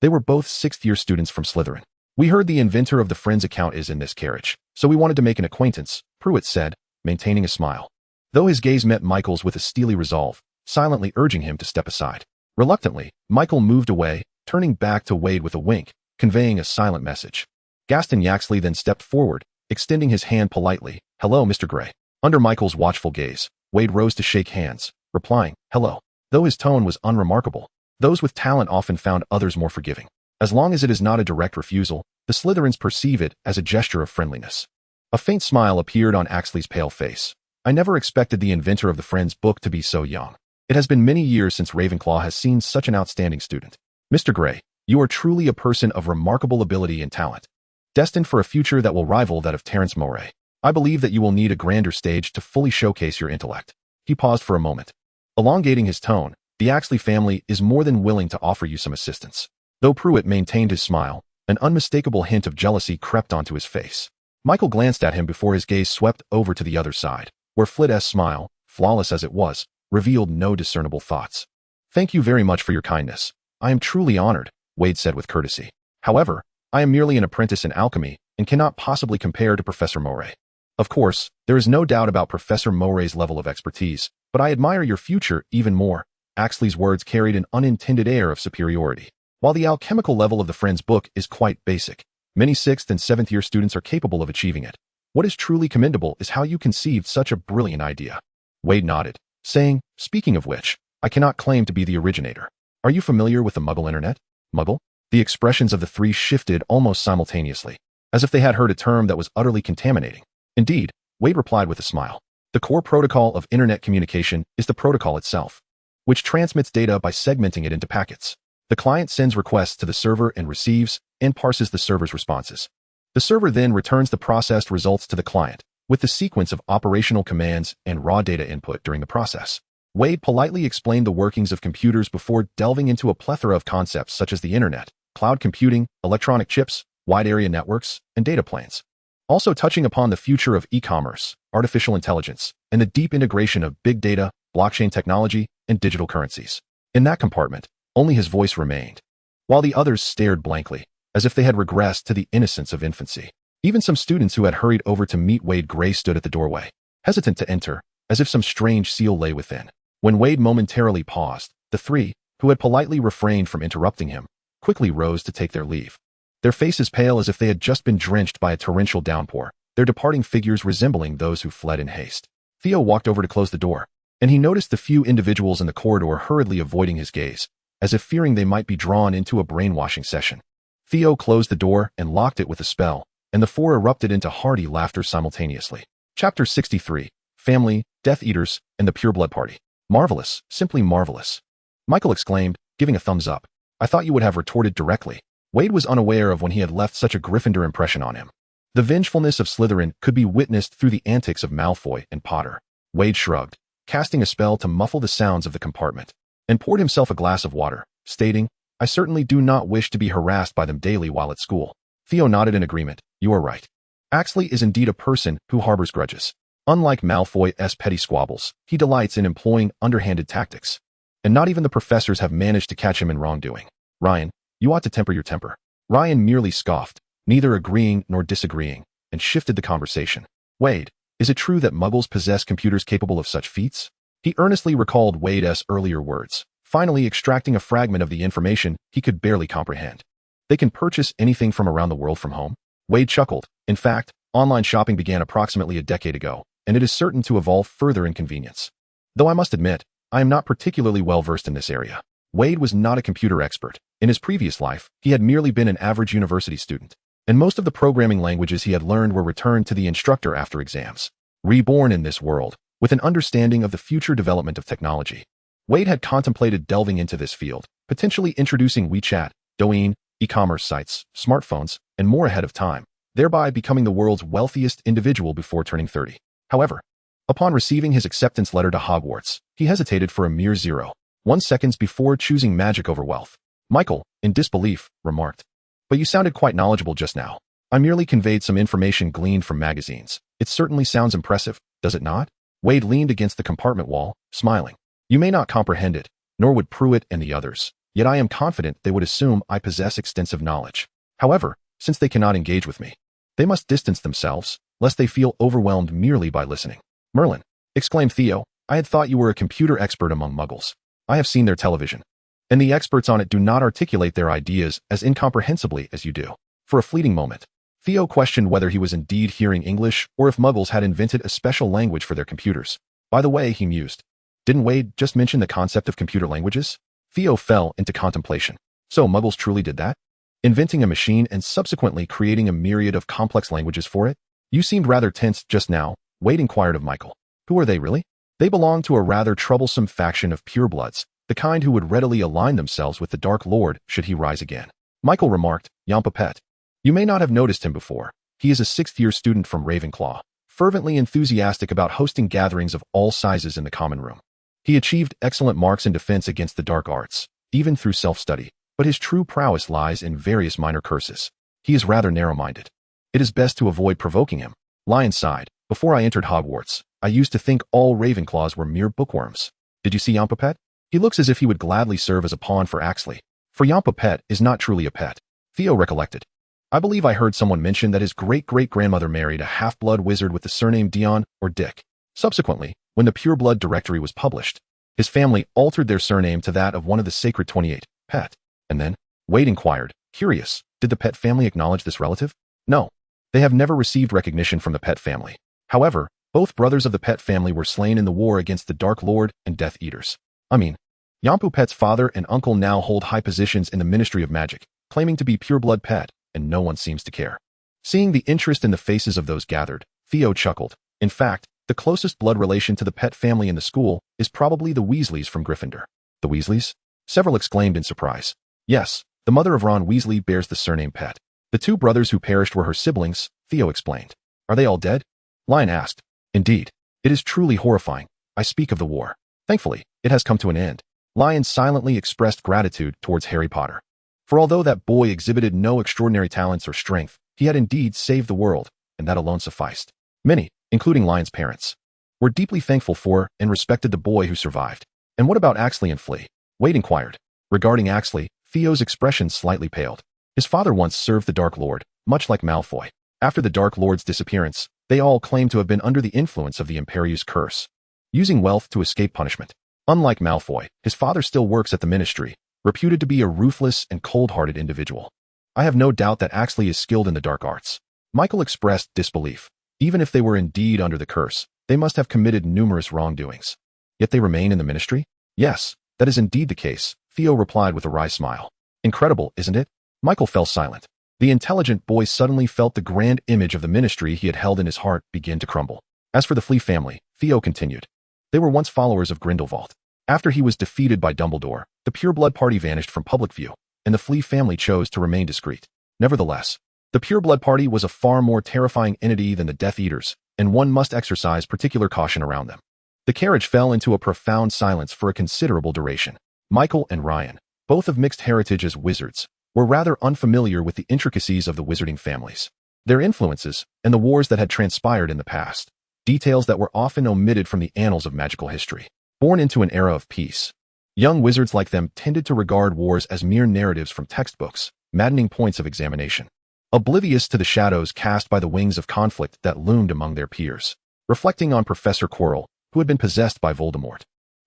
They were both sixth-year students from Slytherin. "We heard the inventor of the Friends account is in this carriage, so we wanted to make an acquaintance," Pruitt said, maintaining a smile. Though his gaze met Michael's with a steely resolve, silently urging him to step aside. Reluctantly, Michael moved away, turning back to Veyd with a wink, conveying a silent message. Gaston Yaxley then stepped forward, extending his hand politely. "Hello, Mr. Grey." Under Michael's watchful gaze, Veyd rose to shake hands, replying, "Hello." Though his tone was unremarkable, those with talent often found others more forgiving. As long as it is not a direct refusal, the Slytherins perceive it as a gesture of friendliness. A faint smile appeared on Axley's pale face. "I never expected the inventor of the Friends book to be so young. It has been many years since Ravenclaw has seen such an outstanding student. Mr. Grey, you are truly a person of remarkable ability and talent, destined for a future that will rival that of Terence Moray. I believe that you will need a grander stage to fully showcase your intellect." He paused for a moment. Elongating his tone, "The Axley family is more than willing to offer you some assistance." Though Pruitt maintained his smile, an unmistakable hint of jealousy crept onto his face. Michael glanced at him before his gaze swept over to the other side, where Flit's smile, flawless as it was, revealed no discernible thoughts. "Thank you very much for your kindness. I am truly honored," Veyd said with courtesy. "However, I am merely an apprentice in alchemy and cannot possibly compare to Professor Moray. Of course, there is no doubt about Professor Moray's level of expertise, but I admire your future even more." Axley's words carried an unintended air of superiority. While the alchemical level of the Friends book is quite basic, many 6th and 7th year students are capable of achieving it. What is truly commendable is how you conceived such a brilliant idea. Veyd nodded, saying, "Speaking of which, I cannot claim to be the originator. Are you familiar with the Muggle internet?" Muggle? The expressions of the three shifted almost simultaneously, as if they had heard a term that was utterly contaminating. "Indeed," Veyd replied with a smile. "The core protocol of internet communication is the protocol itself, which transmits data by segmenting it into packets. The client sends requests to the server and receives and parses the server's responses. The server then returns the processed results to the client, with the sequence of operational commands and raw data input during the process." Veyd politely explained the workings of computers before delving into a plethora of concepts such as the internet, cloud computing, electronic chips, wide area networks, and data planes. Also touching upon the future of e-commerce, artificial intelligence, and the deep integration of big data, blockchain technology, and digital currencies. In that compartment, only his voice remained, while the others stared blankly, as if they had regressed to the innocence of infancy. Even some students who had hurried over to meet Veyd Grey stood at the doorway, hesitant to enter, as if some strange seal lay within. When Veyd momentarily paused, the three, who had politely refrained from interrupting him, quickly rose to take their leave. Their faces pale as if they had just been drenched by a torrential downpour, their departing figures resembling those who fled in haste. Theo walked over to close the door, and he noticed the few individuals in the corridor hurriedly avoiding his gaze, as if fearing they might be drawn into a brainwashing session. Theo closed the door and locked it with a spell, and the four erupted into hearty laughter simultaneously. Chapter 63, Family, Death Eaters, and the Pureblood Party. "Marvelous, simply marvelous," Michael exclaimed, giving a thumbs up. "I thought you would have retorted directly." Veyd was unaware of when he had left such a Gryffindor impression on him. The vengefulness of Slytherin could be witnessed through the antics of Malfoy and Potter. Veyd shrugged, casting a spell to muffle the sounds of the compartment, and poured himself a glass of water, stating, "I certainly do not wish to be harassed by them daily while at school." Theo nodded in agreement. "You are right. Axley is indeed a person who harbors grudges. Unlike Malfoy's petty squabbles, he delights in employing underhanded tactics. And not even the professors have managed to catch him in wrongdoing. Ryan, you ought to temper your temper." Ryan merely scoffed, neither agreeing nor disagreeing, and shifted the conversation. "Veyd, is it true that Muggles possess computers capable of such feats?" He earnestly recalled Veyd's earlier words, finally extracting a fragment of the information he could barely comprehend. "They can purchase anything from around the world from home?" Veyd chuckled. "In fact, online shopping began approximately a decade ago, and it is certain to evolve further in convenience. Though I must admit, I am not particularly well versed in this area." Veyd was not a computer expert. In his previous life, he had merely been an average university student, and most of the programming languages he had learned were returned to the instructor after exams. Reborn in this world, with an understanding of the future development of technology, Veyd had contemplated delving into this field, potentially introducing WeChat, Douyin, e-commerce sites, smartphones, and more ahead of time, thereby becoming the world's wealthiest individual before turning 30. However, upon receiving his acceptance letter to Hogwarts, he hesitated for a mere 0.1 seconds before choosing magic over wealth. Michael, in disbelief, remarked, "But you sounded quite knowledgeable just now." "I merely conveyed some information gleaned from magazines. It certainly sounds impressive, does it not?" Veyd leaned against the compartment wall, smiling. "You may not comprehend it, nor would Pruitt and the others, yet I am confident they would assume I possess extensive knowledge. However, since they cannot engage with me, they must distance themselves, lest they feel overwhelmed merely by listening. Merlin, exclaimed Theo, I had thought you were a computer expert among muggles. I have seen their television, and the experts on it do not articulate their ideas as incomprehensibly as you do. For a fleeting moment, Theo questioned whether he was indeed hearing English or if muggles had invented a special language for their computers. By the way, he mused, didn't Veyd just mention the concept of computer languages? Theo fell into contemplation. So muggles truly did that? Inventing a machine and subsequently creating a myriad of complex languages for it? You seemed rather tense just now, Veyd inquired of Michael. Who are they really? They belong to a rather troublesome faction of purebloods, the kind who would readily align themselves with the Dark Lord should he rise again. Michael remarked, Yampapet. You may not have noticed him before. He is a 6th-year student from Ravenclaw, fervently enthusiastic about hosting gatherings of all sizes in the common room. He achieved excellent marks in defense against the dark arts, even through self-study, but his true prowess lies in various minor curses. He is rather narrow-minded. It is best to avoid provoking him. Lion sighed. Before I entered Hogwarts, I used to think all Ravenclaws were mere bookworms. Did you see Yampapet? He looks as if he would gladly serve as a pawn for Axley. For Yampapet is not truly a pet. Theo recollected. I believe I heard someone mention that his great-great-grandmother married a half-blood wizard with the surname Dion or Dick. Subsequently, when the pureblood directory was published, his family altered their surname to that of one of the sacred 28, Pet. And then, Veyd inquired, curious, did the Pet family acknowledge this relative? No. They have never received recognition from the Pet family. However, both brothers of the Pet family were slain in the war against the Dark Lord and Death Eaters. Yampupet's father and uncle now hold high positions in the Ministry of Magic, claiming to be pureblood Pet, and no one seems to care. Seeing the interest in the faces of those gathered, Theo chuckled. In fact, the closest blood relation to the Pet family in the school is probably the Weasleys from Gryffindor. The Weasleys? Several exclaimed in surprise. Yes, the mother of Ron Weasley bears the surname Pet. The 2 brothers who perished were her siblings, Theo explained. Are they all dead? Lion asked. Indeed. It is truly horrifying. I speak of the war. Thankfully, it has come to an end. Lion silently expressed gratitude towards Harry Potter. For although that boy exhibited no extraordinary talents or strength, he had indeed saved the world, and that alone sufficed. Many, including Lion's parents, were deeply thankful for and respected the boy who survived. And what about Axley and Flea? Veyd inquired. Regarding Axley, Theo's expression slightly paled. His father once served the Dark Lord, much like Malfoy. After the Dark Lord's disappearance, they all claimed to have been under the influence of the Imperius Curse, using wealth to escape punishment. Unlike Malfoy, his father still works at the Ministry, reputed to be a ruthless and cold-hearted individual. I have no doubt that Axley is skilled in the dark arts. Michael expressed disbelief. Even if they were indeed under the curse, they must have committed numerous wrongdoings. Yet they remain in the Ministry? Yes, that is indeed the case, Theo replied with a wry smile. Incredible, isn't it? Michael fell silent. The intelligent boy suddenly felt the grand image of the Ministry he had held in his heart begin to crumble. As for the Flea family, Theo continued. They were once followers of Grindelwald. After he was defeated by Dumbledore, the pureblood party vanished from public view, and the Flea family chose to remain discreet. Nevertheless, the pureblood party was a far more terrifying entity than the Death Eaters, and one must exercise particular caution around them. The carriage fell into a profound silence for a considerable duration. Michael and Ryan, both of mixed heritage as wizards, were rather unfamiliar with the intricacies of the wizarding families, their influences, and the wars that had transpired in the past, details that were often omitted from the annals of magical history. Born into an era of peace, young wizards like them tended to regard wars as mere narratives from textbooks, maddening points of examination, oblivious to the shadows cast by the wings of conflict that loomed among their peers. Reflecting on Professor Quirrell, who had been possessed by Voldemort,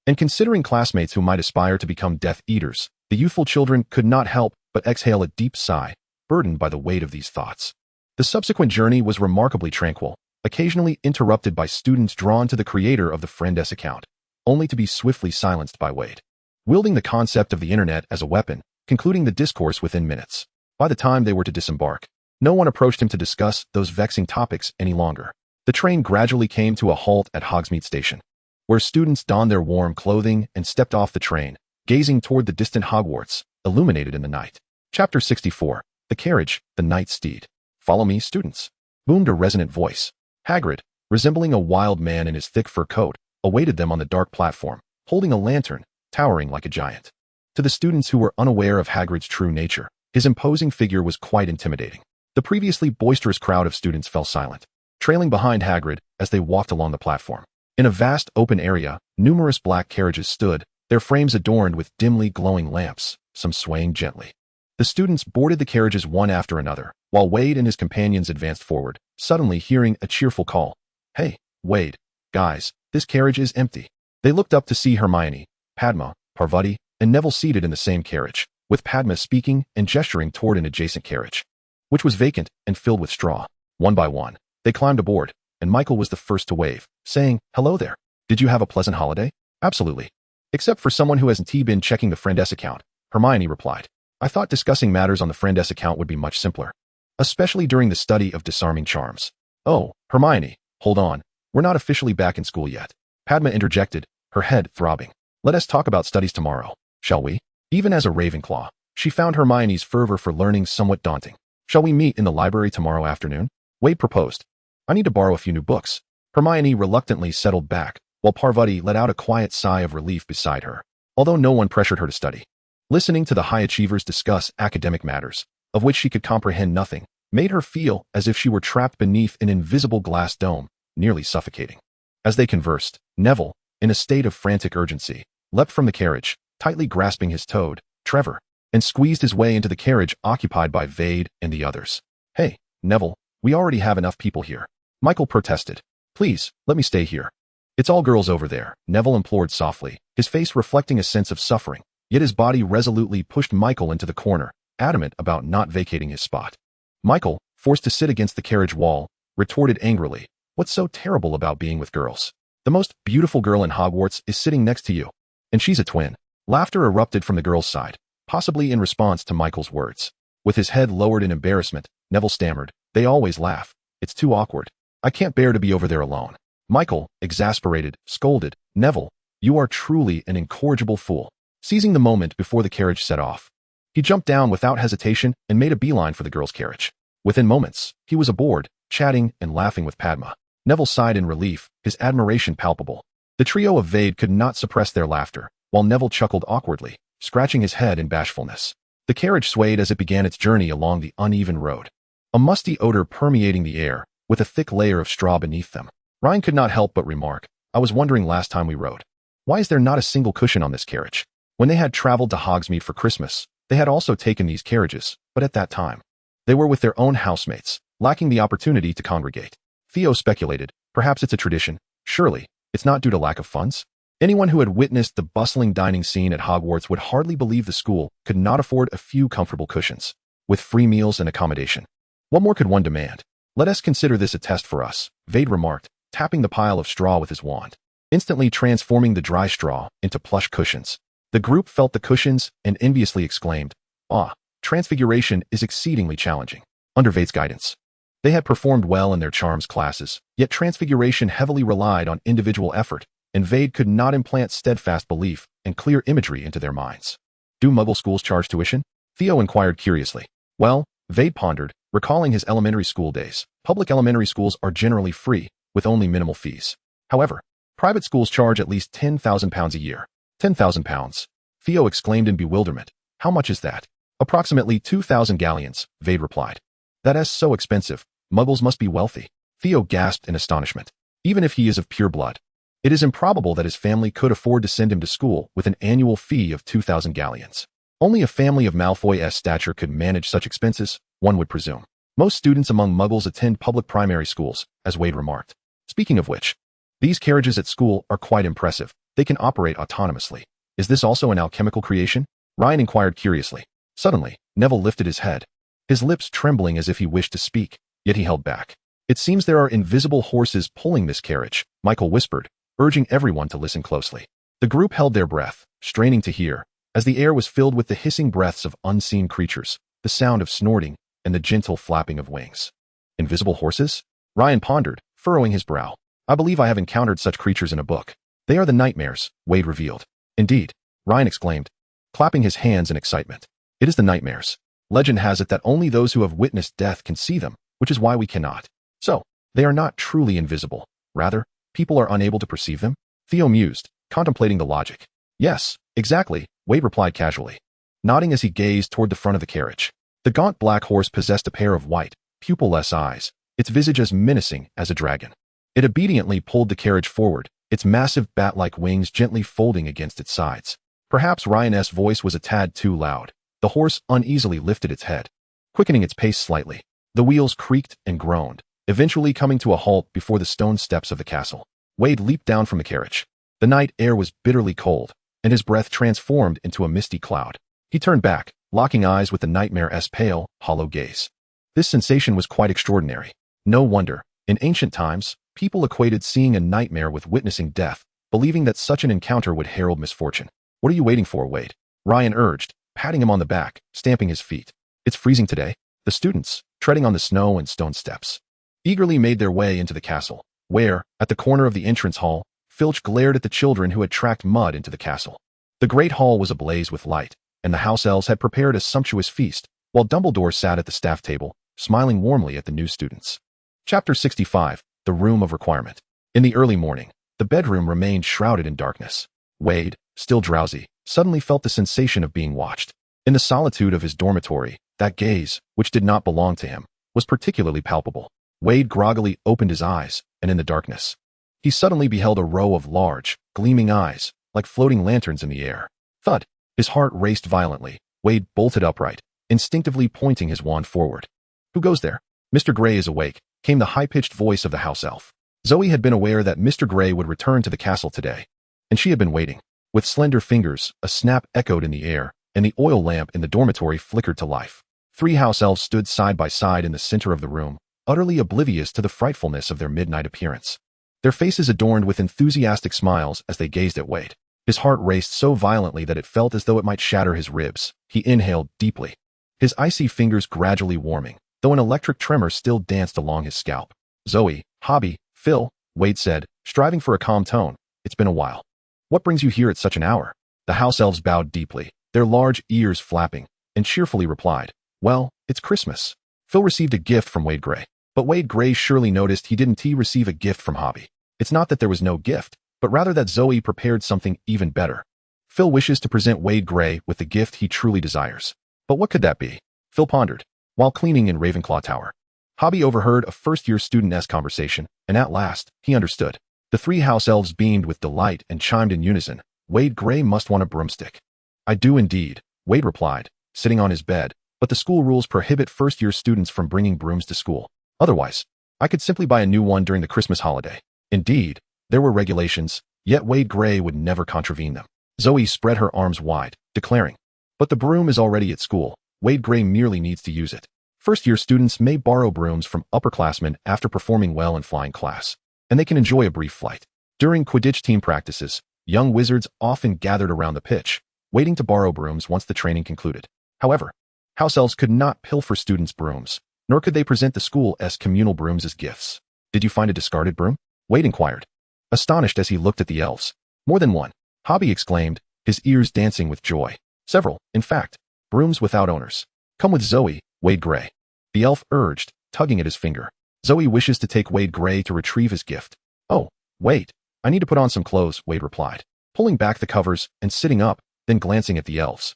and considering classmates who might aspire to become Death Eaters, the youthful children could not help but exhale a deep sigh, burdened by the weight of these thoughts. The subsequent journey was remarkably tranquil, occasionally interrupted by students drawn to the creator of the Friend S account, only to be swiftly silenced by Veyd, wielding the concept of the internet as a weapon, concluding the discourse within minutes. By the time they were to disembark, no one approached him to discuss those vexing topics any longer. The train gradually came to a halt at Hogsmeade Station, where students donned their warm clothing and stepped off the train, gazing toward the distant Hogwarts, illuminated in the night. Chapter 64. The Carriage, the Night Steed. Follow me, students, boomed a resonant voice. Hagrid, resembling a wild man in his thick fur coat, awaited them on the dark platform, holding a lantern, towering like a giant. To the students who were unaware of Hagrid's true nature, his imposing figure was quite intimidating. The previously boisterous crowd of students fell silent, trailing behind Hagrid as they walked along the platform. In a vast open area, numerous black carriages stood, their frames adorned with dimly glowing lamps, some swaying gently. The students boarded the carriages one after another, while Veyd and his companions advanced forward, suddenly hearing a cheerful call. "Hey, Veyd, guys, this carriage is empty." They looked up to see Hermione, Padma, Parvati, and Neville seated in the same carriage, with Padma speaking and gesturing toward an adjacent carriage, which was vacant and filled with straw. One by one, they climbed aboard, and Michael was the first to wave, saying, "Hello there. Did you have a pleasant holiday?" "Absolutely. Except for someone who hasn't been checking the friend S account," Hermione replied. "I thought discussing matters on the friend S account would be much simpler, especially during the study of disarming charms." "Oh, Hermione, hold on. We're not officially back in school yet," Padma interjected, her head throbbing. "Let us talk about studies tomorrow, shall we?" Even as a Ravenclaw, she found Hermione's fervor for learning somewhat daunting. "Shall we meet in the library tomorrow afternoon?" Veyd proposed. "I need to borrow a few new books." Hermione reluctantly settled back, while Parvati let out a quiet sigh of relief beside her, although no one pressured her to study. Listening to the high achievers discuss academic matters, of which she could comprehend nothing, made her feel as if she were trapped beneath an invisible glass dome, nearly suffocating. As they conversed, Neville, in a state of frantic urgency, leapt from the carriage, tightly grasping his toad, Trevor, and squeezed his way into the carriage occupied by Veyd and the others. "Hey, Neville, we already have enough people here," Michael protested. "Please, let me stay here." "It's all girls over there," Neville implored softly, his face reflecting a sense of suffering, yet his body resolutely pushed Michael into the corner, adamant about not vacating his spot. Michael, forced to sit against the carriage wall, retorted angrily, "What's so terrible about being with girls? The most beautiful girl in Hogwarts is sitting next to you. And she's a twin." Laughter erupted from the girl's side, possibly in response to Michael's words. With his head lowered in embarrassment, Neville stammered, "They always laugh. It's too awkward. I can't bear to be over there alone." Michael, exasperated, scolded, "Neville, you are truly an incorrigible fool." Seizing the moment before the carriage set off, he jumped down without hesitation and made a beeline for the girl's carriage. Within moments, he was aboard, chatting and laughing with Padma. Neville sighed in relief, his admiration palpable. The trio of Veyd could not suppress their laughter, while Neville chuckled awkwardly, scratching his head in bashfulness. The carriage swayed as it began its journey along the uneven road, a musty odor permeating the air, with a thick layer of straw beneath them. Ryan could not help but remark, "I was wondering last time we rode, why is there not a single cushion on this carriage?" When they had traveled to Hogsmeade for Christmas, they had also taken these carriages, but at that time, they were with their own housemates, lacking the opportunity to congregate. Theo speculated, "Perhaps it's a tradition. Surely, it's not due to lack of funds?" Anyone who had witnessed the bustling dining scene at Hogwarts would hardly believe the school could not afford a few comfortable cushions, with free meals and accommodation. What more could one demand? "Let us consider this a test for us," Veyd remarked, tapping the pile of straw with his wand, instantly transforming the dry straw into plush cushions. The group felt the cushions and enviously exclaimed, "Ah, transfiguration is exceedingly challenging." Under Veyd's guidance, they had performed well in their charms classes, yet transfiguration heavily relied on individual effort, and Veyd could not implant steadfast belief and clear imagery into their minds. "Do Muggle schools charge tuition?" Theo inquired curiously. "Well," Veyd pondered, recalling his elementary school days, "public elementary schools are generally free, with only minimal fees. However, private schools charge at least £10,000 a year." £10,000? Theo exclaimed in bewilderment. "How much is that?" "Approximately 2,000 galleons," Veyd replied. "That is so expensive. Muggles must be wealthy." Theo gasped in astonishment. "Even if he is of pure blood, it is improbable that his family could afford to send him to school with an annual fee of 2,000 galleons. Only a family of Malfoy's stature could manage such expenses, one would presume. Most students among Muggles attend public primary schools, as Veyd remarked. Speaking of which, these carriages at school are quite impressive. They can operate autonomously. Is this also an alchemical creation? Ryan inquired curiously. Suddenly, Neville lifted his head, his lips trembling as if he wished to speak, yet he held back. "It seems there are invisible horses pulling this carriage," Michael whispered, urging everyone to listen closely. The group held their breath, straining to hear, as the air was filled with the hissing breaths of unseen creatures, the sound of snorting, and the gentle flapping of wings. "Invisible horses?" Ryan pondered, furrowing his brow. "I believe I have encountered such creatures in a book. They are the nightmares," Veyd revealed. "Indeed," Ryan exclaimed, clapping his hands in excitement. "It is the nightmares. Legend has it that only those who have witnessed death can see them, which is why we cannot. So, they are not truly invisible. Rather, people are unable to perceive them?" Theo mused, contemplating the logic. "Yes, exactly," Veyd replied casually, nodding as he gazed toward the front of the carriage. The gaunt black horse possessed a pair of white, pupil-less eyes, its visage as menacing as a dragon. It obediently pulled the carriage forward, its massive bat-like wings gently folding against its sides. Perhaps Ryan's voice was a tad too loud. The horse uneasily lifted its head, quickening its pace slightly. The wheels creaked and groaned, eventually coming to a halt before the stone steps of the castle. Veyd leaped down from the carriage. The night air was bitterly cold, and his breath transformed into a misty cloud. He turned back, locking eyes with the nightmare's pale, hollow gaze. This sensation was quite extraordinary. No wonder, in ancient times, people equated seeing a nightmare with witnessing death, believing that such an encounter would herald misfortune. What are you waiting for, Veyd? Ryan urged, patting him on the back, stamping his feet. It's freezing today. The students, treading on the snow and stone steps, eagerly made their way into the castle, where, at the corner of the entrance hall, Filch glared at the children who had tracked mud into the castle. The great hall was ablaze with light, and the house elves had prepared a sumptuous feast, while Dumbledore sat at the staff table, smiling warmly at the new students. Chapter 65, The Room of Requirement. In the early morning, the bedroom remained shrouded in darkness. Veyd, still drowsy, suddenly felt the sensation of being watched. In the solitude of his dormitory, that gaze, which did not belong to him, was particularly palpable. Veyd groggily opened his eyes, and in the darkness, he suddenly beheld a row of large, gleaming eyes, like floating lanterns in the air. Thud! His heart raced violently. Veyd bolted upright, instinctively pointing his wand forward. Who goes there? Mr. Gray is awake, came the high-pitched voice of the house elf. Zoe had been aware that Mr. Gray would return to the castle today, and she had been waiting. With slender fingers, a snap echoed in the air, and the oil lamp in the dormitory flickered to life. 3 house elves stood side by side in the center of the room, utterly oblivious to the frightfulness of their midnight appearance. Their faces adorned with enthusiastic smiles as they gazed at Veyd. His heart raced so violently that it felt as though it might shatter his ribs. He inhaled deeply, his icy fingers gradually warming, though an electric tremor still danced along his scalp. Zoe, Hobby, Phil, Veyd said, striving for a calm tone. It's been a while. What brings you here at such an hour? The house elves bowed deeply, their large ears flapping, and cheerfully replied, Well, it's Christmas. Phil received a gift from Veyd Gray, but Veyd Gray surely noticed he didn't receive a gift from Hobby. It's not that there was no gift, but rather that Zoe prepared something even better. Phil wishes to present Veyd Gray with the gift he truly desires. But what could that be? Phil pondered, while cleaning in Ravenclaw Tower. Hobby overheard a first-year student's conversation, and at last, he understood. The 3 house elves beamed with delight and chimed in unison. Veyd Gray must want a broomstick. I do indeed, Veyd replied, sitting on his bed, but the school rules prohibit first-year students from bringing brooms to school. Otherwise, I could simply buy a new one during the Christmas holiday. Indeed, there were regulations, yet Veyd Gray would never contravene them. Zoe spread her arms wide, declaring, But the broom is already at school. Veyd Gray merely needs to use it. First-year students may borrow brooms from upperclassmen after performing well in flying class, and they can enjoy a brief flight. During Quidditch team practices, young wizards often gathered around the pitch, waiting to borrow brooms once the training concluded. However, house elves could not pilfer students' brooms, nor could they present the school's communal brooms as gifts. Did you find a discarded broom? Veyd inquired, astonished as he looked at the elves. More than one, Hobby exclaimed, his ears dancing with joy. Several, in fact, brooms without owners. Come with Zoe, Veyd Gray, the elf urged, tugging at his finger. Zoe wishes to take Veyd Gray to retrieve his gift. Oh, wait, I need to put on some clothes, Veyd replied, pulling back the covers and sitting up, then glancing at the elves.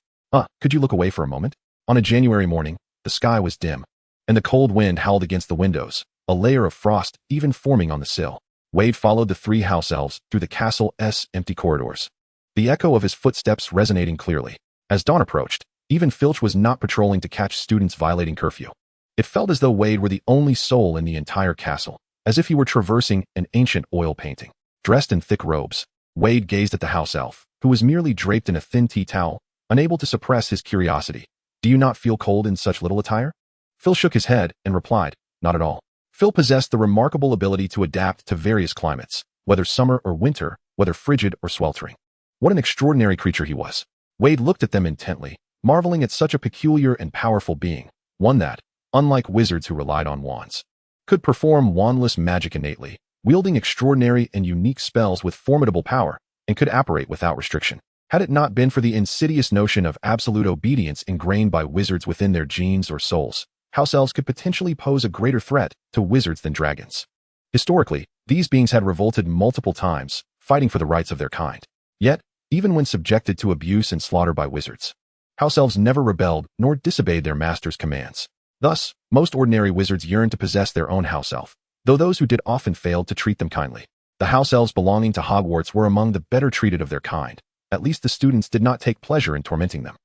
Could you look away for a moment? On a January morning, the sky was dim, and the cold wind howled against the windows, a layer of frost even forming on the sill. Veyd followed the 3 house elves through the castle's empty corridors, the echo of his footsteps resonating clearly. As dawn approached, even Filch was not patrolling to catch students violating curfew. It felt as though Veyd were the only soul in the entire castle, as if he were traversing an ancient oil painting. Dressed in thick robes, Veyd gazed at the house elf, who was merely draped in a thin tea towel, unable to suppress his curiosity. Do you not feel cold in such little attire? Phil shook his head and replied, Not at all. Phil possessed the remarkable ability to adapt to various climates, whether summer or winter, whether frigid or sweltering. What an extraordinary creature he was. Veyd looked at them intently, marveling at such a peculiar and powerful being, one that, unlike wizards who relied on wands, could perform wandless magic innately, wielding extraordinary and unique spells with formidable power, and could apparate without restriction. Had it not been for the insidious notion of absolute obedience ingrained by wizards within their genes or souls, house elves could potentially pose a greater threat to wizards than dragons. Historically, these beings had revolted multiple times, fighting for the rights of their kind. Yet, even when subjected to abuse and slaughter by wizards, house elves never rebelled nor disobeyed their master's commands. Thus, most ordinary wizards yearned to possess their own house elf, though those who did often failed to treat them kindly. The house elves belonging to Hogwarts were among the better treated of their kind, At least the students did not take pleasure in tormenting them.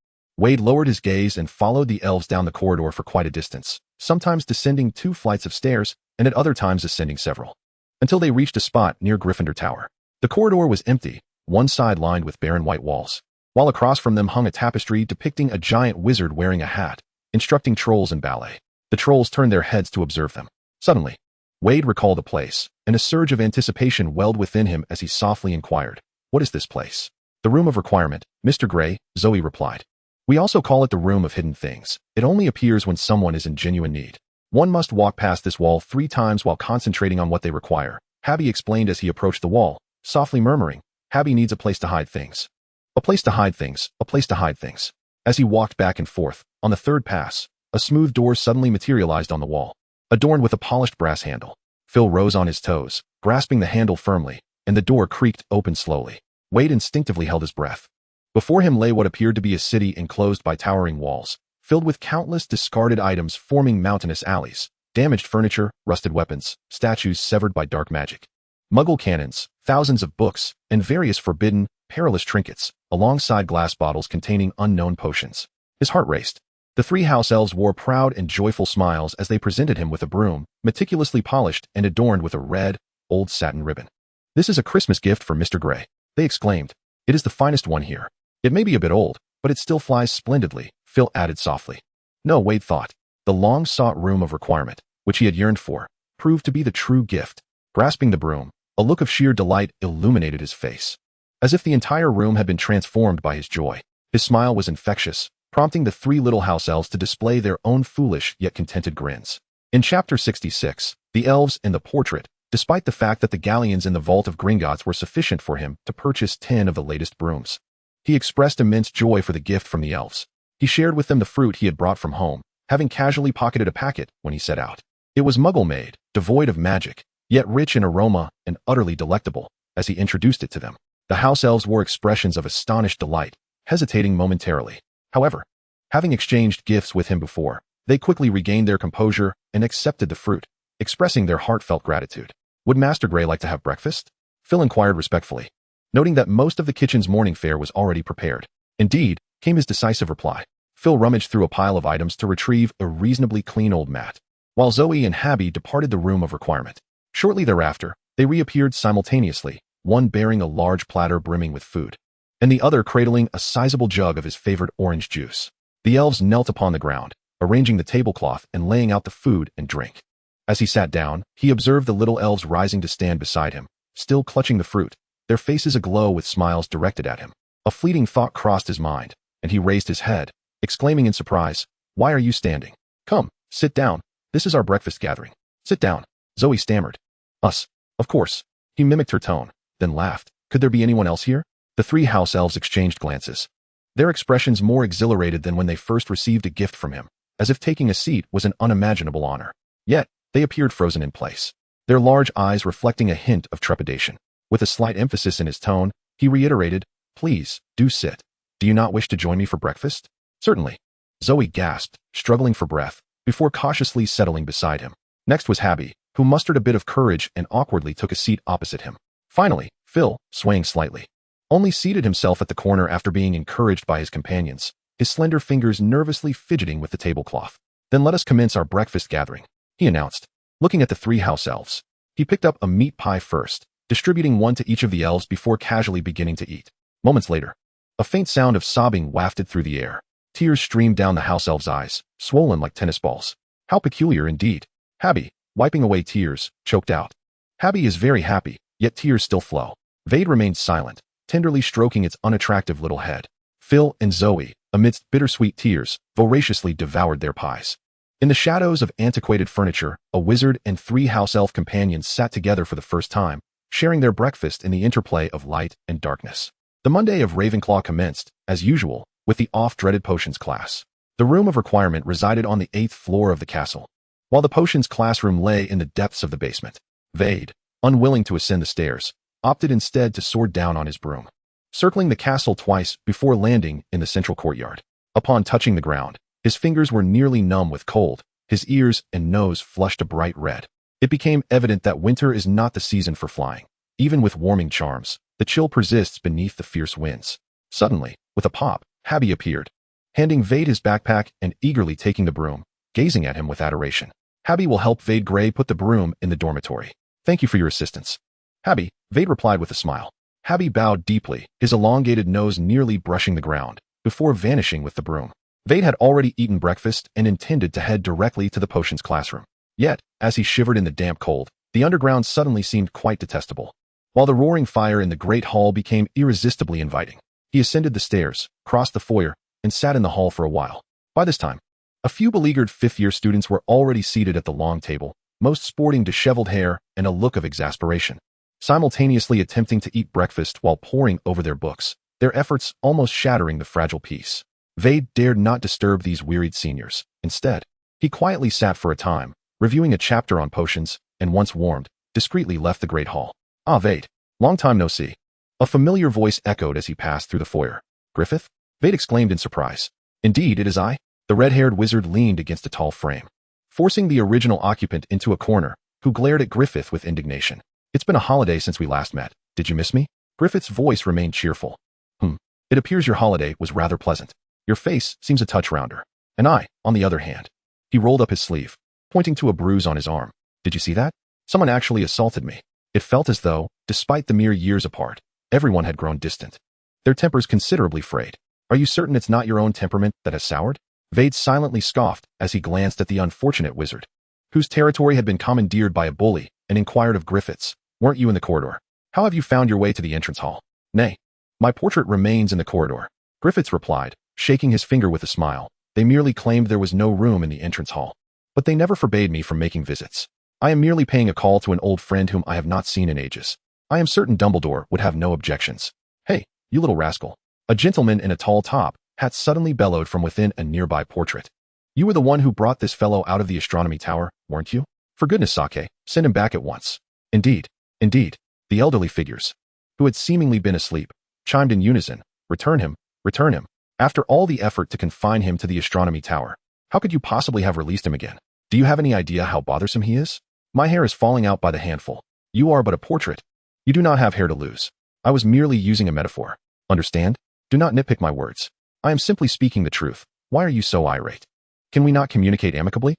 Veyd lowered his gaze and followed the elves down the corridor for quite a distance, sometimes descending 2 flights of stairs and at other times ascending several, until they reached a spot near Gryffindor Tower. The corridor was empty, one side lined with barren white walls, while across from them hung a tapestry depicting a giant wizard wearing a hat, instructing trolls in ballet. The trolls turned their heads to observe them. Suddenly, Veyd recalled the place, and a surge of anticipation welled within him as he softly inquired, "What is this place?" "The Room of Requirement, Mr. Gray," Zoe replied. "We also call it the Room of Hidden Things. It only appears when someone is in genuine need. One must walk past this wall 3 times while concentrating on what they require," Habby explained as he approached the wall, softly murmuring, "Habby needs a place to hide things. A place to hide things, a place to hide things." As he walked back and forth, on the 3rd pass, a smooth door suddenly materialized on the wall, adorned with a polished brass handle. Phil rose on his toes, grasping the handle firmly, and the door creaked open slowly. Veyd instinctively held his breath. Before him lay what appeared to be a city enclosed by towering walls, filled with countless discarded items forming mountainous alleys, damaged furniture, rusted weapons, statues severed by dark magic, Muggle cannons, thousands of books, and various forbidden, perilous trinkets, alongside glass bottles containing unknown potions. His heart raced. The 3 house elves wore proud and joyful smiles as they presented him with a broom, meticulously polished and adorned with a red, old satin ribbon. "This is a Christmas gift for Mr. Gray," they exclaimed. "It is the finest one here. It may be a bit old, but it still flies splendidly," Phil added softly. No, Veyd thought. The long-sought Room of Requirement, which he had yearned for, proved to be the true gift. Grasping the broom, a look of sheer delight illuminated his face, as if the entire room had been transformed by his joy. His smile was infectious, prompting the 3 little house elves to display their own foolish yet contented grins. In Chapter 66, the elves in the portrait, despite the fact that the galleons in the Vault of Gringotts were sufficient for him to purchase 10 of the latest brooms. He expressed immense joy for the gift from the elves. He shared with them the fruit he had brought from home, having casually pocketed a packet when he set out. It was Muggle-made, devoid of magic, yet rich in aroma and utterly delectable. As he introduced it to them, the house elves wore expressions of astonished delight, hesitating momentarily. However, having exchanged gifts with him before, they quickly regained their composure and accepted the fruit, expressing their heartfelt gratitude. "Would Master Gray like to have breakfast?" Phil inquired respectfully, noting that most of the kitchen's morning fare was already prepared. "Indeed," came his decisive reply. Phil rummaged through a pile of items to retrieve a reasonably clean old mat, while Zoe and Habby departed the Room of Requirement. Shortly thereafter, they reappeared simultaneously, one bearing a large platter brimming with food, and the other cradling a sizable jug of his favorite orange juice. The elves knelt upon the ground, arranging the tablecloth and laying out the food and drink. As he sat down, he observed the little elves rising to stand beside him, still clutching the fruit, their faces aglow with smiles directed at him. A fleeting thought crossed his mind, and he raised his head, exclaiming in surprise, "Why are you standing? Come, sit down. This is our breakfast gathering. Sit down." Zoe stammered. "Us, of course." He mimicked her tone, then laughed. "Could there be anyone else here?" The 3 house elves exchanged glances, their expressions more exhilarated than when they first received a gift from him, as if taking a seat was an unimaginable honor. Yet, they appeared frozen in place, their large eyes reflecting a hint of trepidation. With a slight emphasis in his tone, he reiterated, "Please, do sit. Do you not wish to join me for breakfast?" "Certainly." Zoe gasped, struggling for breath, before cautiously settling beside him. Next was Habby, who mustered a bit of courage and awkwardly took a seat opposite him. Finally, Phil, swaying slightly, only seated himself at the corner after being encouraged by his companions, his slender fingers nervously fidgeting with the tablecloth. "Then let us commence our breakfast gathering," he announced, looking at the 3 house elves. He picked up a meat pie first, distributing one to each of the elves before casually beginning to eat. Moments later, a faint sound of sobbing wafted through the air. Tears streamed down the house elves' eyes, swollen like tennis balls. How peculiar indeed. Habby, wiping away tears, choked out. Habby is very happy, yet tears still flow. Veyd remained silent, tenderly stroking its unattractive little head. Phil and Zoe, amidst bittersweet tears, voraciously devoured their pies. In the shadows of antiquated furniture, a wizard and 3 house elf companions sat together for the first time, sharing their breakfast in the interplay of light and darkness. The Monday of Ravenclaw commenced, as usual, with the oft-dreaded potions class. The Room of Requirement resided on the 8th floor of the castle, while the potions classroom lay in the depths of the basement. Veyd, unwilling to ascend the stairs, opted instead to soar down on his broom, circling the castle twice before landing in the central courtyard. Upon touching the ground, his fingers were nearly numb with cold, his ears and nose flushed a bright red. It became evident that winter is not the season for flying. Even with warming charms, the chill persists beneath the fierce winds. Suddenly, with a pop, Habby appeared, handing Veyd his backpack and eagerly taking the broom, gazing at him with adoration. Habby will help Veyd Grey put the broom in the dormitory. Thank you for your assistance. Habby, Veyd replied with a smile. Habby bowed deeply, his elongated nose nearly brushing the ground, before vanishing with the broom. Veyd had already eaten breakfast and intended to head directly to the potions classroom. Yet, as he shivered in the damp cold, the underground suddenly seemed quite detestable. While the roaring fire in the great hall became irresistibly inviting, he ascended the stairs, crossed the foyer, and sat in the hall for a while. By this time, a few beleaguered fifth-year students were already seated at the long table, most sporting disheveled hair and a look of exasperation, simultaneously attempting to eat breakfast while poring over their books, their efforts almost shattering the fragile peace. Veyd dared not disturb these wearied seniors. Instead, he quietly sat for a time, reviewing a chapter on potions, and once warmed, discreetly left the great hall. Ah, Veyd, long time no see. A familiar voice echoed as he passed through the foyer. Griffith? Veyd exclaimed in surprise. Indeed, it is I. The red-haired wizard leaned against a tall frame, forcing the original occupant into a corner, who glared at Griffith with indignation. It's been a holiday since we last met. Did you miss me? Griffith's voice remained cheerful. It appears your holiday was rather pleasant. Your face seems a touch rounder. And I, on the other hand. He rolled up his sleeve, pointing to a bruise on his arm. Did you see that? Someone actually assaulted me. It felt as though, despite the mere years apart, everyone had grown distant, their tempers considerably frayed. Are you certain it's not your own temperament that has soured? Veyd silently scoffed as he glanced at the unfortunate wizard, whose territory had been commandeered by a bully, and inquired of Griffiths, weren't you in the corridor? How have you found your way to the entrance hall? Nay, my portrait remains in the corridor. Griffiths replied, shaking his finger with a smile. They merely claimed there was no room in the entrance hall. But they never forbade me from making visits. I am merely paying a call to an old friend whom I have not seen in ages. I am certain Dumbledore would have no objections. Hey, you little rascal. A gentleman in a tall top hat suddenly bellowed from within a nearby portrait. You were the one who brought this fellow out of the astronomy tower, weren't you? For goodness sake, send him back at once. Indeed. The elderly figures, who had seemingly been asleep, chimed in unison. Return him. After all the effort to confine him to the astronomy tower, how could you possibly have released him again? Do you have any idea how bothersome he is? My hair is falling out by the handful. You are but a portrait. You do not have hair to lose. I was merely using a metaphor. Understand? Do not nitpick my words. I am simply speaking the truth. Why are you so irate? Can we not communicate amicably?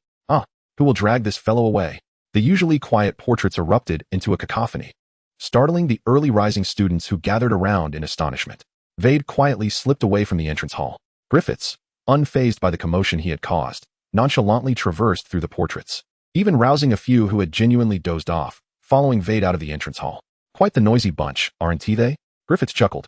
Who will drag this fellow away? The usually quiet portraits erupted into a cacophony, startling the early rising students who gathered around in astonishment. Veyd quietly slipped away from the entrance hall. Griffiths, unfazed by the commotion he had caused, nonchalantly traversed through the portraits, even rousing a few who had genuinely dozed off, following Veyd out of the entrance hall. Quite the noisy bunch, aren't they? Griffiths chuckled.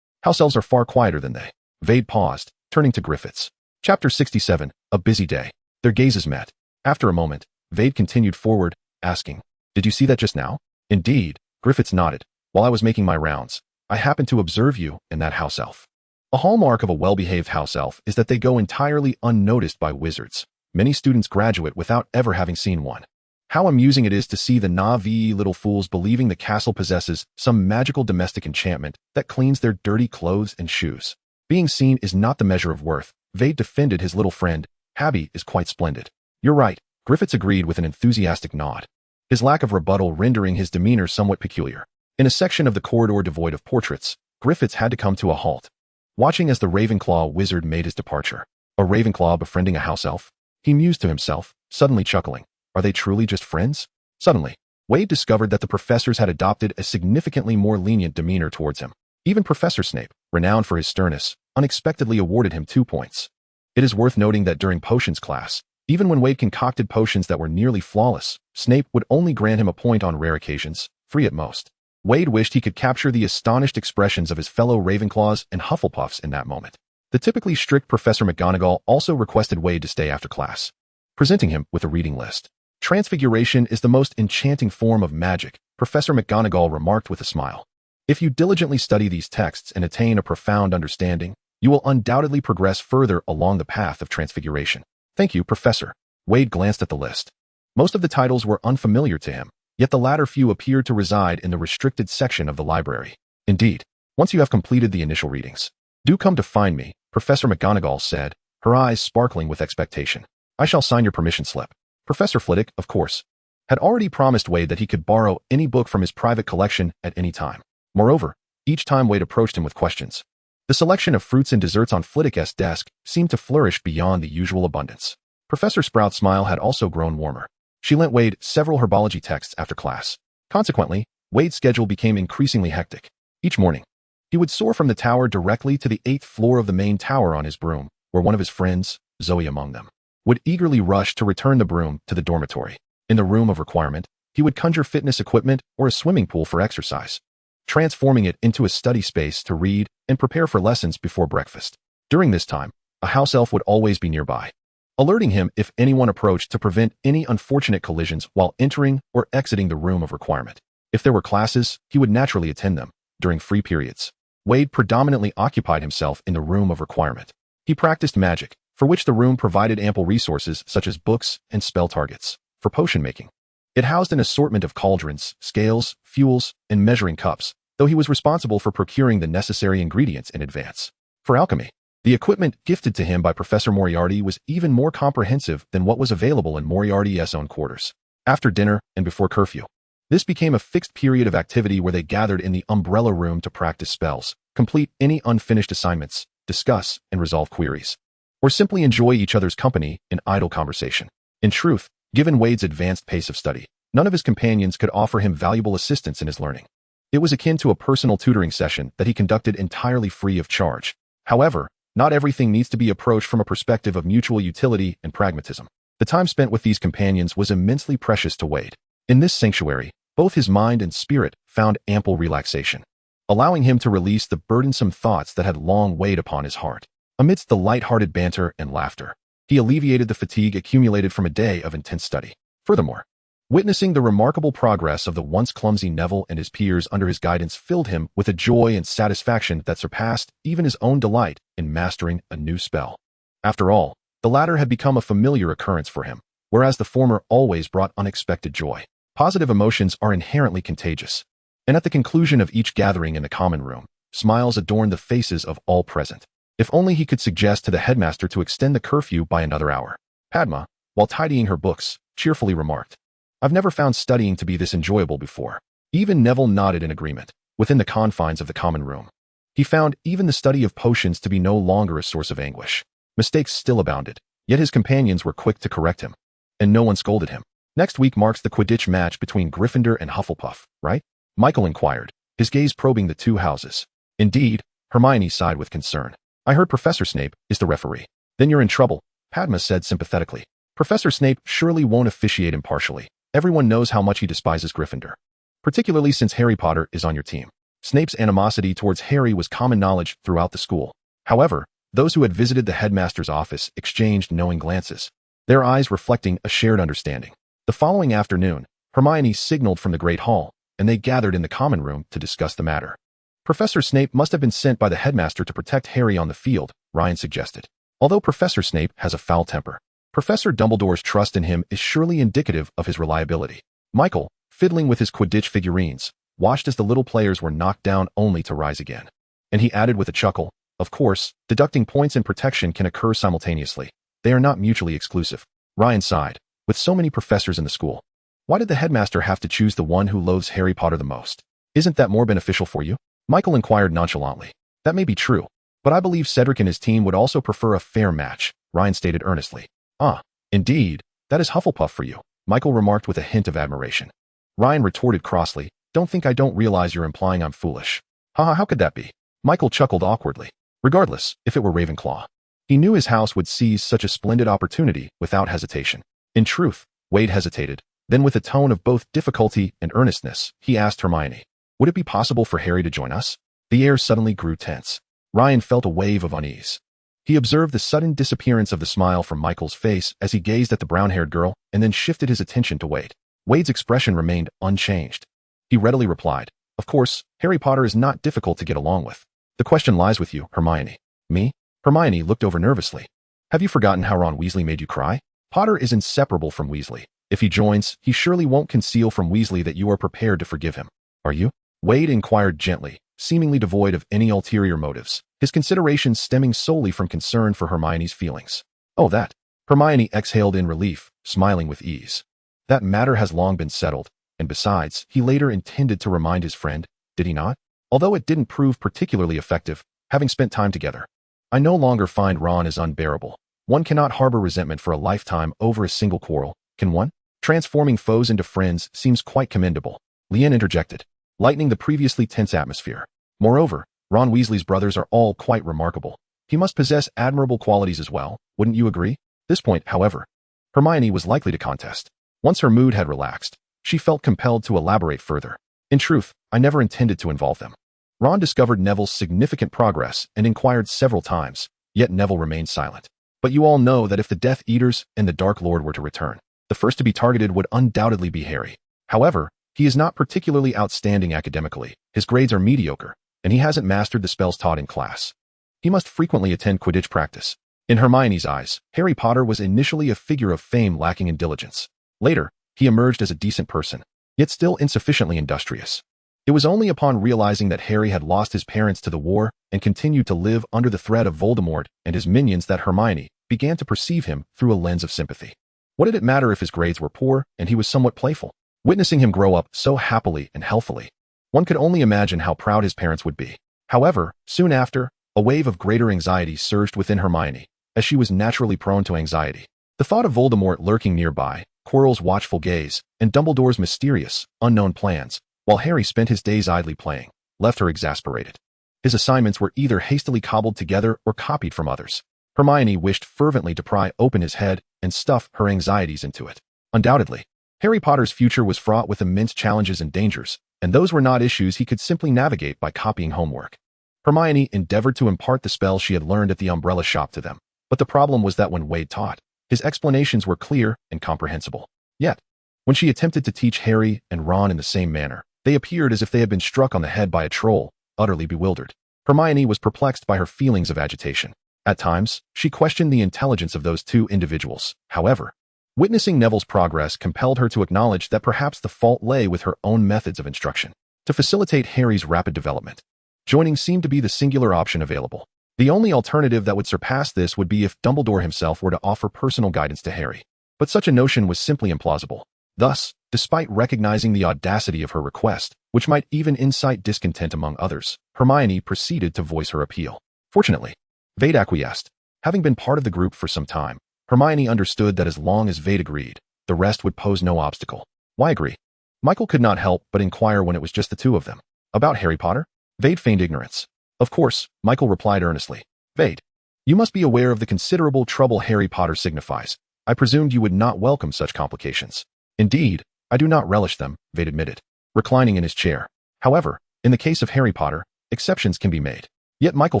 House elves are far quieter than they. Veyd paused, turning to Griffiths. Chapter 67, A Busy Day. Their gazes met. After a moment, Veyd continued forward, asking, Did you see that just now? Indeed, Griffiths nodded. While I was making my rounds, I happened to observe you and that house elf. A hallmark of a well-behaved house elf is that they go entirely unnoticed by wizards. Many students graduate without ever having seen one. How amusing it is to see the naive little fools believing the castle possesses some magical domestic enchantment that cleans their dirty clothes and shoes. Being seen is not the measure of worth. Veyd defended his little friend. Habby is quite splendid. You're right, Griffiths agreed with an enthusiastic nod, his lack of rebuttal rendering his demeanor somewhat peculiar. In a section of the corridor devoid of portraits, Griffiths had to come to a halt, watching as the Ravenclaw wizard made his departure. A Ravenclaw befriending a house elf? He mused to himself, suddenly chuckling. Are they truly just friends? Suddenly, Veyd discovered that the professors had adopted a significantly more lenient demeanor towards him. Even Professor Snape, renowned for his sternness, unexpectedly awarded him 2 points. It is worth noting that during potions class, even when Veyd concocted potions that were nearly flawless, Snape would only grant him a point on rare occasions, 3 at most. Veyd wished he could capture the astonished expressions of his fellow Ravenclaws and Hufflepuffs in that moment. The typically strict Professor McGonagall also requested Veyd to stay after class, presenting him with a reading list. Transfiguration is the most enchanting form of magic, Professor McGonagall remarked with a smile. If you diligently study these texts and attain a profound understanding, you will undoubtedly progress further along the path of transfiguration. Thank you, Professor. Veyd glanced at the list. Most of the titles were unfamiliar to him, yet the latter few appeared to reside in the restricted section of the library. Indeed, once you have completed the initial readings, do come to find me, Professor McGonagall said, her eyes sparkling with expectation. I shall sign your permission slip. Professor Flitwick, of course, had already promised Veyd that he could borrow any book from his private collection at any time. Moreover, each time Veyd approached him with questions, The selection of fruits and desserts on Flitwick's desk seemed to flourish beyond the usual abundance. Professor Sprout's smile had also grown warmer. She lent Veyd several herbology texts after class. Consequently, Veyd's schedule became increasingly hectic. Each morning, he would soar from the tower directly to the 8th floor of the main tower on his broom, where one of his friends, Zoe among them, would eagerly rush to return the broom to the dormitory. In the room of requirement, he would conjure fitness equipment or a swimming pool for exercise, transforming it into a study space to read and prepare for lessons before breakfast. During this time, a house elf would always be nearby, alerting him if anyone approached to prevent any unfortunate collisions while entering or exiting the room of requirement. If there were classes, he would naturally attend them during free periods. Veyd predominantly occupied himself in the room of requirement. He practiced magic, for which the room provided ample resources such as books and spell targets. For potion making, it housed an assortment of cauldrons, scales, fuels, and measuring cups, though he was responsible for procuring the necessary ingredients in advance. For alchemy, the equipment gifted to him by Professor Moriarty was even more comprehensive than what was available in Moriarty's own quarters. After dinner and before curfew, this became a fixed period of activity where they gathered in the umbrella room to practice spells, complete any unfinished assignments, discuss and resolve queries, or simply enjoy each other's company in idle conversation. In truth, given Veyd's advanced pace of study, none of his companions could offer him valuable assistance in his learning. It was akin to a personal tutoring session that he conducted entirely free of charge. However, not everything needs to be approached from a perspective of mutual utility and pragmatism. The time spent with these companions was immensely precious to Veyd. In this sanctuary, both his mind and spirit found ample relaxation, allowing him to release the burdensome thoughts that had long weighed upon his heart. Amidst the light-hearted banter and laughter, he alleviated the fatigue accumulated from a day of intense study. Furthermore, witnessing the remarkable progress of the once clumsy Neville and his peers under his guidance filled him with a joy and satisfaction that surpassed even his own delight in mastering a new spell. After all, the latter had become a familiar occurrence for him, whereas the former always brought unexpected joy. Positive emotions are inherently contagious, and at the conclusion of each gathering in the common room, smiles adorned the faces of all present. If only he could suggest to the headmaster to extend the curfew by another hour. Padma, while tidying her books, cheerfully remarked, "I've never found studying to be this enjoyable before." Even Neville nodded in agreement. Within the confines of the common room, he found even the study of potions to be no longer a source of anguish. Mistakes still abounded, yet his companions were quick to correct him, and no one scolded him. "Next week marks the Quidditch match between Gryffindor and Hufflepuff, right?" Michael inquired, his gaze probing the two houses. "Indeed," Hermione sighed with concern. "I heard Professor Snape is the referee." "Then you're in trouble," Padma said sympathetically. "Professor Snape surely won't officiate impartially. Everyone knows how much he despises Gryffindor, particularly since Harry Potter is on your team." Snape's animosity towards Harry was common knowledge throughout the school. However, those who had visited the headmaster's office exchanged knowing glances, their eyes reflecting a shared understanding. The following afternoon, Hermione signaled from the Great Hall, and they gathered in the common room to discuss the matter. "Professor Snape must have been sent by the headmaster to protect Harry on the field," Ryan suggested. "Although Professor Snape has a foul temper, Professor Dumbledore's trust in him is surely indicative of his reliability." Michael, fiddling with his Quidditch figurines, watched as the little players were knocked down only to rise again. And he added with a chuckle, "Of course, deducting points and protection can occur simultaneously. They are not mutually exclusive." Ryan sighed. With so many professors in the school, why did the headmaster have to choose the one who loathes Harry Potter the most? "Isn't that more beneficial for you?" Michael inquired nonchalantly. "That may be true, but I believe Cedric and his team would also prefer a fair match," Ryan stated earnestly. "Ah, indeed, that is Hufflepuff for you," Michael remarked with a hint of admiration. Ryan retorted crossly, I don't realize you're implying I'm foolish." "Haha, how could that be?" Michael chuckled awkwardly. "Regardless, if it were Ravenclaw, he knew his house would seize such a splendid opportunity without hesitation." In truth, Veyd hesitated. Then with a tone of both difficulty and earnestness, he asked Hermione, "Would it be possible for Harry to join us?" The air suddenly grew tense. Ryan felt a wave of unease. He observed the sudden disappearance of the smile from Michael's face as he gazed at the brown-haired girl and then shifted his attention to Veyd. Wade's expression remained unchanged. He readily replied, "Of course, Harry Potter is not difficult to get along with. The question lies with you, Hermione." "Me?" Hermione looked over nervously. "Have you forgotten how Ron Weasley made you cry? Potter is inseparable from Weasley. If he joins, he surely won't conceal from Weasley that you are prepared to forgive him. Are you?" Veyd inquired gently, seemingly devoid of any ulterior motives, his considerations stemming solely from concern for Hermione's feelings. "Oh, that." Hermione exhaled in relief, smiling with ease. "That matter has long been settled, and besides, he later intended to remind his friend, did he not? Although it didn't prove particularly effective, having spent time together. I no longer find Ron as unbearable. One cannot harbor resentment for a lifetime over a single quarrel, can one? Transforming foes into friends seems quite commendable, Leanne interjected, lightening the previously tense atmosphere. Moreover, Ron Weasley's brothers are all quite remarkable. He must possess admirable qualities as well, wouldn't you agree? This point, however, Hermione was likely to contest. Once her mood had relaxed, she felt compelled to elaborate further. In truth, I never intended to involve them. Ron discovered Neville's significant progress and inquired several times, yet Neville remained silent. But you all know that if the Death Eaters and the Dark Lord were to return, the first to be targeted would undoubtedly be Harry. However, he is not particularly outstanding academically, his grades are mediocre, and he hasn't mastered the spells taught in class. He must frequently attend Quidditch practice. In Hermione's eyes, Harry Potter was initially a figure of fame lacking in diligence. Later, he emerged as a decent person, yet still insufficiently industrious. It was only upon realizing that Harry had lost his parents to the war and continued to live under the threat of Voldemort and his minions that Hermione began to perceive him through a lens of sympathy. What did it matter if his grades were poor and he was somewhat playful? Witnessing him grow up so happily and healthily, one could only imagine how proud his parents would be. However, soon after, a wave of greater anxiety surged within Hermione, as she was naturally prone to anxiety. The thought of Voldemort lurking nearby, Quirrell's watchful gaze, and Dumbledore's mysterious, unknown plans, while Harry spent his days idly playing, left her exasperated. His assignments were either hastily cobbled together or copied from others. Hermione wished fervently to pry open his head and stuff her anxieties into it. Undoubtedly, Harry Potter's future was fraught with immense challenges and dangers, and those were not issues he could simply navigate by copying homework. Hermione endeavored to impart the spells she had learned at the umbrella shop to them, but the problem was that when Veyd taught, his explanations were clear and comprehensible. Yet, when she attempted to teach Harry and Ron in the same manner, they appeared as if they had been struck on the head by a troll, utterly bewildered. Hermione was perplexed by her feelings of agitation. At times, she questioned the intelligence of those two individuals. However, witnessing Neville's progress compelled her to acknowledge that perhaps the fault lay with her own methods of instruction. To facilitate Harry's rapid development, joining seemed to be the singular option available. The only alternative that would surpass this would be if Dumbledore himself were to offer personal guidance to Harry. But such a notion was simply implausible. Thus, despite recognizing the audacity of her request, which might even incite discontent among others, Hermione proceeded to voice her appeal. Fortunately, Veyd acquiesced. Having been part of the group for some time, Hermione understood that as long as Veyd agreed, the rest would pose no obstacle. Why agree? Michael could not help but inquire when it was just the two of them. About Harry Potter? Veyd feigned ignorance. Of course, Michael replied earnestly. Veyd, you must be aware of the considerable trouble Harry Potter signifies. I presumed you would not welcome such complications. Indeed, I do not relish them, Veyd admitted, reclining in his chair. However, in the case of Harry Potter, exceptions can be made. Yet Michael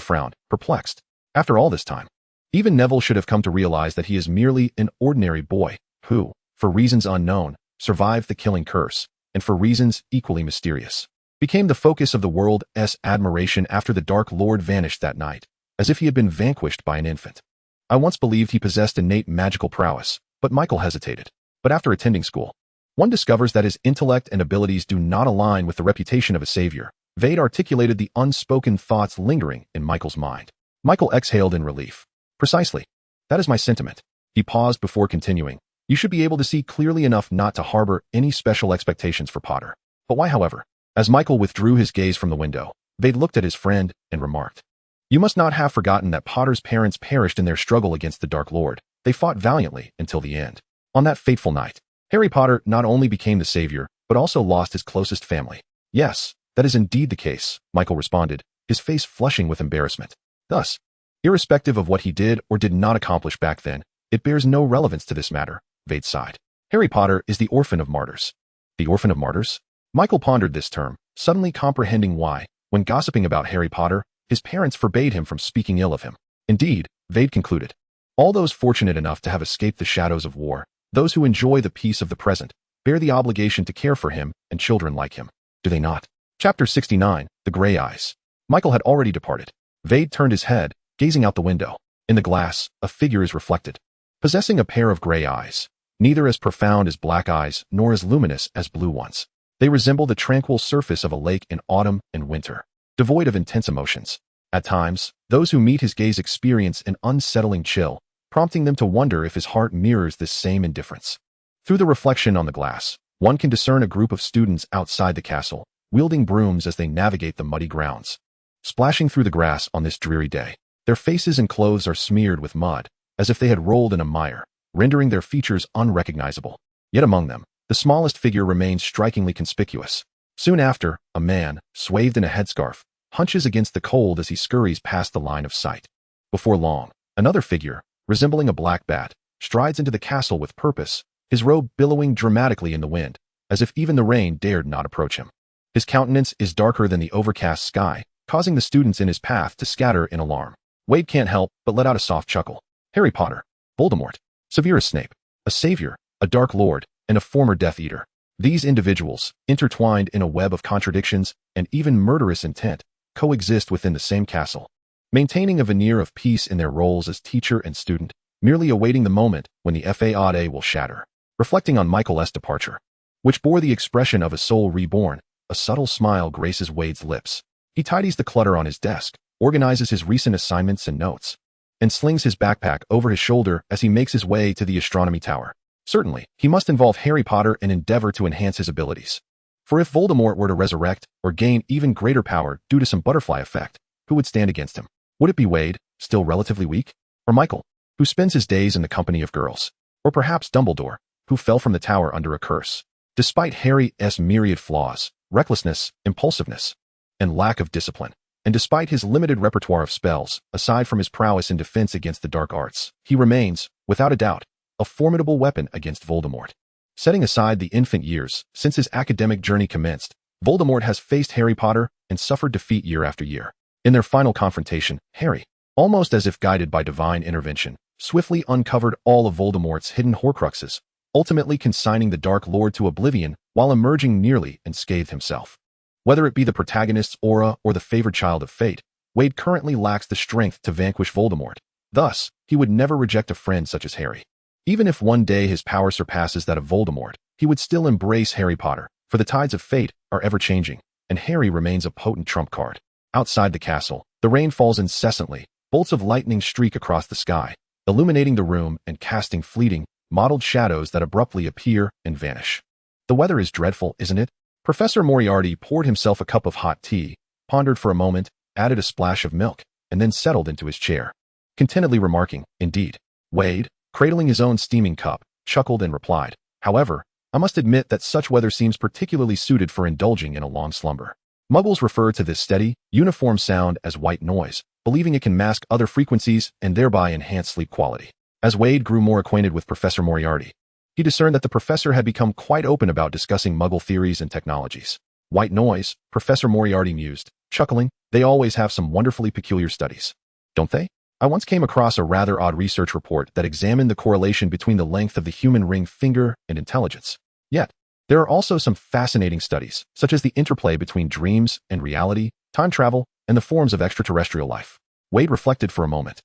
frowned, perplexed. After all this time, even Neville should have come to realize that he is merely an ordinary boy who, for reasons unknown, survived the killing curse, and for reasons equally mysterious, became the focus of the world's admiration after the Dark Lord vanished that night, as if he had been vanquished by an infant. I once believed he possessed innate magical prowess, but Michael hesitated. But after attending school, one discovers that his intellect and abilities do not align with the reputation of a savior. Veyd articulated the unspoken thoughts lingering in Michael's mind. Michael exhaled in relief. Precisely. That is my sentiment. He paused before continuing. You should be able to see clearly enough not to harbor any special expectations for Potter. But why, however? As Michael withdrew his gaze from the window, Veyd looked at his friend and remarked, you must not have forgotten that Potter's parents perished in their struggle against the Dark Lord. They fought valiantly until the end. On that fateful night, Harry Potter not only became the savior, but also lost his closest family. Yes, that is indeed the case, Michael responded, his face flushing with embarrassment. Thus, irrespective of what he did or did not accomplish back then, it bears no relevance to this matter, Veyd sighed. Harry Potter is the orphan of martyrs. The orphan of martyrs? Michael pondered this term, suddenly comprehending why, when gossiping about Harry Potter, his parents forbade him from speaking ill of him. Indeed, Veyd concluded, all those fortunate enough to have escaped the shadows of war, those who enjoy the peace of the present, bear the obligation to care for him and children like him. Do they not? Chapter 69, The Grey Eyes. Michael had already departed. Veyd turned his head, gazing out the window. In the glass, a figure is reflected, possessing a pair of gray eyes, neither as profound as black eyes nor as luminous as blue ones. They resemble the tranquil surface of a lake in autumn and winter, devoid of intense emotions. At times, those who meet his gaze experience an unsettling chill, prompting them to wonder if his heart mirrors this same indifference. Through the reflection on the glass, one can discern a group of students outside the castle, wielding brooms as they navigate the muddy grounds. splashing through the grass on this dreary day. Their faces and clothes are smeared with mud, as if they had rolled in a mire, rendering their features unrecognizable. Yet among them, the smallest figure remains strikingly conspicuous. Soon after, a man, swathed in a headscarf, hunches against the cold as he scurries past the line of sight. Before long, another figure, resembling a black bat, strides into the castle with purpose, his robe billowing dramatically in the wind, as if even the rain dared not approach him. His countenance is darker than the overcast sky, causing the students in his path to scatter in alarm. Veyd can't help but let out a soft chuckle. Harry Potter, Voldemort, Severus Snape, a savior, a dark lord, and a former Death Eater. These individuals, intertwined in a web of contradictions and even murderous intent, coexist within the same castle, maintaining a veneer of peace in their roles as teacher and student, merely awaiting the moment when the Faade will shatter. Reflecting on Michael's departure, which bore the expression of a soul reborn, a subtle smile graces Veyd's lips. He tidies the clutter on his desk, organizes his recent assignments and notes, and slings his backpack over his shoulder as he makes his way to the astronomy tower. Certainly, he must involve Harry Potter and endeavor to enhance his abilities. For if Voldemort were to resurrect or gain even greater power due to some butterfly effect, who would stand against him? Would it be Veyd, still relatively weak? Or Michael, who spends his days in the company of girls? Or perhaps Dumbledore, who fell from the tower under a curse? Despite Harry's myriad flaws, recklessness, impulsiveness, and lack of discipline, and despite his limited repertoire of spells, aside from his prowess in defense against the dark arts, he remains, without a doubt, a formidable weapon against Voldemort. Setting aside the infant years, since his academic journey commenced, Voldemort has faced Harry Potter and suffered defeat year after year. In their final confrontation, Harry, almost as if guided by divine intervention, swiftly uncovered all of Voldemort's hidden Horcruxes, ultimately consigning the Dark Lord to oblivion while emerging nearly unscathed himself. Whether it be the protagonist's aura or the favored child of fate, Veyd currently lacks the strength to vanquish Voldemort. Thus, he would never reject a friend such as Harry. Even if one day his power surpasses that of Voldemort, he would still embrace Harry Potter, for the tides of fate are ever-changing, and Harry remains a potent trump card. Outside the castle, the rain falls incessantly, bolts of lightning streak across the sky, illuminating the room and casting fleeting, mottled shadows that abruptly appear and vanish. The weather is dreadful, isn't it? Professor Moriarty poured himself a cup of hot tea, pondered for a moment, added a splash of milk, and then settled into his chair, contentedly remarking, "Indeed." Veyd, cradling his own steaming cup, chuckled and replied, "However, I must admit that such weather seems particularly suited for indulging in a long slumber." Muggles refer to this steady, uniform sound as white noise, believing it can mask other frequencies and thereby enhance sleep quality. As Veyd grew more acquainted with Professor Moriarty, he discerned that the professor had become quite open about discussing Muggle theories and technologies. "White noise," Professor Moriarty mused, chuckling, "they always have some wonderfully peculiar studies, don't they? I once came across a rather odd research report that examined the correlation between the length of the human ring finger and intelligence. Yet, there are also some fascinating studies, such as the interplay between dreams and reality, time travel, and the forms of extraterrestrial life." Veyd reflected for a moment,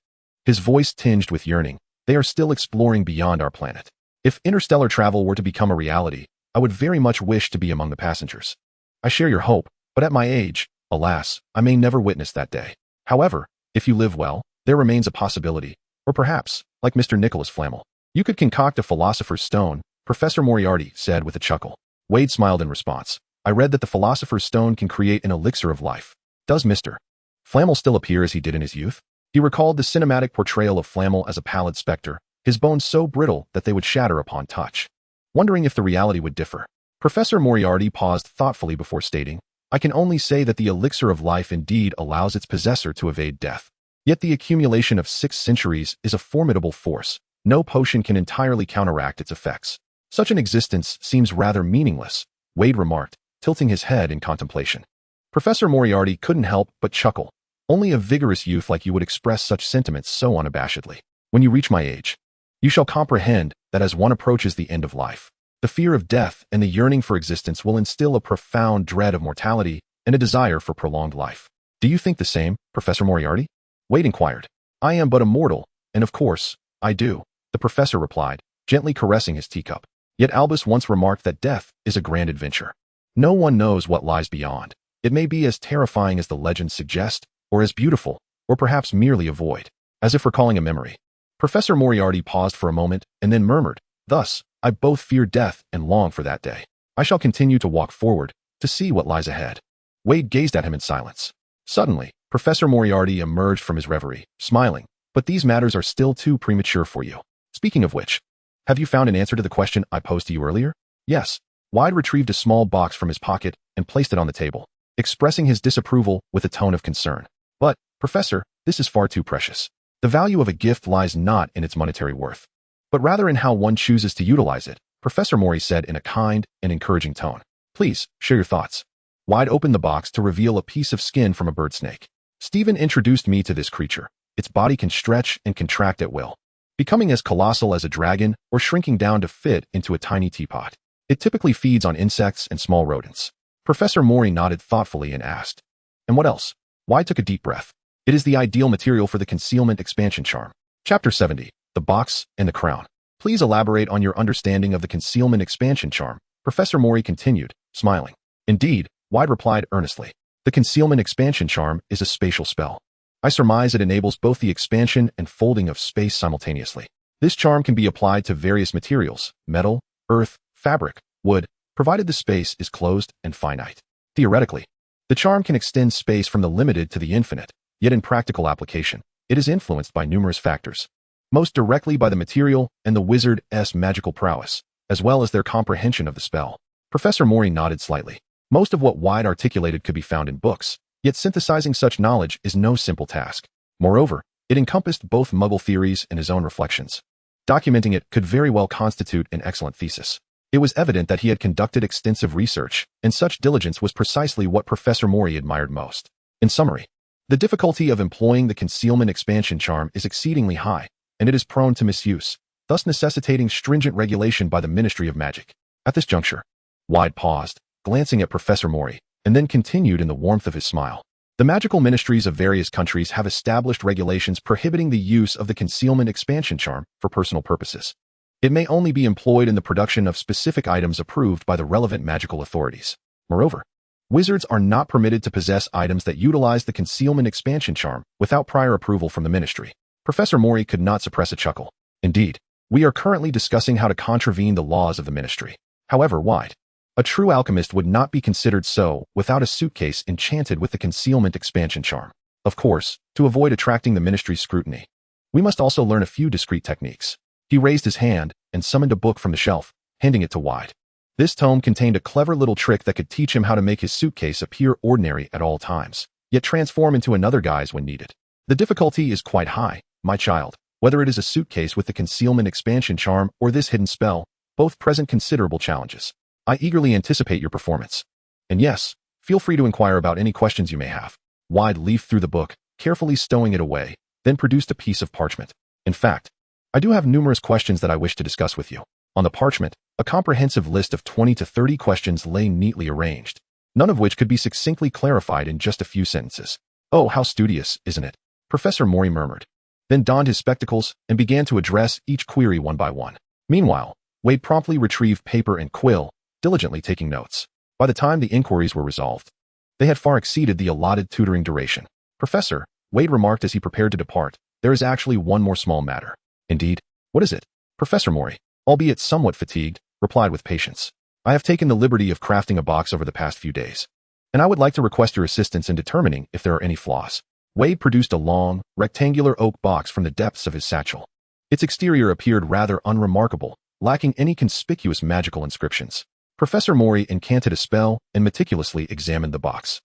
his voice tinged with yearning. "They are still exploring beyond our planet. If interstellar travel were to become a reality, I would very much wish to be among the passengers. I share your hope, but at my age, alas, I may never witness that day. However, if you live well, there remains a possibility, or perhaps, like Mr. Nicholas Flamel, you could concoct a philosopher's stone," Professor Moriarty said with a chuckle. Veyd smiled in response. "I read that the philosopher's stone can create an elixir of life. Does Mr. Flamel still appear as he did in his youth?" He recalled the cinematic portrayal of Flamel as a pallid specter, his bones so brittle that they would shatter upon touch. Wondering if the reality would differ, Professor Moriarty paused thoughtfully before stating, "I can only say that the elixir of life indeed allows its possessor to evade death. Yet the accumulation of 6 centuries is a formidable force. No potion can entirely counteract its effects. Such an existence seems rather meaningless," Veyd remarked, tilting his head in contemplation. Professor Moriarty couldn't help but chuckle. "Only a vigorous youth like you would express such sentiments so unabashedly. When you reach my age, you shall comprehend that as one approaches the end of life, the fear of death and the yearning for existence will instill a profound dread of mortality and a desire for prolonged life. Do you think the same, Professor Moriarty?" Veyd inquired. "I am but a mortal, and of course, I do," the professor replied, gently caressing his teacup. "Yet Albus once remarked that death is a grand adventure. No one knows what lies beyond. It may be as terrifying as the legends suggest, or as beautiful, or perhaps merely a void." As if recalling a memory, Professor Moriarty paused for a moment and then murmured, "Thus, I both fear death and long for that day. I shall continue to walk forward, to see what lies ahead." Veyd gazed at him in silence. Suddenly, Professor Moriarty emerged from his reverie, smiling. But these matters are still too premature for you. Speaking of which, have you found an answer to the question I posed to you earlier? Yes. Veyd retrieved a small box from his pocket and placed it on the table, expressing his disapproval with a tone of concern. But, Professor, this is far too precious. The value of a gift lies not in its monetary worth, but rather in how one chooses to utilize it, Professor Mori said in a kind and encouraging tone. Please, share your thoughts. Veyd opened the box to reveal a piece of skin from a bird snake. Stephen introduced me to this creature. Its body can stretch and contract at will, becoming as colossal as a dragon or shrinking down to fit into a tiny teapot. It typically feeds on insects and small rodents. Professor Mori nodded thoughtfully and asked, and what else? Veyd took a deep breath. It is the ideal material for the concealment expansion charm. Chapter 70, The Box and the Crown. Please elaborate on your understanding of the concealment expansion charm, Professor Mori continued, smiling. Indeed, Veyd replied earnestly. The concealment expansion charm is a spatial spell. I surmise it enables both the expansion and folding of space simultaneously. This charm can be applied to various materials, metal, earth, fabric, wood, provided the space is closed and finite. Theoretically, the charm can extend space from the limited to the infinite, yet in practical application, it is influenced by numerous factors, most directly by the material and the wizard's magical prowess, as well as their comprehension of the spell. Professor Mori nodded slightly. Most of what Veyd articulated could be found in books, yet synthesizing such knowledge is no simple task. Moreover, it encompassed both Muggle theories and his own reflections. Documenting it could very well constitute an excellent thesis. It was evident that he had conducted extensive research, and such diligence was precisely what Professor Mori admired most. In summary, the difficulty of employing the concealment expansion charm is exceedingly high, and it is prone to misuse, thus necessitating stringent regulation by the Ministry of Magic. At this juncture, Veyd paused, glancing at Professor Mori, and then continued in the warmth of his smile. The magical ministries of various countries have established regulations prohibiting the use of the concealment expansion charm for personal purposes. It may only be employed in the production of specific items approved by the relevant magical authorities. Moreover, wizards are not permitted to possess items that utilize the concealment expansion charm without prior approval from the ministry. Professor Mori could not suppress a chuckle. Indeed, we are currently discussing how to contravene the laws of the ministry. However, Veyd, a true alchemist would not be considered so without a suitcase enchanted with the concealment expansion charm. Of course, to avoid attracting the ministry's scrutiny, we must also learn a few discreet techniques. He raised his hand and summoned a book from the shelf, handing it to Veyd. This tome contained a clever little trick that could teach him how to make his suitcase appear ordinary at all times, yet transform into another guise when needed. The difficulty is quite high, my child. Whether it is a suitcase with the concealment expansion charm or this hidden spell, both present considerable challenges. I eagerly anticipate your performance. And yes, feel free to inquire about any questions you may have. Veyd leafed through the book, carefully stowing it away, then produced a piece of parchment. In fact, I do have numerous questions that I wish to discuss with you. On the parchment, a comprehensive list of 20 to 30 questions lay neatly arranged, none of which could be succinctly clarified in just a few sentences. Oh, how studious, isn't it? Professor Mori murmured, then donned his spectacles and began to address each query one by one. Meanwhile, Veyd promptly retrieved paper and quill, diligently taking notes. By the time the inquiries were resolved, they had far exceeded the allotted tutoring duration. Professor, Veyd remarked as he prepared to depart, there is actually one more small matter. Indeed? What is it? Professor Mori, albeit somewhat fatigued, replied with patience. I have taken the liberty of crafting a box over the past few days, and I would like to request your assistance in determining if there are any flaws. Veyd produced a long, rectangular oak box from the depths of his satchel. Its exterior appeared rather unremarkable, lacking any conspicuous magical inscriptions. Professor Mori incanted a spell and meticulously examined the box.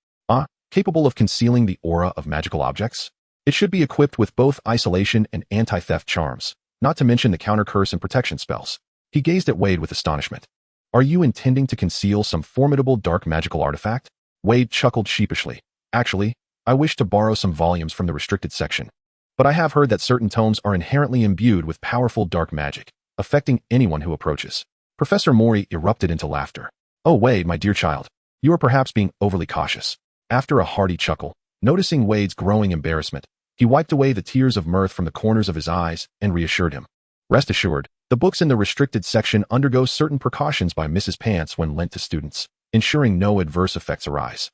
Capable of concealing the aura of magical objects? It should be equipped with both isolation and anti-theft charms, not to mention the counter-curse and protection spells. He gazed at Veyd with astonishment. Are you intending to conceal some formidable dark magical artifact? Veyd chuckled sheepishly. Actually, I wish to borrow some volumes from the restricted section. But I have heard that certain tomes are inherently imbued with powerful dark magic, affecting anyone who approaches. Professor Mori erupted into laughter. Oh, Veyd, my dear child, you are perhaps being overly cautious. After a hearty chuckle, noticing Wade's growing embarrassment, he wiped away the tears of mirth from the corners of his eyes and reassured him. Rest assured, the books in the restricted section undergo certain precautions by Mrs. Pants when lent to students, ensuring no adverse effects arise.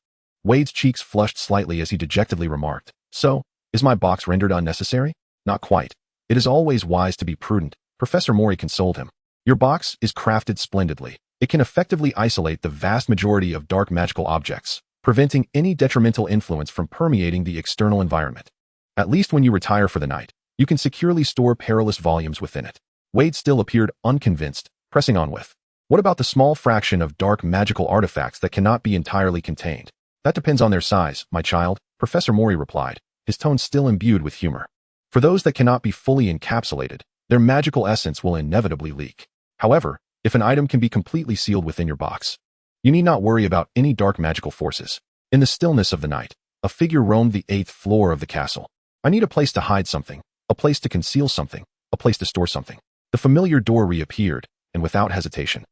Wade's cheeks flushed slightly as he dejectedly remarked, So, is my box rendered unnecessary? Not quite. It is always wise to be prudent, Professor Mori consoled him. Your box is crafted splendidly. It can effectively isolate the vast majority of dark magical objects, preventing any detrimental influence from permeating the external environment. At least when you retire for the night, you can securely store perilous volumes within it. Veyd still appeared unconvinced, pressing on with, "What about the small fraction of dark magical artifacts that cannot be entirely contained?" "That depends on their size, my child," Professor Mori replied, his tone still imbued with humor. "For those that cannot be fully encapsulated, their magical essence will inevitably leak. However, if an item can be completely sealed within your box, you need not worry about any dark magical forces." In the stillness of the night, a figure roamed the 8th floor of the castle. "I need a place to hide something, a place to conceal something, a place to store something." The familiar door reappeared, and without hesitation,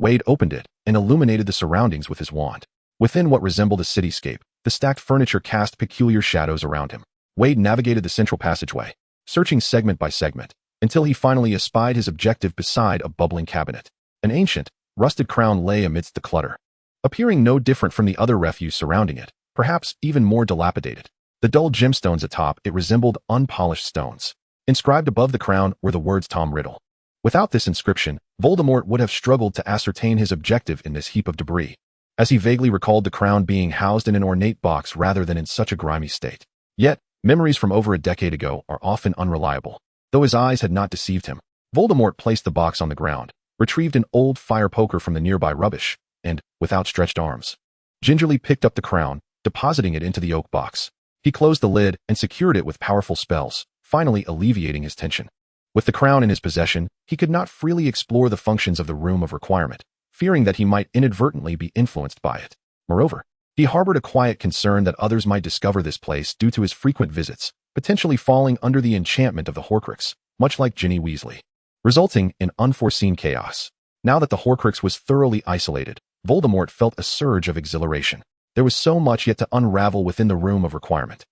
Veyd opened it and illuminated the surroundings with his wand. Within what resembled a cityscape, the stacked furniture cast peculiar shadows around him. Veyd navigated the central passageway, searching segment by segment, until he finally espied his objective beside a bubbling cabinet. An ancient, rusted crown lay amidst the clutter, appearing no different from the other refuse surrounding it, perhaps even more dilapidated. The dull gemstones atop it resembled unpolished stones. Inscribed above the crown were the words Tom Riddle. Without this inscription, Voldemort would have struggled to ascertain his objective in this heap of debris, as he vaguely recalled the crown being housed in an ornate box rather than in such a grimy state. Yet, memories from over a decade ago are often unreliable. Though his eyes had not deceived him, Voldemort placed the box on the ground, retrieved an old fire poker from the nearby rubbish, and, with outstretched arms, gingerly picked up the crown, depositing it into the oak box. He closed the lid and secured it with powerful spells, finally alleviating his tension. With the crown in his possession, he could not freely explore the functions of the Room of Requirement, fearing that he might inadvertently be influenced by it. Moreover, he harbored a quiet concern that others might discover this place due to his frequent visits, potentially falling under the enchantment of the Horcrux, much like Ginny Weasley, resulting in unforeseen chaos. Now that the Horcrux was thoroughly isolated, Voldemort felt a surge of exhilaration. There was so much yet to unravel within the Room of Requirement.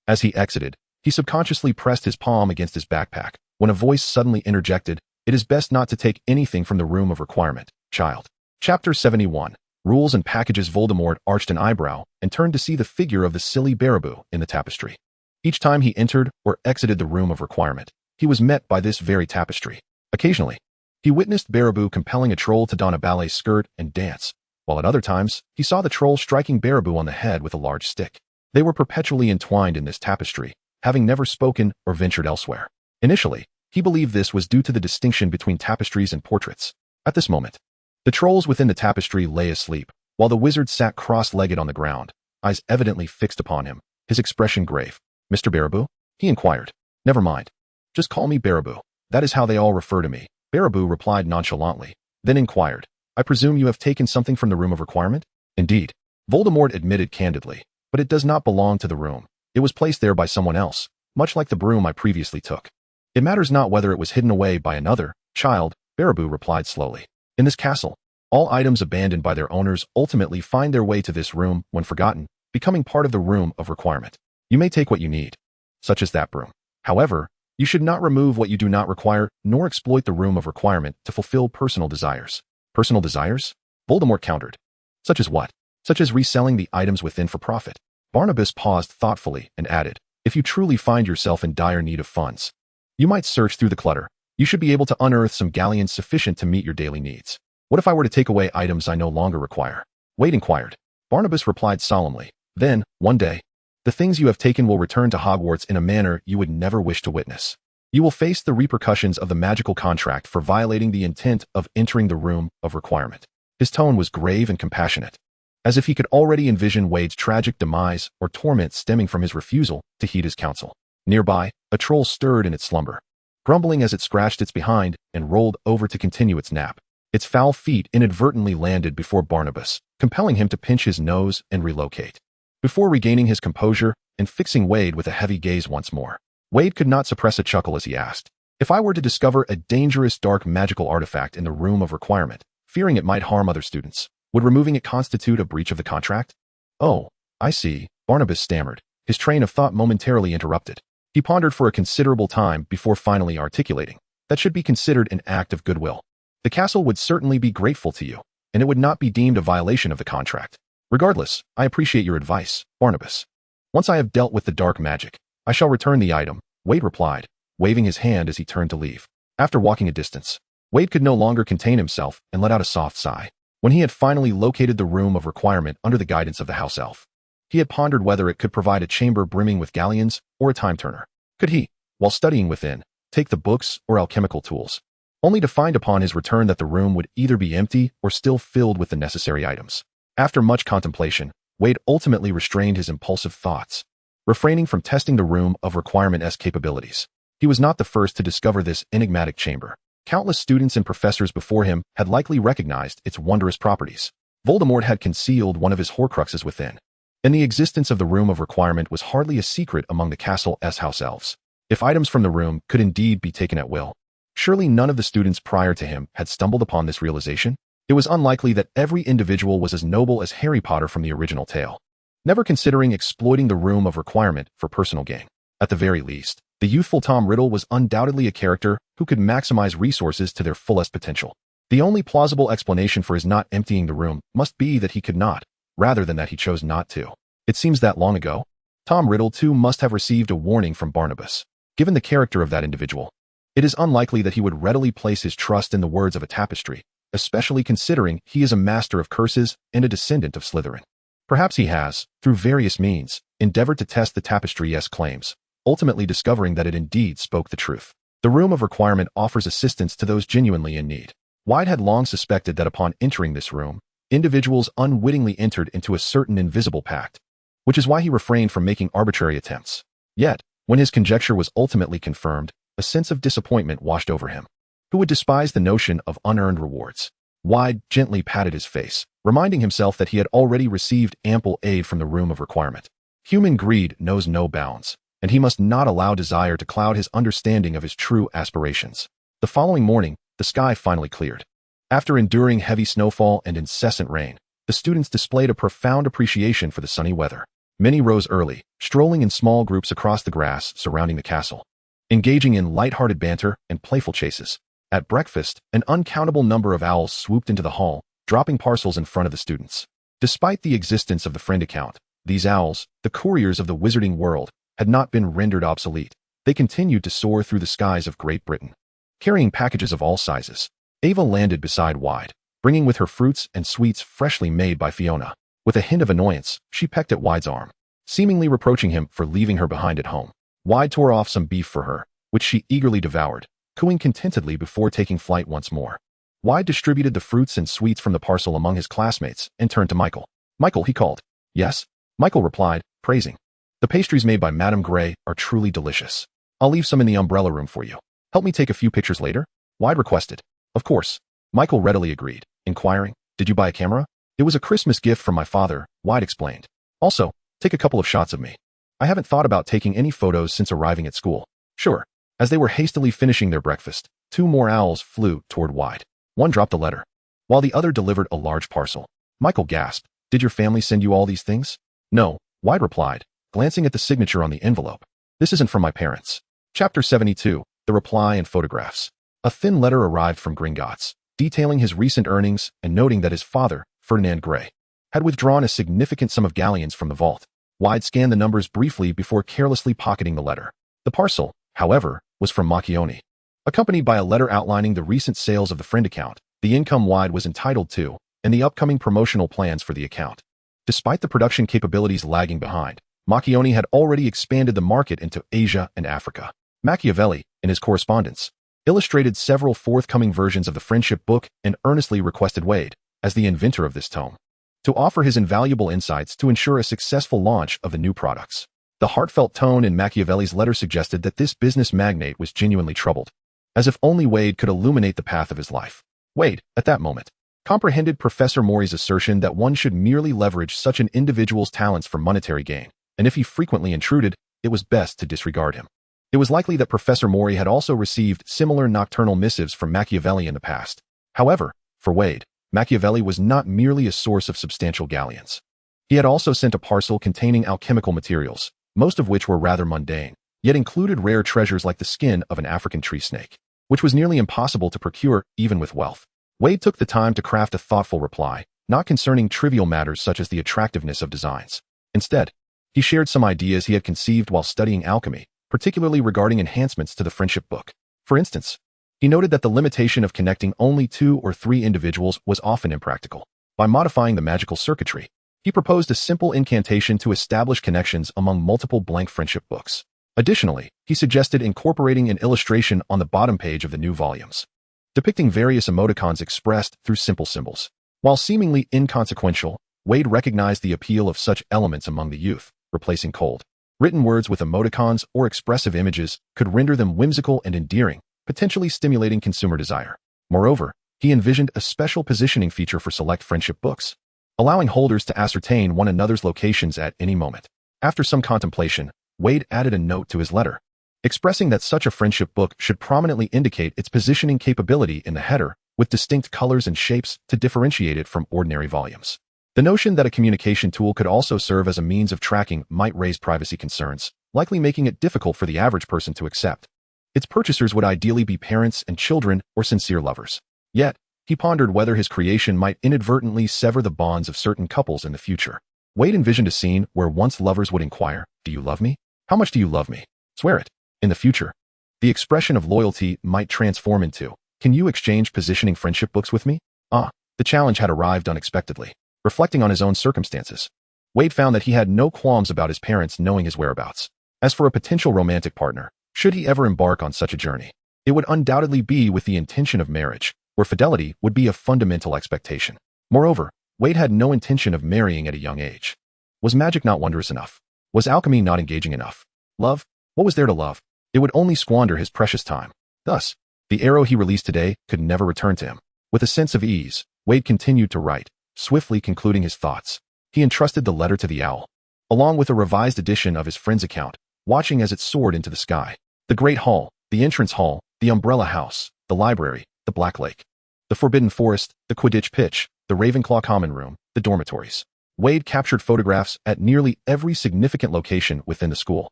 As he exited, he subconsciously pressed his palm against his backpack, when a voice suddenly interjected, "It is best not to take anything from the Room of Requirement, child." Chapter 71. Rules and Packages. Voldemort arched an eyebrow and turned to see the figure of the silly Baraboo in the tapestry. Each time he entered or exited the Room of Requirement, he was met by this very tapestry. Occasionally, he witnessed Baraboo compelling a troll to don a ballet skirt and dance, while at other times, he saw the troll striking Baraboo on the head with a large stick. They were perpetually entwined in this tapestry, having never spoken or ventured elsewhere. Initially, he believed this was due to the distinction between tapestries and portraits. At this moment, the trolls within the tapestry lay asleep, while the wizard sat cross-legged on the ground, eyes evidently fixed upon him, his expression grave. "Mr. Baraboo?" he inquired. "Never mind. Just call me Baraboo. That is how they all refer to me." Baraboo replied nonchalantly, then inquired, "I presume you have taken something from the Room of Requirement?" "Indeed," Voldemort admitted candidly, "but it does not belong to the room. It was placed there by someone else, much like the broom I previously took." "It matters not whether it was hidden away by another, child," Baraboo replied slowly. "In this castle, all items abandoned by their owners ultimately find their way to this room when forgotten, becoming part of the Room of Requirement. You may take what you need, such as that broom. However, you should not remove what you do not require, nor exploit the Room of Requirement to fulfill personal desires." "Personal desires?" Voldemort countered. "Such as what?" "Such as reselling the items within for profit." Barnabas paused thoughtfully and added, "If you truly find yourself in dire need of funds, you might search through the clutter. You should be able to unearth some galleons sufficient to meet your daily needs." "What if I were to take away items I no longer require?" Veyd inquired. Barnabas replied solemnly, "Then, one day, the things you have taken will return to Hogwarts in a manner you would never wish to witness. You will face the repercussions of the magical contract for violating the intent of entering the Room of Requirement." His tone was grave and compassionate, as if he could already envision Wade's tragic demise or torment stemming from his refusal to heed his counsel. Nearby, a troll stirred in its slumber, grumbling as it scratched its behind and rolled over to continue its nap. Its foul feet inadvertently landed before Barnabas, compelling him to pinch his nose and relocate. Before regaining his composure and fixing Veyd with a heavy gaze once more, Veyd could not suppress a chuckle as he asked, "If I were to discover a dangerous dark magical artifact in the Room of Requirement, fearing it might harm other students, would removing it constitute a breach of the contract?" "Oh, I see," Barnabas stammered, his train of thought momentarily interrupted. He pondered for a considerable time before finally articulating, "That should be considered an act of goodwill. The castle would certainly be grateful to you, and it would not be deemed a violation of the contract. Regardless, I appreciate your advice, Barnabas. Once I have dealt with the dark magic, I shall return the item," Veyd replied, waving his hand as he turned to leave. After walking a distance, Veyd could no longer contain himself and let out a soft sigh. When he had finally located the Room of Requirement under the guidance of the house elf, He had pondered whether it could provide a chamber brimming with galleons or a time-turner. Could he, while studying within, take the books or alchemical tools? Only to find upon his return that the room would either be empty or still filled with the necessary items. After much contemplation, Veyd ultimately restrained his impulsive thoughts, refraining from testing the room of requirement-esque capabilities. He was not the first to discover this enigmatic chamber. Countless students and professors before him had likely recognized its wondrous properties. Voldemort had concealed one of his Horcruxes within, and the existence of the room of requirement was hardly a secret among the castle's house elves. If items from the room could indeed be taken at will, surely none of the students prior to him had stumbled upon this realization. It was unlikely that every individual was as noble as Harry Potter from the original tale, never considering exploiting the room of requirement for personal gain. At the very least, the youthful Tom Riddle was undoubtedly a character who could maximize resources to their fullest potential. The only plausible explanation for his not emptying the room must be that he could not, rather than that he chose not to. It seems that long ago, Tom Riddle too must have received a warning from Barnabas. Given the character of that individual, it is unlikely that he would readily place his trust in the words of a tapestry, especially considering he is a master of curses and a descendant of Slytherin. Perhaps he has, through various means, endeavored to test the tapestry's claims, ultimately discovering that it indeed spoke the truth. The room of requirement offers assistance to those genuinely in need. Veyd had long suspected that upon entering this room, individuals unwittingly entered into a certain invisible pact, which is why he refrained from making arbitrary attempts. Yet, when his conjecture was ultimately confirmed, a sense of disappointment washed over him. Who would despise the notion of unearned rewards? Veyd gently patted his face, reminding himself that he had already received ample aid from the room of requirement. Human greed knows no bounds, and he must not allow desire to cloud his understanding of his true aspirations. The following morning, the sky finally cleared. After enduring heavy snowfall and incessant rain, the students displayed a profound appreciation for the sunny weather. Many rose early, strolling in small groups across the grass surrounding the castle, engaging in light-hearted banter and playful chases. At breakfast, an uncountable number of owls swooped into the hall, dropping parcels in front of the students. Despite the existence of the friend account, these owls, the couriers of the Wizarding World, had not been rendered obsolete. They continued to soar through the skies of Great Britain, carrying packages of all sizes. Ava landed beside Veyd, bringing with her fruits and sweets freshly made by Fiona. With a hint of annoyance, she pecked at Veyd's arm, seemingly reproaching him for leaving her behind at home. Veyd tore off some beef for her, which she eagerly devoured, cooing contentedly before taking flight once more. Veyd distributed the fruits and sweets from the parcel among his classmates and turned to Michael. "Michael," he called. "Yes?" Michael replied, praising. "The pastries made by Madame Grey are truly delicious. I'll leave some in the umbrella room for you. Help me take a few pictures later?" Veyd requested. "Of course." Michael readily agreed, inquiring, "Did you buy a camera?" "It was a Christmas gift from my father," Veyd explained. "Also, take a couple of shots of me. I haven't thought about taking any photos since arriving at school." "Sure." As they were hastily finishing their breakfast, two more owls flew toward Veyd. One dropped a letter, while the other delivered a large parcel. Michael gasped. "Did your family send you all these things?" "No," Veyd replied, glancing at the signature on the envelope. "This isn't from my parents." Chapter 72, The Reply and Photographs. A thin letter arrived from Gringotts, detailing his recent earnings and noting that his father, Ferdinand Grey, had withdrawn a significant sum of galleons from the vault. Veyd scanned the numbers briefly before carelessly pocketing the letter. The parcel, however, was from Dramione. Accompanied by a letter outlining the recent sales of the friend account, the income Veyd was entitled to, and the upcoming promotional plans for the account. Despite the production capabilities lagging behind, Dramione had already expanded the market into Asia and Africa. Machiavelli, in his correspondence, illustrated several forthcoming versions of the friendship book and earnestly requested Veyd, as the inventor of this tome, to offer his invaluable insights to ensure a successful launch of the new products. The heartfelt tone in Machiavelli's letter suggested that this business magnate was genuinely troubled, as if only Veyd could illuminate the path of his life. Veyd, at that moment, comprehended Professor Mori's assertion that one should merely leverage such an individual's talents for monetary gain, and if he frequently intruded, it was best to disregard him. It was likely that Professor Mori had also received similar nocturnal missives from Machiavelli in the past. However, for Veyd, Machiavelli was not merely a source of substantial galleons. He had also sent a parcel containing alchemical materials, most of which were rather mundane, yet included rare treasures like the skin of an African tree snake, which was nearly impossible to procure even with wealth. Veyd took the time to craft a thoughtful reply, not concerning trivial matters such as the attractiveness of designs. Instead, he shared some ideas he had conceived while studying alchemy, particularly regarding enhancements to the friendship book. For instance, he noted that the limitation of connecting only 2 or 3 individuals was often impractical. By modifying the magical circuitry, He proposed a simple incantation to establish connections among multiple blank friendship books. Additionally, he suggested incorporating an illustration on the bottom page of the new volumes, depicting various emoticons expressed through simple symbols. While seemingly inconsequential, Veyd recognized the appeal of such elements among the youth. Replacing cold, written words with emoticons or expressive images could render them whimsical and endearing, potentially stimulating consumer desire. Moreover, he envisioned a special positioning feature for select friendship books, allowing holders to ascertain one another's locations at any moment. After some contemplation, Veyd added a note to his letter, expressing that such a friendship book should prominently indicate its positioning capability in the header, with distinct colors and shapes to differentiate it from ordinary volumes. The notion that a communication tool could also serve as a means of tracking might raise privacy concerns, likely making it difficult for the average person to accept. Its purchasers would ideally be parents and children or sincere lovers. Yet, he pondered whether his creation might inadvertently sever the bonds of certain couples in the future. Veyd envisioned a scene where once lovers would inquire, "Do you love me? How much do you love me? Swear it." In the future, the expression of loyalty might transform into, "Can you exchange positioning friendship books with me?" The challenge had arrived unexpectedly. Reflecting on his own circumstances, Veyd found that he had no qualms about his parents knowing his whereabouts. As for a potential romantic partner, should he ever embark on such a journey, it would undoubtedly be with the intention of marriage, where fidelity would be a fundamental expectation. Moreover, Veyd had no intention of marrying at a young age. Was magic not wondrous enough? Was alchemy not engaging enough? Love? What was there to love? It would only squander his precious time. Thus, the arrow he released today could never return to him. With a sense of ease, Veyd continued to write, swiftly concluding his thoughts. He entrusted the letter to the owl, along with a revised edition of his friend's account, watching as it soared into the sky. The Great Hall, the Entrance Hall, the Umbrella House, the Library, the Black Lake, the Forbidden Forest, the Quidditch Pitch, the Ravenclaw Common Room, the dormitories. Veyd captured photographs at nearly every significant location within the school.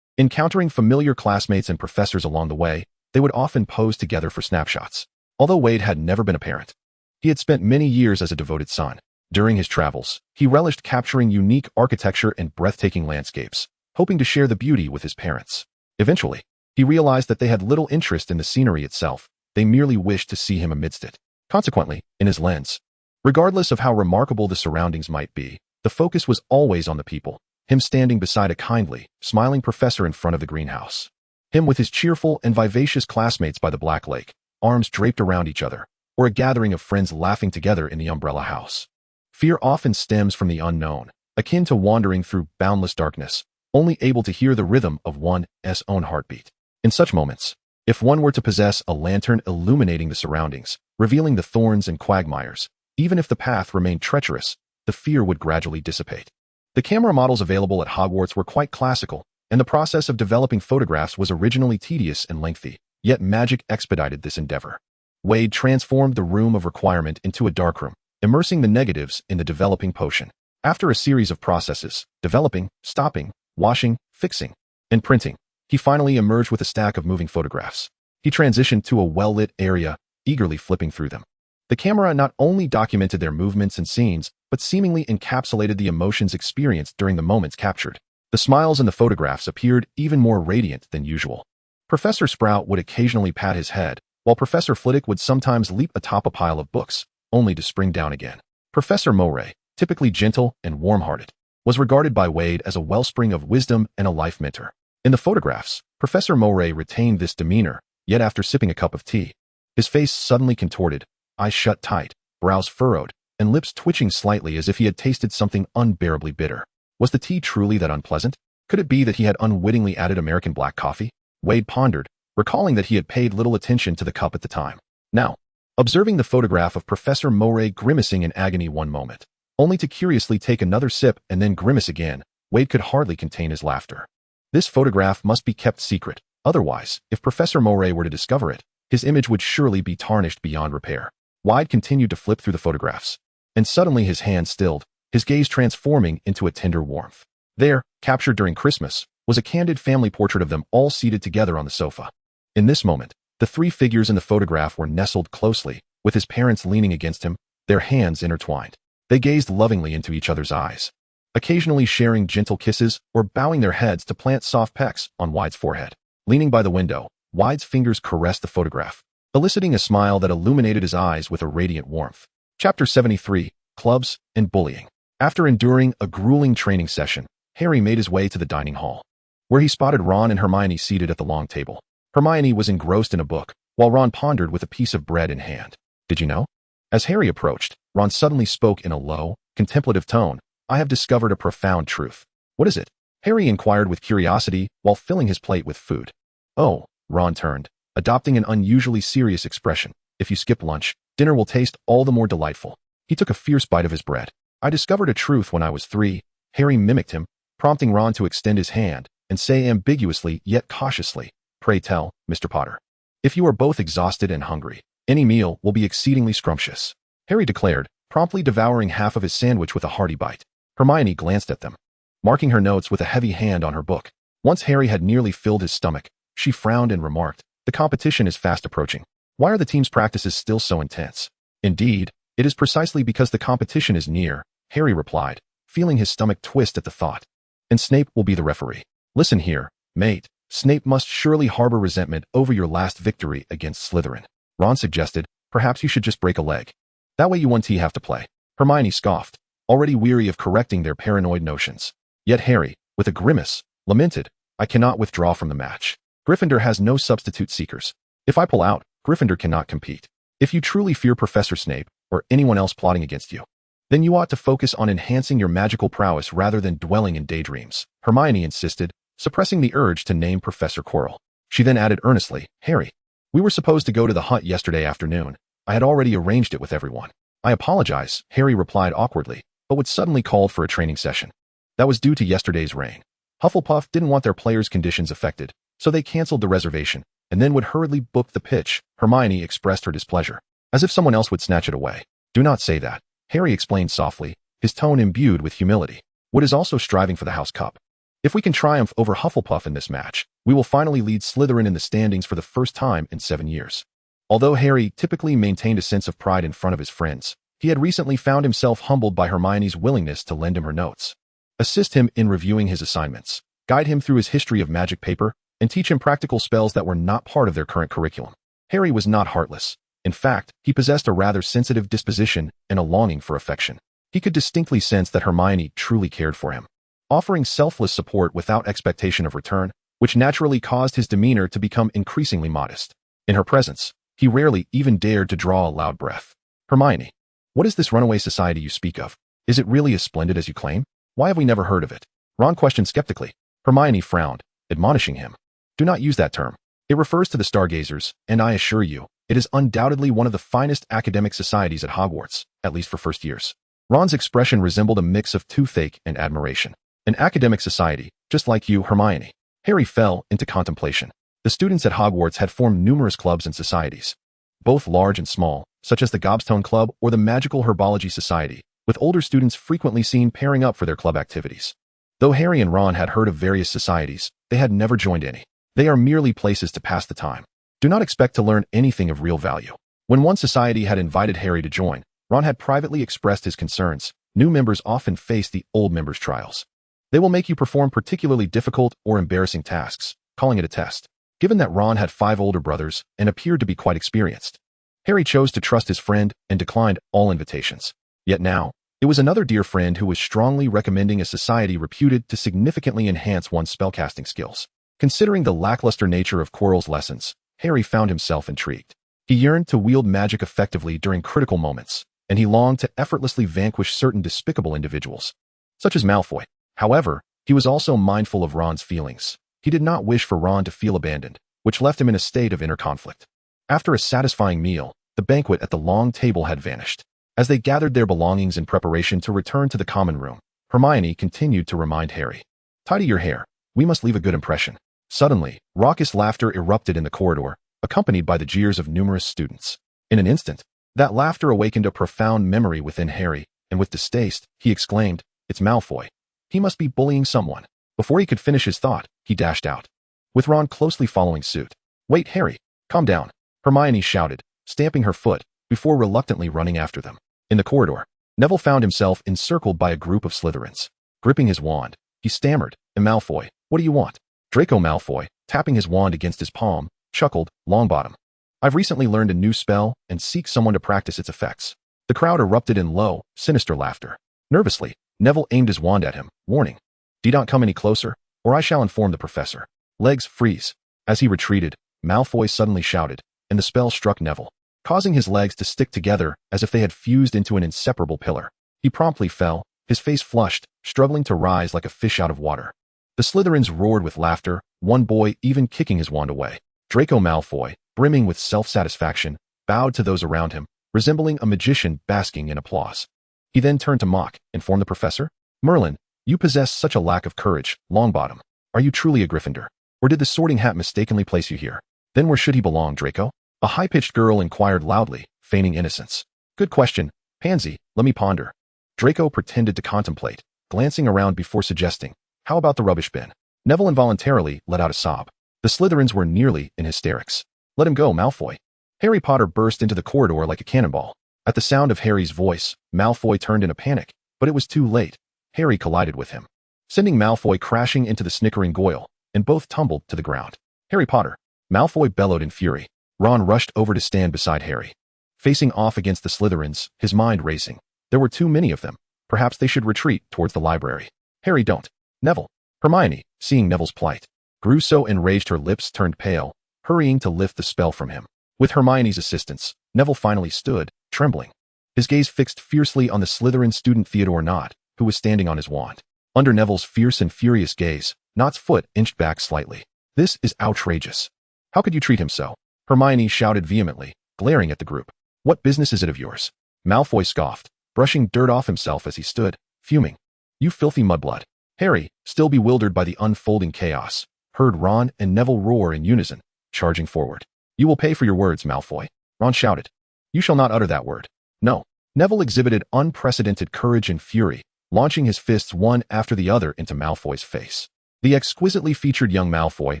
Encountering familiar classmates and professors along the way, they would often pose together for snapshots. Although Veyd had never been a parent, he had spent many years as a devoted son. During his travels, he relished capturing unique architecture and breathtaking landscapes, hoping to share the beauty with his parents. Eventually, he realized that they had little interest in the scenery itself, they merely wished to see him amidst it. Consequently, in his lens, regardless of how remarkable the surroundings might be, the focus was always on the people, him standing beside a kindly, smiling professor in front of the greenhouse, him with his cheerful and vivacious classmates by the Black Lake, arms draped around each other, or a gathering of friends laughing together in the Umbrella House. Fear often stems from the unknown, akin to wandering through boundless darkness, only able to hear the rhythm of one's own heartbeat. In such moments, if one were to possess a lantern illuminating the surroundings, revealing the thorns and quagmires, even if the path remained treacherous, the fear would gradually dissipate. The camera models available at Hogwarts were quite classical, and the process of developing photographs was originally tedious and lengthy, yet magic expedited this endeavor. Veyd transformed the room of requirement into a darkroom, immersing the negatives in the developing potion. After a series of processes, developing, stopping, washing, fixing, and printing, he finally emerged with a stack of moving photographs. He transitioned to a well-lit area, eagerly flipping through them. The camera not only documented their movements and scenes, but seemingly encapsulated the emotions experienced during the moments captured. The smiles in the photographs appeared even more radiant than usual. Professor Sprout would occasionally pat his head, while Professor Flitwick would sometimes leap atop a pile of books, only to spring down again. Professor Moray, typically gentle and warm-hearted, was regarded by Veyd as a wellspring of wisdom and a life mentor. In the photographs, Professor Moray retained this demeanor, yet after sipping a cup of tea, his face suddenly contorted, eyes shut tight, brows furrowed, and lips twitching slightly as if he had tasted something unbearably bitter. Was the tea truly that unpleasant? Could it be that he had unwittingly added American black coffee? Veyd pondered, recalling that he had paid little attention to the cup at the time. Now, observing the photograph of Professor Moray grimacing in agony one moment, only to curiously take another sip and then grimace again, Veyd could hardly contain his laughter. This photograph must be kept secret, otherwise, if Professor Moray were to discover it, his image would surely be tarnished beyond repair. Veyd continued to flip through the photographs, and suddenly his hand stilled, his gaze transforming into a tender warmth. There, captured during Christmas, was a candid family portrait of them all seated together on the sofa. In this moment, the three figures in the photograph were nestled closely, with his parents leaning against him, their hands intertwined. They gazed lovingly into each other's eyes, occasionally sharing gentle kisses or bowing their heads to plant soft pecks on Veyd's forehead. Leaning by the window, Veyd's fingers caressed the photograph, eliciting a smile that illuminated his eyes with a radiant warmth. Chapter 73, Clubs and Bullying. After enduring a grueling training session, Harry made his way to the dining hall, where he spotted Ron and Hermione seated at the long table. Hermione was engrossed in a book, while Ron pondered with a piece of bread in hand. Did you know? As Harry approached, Ron suddenly spoke in a low, contemplative tone. I have discovered a profound truth. What is it? Harry inquired with curiosity while filling his plate with food. Oh, Ron turned, adopting an unusually serious expression. If you skip lunch, dinner will taste all the more delightful. He took a fierce bite of his bread. I discovered a truth when I was 3. Harry mimicked him, prompting Ron to extend his hand and say ambiguously yet cautiously, pray tell, Mr. Potter. If you are both exhausted and hungry, any meal will be exceedingly scrumptious, Harry declared, promptly devouring half of his sandwich with a hearty bite. Hermione glanced at them, marking her notes with a heavy hand on her book. Once Harry had nearly filled his stomach, she frowned and remarked, the competition is fast approaching. Why are the team's practices still so intense? Indeed, it is precisely because the competition is near, Harry replied, feeling his stomach twist at the thought. And Snape will be the referee. Listen here, mate. Snape must surely harbor resentment over your last victory against Slytherin. Ron suggested, perhaps you should just break a leg. That way you won't have to play. Hermione scoffed, already weary of correcting their paranoid notions. Yet Harry, with a grimace, lamented, I cannot withdraw from the match. Gryffindor has no substitute seekers. If I pull out, Gryffindor cannot compete. If you truly fear Professor Snape, or anyone else plotting against you, then you ought to focus on enhancing your magical prowess rather than dwelling in daydreams, Hermione insisted, suppressing the urge to name Professor Quirrell. She then added earnestly, Harry, we were supposed to go to the hunt yesterday afternoon. I had already arranged it with everyone. I apologize, Harry replied awkwardly, but would suddenly called for a training session. That was due to yesterday's rain. Hufflepuff didn't want their players' conditions affected, so they canceled the reservation, and then would hurriedly book the pitch. Hermione expressed her displeasure, as if someone else would snatch it away. Do not say that, Harry explained softly, his tone imbued with humility. Wood is also striving for the House Cup. If we can triumph over Hufflepuff in this match, we will finally lead Slytherin in the standings for the first time in 7 years. Although Harry typically maintained a sense of pride in front of his friends, he had recently found himself humbled by Hermione's willingness to lend him her notes, assist him in reviewing his assignments, guide him through his history of magic paper, and teach him practical spells that were not part of their current curriculum. Harry was not heartless. In fact, he possessed a rather sensitive disposition and a longing for affection. He could distinctly sense that Hermione truly cared for him, offering selfless support without expectation of return, which naturally caused his demeanor to become increasingly modest. In her presence, he rarely even dared to draw a loud breath. Hermione, what is this runaway society you speak of? Is it really as splendid as you claim? Why have we never heard of it? Ron questioned skeptically. Hermione frowned, admonishing him. Do not use that term. It refers to the Stargazers, and I assure you, it is undoubtedly one of the finest academic societies at Hogwarts, at least for first years. Ron's expression resembled a mix of toothache and admiration. An academic society, just like you, Hermione. Harry fell into contemplation. The students at Hogwarts had formed numerous clubs and societies, both large and small, such as the Gobstone Club or the Magical Herbology Society, with older students frequently seen pairing up for their club activities. Though Harry and Ron had heard of various societies, they had never joined any. They are merely places to pass the time. Do not expect to learn anything of real value. When one society had invited Harry to join, Ron had privately expressed his concerns. New members often face the old members' trials. They will make you perform particularly difficult or embarrassing tasks, calling it a test. Given that Ron had 5 older brothers and appeared to be quite experienced, Harry chose to trust his friend and declined all invitations. Yet now, it was another dear friend who was strongly recommending a society reputed to significantly enhance one's spellcasting skills. Considering the lackluster nature of Quirrell's lessons, Harry found himself intrigued. He yearned to wield magic effectively during critical moments, and he longed to effortlessly vanquish certain despicable individuals, such as Malfoy. However, he was also mindful of Ron's feelings. He did not wish for Ron to feel abandoned, which left him in a state of inner conflict. After a satisfying meal, the banquet at the long table had vanished. As they gathered their belongings in preparation to return to the common room, Hermione continued to remind Harry, tidy your hair. We must leave a good impression. Suddenly, raucous laughter erupted in the corridor, accompanied by the jeers of numerous students. In an instant, that laughter awakened a profound memory within Harry, and with distaste, he exclaimed, It's Malfoy. He must be bullying someone. Before he could finish his thought, he dashed out, with Ron closely following suit. Wait, Harry, calm down, Hermione shouted, stamping her foot, before reluctantly running after them. In the corridor, Neville found himself encircled by a group of Slytherins. Gripping his wand, he stammered, Malfoy, what do you want? Draco Malfoy, tapping his wand against his palm, chuckled, Longbottom. I've recently learned a new spell and seek someone to practice its effects. The crowd erupted in low, sinister laughter. Nervously, Neville aimed his wand at him, warning, "Do not come any closer, or I shall inform the professor." Legs freeze. As he retreated, Malfoy suddenly shouted, and the spell struck Neville, causing his legs to stick together as if they had fused into an inseparable pillar. He promptly fell, his face flushed, struggling to rise like a fish out of water. The Slytherins roared with laughter, one boy even kicking his wand away. Draco Malfoy, brimming with self-satisfaction, bowed to those around him, resembling a magician basking in applause. He then turned to mock, informed the professor, "Merlin, you possess such a lack of courage, Longbottom. Are you truly a Gryffindor? Or did the Sorting Hat mistakenly place you here? Then where should he belong, Draco?" A high-pitched girl inquired loudly, feigning innocence. "Good question, Pansy, let me ponder." Draco pretended to contemplate, glancing around before suggesting, "How about the rubbish bin?" Neville involuntarily let out a sob. The Slytherins were nearly in hysterics. "Let him go, Malfoy." Harry Potter burst into the corridor like a cannonball. At the sound of Harry's voice, Malfoy turned in a panic, but it was too late. Harry collided with him, sending Malfoy crashing into the snickering Goyle, and both tumbled to the ground. "Harry Potter!" Malfoy bellowed in fury. Ron rushed over to stand beside Harry. Facing off against the Slytherins, his mind racing. There were too many of them. Perhaps they should retreat towards the library. "Harry, don't." "Neville." Hermione, seeing Neville's plight, grew so enraged her lips turned pale, hurrying to lift the spell from him. With Hermione's assistance, Neville finally stood, trembling, his gaze fixed fiercely on the Slytherin student Theodore Nott, who was standing on his wand. Under Neville's fierce and furious gaze, Nott's foot inched back slightly. "This is outrageous. How could you treat him so?" Hermione shouted vehemently, glaring at the group. "What business is it of yours?" Malfoy scoffed, brushing dirt off himself as he stood, fuming. "You filthy mudblood." Harry, still bewildered by the unfolding chaos, heard Ron and Neville roar in unison, charging forward. "You will pay for your words, Malfoy." Ron shouted. "You shall not utter that word." "No." Neville exhibited unprecedented courage and fury, launching his fists one after the other into Malfoy's face. The exquisitely featured young Malfoy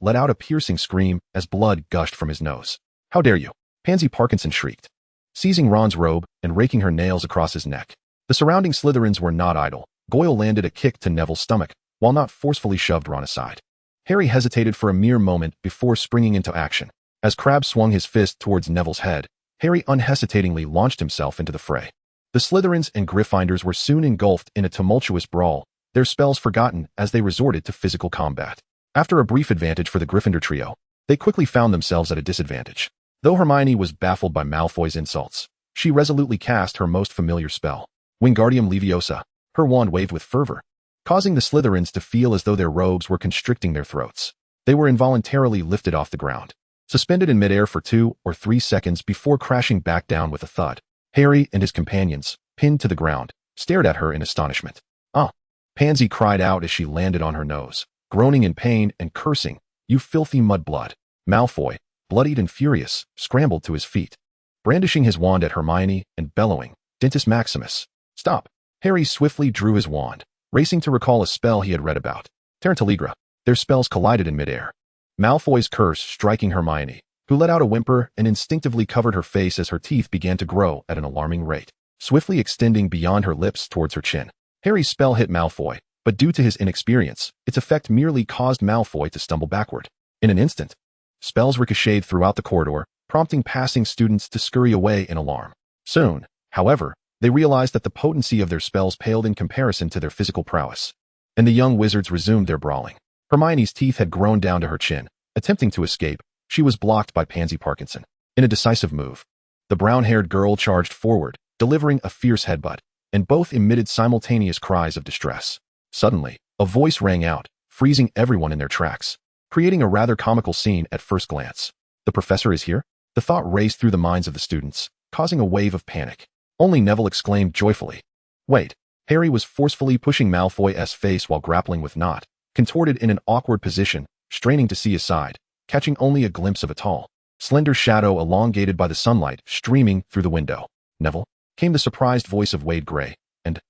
let out a piercing scream as blood gushed from his nose. "How dare you!" Pansy Parkinson shrieked, seizing Ron's robe and raking her nails across his neck. The surrounding Slytherins were not idle. Goyle landed a kick to Neville's stomach, while Nott forcefully shoved Ron aside. Harry hesitated for a mere moment before springing into action. As Crabbe swung his fist towards Neville's head, Harry unhesitatingly launched himself into the fray. The Slytherins and Gryffindors were soon engulfed in a tumultuous brawl, their spells forgotten as they resorted to physical combat. After a brief advantage for the Gryffindor trio, they quickly found themselves at a disadvantage. Though Hermione was baffled by Malfoy's insults, she resolutely cast her most familiar spell, Wingardium Leviosa. Her wand waved with fervor, causing the Slytherins to feel as though their robes were constricting their throats. They were involuntarily lifted off the ground, suspended in midair for 2 or 3 seconds before crashing back down with a thud. Harry and his companions, pinned to the ground, stared at her in astonishment. "Ah!" Pansy cried out as she landed on her nose, groaning in pain and cursing, "You filthy mudblood." Malfoy, bloodied and furious, scrambled to his feet, brandishing his wand at Hermione and bellowing, "Dentus Maximus, stop!" Harry swiftly drew his wand, racing to recall a spell he had read about. Tarantaligra. Their spells collided in midair. Malfoy's curse striking Hermione, who let out a whimper and instinctively covered her face as her teeth began to grow at an alarming rate, swiftly extending beyond her lips towards her chin. Harry's spell hit Malfoy, but due to his inexperience, its effect merely caused Malfoy to stumble backward. In an instant, spells ricocheted throughout the corridor, prompting passing students to scurry away in alarm. Soon, however, they realized that the potency of their spells paled in comparison to their physical prowess, and the young wizards resumed their brawling. Hermione's teeth had grown down to her chin. Attempting to escape, she was blocked by Pansy Parkinson. In a decisive move, the brown-haired girl charged forward, delivering a fierce headbutt, and both emitted simultaneous cries of distress. Suddenly, a voice rang out, freezing everyone in their tracks, creating a rather comical scene at first glance. "The professor is here?" The thought raced through the minds of the students, causing a wave of panic. Only Neville exclaimed joyfully, "Wait!" Harry was forcefully pushing Malfoy's face while grappling with Nott, contorted in an awkward position, straining to see his side, catching only a glimpse of a tall, slender shadow elongated by the sunlight streaming through the window. "Neville?" came the surprised voice of Wade Grey, and,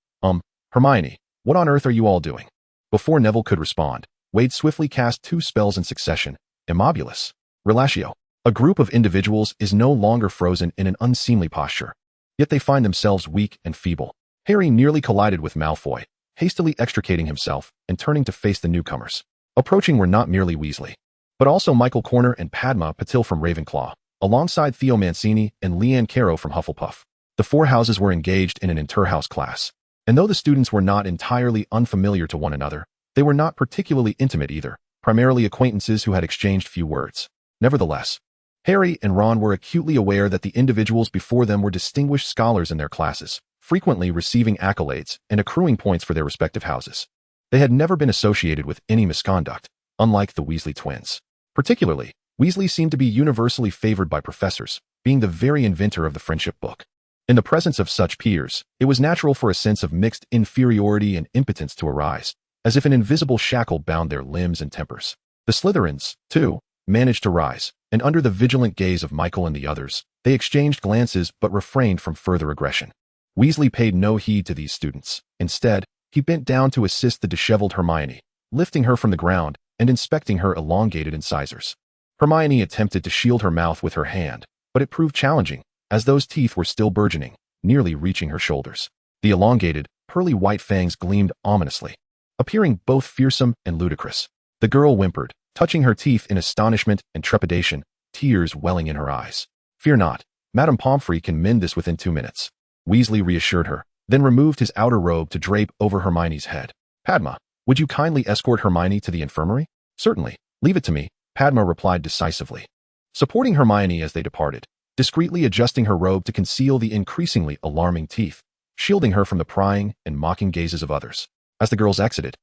Hermione, what on earth are you all doing?" Before Neville could respond, Wade swiftly cast 2 spells in succession, Immobulus, Relatio. A group of individuals is no longer frozen in an unseemly posture, yet they find themselves weak and feeble. Harry nearly collided with Malfoy, hastily extricating himself and turning to face the newcomers. Approaching were not merely Weasley, but also Michael Corner and Padma Patil from Ravenclaw, alongside Theo Mancini and Leanne Caro from Hufflepuff. The 4 houses were engaged in an inter-house class, And though the students were not entirely unfamiliar to one another, they were not particularly intimate either, primarily acquaintances who had exchanged few words. Nevertheless, Harry and Ron were acutely aware that the individuals before them were distinguished scholars in their classes, frequently receiving accolades and accruing points for their respective houses. They had never been associated with any misconduct, unlike the Weasley twins. Particularly, Weasley seemed to be universally favored by professors, being the very inventor of the friendship book. In the presence of such peers, it was natural for a sense of mixed inferiority and impotence to arise, as if an invisible shackle bound their limbs and tempers. The Slytherins, too, managed to rise, and under the vigilant gaze of Michael and the others, they exchanged glances but refrained from further aggression. Weasley paid no heed to these students. Instead, he bent down to assist the disheveled Hermione, lifting her from the ground and inspecting her elongated incisors. Hermione attempted to shield her mouth with her hand, but it proved challenging, as those teeth were still burgeoning, nearly reaching her shoulders. The elongated, pearly white fangs gleamed ominously, appearing both fearsome and ludicrous. The girl whimpered, touching her teeth in astonishment and trepidation, tears welling in her eyes. "Fear not, Madame Pomfrey can mend this within 2 minutes." Weasley reassured her, then removed his outer robe to drape over Hermione's head. "Padma, would you kindly escort Hermione to the infirmary?" "Certainly. Leave it to me," Padma replied decisively. Supporting Hermione as they departed, discreetly adjusting her robe to conceal the increasingly alarming teeth, shielding her from the prying and mocking gazes of others. As the girls exited,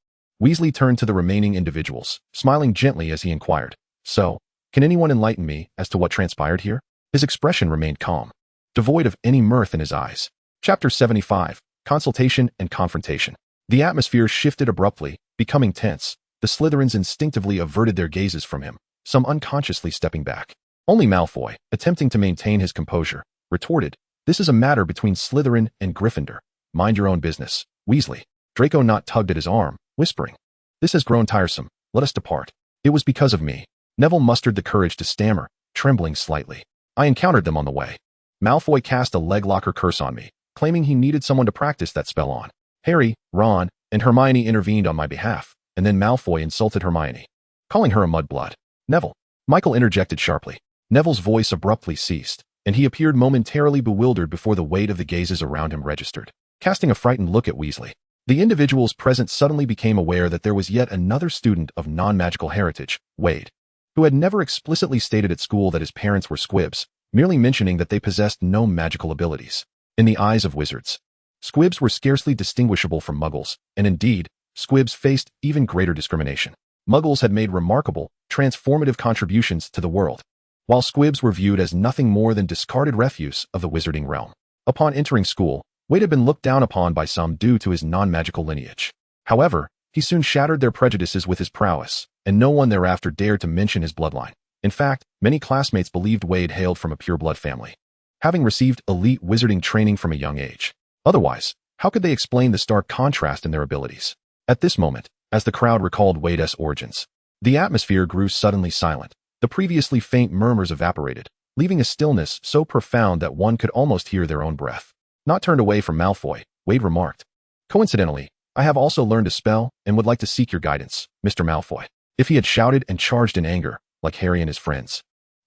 Weasley turned to the remaining individuals, smiling gently as he inquired, "So, can anyone enlighten me as to what transpired here?" His expression remained calm, devoid of any mirth in his eyes. Chapter 75, Consultation and Confrontation. The atmosphere shifted abruptly, becoming tense. The Slytherins instinctively averted their gazes from him, some unconsciously stepping back. Only Malfoy, attempting to maintain his composure, retorted, "This is a matter between Slytherin and Gryffindor. Mind your own business, Weasley." Draco Knot tugged at his arm, whispering, "This has grown tiresome. Let us depart." "It was because of me." Neville mustered the courage to stammer, trembling slightly. "I encountered them on the way. Malfoy cast a leglocker curse on me, claiming he needed someone to practice that spell on. Harry, Ron, and Hermione intervened on my behalf, and then Malfoy insulted Hermione, calling her a mudblood." "Neville," Michael interjected sharply. Neville's voice abruptly ceased, and he appeared momentarily bewildered before the weight of the gazes around him registered. Casting a frightened look at Weasley, the individuals present suddenly became aware that there was yet another student of non-magical heritage, Veyd, who had never explicitly stated at school that his parents were squibs, merely mentioning that they possessed no magical abilities. In the eyes of wizards, squibs were scarcely distinguishable from muggles, and indeed, squibs faced even greater discrimination. Muggles had made remarkable, transformative contributions to the world, while squibs were viewed as nothing more than discarded refuse of the wizarding realm. Upon entering school, Veyd had been looked down upon by some due to his non-magical lineage. However, he soon shattered their prejudices with his prowess, and no one thereafter dared to mention his bloodline. In fact, many classmates believed Veyd hailed from a pure-blood family, having received elite wizarding training from a young age. Otherwise, how could they explain the stark contrast in their abilities? At this moment, as the crowd recalled Veyd's origins, the atmosphere grew suddenly silent. The previously faint murmurs evaporated, leaving a stillness so profound that one could almost hear their own breath. Not turned away from Malfoy, Veyd remarked, "Coincidentally, I have also learned a spell and would like to seek your guidance, Mr. Malfoy." If he had shouted and charged in anger, like Harry and his friends,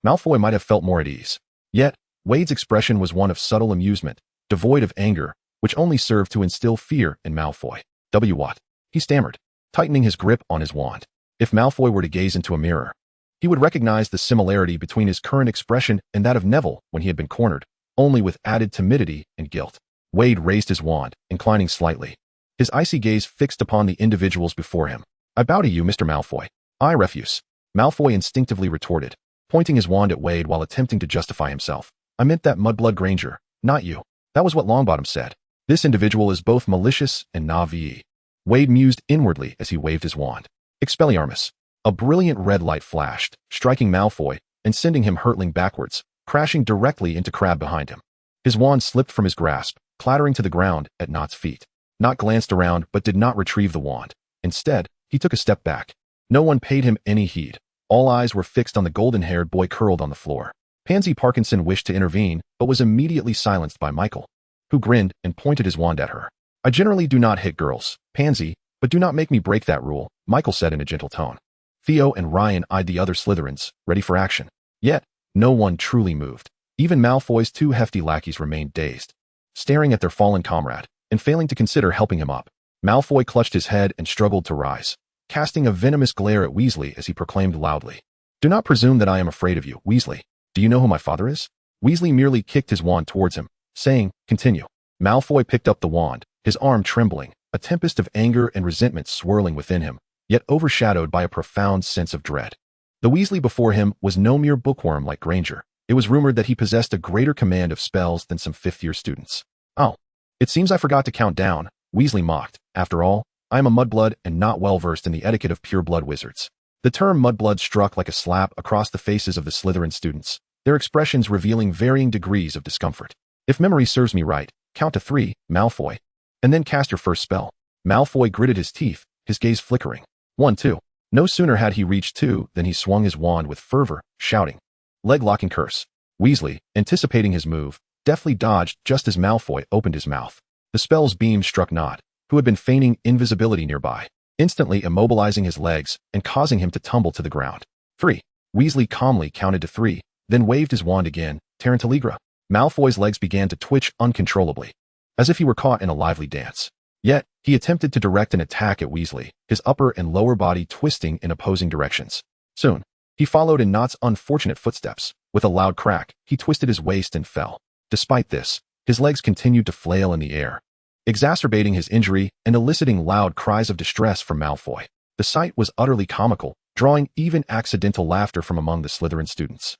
Malfoy might have felt more at ease. Yet, Veyd's expression was one of subtle amusement, devoid of anger, which only served to instill fear in Malfoy. "What?" he stammered, tightening his grip on his wand. If Malfoy were to gaze into a mirror, he would recognize the similarity between his current expression and that of Neville when he had been cornered, only with added timidity and guilt. Veyd raised his wand, inclining slightly, his icy gaze fixed upon the individuals before him. "I bow to you, Mr. Malfoy." "I refuse," Malfoy instinctively retorted, pointing his wand at Veyd while attempting to justify himself. "I meant that mudblood Granger, not you." That was what Longbottom said. "This individual is both malicious and naive." Veyd mused inwardly as he waved his wand. Expelliarmus. A brilliant red light flashed, striking Malfoy and sending him hurtling backwards, crashing directly into Crabbe behind him. His wand slipped from his grasp, clattering to the ground at Knott's feet. Knott glanced around but did not retrieve the wand. Instead, he took a step back. No one paid him any heed. All eyes were fixed on the golden-haired boy curled on the floor. Pansy Parkinson wished to intervene, but was immediately silenced by Michael, who grinned and pointed his wand at her. "I generally do not hit girls, Pansy, but do not make me break that rule," Michael said in a gentle tone. Theo and Ryan eyed the other Slytherins, ready for action. Yet, no one truly moved. Even Malfoy's two hefty lackeys remained dazed, staring at their fallen comrade. and failing to consider helping him up. Malfoy clutched his head and struggled to rise, casting a venomous glare at Weasley as he proclaimed loudly, "Do not presume that I am afraid of you, Weasley. Do you know who my father is?" Weasley merely kicked his wand towards him, saying, "Continue." Malfoy picked up the wand, his arm trembling, a tempest of anger and resentment swirling within him, yet overshadowed by a profound sense of dread. The Weasley before him was no mere bookworm like Granger. It was rumored that he possessed a greater command of spells than some fifth-year students. "Oh, it seems I forgot to count down," Weasley mocked. "After all, I am a mudblood and not well-versed in the etiquette of pure-blood wizards." The term mudblood struck like a slap across the faces of the Slytherin students, their expressions revealing varying degrees of discomfort. "If memory serves me right, count to 3, Malfoy, and then cast your first spell." Malfoy gritted his teeth, his gaze flickering. 1, 2. No sooner had he reached 2 than he swung his wand with fervor, shouting, "Leg-locking curse." Weasley, anticipating his move, deftly dodged just as Malfoy opened his mouth. The spell's beam struck Nod, who had been feigning invisibility nearby, instantly immobilizing his legs and causing him to tumble to the ground. 3. Weasley calmly counted to 3, then waved his wand again, Tarantaligra. Malfoy's legs began to twitch uncontrollably, as if he were caught in a lively dance. Yet, he attempted to direct an attack at Weasley, his upper and lower body twisting in opposing directions. Soon, he followed in Not's unfortunate footsteps. With a loud crack, he twisted his waist and fell. Despite this, his legs continued to flail in the air, exacerbating his injury and eliciting loud cries of distress from Malfoy. The sight was utterly comical, drawing even accidental laughter from among the Slytherin students.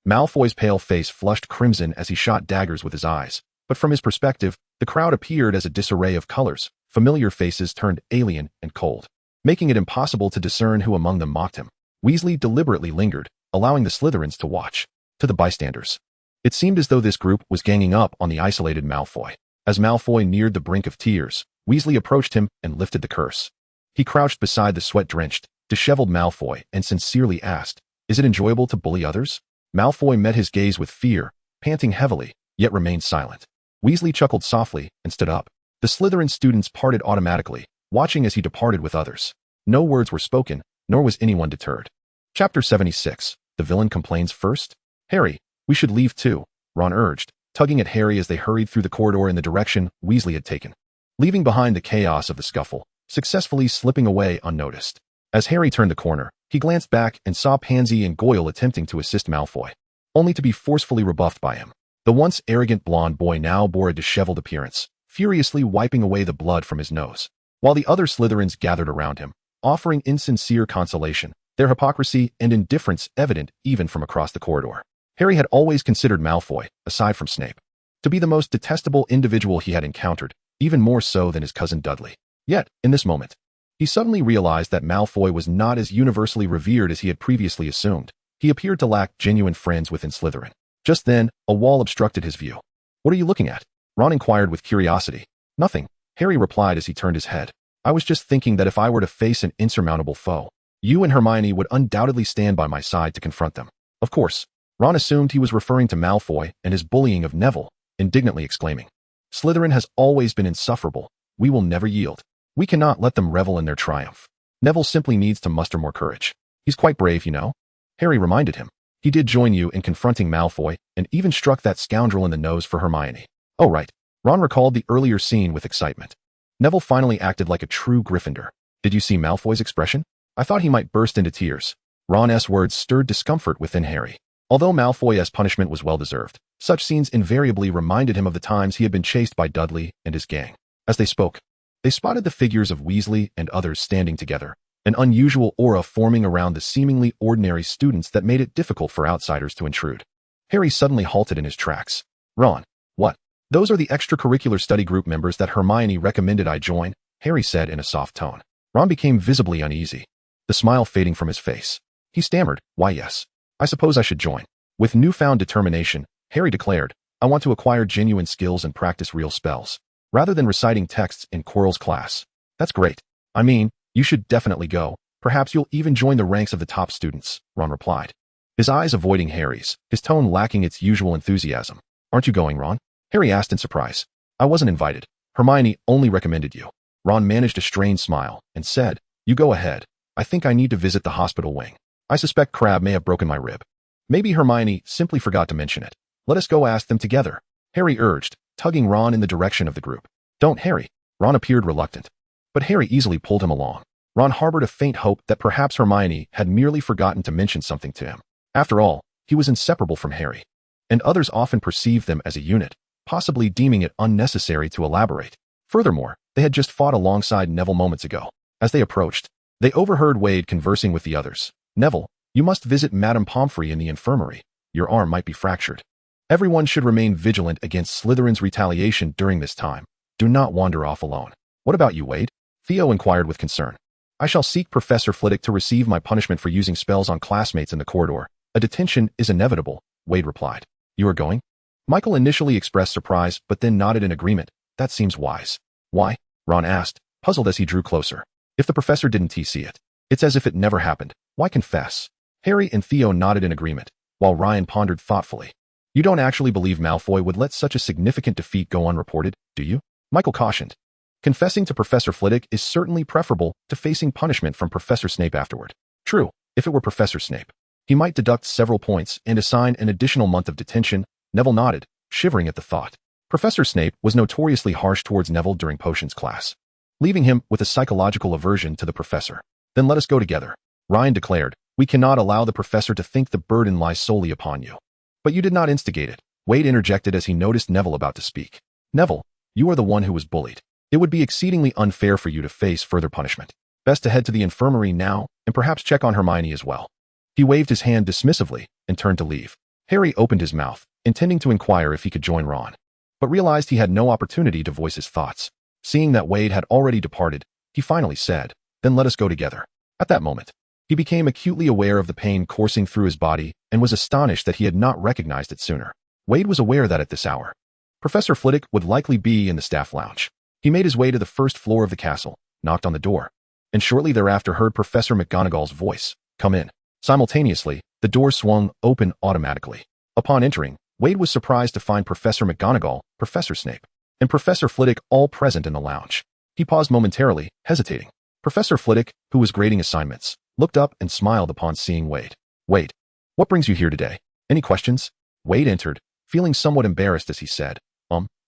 Malfoy's pale face flushed crimson as he shot daggers with his eyes, but from his perspective, the crowd appeared as a disarray of colors. Familiar faces turned alien and cold, making it impossible to discern who among them mocked him. Weasley deliberately lingered, allowing the Slytherins to watch. To the bystanders, it seemed as though this group was ganging up on the isolated Malfoy. As Malfoy neared the brink of tears, Weasley approached him and lifted the curse. He crouched beside the sweat-drenched, disheveled Malfoy and sincerely asked, "Is it enjoyable to bully others?" Malfoy met his gaze with fear, panting heavily, yet remained silent. Weasley chuckled softly and stood up. The Slytherin students parted automatically, watching as he departed with others. No words were spoken, nor was anyone deterred. Chapter 76. The villain complains first? "Harry, we should leave too," Ron urged, tugging at Harry as they hurried through the corridor in the direction Weasley had taken, leaving behind the chaos of the scuffle, successfully slipping away unnoticed. As Harry turned the corner, he glanced back and saw Pansy and Goyle attempting to assist Malfoy, only to be forcefully rebuffed by him. The once arrogant blonde boy now bore a disheveled appearance, furiously wiping away the blood from his nose, while the other Slytherins gathered around him, offering insincere consolation, their hypocrisy and indifference evident even from across the corridor. Harry had always considered Malfoy, aside from Snape, to be the most detestable individual he had encountered, even more so than his cousin Dudley. Yet, in this moment, he suddenly realized that Malfoy was not as universally revered as he had previously assumed. He appeared to lack genuine friends within Slytherin. Just then, a wall obstructed his view. "What are you looking at?" Ron inquired with curiosity. "Nothing," Harry replied as he turned his head. "I was just thinking that if I were to face an insurmountable foe, you and Hermione would undoubtedly stand by my side to confront them." Of course, Ron assumed he was referring to Malfoy and his bullying of Neville, indignantly exclaiming, "Slytherin has always been insufferable. We will never yield. We cannot let them revel in their triumph. Neville simply needs to muster more courage. He's quite brave, you know." Harry reminded him. "He did join you in confronting Malfoy and even struck that scoundrel in the nose for Hermione." "Oh right." Ron recalled the earlier scene with excitement. Neville finally acted like a true Gryffindor. "Did you see Malfoy's expression? I thought he might burst into tears." Ron's words stirred discomfort within Harry. Although Malfoy's punishment was well-deserved, such scenes invariably reminded him of the times he had been chased by Dudley and his gang. As they spoke, they spotted the figures of Weasley and others standing together, an unusual aura forming around the seemingly ordinary students that made it difficult for outsiders to intrude. Harry suddenly halted in his tracks. "Ron, what?" "Those are the extracurricular study group members that Hermione recommended I join," Harry said in a soft tone. Ron became visibly uneasy, the smile fading from his face. He stammered, "Why yes, I suppose I should join." With newfound determination, Harry declared, "I want to acquire genuine skills and practice real spells, rather than reciting texts in Quirrell's class." "That's great. I mean, you should definitely go. Perhaps you'll even join the ranks of the top students," Ron replied, his eyes avoiding Harry's, his tone lacking its usual enthusiasm. "Aren't you going, Ron?" Harry asked in surprise. "I wasn't invited. Hermione only recommended you." Ron managed a strained smile and said, "You go ahead. I think I need to visit the hospital wing. I suspect Crabbe may have broken my rib. Maybe Hermione simply forgot to mention it. Let us go ask them together," Harry urged, tugging Ron in the direction of the group. Don't, Harry. Ron appeared reluctant. But Harry easily pulled him along. Ron harbored a faint hope that perhaps Hermione had merely forgotten to mention something to him. After all, he was inseparable from Harry. And others often perceived them as a unit, possibly deeming it unnecessary to elaborate. Furthermore, they had just fought alongside Neville moments ago. As they approached, they overheard Veyd conversing with the others. Neville, you must visit Madame Pomfrey in the infirmary. Your arm might be fractured. Everyone should remain vigilant against Slytherin's retaliation during this time. Do not wander off alone. What about you, Veyd? Theo inquired with concern. I shall seek Professor Flitwick to receive my punishment for using spells on classmates in the corridor. A detention is inevitable, Veyd replied. You are going? Michael initially expressed surprise, but then nodded in agreement. That seems wise. Why? Ron asked, puzzled as he drew closer. If the professor didn't see it, it's as if it never happened. Why confess? Harry and Theo nodded in agreement, while Ryan pondered thoughtfully. You don't actually believe Malfoy would let such a significant defeat go unreported, do you? Michael cautioned. Confessing to Professor Flitwick is certainly preferable to facing punishment from Professor Snape afterward. True, if it were Professor Snape, he might deduct several points and assign an additional month of detention. Neville nodded, shivering at the thought. Professor Snape was notoriously harsh towards Neville during potions class, leaving him with a psychological aversion to the professor. Then let us go together, Ryan declared. We cannot allow the professor to think the burden lies solely upon you. But you did not instigate it, Veyd interjected as he noticed Neville about to speak. Neville, you are the one who was bullied. It would be exceedingly unfair for you to face further punishment. Best to head to the infirmary now and perhaps check on Hermione as well. He waved his hand dismissively and turned to leave. Harry opened his mouth, intending to inquire if he could join Ron, but realized he had no opportunity to voice his thoughts. Seeing that Veyd had already departed, he finally said, Then let us go together. At that moment, he became acutely aware of the pain coursing through his body and was astonished that he had not recognized it sooner. Veyd was aware that at this hour, Professor Flitwick would likely be in the staff lounge. He made his way to the first floor of the castle, knocked on the door, and shortly thereafter heard Professor McGonagall's voice. Come in. Simultaneously, the door swung open automatically. Upon entering, Veyd was surprised to find Professor McGonagall, Professor Snape, and Professor Flitwick all present in the lounge. He paused momentarily, hesitating. Professor Flitwick, who was grading assignments, looked up and smiled upon seeing Veyd. Veyd, what brings you here today? Any questions? Veyd entered, feeling somewhat embarrassed as he said,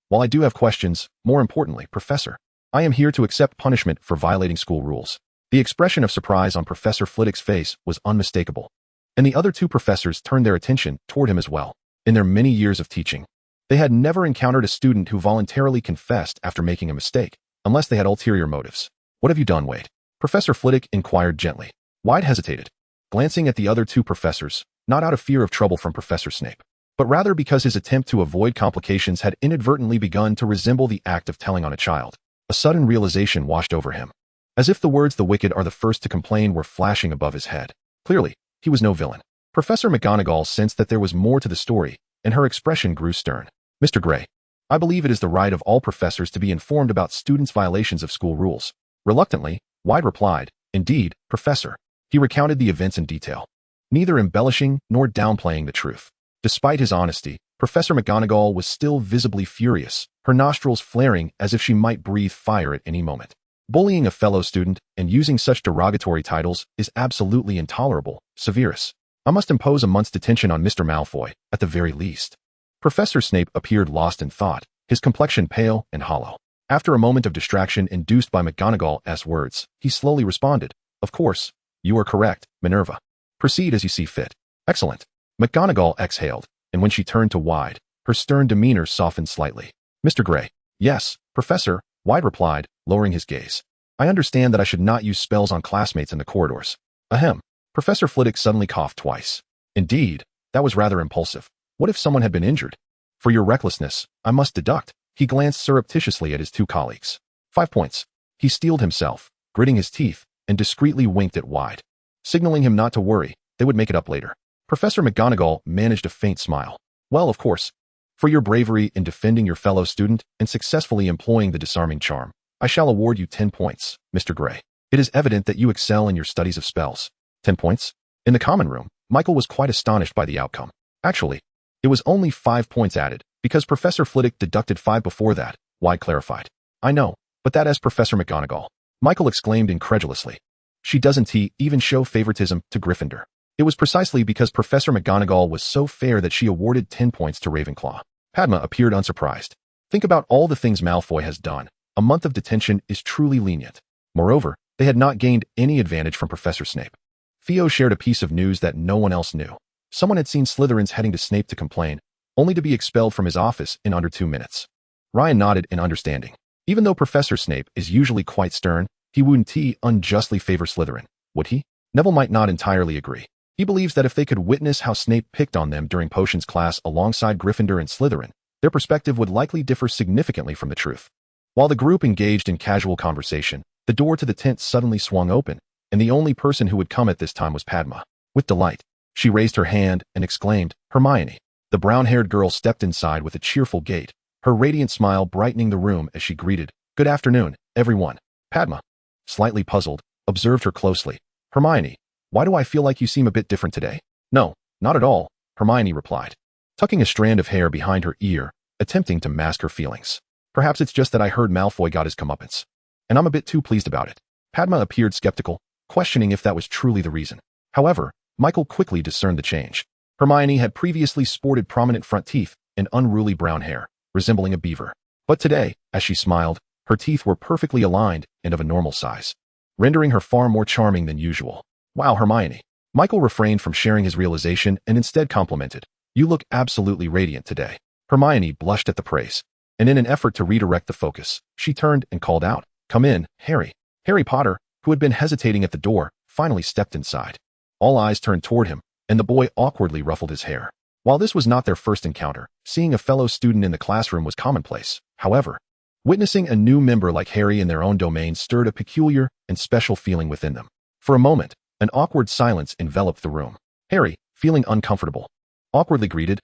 While I do have questions, more importantly, Professor, I am here to accept punishment for violating school rules. The expression of surprise on Professor Flitwick's face was unmistakable, and the other two professors turned their attention toward him as well. In their many years of teaching, they had never encountered a student who voluntarily confessed after making a mistake, unless they had ulterior motives. What have you done, Veyd? Professor Flitwick inquired gently. Veyd hesitated, glancing at the other two professors, not out of fear of trouble from Professor Snape, but rather because his attempt to avoid complications had inadvertently begun to resemble the act of telling on a child. A sudden realization washed over him, as if the words "the wicked are the first to complain" were flashing above his head. Clearly, he was no villain. Professor McGonagall sensed that there was more to the story, and her expression grew stern. Mr. Gray, I believe it is the right of all professors to be informed about students' violations of school rules. Reluctantly, Veyd replied, Indeed, Professor. He recounted the events in detail, neither embellishing nor downplaying the truth. Despite his honesty, Professor McGonagall was still visibly furious, her nostrils flaring as if she might breathe fire at any moment. Bullying a fellow student and using such derogatory titles is absolutely intolerable, Severus. I must impose a month's detention on Mr. Malfoy, at the very least. Professor Snape appeared lost in thought, his complexion pale and hollow. After a moment of distraction induced by McGonagall's words, he slowly responded, Of course, you are correct, Minerva. Proceed as you see fit. Excellent. McGonagall exhaled, and when she turned to Veyd, her stern demeanor softened slightly. Mr. Gray. Yes, Professor, Veyd replied, lowering his gaze. I understand that I should not use spells on classmates in the corridors. Ahem. Professor Flitwick suddenly coughed twice. Indeed, that was rather impulsive. What if someone had been injured? For your recklessness, I must deduct. He glanced surreptitiously at his two colleagues. 5 points. He steeled himself, gritting his teeth, and discreetly winked at Veyd, signaling him not to worry, they would make it up later. Professor McGonagall managed a faint smile. Well, of course. For your bravery in defending your fellow student and successfully employing the disarming charm, I shall award you 10 points, Mr. Gray. It is evident that you excel in your studies of spells. 10 points? In the common room, Michael was quite astonished by the outcome. Actually, it was only 5 points added, because Professor Flitwick deducted 5 before that, Veyd clarified. I know, but that as Professor McGonagall. Michael exclaimed incredulously. She doesn't even show favoritism to Gryffindor. It was precisely because Professor McGonagall was so fair that she awarded 10 points to Ravenclaw. Padma appeared unsurprised. Think about all the things Malfoy has done, A month of detention is truly lenient. Moreover, they had not gained any advantage from Professor Snape. Theo shared a piece of news that no one else knew. Someone had seen Slytherins heading to Snape to complain, only to be expelled from his office in under 2 minutes. Ryan nodded in understanding. Even though Professor Snape is usually quite stern, he wouldn't unjustly favor Slytherin, would he? Neville might not entirely agree. He believes that if they could witness how Snape picked on them during potions class alongside Gryffindor and Slytherin, their perspective would likely differ significantly from the truth. While the group engaged in casual conversation, the door to the tent suddenly swung open, and the only person who would come at this time was Padma. With delight, she raised her hand and exclaimed, "Hermione." The brown-haired girl stepped inside with a cheerful gait, her radiant smile brightening the room as she greeted, "Good afternoon, everyone." Padma, slightly puzzled, observed her closely. "Hermione, why do I feel like you seem a bit different today?" "No, not at all," Hermione replied, tucking a strand of hair behind her ear, attempting to mask her feelings. "Perhaps it's just that I heard Malfoy got his comeuppance, and I'm a bit too pleased about it." Padma appeared skeptical, questioning if that was truly the reason. However, Michael quickly discerned the change. Hermione had previously sported prominent front teeth and unruly brown hair, resembling a beaver. But today, as she smiled, her teeth were perfectly aligned and of a normal size, rendering her far more charming than usual. "Wow, Hermione." Michael refrained from sharing his realization and instead complimented, "You look absolutely radiant today." Hermione blushed at the praise, and in an effort to redirect the focus, she turned and called out, "Come in, Harry." Harry Potter, who had been hesitating at the door, finally stepped inside. All eyes turned toward him, and the boy awkwardly ruffled his hair. While this was not their first encounter, seeing a fellow student in the classroom was commonplace. However, witnessing a new member like Harry in their own domain stirred a peculiar and special feeling within them. For a moment, an awkward silence enveloped the room. Harry, feeling uncomfortable, awkwardly greeted,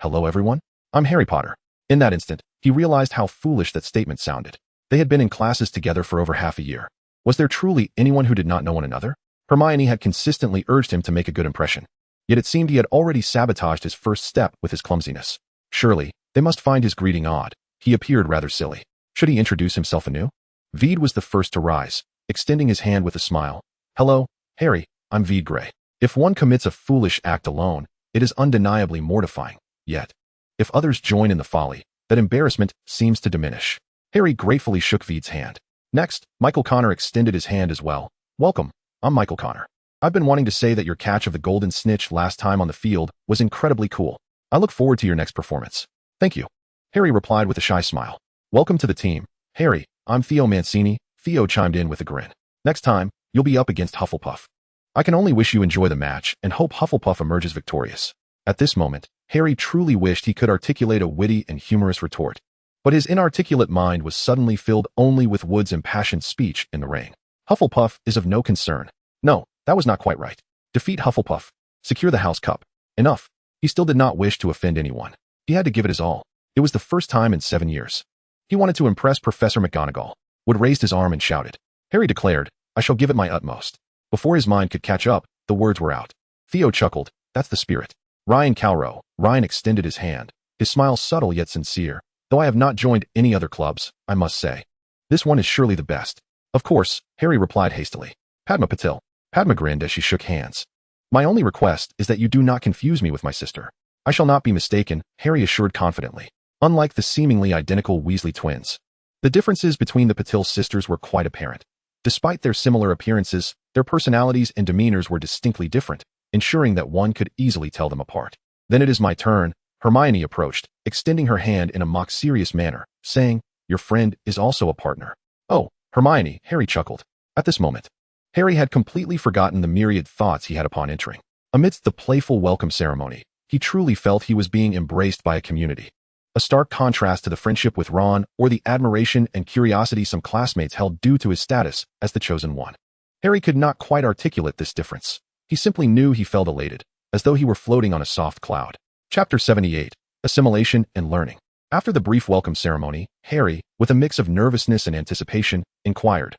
"Hello everyone? I'm Harry Potter." In that instant, he realized how foolish that statement sounded. They had been in classes together for over half a year. Was there truly anyone who did not know one another? Hermione had consistently urged him to make a good impression. Yet it seemed he had already sabotaged his first step with his clumsiness. Surely, they must find his greeting odd. He appeared rather silly. Should he introduce himself anew? Veyd was the first to rise, extending his hand with a smile. "Hello, Harry, I'm Veyd Grey." If one commits a foolish act alone, it is undeniably mortifying. Yet, if others join in the folly, that embarrassment seems to diminish. Harry gratefully shook Veyd's hand. Next, Michael Connor extended his hand as well. "Welcome, I'm Michael Connor. I've been wanting to say that your catch of the golden snitch last time on the field was incredibly cool. I look forward to your next performance." "Thank you," Harry replied with a shy smile. "Welcome to the team, Harry. I'm Theo Mancini." Theo chimed in with a grin. "Next time, you'll be up against Hufflepuff. I can only wish you enjoy the match and hope Hufflepuff emerges victorious." At this moment, Harry truly wished he could articulate a witty and humorous retort. But his inarticulate mind was suddenly filled only with Wood's impassioned speech in the ring. "Hufflepuff is of no concern." No, that was not quite right. Defeat Hufflepuff. Secure the House Cup. Enough. He still did not wish to offend anyone. He had to give it his all. It was the first time in 7 years. He wanted to impress Professor McGonagall. Wood raised his arm and shouted. Harry declared, "I shall give it my utmost." Before his mind could catch up, the words were out. Theo chuckled. "That's the spirit." Ryan Calrow. Ryan extended his hand, his smile subtle yet sincere. "Though I have not joined any other clubs, I must say, this one is surely the best." "Of course," Harry replied hastily. "Padma Patil." Padma grinned as she shook hands. "My only request is that you do not confuse me with my sister." "I shall not be mistaken," Harry assured confidently. Unlike the seemingly identical Weasley twins, the differences between the Patil sisters were quite apparent. Despite their similar appearances, their personalities and demeanors were distinctly different, ensuring that one could easily tell them apart. "Then it is my turn." Hermione approached, extending her hand in a mock-serious manner, saying, "Your friend is also a partner." "Oh, Hermione," Harry chuckled. At this moment, Harry had completely forgotten the myriad thoughts he had upon entering. Amidst the playful welcome ceremony, he truly felt he was being embraced by a community. A stark contrast to the friendship with Ron or the admiration and curiosity some classmates held due to his status as the chosen one. Harry could not quite articulate this difference. He simply knew he felt elated, as though he were floating on a soft cloud. Chapter 78. Assimilation and Learning. After the brief welcome ceremony, Harry, with a mix of nervousness and anticipation, inquired,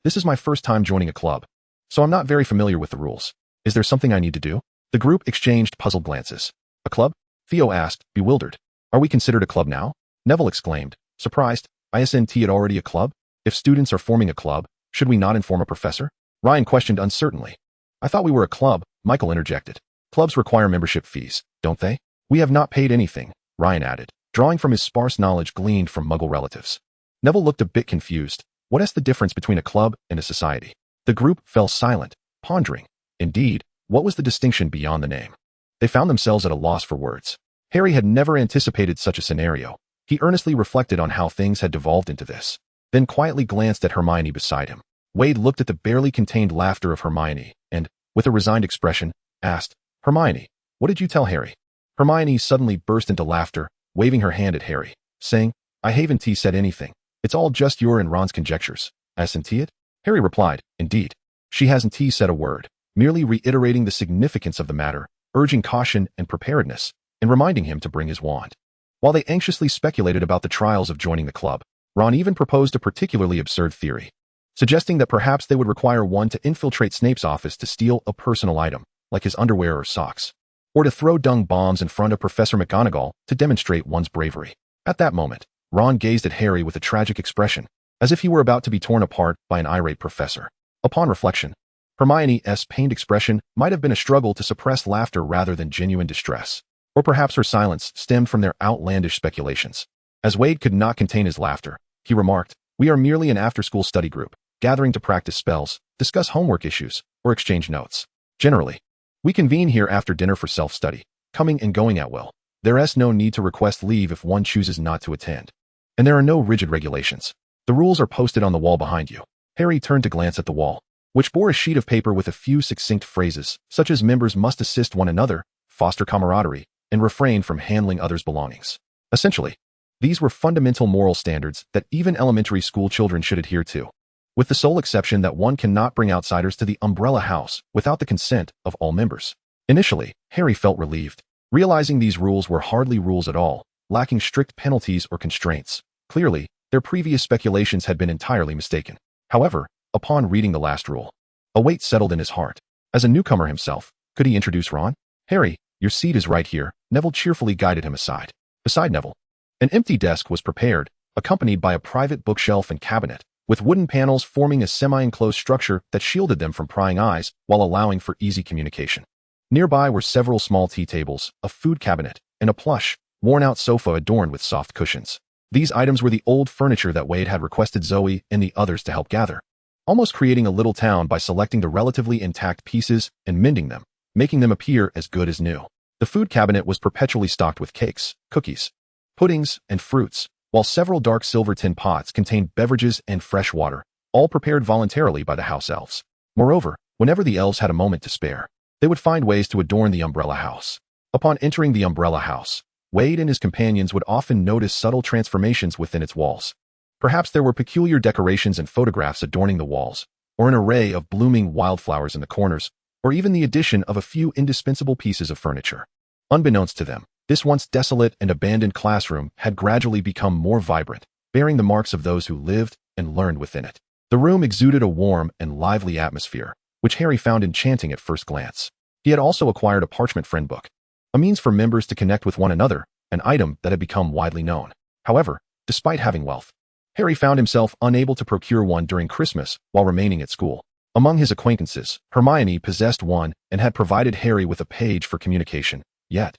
This is my first time joining a club, so I'm not very familiar with the rules. Is there something I need to do?" The group exchanged puzzled glances. "A club?" Theo asked, bewildered. "Are we considered a club now?" Neville exclaimed, surprised. "ISNT it already a club? If students are forming a club, should we not inform a professor?" Ryan questioned uncertainly. "I thought we were a club," Michael interjected. "Clubs require membership fees, don't they?" "We have not paid anything," Ryan added, drawing from his sparse knowledge gleaned from Muggle relatives. Neville looked a bit confused. What is the difference between a club and a society? The group fell silent, pondering. Indeed, what was the distinction beyond the name? They found themselves at a loss for words. Harry had never anticipated such a scenario. He earnestly reflected on how things had devolved into this, then quietly glanced at Hermione beside him. Veyd looked at the barely contained laughter of Hermione and, with a resigned expression, asked, "Hermione, what did you tell Harry?" Hermione suddenly burst into laughter, waving her hand at Harry, saying, "I haven't said anything. It's all just your and Ron's conjectures. Hasn't it?" Harry replied, "Indeed. She hasn't said a word, merely reiterating the significance of the matter, urging caution and preparedness, and reminding him to bring his wand." While they anxiously speculated about the trials of joining the club, Ron even proposed a particularly absurd theory, suggesting that perhaps they would require one to infiltrate Snape's office to steal a personal item, like his underwear or socks, or to throw dung bombs in front of Professor McGonagall to demonstrate one's bravery. At that moment, Ron gazed at Harry with a tragic expression, as if he were about to be torn apart by an irate professor. Upon reflection, Hermione's pained expression might have been a struggle to suppress laughter rather than genuine distress, or perhaps her silence stemmed from their outlandish speculations. As Veyd could not contain his laughter, he remarked, "We are merely an after-school study group, gathering to practice spells, discuss homework issues, or exchange notes. Generally, we convene here after dinner for self-study, coming and going at will. There is no need to request leave if one chooses not to attend. And there are no rigid regulations. The rules are posted on the wall behind you." Harry turned to glance at the wall, which bore a sheet of paper with a few succinct phrases, such as members must assist one another, foster camaraderie, and refrain from handling others' belongings. Essentially, these were fundamental moral standards that even elementary school children should adhere to, with the sole exception that one cannot bring outsiders to the Umbrella House without the consent of all members. Initially, Harry felt relieved, realizing these rules were hardly rules at all, lacking strict penalties or constraints. Clearly, their previous speculations had been entirely mistaken. However, upon reading the last rule, a weight settled in his heart. As a newcomer himself, could he introduce Ron? "Harry, your seat is right here." Neville cheerfully guided him aside. Beside Neville, an empty desk was prepared, accompanied by a private bookshelf and cabinet, with wooden panels forming a semi-enclosed structure that shielded them from prying eyes while allowing for easy communication. Nearby were several small tea tables, a food cabinet, and a plush, worn-out sofa adorned with soft cushions. These items were the old furniture that Veyd had requested Zoe and the others to help gather, almost creating a little town by selecting the relatively intact pieces and mending them, making them appear as good as new. The food cabinet was perpetually stocked with cakes, cookies, puddings, and fruits, while several dark silver tin pots contained beverages and fresh water, all prepared voluntarily by the house elves. Moreover, whenever the elves had a moment to spare, they would find ways to adorn the Umbrella House. Upon entering the Umbrella House, Veyd and his companions would often notice subtle transformations within its walls. Perhaps there were peculiar decorations and photographs adorning the walls, or an array of blooming wildflowers in the corners, or even the addition of a few indispensable pieces of furniture. Unbeknownst to them, this once desolate and abandoned classroom had gradually become more vibrant, bearing the marks of those who lived and learned within it. The room exuded a warm and lively atmosphere, which Harry found enchanting at first glance. He had also acquired a parchment friend book, a means for members to connect with one another, an item that had become widely known. However, despite having wealth, Harry found himself unable to procure one during Christmas while remaining at school. Among his acquaintances, Hermione possessed one and had provided Harry with a page for communication, yet,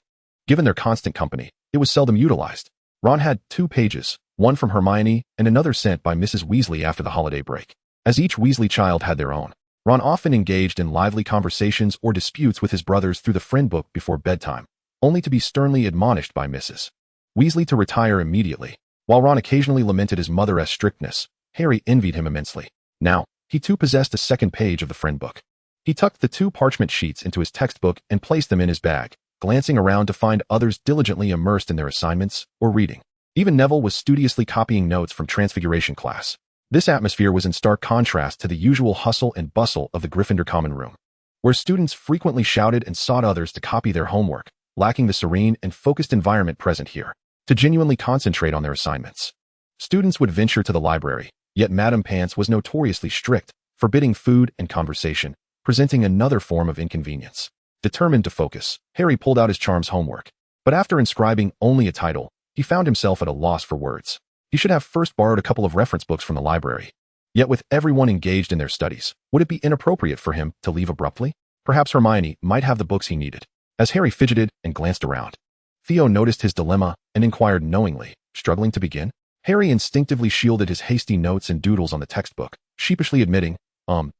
given their constant company, it was seldom utilized. Ron had 2 pages, one from Hermione and another sent by Mrs. Weasley after the holiday break. As each Weasley child had their own, Ron often engaged in lively conversations or disputes with his brothers through the friend book before bedtime, only to be sternly admonished by Mrs. Weasley to retire immediately. While Ron occasionally lamented his mother's strictness, Harry envied him immensely. Now, he too possessed a second page of the friend book. He tucked the 2 parchment sheets into his textbook and placed them in his bag, glancing around to find others diligently immersed in their assignments or reading. Even Neville was studiously copying notes from Transfiguration class. This atmosphere was in stark contrast to the usual hustle and bustle of the Gryffindor common room, where students frequently shouted and sought others to copy their homework, lacking the serene and focused environment present here to genuinely concentrate on their assignments. Students would venture to the library, yet Madame Pants was notoriously strict, forbidding food and conversation, presenting another form of inconvenience. Determined to focus, Harry pulled out his charms homework, but after inscribing only a title, he found himself at a loss for words. He should have first borrowed a couple of reference books from the library. Yet with everyone engaged in their studies, would it be inappropriate for him to leave abruptly? Perhaps Hermione might have the books he needed. As Harry fidgeted and glanced around, Theo noticed his dilemma and inquired knowingly, struggling to begin. Harry instinctively shielded his hasty notes and doodles on the textbook, sheepishly admitting,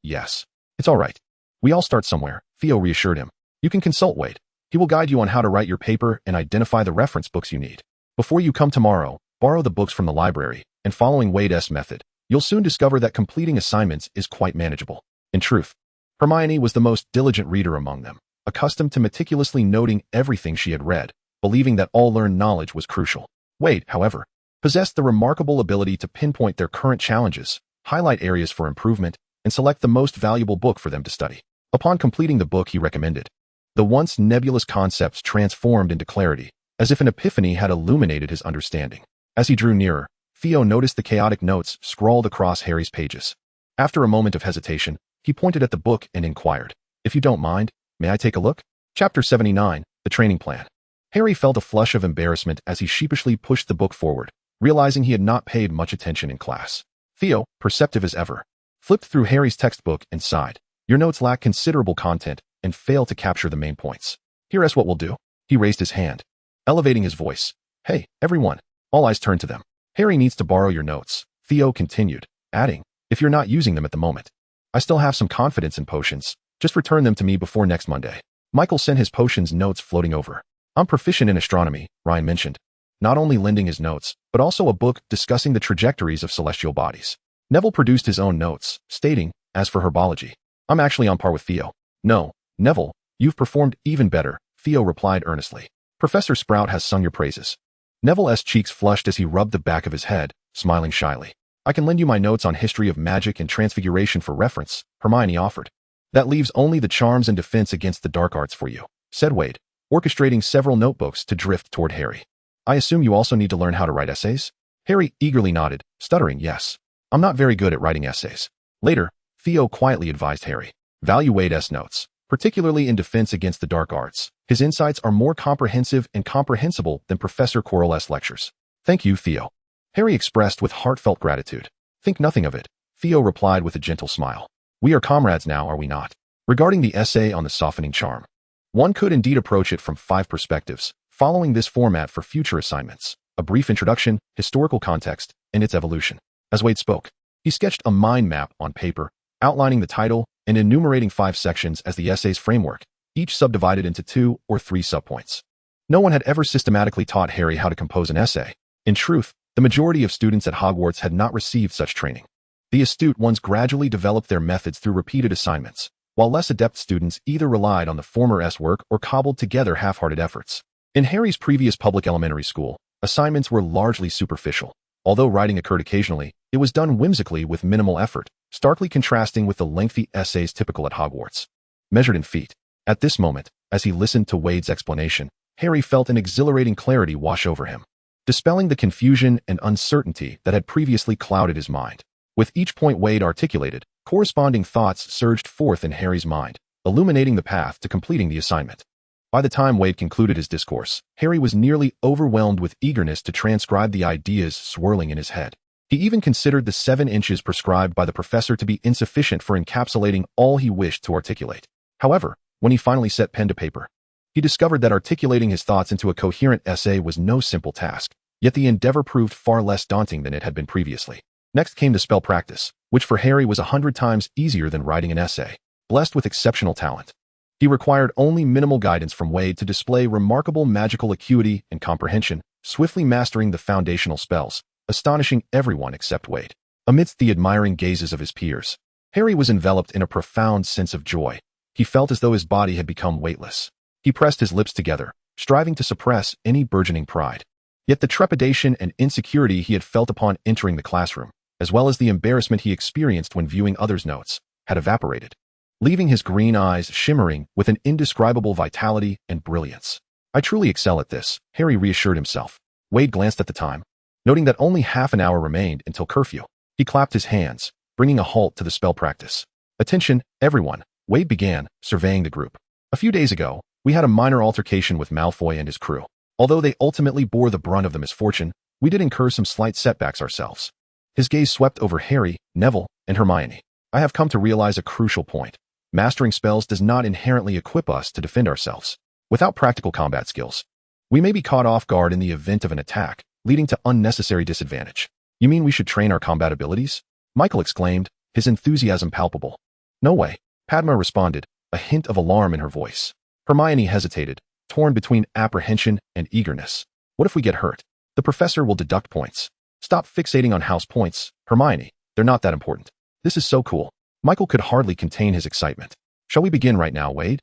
yes. It's all right. We all start somewhere, Theo reassured him. You can consult Veyd. He will guide you on how to write your paper and identify the reference books you need. Before you come tomorrow, borrow the books from the library, and following Veyd's method, you'll soon discover that completing assignments is quite manageable. In truth, Hermione was the most diligent reader among them, accustomed to meticulously noting everything she had read, believing that all learned knowledge was crucial. Veyd, however, possessed the remarkable ability to pinpoint their current challenges, highlight areas for improvement, and select the most valuable book for them to study. Upon completing the book he recommended, the once nebulous concepts transformed into clarity, as if an epiphany had illuminated his understanding. As he drew nearer, Theo noticed the chaotic notes scrawled across Harry's pages. After a moment of hesitation, he pointed at the book and inquired, "If you don't mind, may I take a look?" Chapter 79, The Training Plan. Harry felt a flush of embarrassment as he sheepishly pushed the book forward, realizing he had not paid much attention in class. Theo, perceptive as ever, flipped through Harry's textbook and sighed. "Your notes lack considerable content and fail to capture the main points. Here's what we'll do." He raised his hand, elevating his voice. "Hey, everyone." All eyes turned to them. "Harry needs to borrow your notes," Theo continued, adding, "if you're not using them at the moment. I still have some confidence in potions. Just return them to me before next Monday." Michael sent his potions notes floating over. "I'm proficient in astronomy," Ryan mentioned, not only lending his notes, but also a book discussing the trajectories of celestial bodies. Neville produced his own notes, stating, "As for herbology, I'm actually on par with Theo." "No, Neville, you've performed even better," Theo replied earnestly. "Professor Sprout has sung your praises." Neville's cheeks flushed as he rubbed the back of his head, smiling shyly. "I can lend you my notes on history of magic and transfiguration for reference," Hermione offered. "That leaves only the charms and defense against the dark arts for you," said Veyd, orchestrating several notebooks to drift toward Harry. "I assume you also need to learn how to write essays?" Harry eagerly nodded, stuttering, "Yes. I'm not very good at writing essays." Later, Theo quietly advised Harry, "Value Veyd's notes, particularly in defense against the dark arts. His insights are more comprehensive and comprehensible than Professor Quirrell's lectures." "Thank you, Theo," Harry expressed with heartfelt gratitude. "Think nothing of it," Theo replied with a gentle smile. "We are comrades now, are we not?" Regarding the essay on the softening charm, one could indeed approach it from 5 perspectives, following this format for future assignments: a brief introduction, historical context, and its evolution. As Veyd spoke, he sketched a mind map on paper, outlining the title and enumerating 5 sections as the essay's framework, each subdivided into 2 or 3 subpoints. No one had ever systematically taught Harry how to compose an essay. In truth, the majority of students at Hogwarts had not received such training. The astute ones gradually developed their methods through repeated assignments, while less adept students either relied on the former's work or cobbled together half-hearted efforts. In Harry's previous public elementary school, assignments were largely superficial. Although writing occurred occasionally, it was done whimsically with minimal effort, starkly contrasting with the lengthy essays typical at Hogwarts. Measured in feet. At this moment, as he listened to Veyd's explanation, Harry felt an exhilarating clarity wash over him, dispelling the confusion and uncertainty that had previously clouded his mind. With each point Veyd articulated, corresponding thoughts surged forth in Harry's mind, illuminating the path to completing the assignment. By the time Veyd concluded his discourse, Harry was nearly overwhelmed with eagerness to transcribe the ideas swirling in his head. He even considered the 7 inches prescribed by the professor to be insufficient for encapsulating all he wished to articulate. However, when he finally set pen to paper, he discovered that articulating his thoughts into a coherent essay was no simple task, yet the endeavor proved far less daunting than it had been previously. Next came the spell practice, which for Harry was 100 times easier than writing an essay. Blessed with exceptional talent, he required only minimal guidance from Veyd to display remarkable magical acuity and comprehension, swiftly mastering the foundational spells, astonishing everyone except Veyd. Amidst the admiring gazes of his peers, Harry was enveloped in a profound sense of joy. He felt as though his body had become weightless. He pressed his lips together, striving to suppress any burgeoning pride. Yet the trepidation and insecurity he had felt upon entering the classroom, as well as the embarrassment he experienced when viewing others' notes, had evaporated, leaving his green eyes shimmering with an indescribable vitality and brilliance. "I truly excel at this," Harry reassured himself. Veyd glanced at the time, noting that only half an hour remained until curfew. He clapped his hands, bringing a halt to the spell practice. "Attention, everyone," Veyd began, surveying the group. "A few days ago, we had a minor altercation with Malfoy and his crew. Although they ultimately bore the brunt of the misfortune, we did incur some slight setbacks ourselves." His gaze swept over Harry, Neville, and Hermione. "I have come to realize a crucial point. Mastering spells does not inherently equip us to defend ourselves. Without practical combat skills, we may be caught off guard in the event of an attack, leading to unnecessary disadvantage. You mean we should train our combat abilities? Michael exclaimed, his enthusiasm palpable. No way, Padma responded, a hint of alarm in her voice. Hermione hesitated, torn between apprehension and eagerness. What if we get hurt? The professor will deduct points. Stop fixating on house points, Hermione. They're not that important. This is so cool. Michael could hardly contain his excitement. Shall we begin right now, Veyd?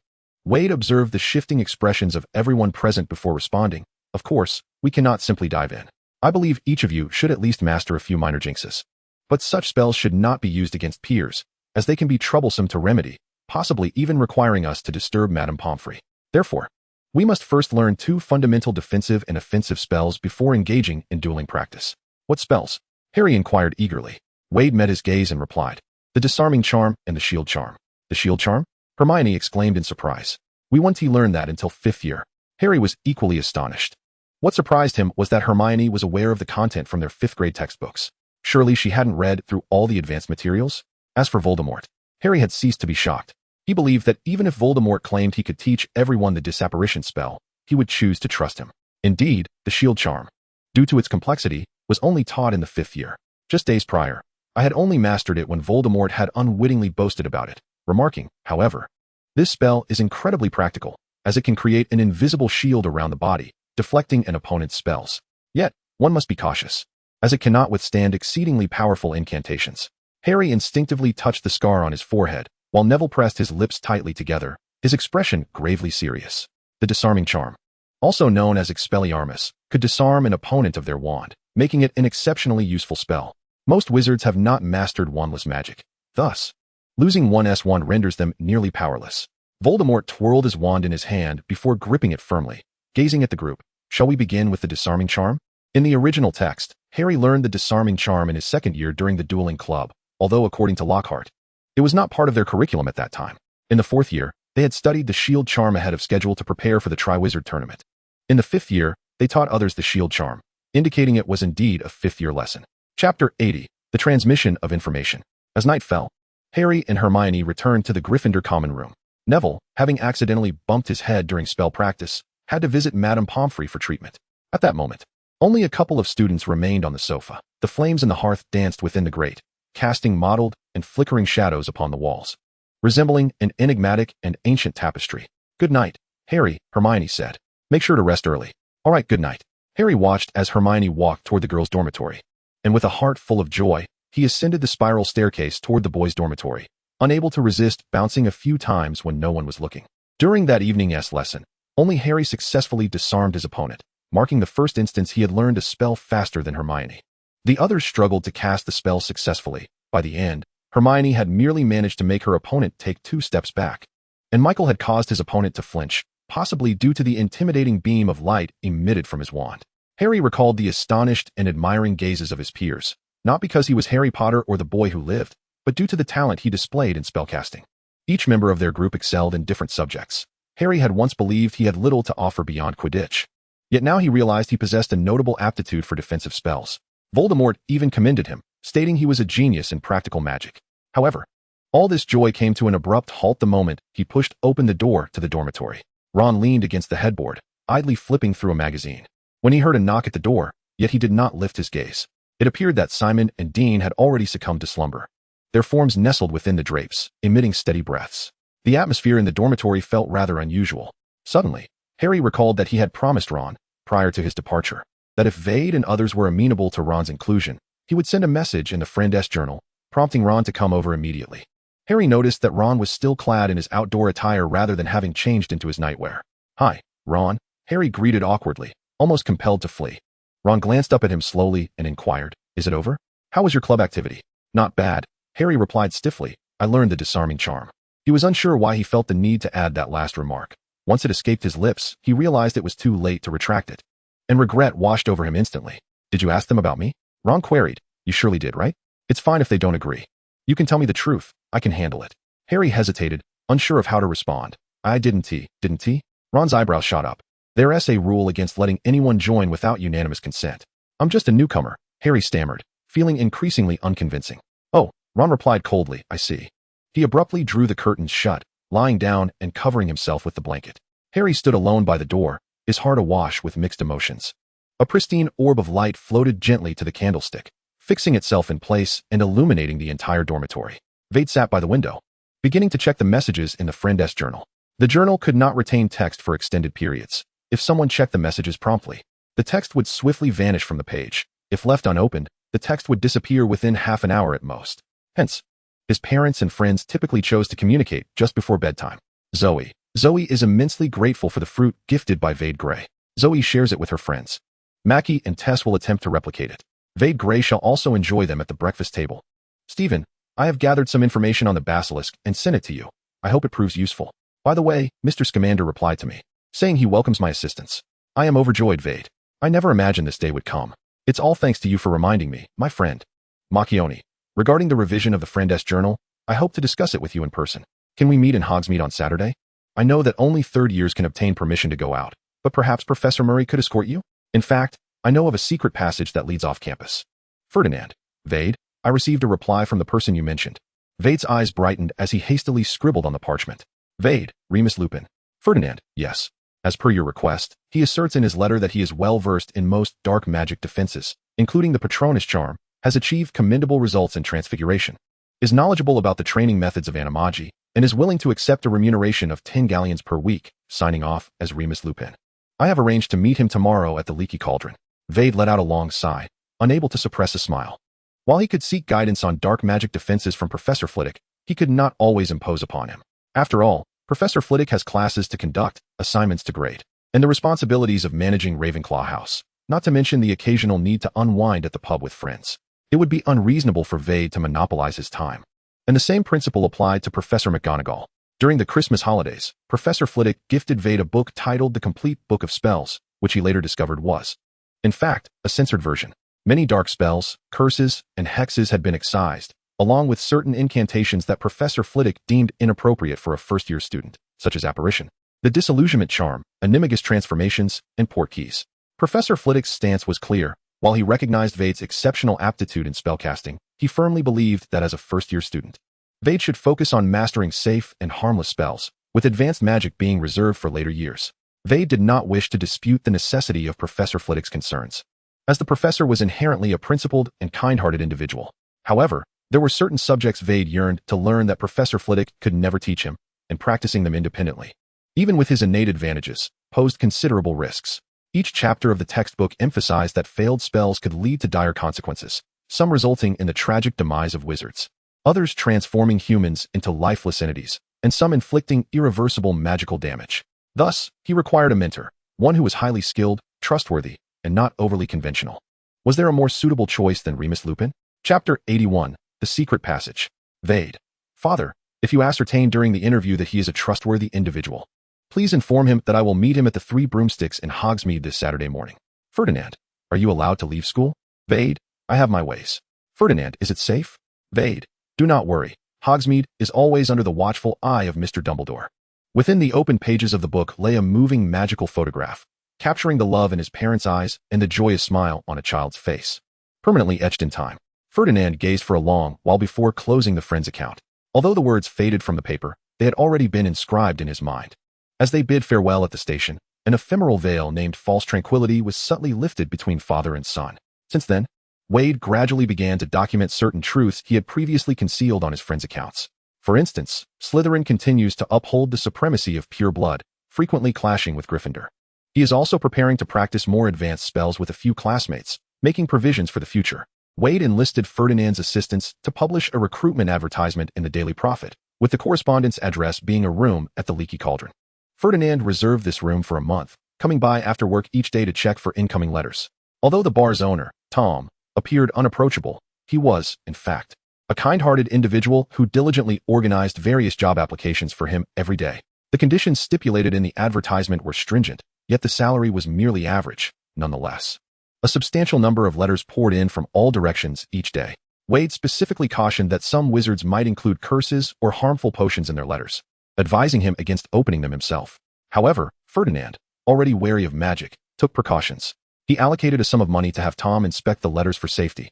Veyd observed the shifting expressions of everyone present before responding. Of course, we cannot simply dive in. I believe each of you should at least master a few minor jinxes. But such spells should not be used against peers, as they can be troublesome to remedy, possibly even requiring us to disturb Madame Pomfrey. Therefore, we must first learn 2 fundamental defensive and offensive spells before engaging in dueling practice. What spells? Harry inquired eagerly. Veyd met his gaze and replied, the disarming charm and the shield charm. The shield charm? Hermione exclaimed in surprise. We won't learn that until 5th year. Harry was equally astonished. What surprised him was that Hermione was aware of the content from their 5th grade textbooks. Surely she hadn't read through all the advanced materials? As for Voldemort, Harry had ceased to be shocked. He believed that even if Voldemort claimed he could teach everyone the disapparition spell, he would choose to trust him. Indeed, the shield charm, due to its complexity, was only taught in the 5th year. Just days prior, I had only mastered it when Voldemort had unwittingly boasted about it, remarking, however, this spell is incredibly practical, as it can create an invisible shield around the body, deflecting an opponent's spells. Yet, one must be cautious, as it cannot withstand exceedingly powerful incantations. Harry instinctively touched the scar on his forehead, while Neville pressed his lips tightly together, his expression gravely serious. The disarming charm, also known as Expelliarmus, could disarm an opponent of their wand, making it an exceptionally useful spell. Most wizards have not mastered wandless magic. Thus, losing one's wand renders them nearly powerless. Voldemort twirled his wand in his hand before gripping it firmly, gazing at the group. Shall we begin with the disarming charm? In the original text, Harry learned the disarming charm in his 2nd year during the dueling club, although according to Lockhart, it was not part of their curriculum at that time. In the 4th year, they had studied the shield charm ahead of schedule to prepare for the Triwizard Tournament. In the 5th year, they taught others the shield charm, indicating it was indeed a 5th year lesson. Chapter 80, The Transmission of Information. As night fell, Harry and Hermione returned to the Gryffindor common room. Neville, having accidentally bumped his head during spell practice, had to visit Madame Pomfrey for treatment. At that moment, only a couple of students remained on the sofa. The flames in the hearth danced within the grate, casting mottled and flickering shadows upon the walls, resembling an enigmatic and ancient tapestry. Good night, Harry, Hermione said. Make sure to rest early. All right, good night. Harry watched as Hermione walked toward the girls' dormitory, and with a heart full of joy, he ascended the spiral staircase toward the boys' dormitory, unable to resist bouncing a few times when no one was looking. During that evening's lesson, only Harry successfully disarmed his opponent, marking the first instance he had learned a spell faster than Hermione. The others struggled to cast the spell successfully. By the end, Hermione had merely managed to make her opponent take 2 steps back, and Michael had caused his opponent to flinch, possibly due to the intimidating beam of light emitted from his wand. Harry recalled the astonished and admiring gazes of his peers, not because he was Harry Potter or the boy who lived, but due to the talent he displayed in spellcasting. Each member of their group excelled in different subjects. Harry had once believed he had little to offer beyond Quidditch, yet now he realized he possessed a notable aptitude for defensive spells. Voldemort even commended him, stating he was a genius in practical magic. However, all this joy came to an abrupt halt the moment he pushed open the door to the dormitory. Ron leaned against the headboard, idly flipping through a magazine, when he heard a knock at the door, yet he did not lift his gaze. It appeared that Simon and Dean had already succumbed to slumber. Their forms nestled within the drapes, emitting steady breaths. The atmosphere in the dormitory felt rather unusual. Suddenly, Harry recalled that he had promised Ron, prior to his departure, that if Veyd and others were amenable to Ron's inclusion, he would send a message in the Friend's journal, prompting Ron to come over immediately. Harry noticed that Ron was still clad in his outdoor attire rather than having changed into his nightwear. Hi, Ron, Harry greeted awkwardly, almost compelled to flee. Ron glanced up at him slowly and inquired, Is it over? How was your club activity? Not bad, Harry replied stiffly. I learned the disarming charm. He was unsure why he felt the need to add that last remark. Once it escaped his lips, he realized it was too late to retract it, and regret washed over him instantly. Did you ask them about me? Ron queried. You surely did, right? It's fine if they don't agree. You can tell me the truth. I can handle it. Harry hesitated, unsure of how to respond. I didn't he? Ron's eyebrows shot up. There's a rule against letting anyone join without unanimous consent. I'm just a newcomer, Harry stammered, feeling increasingly unconvincing. Oh, Ron replied coldly, I see. He abruptly drew the curtains shut, lying down and covering himself with the blanket. Harry stood alone by the door, his heart awash with mixed emotions. A pristine orb of light floated gently to the candlestick, fixing itself in place and illuminating the entire dormitory. Veyd sat by the window, beginning to check the messages in the friend's journal. The journal could not retain text for extended periods. If someone checked the messages promptly, the text would swiftly vanish from the page. If left unopened, the text would disappear within half an hour at most. Hence, his parents and friends typically chose to communicate just before bedtime. Zoe is immensely grateful for the fruit gifted by Veyd Grey. Zoe shares it with her friends. Mackie and Tess will attempt to replicate it. Veyd Grey shall also enjoy them at the breakfast table. Stephen, I have gathered some information on the basilisk and sent it to you. I hope it proves useful. By the way, Mr. Scamander replied to me, saying he welcomes my assistance. I am overjoyed, Veyd. I never imagined this day would come. It's all thanks to you for reminding me, my friend. Macchione, regarding the revision of the friend's journal, I hope to discuss it with you in person. Can we meet in Hogsmeade on Saturday? I know that only third years can obtain permission to go out, but perhaps Professor Murray could escort you? In fact, I know of a secret passage that leads off campus. Ferdinand. Veyd, I received a reply from the person you mentioned. Veyd's eyes brightened as he hastily scribbled on the parchment. Veyd, Remus Lupin. Ferdinand, yes. As per your request, he asserts in his letter that he is well versed in most dark magic defenses, including the Patronus charm, has achieved commendable results in transfiguration, is knowledgeable about the training methods of animagi, and is willing to accept a remuneration of 10 galleons per week, signing off as Remus Lupin. I have arranged to meet him tomorrow at the Leaky Cauldron. Veyd let out a long sigh, unable to suppress a smile. While he could seek guidance on dark magic defenses from Professor Flitwick, he could not always impose upon him. After all, Professor Flitwick has classes to conduct, assignments to grade, and the responsibilities of managing Ravenclaw House, not to mention the occasional need to unwind at the pub with friends. It would be unreasonable for Veyd to monopolize his time. And the same principle applied to Professor McGonagall. During the Christmas holidays, Professor Flitwick gifted Veyd a book titled The Complete Book of Spells, which he later discovered was, in fact, a censored version. Many dark spells, curses, and hexes had been excised, along with certain incantations that Professor Flitwick deemed inappropriate for a first-year student, such as apparition, the disillusionment charm, animagus transformations, and portkeys. Professor Flitwick's stance was clear. While he recognized Veyd's exceptional aptitude in spellcasting, he firmly believed that as a first-year student, Veyd should focus on mastering safe and harmless spells, with advanced magic being reserved for later years. Veyd did not wish to dispute the necessity of Professor Flitwick's concerns, as the professor was inherently a principled and kind-hearted individual. However, there were certain subjects Veyd yearned to learn that Professor Flitwick could never teach him, and practicing them independently, even with his innate advantages, posed considerable risks. Each chapter of the textbook emphasized that failed spells could lead to dire consequences, some resulting in the tragic demise of wizards, others transforming humans into lifeless entities, and some inflicting irreversible magical damage. Thus, he required a mentor, one who was highly skilled, trustworthy, and not overly conventional. Was there a more suitable choice than Remus Lupin? Chapter 81, The Secret Passage. Veyd. Father, if you ascertain during the interview that he is a trustworthy individual, please inform him that I will meet him at the Three Broomsticks in Hogsmeade this Saturday morning. Ferdinand, are you allowed to leave school? Veyd, I have my ways. Ferdinand, is it safe? Veyd, do not worry. Hogsmeade is always under the watchful eye of Mr. Dumbledore. Within the open pages of the book lay a moving magical photograph, capturing the love in his parents' eyes and the joyous smile on a child's face, permanently etched in time. Ferdinand gazed for a long while before closing the friend's account. Although the words faded from the paper, they had already been inscribed in his mind. As they bid farewell at the station, an ephemeral veil named False Tranquility was subtly lifted between father and son. Since then, Veyd gradually began to document certain truths he had previously concealed on his friends' accounts. For instance, Slytherin continues to uphold the supremacy of pure blood, frequently clashing with Gryffindor. He is also preparing to practice more advanced spells with a few classmates, making provisions for the future. Veyd enlisted Ferdinand's assistance to publish a recruitment advertisement in the Daily Prophet, with the correspondence address being a room at the Leaky Cauldron. Ferdinand reserved this room for a month, coming by after work each day to check for incoming letters. Although the bar's owner, Tom, appeared unapproachable, he was, in fact, a kind-hearted individual who diligently organized various job applications for him every day. The conditions stipulated in the advertisement were stringent, yet the salary was merely average, nonetheless. A substantial number of letters poured in from all directions each day. Veyd specifically cautioned that some wizards might include curses or harmful potions in their letters, advising him against opening them himself. However, Ferdinand, already wary of magic, took precautions. He allocated a sum of money to have Tom inspect the letters for safety.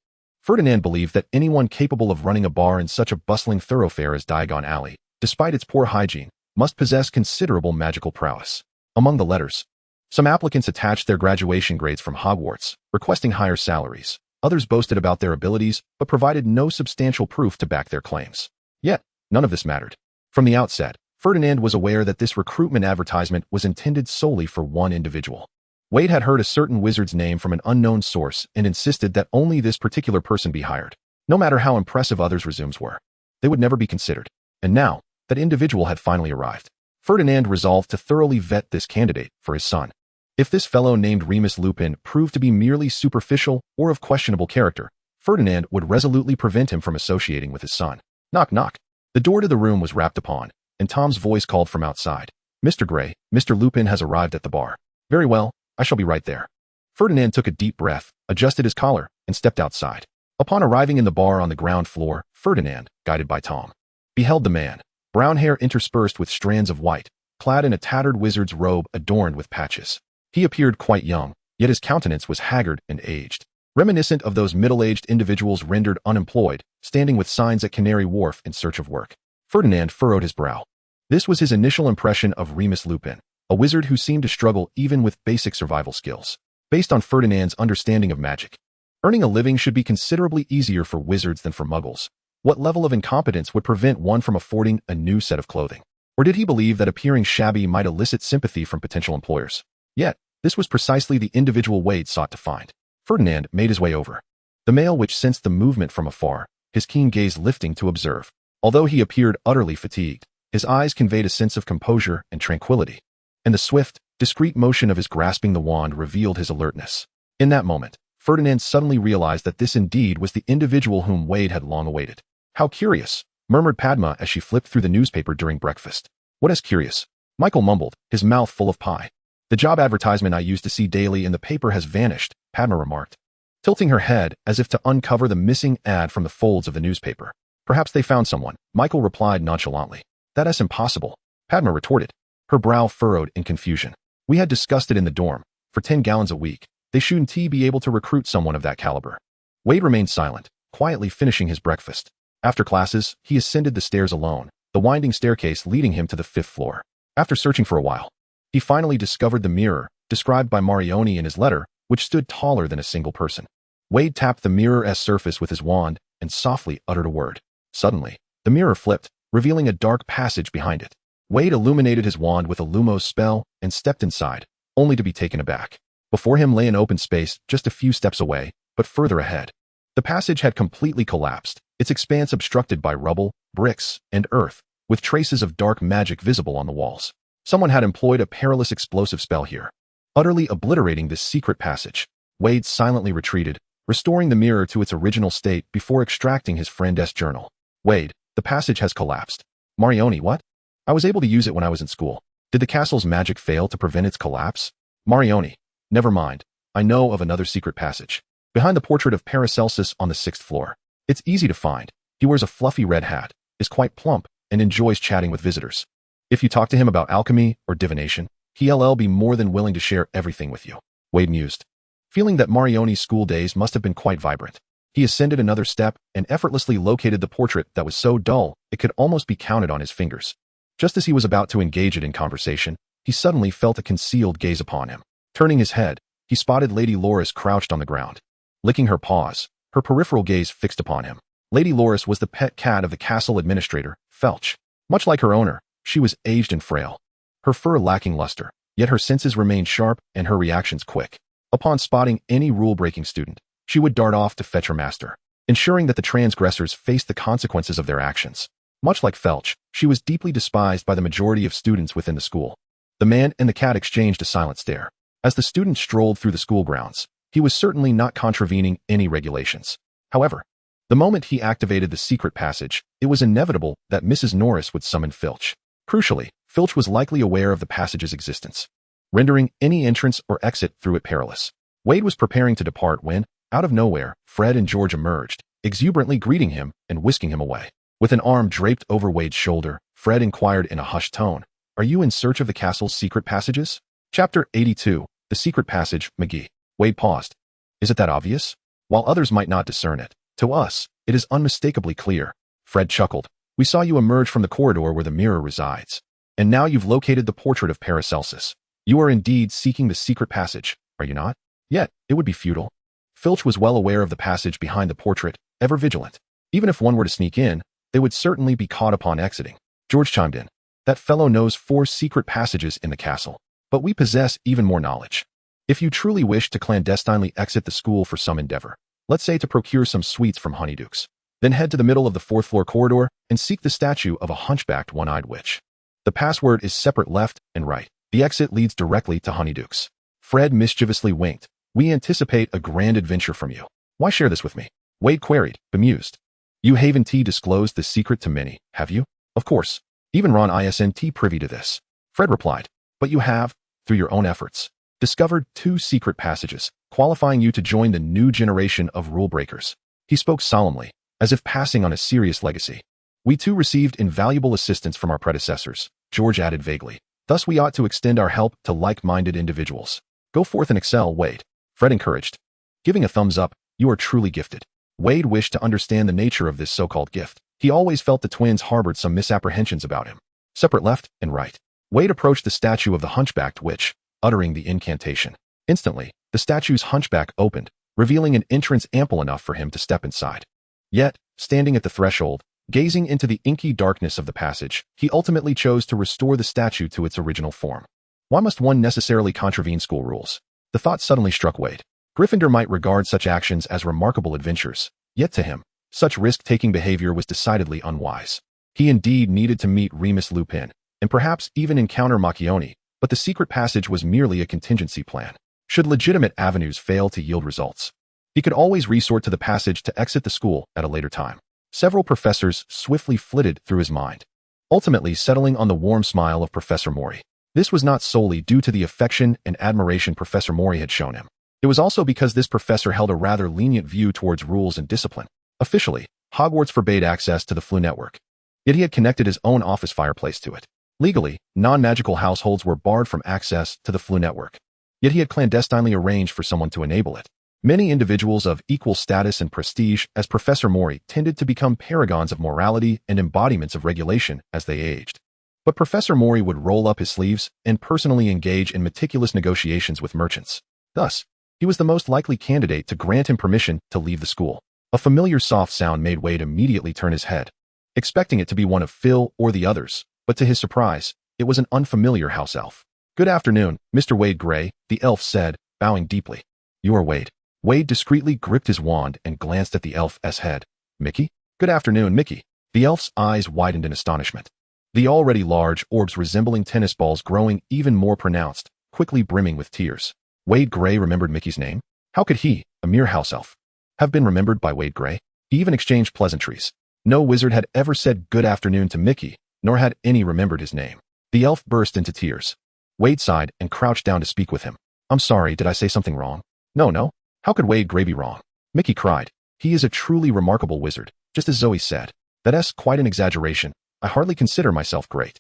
Ferdinand believed that anyone capable of running a bar in such a bustling thoroughfare as Diagon Alley, despite its poor hygiene, must possess considerable magical prowess. Among the letters, Some applicants attached their graduation grades from Hogwarts, requesting higher salaries. Others boasted about their abilities, but provided no substantial proof to back their claims. Yet, none of this mattered. From the outset, Ferdinand was aware that this recruitment advertisement was intended solely for one individual. Veyd had heard a certain wizard's name from an unknown source and insisted that only this particular person be hired. No matter how impressive others' resumes were, they would never be considered. And now, that individual had finally arrived. Ferdinand resolved to thoroughly vet this candidate for his son. If this fellow named Remus Lupin proved to be merely superficial or of questionable character, Ferdinand would resolutely prevent him from associating with his son. Knock, knock. The door to the room was rapped upon, and Tom's voice called from outside. Mr. Gray, Mr. Lupin has arrived at the bar. Very well, I shall be right there. Ferdinand took a deep breath, adjusted his collar, and stepped outside. Upon arriving in the bar on the ground floor, Ferdinand, guided by Tom, beheld the man, brown hair interspersed with strands of white, clad in a tattered wizard's robe adorned with patches. He appeared quite young, yet his countenance was haggard and aged, reminiscent of those middle-aged individuals rendered unemployed, standing with signs at Canary Wharf in search of work. Ferdinand furrowed his brow. This was his initial impression of Remus Lupin, a wizard who seemed to struggle even with basic survival skills. Based on Ferdinand's understanding of magic, earning a living should be considerably easier for wizards than for muggles. What level of incompetence would prevent one from affording a new set of clothing? Or did he believe that appearing shabby might elicit sympathy from potential employers? Yet, this was precisely the individual Veyd sought to find. Ferdinand made his way over. The male which sensed the movement from afar, his keen gaze lifting to observe. Although he appeared utterly fatigued, his eyes conveyed a sense of composure and tranquility, and the swift, discreet motion of his grasping the wand revealed his alertness. In that moment, Ferdinand suddenly realized that this indeed was the individual whom Veyd had long awaited. How curious, murmured Padma as she flipped through the newspaper during breakfast. What is curious? Michael mumbled, his mouth full of pie. The job advertisement I used to see daily in the paper has vanished, Padma remarked, tilting her head as if to uncover the missing ad from the folds of the newspaper. Perhaps they found someone, Michael replied nonchalantly. That is impossible, Padma retorted, her brow furrowed in confusion. We had discussed it in the dorm. For 10 gallons a week, they shouldn't be able to recruit someone of that caliber. Veyd remained silent, quietly finishing his breakfast. After classes, he ascended the stairs alone, the winding staircase leading him to the 5th floor. After searching for a while, he finally discovered the mirror, described by Dramione in his letter, which stood taller than a single person. Veyd tapped the mirror's surface with his wand and softly uttered a word. Suddenly, the mirror flipped, revealing a dark passage behind it. Veyd illuminated his wand with a Lumos spell and stepped inside, only to be taken aback. Before him lay an open space just a few steps away, but further ahead. The passage had completely collapsed, its expanse obstructed by rubble, bricks, and earth, with traces of dark magic visible on the walls. Someone had employed a perilous explosive spell here, utterly obliterating this secret passage. Veyd silently retreated, restoring the mirror to its original state before extracting his friend's journal. Veyd, the passage has collapsed. Dramione, what? I was able to use it when I was in school. Did the castle's magic fail to prevent its collapse? Dramione, never mind. I know of another secret passage. Behind the portrait of Paracelsus on the 6th floor. It's easy to find. He wears a fluffy red hat, is quite plump, and enjoys chatting with visitors. If you talk to him about alchemy or divination, he'll be more than willing to share everything with you. Veyd mused, feeling that Dramione school days must have been quite vibrant. He ascended another step and effortlessly located the portrait that was so dull it could almost be counted on his fingers. Just as he was about to engage it in conversation, he suddenly felt a concealed gaze upon him. Turning his head, he spotted Lady Loris crouched on the ground. Licking her paws, her peripheral gaze fixed upon him. Lady Loris was the pet cat of the castle administrator, Felch. Much like her owner, she was aged and frail, her fur lacking luster, yet her senses remained sharp and her reactions quick. Upon spotting any rule-breaking student, she would dart off to fetch her master, ensuring that the transgressors faced the consequences of their actions. Much like Felch, she was deeply despised by the majority of students within the school. The man and the cat exchanged a silent stare. As the student strolled through the school grounds, he was certainly not contravening any regulations. However, the moment he activated the secret passage, it was inevitable that Mrs. Norris would summon Filch. Crucially, Filch was likely aware of the passage's existence, rendering any entrance or exit through it perilous. Veyd was preparing to depart when, out of nowhere, Fred and George emerged, exuberantly greeting him and whisking him away. With an arm draped over Wade's shoulder, Fred inquired in a hushed tone, "Are you in search of the castle's secret passages?" Chapter 82, The Secret Passage, McGee. Veyd paused. Is it that obvious? While others might not discern it, to us, it is unmistakably clear. Fred chuckled. We saw you emerge from the corridor where the mirror resides. And now you've located the portrait of Paracelsus. You are indeed seeking the secret passage, are you not? Yet, it would be futile. Filch was well aware of the passage behind the portrait, ever vigilant. Even if one were to sneak in, they would certainly be caught upon exiting. George chimed in. That fellow knows 4 secret passages in the castle, but we possess even more knowledge. If you truly wish to clandestinely exit the school for some endeavor, let's say to procure some sweets from Honeydukes, then head to the middle of the 4th floor corridor and seek the statue of a hunchbacked one-eyed witch. The password is separate left and right. The exit leads directly to Honeydukes. Fred mischievously winked. We anticipate a grand adventure from you. Why share this with me? Veyd queried, bemused. You haven't disclosed the secret to many, have you? Of course. Even Ron isn't privy to this. Fred replied. But you have, through your own efforts, discovered 2 secret passages, qualifying you to join the new generation of rule breakers. He spoke solemnly, as if passing on a serious legacy. We too received invaluable assistance from our predecessors, George added vaguely. Thus we ought to extend our help to like-minded individuals. Go forth and excel, Veyd. Fred encouraged. Giving a thumbs up, you are truly gifted. Veyd wished to understand the nature of this so-called gift. He always felt the twins harbored some misapprehensions about him. Separate left and right. Veyd approached the statue of the hunchbacked witch, uttering the incantation. Instantly, the statue's hunchback opened, revealing an entrance ample enough for him to step inside. Yet, standing at the threshold, gazing into the inky darkness of the passage, he ultimately chose to restore the statue to its original form. Why must one necessarily contravene school rules? The thought suddenly struck Veyd. Gryffindor might regard such actions as remarkable adventures, yet to him, such risk-taking behavior was decidedly unwise. He indeed needed to meet Remus Lupin, and perhaps even encounter Macchione, but the secret passage was merely a contingency plan. Should legitimate avenues fail to yield results, he could always resort to the passage to exit the school at a later time. Several professors swiftly flitted through his mind, ultimately settling on the warm smile of Professor Mori. This was not solely due to the affection and admiration Professor Mori had shown him. It was also because this professor held a rather lenient view towards rules and discipline. Officially, Hogwarts forbade access to the Flu network, yet he had connected his own office fireplace to it. Legally, non-magical households were barred from access to the Flu network, yet he had clandestinely arranged for someone to enable it. Many individuals of equal status and prestige as Professor Mori tended to become paragons of morality and embodiments of regulation as they aged. But Professor Mori would roll up his sleeves and personally engage in meticulous negotiations with merchants. Thus, he was the most likely candidate to grant him permission to leave the school. A familiar soft sound made Veyd immediately turn his head, expecting it to be one of Phil or the others, but to his surprise, it was an unfamiliar house elf. Good afternoon, Mr. Veyd Grey, the elf said, bowing deeply. You are Veyd. Veyd discreetly gripped his wand and glanced at the elf's head. Mickey? Good afternoon, Mickey. The elf's eyes widened in astonishment. The already large orbs resembling tennis balls growing even more pronounced, quickly brimming with tears. Veyd Grey remembered Mickey's name? How could he, a mere house elf, have been remembered by Veyd Grey? He even exchanged pleasantries. No wizard had ever said good afternoon to Mickey, nor had any remembered his name. The elf burst into tears. Veyd sighed and crouched down to speak with him. I'm sorry, did I say something wrong? No. How could Veyd Grey be wrong? Mickey cried. He is a truly remarkable wizard, just as Zoe said. That's quite an exaggeration. I hardly consider myself great.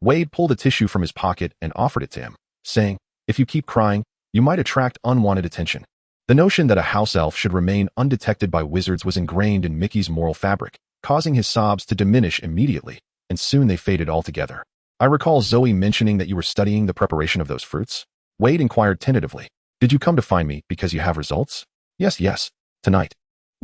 Veyd pulled a tissue from his pocket and offered it to him, saying, if you keep crying, you might attract unwanted attention. The notion that a house elf should remain undetected by wizards was ingrained in Mickey's moral fabric, causing his sobs to diminish immediately, and soon they faded altogether. I recall Zoe mentioning that you were studying the preparation of those fruits. Veyd inquired tentatively. Did you come to find me because you have results? Yes. Tonight.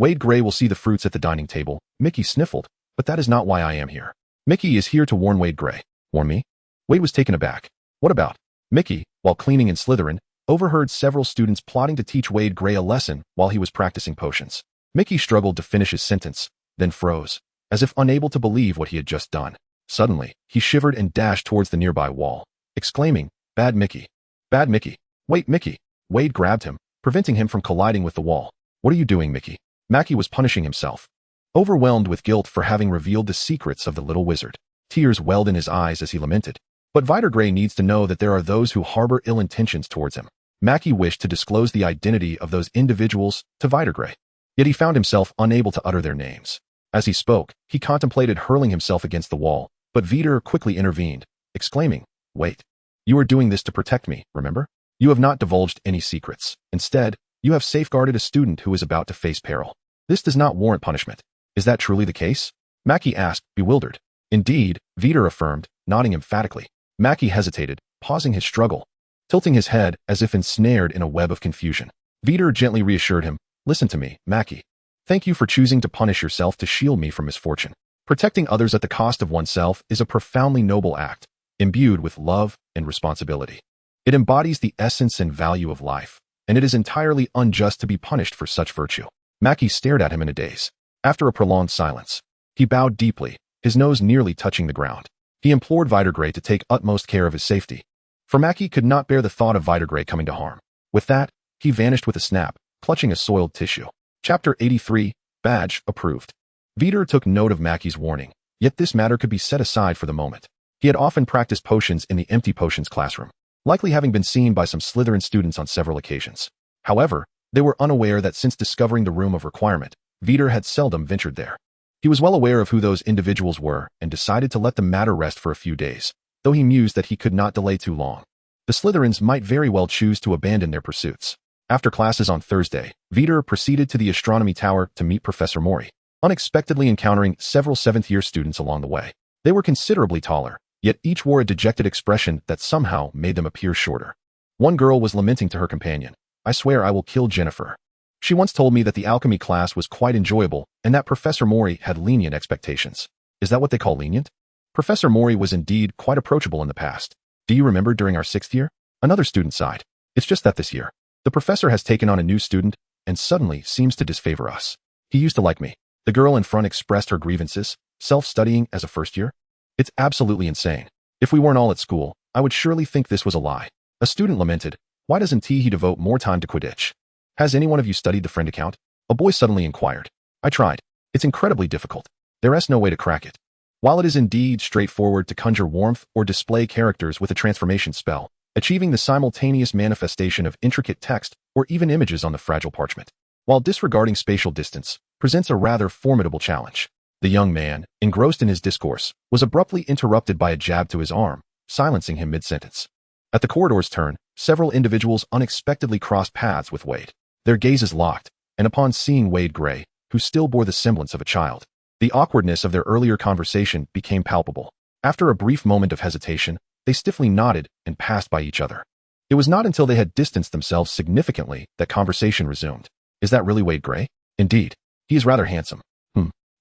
Veyd Grey will see the fruits at the dining table. Mickey sniffled, but that is not why I am here. Mickey is here to warn Veyd Grey. Warn me? Veyd was taken aback. What about? Mickey, while cleaning in Slytherin, overheard several students plotting to teach Veyd Grey a lesson while he was practicing potions. Mickey struggled to finish his sentence, then froze, as if unable to believe what he had just done. Suddenly, he shivered and dashed towards the nearby wall, exclaiming, Bad Mickey. Bad Mickey. Wait, Mickey. Veyd grabbed him, preventing him from colliding with the wall. What are you doing, Mickey? Mackie was punishing himself, overwhelmed with guilt for having revealed the secrets of the little wizard. Tears welled in his eyes as he lamented. But Veyd Grey needs to know that there are those who harbor ill intentions towards him. Mackie wished to disclose the identity of those individuals to Veyd Grey, yet he found himself unable to utter their names. As he spoke, he contemplated hurling himself against the wall, but Veyd quickly intervened, exclaiming, Wait. You are doing this to protect me, remember? You have not divulged any secrets. Instead, you have safeguarded a student who is about to face peril. This does not warrant punishment. Is that truly the case? Mackie asked, bewildered. Indeed, Veyd affirmed, nodding emphatically. Mackie hesitated, pausing his struggle. tilting his head as if ensnared in a web of confusion. Veyd gently reassured him, "Listen to me, Mackie. Thank you for choosing to punish yourself to shield me from misfortune. Protecting others at the cost of oneself is a profoundly noble act, imbued with love and responsibility. It embodies the essence and value of life, and it is entirely unjust to be punished for such virtue." Mackie stared at him in a daze. After a prolonged silence, he bowed deeply, his nose nearly touching the ground. He implored Veyd to take utmost care of his safety, for Mackie could not bear the thought of Veyd coming to harm. With that, he vanished with a snap, clutching a soiled tissue. Chapter 83, Badge Approved. Veyd took note of Mackie's warning, yet this matter could be set aside for the moment. He had often practiced potions in the empty potions classroom, likely having been seen by some Slytherin students on several occasions. However, they were unaware that since discovering the Room of Requirement, Veyd had seldom ventured there. He was well aware of who those individuals were and decided to let the matter rest for a few days, though he mused that he could not delay too long. The Slytherins might very well choose to abandon their pursuits. After classes on Thursday, Veyd proceeded to the astronomy tower to meet Professor Mori, unexpectedly encountering several 7th-year students along the way. They were considerably taller, yet each wore a dejected expression that somehow made them appear shorter. One girl was lamenting to her companion, "I swear I will kill Jennifer. She once told me that the alchemy class was quite enjoyable and that Professor Mori had lenient expectations." Is that what they call lenient? Professor Mori was indeed quite approachable in the past. "Do you remember during our 6th year?" Another student sighed. "It's just that this year, the professor has taken on a new student and suddenly seems to disfavor us. He used to like me." The girl in front expressed her grievances, self-studying as a first year. "It's absolutely insane. If we weren't all at school, I would surely think this was a lie." A student lamented, "Why doesn't he devote more time to Quidditch? Has any one of you studied the friend account?" A boy suddenly inquired. "I tried. It's incredibly difficult. There is no way to crack it. While it is indeed straightforward to conjure warmth or display characters with a transformation spell, achieving the simultaneous manifestation of intricate text or even images on the fragile parchment, while disregarding spatial distance, presents a rather formidable challenge." The young man, engrossed in his discourse, was abruptly interrupted by a jab to his arm, silencing him mid-sentence. At the corridor's turn, several individuals unexpectedly crossed paths with Veyd. Their gazes locked, and upon seeing Veyd Grey, who still bore the semblance of a child, the awkwardness of their earlier conversation became palpable. After a brief moment of hesitation, they stiffly nodded and passed by each other. It was not until they had distanced themselves significantly that conversation resumed. "Is that really Veyd Grey?" "Indeed. He is rather handsome."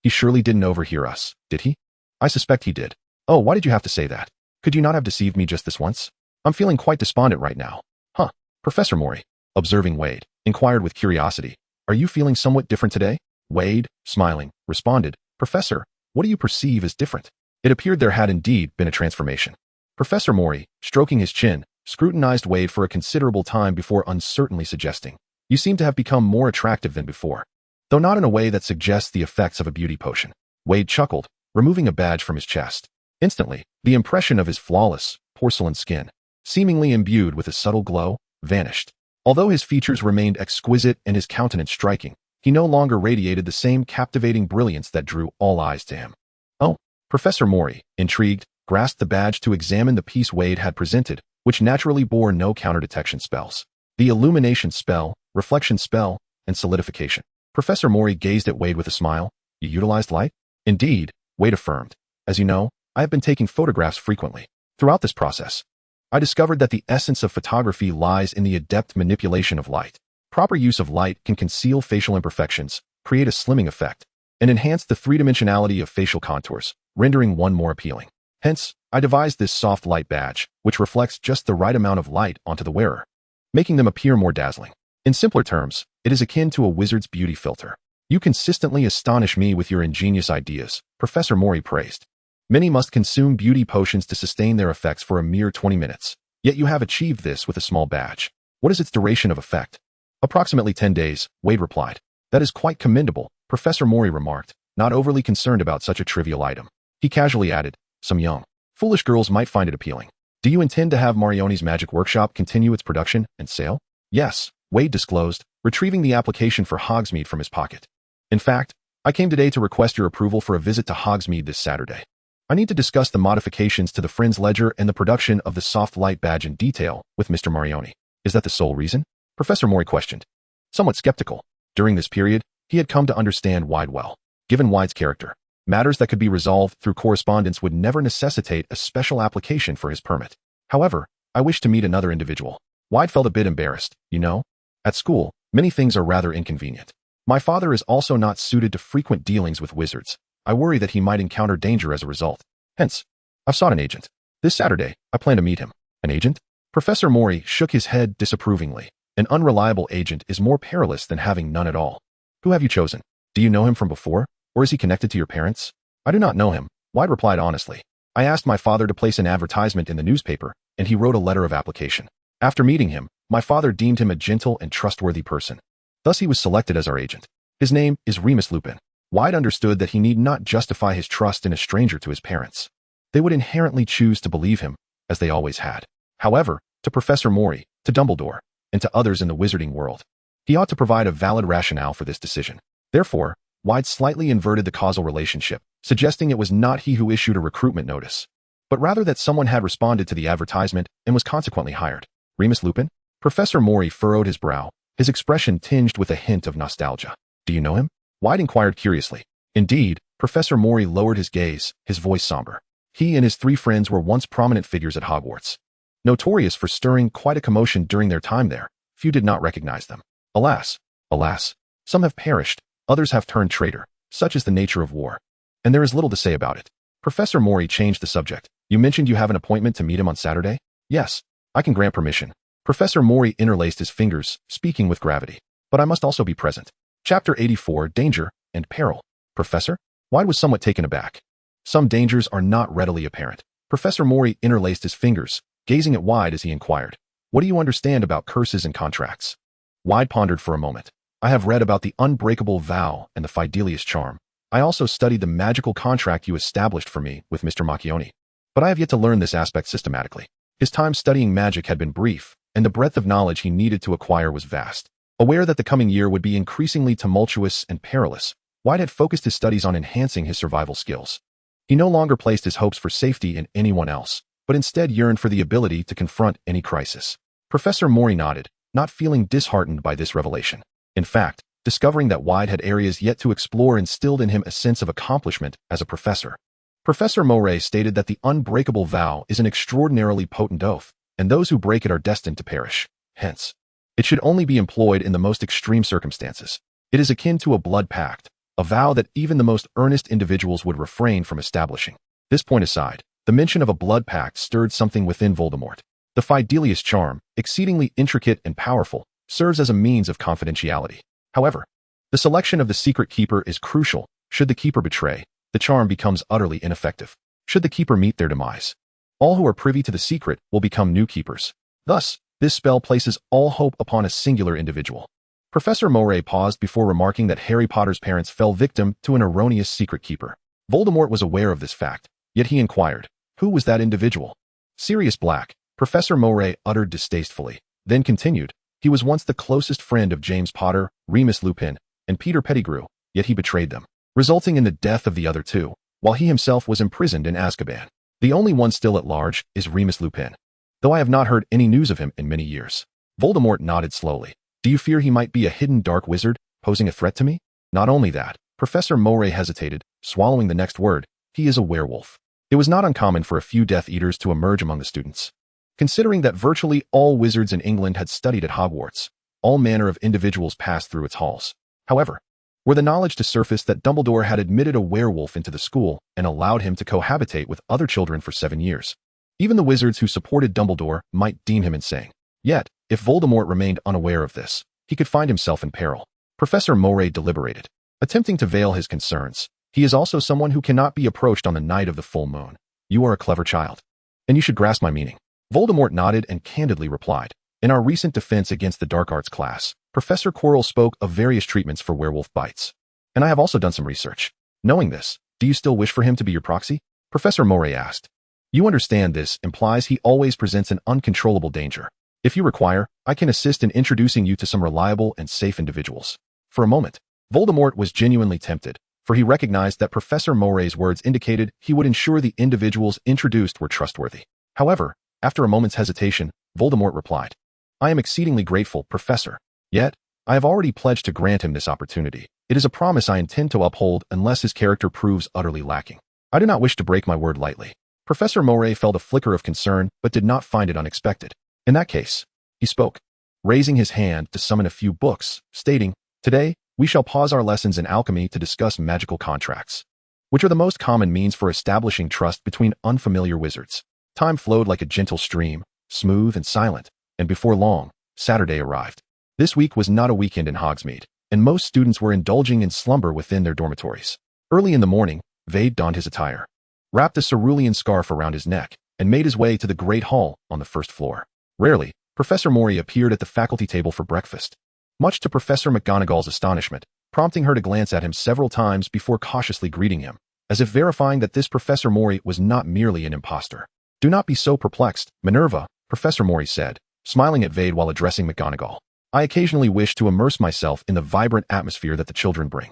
He surely didn't overhear us, did he?" "I suspect he did." "Oh, why did you have to say that? Could you not have deceived me just this once? I'm feeling quite despondent right now." "Huh." Professor Mori, observing Veyd, inquired with curiosity, "Are you feeling somewhat different today?" Veyd, smiling, responded, "Professor, what do you perceive as different?" It appeared there had indeed been a transformation. Professor Mori, stroking his chin, scrutinized Veyd for a considerable time before uncertainly suggesting, "You seem to have become more attractive than before, though not in a way that suggests the effects of a beauty potion." Veyd chuckled, removing a badge from his chest. Instantly, the impression of his flawless, porcelain skin, seemingly imbued with a subtle glow, vanished. Although his features remained exquisite and his countenance striking, he no longer radiated the same captivating brilliance that drew all eyes to him. "Oh." Professor Mori, intrigued, grasped the badge to examine the piece Veyd had presented, which naturally bore no counter-detection spells. The illumination spell, reflection spell, and solidification. Professor Mori gazed at Veyd with a smile. "You utilized light?" "Indeed," Veyd affirmed. "As you know, I have been taking photographs frequently. Throughout this process, I discovered that the essence of photography lies in the adept manipulation of light. Proper use of light can conceal facial imperfections, create a slimming effect, and enhance the three-dimensionality of facial contours, rendering one more appealing. Hence, I devised this soft light badge, which reflects just the right amount of light onto the wearer, making them appear more dazzling. In simpler terms, it is akin to a wizard's beauty filter." "You consistently astonish me with your ingenious ideas," Professor Mori praised. "Many must consume beauty potions to sustain their effects for a mere 20 minutes, yet you have achieved this with a small badge. What is its duration of effect?" "Approximately 10 days, Veyd replied. "That is quite commendable," Professor Mori remarked, not overly concerned about such a trivial item. He casually added, "Some young, foolish girls might find it appealing. Do you intend to have Marione's magic workshop continue its production and sale?" "Yes," Veyd disclosed, retrieving the application for Hogsmeade from his pocket. "In fact, I came today to request your approval for a visit to Hogsmeade this Saturday. I need to discuss the modifications to the Friends Ledger and the production of the soft light badge in detail with Mr. Marione." "Is that the sole reason?" Professor Mori questioned. Somewhat skeptical, during this period, he had come to understand Veyd well. Given Veyd's character, matters that could be resolved through correspondence would never necessitate a special application for his permit. However, I wish to meet another individual. Veyd felt a bit embarrassed, you know? At school, many things are rather inconvenient. My father is also not suited to frequent dealings with wizards. I worry that he might encounter danger as a result. Hence, I've sought an agent. This Saturday, I plan to meet him. An agent? Professor Mori shook his head disapprovingly. An unreliable agent is more perilous than having none at all. Who have you chosen? Do you know him from before? Or is he connected to your parents? I do not know him, Veyd replied honestly. I asked my father to place an advertisement in the newspaper, and he wrote a letter of application. After meeting him, my father deemed him a gentle and trustworthy person. Thus he was selected as our agent. His name is Remus Lupin. Veyd understood that he need not justify his trust in a stranger to his parents. They would inherently choose to believe him, as they always had. However, to Professor Mori, to Dumbledore, and to others in the wizarding world, he ought to provide a valid rationale for this decision. Therefore, Veyd slightly inverted the causal relationship, suggesting it was not he who issued a recruitment notice, but rather that someone had responded to the advertisement and was consequently hired. Remus Lupin? Professor Mori furrowed his brow, his expression tinged with a hint of nostalgia. Do you know him? Veyd inquired curiously. Indeed, Professor Mori lowered his gaze, his voice somber. He and his 3 friends were once prominent figures at Hogwarts. Notorious for stirring quite a commotion during their time there, few did not recognize them. Alas, some have perished, others have turned traitor. Such is the nature of war. And there is little to say about it. Professor Mori changed the subject. You mentioned you have an appointment to meet him on Saturday? Yes, I can grant permission. Professor Mori interlaced his fingers, speaking with gravity. But I must also be present. Chapter 84, Danger and Peril. Professor? Veyd was somewhat taken aback. Some dangers are not readily apparent. Professor Mori interlaced his fingers, gazing at Veyd as he inquired. What do you understand about curses and contracts? Veyd pondered for a moment. I have read about the unbreakable vow and the Fidelius charm. I also studied the magical contract you established for me with Mr. Macchione. But I have yet to learn this aspect systematically. His time studying magic had been brief, and the breadth of knowledge he needed to acquire was vast. Aware that the coming year would be increasingly tumultuous and perilous, Veyd had focused his studies on enhancing his survival skills. He no longer placed his hopes for safety in anyone else, but instead yearned for the ability to confront any crisis. Professor Mori nodded, not feeling disheartened by this revelation. In fact, discovering that Veyd had areas yet to explore instilled in him a sense of accomplishment as a professor. Professor Mori stated that the unbreakable vow is an extraordinarily potent oath, and those who break it are destined to perish. Hence, it should only be employed in the most extreme circumstances. It is akin to a blood pact, a vow that even the most earnest individuals would refrain from establishing. This point aside, the mention of a blood pact stirred something within Voldemort. The Fidelius charm, exceedingly intricate and powerful, serves as a means of confidentiality. However, the selection of the secret keeper is crucial. Should the keeper betray, the charm becomes utterly ineffective. Should the keeper meet their demise, all who are privy to the secret will become new keepers. Thus, this spell places all hope upon a singular individual. Professor Mori paused before remarking that Harry Potter's parents fell victim to an erroneous secret keeper. Voldemort was aware of this fact, yet he inquired, who was that individual? Sirius Black, Professor Mori uttered distastefully, then continued, he was once the closest friend of James Potter, Remus Lupin, and Peter Pettigrew, yet he betrayed them, resulting in the death of the other 2, while he himself was imprisoned in Azkaban. The only one still at large is Remus Lupin, though I have not heard any news of him in many years. Voldemort nodded slowly. Do you fear he might be a hidden dark wizard, posing a threat to me? Not only that, Professor Mori hesitated, swallowing the next word, he is a werewolf. It was not uncommon for a few Death Eaters to emerge among the students. Considering that virtually all wizards in England had studied at Hogwarts, all manner of individuals passed through its halls. However, were the knowledge to surface that Dumbledore had admitted a werewolf into the school and allowed him to cohabitate with other children for 7 years, even the wizards who supported Dumbledore might deem him insane. Yet, if Voldemort remained unaware of this, he could find himself in peril. Professor Mori deliberated, attempting to veil his concerns. He is also someone who cannot be approached on the night of the full moon. You are a clever child, and you should grasp my meaning. Voldemort nodded and candidly replied, in our recent defense against the dark arts class, Professor Quirrell spoke of various treatments for werewolf bites. And I have also done some research. Knowing this, do you still wish for him to be your proxy? Professor Mori asked. You understand this implies he always presents an uncontrollable danger. If you require, I can assist in introducing you to some reliable and safe individuals. For a moment, Voldemort was genuinely tempted, for he recognized that Professor Mori's words indicated he would ensure the individuals introduced were trustworthy. However, after a moment's hesitation, Voldemort replied, I am exceedingly grateful, Professor. Yet, I have already pledged to grant him this opportunity. It is a promise I intend to uphold unless his character proves utterly lacking. I do not wish to break my word lightly. Professor Moray felt a flicker of concern, but did not find it unexpected. In that case, he spoke, raising his hand to summon a few books, stating, "Today, we shall pause our lessons in alchemy to discuss magical contracts, which are the most common means for establishing trust between unfamiliar wizards." Time flowed like a gentle stream, smooth and silent, and before long, Saturday arrived. This week was not a weekend in Hogsmeade, and most students were indulging in slumber within their dormitories. Early in the morning, Veyd donned his attire, wrapped a cerulean scarf around his neck, and made his way to the great hall on the first floor. Rarely, Professor Moray appeared at the faculty table for breakfast, much to Professor McGonagall's astonishment, prompting her to glance at him several times before cautiously greeting him, as if verifying that this Professor Moray was not merely an imposter. "Do not be so perplexed, Minerva," Professor Moray said, smiling at Veyd while addressing McGonagall. "I occasionally wish to immerse myself in the vibrant atmosphere that the children bring."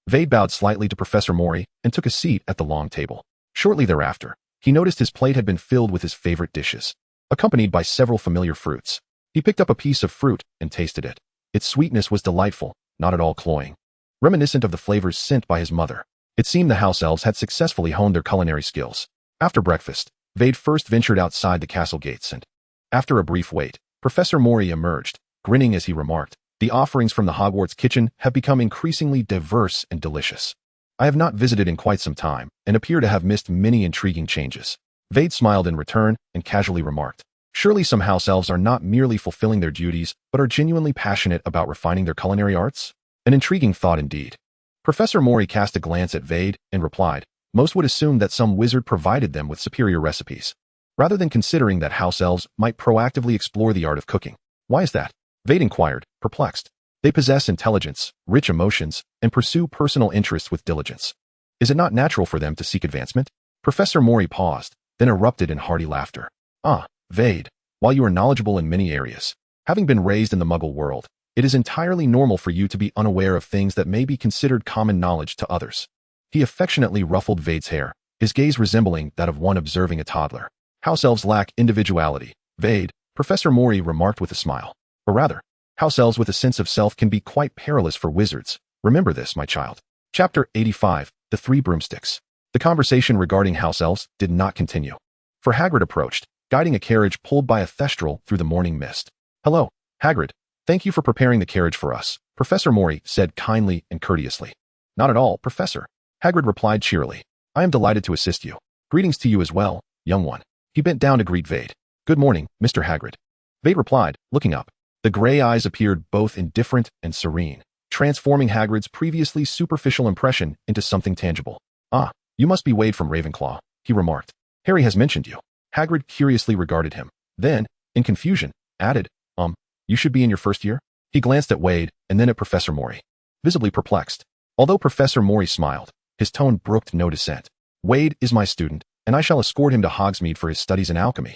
Veyd bowed slightly to Professor Moray and took a seat at the long table. Shortly thereafter, he noticed his plate had been filled with his favorite dishes, accompanied by several familiar fruits. He picked up a piece of fruit and tasted it. Its sweetness was delightful, not at all cloying, reminiscent of the flavors sent by his mother. It seemed the house elves had successfully honed their culinary skills. After breakfast, Veyd first ventured outside the castle gates and, after a brief wait, Professor Moray emerged, grinning as he remarked, "The offerings from the Hogwarts kitchen have become increasingly diverse and delicious. I have not visited in quite some time and appear to have missed many intriguing changes." Veyd smiled in return and casually remarked, "Surely some house elves are not merely fulfilling their duties, but are genuinely passionate about refining their culinary arts? An intriguing thought indeed." Professor Moray cast a glance at Veyd and replied, "Most would assume that some wizard provided them with superior recipes, rather than considering that house elves might proactively explore the art of cooking. Why is that?" Veyd inquired, perplexed. "They possess intelligence, rich emotions, and pursue personal interests with diligence. Is it not natural for them to seek advancement?" Professor Moray paused, then erupted in hearty laughter. "Ah, Veyd, while you are knowledgeable in many areas, having been raised in the Muggle world, it is entirely normal for you to be unaware of things that may be considered common knowledge to others." He affectionately ruffled Veyd's hair, his gaze resembling that of one observing a toddler. "House elves lack individuality, Veyd," Professor Moray remarked with a smile. "Or rather, house elves with a sense of self can be quite perilous for wizards. Remember this, my child." Chapter 85, The Three Broomsticks. The conversation regarding house elves did not continue, for Hagrid approached, guiding a carriage pulled by a thestral through the morning mist. "Hello, Hagrid. Thank you for preparing the carriage for us," Professor Moray said kindly and courteously. "Not at all, Professor," Hagrid replied cheerily. "I am delighted to assist you. Greetings to you as well, young one." He bent down to greet Veyd. "Good morning, Mr. Hagrid." Veyd replied, looking up. The gray eyes appeared both indifferent and serene, transforming Hagrid's previously superficial impression into something tangible. "Ah, you must be Veyd from Ravenclaw," he remarked. "Harry has mentioned you." Hagrid curiously regarded him. Then, in confusion, added, "You should be in your first year?" He glanced at Veyd and then at Professor Moray, visibly perplexed. Although Professor Moray smiled, his tone brooked no dissent. "Veyd is my student, and I shall escort him to Hogsmeade for his studies in alchemy."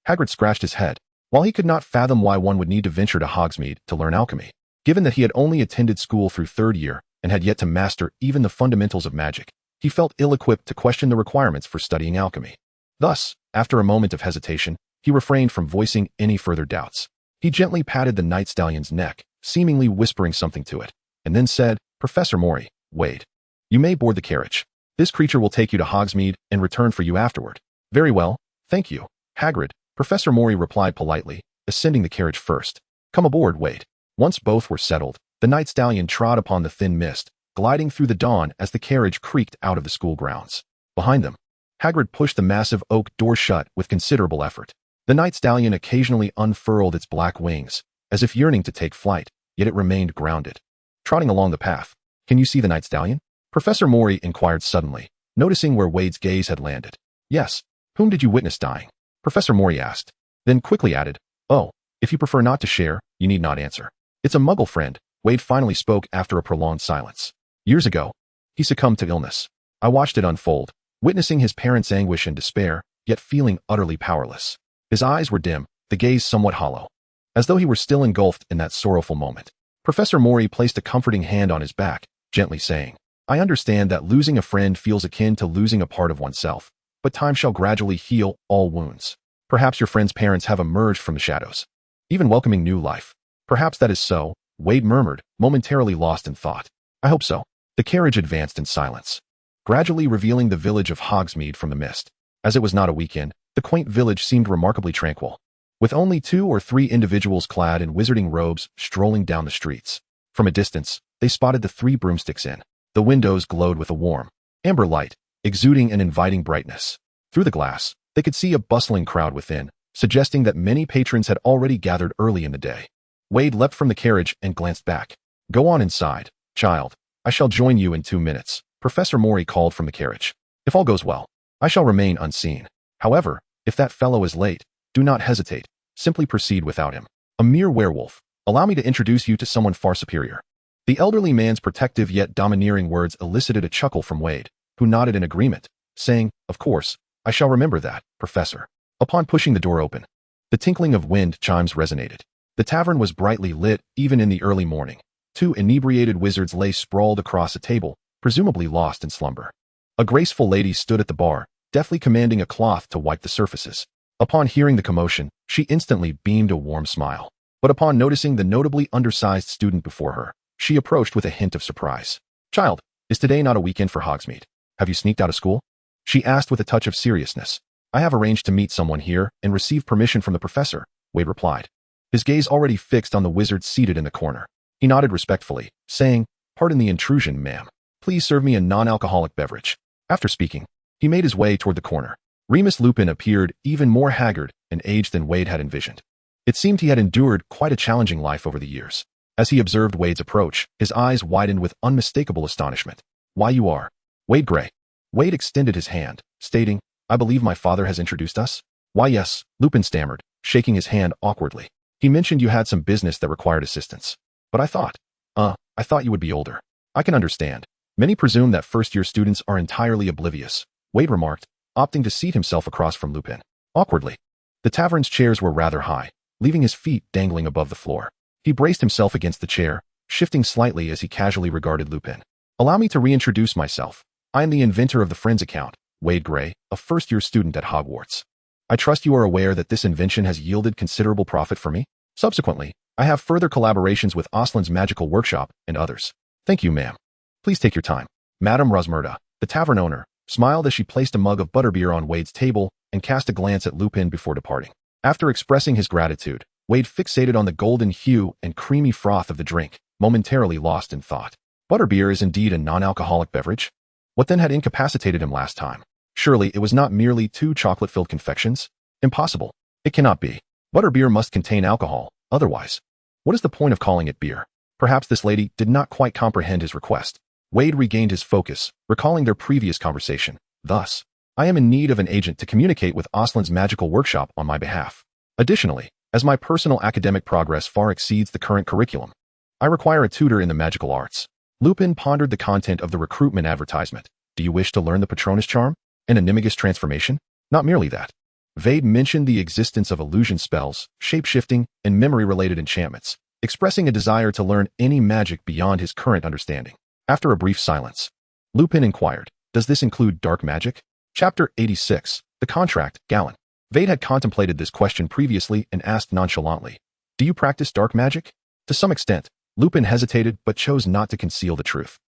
Hagrid scratched his head. While he could not fathom why one would need to venture to Hogsmeade to learn alchemy, given that he had only attended school through third year and had yet to master even the fundamentals of magic, he felt ill-equipped to question the requirements for studying alchemy. Thus, after a moment of hesitation, he refrained from voicing any further doubts. He gently patted the night stallion's neck, seemingly whispering something to it, and then said, "Professor Moray, Veyd, you may board the carriage. This creature will take you to Hogsmeade and return for you afterward." "Very well, thank you, Hagrid," Professor Moray replied politely, ascending the carriage first. "Come aboard, Veyd." Once both were settled, the night stallion trod upon the thin mist, gliding through the dawn as the carriage creaked out of the school grounds. Behind them, Hagrid pushed the massive oak door shut with considerable effort. The night stallion occasionally unfurled its black wings, as if yearning to take flight, yet it remained grounded. Trotting along the path, "Can you see the night stallion?" Professor Moray inquired suddenly, noticing where Veyd's gaze had landed. "Yes. Whom did you witness dying?" Professor Moray asked, then quickly added, "Oh, if you prefer not to share, you need not answer." "It's a Muggle friend," Veyd finally spoke after a prolonged silence. "Years ago, he succumbed to illness. I watched it unfold, witnessing his parents' anguish and despair, yet feeling utterly powerless. His eyes were dim, the gaze somewhat hollow, as though he were still engulfed in that sorrowful moment." Professor Moray placed a comforting hand on his back, gently saying, "I understand that losing a friend feels akin to losing a part of oneself, but time shall gradually heal all wounds. Perhaps your friend's parents have emerged from the shadows, even welcoming new life." "Perhaps that is so," Veyd murmured, momentarily lost in thought. "I hope so." The carriage advanced in silence, gradually revealing the village of Hogsmeade from the mist. As it was not a weekend, the quaint village seemed remarkably tranquil, with only 2 or 3 individuals clad in wizarding robes strolling down the streets. From a distance, they spotted the 3 broomsticks inn. The windows glowed with a warm, amber light, exuding an inviting brightness. Through the glass, they could see a bustling crowd within, suggesting that many patrons had already gathered early in the day. Veyd leapt from the carriage and glanced back. "Go on inside, child. I shall join you in 2 minutes," Professor Mori called from the carriage. "If all goes well, I shall remain unseen. However, if that fellow is late, do not hesitate. Simply proceed without him. A mere werewolf. Allow me to introduce you to someone far superior." The elderly man's protective yet domineering words elicited a chuckle from Veyd, who nodded in agreement, saying, "Of course, I shall remember that, Professor." Upon pushing the door open, the tinkling of wind chimes resonated. The tavern was brightly lit even in the early morning. 2 inebriated wizards lay sprawled across a table, presumably lost in slumber. A graceful lady stood at the bar, deftly commanding a cloth to wipe the surfaces. Upon hearing the commotion, she instantly beamed a warm smile. But upon noticing the notably undersized student before her, she approached with a hint of surprise. "Child, is today not a weekend for Hogsmeade? Have you sneaked out of school?" she asked with a touch of seriousness. "I have arranged to meet someone here and receive permission from the professor," Veyd replied, his gaze already fixed on the wizard seated in the corner. He nodded respectfully, saying, "Pardon the intrusion, ma'am. Please serve me a non-alcoholic beverage." After speaking, he made his way toward the corner. Remus Lupin appeared even more haggard and aged than Veyd had envisioned. It seemed he had endured quite a challenging life over the years. As he observed Wade's approach, his eyes widened with unmistakable astonishment. "Why, you are Veyd Grey." Veyd extended his hand, stating, "I believe my father has introduced us?" "Why, yes," Lupin stammered, shaking his hand awkwardly. "He mentioned you had some business that required assistance. But I thought you would be older." "I can understand. Many presume that first-year students are entirely oblivious," Veyd remarked, opting to seat himself across from Lupin. Awkwardly, the tavern's chairs were rather high, leaving his feet dangling above the floor. He braced himself against the chair, shifting slightly as he casually regarded Lupin. "Allow me to reintroduce myself. I am the inventor of the Friends account, Veyd Grey, a first-year student at Hogwarts. I trust you are aware that this invention has yielded considerable profit for me. Subsequently, I have further collaborations with Aslan's Magical Workshop and others." "Thank you, ma'am. Please take your time." Madame Rosmerta, the tavern owner, smiled as she placed a mug of butterbeer on Wade's table and cast a glance at Lupin before departing. After expressing his gratitude, Veyd fixated on the golden hue and creamy froth of the drink, momentarily lost in thought. Butterbeer is indeed a non-alcoholic beverage? What then had incapacitated him last time? Surely it was not merely 2 chocolate-filled confections? Impossible. It cannot be. Butterbeer must contain alcohol, otherwise. What is the point of calling it beer? Perhaps this lady did not quite comprehend his request. Veyd regained his focus, recalling their previous conversation. "Thus, I am in need of an agent to communicate with Aslan's Magical Workshop on my behalf. Additionally, as my personal academic progress far exceeds the current curriculum, I require a tutor in the magical arts." Lupin pondered the content of the recruitment advertisement. "Do you wish to learn the Patronus charm? An animagus transformation?" "Not merely that." Veyd mentioned the existence of illusion spells, shape-shifting, and memory-related enchantments, expressing a desire to learn any magic beyond his current understanding. After a brief silence, Lupin inquired, "Does this include dark magic?" Chapter 86, The Contract, Gallon. Veyd had contemplated this question previously and asked nonchalantly, "Do you practice dark magic?" To some extent, Lupin hesitated but chose not to conceal the truth.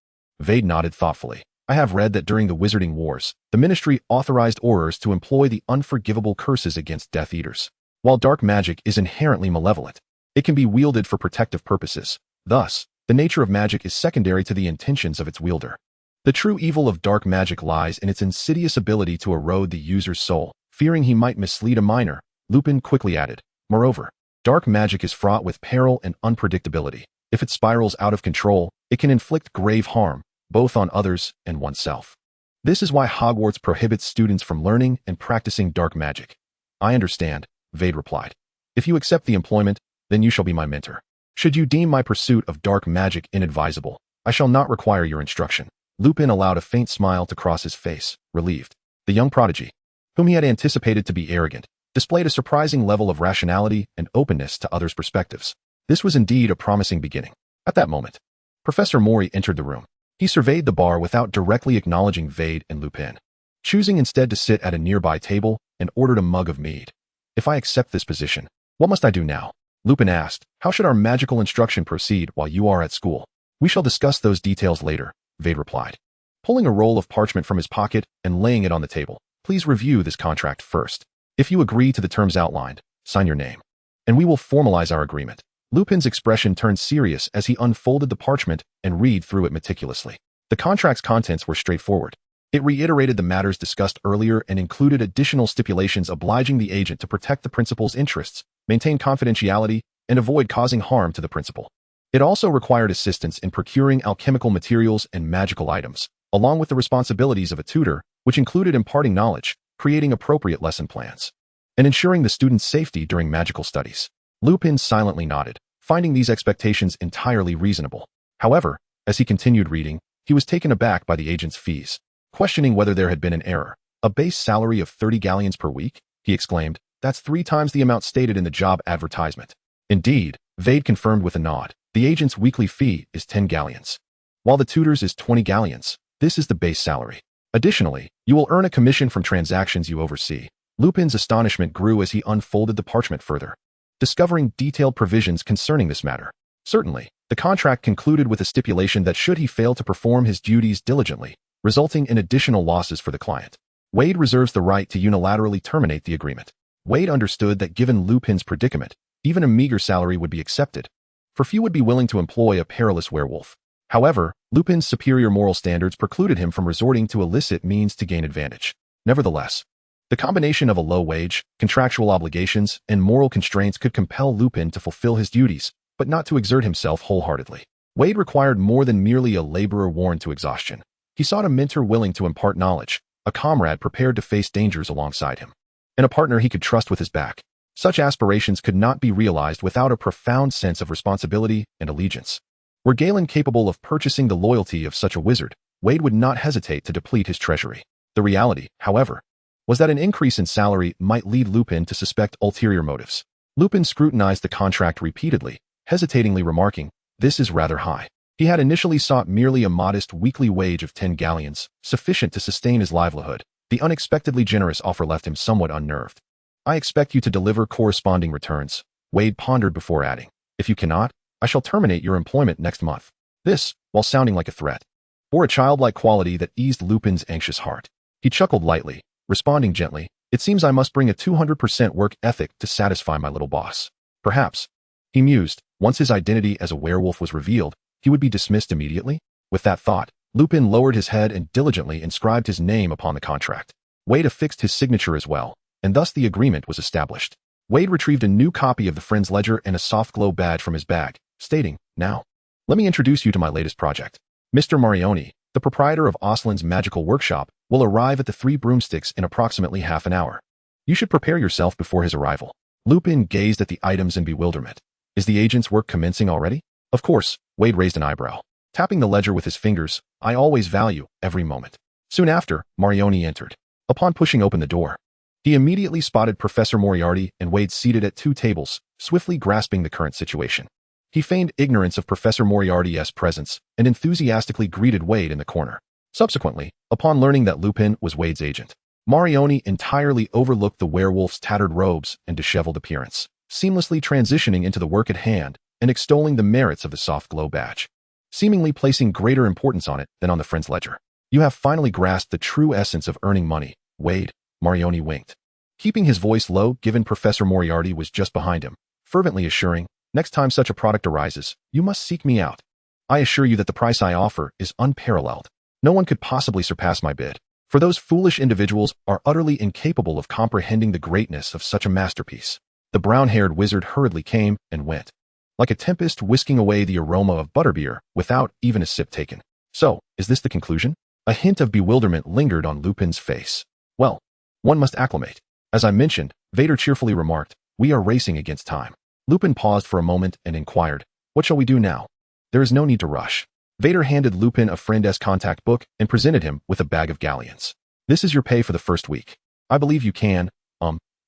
Veyd nodded thoughtfully. "I have read that during the Wizarding Wars, the Ministry authorized Aurors to employ the unforgivable curses against Death Eaters. While dark magic is inherently malevolent, it can be wielded for protective purposes. Thus, the nature of magic is secondary to the intentions of its wielder. The true evil of dark magic lies in its insidious ability to erode the user's soul." Fearing he might mislead a minor, Lupin quickly added, "Moreover, dark magic is fraught with peril and unpredictability. If it spirals out of control, it can inflict grave harm, both on others and oneself. This is why Hogwarts prohibits students from learning and practicing dark magic." "I understand," Veyd replied. "If you accept the employment, then you shall be my mentor. Should you deem my pursuit of dark magic inadvisable, I shall not require your instruction." Lupin allowed a faint smile to cross his face, relieved. The young prodigy, whom he had anticipated to be arrogant, displayed a surprising level of rationality and openness to others' perspectives. This was indeed a promising beginning. At that moment, Professor Mori entered the room. He surveyed the bar without directly acknowledging Veyd and Lupin, choosing instead to sit at a nearby table and ordered a mug of mead. "If I accept this position, what must I do now?" Lupin asked. "How should our magical instruction proceed while you are at school?" "We shall discuss those details later," Veyd replied, pulling a roll of parchment from his pocket and laying it on the table. Please review this contract first. If you agree to the terms outlined, sign your name, and we will formalize our agreement. Lupin's expression turned serious as he unfolded the parchment and read through it meticulously. The contract's contents were straightforward. It reiterated the matters discussed earlier and included additional stipulations obliging the agent to protect the principal's interests, maintain confidentiality, and avoid causing harm to the principal. It also required assistance in procuring alchemical materials and magical items, along with the responsibilities of a tutor, which included imparting knowledge, creating appropriate lesson plans, and ensuring the student's safety during magical studies. Lupin silently nodded, finding these expectations entirely reasonable. However, as he continued reading, he was taken aback by the agent's fees, questioning whether there had been an error. A base salary of 30 galleons per week? He exclaimed. That's 3 times the amount stated in the job advertisement. Indeed, Veyd confirmed with a nod. The agent's weekly fee is 10 galleons, while the tutor's is 20 galleons. This is the base salary. Additionally, you will earn a commission from transactions you oversee. Lupin's astonishment grew as he unfolded the parchment further, discovering detailed provisions concerning this matter. Certainly, the contract concluded with a stipulation that should he fail to perform his duties diligently, resulting in additional losses for the client, Veyd reserves the right to unilaterally terminate the agreement. Veyd understood that given Lupin's predicament, even a meager salary would be accepted, for few would be willing to employ a perilous werewolf. However, Lupin's superior moral standards precluded him from resorting to illicit means to gain advantage. Nevertheless, the combination of a low wage, contractual obligations, and moral constraints could compel Lupin to fulfill his duties, but not to exert himself wholeheartedly. Veyd required more than merely a laborer worn to exhaustion. He sought a mentor willing to impart knowledge, a comrade prepared to face dangers alongside him, and a partner he could trust with his back. Such aspirations could not be realized without a profound sense of responsibility and allegiance. Were Galen capable of purchasing the loyalty of such a wizard, Veyd would not hesitate to deplete his treasury. The reality, however, was that an increase in salary might lead Lupin to suspect ulterior motives. Lupin scrutinized the contract repeatedly, hesitatingly remarking, "This is rather high." He had initially sought merely a modest weekly wage of 10 galleons, sufficient to sustain his livelihood. The unexpectedly generous offer left him somewhat unnerved. "I expect you to deliver corresponding returns," Veyd pondered before adding. "If you cannot, I shall terminate your employment next month." This, while sounding like a threat, bore a childlike quality that eased Lupin's anxious heart. He chuckled lightly, responding gently, "It seems I must bring a 200% work ethic to satisfy my little boss." Perhaps, he mused, once his identity as a werewolf was revealed, he would be dismissed immediately. With that thought, Lupin lowered his head and diligently inscribed his name upon the contract. Veyd affixed his signature as well, and thus the agreement was established. Veyd retrieved a new copy of the Friend's Ledger and a soft glow badge from his bag, stating, "Now, let me introduce you to my latest project. Mr. Dramione, the proprietor of Oslin's magical workshop, will arrive at the 3 broomsticks in approximately half an hour. You should prepare yourself before his arrival." Lupin gazed at the items in bewilderment. Is the agent's work commencing already? Of course, Veyd raised an eyebrow, tapping the ledger with his fingers. "I always value every moment." Soon after, Dramione entered. Upon pushing open the door, he immediately spotted Professor Moriarty and Veyd seated at 2 tables, swiftly grasping the current situation. He feigned ignorance of Professor Moriarty's presence and enthusiastically greeted Veyd in the corner. Subsequently, upon learning that Lupin was Veyd's agent, Dramione entirely overlooked the werewolf's tattered robes and disheveled appearance, seamlessly transitioning into the work at hand and extolling the merits of the soft glow badge, seemingly placing greater importance on it than on the Friend's Ledger. "You have finally grasped the true essence of earning money, Veyd," Dramione winked, keeping his voice low given Professor Moriarty was just behind him, fervently assuring, "Next time such a product arises, you must seek me out. I assure you that the price I offer is unparalleled. No one could possibly surpass my bid, for those foolish individuals are utterly incapable of comprehending the greatness of such a masterpiece." The brown-haired wizard hurriedly came and went, like a tempest whisking away the aroma of butterbeer without even a sip taken. "So, is this the conclusion?" A hint of bewilderment lingered on Lupin's face. "Well, one must acclimate. As I mentioned," Veyd cheerfully remarked, "we are racing against time." Lupin paused for a moment and inquired, "What shall we do now?" "There is no need to rush." Veyd handed Lupin a Friend's contact book and presented him with a bag of galleons. "This is your pay for the first week. I believe you can,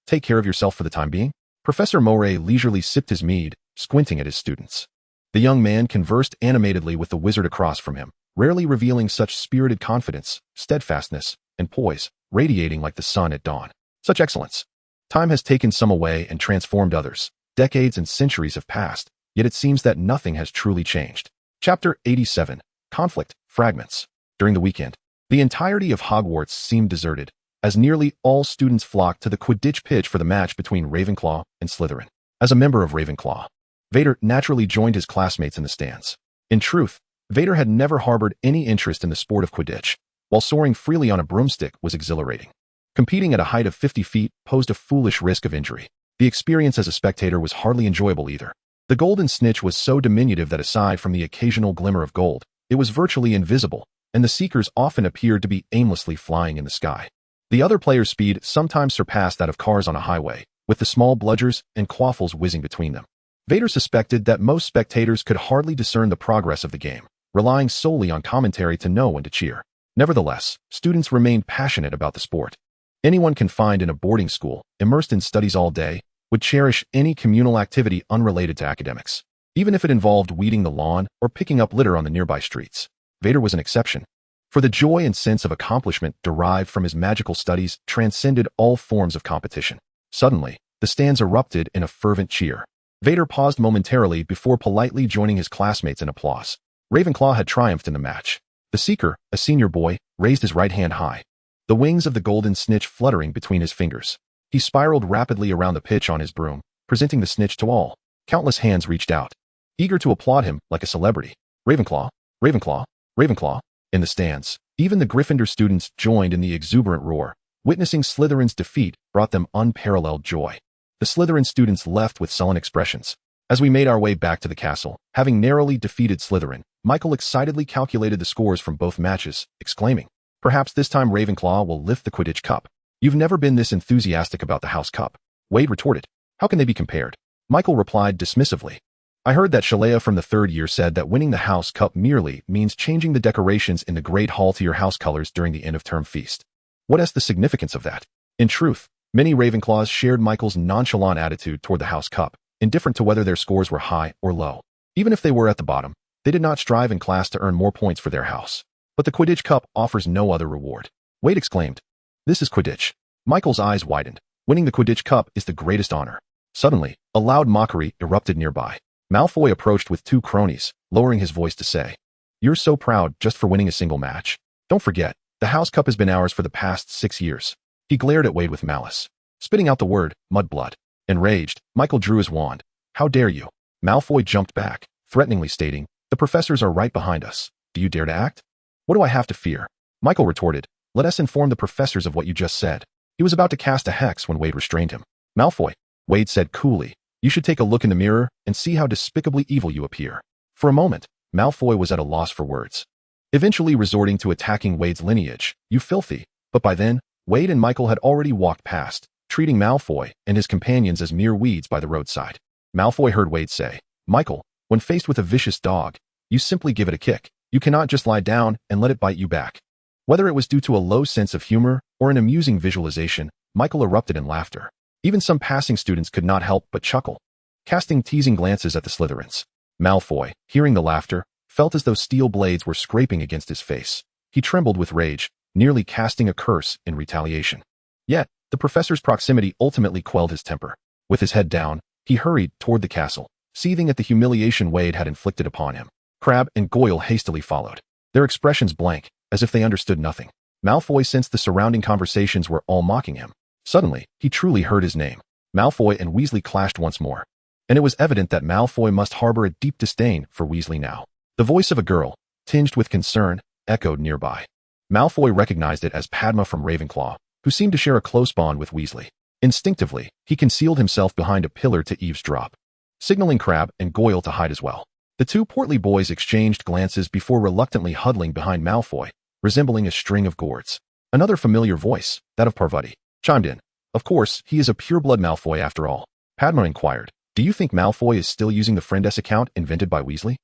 take care of yourself for the time being." Professor Moray leisurely sipped his mead, squinting at his students. The young man conversed animatedly with the wizard across from him, rarely revealing such spirited confidence, steadfastness, and poise, radiating like the sun at dawn. Such excellence. Time has taken some away and transformed others. Decades and centuries have passed, yet it seems that nothing has truly changed. Chapter 87. Conflict, Fragments. During the weekend, the entirety of Hogwarts seemed deserted. as nearly all students flocked to the Quidditch pitch for the match between Ravenclaw and Slytherin. As a member of Ravenclaw, Vader naturally joined his classmates in the stands. In truth, Vader had never harbored any interest in the sport of Quidditch, while soaring freely on a broomstick was exhilarating. Competing at a height of 50 feet posed a foolish risk of injury. The experience as a spectator was hardly enjoyable either. The golden snitch was so diminutive that aside from the occasional glimmer of gold, it was virtually invisible, and the seekers often appeared to be aimlessly flying in the sky. The other players' speed sometimes surpassed that of cars on a highway, with the small bludgers and quaffles whizzing between them. Vader suspected that most spectators could hardly discern the progress of the game, relying solely on commentary to know when to cheer. Nevertheless, students remained passionate about the sport. Anyone confined in a boarding school, immersed in studies all day, would cherish any communal activity unrelated to academics, even if it involved weeding the lawn or picking up litter on the nearby streets. Vader was an exception, for the joy and sense of accomplishment derived from his magical studies transcended all forms of competition. Suddenly, the stands erupted in a fervent cheer. Vader paused momentarily before politely joining his classmates in applause. Ravenclaw had triumphed in the match. The Seeker, a senior boy, raised his right hand high, the wings of the golden snitch fluttering between his fingers. He spiraled rapidly around the pitch on his broom, presenting the snitch to all. Countless hands reached out, eager to applaud him like a celebrity. Ravenclaw, Ravenclaw, Ravenclaw. In the stands, even the Gryffindor students joined in the exuberant roar. Witnessing Slytherin's defeat brought them unparalleled joy. The Slytherin students left with sullen expressions. As we made our way back to the castle, having narrowly defeated Slytherin, Michael excitedly calculated the scores from both matches, exclaiming, "Perhaps this time Ravenclaw will lift the Quidditch Cup." "You've never been this enthusiastic about the House Cup," Veyd retorted. "How can they be compared?" Michael replied dismissively. "I heard that Shalea from the third year said that winning the House Cup merely means changing the decorations in the Great Hall to your house colors during the end-of-term feast. What is the significance of that?" In truth, many Ravenclaws shared Michael's nonchalant attitude toward the House Cup, indifferent to whether their scores were high or low. Even if they were at the bottom, they did not strive in class to earn more points for their house. But the Quidditch Cup offers no other reward. Veyd exclaimed, "This is Quidditch." Michael's eyes widened. Winning the Quidditch Cup is the greatest honor. Suddenly, a loud mockery erupted nearby. Malfoy approached with two cronies, lowering his voice to say, "You're so proud just for winning a single match. Don't forget, the House Cup has been ours for the past 6 years." He glared at Veyd with malice, spitting out the word, mudblood. Enraged, Michael drew his wand. "How dare you?" Malfoy jumped back, threateningly stating, "The professors are right behind us. Do you dare to act?" "What do I have to fear?" Michael retorted, "Let us inform the professors of what you just said." He was about to cast a hex when Veyd restrained him. "Malfoy," Veyd said coolly, "you should take a look in the mirror and see how despicably evil you appear." For a moment, Malfoy was at a loss for words, eventually resorting to attacking Veyd's lineage. "You filthy." But by then, Veyd and Michael had already walked past, treating Malfoy and his companions as mere weeds by the roadside. Malfoy heard Veyd say, "Michael, when faced with a vicious dog, you simply give it a kick. You cannot just lie down and let it bite you back." Whether it was due to a low sense of humor or an amusing visualization, Michael erupted in laughter. Even some passing students could not help but chuckle, casting teasing glances at the Slytherins. Malfoy, hearing the laughter, felt as though steel blades were scraping against his face. He trembled with rage, nearly casting a curse in retaliation. Yet, the professor's proximity ultimately quelled his temper. With his head down, he hurried toward the castle, seething at the humiliation Veyd had inflicted upon him. Crabbe and Goyle hastily followed, their expressions blank, as if they understood nothing. Malfoy sensed the surrounding conversations were all mocking him. Suddenly, he truly heard his name. Malfoy and Weasley clashed once more, and it was evident that Malfoy must harbor a deep disdain for Weasley now. The voice of a girl, tinged with concern, echoed nearby. Malfoy recognized it as Padma from Ravenclaw, who seemed to share a close bond with Weasley. Instinctively, he concealed himself behind a pillar to eavesdrop, signaling Crabbe and Goyle to hide as well. The two portly boys exchanged glances before reluctantly huddling behind Malfoy, resembling a string of gourds. Another familiar voice, that of Parvati, chimed in. "Of course, he is a pure-blood Malfoy after all." Padma inquired, "Do you think Malfoy is still using the Friend S account invented by Weasley?"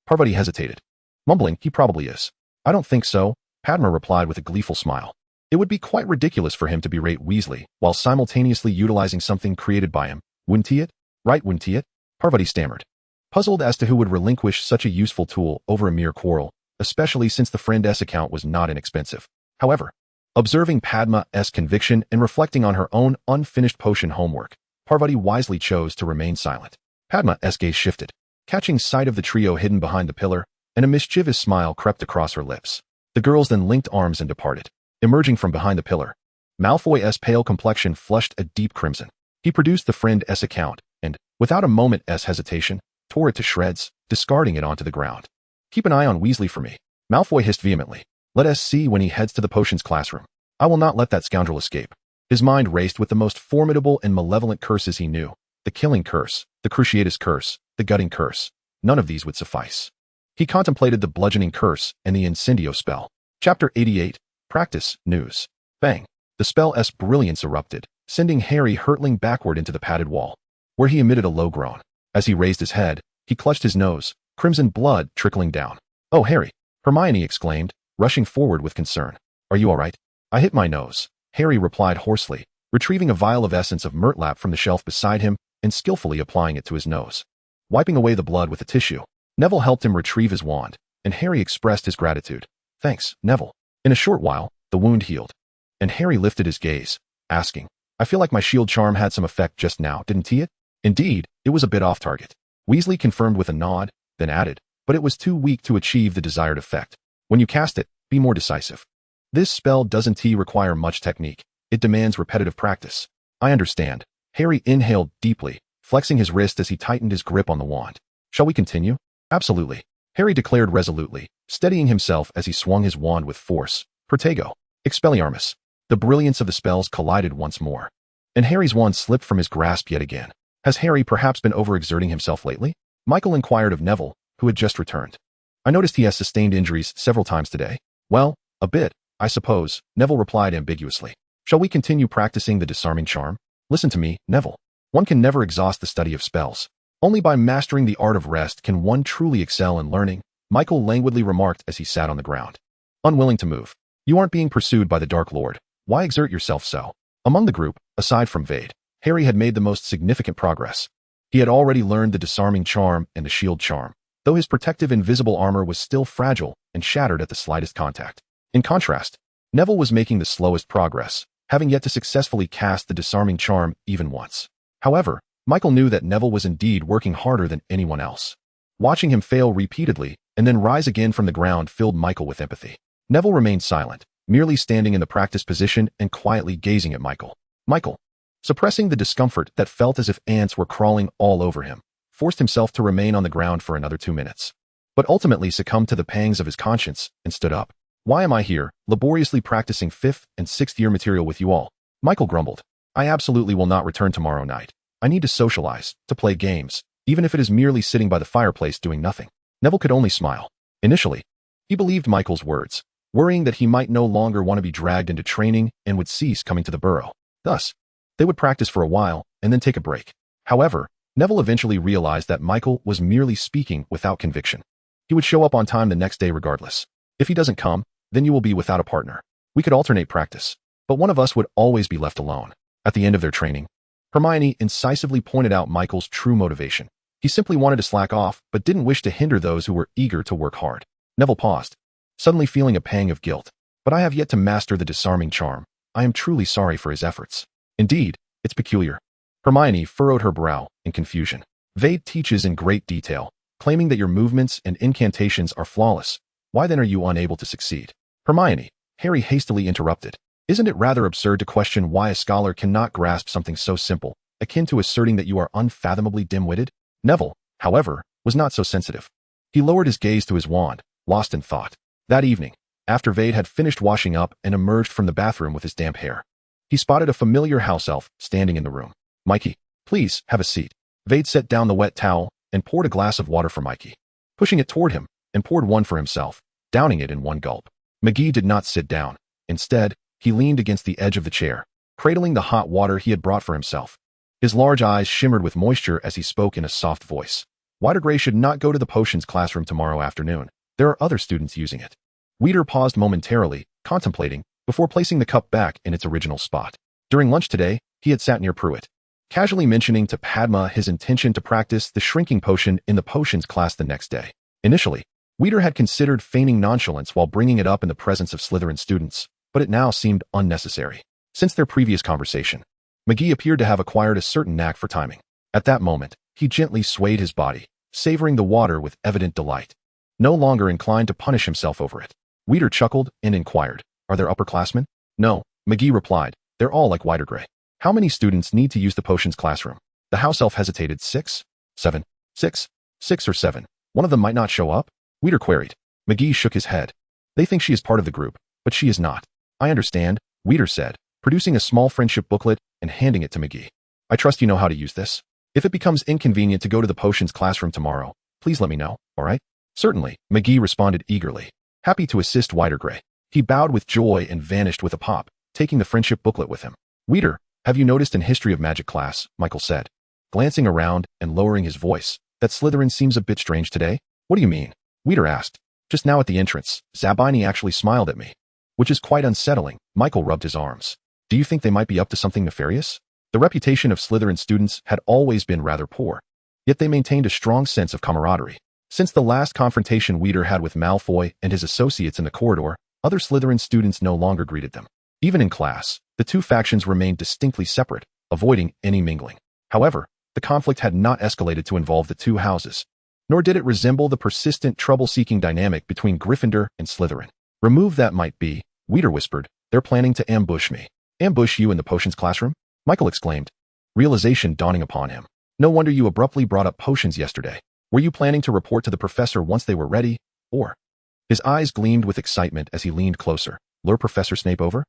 Parvati hesitated, mumbling, "He probably is." "I don't think so," Padma replied with a gleeful smile. "It would be quite ridiculous for him to berate Weasley while simultaneously utilizing something created by him, wouldn't he it? Right, wouldn't he it?" Parvati stammered, puzzled as to who would relinquish such a useful tool over a mere quarrel, especially since the Friend S account was not inexpensive. However, observing Padma's conviction and reflecting on her own unfinished potion homework, Parvati wisely chose to remain silent. Padma's gaze shifted, catching sight of the trio hidden behind the pillar, and a mischievous smile crept across her lips. The girls then linked arms and departed. Emerging from behind the pillar, Malfoy's pale complexion flushed a deep crimson. He produced the friend S account and, without a moment's hesitation, tore it to shreds, discarding it onto the ground. Keep an eye on Weasley for me, Malfoy hissed vehemently. Let us see when he heads to the potions classroom. I will not let that scoundrel escape. His mind raced with the most formidable and malevolent curses he knew. The killing curse, the cruciatus curse, the gutting curse. None of these would suffice. He contemplated the bludgeoning curse and the incendio spell. Chapter 88, Practice, News. Bang. The spell's brilliance erupted, sending Harry hurtling backward into the padded wall, where he emitted a low groan. As he raised his head, he clutched his nose, crimson blood trickling down. Oh, Harry! Hermione exclaimed, rushing forward with concern. Are you all right? I hit my nose, Harry replied hoarsely, retrieving a vial of essence of murtlap from the shelf beside him and skillfully applying it to his nose. Wiping away the blood with a tissue, Neville helped him retrieve his wand, and Harry expressed his gratitude. Thanks, Neville. In a short while, the wound healed, and Harry lifted his gaze, asking, I feel like my shield charm had some effect just now, didn't it? Indeed, it was a bit off target. Weasley confirmed with a nod, then added, but it was too weak to achieve the desired effect. When you cast it, be more decisive. This spell doesn't require much technique. It demands repetitive practice. I understand. Harry inhaled deeply, flexing his wrist as he tightened his grip on the wand. Shall we continue? Absolutely, Harry declared resolutely, steadying himself as he swung his wand with force. Protego. Expelliarmus. The brilliance of the spells collided once more, and Harry's wand slipped from his grasp yet again. Has Harry perhaps been overexerting himself lately? Michael inquired of Neville, who had just returned. I noticed he has sustained injuries several times today. Well, a bit, I suppose, Neville replied ambiguously. Shall we continue practicing the disarming charm? Listen to me, Neville. One can never exhaust the study of spells. Only by mastering the art of rest can one truly excel in learning, Michael languidly remarked as he sat on the ground, unwilling to move. You aren't being pursued by the Dark Lord. Why exert yourself so? Among the group, aside from Veyd, Harry had made the most significant progress. He had already learned the disarming charm and the shield charm, though his protective invisible armor was still fragile and shattered at the slightest contact. In contrast, Neville was making the slowest progress, having yet to successfully cast the disarming charm even once. However, Michael knew that Neville was indeed working harder than anyone else. Watching him fail repeatedly and then rise again from the ground filled Michael with empathy. Neville remained silent, merely standing in the practice position and quietly gazing at Michael. Michael, suppressing the discomfort that felt as if ants were crawling all over him, forced himself to remain on the ground for another 2 minutes, but ultimately succumbed to the pangs of his conscience and stood up. Why am I here, laboriously practicing 5th and 6th year material with you all? Michael grumbled. I absolutely will not return tomorrow night. I need to socialize, to play games, even if it is merely sitting by the fireplace doing nothing. Neville could only smile. Initially, he believed Michael's words, worrying that he might no longer want to be dragged into training and would cease coming to the burrow. Thus, they would practice for a while and then take a break. However, Neville eventually realized that Michael was merely speaking without conviction. He would show up on time the next day regardless. If he doesn't come, then you will be without a partner. We could alternate practice, but one of us would always be left alone. At the end of their training, Hermione incisively pointed out Michael's true motivation. He simply wanted to slack off, but didn't wish to hinder those who were eager to work hard. Neville paused, suddenly feeling a pang of guilt. But I have yet to master the disarming charm. I am truly sorry for his efforts. Indeed, it's peculiar. Hermione furrowed her brow in confusion. Veyd teaches in great detail, claiming that your movements and incantations are flawless. Why then are you unable to succeed? Hermione, Harry hastily interrupted. Isn't it rather absurd to question why a scholar cannot grasp something so simple, akin to asserting that you are unfathomably dim-witted? Neville, however, was not so sensitive. He lowered his gaze to his wand, lost in thought. That evening, after Veyd had finished washing up and emerged from the bathroom with his damp hair, he spotted a familiar house elf standing in the room. Mikey, please, have a seat. Veyd set down the wet towel and poured a glass of water for Mikey, pushing it toward him, and poured one for himself, downing it in one gulp. McGee did not sit down. Instead, he leaned against the edge of the chair, cradling the hot water he had brought for himself. His large eyes shimmered with moisture as he spoke in a soft voice. Widergray should not go to the potions classroom tomorrow afternoon. There are other students using it. Weeder paused momentarily, contemplating, before placing the cup back in its original spot. During lunch today, he had sat near Pruitt, casually mentioning to Padma his intention to practice the shrinking potion in the potions class the next day. Initially, Weeder had considered feigning nonchalance while bringing it up in the presence of Slytherin students, but it now seemed unnecessary. Since their previous conversation, McGee appeared to have acquired a certain knack for timing. At that moment, he gently swayed his body, savoring the water with evident delight, no longer inclined to punish himself over it. Weeder chuckled and inquired, Are there upperclassmen? No, McGee replied, They're all like Widergray. How many students need to use the potions classroom? The house elf hesitated. 6? 7? 6? 6 or 7. One of them might not show up? Weeder queried. McGee shook his head. They think she is part of the group, but she is not. I understand, Weeder said, producing a small friendship booklet and handing it to McGee. I trust you know how to use this. If it becomes inconvenient to go to the potions classroom tomorrow, please let me know, all right? Certainly, McGee responded eagerly, happy to assist Widergray. He bowed with joy and vanished with a pop, taking the friendship booklet with him. Weeder, have you noticed in History of Magic class, Michael said, glancing around and lowering his voice, that Slytherin seems a bit strange today? What do you mean? Weeder asked. Just now at the entrance, Zabini actually smiled at me. Which is quite unsettling. Michael rubbed his arms. Do you think they might be up to something nefarious? The reputation of Slytherin students had always been rather poor, yet they maintained a strong sense of camaraderie. Since the last confrontation Weeder had with Malfoy and his associates in the corridor, other Slytherin students no longer greeted them. Even in class, the two factions remained distinctly separate, avoiding any mingling. However, the conflict had not escalated to involve the two houses, nor did it resemble the persistent trouble-seeking dynamic between Gryffindor and Slytherin. Remove that might be, Weeder whispered. They're planning to ambush me. Ambush you in the potions classroom? Michael exclaimed, realization dawning upon him. No wonder you abruptly brought up potions yesterday. Were you planning to report to the professor once they were ready, or? His eyes gleamed with excitement as he leaned closer. Lure Professor Snape over?